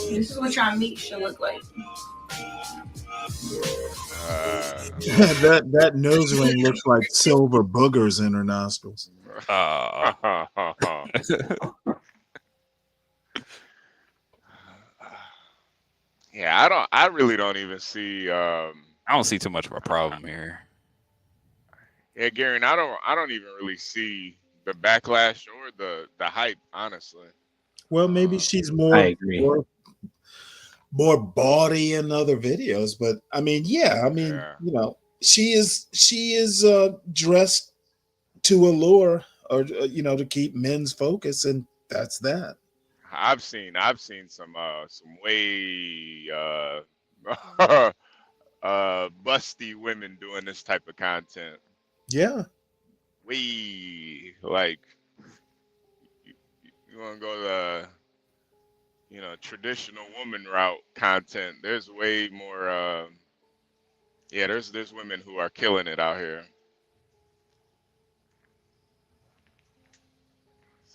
This is what your meat should look like. that nose ring looks like silver boogers in her nostrils. Yeah, I really don't even see. I don't see too much of a problem here. Yeah, Gary, and I don't even really see the backlash or the hype, honestly. Well, maybe she's more. I agree. More bawdy in other videos, but I mean, you know, she is dressed to allure or to keep men's focus, and that's that. I've seen some way busty women doing this type of content. Yeah. We like you want to go the traditional woman route content. There's way more there's women who are killing it out here.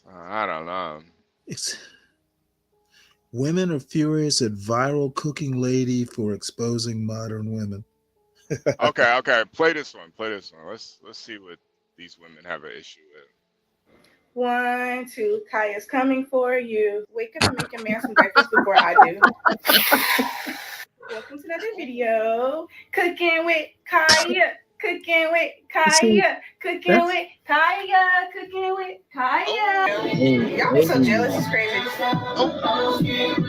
So, I don't know. Women are furious at viral cooking lady for exposing modern women. Okay. Play this one. Let's see what these women have an issue with. 1, 2, Kaya's coming for you. Wake up and make a man some breakfast before I do. Welcome to another video. Cooking with Kaya. Cooking with Kaya. Cooking with Kaya. Cooking with Kaya. Y'all be so jealous. It's crazy.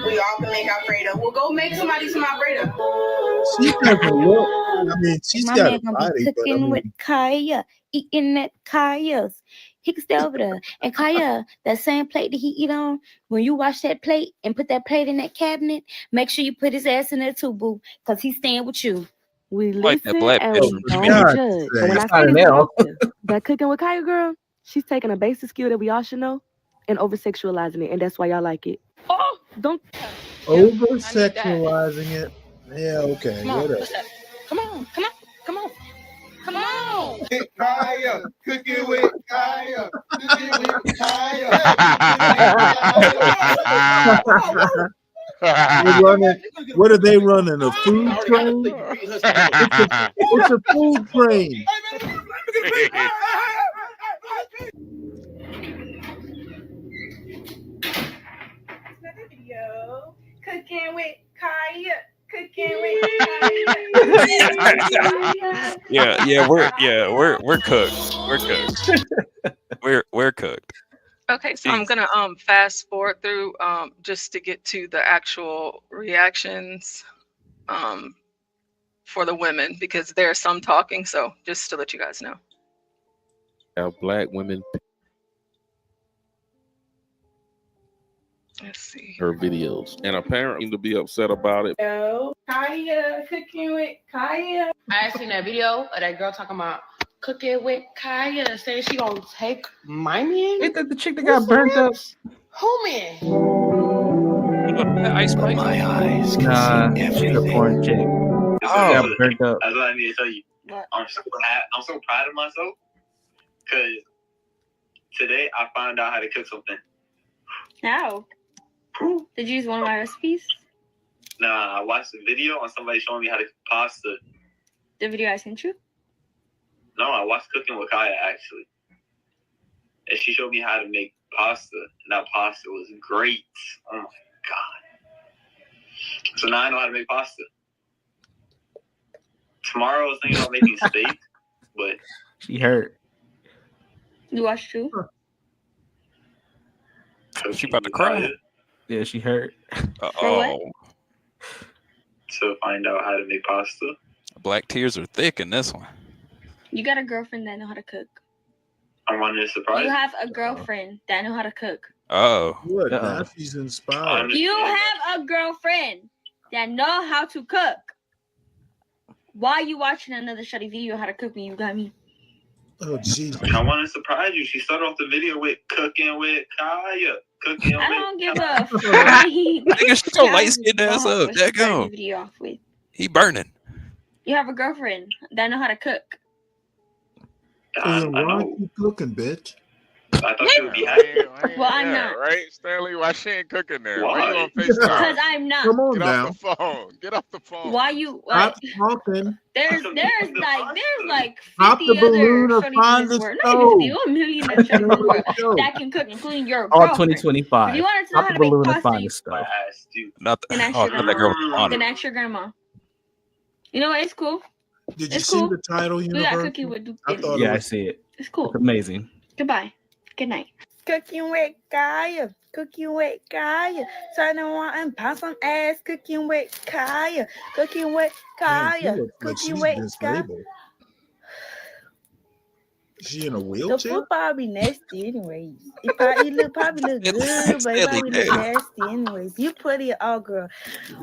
We all can make Alfredo. Well, go make somebody some Alfredo. She doesn't look. I mean, she's My got man a gonna body, be but I cooking with mean, Kaya, eating at Kaya's. He can stay over there. And Kaya, that same plate that he eat on, when you wash that plate and put that plate in that cabinet, make sure you put his ass in there too, boo, because he's staying with you. We Like that listen black and bitch we from don't Jamaica. judge. And when I That's say not an this L. often, that cooking with Kaya girl, she's taking a basic skill that we all should know and over sexualizing it, and that's why y'all like it. Oh, don't over sexualizing it. Yeah, okay, come on, whatever. what's that? Come on, come on, come on, come on. Kaya, cooking with Kaya, cooking with Kaya. They're running, what are they running? A food train? It's a food train. Another video. Cooking with Kaya. Cooking with Kaya. We're cooked. We're cooked. Okay, so I'm gonna fast forward through just to get to the actual reactions for the women because there's some talking. So just to let you guys know. Our black women. Let's see. Her videos, and apparently to be upset about it. Yo, Kaya, cooking with Kaya. I seen that video of that girl talking about cooking with Kaya, saying she gonna take my man. Ain't that the chick that got burnt up? Who man? Ice Spice? My eyes nah, she's a porn chick. Oh. Got burnt up. That's what I need to tell you. I'm so proud of myself because today I found out how to cook something. How? Did you use one of my recipes? Nah, I watched a video on somebody showing me how to cook pasta. The video I sent you? No, I watched Cooking with Kaya actually. And she showed me how to make pasta. And that pasta was great. Oh my God. So now I know how to make pasta. Tomorrow I was thinking about making steak, but She hurt. You watched too? She about to cry. Yeah, she hurt. Oh, to find out how to make pasta. black tears are thick in this one. You got a girlfriend that know how to cook. I'm on this surprise. You have a girlfriend that know how to cook. Oh. Good. Now she's inspired. You have a girlfriend that know how to cook. Why are you watching another shitty video how to cook when you got me? Oh, jeez. I want to surprise you. She started off the video with Cooking with Kaya. Cooking I with don't give Kaya. a fuck. Nigga, she your light skinned ass up. There go. Video off with. He burning. You have a girlfriend that know how to cook. Then why are you cooking, bitch? I thought you would be happy. Well, I'm not. Right, Stanley? Why she ain't cooking there? Why? Why you on Because FaceTime? I'm not. Come on Get now. off the phone. Get off the phone. Why you Stop like? talking. There's like Pop 50 the balloon other or shorties in find this the world. Not even 50, stove. a million other shorties in this world that can cook, including your All girlfriend. 2025. If you wanted to know Pop how the to make balloon and pasta, find you the stuff. Not can ask oh, your not that girl with the grandma. honor. Can ask your grandma. You know what? It's cool. Did you It's see cool. the title, We got Universe? cookie with Duke. I thought Yeah, it I was. see it. It's cool. It's amazing. Goodbye. Good night. Cooking with Kaya, cooking with Kaya, turn around and pound some ass. Cooking with Kaya, cooking with Man, she Kaya, looks like cooking she's with Kaya. disabled. Is she in a The wheelchair? food probably nasty anyways. It look probably look good, but it probably look nasty anyways. You put it all, girl.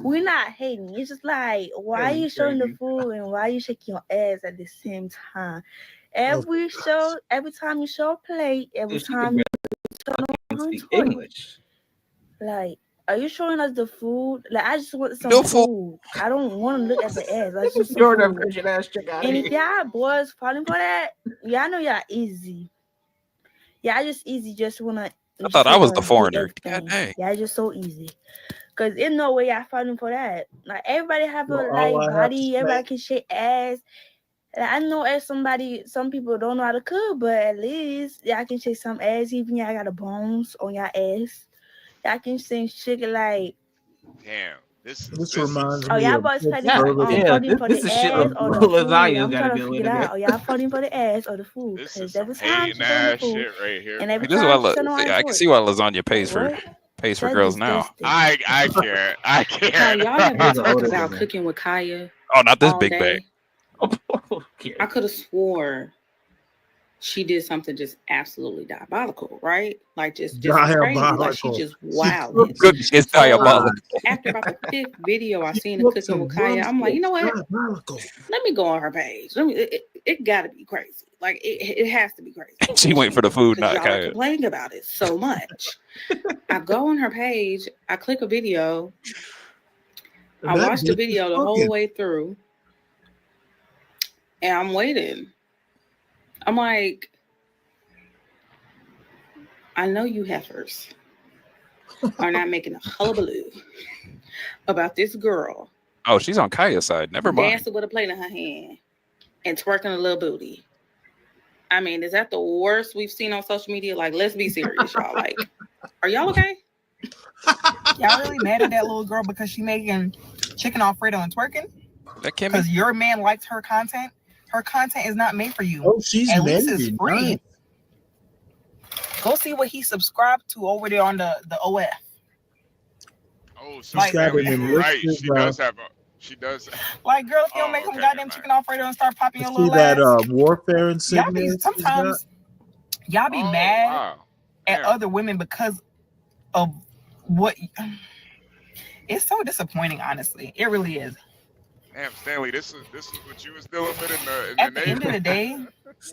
We're not hating. It's just like why you showing the food and why you shaking your ass at the same time. Every time you show a plate, every Dude, she time can you turn barely on speak toilet. English. Like, are you showing us the food? Like, I just want some No food. food. I don't want to look at the ass. I just want some You're that food. Christian ass chick out And here. if y'all boys falling for that, y'all know y'all easy. Y'all just easy. Just wanna. I thought I was the foreigner. God God dang. Y'all just so easy. Cause there's no way I falling for that. Like everybody have a Well, all like I have to body, say, everybody can shake ass. Like, I know as some people don't know how to cook, but at least y'all can shake some ass, even y'all got the bones on your ass. Y'all can sing shit like, Damn. This reminds oh, me y'all of boys Dick fighting Turtle. fighting for this the is shit ass with or the food. lasagna's I'm gotta trying be to a way figure to it do. out. Are y'all fighting for the ass or the food? This is Because some every time hating she on the ass food, shit right here, and every man. This is why time she on the I can twerk. see why lasagna pays Like, for what? girls That's now. disgusting. I can't. I Kyle, can't. y'all have been Those are talking older about women. cooking with Kaya Oh, not this all big bag. day. I could have swore she did something just absolutely diabolical, right? Like just crazy. Like she Diabolical. just She wilded. Cooking is So diabolical. after about the 5th video I seen her cooked cooking some with Kaya, I'm like, you know what? diabolical. Let me go on her page. It gotta be crazy. Like it has to be crazy. She went for the food, Because not y'all are Kaya. complaining about it so much. I go on her page, I click a video, I That watch the bitch video the was whole cooking. way through, and I'm waiting. I'm like, I know you heifers are not making a hullabaloo about this girl Oh, she's on Kaya's side. Never mind. dancing with a plate in her hand and twerking a little booty. I mean, is that the worst we've seen on social media? Like, let's be serious, y'all. Like, are y'all okay? Y'all really mad at that little girl because she making chicken Alfredo and twerking? That Kimmy? Because your man likes her content. Her content is not made for you. Oh, she's At least it's Navy. free. Nice. Go see what he subscribed to over there on the OF. Oh, so Like- Stanley, She's got an you were right. enlisted, She does have a. She does. Like, girl, if you don't make okay, him goddamn chicken Alfredo and start popping You your see little that ass. warfare Y'all insignia? be she's sometimes y'all be Oh, mad wow. at Damn. other women because of what. It's so disappointing, honestly. It really is. Damn, Stanley, this is what you was dealing with in At the the end of the Navy. day,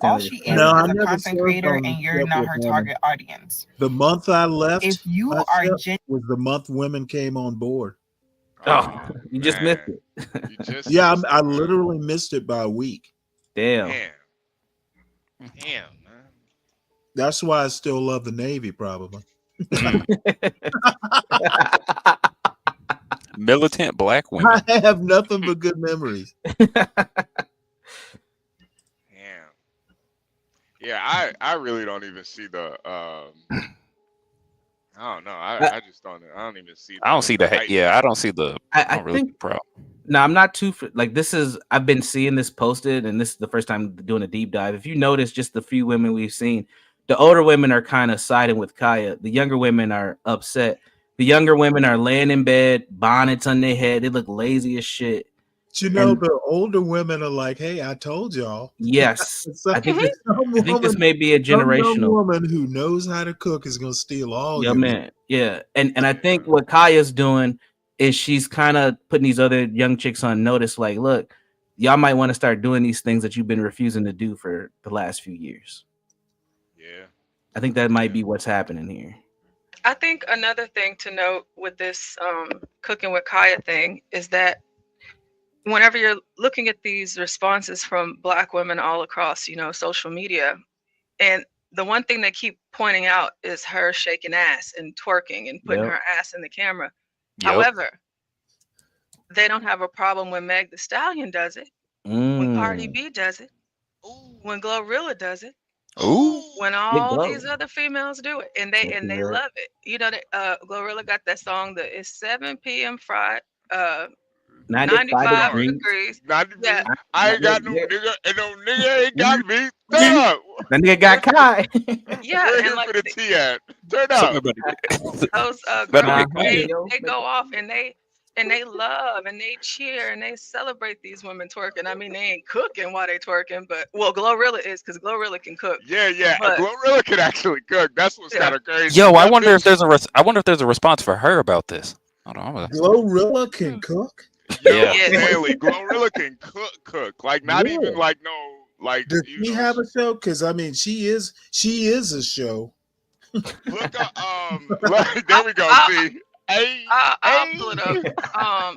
all Stanley she is is funny. No, I a never content served creator, on and you're ship not with her women. target audience. The month I left If you my are ship was the month women came on board. Oh, you just missed man. it. You just Yeah, missed it, I man. literally missed it by a week. Damn. Damn, man. That's why I still love the Navy, probably. Militant black women. I have nothing but good memories. Damn. Yeah, I really don't even see the I don't know. I just don't. I don't even see. I don't see the. hype. Yeah, I don't see the. I don't really see think the problem. no, I'm not too like this is. I've been seeing this posted, and this is the first time doing a deep dive. If you notice, just the few women we've seen, the older women are kind of siding with Kaya. The younger women are upset. The younger women are laying in bed, bonnets on their head. They look lazy as shit. But you know, And the older women are like, "Hey, I told y'all." yes, So I think this woman, may be a some young generational. woman who knows how to cook is gonna steal all Yeah, your man. Yeah. And I think what Kaya's doing is she's kind of putting these other young chicks on notice, like, look, y'all might want to start doing these things that you've been refusing to do for the last few years. Yeah. I think that might be what's happening here. I think another thing to note with this cooking with Kaya thing is that whenever you're looking at these responses from Black women all across, social media, and the one thing they keep pointing out is her shaking ass and twerking and putting Yep. her ass in the camera. Yep. However, they don't have a problem when Meg Thee Stallion does it, when Cardi Mm. B does it, when Glorilla does it, Ooh. when Big all Glow. these other females do it, and they Yeah. love it. Glorilla got that song that is 7 p.m. fried, 95 degrees. 90 Yeah, degrees. I ain't got no nigga, and no nigga ain't got me. Turn up. That nigga got Kai. yeah, Where and here like for the tea at? Turn up. those Better girls, get Kaya. they go off and they love and they cheer and they celebrate these women twerking. I mean, they ain't cooking while they twerking, but Glorilla is, because Glorilla can cook. Yeah. But Glorilla can actually cook. That's what's kind of crazy. Yo, I That wonder if bitch- I wonder if there's a response for her about this. Hold on. I'm gonna- Glorilla can cook. Yo, Yeah. Stanley, Glorilla can cook. Like not Yeah. even like no like. Does she have a show? Because I mean, she is a show. Look up. There we go. See. Hey. I'll pull it up.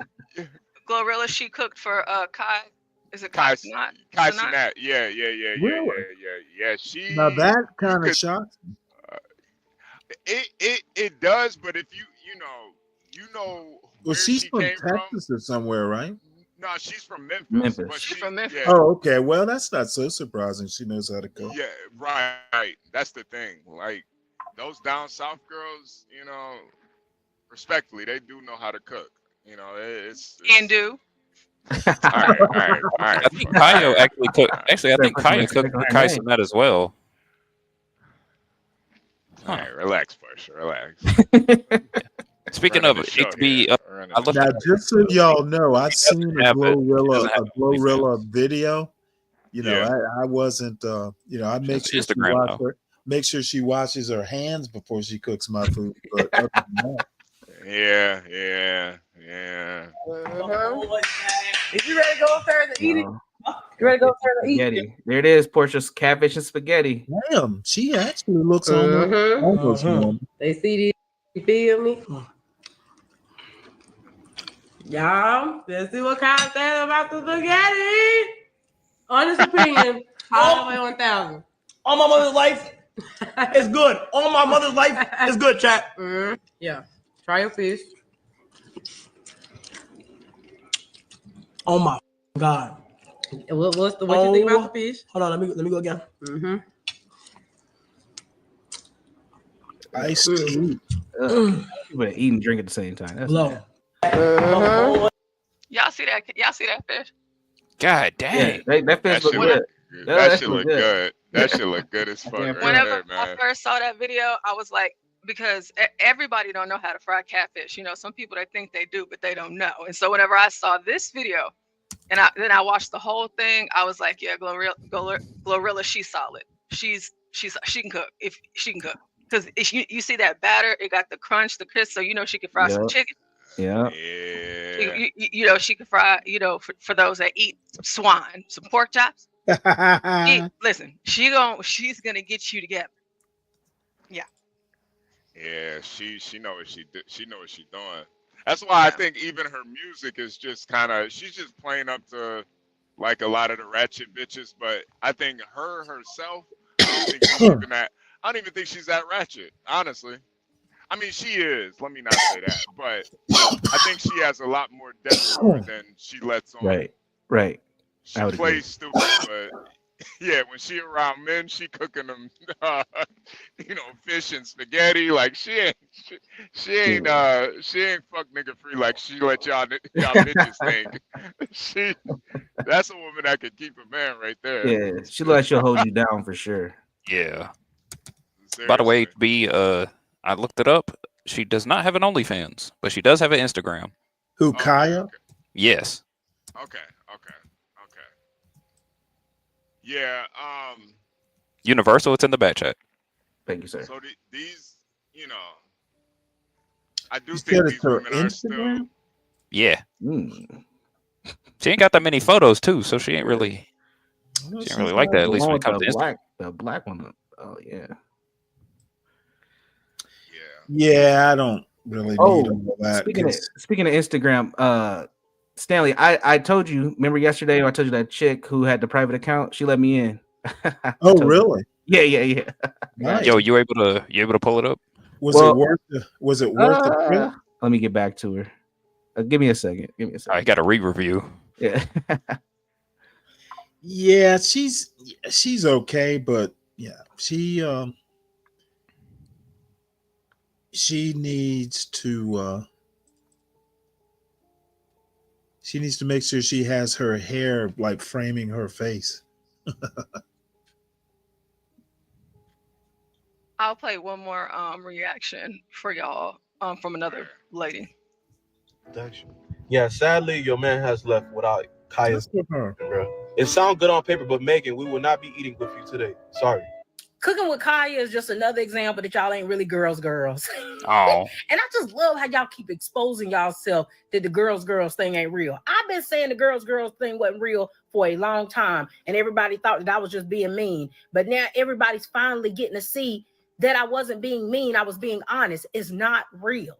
Glorilla, she cooked for Kai. Is it Kai Cenat? Kai Cenat? Cenat. Yeah. Really? Yeah. She. Now that you kind of could- shocks me. It does, but if you know, you know Well, where she's she from came from? Texas or somewhere, right? No, she's from Memphis. Memphis. But She's from Memphis. Yeah, Oh, okay. Well, that's not so surprising. She knows how to cook. yeah, right. That's the thing. Like those down south girls, you know, respectfully, they do know how to cook. You know, it's And do. all right. I think Kaya actually cooked. Actually, I think Kaya cooked with Kai Cenat as well. All right, relax, Bush. Relax. Speaking Running of the show HB, I looked Now, at just so y'all know, I've seen a have it. He Glorilla, doesn't have video. You know, Yeah. I wasn't. You know, I make has sure Instagram now. make sure she washes her hands before she cooks my food. But other than that, Yeah. Is you ready to go upstairs and eat it? You ready to go upstairs and eat it? Spaghetti. There it is, Portia's catfish and spaghetti. damn, she actually looks almost normal. They see this. You feel me? Y'all, let's see what Kyle said about the spaghetti. Honest opinion, Highway 1000. On my mother's life, it's good. On my mother's life, it's good, chat. Yeah. Try your fish. Oh my God. What you think about the fish? Hold on, let me go again. Iced tea. You better eat and drink at the same time. That's Low. Y'all see that? Y'all see that fish? God yeah, dang. that fish That look shit good. look That shit look good. That shit look good as fuck right Whenever there, I man. first saw that video, I was like, because everybody don't know how to fry catfish. You know, some people they think they do, but they don't know. And so whenever I saw this video, and then I watched the whole thing, I was like, yeah, Glorilla, she's solid. She can cook if she can cook. Because you see that batter, it got the crunch, the crisp, so you know she can fry some chicken. Yeah. You know she can fry. You know for those that eat swine, some pork chops. Listen, she's gonna get you together. Yeah. Yeah, she know what she know what she's doing. That's why I think even her music is just kind of she's just playing up to like a lot of the ratchet bitches. But I think her herself, I don't even think she's that ratchet, honestly. I mean, she is. Let me not say that, but I think she has a lot more depth to her than she lets on. Right. She plays stupid, but yeah, when she around men, she cooking them, you know, fish and spaghetti. Like she ain't fuck nigga free like she let y'all bitches think. That's a woman that could keep a man right there. Yeah, she let you hold you down for sure. Yeah. By the way, HB, I looked it up. She does not have an OnlyFans, but she does have an Instagram. Who, Kaya? Okay. Yes. Yeah. Universal, it's in the back chat. Thank you, sir. So these, you know, I do You think said these it's her women are still. Instagram? Yeah. She ain't got that many photos too, so she ain't really like that. At least when it comes to Instagram. The black one. Oh yeah. Yeah, I don't really need all that. Speaking of Instagram, Stanley, I told you. Remember yesterday? I told you that chick who had the private account. She let me in. Oh, really? Yeah. Nice. Yo, you able to pull it up? Was it worth the trip? Let me get back to her. Give me a second. I got a re-review. Yeah. Yeah, she's okay, but yeah, she needs to make sure she has her hair like framing her face. I'll play one more reaction for y'all from another lady. Yeah, sadly, your man has left without Kaya's. Bro. It sounds good on paper, but Megan, we will not be eating with you today. Sorry. Cooking with Kaya is just another example that y'all ain't really girls. Oh. And I just love how y'all keep exposing y'allself that the girls thing ain't real. I've been saying the girls thing wasn't real for a long time, and everybody thought that I was just being mean. But now everybody's finally getting to see that I wasn't being mean. I was being honest. It's not real.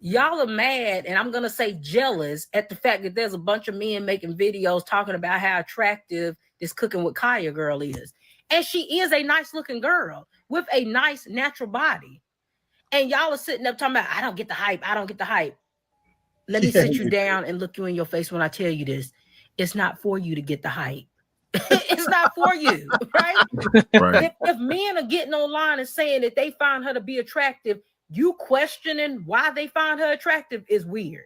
Y'all are mad, and I'm going to say jealous at the fact that there's a bunch of men making videos talking about how attractive this Cooking with Kaya girl is. And she is a nice looking girl with a nice natural body. And y'all are sitting up talking about, I don't get the hype. let me sit you down and look you in your face when I tell you this. It's not for you to get the hype. It's not for you, right? Right. If men are getting online and saying that they find her to be attractive, you questioning why they find her attractive is weird.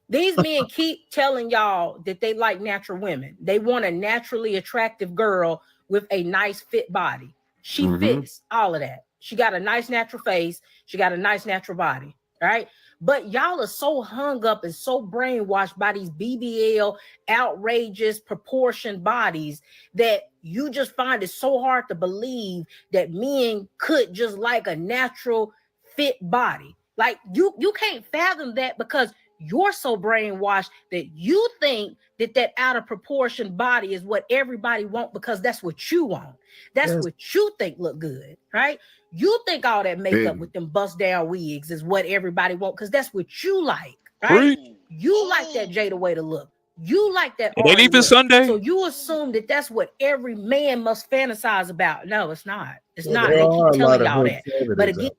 These men keep telling y'all that they like natural women. They want a naturally attractive girl with a nice fit body. She fits all of that. She got a nice natural face. She got a nice natural body, right? But y'all are so hung up and so brainwashed by these BBL outrageous proportioned bodies that you just find it so hard to believe that men could just like a natural fit body. Like you can't fathom that because you're so brainwashed that you think that out of proportion body is what everybody want because that's what you want. That's what you think look good, right? You think all that makeup with them bust down wigs is what everybody want because that's what you like, right? You like that Jada way to look. You like that. It ain't even look. Sunday. So you assume that that's what every man must fantasize about. No, it's not. It's not. There They are keep a lot telling of y'all hood that. candidates But out again,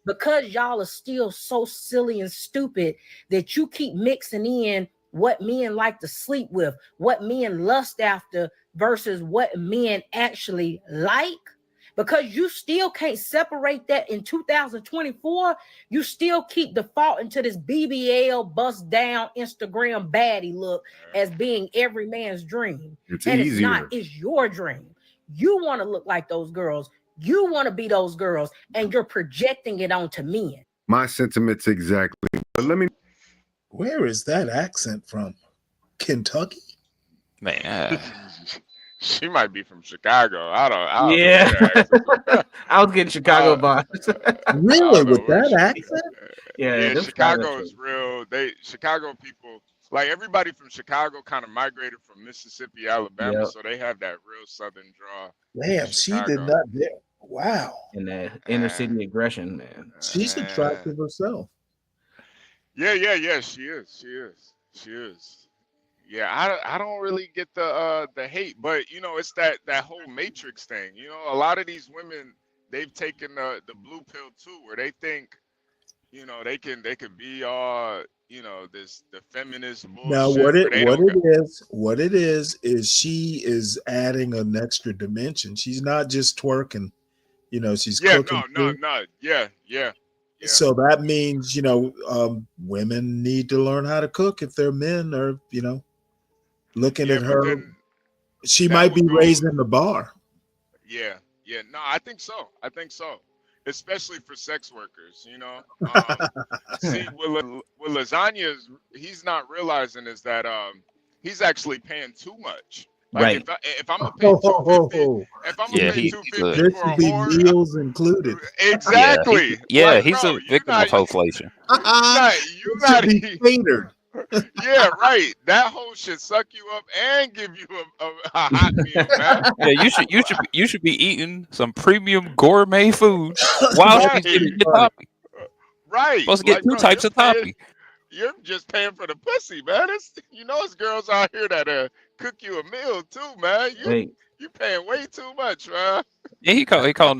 because y'all are still so silly and stupid that you keep mixing in what men like to sleep with, what men lust after versus what men actually like. Because you still can't separate that in 2024, you still keep defaulting to this BBL bust down Instagram baddie look as being every man's dream. It's and easier. It's not, it's your dream. You want to look like those girls. You want to be those girls, and you're projecting it onto men. My sentiments exactly. But let me. Where is that accent from? Kentucky? Man. She might be from Chicago. I don't Yeah. know where that accent- I was getting Chicago vibes. Really? With that accent? Yeah, them Chicago is real. Chicago people, like everybody from Chicago kind of migrated from Mississippi, Alabama, Yep. so they have that real southern draw. Damn, she did not. Wow. And that inner city aggression, man. She's attractive herself. Yeah. She is. Yeah, I don't really get the hate, but you know, it's that whole Matrix thing. You know, a lot of these women, they've taken the blue pill too, where they think, you know, they can be all, you know, the feminist bullshit. Now what it is she is adding an extra dimension. She's not just twerking, you know, she's cooking. No. Yeah. So that means, you know, women need to learn how to cook if they're men or, you know, looking at her. She might be raising the bar. Yeah. No, I think so. Especially for sex workers, you know. See, what Lasagna is, he's not realizing is that he's actually paying too much. Like Right. if I'm gonna pay $250, if I'm gonna pay $250 This for a would be whore, meals included. exactly. Yeah, Like, he's bro, a victim of inflation. you not catered. Yeah, right. That whole shit suck you up and give you a hot meal, man. Yeah, you should be eating some premium gourmet food while she's getting your topping. Right. Supposed to get Like, two bro, types of topping. You're just paying for the pussy, man. It's girls out here that cook you a meal too, man. You paying way too much, man. Yeah, he's calling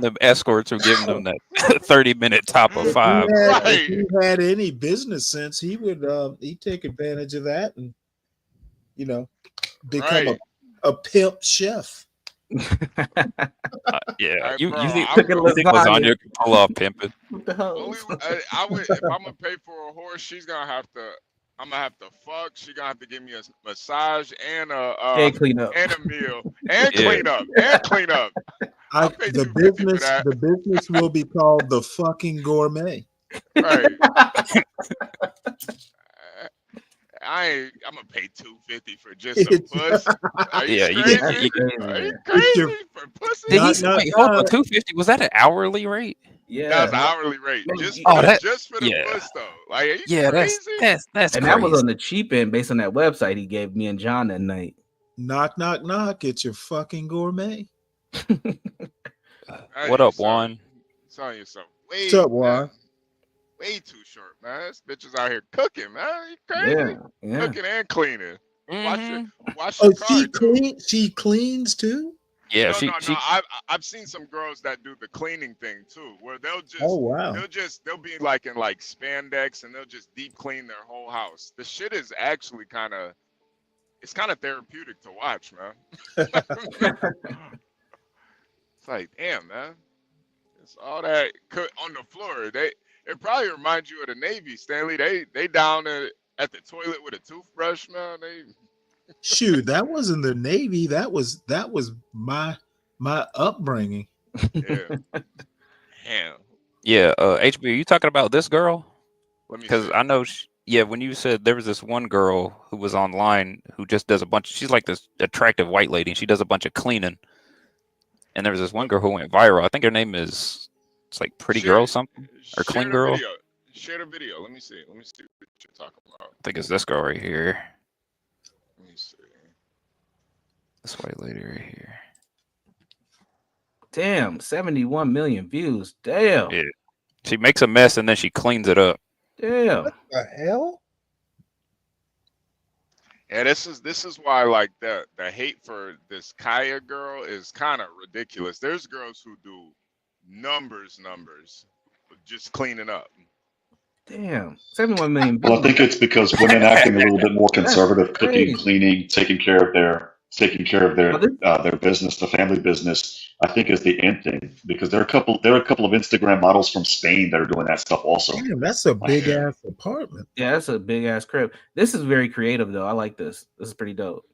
them escorts or giving them that 30-minute top of five. If he had any business sense, he would he'd take advantage of that and, you know, become a pimp chef. Yeah, Hey, you bro, think I would- lasagna can pull off pimping? I would, if I'm gonna pay for a horse, I'm gonna have to fuck. She's gonna have to give me a massage and And clean up. and a meal and Yeah. clean up. The business will be called the fucking gourmet. Right. I'm gonna pay $250 for just some pussy. Are you Yeah, crazy? Are you crazy for pussy? Did he wait, hold on, $250? Was that an hourly rate? Yeah, That was the hourly rate. Just for the puss though. Like, are you Yeah, crazy? that's and crazy. that was on the cheap end based on that website he gave me and John that night. Knock, knock, knock. It's your fucking gourmet. What up, Juan? Telling you something. What's up, Juan? Way too short, man. This bitch is out here cooking, man. You crazy? Yeah. Cooking and cleaning. Wash your Oh, car. she cleans too? Yeah, No, no, she no. I've seen some girls that do the cleaning thing too, where Oh wow. they'll be like in like spandex and they'll just deep clean their whole house. The shit is actually it's kind of therapeutic to watch, man. It's like, damn, man. It's all that on the floor. It probably reminds you of the Navy, Stanley. They down at the toilet with a toothbrush, man. Shoot, that wasn't the Navy. That was my upbringing. Yeah. Damn. Yeah, HB, are you talking about this girl? Let me Because see. I know, when you said there was this one girl who was online who just does a bunch. She's like this attractive white lady, and she does a bunch of cleaning. And there was this one girl who went viral. I think her name is like Pretty Girl something or Clean Girl. Share the video. Let me see what you're talking about. I think it's this girl right here. Let me see. This white lady right here. Damn, 71 million views. Damn. Yeah. She makes a mess and then she cleans it up. Damn. What the hell? Yeah, this is why like the hate for this Kaya girl is kind of ridiculous. There's girls who do numbers with just cleaning up. Damn. 71 million views. Well, I think it's because women acting a little bit more conservative, That's cooking, crazy. cleaning, taking care of their business, the family business. I think is the end thing because there are a couple of Instagram models from Spain that are doing that stuff also. Damn, that's a big ass apartment. Yeah, that's a big ass crib. This is very creative though. I like this. This is pretty dope.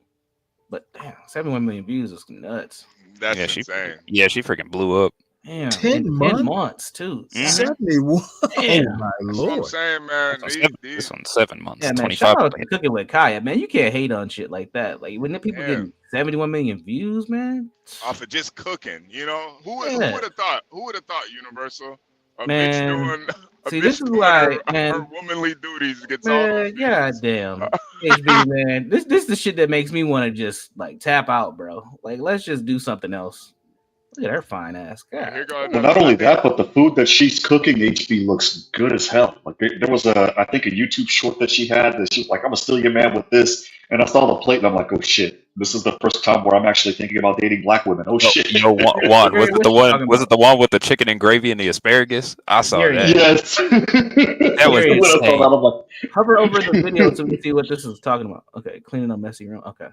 But damn, 71 million views is nuts. That's yeah, insane. She freaking blew up. Damn. 10 in months? 10 months too. 71. Damn. Oh my That's what I'm lord. saying, man. This one's 7 months. Yeah, man. 25. Shout out to Cooking with Kaya, man. You can't hate on shit like that. Like when the people Yeah. getting 71 million views, man. Off of just cooking, you know? Who Yeah. would have thought? Who would have thought, Universal? A Man, bitch doing see, this is why, man. her womanly duties gets all Man, god damn. HB, man. This is the shit that makes me want to just like tap out, bro. Like, let's just do something else. Look at her fine ass. God. Well, not only that, but the food that she's cooking, HB, looks good as hell. Like there was I think a YouTube short that she had that she was like, "I'm gonna steal your man with this," and I saw the plate and I'm like, "Oh shit, this is the first time where I'm actually thinking about dating black women." Oh shit. Juan, was it the one? Was it the one with the chicken and gravy and the asparagus? I saw that. Yes. That was Here it is. When I saw insane. that, I'm like, Hover over the video so we can see what this is talking about. Okay, cleaning up messy room. Okay.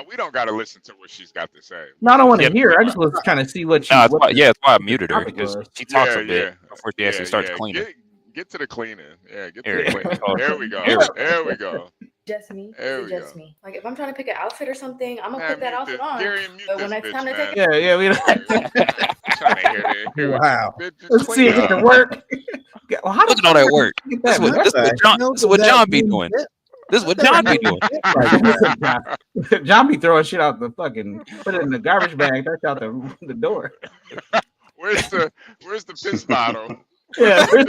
we don't gotta listen to what she's got to say. No, I don't want to Yeah. hear it. I just was trying to see what she. No, it's what why, the- yeah, it's why I muted her topic because was. she talks a bit before she actually starts yeah. cleaning. Get to the cleaning. Yeah, get to Here the it cleaning. is. There we go. Here we go. There we go. Just me. There It's we just go. me. Like if I'm trying to pick an outfit or something, I'm gonna Man, put that mute outfit this. on. Gary, mute But when this it's bitch, time to man. take Yeah, we don't. Trying to hear it. Wow. Let's see if it can work. Well, how Look at all that work. Get This that is what, work? this is what John, this is what John be doing. This is what John be doing. John be throwing shit out the fucking, put it in the garbage bag, that's out the door. Where's the piss bottle? Yeah. She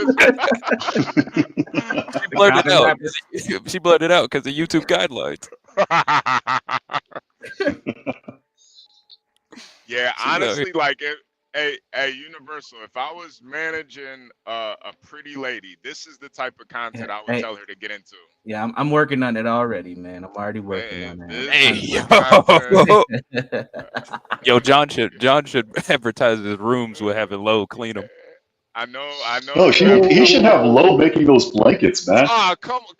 blurted it out. She blurted it out because of YouTube guidelines. Yeah, So, honestly, like a Universal, if I was managing a pretty lady, this is the type of content I would Hey. tell her to get into. Yeah, I'm working on it already, man. I'm already working on that. This Yo, John should advertise his rooms with having Low clean them. I know. no, he should have Low making those blankets, man. Ah, come on,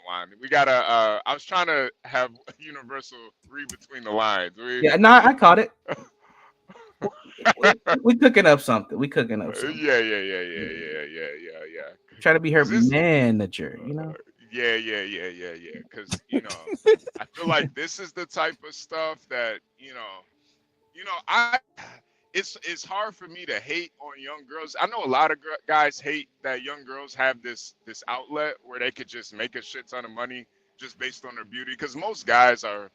Juan. We gotta. I was trying to have Universal read between the lines. Yeah, no, I caught it. We cooking up something. We cooking up something. Yeah. Try to be her manager, you know? Yeah. Because I feel like this is the type of stuff that it's hard for me to hate on young girls. I know a lot of guys hate that young girls have this outlet where they could just make a shit ton of money just based on their beauty. Because most guys are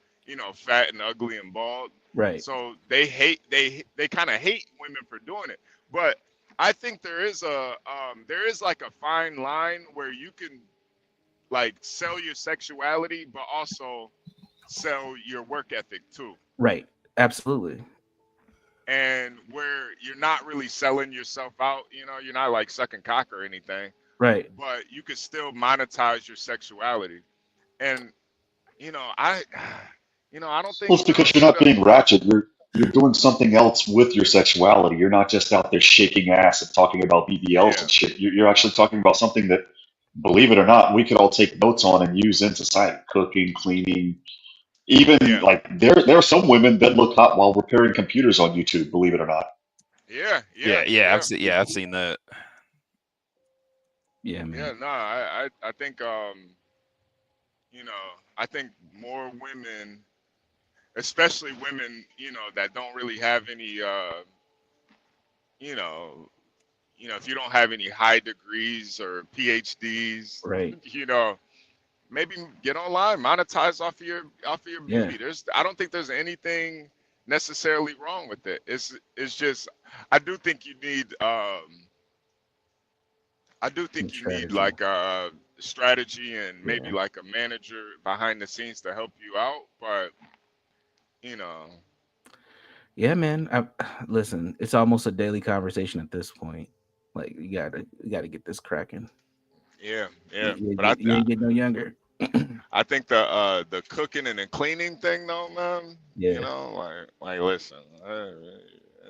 fat and ugly and bald. Right. So they kind of hate women for doing it. But I think there is like a fine line where you can like sell your sexuality, but also sell your work ethic too. Right. Absolutely. And where you're not really selling yourself out, you're not like sucking cock or anything. Right. But you could still monetize your sexuality. And You know, I don't think Well, it's because you're not being ratchet. You're doing something else with your sexuality. You're not just out there shaking ass and talking about BBLs and shit. You're actually talking about something that, believe it or not, we could all take notes on and use in society. Cooking, cleaning, even like there are some women that look hot while repairing computers on YouTube. Believe it or not. Yeah. I've seen that. Yeah, man. Yeah, no, I think you know, I think more women, especially women, you know, that don't really have any you know, if you don't have any high degrees or PhDs, Right. you know, maybe get online, monetize off of your Yeah. beauty. I don't think there's anything necessarily wrong with it. It's just I do think you need strategy. like a strategy and maybe like a manager behind the scenes to help you out. But you know, Yeah, man. Listen, it's almost a daily conversation at this point. Like you gotta get this cracking. yeah. You But ain't get no younger. I think the cooking and the cleaning thing, though, man. Yeah. You know, like listen.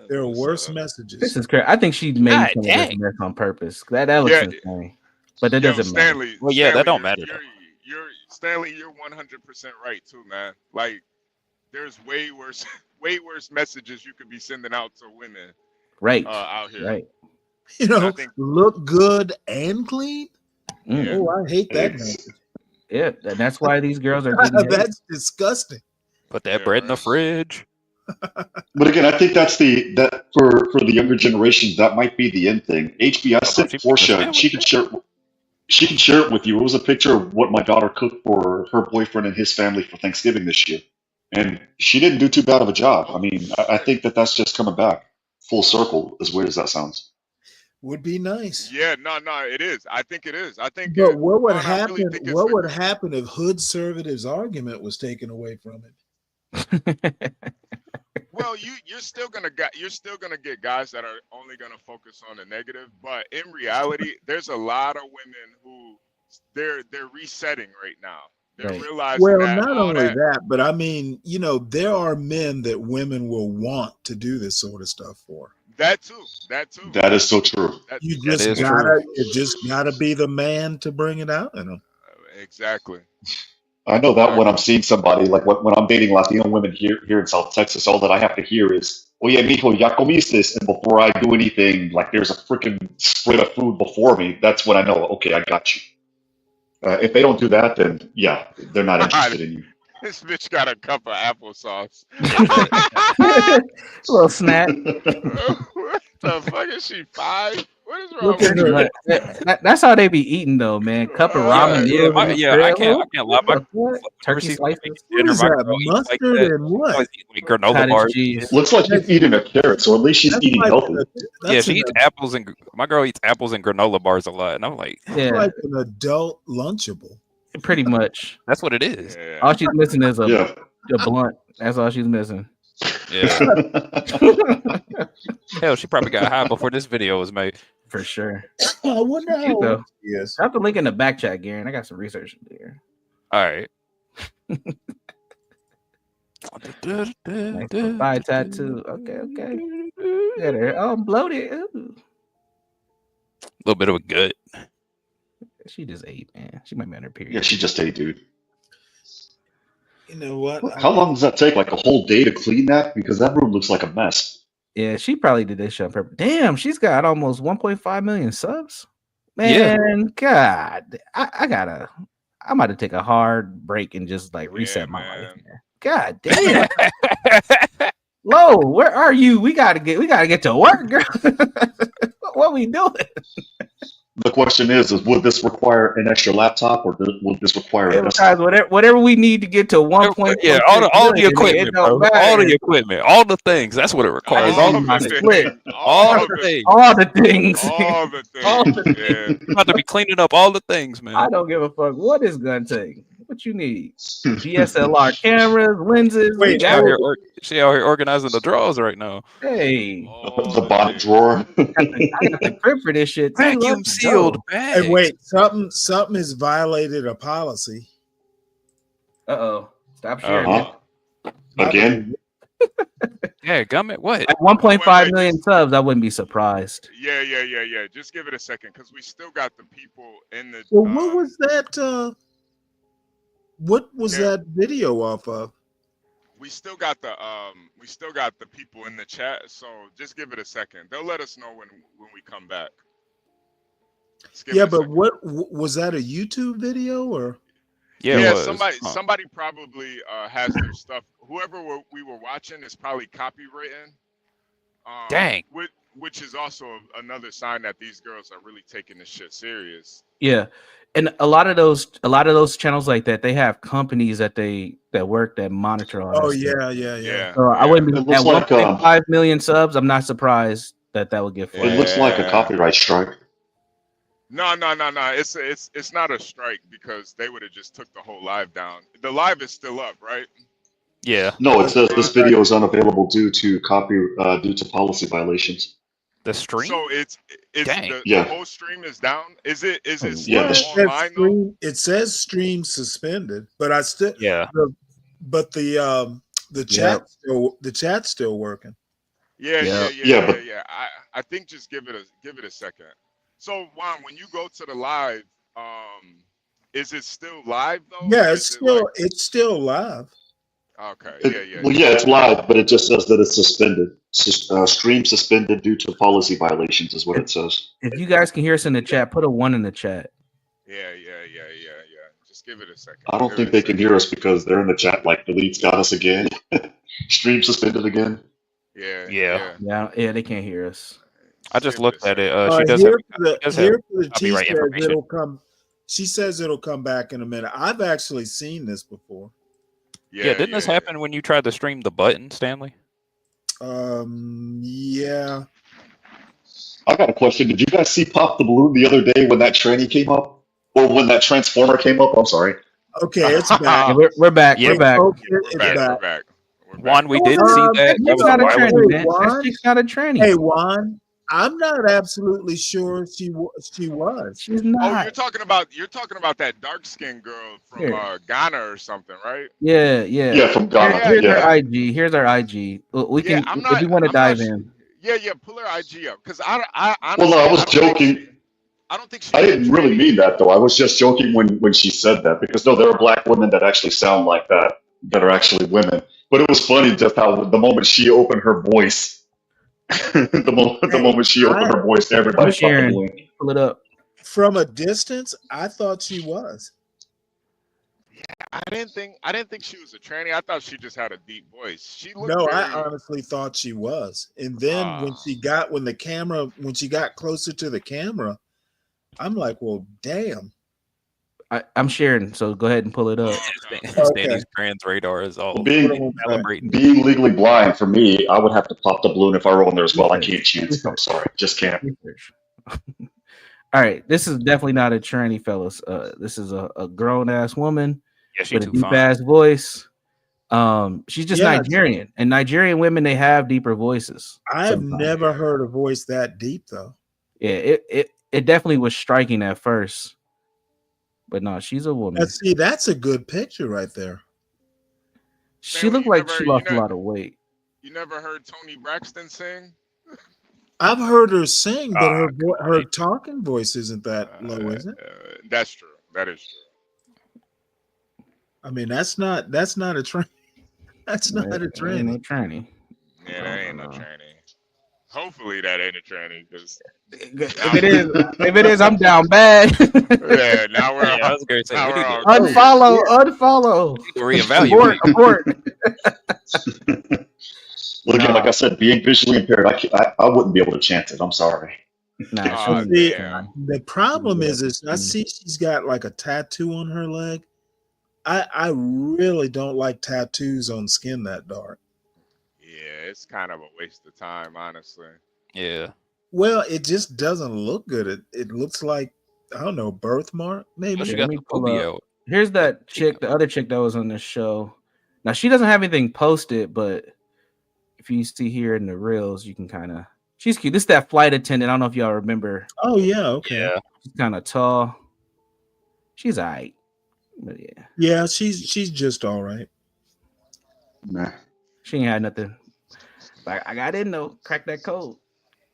There are worse This messages. is crazy. I think she made God some of this dang. mess on purpose. That looks Yeah. insane. But that Yo, doesn't matter. Stanley. Well, yeah, that Stanley, don't matter. You're Stanley. You're 100% right too, man. Like, there's way worse messages you could be sending out to women Right. out here. Right. You know, I think- look good and clean. Mm. Oh, I hate that message. Yeah, that's why these girls are getting hate. That's disgusting. Put that bread in the fridge. But again, I think that for the younger generation, that might be the end thing. HB, I sent Portia. She can share it with you. It was a picture of what my daughter cooked for her boyfriend and his family for Thanksgiving this year, and she didn't do too bad of a job. I mean, I think that's just coming back full circle. As weird as that sounds. Would be nice. Yeah, no, it is. I think it is. I think. But what would Ron, I happen? really think it's What would happen if Hood Conservatives' argument was taken away from it? Well, you're still gonna get guys that are only gonna focus on the negative, but in reality, there's a lot of women who they're resetting right now. They're Right. realizing Well, that not all only that, that, but I mean, you know, there are men that women will want to do this sort of stuff for. that too. That is so true. You That just is gotta, you just gotta be the man to bring it out in them. Exactly. I know that when I'm seeing somebody, like when I'm dating Latino women here in South Texas, all that I have to hear is, "Oye, mijo, ya comiste?" And before I do anything, like there's a freaking split of food before me. That's when I know, okay, I got you. If they don't do that, then yeah, they're not interested in you. This bitch got a cup of applesauce. A little snack. What the fuck is she 5? What is wrong Look with at her? her. That's how they be eating though, man. Cup of ramen. I can't lie. My turkey slices. What is that? Mustard and what? Like granola Cottage bars. cheese. Looks like she's eating a carrot, so at least she's eating healthy. Yeah, she eats apples and my girl eats apples and granola bars a lot, and I'm like, Yeah, like an adult Lunchable. pretty much. that's what it is. All she's missing is a Yeah. blunt. That's all she's missing. Yeah. Hell, she probably got high before this video was made. For sure. I wonder how Cute, though. old she is. I have to link in the back chat, Garen. I got some research to do here. All right. Nice thigh tattoo. Okay. Get her. Oh, I'm bloated. Ooh. A little bit of a gut. She just ate, man. She might be on her period. Yeah, she just ate, dude. You know what? How long does that take? Like a whole day to clean that? Because that room looks like a mess. Yeah, she probably did this shit on purpose. Damn, she's got almost 1.5 million subs. Yeah. Man, God, I'm about to take a hard break and just like reset my life. Man. God damn. Lo, where are you? We gotta get to work, girl. What we doing? The question is would this require an extra laptop or would this require a Guys, whatever we need to get to 1.4. Yeah, all the equipment, bro. All the equipment, all the things. That's what it requires. All the things. All the things. All the things. All the things. All the Yeah. You about to be cleaning up all the things, man. I don't give a fuck what it's gonna take. What you need? DSLR cameras, lenses. Wait, she out here organizing the drawers right now. Hey, the bottom drawer. I got the crib for this shit. Too. Vacuum sealed bags. And wait, something has violated a policy. Uh-oh. Stop sharing it. Again? Yeah, Gummit. What? At 1.5 million subs, I wouldn't be surprised. Yeah. Just give it a second, because we still got the people in the. Well, what was that? What was that video off of? We still got the people in the chat. So just give it a second. They'll let us know when we come back. Just give it Yeah, a but second. what was that? A YouTube video or? Yeah, somebody probably has their stuff. Whoever we were watching is probably copywritten. Dang. Which is also another sign that these girls are really taking this shit serious. Yeah, and a lot of those channels like that, they have companies that monitor all. Oh that stuff. yeah. So I wouldn't be It looks at like, 1.5 million subs. I'm not surprised that would get flagged. It looks like a copyright strike. No. It's not a strike, because they would have just took the whole live down. The live is still up, right? Yeah. No, it says this video is unavailable due to policy violations. The stream? So it's Dang. the whole stream is down. Is it Yeah, still online though? It says stream suspended, but I still but the chat's still working. Yeah. I think just give it a second. So Juan, when you go to the live, is it still live though? Yeah, it's still live. Okay. Well, yeah, it's live, but it just says that it's suspended. Stream suspended due to policy violations is what it says. If you guys can hear us in the chat, put a 1 in the chat. Yeah. Just give it a second. I don't think they can hear us because they're in the chat like Delete's got us again. Stream suspended again. Yeah. They can't hear us. I just looked at it. She does Here have for the T copyright says information. it'll come. She says it'll come back in a minute. I've actually seen this before. Yeah, didn't this happen when you tried to stream the button, Stanley? Yeah. I got a question. Did you guys see Pop the Balloon the other day when that tranny came up? Or when that transformer came up? I'm sorry. Okay, it's back. We're back. Yeah. We're back. Okay, We're it's back. back. We're back. Juan, we did see that. That was a not a while ago. tranny, man. Juan? That chick's not a tranny. Hey Juan, I'm not absolutely sure she was. She's Oh, not. you're talking about that dark skinned girl from Here. Ghana or something, right? Yeah. Yeah, from Ghana. Here's Yeah. her IG. Here's our IG. We can I'm if not- you want to I'm dive not in. Yeah. Pull her IG up, because I Well, no, I was honestly, don't think joking. I don't think she. I didn't really mean that though. I was just joking when she said that because no, there are black women that actually sound like that are actually women. But it was funny just how the moment she opened her voice, the moment she opened her voice, everybody I'm sharing. fucking went. Pull it up. From a distance, I thought she was. I didn't think she was a tranny. I thought she just had a deep voice. She looked No, very, I honestly thought she was. And then when she got closer to the camera, I'm like, well, damn. I'm sharing, so go ahead and pull it up. Stanley's trans radar is all celebrating. Being legally blind for me, I would have to pop the balloon if I were on there as well. I can't choose. I'm sorry, just can't. All right, this is definitely not a tranny, fellas. This is a grown ass woman Yeah, she with a too deep fine. ass voice. She's just Yeah, Nigerian, and Nigerian women, they have deeper voices. I have sometimes. never heard a voice that deep though. Yeah, it definitely was striking at first, but no, she's a woman. Now, see, that's a good picture right there. She looked like she lost a lot of weight. You never heard Tony Braxton sing? I've heard her sing, but her talking voice isn't that low, is it? That's true. That is true. I mean, that's not a train. That's not a Ain't no train. tranny. Yeah, that ain't no tranny. Hopefully that ain't a tranny, because If it is, I'm down bad. yeah, now we're I was going to say, now we we're need all to unfollow. reevaluate. Abort. Well, again, like I said, being visually impaired, I wouldn't be able to chant it. I'm sorry. Nah, See, the problem is I see she's got like a tattoo on her leg. I really don't like tattoos on skin that dark. Yeah, it's kind of a waste of time, honestly. Yeah. Well, it just doesn't look good. It looks like, I don't know, birthmark maybe. She Let got me the pull booby up. out. Here's that chick, the other chick that was on this show. Now she doesn't have anything posted, but if you see here in the reels, you can kind of. She's cute. This is that flight attendant. I don't know if y'all remember. Oh yeah, okay. Yeah. She's kind of tall. She's alright, but yeah. Yeah, she's just all right. Nah. She ain't had nothing. Like I got in though, crack that code.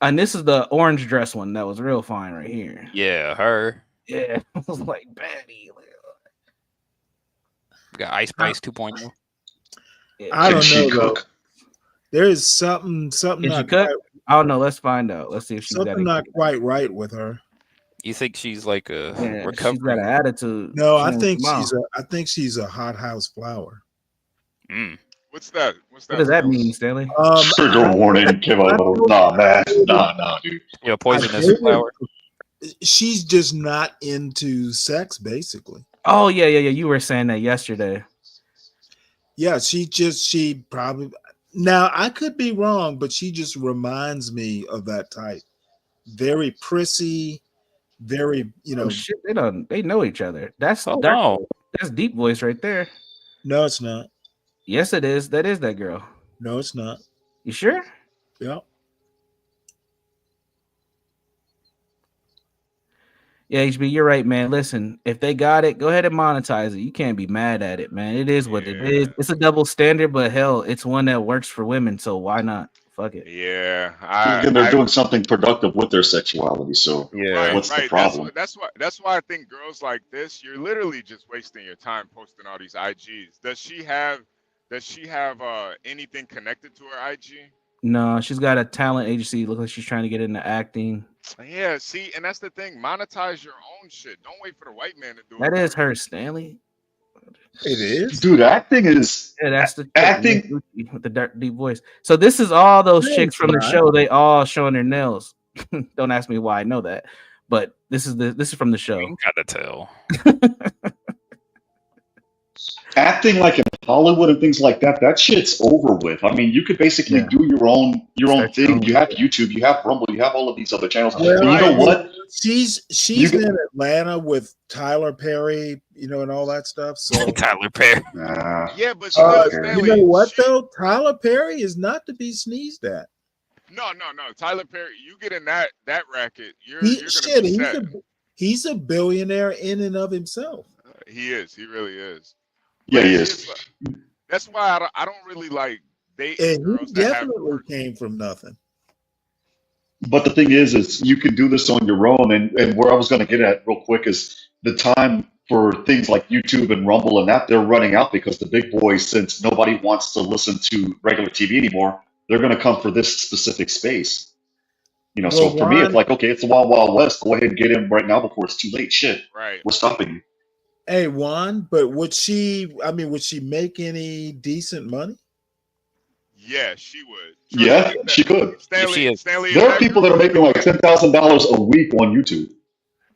And this is the orange dress one that was real fine right here. Yeah, her. Yeah, I was like, baddie. We got Ice Spice 2.0. I Can don't she know though. cook? There is something Can she not cook? quite, I don't know. Let's find out. Let's see if she's got something it. not quite right with her. You think she's like a Yeah, she's got recovering? an attitude. No, She I won't think smile. she's a hothouse flower. Mm. What's that? What's that? What does that Spells? mean, Stanley? Trigger warning, Kimo. Nah, man. Nah, dude. Yeah, poisonous dated- flower. She's just not into sex, basically. Oh yeah. You were saying that yesterday. Yeah, she probably now I could be wrong, but she just reminds me of that type. Very prissy, very, Oh shit, they know each other. That's Oh no. that's deep voice right there. no, it's not. Yes, it is. That is that girl. No, it's not. You sure? Yeah. Yeah, HB, you're right, man. Listen, if they got it, go ahead and monetize it. You can't be mad at it, man. It is what it is. It's a double standard, but hell, it's one that works for women, so why not? Fuck it. Yeah, Again, they're doing something productive with their sexuality. So Yeah. what's the right. problem? That's why I think girls like this, you're literally just wasting your time posting all these IGs. Does she have anything connected to her IG? No, she's got a talent agency. Look like she's trying to get into acting. Yeah, see, and that's the thing. Monetize your own shit. Don't wait for the white man to do it. That is her, Stanley. It is. Dude, acting is Yeah, that's the acting. with the dark deep voice. So this is all those No, chicks it's from the not. show. They all showing their nails. Don't ask me why I know that, but this is from the show. You gotta tell. Acting like in Hollywood and things like that, that shit's over with. I mean, you could basically Yeah. do your own Start your thing. own. You have YouTube, you have Rumble, you have all of these other channels. Well, And you know what? She's You in Atlanta with Tyler Perry, and all that stuff. So Tyler Perry. Yeah, but she you Stanley, know what though? Tyler Perry is not to be sneezed at. No. Tyler Perry, you get in that racket, you're gonna be set. He's a billionaire in and of himself. He is. He really is. Yeah, he But is. That's why I don't really like dating And he girls that have definitely came from nothing. But the thing is you can do this on your own. And where I was going to get at real quick is the time for things like YouTube and Rumble and that, they're running out because the big boys, since nobody wants to listen to regular TV anymore, they're going to come for this specific space. So Well, for me, it's Ron- like, okay, it's the Wild Wild West. Go ahead and get in right now before it's too late. Shit. Right. What's stopping you? Hey Juan, but would she make any decent money? Yeah, she would. Yeah, she could. Stanley, There are people that are making like $10,000 a week on YouTube.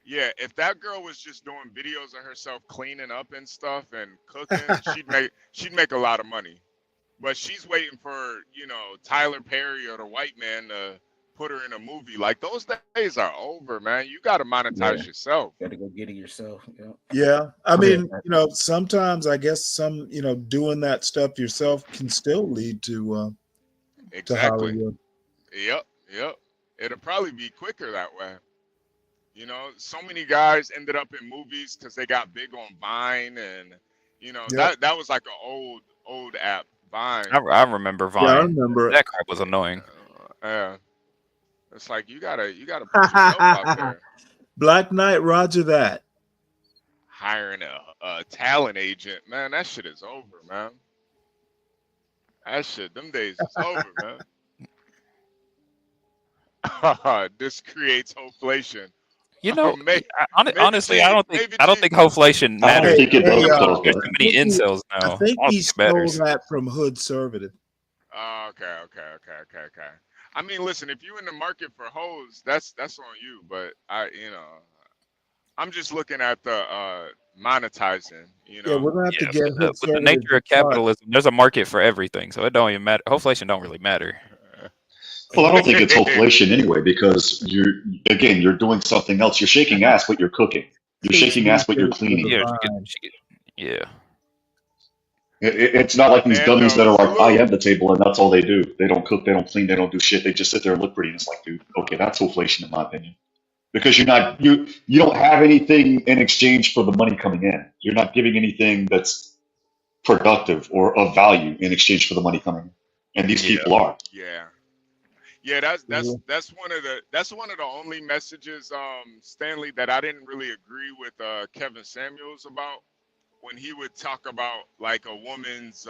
Yeah, if that girl was just doing videos of herself cleaning up and stuff and cooking, she'd make a lot of money. But she's waiting for, Tyler Perry or the white man to put her in a movie. Like, those days are over, man. You got to monetize yourself. Got to go get it yourself. Yeah, I mean, sometimes I guess doing that stuff yourself can still lead to Exactly. Hollywood. Yep. It'll probably be quicker that way. So many guys ended up in movies because they got big on Vine, and that was like an old app, Vine. I remember Vine. Yeah, I remember it. That crap was annoying. Yeah. It's like you gotta put yourself out there. Black Knight, Roger that. Hiring a talent agent, man, that shit is over, man. Them days is over, man. This creates hoflation. Honestly, I don't think hoflation matters. think it does, There's though. too many incels now. I think I don't he think it stole matters. that from Hood Servative. Oh, okay. I mean, listen, if you're in the market for hoes, that's on you. But I'm just looking at the monetizing. Yeah, we're gonna have to get Hood With the nature of capitalism, there's a market for everything, so it don't even matter. Hoflation don't really matter. Well, I don't think it's hoflation anyway, because you're doing something else. You're shaking ass, but you're cooking. You're shaking ass, but you're cleaning. Yeah. It's not like these dummies that are like, I am the table, and that's all they do. They don't cook, they don't clean, they don't do shit. They just sit there and look pretty. And it's like, dude, okay, that's hoflation in my opinion, because you don't have anything in exchange for the money coming in. You're not giving anything that's productive or of value in exchange for the money coming in. And these people are. Yeah, that's one of the only messages, Stanley, that I didn't really agree with Kevin Samuels about, when he would talk about like a woman's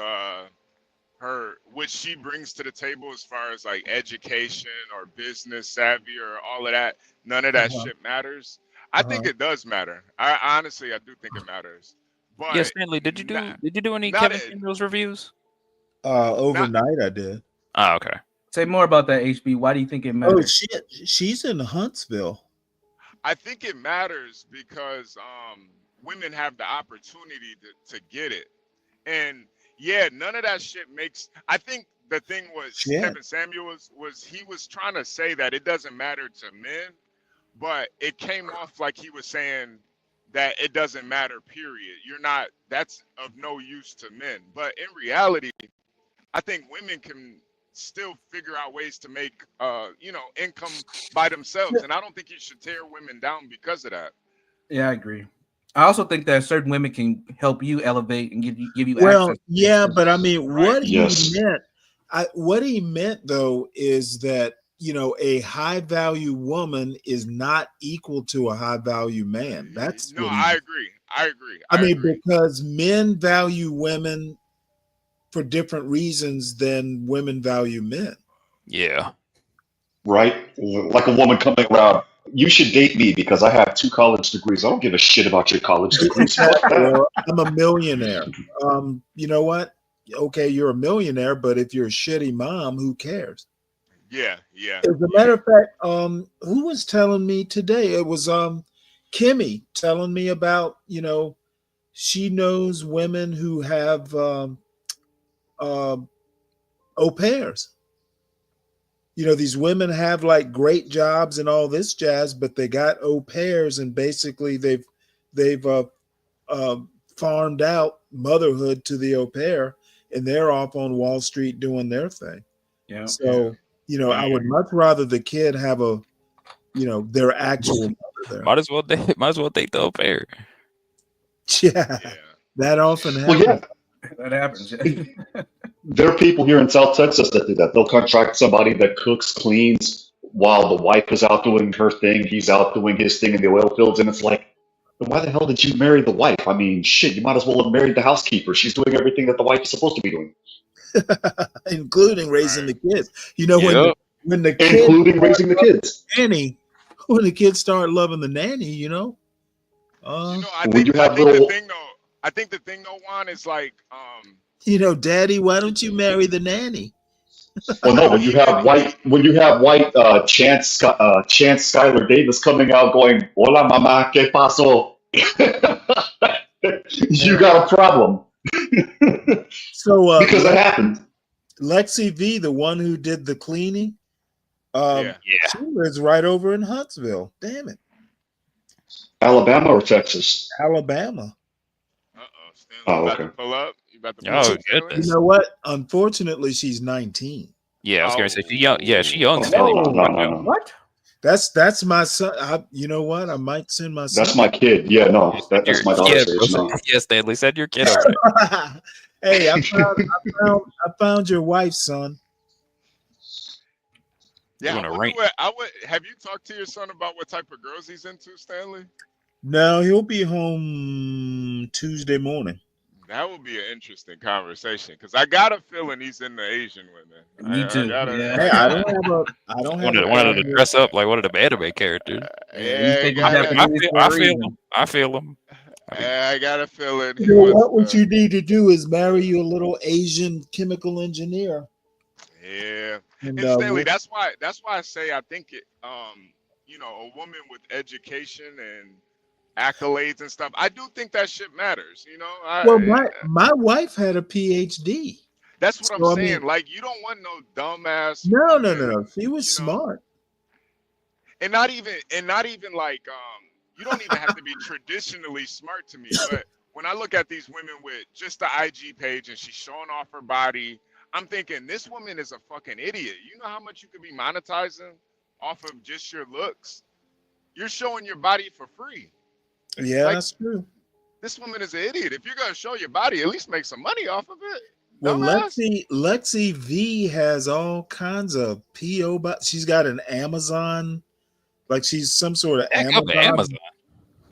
what she brings to the table as far as like education or business savvy or all of that. None of that shit matters. I think it does matter. I honestly do think it matters. But Yeah, Stanley, did you do any not Kevin it- Samuels reviews? Overnight I did. Oh, okay. Say more about that, HB. Why do you think it matters? Oh shit, she's in Huntsville. I think it matters because women have the opportunity to get it. And yeah, none of that shit makes. I think the thing was Kevin Samuels was he was trying to say that it doesn't matter to men, but it came off like he was saying that it doesn't matter, period. That's of no use to men. But in reality, I think women can still figure out ways to make income by themselves. And I don't think you should tear women down because of that. Yeah, I agree. I also think that certain women can help you elevate and give you Well, access. yeah, but I mean, what Yes. he meant though is that a high value woman is not equal to a high value man. That's No, what he I meant. agree. I agree. I mean, because men value women for different reasons than women value men. Yeah. Right? Like a woman coming around, you should date me because I have 2 college degrees. I don't give a shit about your college degrees. Fuck that. Or I'm a millionaire. You know what? Okay, you're a millionaire, but if you're a shitty mom, who cares? Yeah. As a matter of fact, who was telling me today? It was Kimmy telling me about, she knows women who have au pairs. These women have like great jobs and all this jazz, but they got au pairs, and basically they've farmed out motherhood to the au pair, and they're off on Wall Street doing their thing. Yeah. So I would much rather the kid have their actual mother there. Might as well date the au pair. Yeah, that often Well, happens. That happens. There are people here in South Texas that do that. They'll contract somebody that cooks, cleans, while the wife is out doing her thing. He's out doing his thing in the oil fields. And it's like, why the hell did you marry the wife? I mean, shit, you might as well have married the housekeeper. She's doing everything that the wife is supposed to be doing. Including raising the kids. Yep. When the kids Including raising the kids. When the kids start loving the nanny, I When think, you have I think little- the thing though, Juan, is like Daddy, why don't you marry the nanny? Well, no, when you have white Chance Skylar Davis coming out going, "Hola, mama, ¿qué pasó?" You got a problem. So because it happened. Lexi V, the one who did the cleaning, she lives right over in Huntsville. Damn it, Alabama or Texas? Alabama. Oh, about okay. to pull up. You about to pull Oh, up, goodness. You know what? Unfortunately, she's 19. Yeah, I was gonna say she young. Yeah, she young. Stanley. No. What? That's my son. You know what? I might send my son. That's my kid. Yeah, no, that's my daughter's age. No. Yeah, Stanley, send your kid over there. Hey, I found your wife, son. Yeah, Doing a I rank. would. Have you talked to your son about what type of girls he's into, Stanley? No, he'll be home Tuesday morning. That would be an interesting conversation because I got a feeling he's into Asian women. Me too. Hey, I don't have Wanted to dress up like one of the anime characters. I feel him. I got a feeling. You know what you need to do is marry you a little Asian chemical engineer. Yeah, And, and Stanley, that's why I say I think it. A woman with education and accolades and stuff. I do think that shit matters. My wife had a PhD. That's what So, I'm I saying. mean- like, you don't want no dumbass. No. She was smart. And not even like you don't even have to be traditionally smart to me. But when I look at these women with just the IG page and she's showing off her body, I'm thinking this woman is a fucking idiot. You know how much you could be monetizing off of just your looks? You're showing your body for free. Yeah, Like- that's true. This woman is an idiot. If you're gonna show your body, at least make some money off of it. Well, Dumbass. Lexi V has all kinds of PO box. She's got an Amazon, like she's some sort of Back up to Amazon.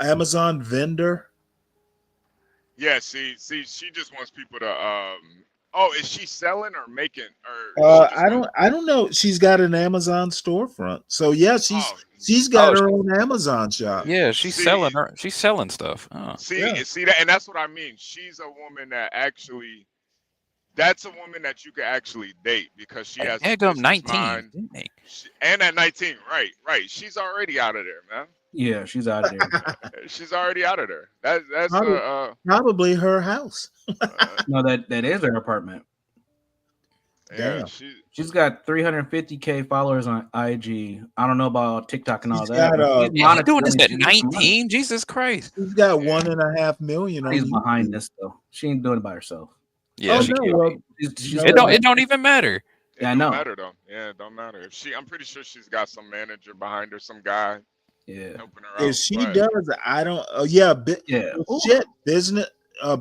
Amazon vendor. Yeah, see, she just wants people to oh, is she selling or making or I don't know. She's got an Amazon storefront. So yeah, she's got her own Amazon shop. Yeah, she's selling her. She's selling stuff. Oh. see that, and that's what I mean. She's a woman that actually, that's a woman that you could actually date because she has a business 19, mind. didn't they? And at 19, right. She's already out of there, man. Yeah, she's out of there. She's already out of there. That's Probably her house. No, that is her apartment. yeah. She's got 350K followers on IG. I don't know about TikTok and all She's that. got, but she's She's doing this at monitoring. She's 19. Jesus Christ. She's got 1.5 million. On She's YouTube. behind this though. She ain't doing it by herself. Yeah, Oh, she no, can't well, be. She's It don't even matter. Yeah, I Don't know. matter though. Yeah, it don't matter. If I'm pretty sure she's got some manager behind her, some guy Yeah. helping her out. If she but- does, I don't. Yeah, Yeah. shit.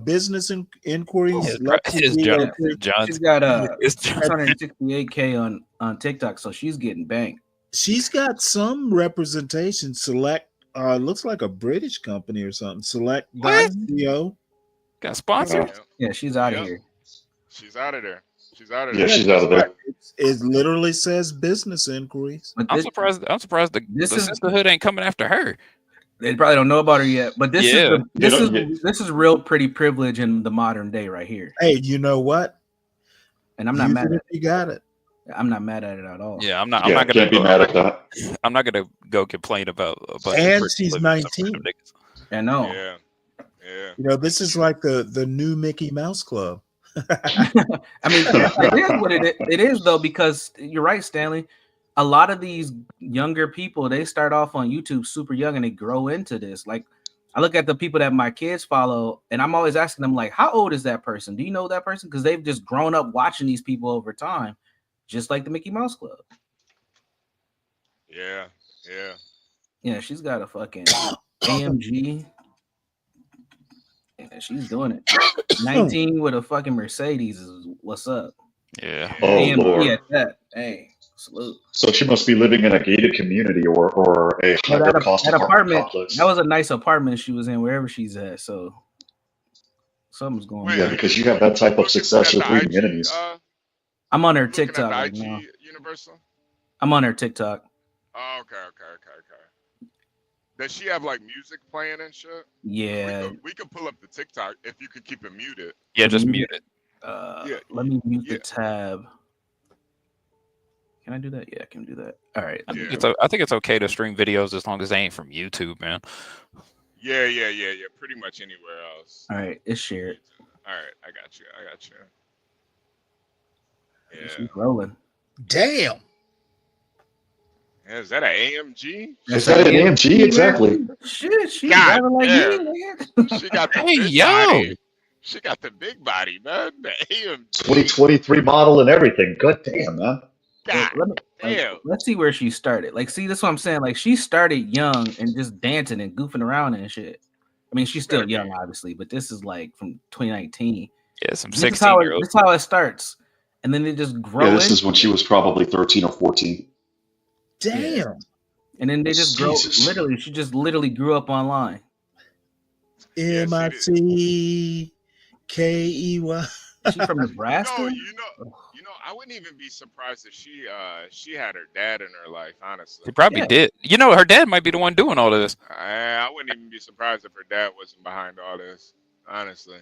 Business inquiries. It's John. John's. She's got It's John. 668K on TikTok, so she's getting banked. She's got some representation. Select. Looks like a British company or something. Select. What? .co. Got sponsored. Yeah, she's out of Yep. here. She's out of there. She's out of Yeah, there. she's out of there. It literally says business inquiries. But I'm this, surprised. I'm surprised the This is- sisterhood ain't coming after her. they probably don't know about her yet. But this Yeah. this is real pretty privilege in the modern day right here. Hey, you know what? And I'm not Use mad it at if you got it. I'm not mad at it at all. Yeah, I'm not. I'm Yeah, not gonna can't be go, mad at that. I'm not gonna go complain about a bunch And of she's some 19. random niggas. I know. Yeah. Yeah. You know, this is like the new Mickey Mouse Club. I mean, it is what it is though, because you're right, Stanley. A lot of these younger people, they start off on YouTube super young and they grow into this. Like, I look at the people that my kids follow, and I'm always asking them, like, how old is that person? Do you know that person? Because they've just grown up watching these people over time, just like the Mickey Mouse Club. Yeah. Yeah. Yeah, she's got a fucking AMG. Yeah, she's doing it. 19 with a fucking Mercedes is what's up. Yeah. Oh, AMG Lord. at that. Hey, salute. So she must be living in a gated community or a But higher cost that apartment apartment, complex. that was a nice apartment she was in, wherever she's at. So something's going on. Yeah, because you have that type of success with reading enemies. I'm on her Looking at TikTok the right IG now. Universal. I'm on her TikTok. Oh, okay. Does she have like music playing and shit? Yeah. We could pull up the TikTok if you could keep it muted. Yeah, just mute it. Yeah. Let me mute the tab. Can I do that? Yeah, I can do that. All right. I think it's okay to stream videos as long as they ain't from YouTube, man. Yeah. Pretty much anywhere else. All right, it's shared. All right, I got you. Yeah. She's rolling. Damn. Yeah, is that an AMG? Is that an AMG? Exactly. Shit, she God driving like damn. me, man. She got the Hey, big yo. body. She got the big body, man. The AMG. 2023 model and everything. Good damn, man. God damn. Let's see where she started. Like, see, that's what I'm saying. Like, she started young and just dancing and goofing around and shit. I mean, she's still young, obviously, but this is like from 2019. Yeah, some This is how 16-year-olds. this is how it starts, and then they just grow. Yeah, this into is when she was probably 13 or 14. Damn. And then they just grow. Jesus. Literally, she just literally grew up online. MITKEY. She from Nebraska. You know, I wouldn't even be surprised if she had her dad in her life, honestly. She probably did. You know, her dad might be the one doing all of this. I wouldn't even be surprised if her dad wasn't behind all this, honestly.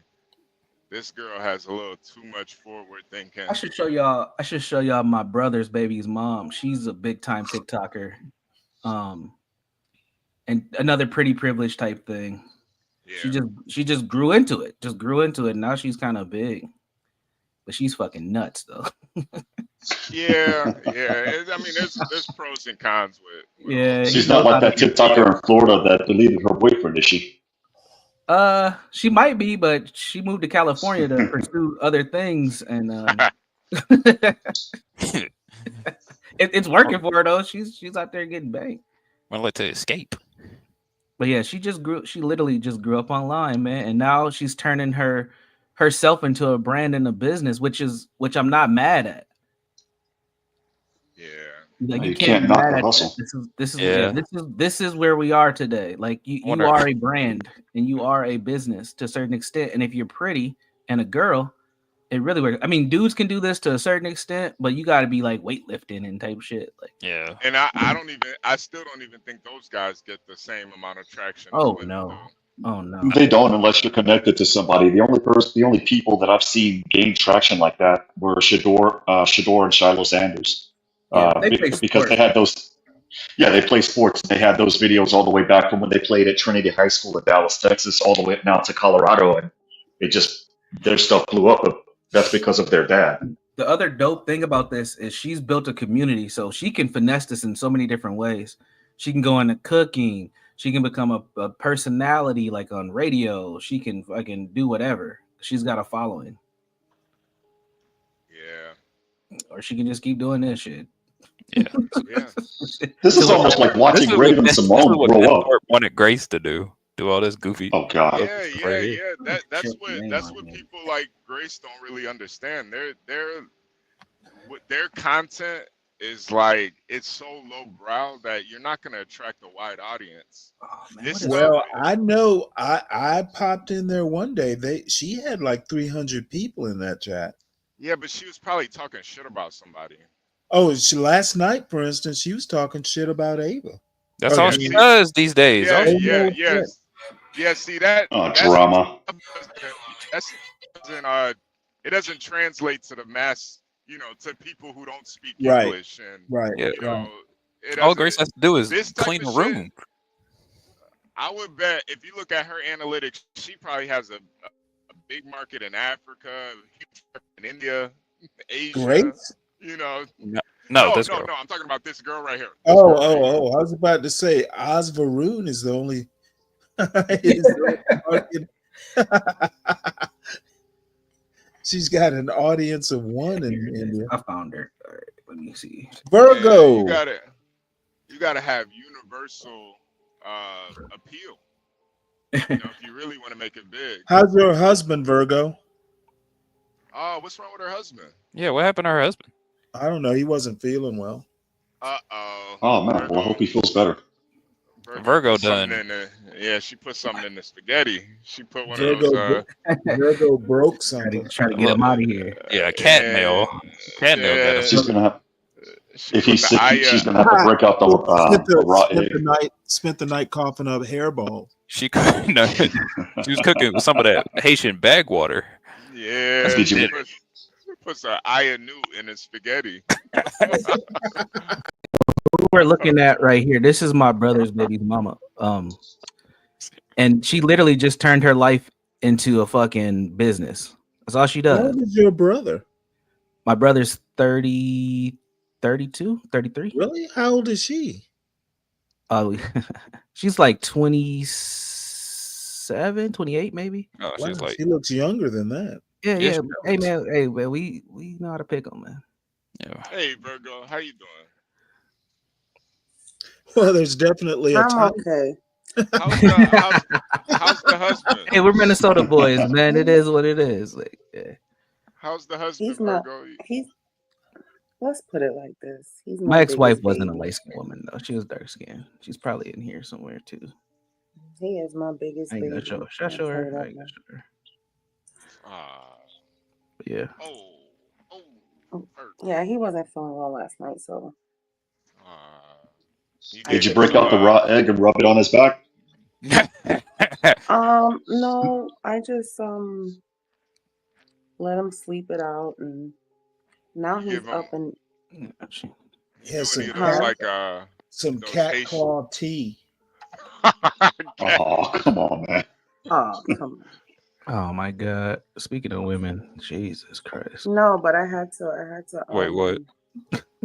This girl has a little too much forward thinking. I should show y'all my brother's baby's mom. She's a big time TikToker. And another pretty privileged type thing. Yeah. She just grew into it. Just grew into it. Now she's kind of big. But she's fucking nuts though. Yeah. I mean, there's pros and cons with Yeah. She's not like that TikToker in Florida that deleted her boyfriend, is she? She might be, but she moved to California to pursue other things, and it's working for her though. She's out there getting banged. Want to let her escape. But yeah, she literally just grew up online, man, and now she's turning herself into a brand and a business, which I'm not mad at. Yeah. Like You you can't can't be knock mad the at that. hustle. This is where we are today. Like you Wonder- are a brand and you are a business to a certain extent. And if you're pretty and a girl, it really works. I mean, dudes can do this to a certain extent, but you got to be like weightlifting and type shit. Like, Yeah. And I still don't even think those guys get the same amount of traction. as oh women no, do. oh no. They don't unless you're connected to somebody. The only people that I've seen gain traction like that were Shador and Shiloh Sanders. They play Because they sports. had those. Yeah, they play sports. They had those videos all the way back from when they played at Trinity High School in Dallas, Texas, all the way now to Colorado, and their stuff blew up. But that's because of their dad. The other dope thing about this is she's built a community, so she can finesse this in so many different ways. She can go into cooking. She can become a personality like on radio. She can fucking do whatever. She's got a following. Yeah. Or she can just keep doing this shit. Yeah. This is almost like watching Raven Simone grow up. Wanted Grace to do all this goofy. Oh God. Yeah. That's what people like Grace don't really understand. Their content is like it's so lowbrow that you're not gonna attract a wide audience. Well, I know I popped in there one day. She had like 300 people in that chat. Yeah, but she was probably talking shit about somebody. Oh, last night, for instance, she was talking shit about Ava. That's all she does these days. Yeah. See that? Drama. It doesn't translate to the mass, to people who don't speak Right. English, and Right. All Grace has to do is this type clean a of room. I would bet if you look at her analytics, she probably has a big market in Africa, huge market in India, Asia. Grace? No, this girl. No, I'm talking about this girl right here. Oh! I was about to say Osvaroon is the only. She's got an audience of one in India. I found her. All right, let me see. Virgo. Yeah, you gotta have universal appeal. If you really want to make it big. How's your husband, Virgo? Oh, what's wrong with her husband? Yeah, what happened to her husband? I don't know. He wasn't feeling well. Oh man, well I hope he feels better. Virgo put something done. in the, she put something in the spaghetti. She put one Virgo, of those. Virgo broke something. Trying to get him out of here. Yeah, cat mail. Cat mail got him. She's gonna have. If he's sick, eye, she's gonna have to break out the raw egg. Spent the night coughing up hairball. She was cooking with some of that Haitian bag water. Yeah, Did you- she puts an Ayanu in his spaghetti. Who we're looking at right here. This is my brother's baby mama. And she literally just turned her life into a fucking business. That's all she How does. old is your brother? My brother's 30, 32, 33. Really? How old is she? Oh, she's like 27, 28 maybe. Oh, Wow, she's like, she looks younger than that. Yeah, Yeah, yeah. she Hey does. man, hey man, we know how to pick them, man. yeah. Hey Virgo, how you doing? Well, there's definitely a I'm time. okay. How's the husband? Hey, we're Minnesota boys, man. It is what it is. Like, yeah. How's the husband, He's not. Virgo? He's. Let's put it like this. He's My ex-wife biggest wasn't a baby. light-skinned woman though. She was dark-skinned. She's probably in here somewhere too. He is my biggest I ain't baby. gonna show. Should I I'll show say her? I that ain't gonna much. show her. But yeah. Yeah, he wasn't feeling well last night, so Did you break out the raw egg and rub it on his back? no, I just let him sleep it out, and now he's Give him- up and Yeah, some Doing cat, like some those cat Haitian- claw tea. Oh, come on, man. oh come Oh my God. Speaking of women, Jesus Christ. on. No, but I had to. Wait, what?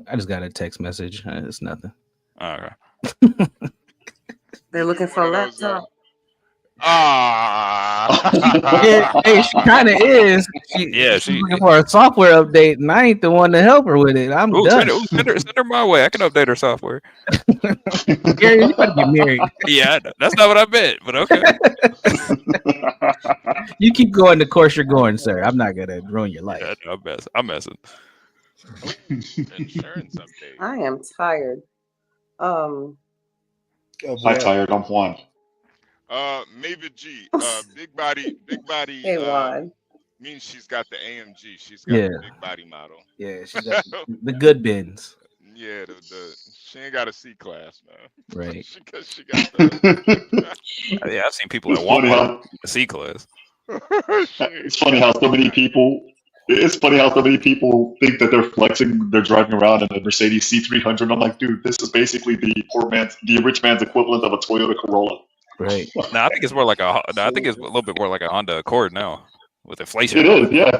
I just got a text message. It's nothing. All right. They're looking for a one of those, laptop. Hey, she kind of is. She's looking for a software update, and I ain't the one to help her with it. I'm Ooh, done. send her my way. I can update her software. Gary, you about to get married. Yeah, that's not what I meant, but okay. You keep going the course you're going, sir. I'm not gonna ruin your life. Yeah, I'm messing. Insurance update. I am tired. Hi, tired. I'm Juan. Mavid G. Big body. Hey, Juan. Means she's got the AMG. She's got Yeah. the big body model. Yeah, she's got the good bins. Yeah, she ain't got a C class, man. Right. she got the. Yeah, I've seen people It's at funny Walmart how- the C class. It's funny how so many people. It's funny how so many people think that they're flexing. They're driving around in a Mercedes C300. I'm like, dude, this is basically the rich man's equivalent of a Toyota Corolla. Right. No, I think it's more like I think it's a little bit more like a Honda Accord now with inflation. It is, yeah.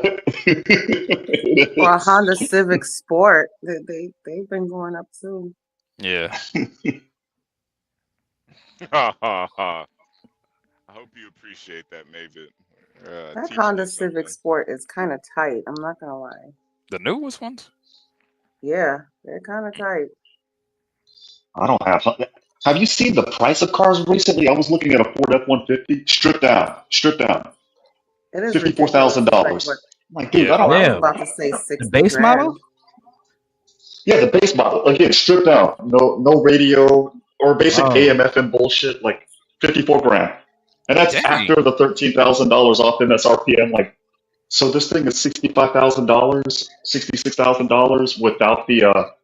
Or a Honda Civic Sport. They've been going up too. Yeah. I hope you appreciate that, Mavid. That Honda Civic Sport is kind of tight. I'm not gonna lie. The newest ones? Yeah, they're kind of tight. I don't have. Have you seen the price of cars recently? I was looking at a Ford F-150, stripped down. It is $54,000. Like, dude, I don't. I was about to say 60 The base grand. model? Yeah, the base model again, stripped down. No radio or basic AM/FM bullshit. Like 54 grand, and that's Dang. after the $13,000 off MSRP. I'm like, so this thing is $65,000, $66,000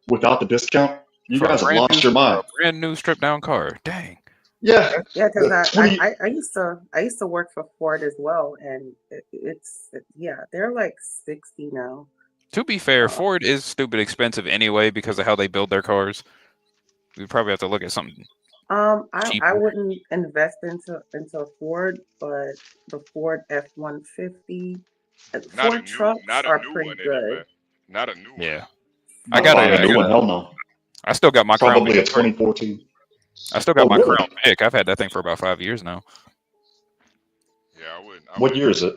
without the discount. You For a guys have brand lost new- your mind. for a brand new stripped down car. Dang. Yeah, Yeah, because 20 I used to work for Ford as well, and they're like 60 now. To be fair, Ford is stupid expensive anyway because of how they build their cars. We probably have to look at something. I Cheaper. wouldn't invest into a Ford, but the Ford F-150, Ford trucks are pretty good. Not a new one. Yeah. I got a new one. Hell no. I still got my Crown Probably a Vic. 2014. I still got Oh, my really? Crown Vic. I've had that thing for about 5 years now. Yeah, I wouldn't. What year is it?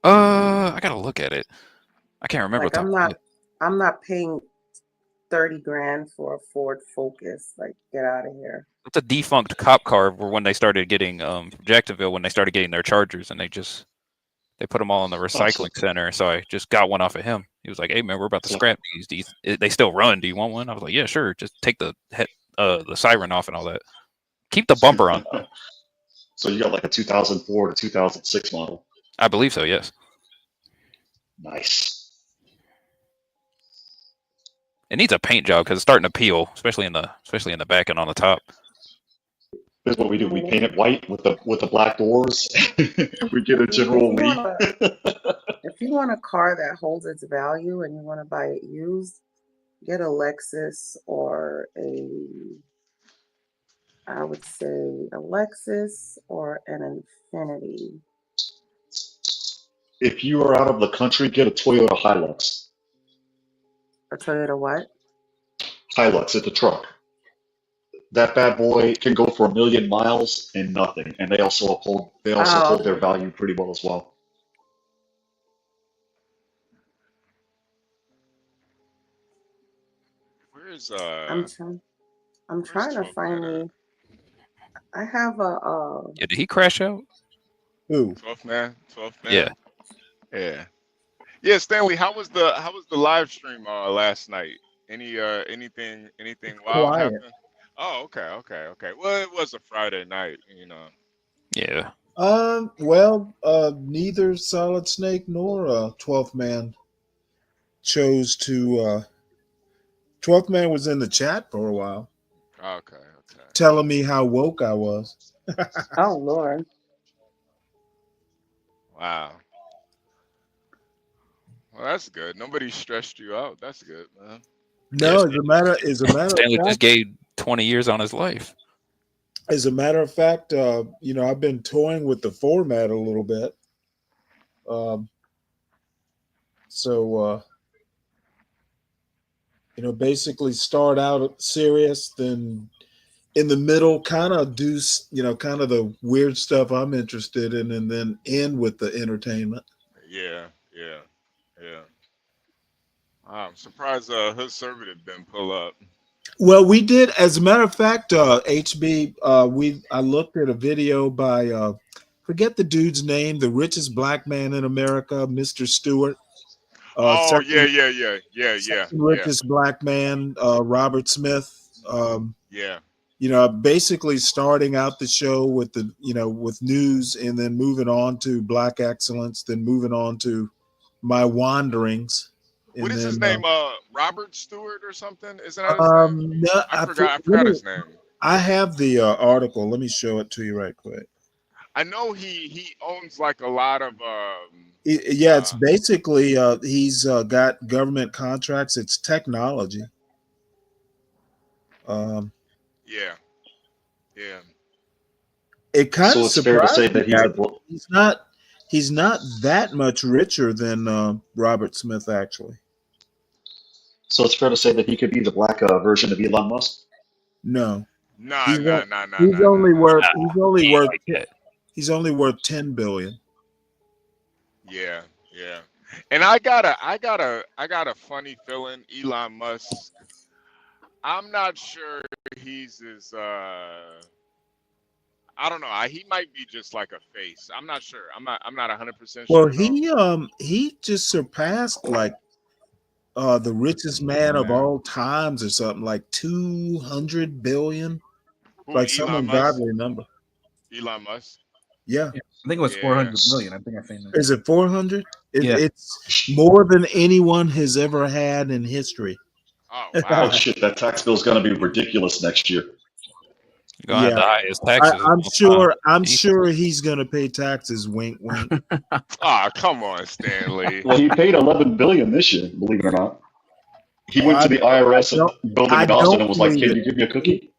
I gotta look at it. I can't remember. Like off the top of my head. I'm not paying 30 grand for a Ford Focus. Like, get out of here. It's a defunct cop car when they started getting Jacksonville when they started getting their Chargers and they put them all in the recycling center. So I just got one off of him. He was like, "Hey man, we're about to scrap these. They still run. Do you want one?" I was like, "Yeah, sure. Just take the siren off and all that. Keep the bumper on." So you got like a 2004 to 2006 model. I believe so. Yes. Nice. It needs a paint job because it's starting to peel, especially in the back and on the top. Here's what we do: we paint it white with the black doors. We get a general leaf. If you want a car that holds its value and you want to buy it used, get a Lexus or I would say a Lexus or an Infiniti. If you are out of the country, get a Toyota Hilux. A Toyota what? Hilux, it's a truck. That bad boy can go for 1 million miles and nothing, and they also hold their value pretty well as well. Where's I'm trying to find me. I have a Yeah, did he crash out? Who? 12th man? Yeah. Yeah, Stanley, how was the live stream last night? Anything wild Quiet. happen? Oh, okay. Well, it was a Friday night, you know. Yeah. Neither Solid Snake nor 12th Man chose to. 12th Man was in the chat for a while, Okay. telling me how woke I was. oh Lord. Wow. Well, that's good. Nobody stressed you out. That's good, man. No, as a matter Stanley of just fact, gave 20 years on his life. as a matter of fact, I've been toying with the format a little bit. Basically start out serious, then in the middle, kind of do kind of the weird stuff I'm interested in, and then end with the entertainment. Yeah. I'm surprised Hood Conservative didn't pull up. Well, we did, as a matter of fact, HB. I looked at a video by forget the dude's name, the richest black man in America, Mr. Stewart. Yeah. Richest black man, Robert Smith. Yeah. Basically starting out the show with with news, and then moving on to Black excellence, then moving on to my wanderings. What is his name? Robert Stewart or something? Isn't that his name? No, I forgot his name. I have the article. Let me show it to you right quick. I know he owns like a lot of. It's basically he's got government contracts. It's technology. Yeah. It kind So of it's fair to say surprised that me. He's not that much richer than Robert Smith, actually. So it's fair to say that he could be the black version of Elon Musk. No. Nah. He's only worth 10 billion. Yeah. And I got a funny feeling Elon Musk. I'm not sure he's as I don't know. He might be just like a face. I'm not sure. I'm not 100% sure. Well, he just surpassed like the richest man of all times or something, like 200 billion. Like some ungodly number. Elon Musk. Yeah. I think it was 400 million. I think I think. Is it 400? Yeah. It's more than anyone has ever had in history. Oh shit! That tax bill is going to be ridiculous next year. You're gonna have the highest taxes. I'm sure he's going to pay taxes. Wink, wink. Come on, Stanley. Well, he paid 11 billion this year. Believe it or not, he went to the IRS building in Austin and was like, "Can you give me a cookie?"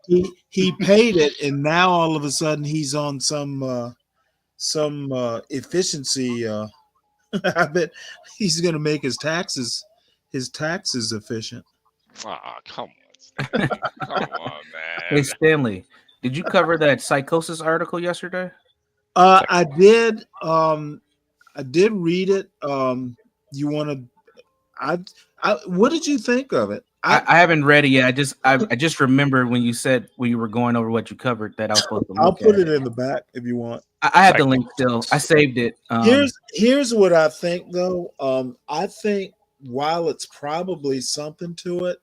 He paid it, and now all of a sudden he's on some efficiency. I bet he's going to make his taxes efficient. Come on, man. Hey Stanley, did you cover that psychosis article yesterday? I did. I did read it. You want to? What did you think of it? I haven't read it yet. I just remembered when you were going over what you covered that I was supposed to look I'll put at it in the back if you want. I have the link still. I saved it. Here's what I think though. I think while it's probably something to it,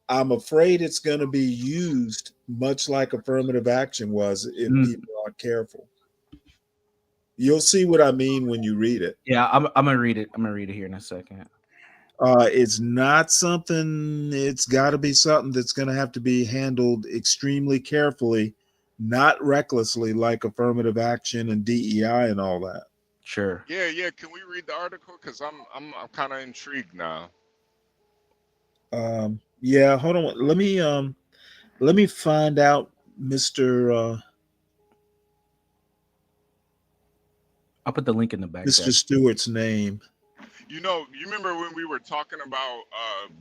I'm afraid it's going to be used much like affirmative action was if people aren't careful. You'll see what I mean when you read it. Yeah, I'm gonna read it. I'm gonna read it here in a second. It's not something. It's got to be something that's going to have to be handled extremely carefully, not recklessly, like affirmative action and DEI and all that. Sure. Yeah. Can we read the article? Because I'm kind of intrigued now. Yeah, hold on. Let me find out, Mr. I'll put the link in the back. Mr. Stewart's name. You remember when we were talking about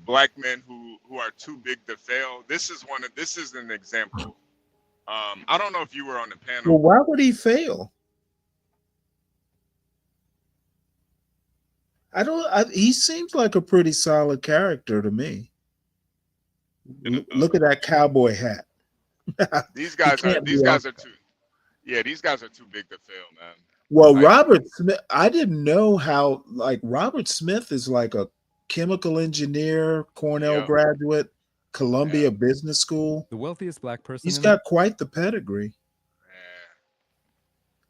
black men who are too big to fail? This is an example. I don't know if you were on the panel. Well, why would he fail? He seems like a pretty solid character to me. Look at that cowboy hat. These guys are too big to fail, man. Well, Robert Smith, I didn't know how, like, Robert Smith is like a chemical engineer, Cornell graduate, Columbia Business School. The wealthiest black person. He's got quite the pedigree.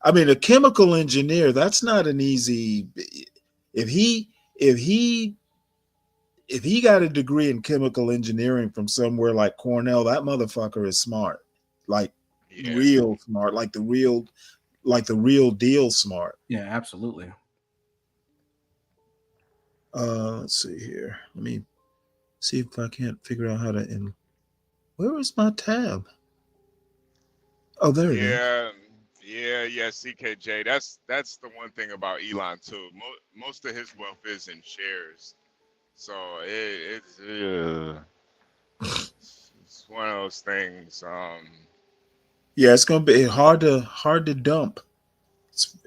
I mean, a chemical engineer, that's not an easy. If he got a degree in chemical engineering from somewhere like Cornell, that motherfucker is smart, like real smart, like the real deal smart. Yeah, absolutely. Let's see here. Let me see if I can't figure out how to where is my tab? Oh, there it is. Yeah, CKJ. That's the one thing about Elon too. Most of his wealth is in shares, so it's one of those things. Yeah, it's gonna be hard to dump. It's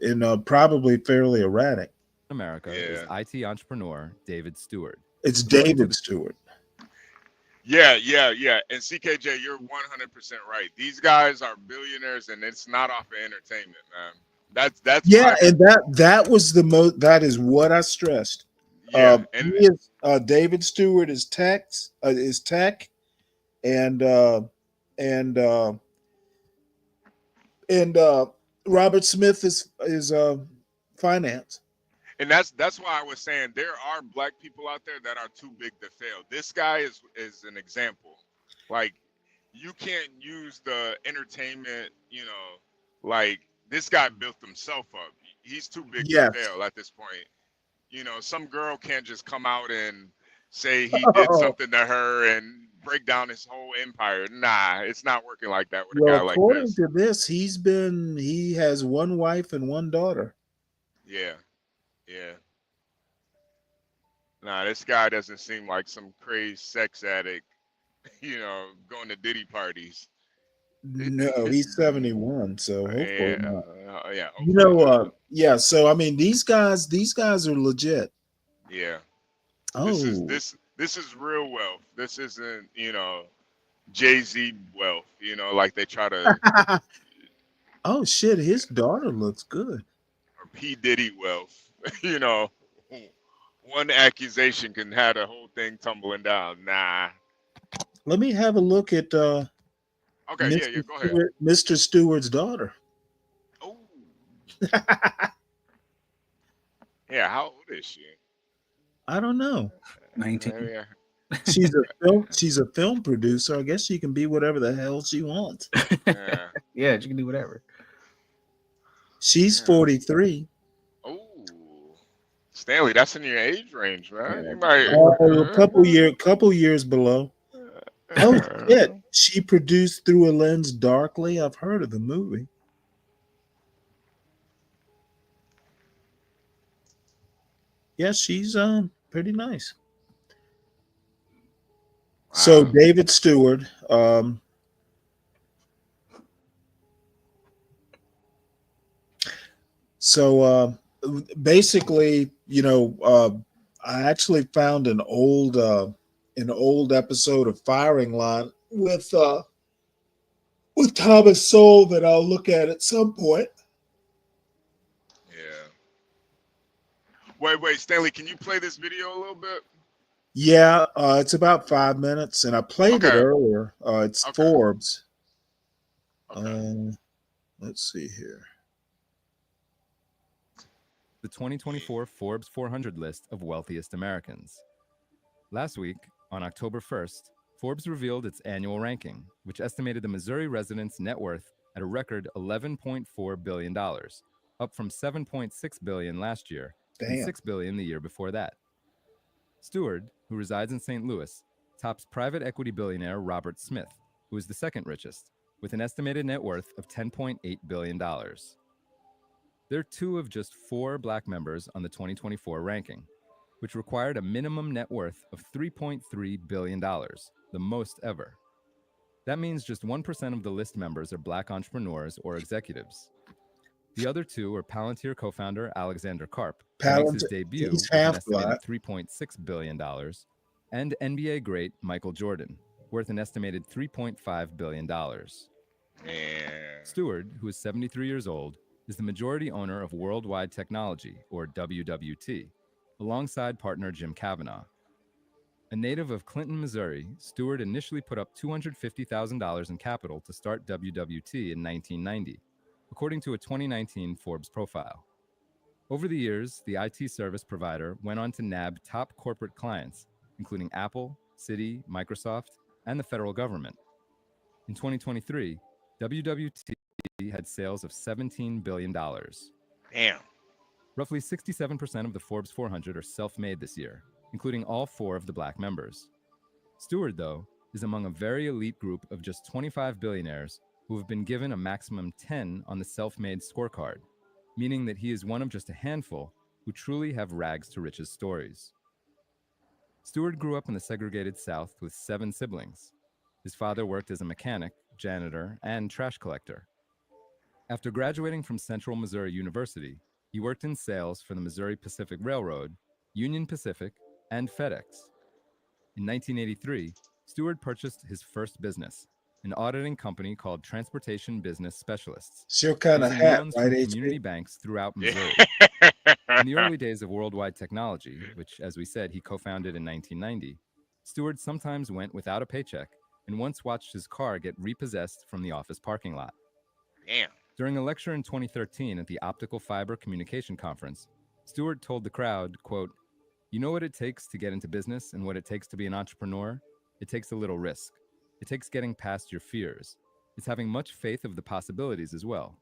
probably fairly erratic. America is IT entrepreneur David Stewart. It's David Stewart. Yeah. And CKJ, you're 100% right. These guys are billionaires, and it's not off of entertainment, man. That's Yeah, and that was the most. That is what I stressed. Yeah, he is, David Stewart is tech, and Robert Smith is finance. and that's why I was saying there are black people out there that are too big to fail. This guy is an example. Like, you can't use the entertainment, like this guy built himself up. He's too big to fail at this point. Some girl can't just come out and say he did something to her and break down his whole empire. Nah, it's not working like that with a guy like according this. to this, he has one wife and one daughter. Yeah. Nah, this guy doesn't seem like some crazy sex addict, going to Diddy parties. No, he's 71, so hopefully not. Yeah. So I mean, these guys are legit. Yeah. Oh, This is real wealth. This isn't, Jay-Z wealth, like they try to. Oh shit, his daughter looks good. Or P. Diddy wealth. One accusation can have the whole thing tumbling down. Nah. Let me have a look at Okay, yeah, go ahead. Mr. Stewart's daughter. Oh. Yeah, how old is she? I don't know. 19. Yeah. She's a film producer. I guess she can be whatever the hell she wants. Yeah, she can do whatever. She's 43. Oh, Stanley, that's in your age range, man. You might... a couple years below. Oh shit! She produced Through a Lens Darkly. I've heard of the movie. Yeah, she's pretty nice. Wow. So David Stewart, basically, I actually found an old episode of Firing Line with Thomas Sowell that I'll look at some point. Yeah. Wait, Stanley, can you play this video a little bit? Yeah, it's about 5 minutes, and I played it earlier. It's Forbes. Let's see here. The 2024 Forbes 400 list of wealthiest Americans. Last week, on October 1st, Forbes revealed its annual ranking, which estimated the Missouri resident's net worth at a record $11.4 billion, up from $7.6 billion last year and $6 billion the year before that. Stewart, who resides in St. Louis, tops private equity billionaire Robert Smith, who is the second richest, with an estimated net worth of $10.8 billion. They're two of just 4 black members on the 2024 ranking, which required a minimum net worth of $3.3 billion, the most ever. That means just 1% of the list members are black entrepreneurs or executives. The other two are Palantir co-founder Alexander Karp, who makes his debut with an estimated $3.6 billion, and NBA great Michael Jordan, worth an estimated $3.5 billion. Stewart, who is 73 years old, is the majority owner of Worldwide Technology, or WWT, alongside partner Jim Kavanaugh. A native of Clinton, Missouri, Stewart initially put up $250,000 in capital to start WWT in 1990, according to a 2019 Forbes profile. Over the years, the IT service provider went on to nab top corporate clients, including Apple, Citi, Microsoft, and the federal government. In 2023, WWT had sales of $17 billion. Damn. Roughly 67% of the Forbes 400 are self-made this year, including all 4 of the black members. Stewart, though, is among a very elite group of just 25 billionaires who have been given a maximum 10 on the self-made scorecard, meaning that he is one of just a handful who truly have rags to riches stories. Stewart grew up in the segregated South with 7 siblings. His father worked as a mechanic, janitor, and trash collector. After graduating from Central Missouri University, he worked in sales for the Missouri Pacific Railroad, Union Pacific, and FedEx. In 1983, Stewart purchased his first business, an auditing company called Transportation Business Specialists. Sure kind of using hat, loans right, from HB? community banks throughout Missouri. In the early days of Worldwide Technology, which, as we said, he co-founded in 1990, Stewart sometimes went without a paycheck and once watched his car get repossessed from the office parking lot. Damn. During a lecture in 2013 at the Optical Fiber Communication Conference, Stewart told the crowd, quote, "You know what it takes to get into business and what it takes to be an entrepreneur? It takes a little risk. It takes getting past your fears. It's having much faith of the possibilities as well.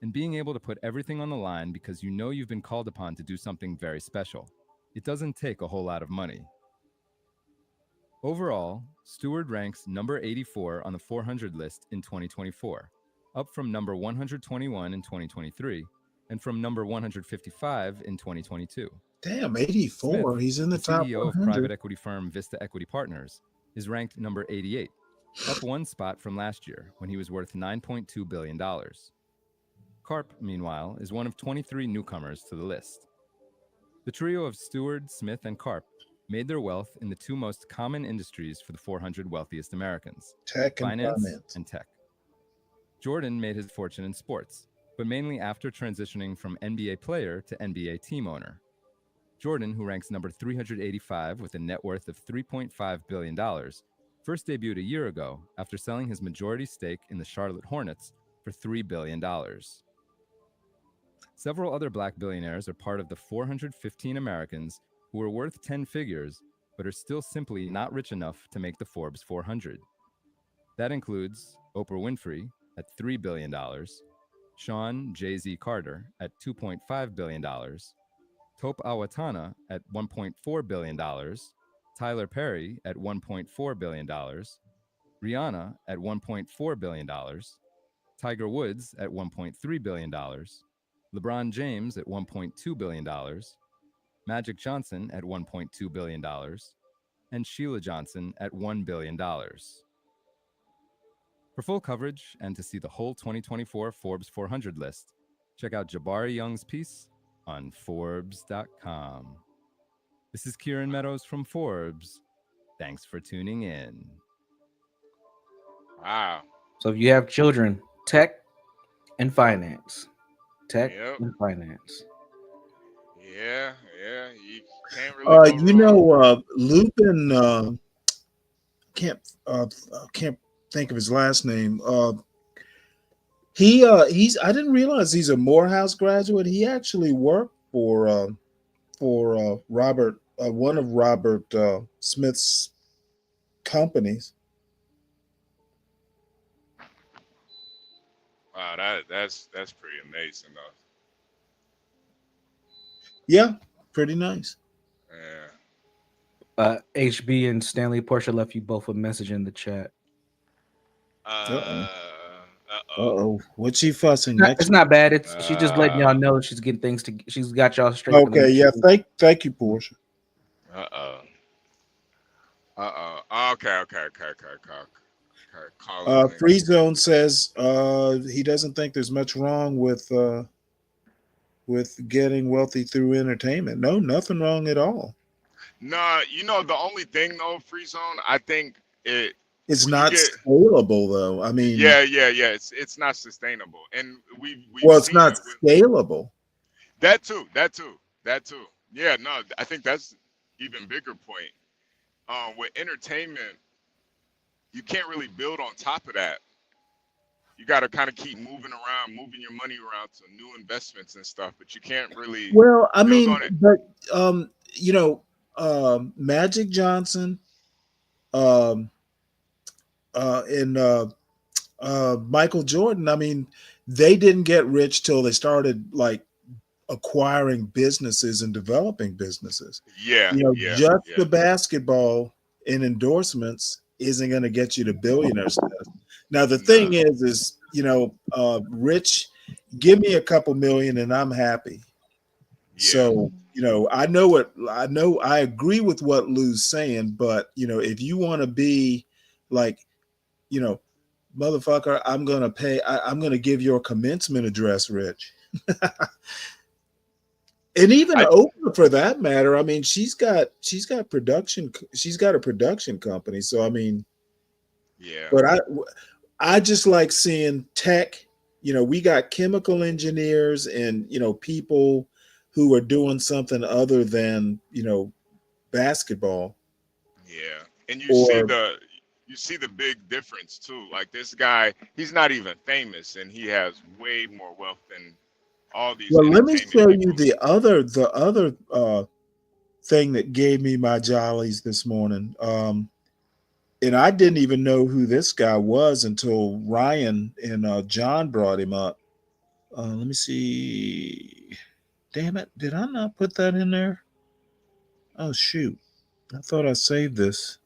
And being able to put everything on the line because you know you've been called upon to do something very special. It doesn't take a whole lot of money." Overall, Stewart ranks number 84 on the 400 list in 2024, up from number 121 in 2023, and from number 155 in 2022. Damn, 84. Smith, He's in the the top CEO of 100. private equity firm Vista Equity Partners, is ranked number 88, up one spot from last year when he was worth $9.2 billion. Karp, meanwhile, is one of 23 newcomers to the list. The trio of Stewart, Smith, and Karp made their wealth in the two most common industries for the 400 wealthiest Americans, Tech and finance finance. and tech. Jordan made his fortune in sports, but mainly after transitioning from NBA player to NBA team owner. Jordan, who ranks number 385 with a net worth of $3.5 billion, first debuted a year ago after selling his majority stake in the Charlotte Hornets for $3 billion. Several other black billionaires are part of the 415 Americans who are worth 10 figures, but are still simply not rich enough to make the Forbes 400. That includes Oprah Winfrey at $3 billion, Sean Jay-Z Carter at $2.5 billion, Tope Awatana at $1.4 billion, Tyler Perry at $1.4 billion, Rihanna at $1.4 billion, Tiger Woods at $1.3 billion, LeBron James at $1.2 billion, Magic Johnson at $1.2 billion, and Sheila Johnson at $1 billion. For full coverage and to see the whole 2024 Forbes 400 list, check out Jabari Young's piece on Forbes.com. This is Kieran Meadows from Forbes. Thanks for tuning in. Wow. So if you have children, tech and finance. Tech Yep. and finance. Yeah, you can't really go You know, Lupin, can't think of his last name. He's I didn't realize he's a Morehouse graduate. He actually worked for Robert, one of Robert Smith's companies. Wow, that's pretty amazing though. Yeah, pretty nice. Yeah. HB and Stanley Portia left you both a message in the chat. Uh-oh. What's she fussing? It's not bad. It's she's just letting y'all know she's getting things to. She's got y'all straight. Okay, yeah. Thank you, Portia. Okay. Free Zone says he doesn't think there's much wrong with getting wealthy through entertainment. No, nothing wrong at all. No, you know the only thing though, Free Zone, I think it's not scalable though. I mean, yeah. It's not sustainable, and it's not scalable. That too. Yeah, no, I think that's even bigger point. With entertainment, you can't really build on top of that. You got to kind of keep moving your money around to new investments and stuff, but you can't really. Well, I mean, on it. but you know, Magic Johnson, and Michael Jordan. I mean, they didn't get rich till they started like acquiring businesses and developing businesses. Yeah, the basketball and endorsements isn't going to get you to billionaire status. Now the thing is Rich, give me a couple million and I'm happy. Yeah. So I agree with what Lou's saying, but if you want to be like, motherfucker, I'm gonna pay. I'm gonna give your commencement address, Rich. And even Oprah, for that matter. I mean, she's got production. She's got a production company. So I mean, Yeah. but I just like seeing tech. You know, we got chemical engineers and, you know, people who are doing something other than, you know, basketball. Yeah, and you Or see the big difference too. Like this guy, he's not even famous, and he has way more wealth than all these well, let me entertainment show people. you the other thing that gave me my jollies this morning. And I didn't even know who this guy was until Ryan and John brought him up. Let me see. Damn it. Did I not put that in there? Oh, shoot. I thought I saved this.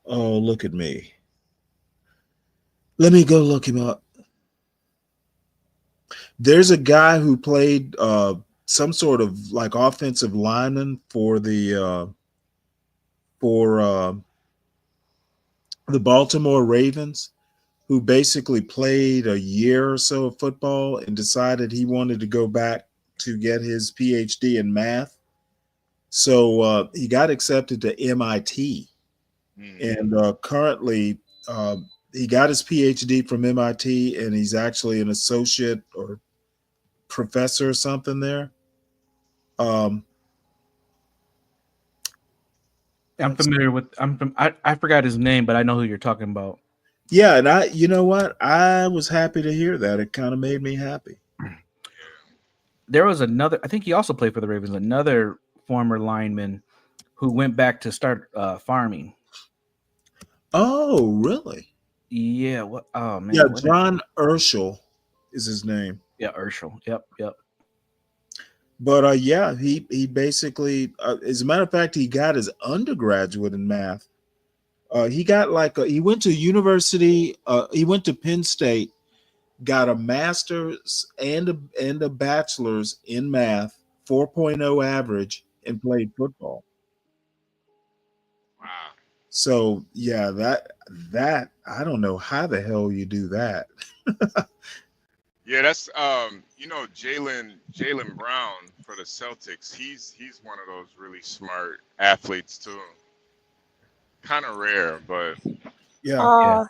Oh, look at me. Let me go look him up. There's a guy who played some sort of like offensive lineman for the Baltimore Ravens, who basically played a year or so of football and decided he wanted to go back to get his PhD in math. So he got accepted to MIT. And currently he got his PhD from MIT, and he's actually an associate or professor or something there. I'm familiar with. I forgot his name, but I know who you're talking about. Yeah, and you know what? I was happy to hear that. It kind of made me happy. There was another. I think he also played for the Ravens. Another former lineman who went back to start farming. Oh, really? Yeah. What? Oh man. Yeah, John Urschel is his name. Yeah, Urschel. Yep. But yeah, he basically, as a matter of fact, he got his undergraduate in math. He got he went to university. He went to Penn State, got a master's and a bachelor's in math, 4.0 average, and played football. Wow. So yeah, that I don't know how the hell you do that. Yeah, that's you know, Jaylen Brown for the Celtics. He's one of those really smart athletes too. Kind of rare, but yeah.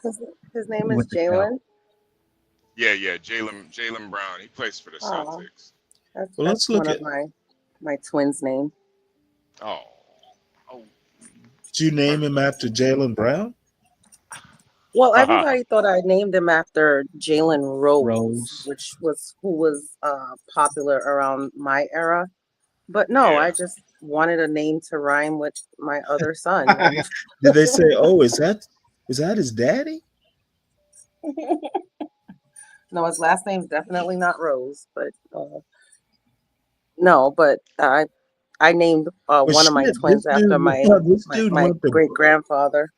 His name is Jalen. Yeah, Jaylen Brown. He plays for the Celtics. That's one of my twins' name. Oh. Did you name him after Jaylen Brown? Well, everybody thought I named him after Jalen Rose, who was popular around my era. But no, I just wanted a name to rhyme with my other son. Did they say, "Oh, is that his daddy?" No, his last name's definitely not Rose, but no, but I named one of my twins after my great grandfather.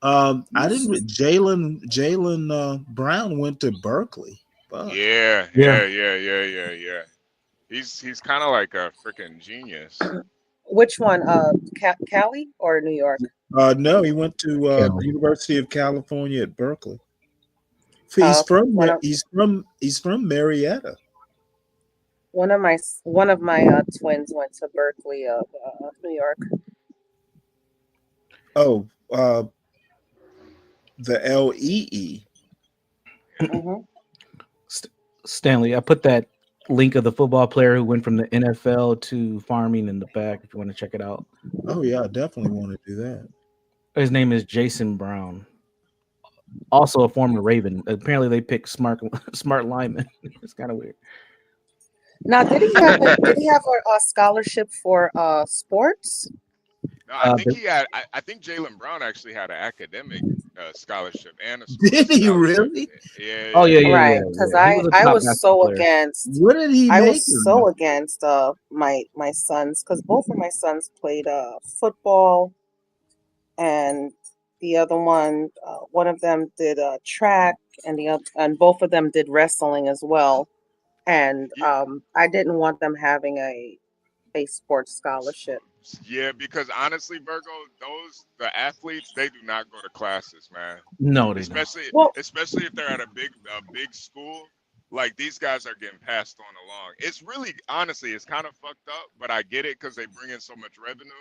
I didn't. Jaylen Brown went to Berkeley. Fuck. Yeah. He's kind of like a freaking genius. Which one? Cali or New York? No, he went to the University of California at Berkeley. He's from Marietta. One of my twins went to Berkeley of New York. Oh, the LEE. Mm-hmm. Stanley, I put that link of the football player who went from the NFL to farming in the back if you want to check it out. Oh yeah, I definitely want to do that. His name is Jason Brown. Also a former Raven. Apparently they picked smart linemen. It's kind of weird. Now, did he have a scholarship for sports? No, I think he had. I think Jaylen Brown actually had an academic scholarship and a sports Did he scholarship. really? Yeah. Oh yeah. Right, because I was so against. What did he make? I was so against my sons, because both of my sons played football, and the other one of them did track, and both of them did wrestling as well. And I didn't want them having a sports scholarship. Yeah, because honestly, Virgo, the athletes, they do not go to classes, man. No, they don't. Especially if they're at a big school. Like these guys are getting passed on along. It's really, honestly, it's kind of fucked up, but I get it because they bring in so much revenue.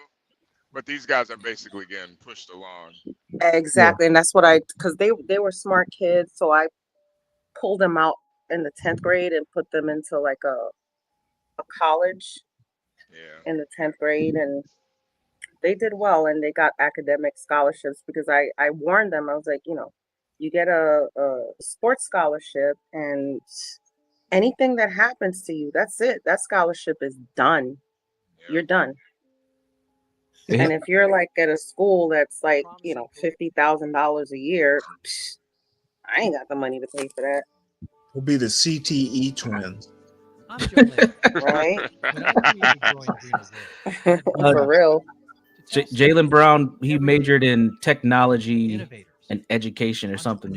But these guys are basically getting pushed along. Exactly, and that's what because they were smart kids, so I pulled them out in the 10th grade and put them into like a college in the 10th grade, and they did well, and they got academic scholarships because I warned them. I was like, you get a sports scholarship, and anything that happens to you, that's it. That scholarship is done. You're done. Yeah. And if you're like at a school that's like, $50,000 a year, I ain't got the money to pay for that. Will be the CTE twins. Right? Uh, For real. Jaylen Brown, he majored in technology and education or something.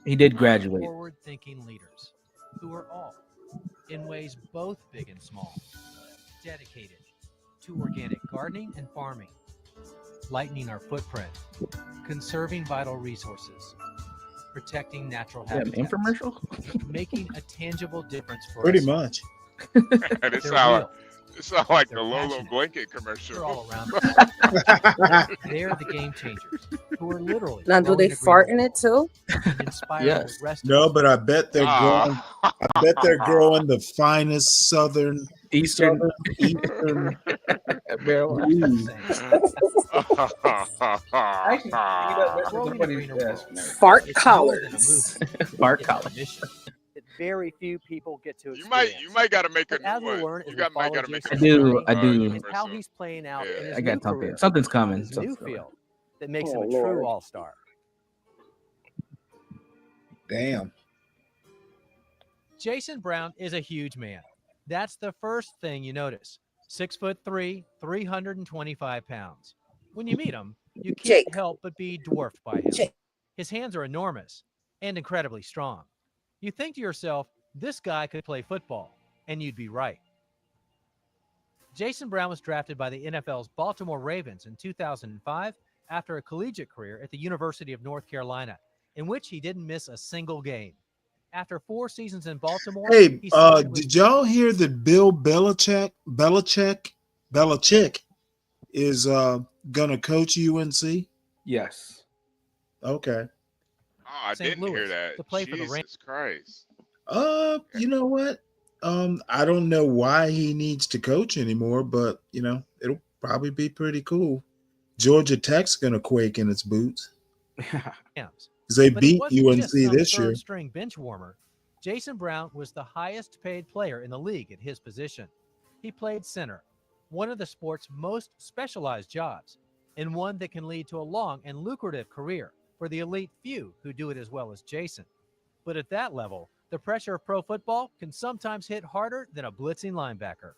He did graduate. Forward-thinking leaders who are all, in ways both big and small, dedicated to organic gardening and farming, lightening our footprint, conserving vital resources, protecting natural Yeah, an habitats, infomercial? making a tangible difference for Pretty us. much. It They're sound real. like the They're Lolo passionate. blanket commercial. They're all around us. They're the game changers who are literally Now, do growing they a green fart in it too? and inspiring Yes. the rest of No, us. but I bet they're growing. I bet they're growing the finest Eastern Fart collars. Fart collars. that very few people get to You might got to make a But as new we'll one. learn as You we might follow got to make a Jason new I do. is how he's playing out in his I new got something. career, Something's coming. his new Something's field that makes Oh, him a Lord. true all-star. Damn. Jason Brown is a huge man. That's the first thing you notice. 6'3", 325 pounds. When you meet him, you can't help but be dwarfed by him. His hands are enormous and incredibly strong. You think to yourself, this guy could play football, and you'd be right. Jason Brown was drafted by the NFL's Baltimore Ravens in 2005 after a collegiate career at the University of North Carolina, in which he didn't miss a single game. After 4 seasons in Baltimore, Hey, he signed with did y'all hear that Bill Belichick is gonna coach UNC? Yes. Okay. Oh, I St. didn't hear Louis that. to play for the Jesus Rams. Christ. You know what? I don't know why he needs to coach anymore, but it'll probably be pretty cool. Georgia Tech's gonna quake in its boots. Rams. Because they But he beat wasn't UNC just some this year. third-string bench warmer. Jason Brown was the highest-paid player in the league at his position. He played center, one of the sport's most specialized jobs, and one that can lead to a long and lucrative career for the elite few who do it as well as Jason. But at that level, the pressure of pro football can sometimes hit harder than a blitzing linebacker.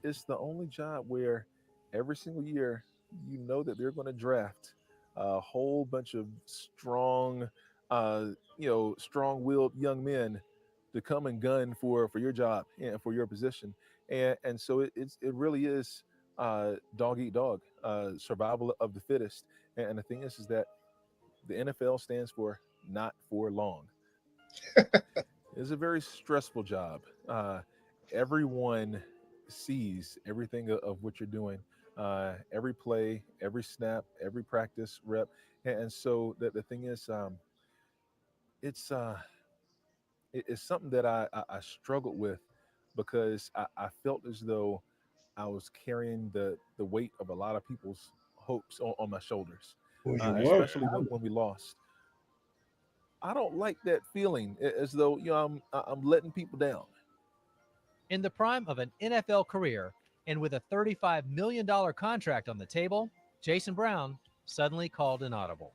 It's the only job where every single year you know that they're going to draft a whole bunch of strong, strong-willed young men to come and gun for your job and for your position, and so it really is dog eat dog, survival of the fittest. And the thing is that the NFL stands for not for long. It's a very stressful job. Everyone sees everything of what you're doing, every play, every snap, every practice rep, and so the thing is, it's something that I struggled with because I felt as though I was carrying the weight of a lot of people's hopes on my shoulders, Well, you were. especially when we lost. I don't like that feeling as though I'm letting people down. In the prime of an NFL career and with a $35 million contract on the table, Jason Brown suddenly called an audible.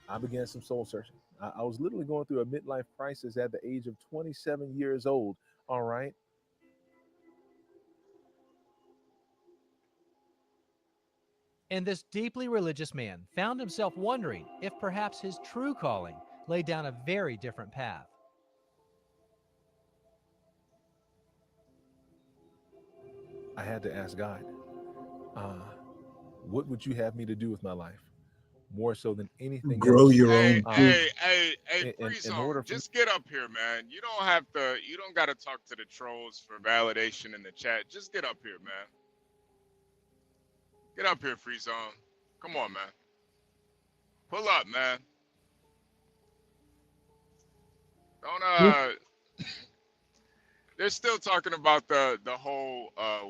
I began some soul searching. I was literally going through a midlife crisis at the age of 27 years old. All right. And this deeply religious man found himself wondering if perhaps his true calling lay down a very different path. I had to ask God, what would you have me to do with my life? More so than anything Grow else. your Hey, own hey, food. hey, in Free Zone, order for just get up here, man. You don't have to. You don't got to talk to the trolls for validation in the chat. Just get up here, man. Get up here, Free Zone. Come on, man. Pull up, man. Don't They're still talking about the whole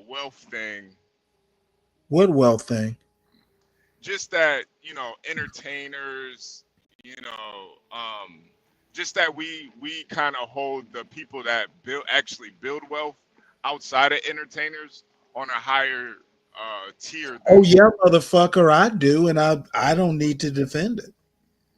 wealth thing. What wealth thing? Just that, entertainers, just that we kind of hold the people that actually build wealth outside of entertainers on a higher tier. Oh yeah, motherfucker, I do, and I don't need to defend it.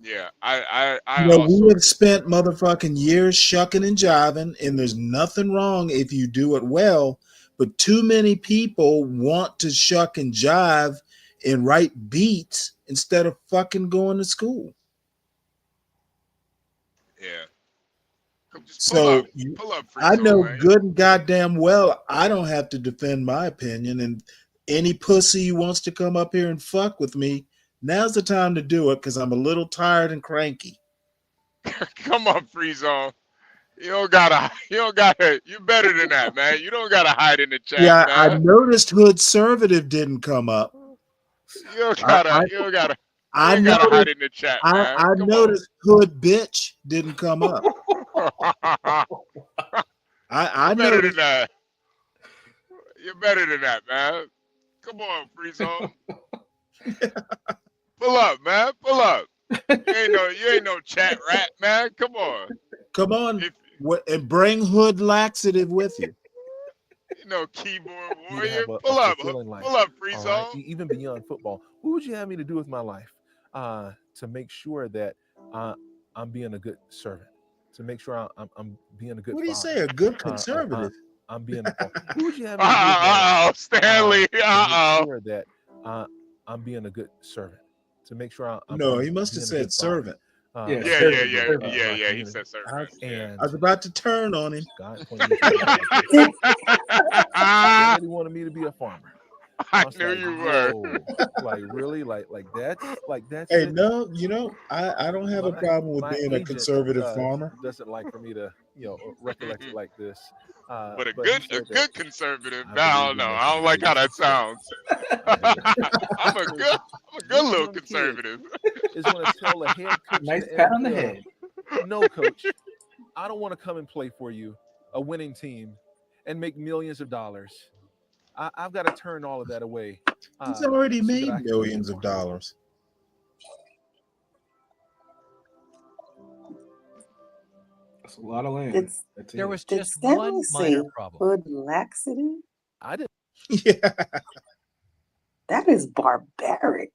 Yeah, I We have spent motherfucking years shucking and jiving, and there's nothing wrong if you do it well, but too many people want to shuck and jive and write beats instead of fucking going to school. Yeah. So pull up, Free I Zone, know man. good and goddamn well I don't have to defend my opinion, and any pussy who wants to come up here and fuck with me, now's the time to do it because I'm a little tired and cranky. Come on, Free Zone. You gotta, you're better than that, man. You don't gotta hide in the chat, Yeah, man. I noticed Hoodservative didn't come up. You don't gotta I hide noticed, in the chat, man. I noticed Hood Bitch didn't come up. I You're better noticed. than that. You're better than that, man. Come on, Free Zone. Pull up, man. Pull up. You ain't no chat rat, man. Come on. Come on, and bring Hood Laxative with you. Keyboard you warrior. have a Pull up, fulfilling life. pull up, Free All Zone. right? Even beyond football, what would you have me to do with my life to make sure that I'm being a good servant, to make sure I'm being a good What do you father? say? A good conservative? I'm being a who would you have me to do with my life? Stanley. To make sure that I'm being a good servant, to make sure I'm No, he must have being a said good father. servant. Yeah. He said servant. And I was about to turn on him. God pointed me to they really wanted me to be a farmer. I was knew like, you were. "Whoa." Like really, like that's Hey, it. no, I don't have a problem with My being a agent, conservative farmer. doesn't like for me to recollect it like this. But a he said that good conservative. I I don't believe know. in I don't like how that sounds. I'm a good little young kid conservative. is going to tell a head coach in Nice the pat on the NFL, head. "No, coach, I don't want to come and play for you, a winning team, and make millions of dollars. I've got to turn all of that away." He's already so that made I can millions play of for him." dollars. That's a lot of land. Did, There was did just one Stanley minor say problem. hood laxity? I did. Yeah. That is barbaric.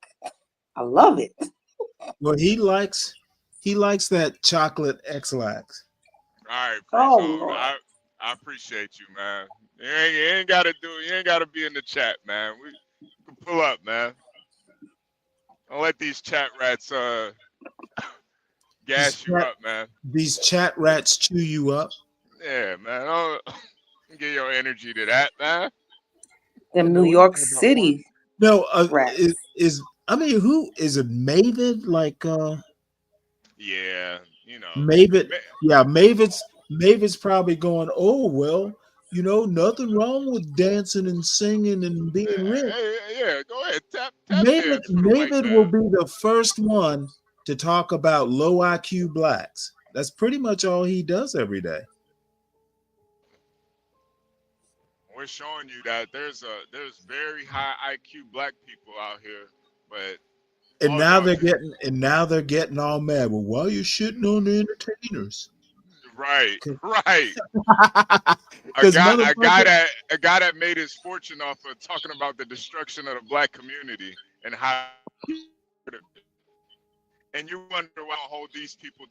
I love it. Well, he likes that chocolate X-Lax. All right, Oh, Free Zone. Lord. I appreciate you, man. You ain't gotta be in the chat, man. We can pull up, man. Don't let these chat rats gas you up, man. These chat rats chew you up. Yeah, man. Don't give your energy to that, man. Them New York City No, rats. who is it? Mavid, like Yeah, Mavid. Yeah, Mavid's probably going, "Oh well, nothing wrong with dancing and singing and being rich." Yeah, go ahead. Tap Mavid, dance for the white Mavid man. will be the first one to talk about low IQ blacks. That's pretty much all he does every day. We're showing you that there's very high IQ black people out here, but And now they're getting all mad. Well, why are you shitting on the entertainers? right. a Because guy that made his fortune off of talking about the destruction of the black community and how, and you wonder why I don't hold these people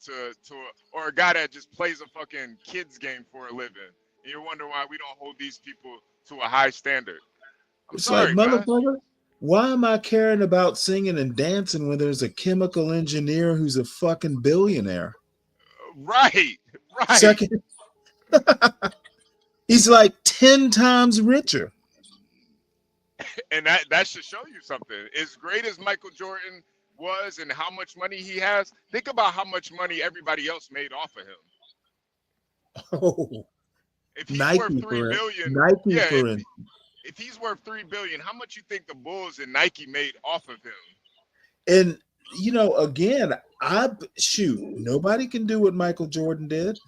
or a guy that just plays a fucking kids game for a living, and you wonder why we don't hold these people to a high standard. It's sorry, like, man. motherfucker, why am I caring about singing and dancing when there's a chemical engineer who's a fucking billionaire? Right. Second, he's like 10 times richer. and that should show you something. As great as Michael Jordan was and how much money he has, think about how much money everybody else made off of him. Oh, If he's Nike worth 3 for it. billion, Nike yeah, for it. if he's worth 3 billion, how much you think the Bulls and Nike made off of him? And you know, again, nobody can do what Michael Jordan did.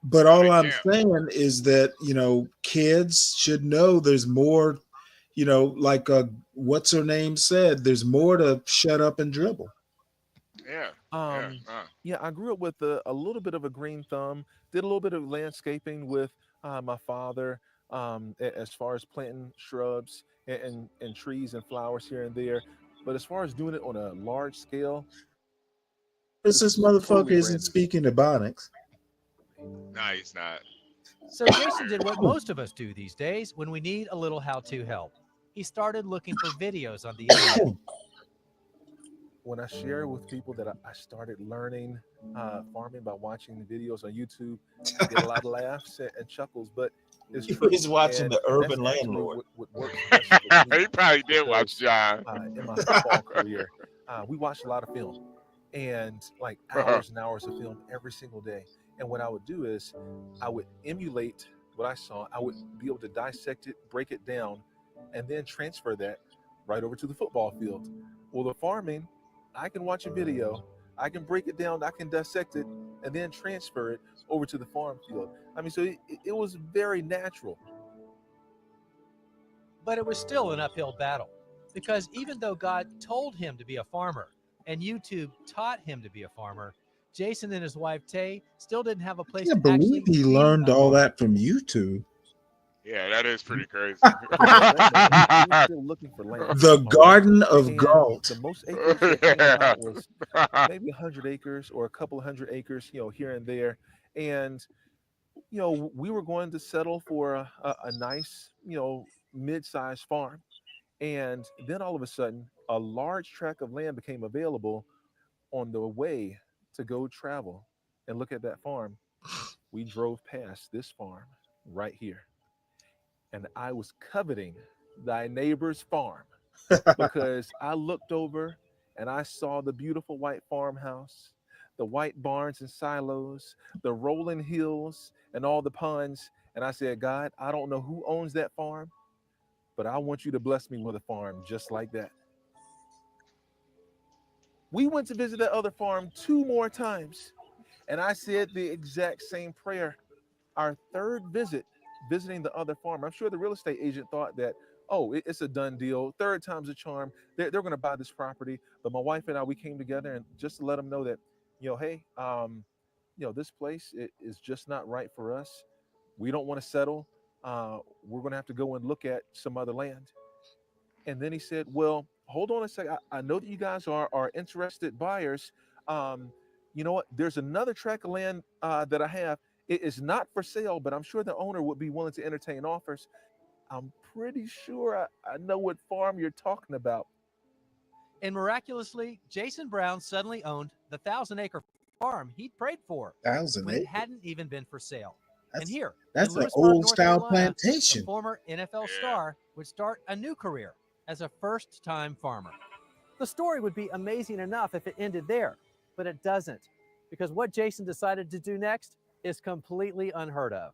But all I'm saying is that, you know, kids should know there's more, you know, like what's her name said, there's more to shut up and dribble. Yeah. Yeah, I grew up with a little bit of a green thumb. Did a little bit of landscaping with my father, as far as planting shrubs and trees and flowers here and there. But as far as doing it on a large scale, This motherfucker isn't speaking Ebonics. No, he's not. So Jason did what most of us do these days when we need a little how-to help. He started looking for videos on the internet. when I share with people that I started learning farming by watching the videos on YouTube, I get a lot of laughs and chuckles, but it's true. He's watching And the Urban that's actually Landlord. what works best for me He probably did watch because, John. in my football career, we watched a lot of film and like hours and hours of film every single day. And what I would do is I would emulate what I saw. I would be able to dissect it, break it down, and then transfer that right over to the football field. Well, the farming, I can watch a video, I can break it down, I can dissect it, and then transfer it over to the farm field. I mean, so it was very natural. But it was still an uphill battle because even though God told him to be a farmer and YouTube taught him to be a farmer, Jason and his wife Tay still didn't have a place I to can't actually believe he be learned a all farmer. that from YouTube. Yeah, that is pretty crazy. We're still looking for land. The Garden of And Galt. the most acres that came about was maybe 100 acres or a couple of hundred acres, here and there. And, we were going to settle for a nice, mid-sized farm. And then all of a sudden, a large tract of land became available on the way to go travel and look at that farm. We drove past this farm right here. And I was coveting thy neighbor's farm because I looked over and I saw the beautiful white farmhouse, the white barns and silos, the rolling hills and all the ponds. And I said, God, I don't know who owns that farm, but I want you to bless me with a farm just like that. We went to visit that other farm 2 more times, and I said the exact same prayer. Our third visit, visiting the other farm, I'm sure the real estate agent thought that, it's a done deal. Third time's a charm. They're going to buy this property. But my wife and I, we came together and just to let them know that, hey, this place is just not right for us. We don't want to settle. We're going to have to go and look at some other land. And then he said, well, hold on a second. I know that you guys are interested buyers. You know what? There's another tract of land that I have. It is not for sale, but I'm sure the owner would be willing to entertain offers. I'm pretty sure I know what farm you're talking about. And miraculously, Jason Brown suddenly owned the 1,000-acre farm he'd prayed for 1,000 when it acres? hadn't even been for sale. That's- And here, that's in an Lewisburg, North old-style Carolina, plantation. the former NFL star would start a new career as a first-time farmer. The story would be amazing enough if it ended there, but it doesn't, because what Jason decided to do next is completely unheard of.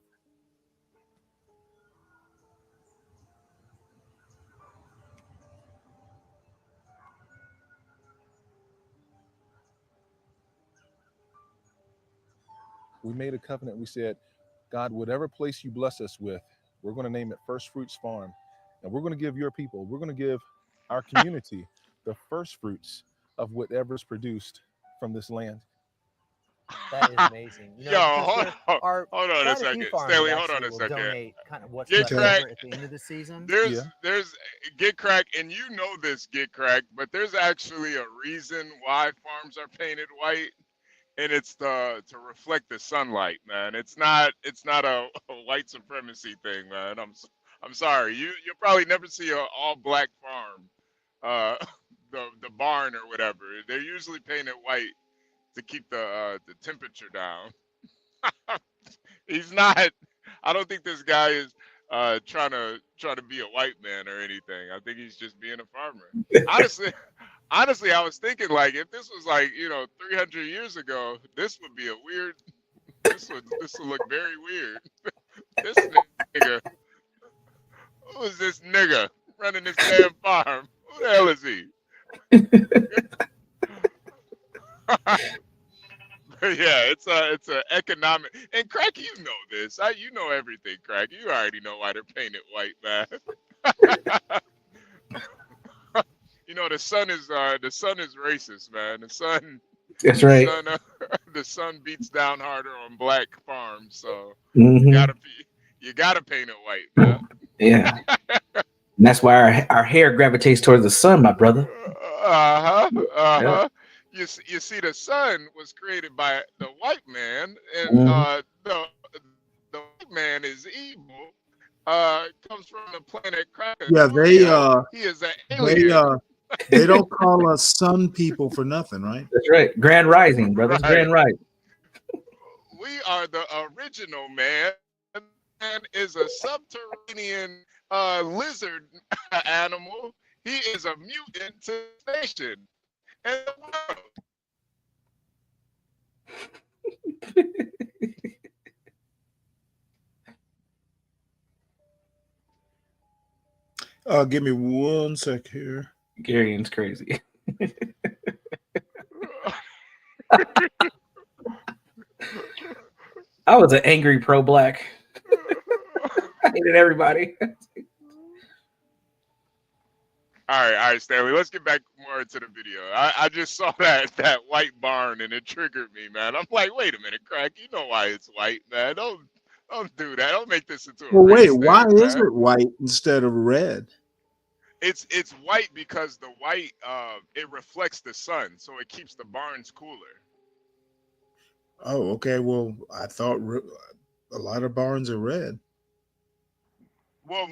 We made a covenant. We said, God, whatever place you bless us with, we're going to name it First Fruits Farm. And we're going to give your people, we're going to give our community the first fruits of whatever's produced from this land. That is amazing. Yo, hold on a second. Stanley, hold on a second. Kind of what's Get left crack. over at the end of the season. There's Get Crack, and you know this, Get Crack, but there's actually a reason why farms are painted white, and it's to reflect the sunlight, man. It's not a white supremacy thing, man. I'm sorry. You'll probably never see an all black farm, the barn or whatever. They're usually painted white to keep the temperature down. He's not. I don't think this guy is trying to be a white man or anything. I think he's just being a farmer. Honestly, I was thinking like if this was like 300 years ago, this would be a weird. This would look very weird. This nigga, who is this nigga running this damn farm? Who the hell is he? Yeah, it's a economic. And Crack, you know this. You know everything, Crack. You already know why they're painted white, man. The sun is racist, man. The sun. That's right. The sun beats down harder on black farms, so Mhm. you gotta paint it white, man. Yeah. And that's why our hair gravitates towards the sun, my brother. Uh-huh. You see, the sun was created by the white man, and the white man is evil. Comes from the planet Krakow. Yeah, He is an alien. they don't call us sun people for nothing, right? That's right. Grand Rising, brothers. Right. Grand Rising. We are the original man. Man is a subterranean lizard animal. He is a mutant to the nation and the world. Give me 1 sec here. Gary's crazy. I was an angry pro-black. I hated everybody. All right, Stanley. Let's get back more into the video. I just saw that white barn and it triggered me, man. I'm like, wait a minute, Crack. You know why it's white, man? Don't do that. Don't make this into a Well, wait, race why thing, is man. it white instead of red? It's white because the white it reflects the sun, so it keeps the barns cooler. Oh, okay. Well, I thought a lot of barns are red. Well,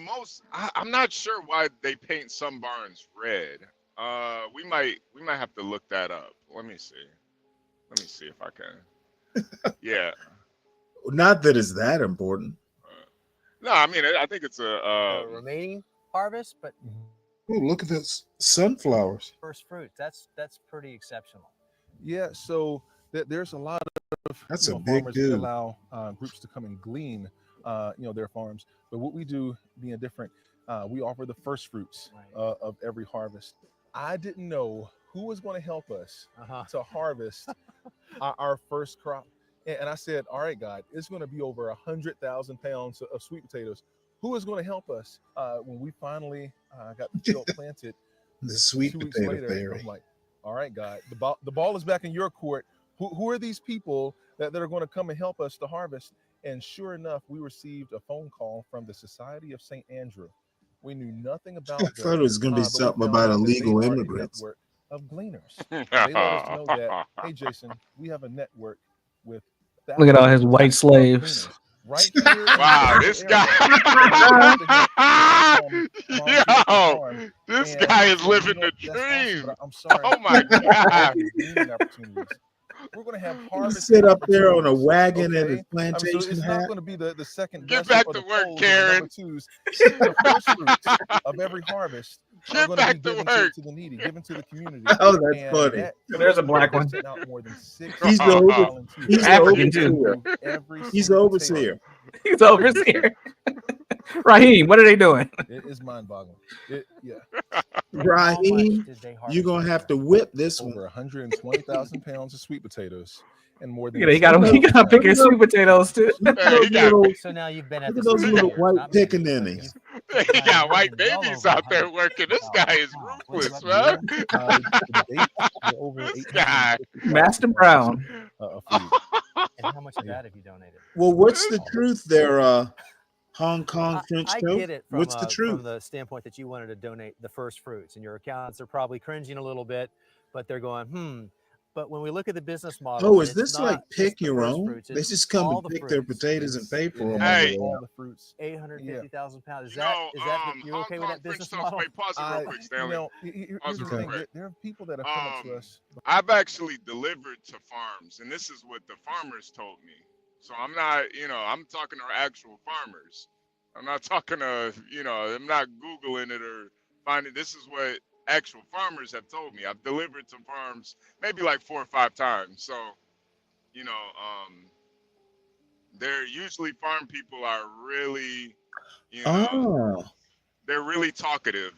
I'm not sure why they paint some barns red. We might have to look that up. Let me see if I can. Yeah. Not that it's that important. No, I mean I think it's a remaining harvest, but Oh, look at this sunflowers. first fruits. That's pretty exceptional. Yeah, so there's a lot of That's a big farmers dude. that allow groups to come and glean their farms. But what we do being different, we offer the first fruits of every harvest. I didn't know who was going to help us to harvest our first crop. And I said, all right, God, it's going to be over 100,000 pounds of sweet potatoes. Who is going to help us? When we finally got the field planted, The sweet 2 weeks potato later, fairy. I'm like, all right, God, the ball is back in your court. Who are these people that are going to come and help us to harvest? And sure enough, we received a phone call from the Society of St. Andrew. We knew nothing about I them, thought it was going to be but we something found about out that they illegal are a immigrants. network of gleaners. They let us know that, hey, Jason, we have a network with Look at all his thousands white of slaves. gleaners right here in the Wow, local this area. Yo, this guy is living the dream. I'm sorry. Oh my God. Gleaning opportunities. We're going to have You harvest sit up there on a opportunities, wagon and okay? his plantation so it's hat. not going to be the second Get best back or to the work, poles or the Karen. number twos. The first fruits of every harvest are Get going back to to be given work. to the needy, given to the community. Oh, that's And funny. that There's a black one. sent out more than 6 He's the volunteers. he's the African too. overseer. Every He's the single overseer. He's overseer. Raheem, what are they doing? It is mind-boggling. Yeah. Raheem, Did they you're harvest going to this have to year? whip this Over one. 120,000 pounds of sweet potatoes and more than He got $6,000 to pick his sweet potatoes too. Look at Hey, those he got little, So now you've been at look at this those for little years, white not me, but pickaninnies. He got white well babies over out there 100. working. This Wow, guy is wow. ruthless, What's up, man. To date, we're over This guy. 850,000 Master pounds Brown. of food. And how much of that have you donated? Well, what's the truth there, Hong Kong French I toast? get it from, What's the from truth? the standpoint that you wanted to donate the first fruits, and your accounts are probably cringing a little bit, but they're going, But when we look at the business model, Oh, and is this it's like not just pick the your first own? fruits, They it's just come all and the pick their fruits. potatoes and pay for them on Hey. the all way. the fruits. 850,000 pounds. Is You that know, you Hong okay with Kong that French business toast. model? Wait, pause it real quick, Stanley. Here's Pause the it real thing. quick. There are people that have come up to us. I've actually delivered to farms, and this is what the farmers told me. So I'm not, I'm talking to actual farmers. I'm not talking to, I'm not Googling it or finding. This is what actual farmers have told me. I've delivered to farms maybe like 4 or 5 times. So, you know, they're usually farm people are really, Oh, they're really talkative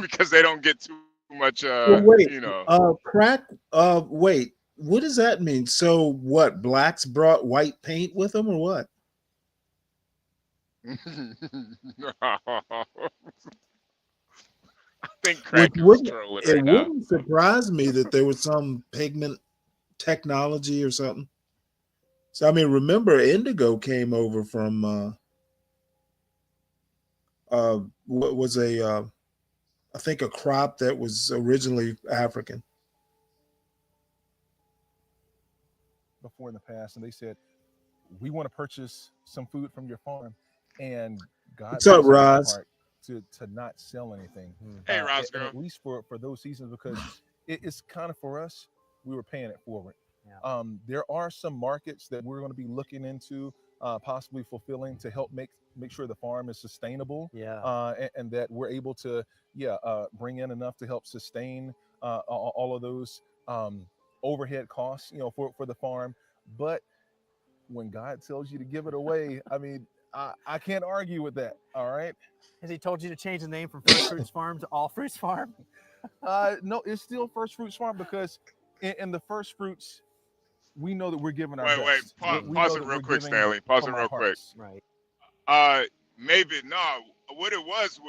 because they don't get too much, well, wait. you know. Crack. Wait. What does that mean? So what? Blacks brought white paint with them, or what? I think Crack is trolling It right now. wouldn't surprise me that there was some pigment technology or something. So I mean, remember, indigo came over from what was I think a crop that was originally African. Before in the past, and they said, we want to purchase some food from your farm, and God What's up, put it on my Roz? heart to not sell anything. Hey, Roz, and girl. at least for those seasons, because it's kind of for us, we were paying it forward. There are some markets that we're going to be looking into, possibly fulfilling to help make sure the farm is sustainable. And that we're able to bring in enough to help sustain all of those overhead costs, for the farm. But when God tells you to give it away, I mean, I can't argue with that. All right. Has he told you to change the name from First Fruits Farm to All Fruits Farm? No, it's still First Fruits Farm, because in the First Fruits, we know that we're giving our Wait, best. pause it real quick, Stanley. Pause it real quick. Right. Maybe no. What it was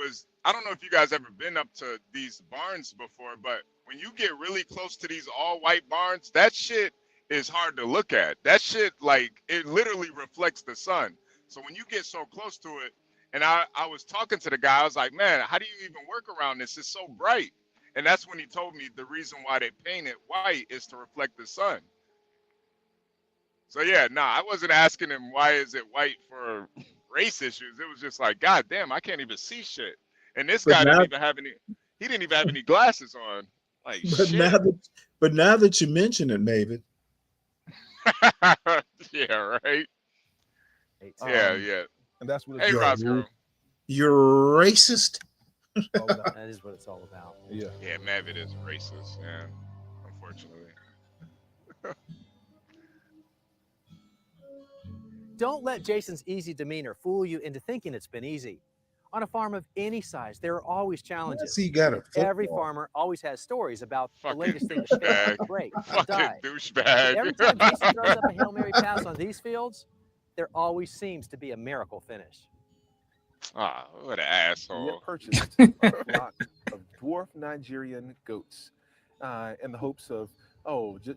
I don't know if you guys ever been up to these barns before, but when you get really close to these all white barns, that shit is hard to look at. That shit, like, it literally reflects the sun. So when you get so close to it, and I was talking to the guy, I was like, man, how do you even work around this? It's so bright. And that's when he told me the reason why they paint it white is to reflect the sun. So yeah, I wasn't asking him why is it white for race issues. It was just like, God damn, I can't even see shit. And this guy didn't even have any glasses on. Like, But shit. now that you mention it, David. Yeah, right. Yeah. And that's what Hey, Ross, girl. You're racist. That is what it's all about. Yeah. Yeah, Mavitt is racist, yeah. Unfortunately. Don't let Jason's easy demeanor fool you into thinking it's been easy. On a farm of any size, there are always challenges. Yes, he got a Every football. farmer always has stories about the Fucking latest thing to fail, break, or Fucking die. douchebag. Every time Jason throws up a Hail Mary pass on these fields, there always seems to be a miracle finish. Ah, what an We had asshole. purchased a flock of dwarf Nigerian goats in the hopes of,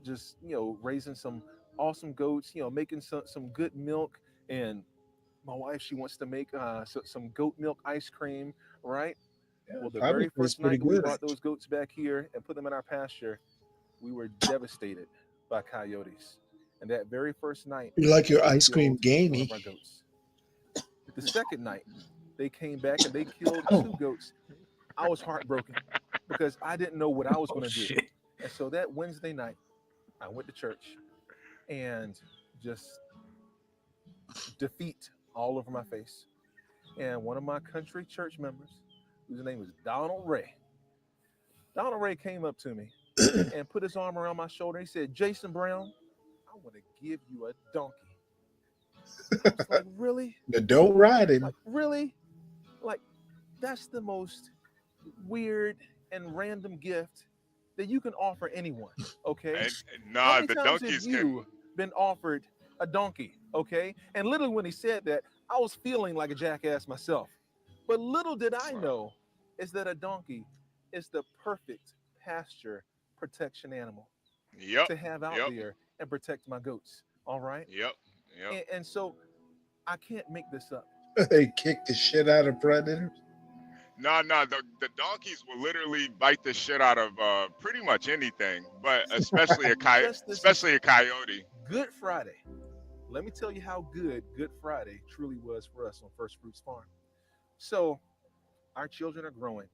just raising some awesome goats, making some good milk. And my wife, she wants to make some goat milk ice cream, right? Well, the probably very tastes first pretty night we good. brought those goats back here and put them in our pasture, we were devastated by coyotes. And that very first night, You like your they ice cream killed one gamey. of our goats. The second night, they came back and they killed Oh. 2 goats. I was heartbroken because I didn't know what I was going to do. shit. And so that Wednesday night, I went to church and just defeat all over my face. And one of my country church members, whose name is Donald Ray came up to me and put his arm around my shoulder. He said, Jason Brown, I want to give you a donkey. I was like, really? Now, don't ride him. Like, really? Like, that's the most weird and random gift that you can offer anyone, okay? Nah, How many the times donkeys have you been offered a donkey, okay? And literally when he said that, I was feeling like a jackass myself. But little did I know is that a donkey is the perfect pasture protection animal to have out there and protect my goats, all right? Yep. And so I can't make this up. They kick the shit out of predators. No, the donkeys will literally bite the shit out of pretty much anything, but especially a coyote. Good Friday. Let me tell you how good Good Friday truly was for us on First Fruits Farm. So our children are growing,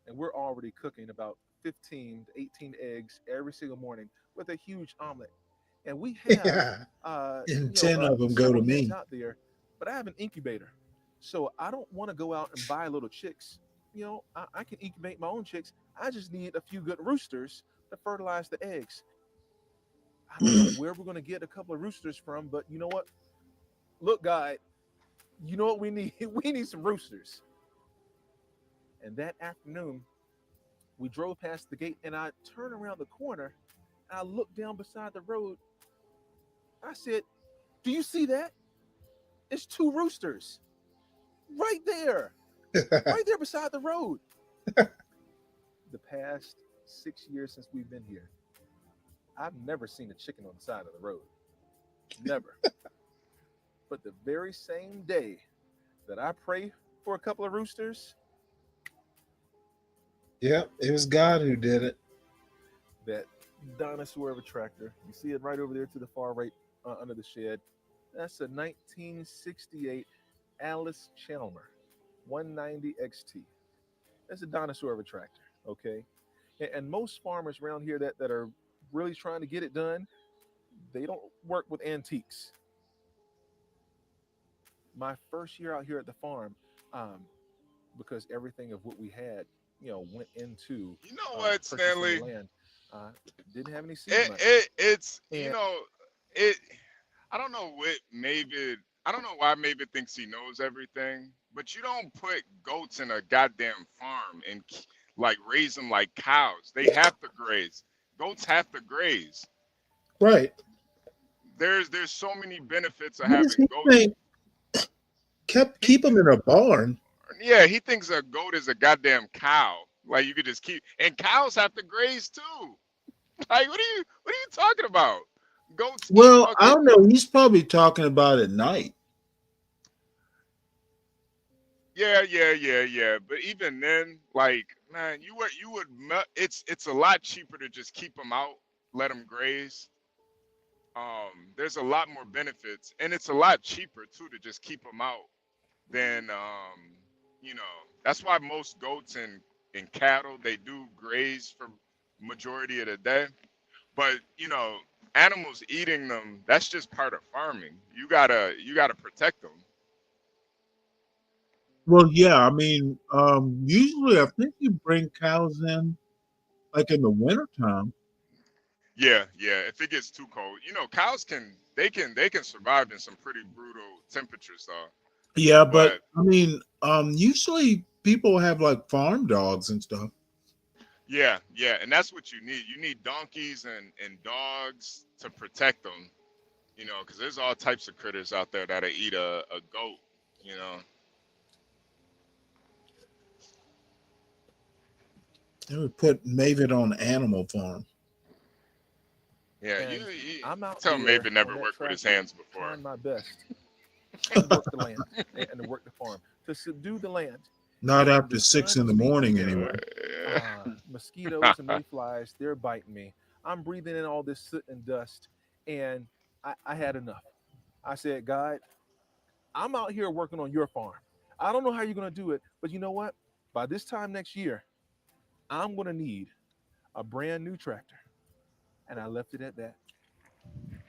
and we're already cooking about 15 to 18 eggs every single morning with a huge omelet. And we have And 10 of them go to several me. hens out there, but I have an incubator. So I don't want to go out and buy little chicks. You know, I can incubate my own chicks. I just need a few good roosters to fertilize the eggs. I don't know where we're going to get a couple of roosters from, but you know what? Look, guy, you know what we need? We need some roosters. And that afternoon, we drove past the gate, and I turned around the corner, and I looked down beside the road. I said, do you see that? It's 2 roosters right there, right there beside the road. The past 6 years since we've been here, I've never seen a chicken on the side of the road. Never. But the very same day that I pray for a couple of roosters, Yep, it was God who did it. that dinosaur of a tractor, you see it right over there to the far right under the shed. That's a 1968 Alice Chalmer 190 XT. That's a dinosaur of a tractor, okay? And most farmers around here that are really trying to get it done, they don't work with antiques. My first year out here at the farm, because everything of what we had, went into You know what, purchasing Stanley? the land. Didn't have any seed money. It's you And- know I don't know what Mavid. I don't know why Mavid thinks he knows everything, but you don't put goats in a goddamn farm and like raise them like cows. They have to graze. Goats have to graze. Right. There's so many benefits of What having does he goats. think? Keep them in a barn. Yeah, he thinks a goat is a goddamn cow. Like you could just keep, and cows have to graze too. Like what are you talking about? Goats. eat Well, I fucking- don't know. He's probably talking about at night. Yeah. But even then, like, man, it's a lot cheaper to just keep them out, let them graze. There's a lot more benefits, and it's a lot cheaper too to just keep them out than that's why most goats and cattle, they do graze for majority of the day. But animals eating them, that's just part of farming. You gotta protect them. Well, yeah. I mean, usually I think you bring cows in like in the wintertime. Yeah. If it gets too cold, cows can survive in some pretty brutal temperatures though. Yeah, but I mean, usually people have like farm dogs and stuff. Yeah, and that's what you need. You need donkeys and dogs to protect them, because there's all types of critters out there that'll eat a goat, They would put Mavid on Animal Farm. Yeah, And you I'm out tell there Maven never on that worked with his tractor hands before. trying my best to work the land and to work the farm, to subdue the land. Not And after the 6 sun in the is beating morning, down. anyway. Mosquitoes and mayflies, they're biting me. I'm breathing in all this soot and dust, and I had enough. I said, God, I'm out here working on your farm. I don't know how you're going to do it, but you know what? By this time next year, I'm going to need a brand new tractor. And I left it at that.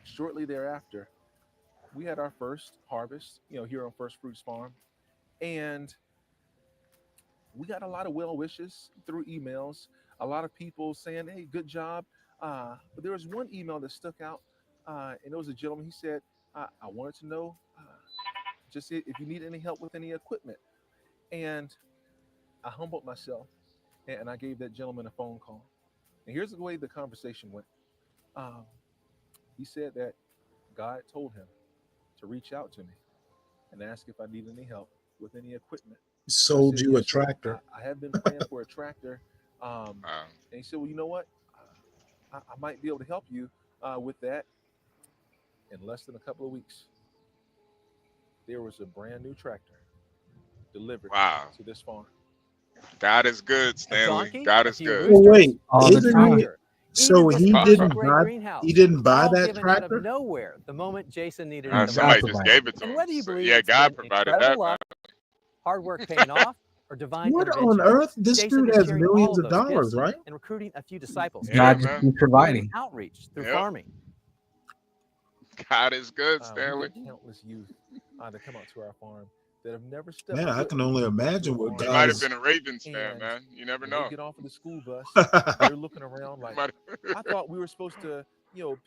Shortly thereafter, we had our first harvest, here on First Fruits Farm. And we got a lot of well wishes through emails, a lot of people saying, hey, good job. But there was one email that stuck out, and it was a gentleman. He said, I wanted to know just if you need any help with any equipment. And I humbled myself, and I gave that gentleman a phone call. And here's the way the conversation went. He said that God told him to reach out to me and ask if I need any help with any equipment. He sold I said, you a "Yes, sir. tractor. I have been praying for a tractor." And he said, well, you know what? I might be able to help you with that. In less than a couple of weeks, there was a brand new tractor delivered to this farm. God is good, Stanley. donkey, God a is few good. Well, wait, All the isn't time. he? So Even he this didn't great buy. greenhouse, He didn't buy all that given out tractor. of nowhere the moment Jason needed it. the Somebody most. just gave it to And him. whether you So, believe yeah, it's God been provided incredible that. luck, hard work paying off, or divine What intervention, on earth? This Jason dude is has sharing millions all of those dollars, gifts right? and recruiting a few disciples. Yeah, God just man. keeps providing. Outreach through Yep. farming. God is good, We Stanley. get countless youth to come out to our farm that have never stepped Man, I foot can only imagine into a what farm You might have guys. been a Ravens fan, and man. You never when know. they get off of the school bus, they're looking around You like, might I thought we were supposed to,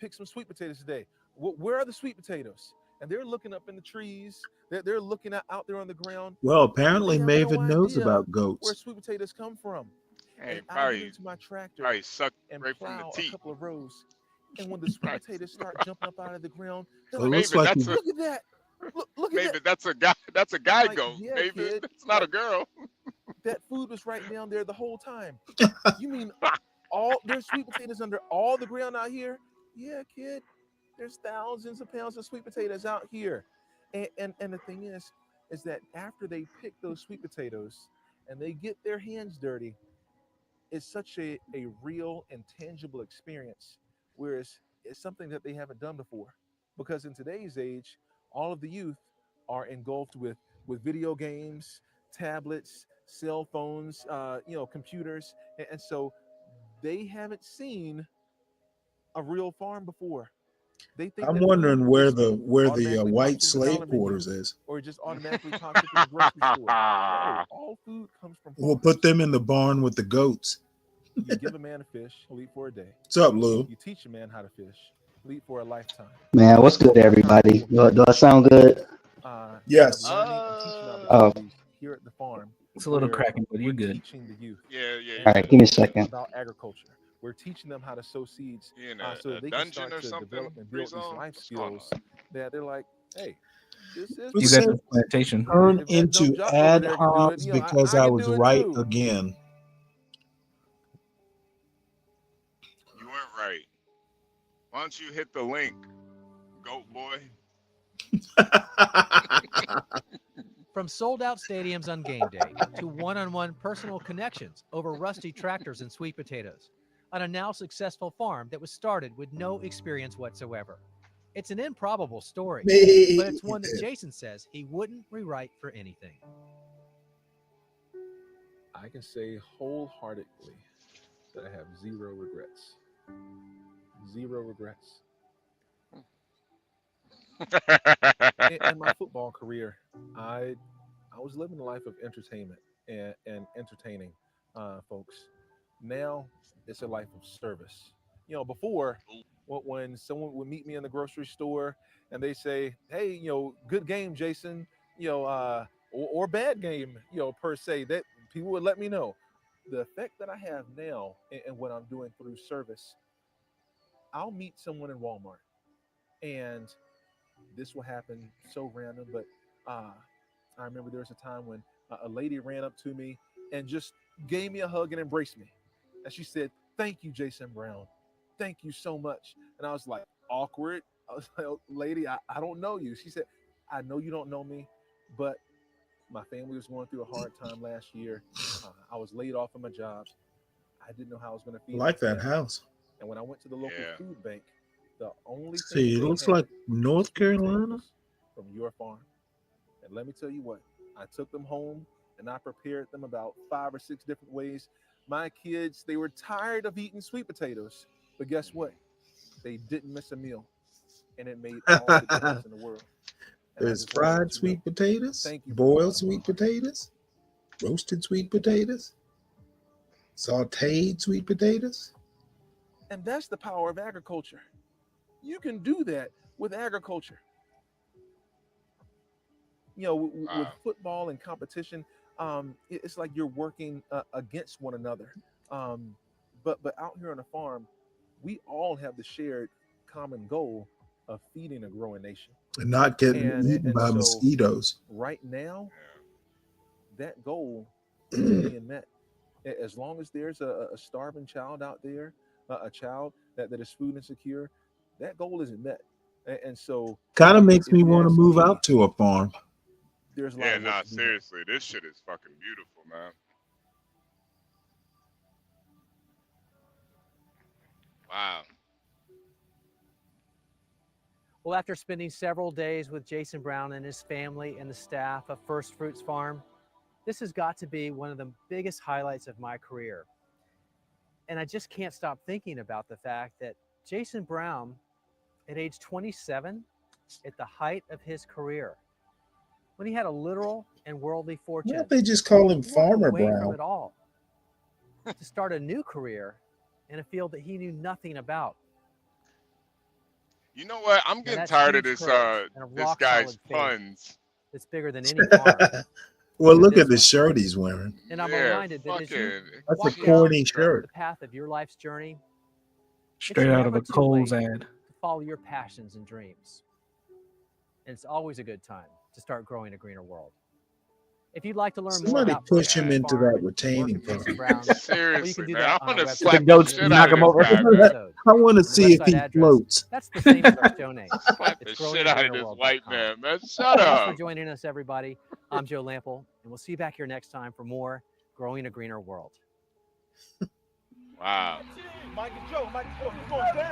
pick some sweet potatoes today. Where are the sweet potatoes? And they're looking up in the trees. They're looking out there on the ground. Well, And they apparently have no Maven knows idea about where goats. sweet potatoes come from. Hey, And I'll get probably into my tractor probably sucked and right from the plow a teeth. couple of rows. And when the sweet potatoes start jumping up out of the ground, they're It like, looks Maven, like that's a look at that. Look at that. Maven, that's a guy. That's a I'm guy like, goat. yeah, Maven, kid. it's not a Like, girl. that food was right down there the whole time. You mean there's sweet potatoes under all the ground out here? Yeah, kid. There's thousands of pounds of sweet potatoes out here. And the thing is that after they pick those sweet potatoes and they get their hands dirty, it's such a real and tangible experience. Whereas it's something that they haven't done before. Because in today's age, all of the youth are engulfed with video games, tablets, cell phones, computers, and so they haven't seen a real farm before. They think I'm that food wondering where just the automatically white pops into the slave dollar menu quarters is. or it just automatically pops into the grocery store. No, all food comes from We'll farms. put them in the barn with the goats. You give a man a fish, he'll eat for a day. What's up, Lou? You teach a man how to fish, he'll eat for a lifetime. Man, what's good, everybody? Do I sound good? You have Yes. learning and teaching Oh, opportunities here at the farm It's a little where cracking, but we're you good. teaching the youth. Yeah, all right. Give me a second. About agriculture. We're teaching them how to sow seeds You in so a that they can dungeon start or to something? develop and Free build these zone? life What's going on? skills that they're like, hey, this is Who You said got the plantation. turn if that dumb into jock over ad there can do it, homs because I I can was do it right too. again? You weren't right. Why don't you hit the link, goat boy? From sold out stadiums on game day to one-on-one personal connections over rusty tractors and sweet potatoes on a now successful farm that was started with no experience whatsoever. It's an improbable story, but it's one that Jason says he wouldn't rewrite for anything. I can say wholeheartedly that I have zero regrets. Zero regrets. In my football career, I was living a life of entertainment and entertaining folks. Now it's a life of service. Before when someone would meet me in the grocery store and they say, "Hey, good game, Jason," or bad game, per se, that people would let me know. The effect that I have now and what I'm doing through service, I'll meet someone in Walmart and this will happen so random, but I remember there was a time when a lady ran up to me and just gave me a hug and embraced me. And she said, "Thank you, Jason Brown. Thank you so much." And I was like, awkward. I was like, "Oh, lady, I don't know you." She said, "I know you don't know me, but my family was going through a hard time last year. I was laid off of my job. I didn't know how I was going to I feed like my that family. house. And when I went to the local food bank, the only thing See, it they looks had like North was sweet Carolina. potatoes from your farm. And let me tell you what, I took them home and I prepared them about 5 or 6 different ways. My kids, they were tired of eating sweet potatoes, but guess what? They didn't miss a meal, and it made all the difference in the world. And I There's just want to let fried you know, sweet potatoes, thank you for boiled sweet potatoes, roasted sweet potatoes, sauteed sweet potatoes. and that's the power of agriculture. You can do that with agriculture. With football and competition, it's like you're working against one another. But out here on the farm, we all have the shared common goal of feeding a growing nation. And not getting eaten by so mosquitoes. right now, that goal is being met. As long as there's a starving child out there, a child that is food insecure, that goal isn't met. And so Kind of makes if me you want to ask move me, out to a farm. there's a lot Yeah, of work nah, to be done. seriously, this shit is fucking beautiful, man. Wow. Well, after spending several days with Jason Brown and his family and the staff of First Fruits Farm, this has got to be one of the biggest highlights of my career. And I just can't stop thinking about the fact that Jason Brown, at age 27, at the height of his career, when he had a literal and worldly Why fortune. don't they just call him He walked Farmer away from Brown? it all to start a new career in a field that he knew nothing about. You know what? I'm Now, getting that's tired of huge this courage and a this rock guy's solid faith puns. that's bigger than any farm. Well, But look this at the one, shirt he's wearing. and I'm Yeah, reminded that as you fucking That's a walk down corny the shirt. path of your life's journey, it's Straight out of never a too Kohl's late ad. to follow your passions and dreams. And it's always a good time to start growing a greener world. If you'd like to learn more Somebody about push him Ferguson into Farm that and work retaining with Jason pond. Brown, well, you can seriously, do man. that I on our want to website. slap the goats, shit knock out of him over. this guy, man. Episode. I want to And the see if website he address, floats. that's the same as our show name. Slap the It's shit out of this white growinggreenerworld.com. man, man. Shut Thanks for up. joining us, everybody. I'm Joe Lample, and we'll see you back here next time for more Growing a Greener World. Wow.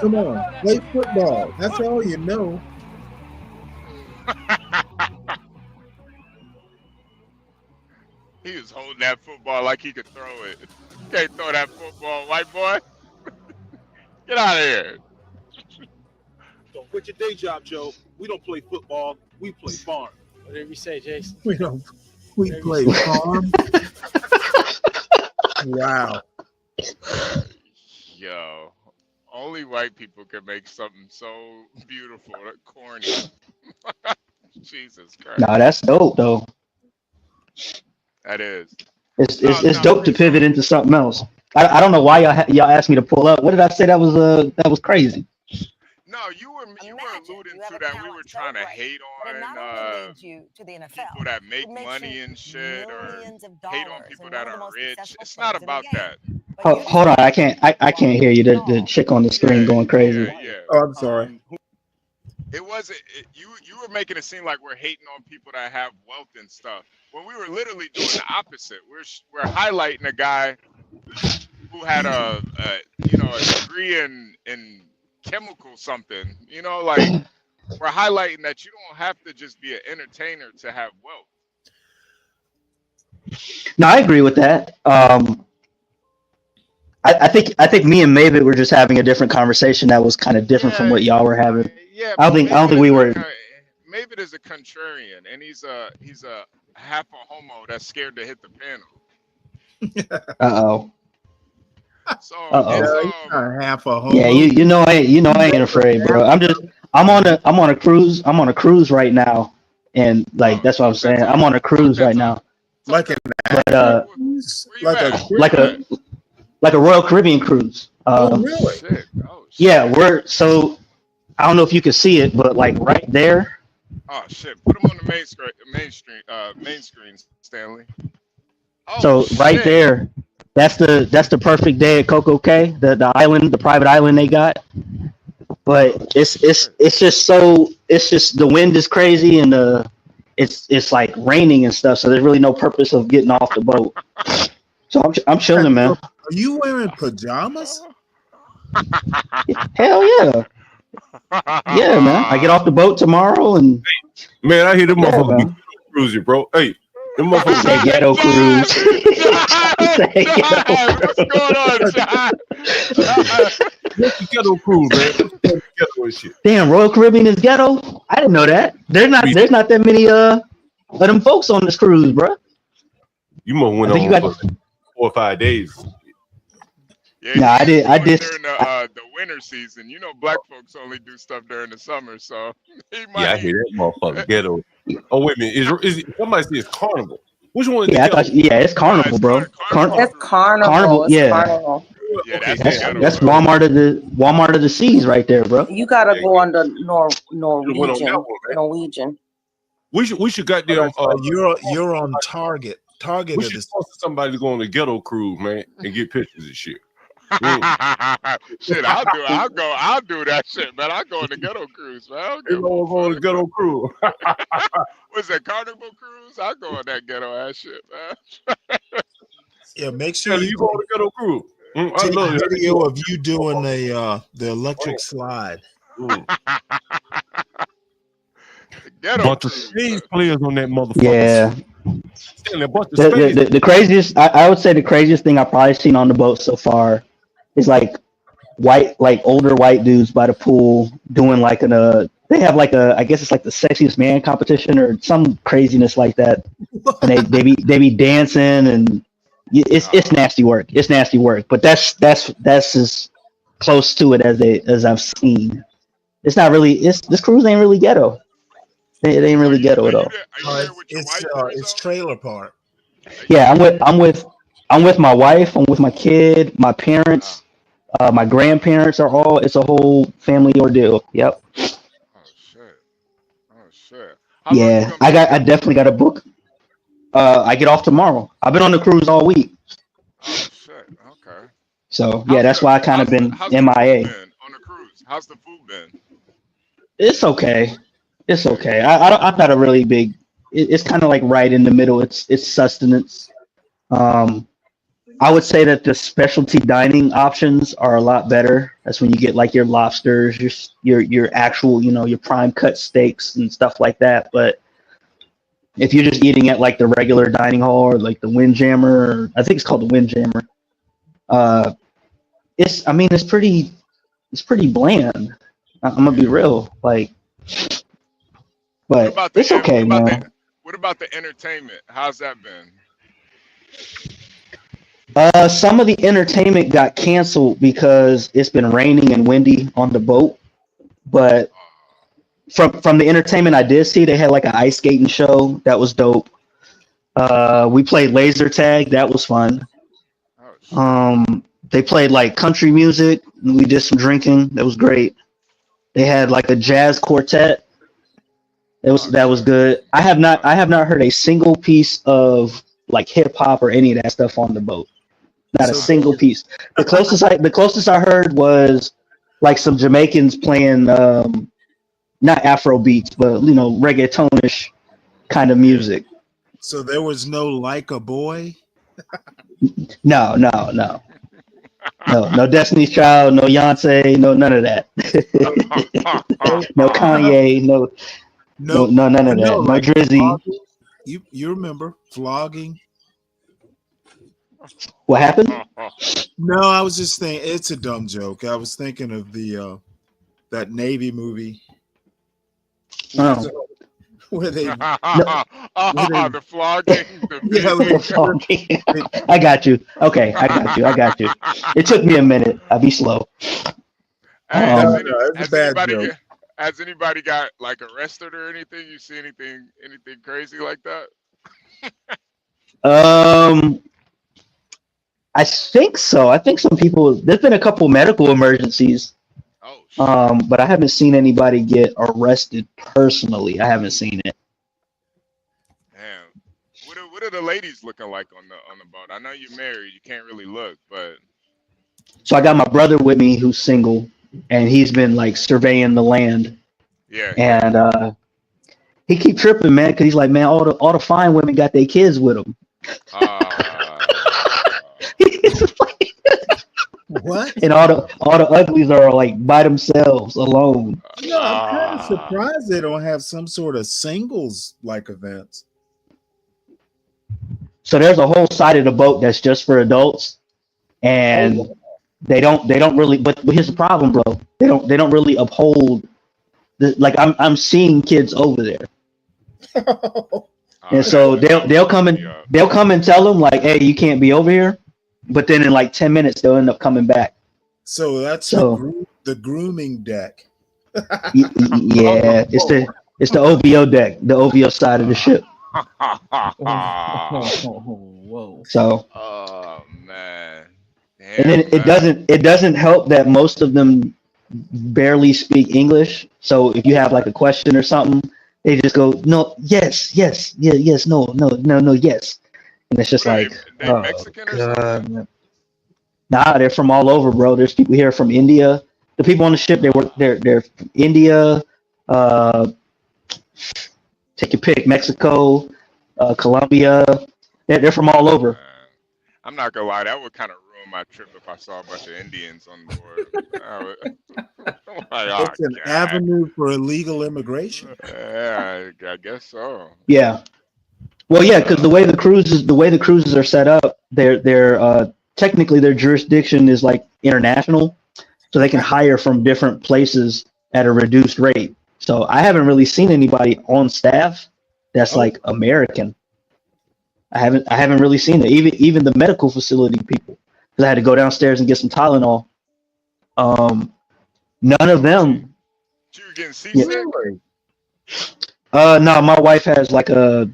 Come on, play football. That's all you know. He was holding that football like he could throw it. You can't throw that football, white boy. Get out of here. Don't quit your day job, Joe. We don't play football. We play farm. Whatever you say, Jason. We don't. We play farm. Wow. Yo, only white people can make something so beautiful, corny. Jesus Christ. Nah, that's dope though. That is. It's No, it's no, dope to pivot into something else. I don't know why y'all asked me to pull up. What did I say that was crazy? No, you were alluding to that we were trying to hate on people that make money and shit, or hate on people that are rich. It's not about that. Hold on, I can't hear you. The chick on the screen going crazy. Yeah. Oh, I'm sorry. It wasn't. You were making it seem like we're hating on people that have wealth and stuff, when we were literally doing the opposite. We're highlighting a guy who had a degree in chemical something. You know, like we're highlighting that you don't have to just be an entertainer to have wealth. No, I agree with that. I think me and Mavid were just having a different conversation that was kind of different from what y'all were having. Yeah, I don't think we were. Mavid is a contrarian, and he's a half a homo that's scared to hit the panel. Uh-oh. So Uh-oh. Not half a homo. Yeah, you know I ain't afraid, bro. I'm on a cruise. I'm on a cruise right now, and like that's what I'm saying. I'm on a cruise right now. Like an But like a Royal Caribbean cruise. Oh, really? Yeah, I don't know if you can see it, but like right there. Oh shit! Put him on the main screen, Stanley. So right there, that's the perfect day at Coco Cay, the island, the private island they got. But it's just the wind is crazy and it's like raining and stuff. So there's really no purpose of getting off the boat. So I'm chilling, man. Are you wearing pajamas? Hell yeah. Yeah, man. I get off the boat tomorrow and man, I hear them yeah, motherfuckers man. cruising, bro. Hey, them motherfuckers Say ghetto cruise. Say ghetto What's going on, John? What's the ghetto cruise, man? What's the ghetto and shit? Damn, Royal Caribbean is ghetto. I didn't know that. There's not that many of them folks on this cruise, bro. You must went I think on you got- for 4 or 5 days. Yeah, Nah, I did. during the winter season. You know, black folks only do stuff during the summer, so he might. Yeah, I hear that motherfucker ghetto. Oh wait a minute, is it, somebody says Carnival? Which one? Is Yeah, the ghetto? it's Carnival, bro. It's Carnival. It's yeah. Carnival. Yeah, That's Walmart of the seas right there, bro. You gotta go on the Norwegian. We should goddamn. You're on Target. Target We of should the sponsor somebody to go on the ghetto cruise, man, and get pictures and shit. Shit, I'll do that shit, man. I'll go on the ghetto cruise, man. I'll You know, go on the ghetto cruise. What's that, Carnival cruise? I'll go on that ghetto ass shit, man. Yeah, make sure you go on the ghetto cruise. I Take love a it. video of you doing the electric slide. Bunch of stage players on that motherfucker. Yeah. Standing a bunch of space. The craziest, I would say the craziest thing I've probably seen on the boat so far is like older white dudes by the pool doing like they have like I guess it's like the sexiest man competition or some craziness like that, and they be dancing and it's nasty work. It's nasty work, but that's as close to it as I've seen. It's not really. This cruise ain't really ghetto. It ain't really ghetto at all. It's trailer park. Yeah, I'm with my wife. I'm with my kid, my parents, my grandparents are all. It's a whole family ordeal. Yep. Yeah, I definitely got a book. I get off tomorrow. I've been on the cruise all week. So yeah, that's why I kind of been MIA. On the cruise, how's the food been? It's okay. It's okay. I'm not a really big. It's kind of like right in the middle. It's sustenance. I would say that the specialty dining options are a lot better. That's when you get like your lobsters, your actual, your prime cut steaks and stuff like that. But if you're just eating at like the regular dining hall or like the Windjammer, I think it's called the Windjammer. It's pretty bland. I'm gonna be real, but it's okay, man. What about the entertainment? How's that been? Some of the entertainment got canceled because it's been raining and windy on the boat. But from the entertainment I did see, they had like an ice skating show that was dope. We played laser tag, that was fun. They played like country music. We did some drinking, that was great. They had like a jazz quartet. That was good. I have not heard a single piece of like hip hop or any of that stuff on the boat. Not a single piece. The closest I heard was like some Jamaicans playing not Afro beats, but reggaetonish kind of music. So there was no Like a Boy? No Destiny's Child, no Beyonce, no none of that. No Kanye, no none of that. No like Drizzy. Flogging. You remember flogging? What happened? No, I was just thinking it's a dumb joke. I was thinking of the that Navy movie. Oh. Where they the flogging. The flogging. I got you. Okay, I got you. It took me a minute. I'll be slow. Has anybody got like arrested or anything? You see anything crazy like that? I think so. I think some people. There's been a couple medical emergencies. But I haven't seen anybody get arrested personally. I haven't seen it. Damn. What are the ladies looking like on the boat? I know you're married. You can't really look, but. So I got my brother with me who's single, and he's been like surveying the land. Yeah. And he keep tripping, man, because he's like, man, all the fine women got their kids with them. What? And all the uglies are like by themselves alone. I'm kind of surprised they don't have some sort of singles like events. So there's a whole side of the boat that's just for adults, and they don't really. But here's the problem, bro. They don't really uphold. I'm seeing kids over there, and so they'll come and tell them like, hey, you can't be over here. But then in like 10 minutes, they'll end up coming back. So that's the grooming deck. Yeah, it's the OVO deck, the OVO side of the ship. Whoa. So. Oh man. Damn, and then it doesn't help that most of them barely speak English. So if you have like a question or something, they just go no, yes, yes, yeah, yes, no, yes. And it's just like, they Mexican or something? Nah, they're from all over, bro. There's people here from India. The people on the ship, they're from India, take your pick, Mexico, Colombia. They're from all over. I'm not gonna lie, that would kind of ruin my trip if I saw a bunch of Indians on board. It's an avenue for illegal immigration. Yeah, I guess so. Yeah. Well, yeah, because the way the cruises are set up, they're technically their jurisdiction is like international, so they can hire from different places at a reduced rate. So I haven't really seen anybody on staff that's like American. I haven't really seen it. Even the medical facility people, because I had to go downstairs and get some Tylenol. None of them. You getting seasick? No, my wife had like a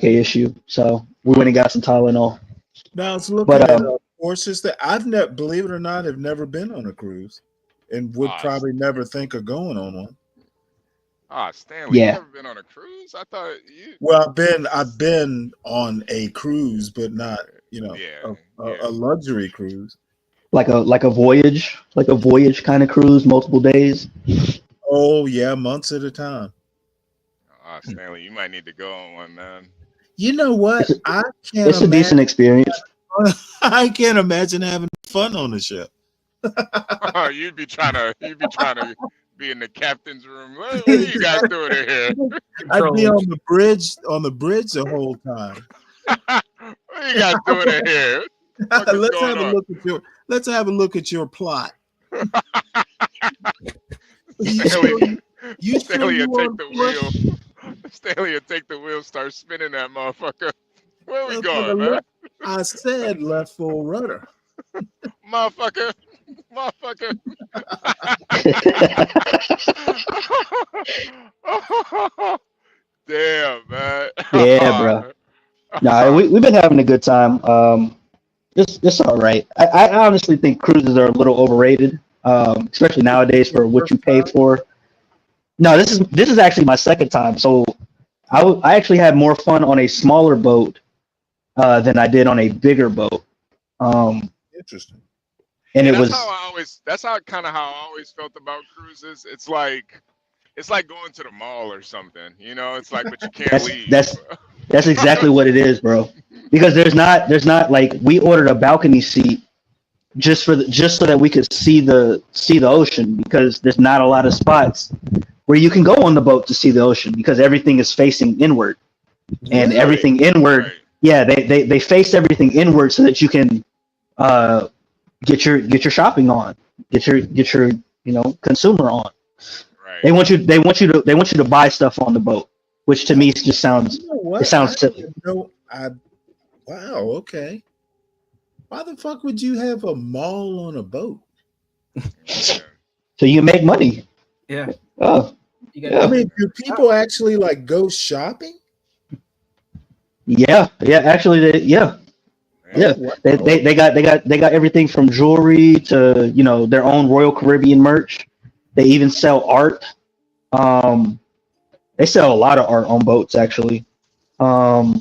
issue, so we went and got some Tylenol. Now it's looking But, at courses that I've never, believe it or not, have never been on a cruise, and would probably never think of going on one. Stanley, Yeah. you never been on a cruise? I thought you. Well, I've been on a cruise, but not a luxury cruise. Like a voyage kind of cruise, multiple days. Oh yeah, months at a time. Stanley, you might need to go on one, man. You know what? I can't. It's a decent experience. I can't imagine having fun on the ship. You'd be trying to be in the captain's room. What are you guys doing in here? I'd be on the bridge the whole time. What are you guys doing in here? Let's have a look at your plot. Stanley you will take the wheel. Stanley will take the wheel, start spinning that motherfucker. Where we going, man? I said left full rudder. Motherfucker. Damn, man. Yeah, bro. No, we've been having a good time. It's all right. I honestly think cruises are a little overrated, especially nowadays for what you pay for. No, this is actually my second time. So I actually had more fun on a smaller boat than I did on a bigger boat. Interesting. And it was that's how I always felt about cruises. It's like going to the mall or something, you know. It's like, but you can't leave. That's exactly what it is, bro. Because there's not like, we ordered a balcony seat just so that we could see the ocean, because there's not a lot of spots where you can go on the boat to see the ocean, because everything is facing inward, and everything inward. Right. Yeah, they face everything inward so that you can get your shopping on, get your consumer on. Right. They want you to buy stuff on the boat, which to me just sounds silly. Wow, okay. Why the fuck would you have a mall on a boat? So you can make money. Yeah. Oh. I mean, do people actually like go shopping? Yeah. Actually, they got everything from jewelry to their own Royal Caribbean merch. They even sell art. They sell a lot of art on boats, actually. Wow.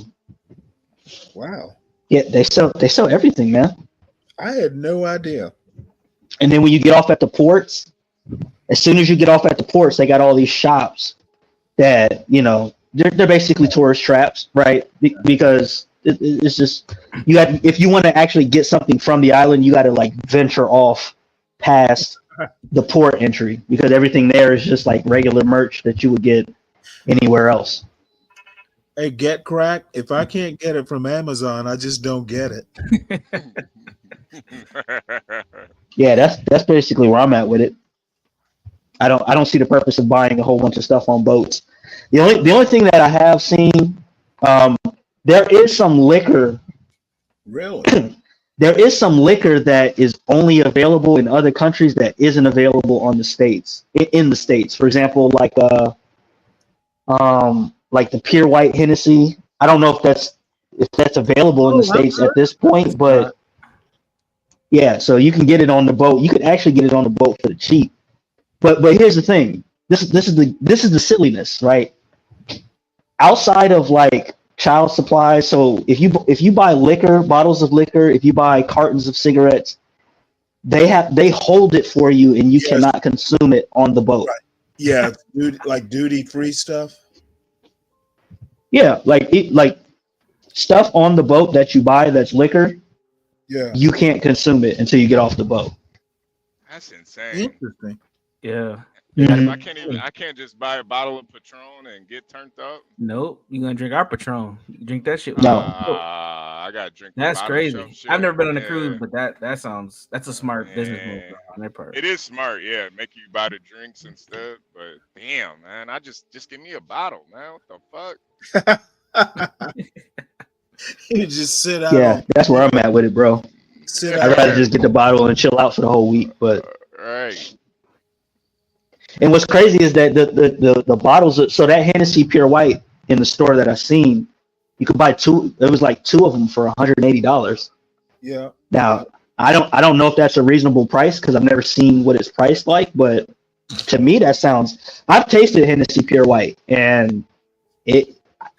Yeah, they sell everything, man. I had no idea. And then when you get off at the ports, as soon as you get off at the ports, they got all these shops that they're basically tourist traps, right? Because it's just, if you want to actually get something from the island, you got to like venture off past the port entry, because everything there is just like regular merch that you would get anywhere else. Hey, get crack. If I can't get it from Amazon, I just don't get it. Yeah, that's basically where I'm at with it. I don't see the purpose of buying a whole bunch of stuff on boats. The only thing that I have seen, there is some liquor. Really? There is some liquor that is only available in other countries that isn't available on the States. In the States, for example, like the Pure White Hennessy. I don't know if that's available in the States at this point, but yeah, so you can get it on the boat. You could actually get it on the boat for the cheap. But here's the thing. This is the silliness, right? Outside of like child supplies, so if you buy liquor, bottles of liquor, if you buy cartons of cigarettes, they hold it for you, and you cannot consume it on the boat. Right. Yeah, like duty free stuff. Yeah, like stuff on the boat that you buy that's liquor. Yeah, you can't consume it until you get off the boat. That's insane. Interesting. Yeah. And I can't just buy a bottle of Patron and get turned up. Nope. You're gonna drink our Patron. You drink that shit. No. I gotta drink. the That's bottom crazy. shelf shit. I've never been on a Yeah. cruise, but that's a smart business move on their part. It is smart, yeah. Make you buy the drinks instead. But damn, man, I just give me a bottle, man. What the fuck? You just sit out. Yeah, that's where I'm at with it, bro. Sit I'd rather just get the bottle and chill out for the whole week. But Right. and what's crazy is that the bottles. So that Hennessy Pure White in the store that I seen, you could buy two. It was like two of them for $180. Yeah. Now I don't know if that's a reasonable price because I've never seen what it's priced like. But to me, that sounds. I've tasted Hennessy Pure White, and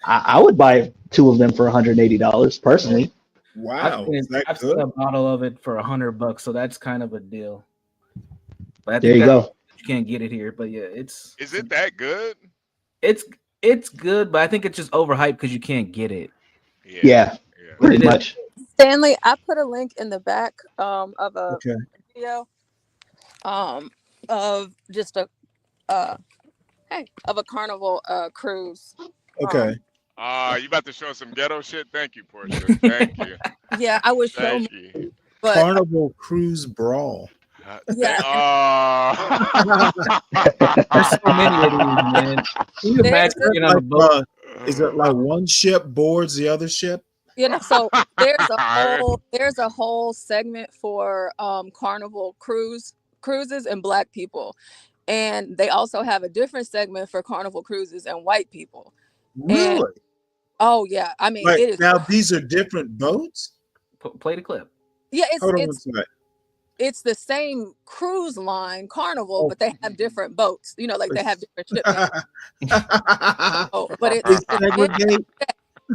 I would buy two of them for $180 personally. Wow. I've seen a bottle of it for $100, so that's kind of a deal. But I There think you that- go. You can't get it here, but yeah, Is it that good? it's good, but I think it's just overhyped because you can't get it. Yeah, pretty It is- much. Stanley, I put a link in the back of a Okay. video of just a Carnival cruise. Okay. You about to show some ghetto shit? Thank you, Portia. Thank you. Yeah, I would show Thank me, you. but Carnival Cruise Brawl. There's so many of these, man. Can you imagine being on a boat? Is it like one ship boards the other ship? you know, so there's a whole segment for Carnival cruises and Black people, and they also have a different segment for Carnival cruises and white people. Really? And, oh yeah, I mean Like, it is. now these are different boats? Play the clip. Yeah, Hold on it's one second. it's the same cruise line, Carnival, but they have different boats. You know, like they have different shipments. Oh, but They segregate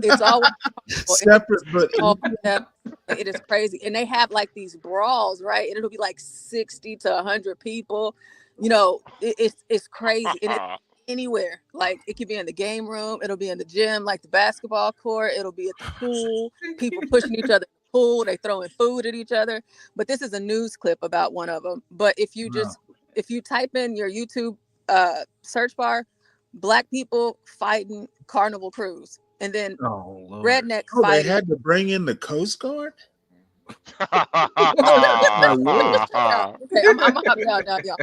it's always separate, but it is crazy, and they have like these brawls, right? And it'll be like 60 to 100 people. You know, it's crazy. And it's anywhere. Like it could be in the game room, it'll be in the gym, like the basketball court. It'll be at the pool. People pushing each other in the pool. They throwing food at each other. But this is a news clip about one of them. But if you if you type in your YouTube search bar, Black people fighting Carnival cruise, and then redneck Oh, they fighting. had to bring in the Coast Guard? Okay, I'm gonna help y'all now, y'all.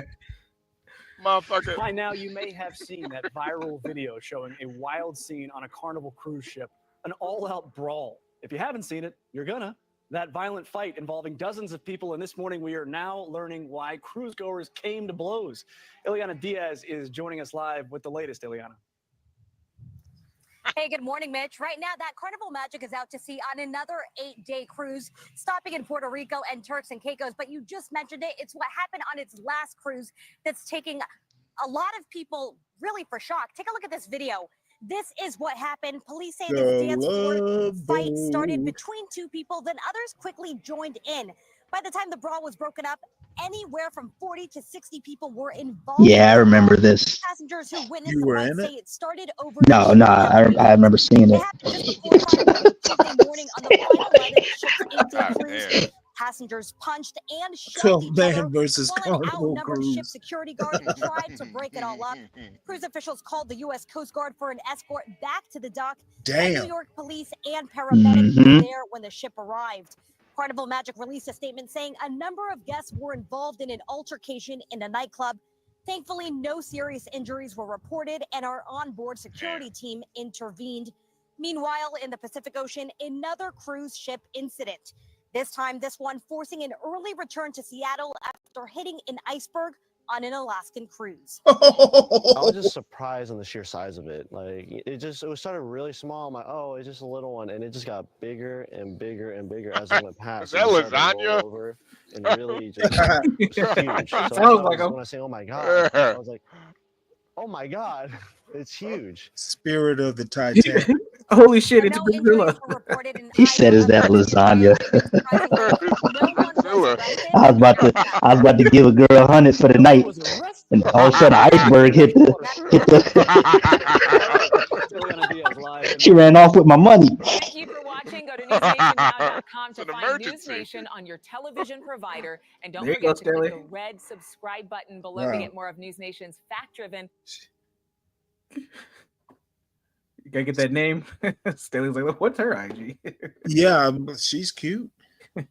Motherfucker. By now, you may have seen that viral video showing a wild scene on a Carnival cruise ship, an all-out brawl. If you haven't seen it, you're gonna. That violent fight involving dozens of people, and this morning we are now learning why cruise goers came to blows. Ileana Diaz is joining us live with the latest, Ileana. Hey, good morning, Mitch. Right now, that Carnival Magic is out to sea on another 8-day cruise, stopping in Puerto Rico and Turks and Caicos. But you just mentioned it. It's what happened on its last cruise that's taking a lot of people really for shock. Take a look at this video. This is what happened. Police say this dance floor fight started between two people, then others quickly joined in. By the time the brawl was broken up, anywhere from 40 to 60 people were involved. Yeah, I remember this. Passengers who witnessed You the were fight in say it? it started over. No, I remember seeing it. Tuesday morning on the final leg of the ship's 8-day cruise. Passengers punched and shoved 12 each other, man versus while an Carnival outnumbered ship Cruise. security guard tried to break it all up. Cruise officials called the U.S. Coast Guard for an escort back to the dock. And Damn. New York police and paramedics were there when the ship arrived. Carnival Magic released a statement saying a number of guests were involved in an altercation in a nightclub. Thankfully, no serious injuries were reported, and our onboard security team intervened. Meanwhile, in the Pacific Ocean, another cruise ship incident. This time, this one forcing an early return to Seattle after hitting an iceberg on an Alaskan cruise. I was just surprised on the sheer size of it. Like it started really small. I'm like, oh, it's just a little one, and it just got bigger and bigger and bigger as it went past. Is that It started to roll lasagna? over and really just huge. So when I say, oh my god, I was like, oh my god, it's huge. Spirit of the Titanic. Holy shit, it's Godzilla. He said, "Is that lasagna?" I was about to give a girl 100 for the night, and all of a sudden, the iceberg hit the. She ran off with my money. watching. Go to newsnationnow.com It's to an find emergency. News Nation on your television provider. And don't There you go, forget to click Stanley. the red subscribe button below to Wow. get more of News Nation's fact-driven. You gotta get that name. Stanley's like, what's her IG? Yeah, she's cute. Yeah,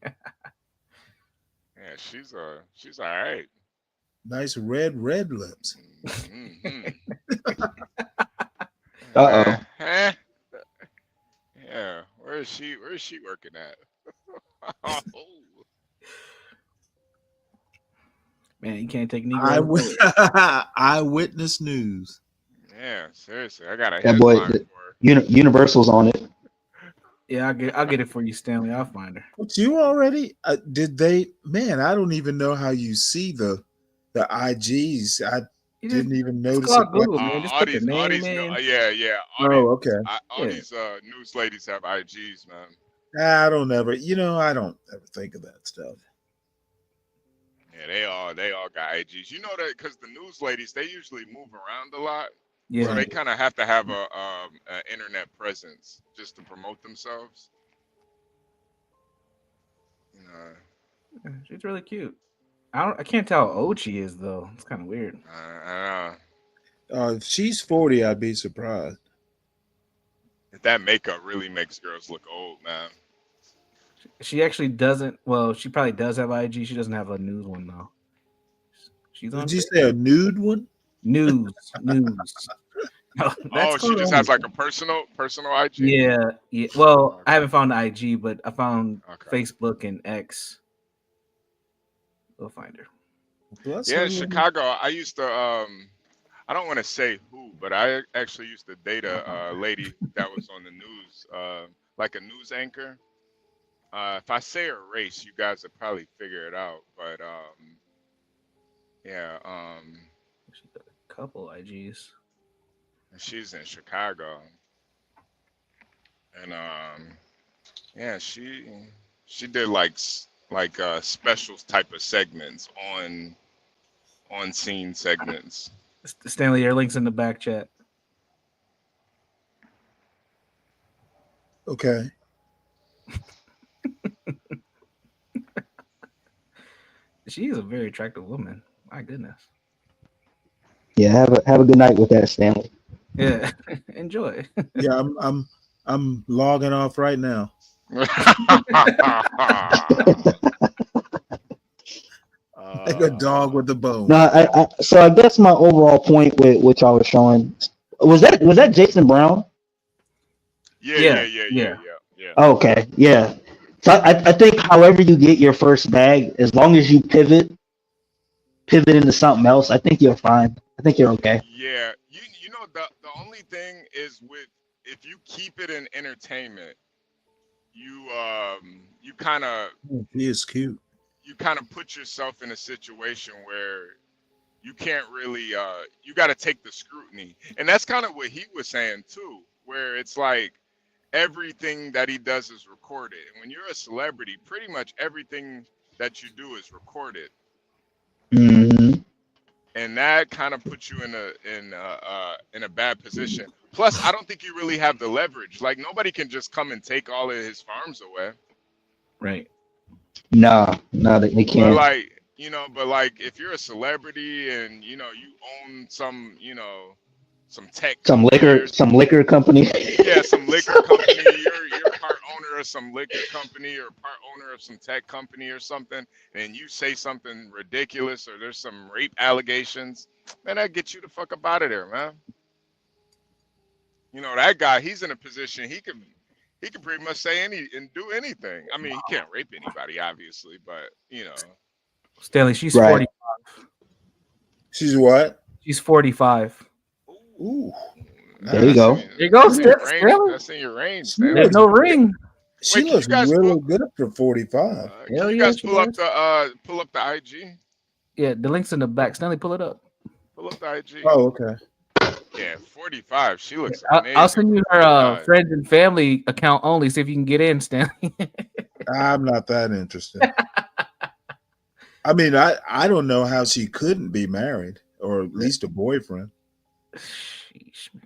she's all right. Nice red lips. Uh-oh. Yeah, where is she working at? Oh, Man, you can't take Negro. Eyewitness News. yeah, seriously, I got a That boy, headline. Universal's on it. Yeah, I'll get it for you, Stanley. I'll find her. But you already did they? Man, I don't even know how you see the IGs. I didn't even notice it. Google, man. Just put the name in. Yeah. Oh, okay. All these news ladies have IGs, man. I don't ever. I don't ever think of that stuff. Yeah, they all got IGs. You know that because the news ladies, they usually move around a lot. Yeah. So they kind of have to have a internet presence just to promote themselves. She's really cute. I can't tell how old she is though. It's kind of weird. I know. If she's 40, I'd be surprised. That makeup really makes girls look old, man. She actually doesn't. Well, she probably does have IG. She doesn't have a news one though. She's on. Did you say a nude one? News. Oh, she just has like a personal IG. Yeah. Well, I haven't found the IG, but I found Facebook and X. We'll find her. Yeah, in Chicago, I used to. I don't want to say who, but I actually used to date a lady that was on the news, like a news anchor. If I say her race, you guys would probably figure it out. But yeah, She's got a couple IGs. she's in Chicago, and yeah, she did like special type of segments on scene segments. Stanley, your link's in the back chat. Okay. She is a very attractive woman. My goodness. Yeah, have a good night with that, Stanley. Yeah, enjoy. Yeah, I'm logging off right now. Like a dog with a bone. No, so I guess my overall point with which I was showing was that Jason Brown. Yeah. Okay, yeah. So I think however you get your first bag, as long as you pivot into something else, I think you're fine. I think you're okay. Yeah, you know the only thing is with if you keep it in entertainment, you kind of He is cute. you kind of put yourself in a situation where you can't really you got to take the scrutiny, and that's kind of what he was saying too, where it's like everything that he does is recorded, and when you're a celebrity, pretty much everything that you do is recorded. Mm-hmm. And that kind of puts you in a bad position. Plus, I don't think you really have the leverage. Like nobody can just come and take all of his farms away. Right. No, they But can't. like if you're a celebrity and you own some some tech Some company or liquor company. yeah, some liquor company. You're part owner of some liquor company or part owner of some tech company or something, and you say something ridiculous or there's some rape allegations, man, that gets you the fuck up out of there, man. That guy, he's in a position he could pretty much say and do anything. I mean, he can't rape anybody, obviously, but Stanley, she's Right. 45. She's what? She's 45. Ooh. There you go. There you go, that's in your Stanley. range. That's in your range. Stanley. There's no ring. She Wait, looks can you guys really good up to 45. Can Hell you yeah, guys she pull up does. the IG? Yeah, the link's in the back. Stanley, pull it up. Pull up the IG. Oh, okay. Yeah, 45. She looks amazing. I'll send you her God. friends and family account only. See if you can get in, Stanley. I'm not that interested. I mean, I don't know how she couldn't be married or at least a boyfriend. Sheesh, man.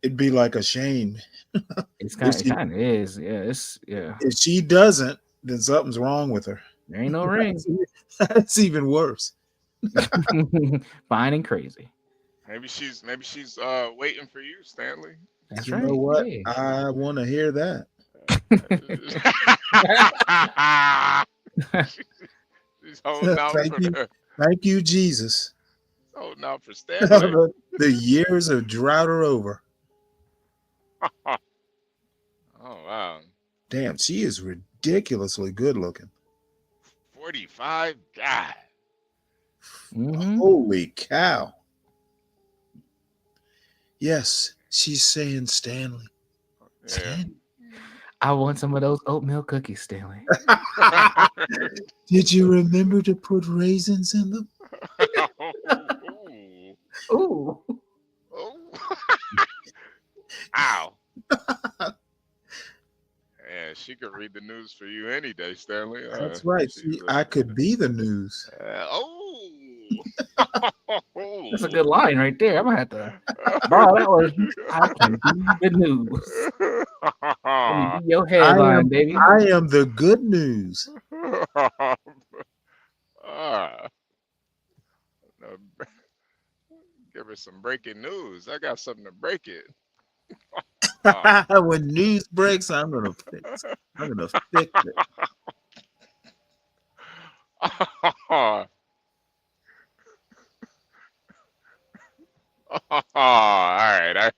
it'd be like a shame. It's If she, kind of is. Yeah, yeah. if she doesn't, then something's wrong with her. There ain't no ring. That's even worse. Fine and crazy. Maybe she's waiting for you, Stanley. That's You right. know what? Yeah. I want to hear that. She's holding out Thank for you. Thank you, Jesus. holding out for Stanley. The years of drought are over. Oh wow. Damn, she is ridiculously good looking. 45. God. Holy cow. Yes, she's saying Stanley. Yeah. I want some of those oatmeal cookies, Stanley. Did you remember to put raisins in them? Ooh. Ow. Yeah, she could read the news for you any day, Stanley. That's right. See, I could be the news. That's a good line right there. I'm gonna have to borrow that one. I can be the news. Let me be your headline, baby. I am the good news. Give her some breaking news. I got something to break it. When news breaks, I'm gonna fix it. All right.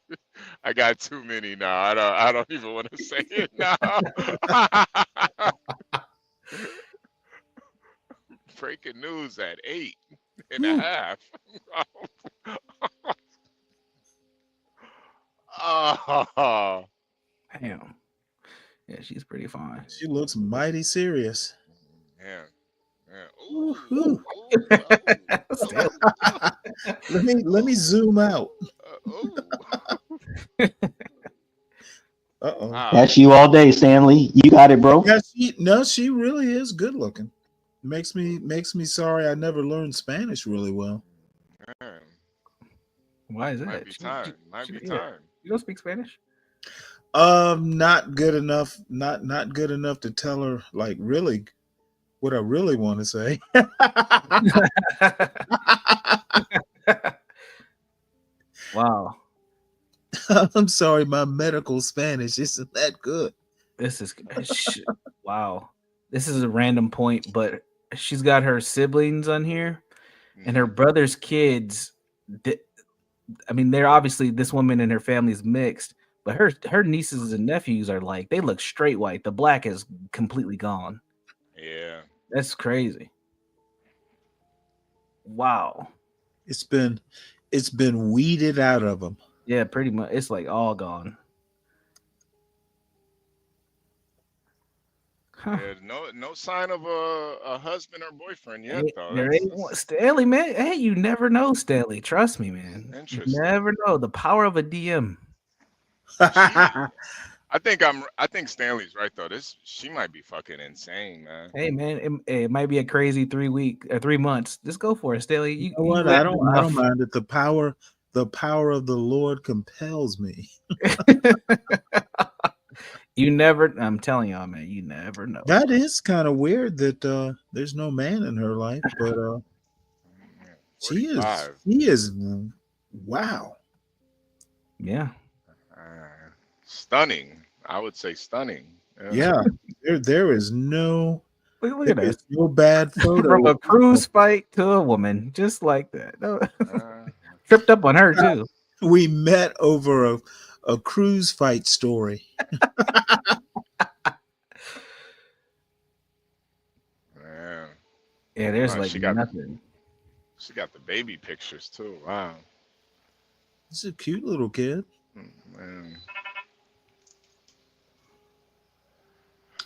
I got too many now. I don't even want to say it now. Breaking news at 8:30. Oh. Damn. Yeah, she's pretty fine. She looks mighty serious. Yeah. Ooh. let me zoom out. Uh-oh. That's you all day, Stanley. You got it, bro. Yeah, she really is good looking. Makes me sorry I never learned Spanish really well. Why is that? Might be time. You don't speak Spanish? Not good enough. Not good enough to tell her like really what I really want to say. Wow. I'm sorry, my medical Spanish isn't that good. This is wow. This is a random point, but she's got her siblings on here, and her brother's kids. I mean, they're obviously this woman and her family's mixed, but her nieces and nephews are like they look straight white. The black is completely gone. Yeah, that's crazy. Wow, it's been weeded out of them. Yeah, pretty much. It's like all gone. Huh. Yeah, no sign of a husband or boyfriend yet, though. There ain't one. Stanley, man. Hey, you never know, Stanley. Trust me, man. Interesting. You never know the power of a DM. I think Stanley's right though. She might be fucking insane, man. Hey, man, it might be a crazy 3 months. Just go for it, Stanley. You know what? I don't mind it. The power of the Lord compels me. You never. I'm telling y'all, man. You never know. That is kind of weird that there's no man in her life, but she is. Wow. Yeah. Stunning. I would say stunning. Yeah. There is no. Look at that. No bad photo. From a cruise fight to a woman, just like that. Tripped up on her too. We met over a cruise fight story. Yeah, there's she got nothing. She got the baby pictures too. Wow. This is a cute little kid. Man.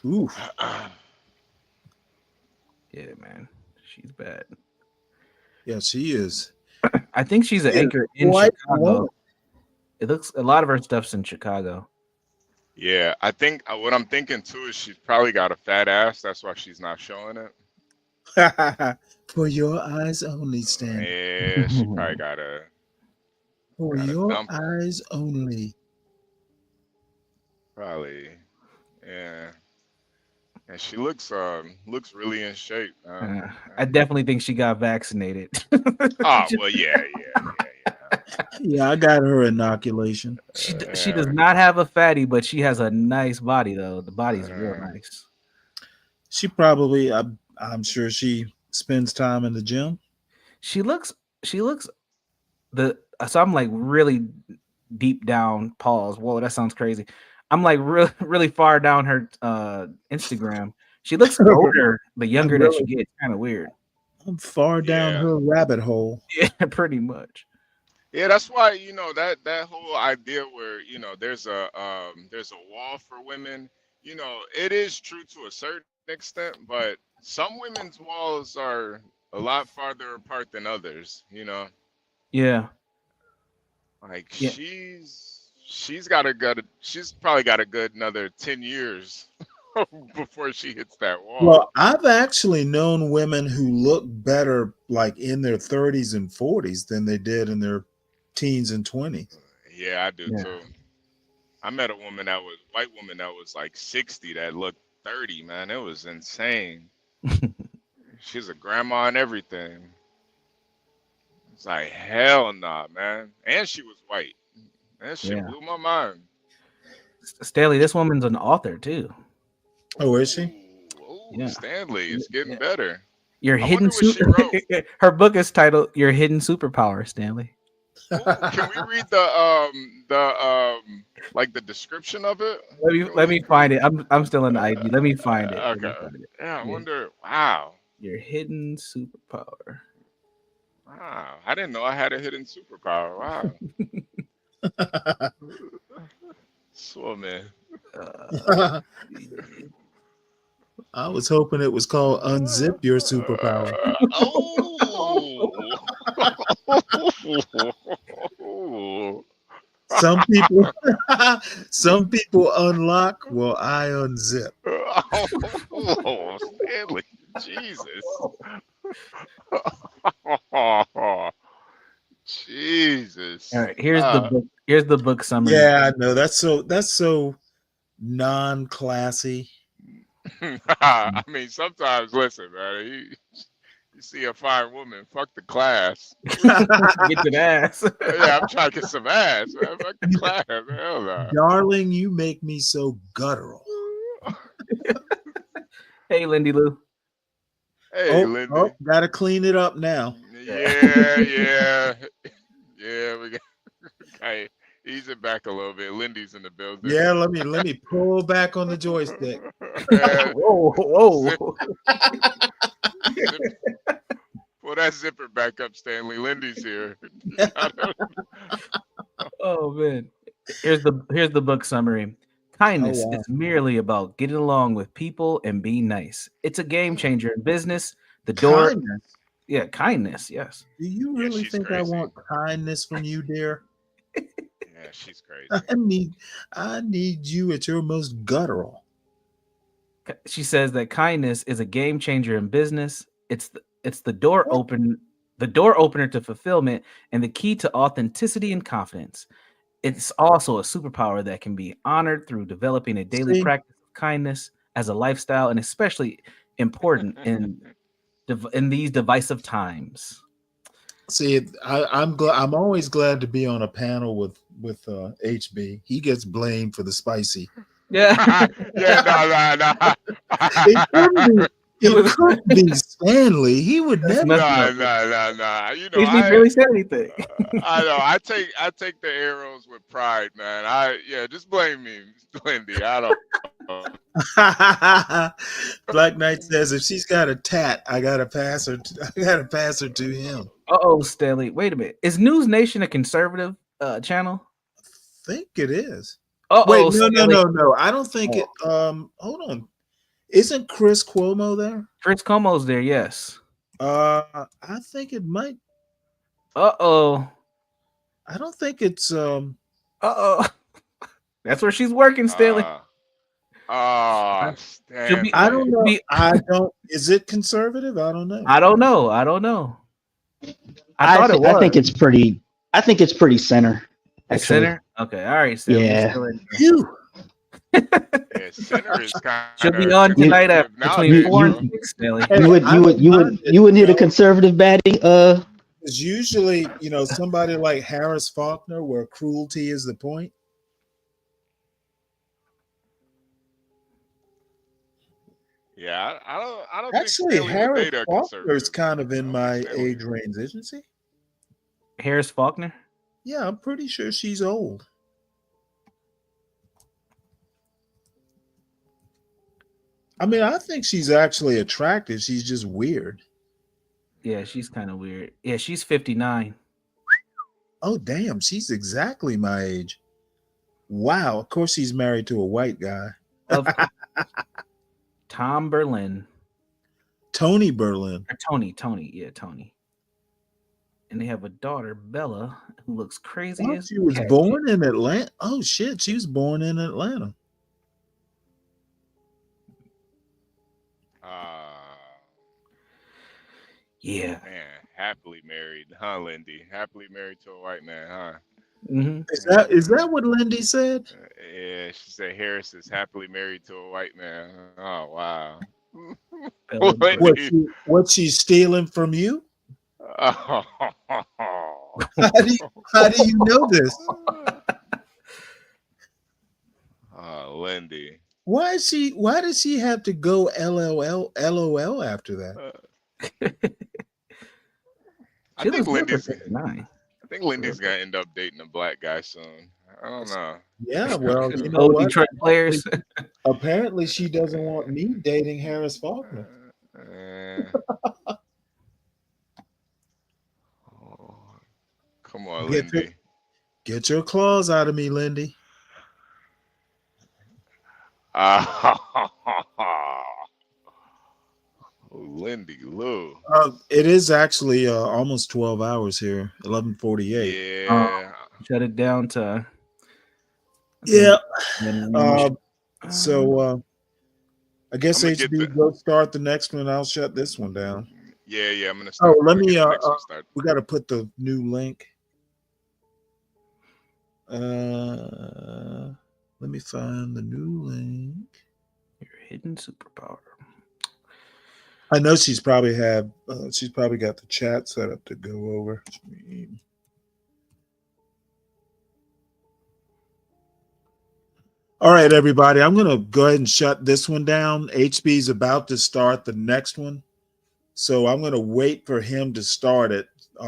Ooh. Yeah, man. She's bad. Yeah, she is. I think she's an anchor in Chicago. It looks a lot of her stuff's in Chicago. Yeah, I think what I'm thinking too is she's probably got a fat ass. That's why she's not showing it. For your eyes only, Stan. Yeah, she probably got a. For your eyes only. Probably. Yeah. And she looks really in shape. I definitely think she got vaccinated. Oh well, yeah. Yeah, I got her inoculation. She does not have a fatty, but she has a nice body though. The body's real nice. She probably, I'm sure she spends time in the gym. She looks so I'm like really deep down. Pause. Whoa, that sounds crazy. I'm like really far down her Instagram. She looks older the younger that you get. It's kind of weird. I'm far down her rabbit hole. Yeah, pretty much. Yeah, that's why that whole idea where there's a wall for women. It is true to a certain extent, but some women's walls are a lot farther apart than others. Yeah. Like Yeah. she's probably got a good another 10 years before she hits that wall. Well, I've actually known women who look better like in their 30s and 40s than they did in their teens and 20s. Yeah, I do too. I met a white woman that was like 60 that looked 30, man. It was insane. She's a grandma and everything. It's like, hell nah, man. And she was white. That shit blew my mind. Stanley, this woman's an author too. Oh, is she? Ooh, Stanley, it's getting better. Your I hidden wonder what she wrote. her book is titled "Your Hidden Superpower," Stanley. Can we read the description of it? Let me find it. I'm still in the ID. Let me find it. Okay. Yeah, I wonder. Wow. Your hidden superpower. Wow. I didn't know I had a hidden superpower. Wow. Swimming. I was hoping it was called Unzip Your Superpower. Some people unlock, well, I unzip. Oh, Stanley, Jesus. Jesus. All right, here's the book. Here's the book summary. Yeah, I know. That's so non-classy. I mean, sometimes, listen, man, you see a fine woman, fuck the class. Get to the ass. Yeah, I'm trying to get some ass, man. Fuck the class. Hell no. Darling, you make me so guttural. Hey, Lindy Lou. Hey, Lindy. Oh, gotta clean it up now. Yeah. We got. Hey, ease it back a little bit. Lindy's in the building. Yeah, let me pull back on the joystick. Whoa. Pull that zipper back up, Stanley. Lindy's here. Oh man. Here's the book summary. Kindness is merely about getting along with people and being nice. It's a game changer in business. The door. Kindness. Yeah, kindness. Yes. Do you really think I want kindness from you, dear? Yeah, she's crazy. I need you at your most guttural. She says that kindness is a game changer in business. It's the door opener to fulfillment and the key to authenticity and confidence. It's also a superpower that can be honored through developing a daily practice of kindness as a lifestyle, and especially important in these divisive times. See, I'm always glad to be on a panel with HB. He gets blamed for the spicy. Yeah. No. It could be Stanley. He would never. No. You know, he barely said anything. I know. I take the arrows with pride, man. Just blame me, Lindy. I don't. Black Knight says if she's got a tat, I gotta pass her to him. Uh-oh, Stanley. Wait a minute. Is News Nation a conservative channel? I think it is. Uh-oh, wait, no. I don't think it. Oh. Hold on. Isn't Chris Cuomo there? Chris Cuomo's there, yes. I think it might. Uh-oh. I don't think it's Uh-oh. That's where she's working, Stanley. Stanley. I don't know. Is it conservative? I don't know. I don't know. I thought it was. I think it's pretty center. It's Actually. center? Okay, all right, Stanley. Yeah. Phew. Yeah, center is kind She'll be of on tonight at between nowadays, 4 and bro. 6, Stanley. You would need a conservative batting. Because usually, somebody like Harris Faulkner, where cruelty is the point. Yeah, I don't Actually, think Stanley would Harris date a Faulkner is conservative. kind of in I don't my think Stanley. age range, isn't she? Harris Faulkner. Yeah, I'm pretty sure she's old. I mean, I think she's actually attractive. She's just weird. Yeah, she's kind of weird. Yeah, she's 59. Oh, damn. She's exactly my age. Wow. Of course, she's married to a white guy. Of course. Tom Berlin. Tony Berlin. Or Tony. Yeah, Tony. And they have a daughter, Bella, who looks crazy Well, as she was cat. born in Atlanta. Oh, shit. She was born in Atlanta. Yeah. Man, happily married, huh, Lindy? Happily married to a white man, huh? Mm-hmm. Is that what Lindy said? Yeah, she said Harris is happily married to a white man. Oh, wow. What she's stealing from you? Oh. How do you know this? Oh, Lindy. Why does she have to go LOL after that? I think Lindy's gonna end up dating a black guy soon. I don't know. Yeah, well, you know Old what? Detroit players. Apparently, she doesn't want me dating Harris Faulkner. Come on, Lindy. Get your claws out of me, Lindy. Lindy Lou. It is actually almost 12 hours here, 11:48. Yeah. Shut it down to. Yeah. Then So I guess I'm gonna HB go start the next one. I'll shut this one down. Yeah, I'm gonna start. Oh, let me. get the next one started. We got to put the new link. Let me find the new link. Your hidden superpower. I know she's probably got the chat set up to go over. All right, everybody. I'm going to go ahead and shut this one down. HB's about to start the next one. So I'm going to wait for him to start it.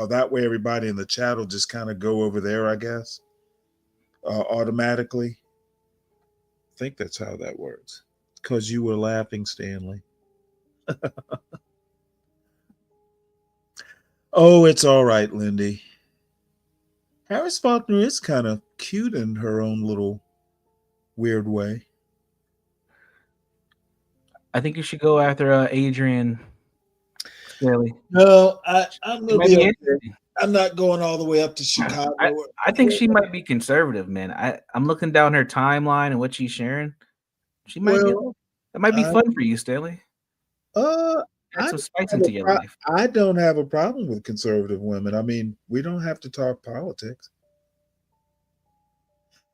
That way, everybody in the chat will just kind of go over there, I guess, automatically. I think that's how that works. Because you were laughing, Stanley. Oh, it's all right, Lindy. Harris Faulkner is kind of cute in her own little weird way. I think you should go after Adrian Staley. No, I'm going to Might be be okay. I'm not going all the way up to Chicago. I think she might be conservative, man. I'm looking down her timeline and what she's sharing. She might be. That might be fun for you, Staley. Add some spice into your life. I don't have a problem with conservative women. I mean, we don't have to talk politics.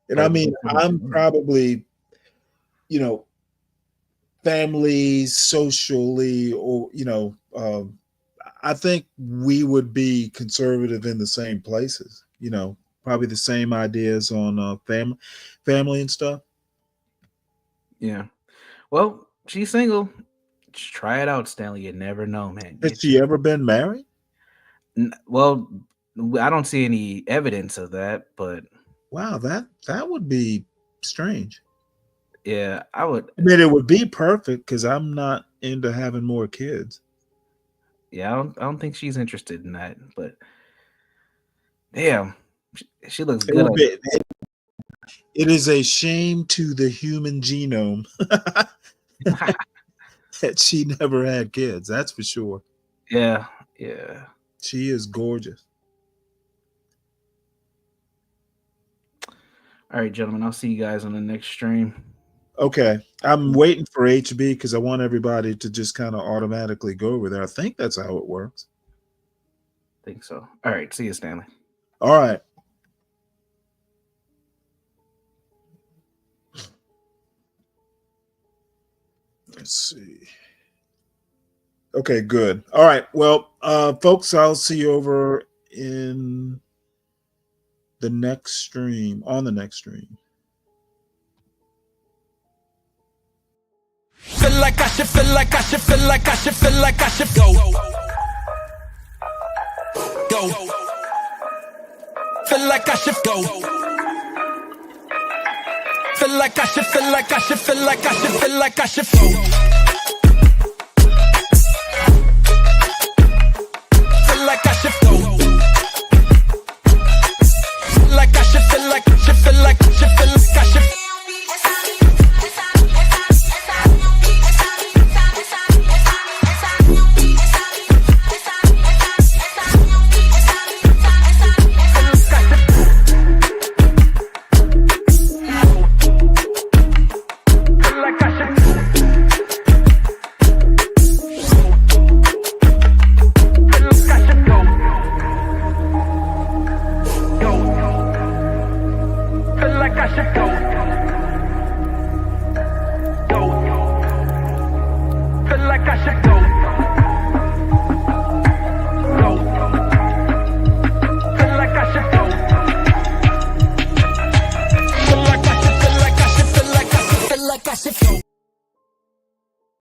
And I mean, I'm probably, families, socially, or, I think we would be conservative in the same places, probably the same ideas on family and stuff. Yeah. Well, she's single. Just try it out, Stanley. You never know, man. Has she ever been married? Well, I don't see any evidence of that, but wow, that would be strange. Yeah, I would. I mean, it would be perfect because I'm not into having more kids. Yeah, I don't think she's interested in that. But damn, she looks good. It is a shame to the human genome that she never had kids. That's for sure. Yeah. She is gorgeous. All right, gentlemen. I'll see you guys on the next stream. Okay. I'm waiting for HB because I want everybody to just kind of automatically go over there. I think that's how it works. I think so. All right. See you, Stanley. All right. Let's see. Okay, good. All right. Well, folks, I'll see you over in the next stream, on the next stream. Feel like I should, feel like I should, feel like I should, feel like I should go. Go. Feel like I should go. Feel like I should, feel like I should, feel like I should, feel like I should go. Feel like I should go. Feel like I should, feel like I should, feel like I should, feel like I should. Feel like I should go.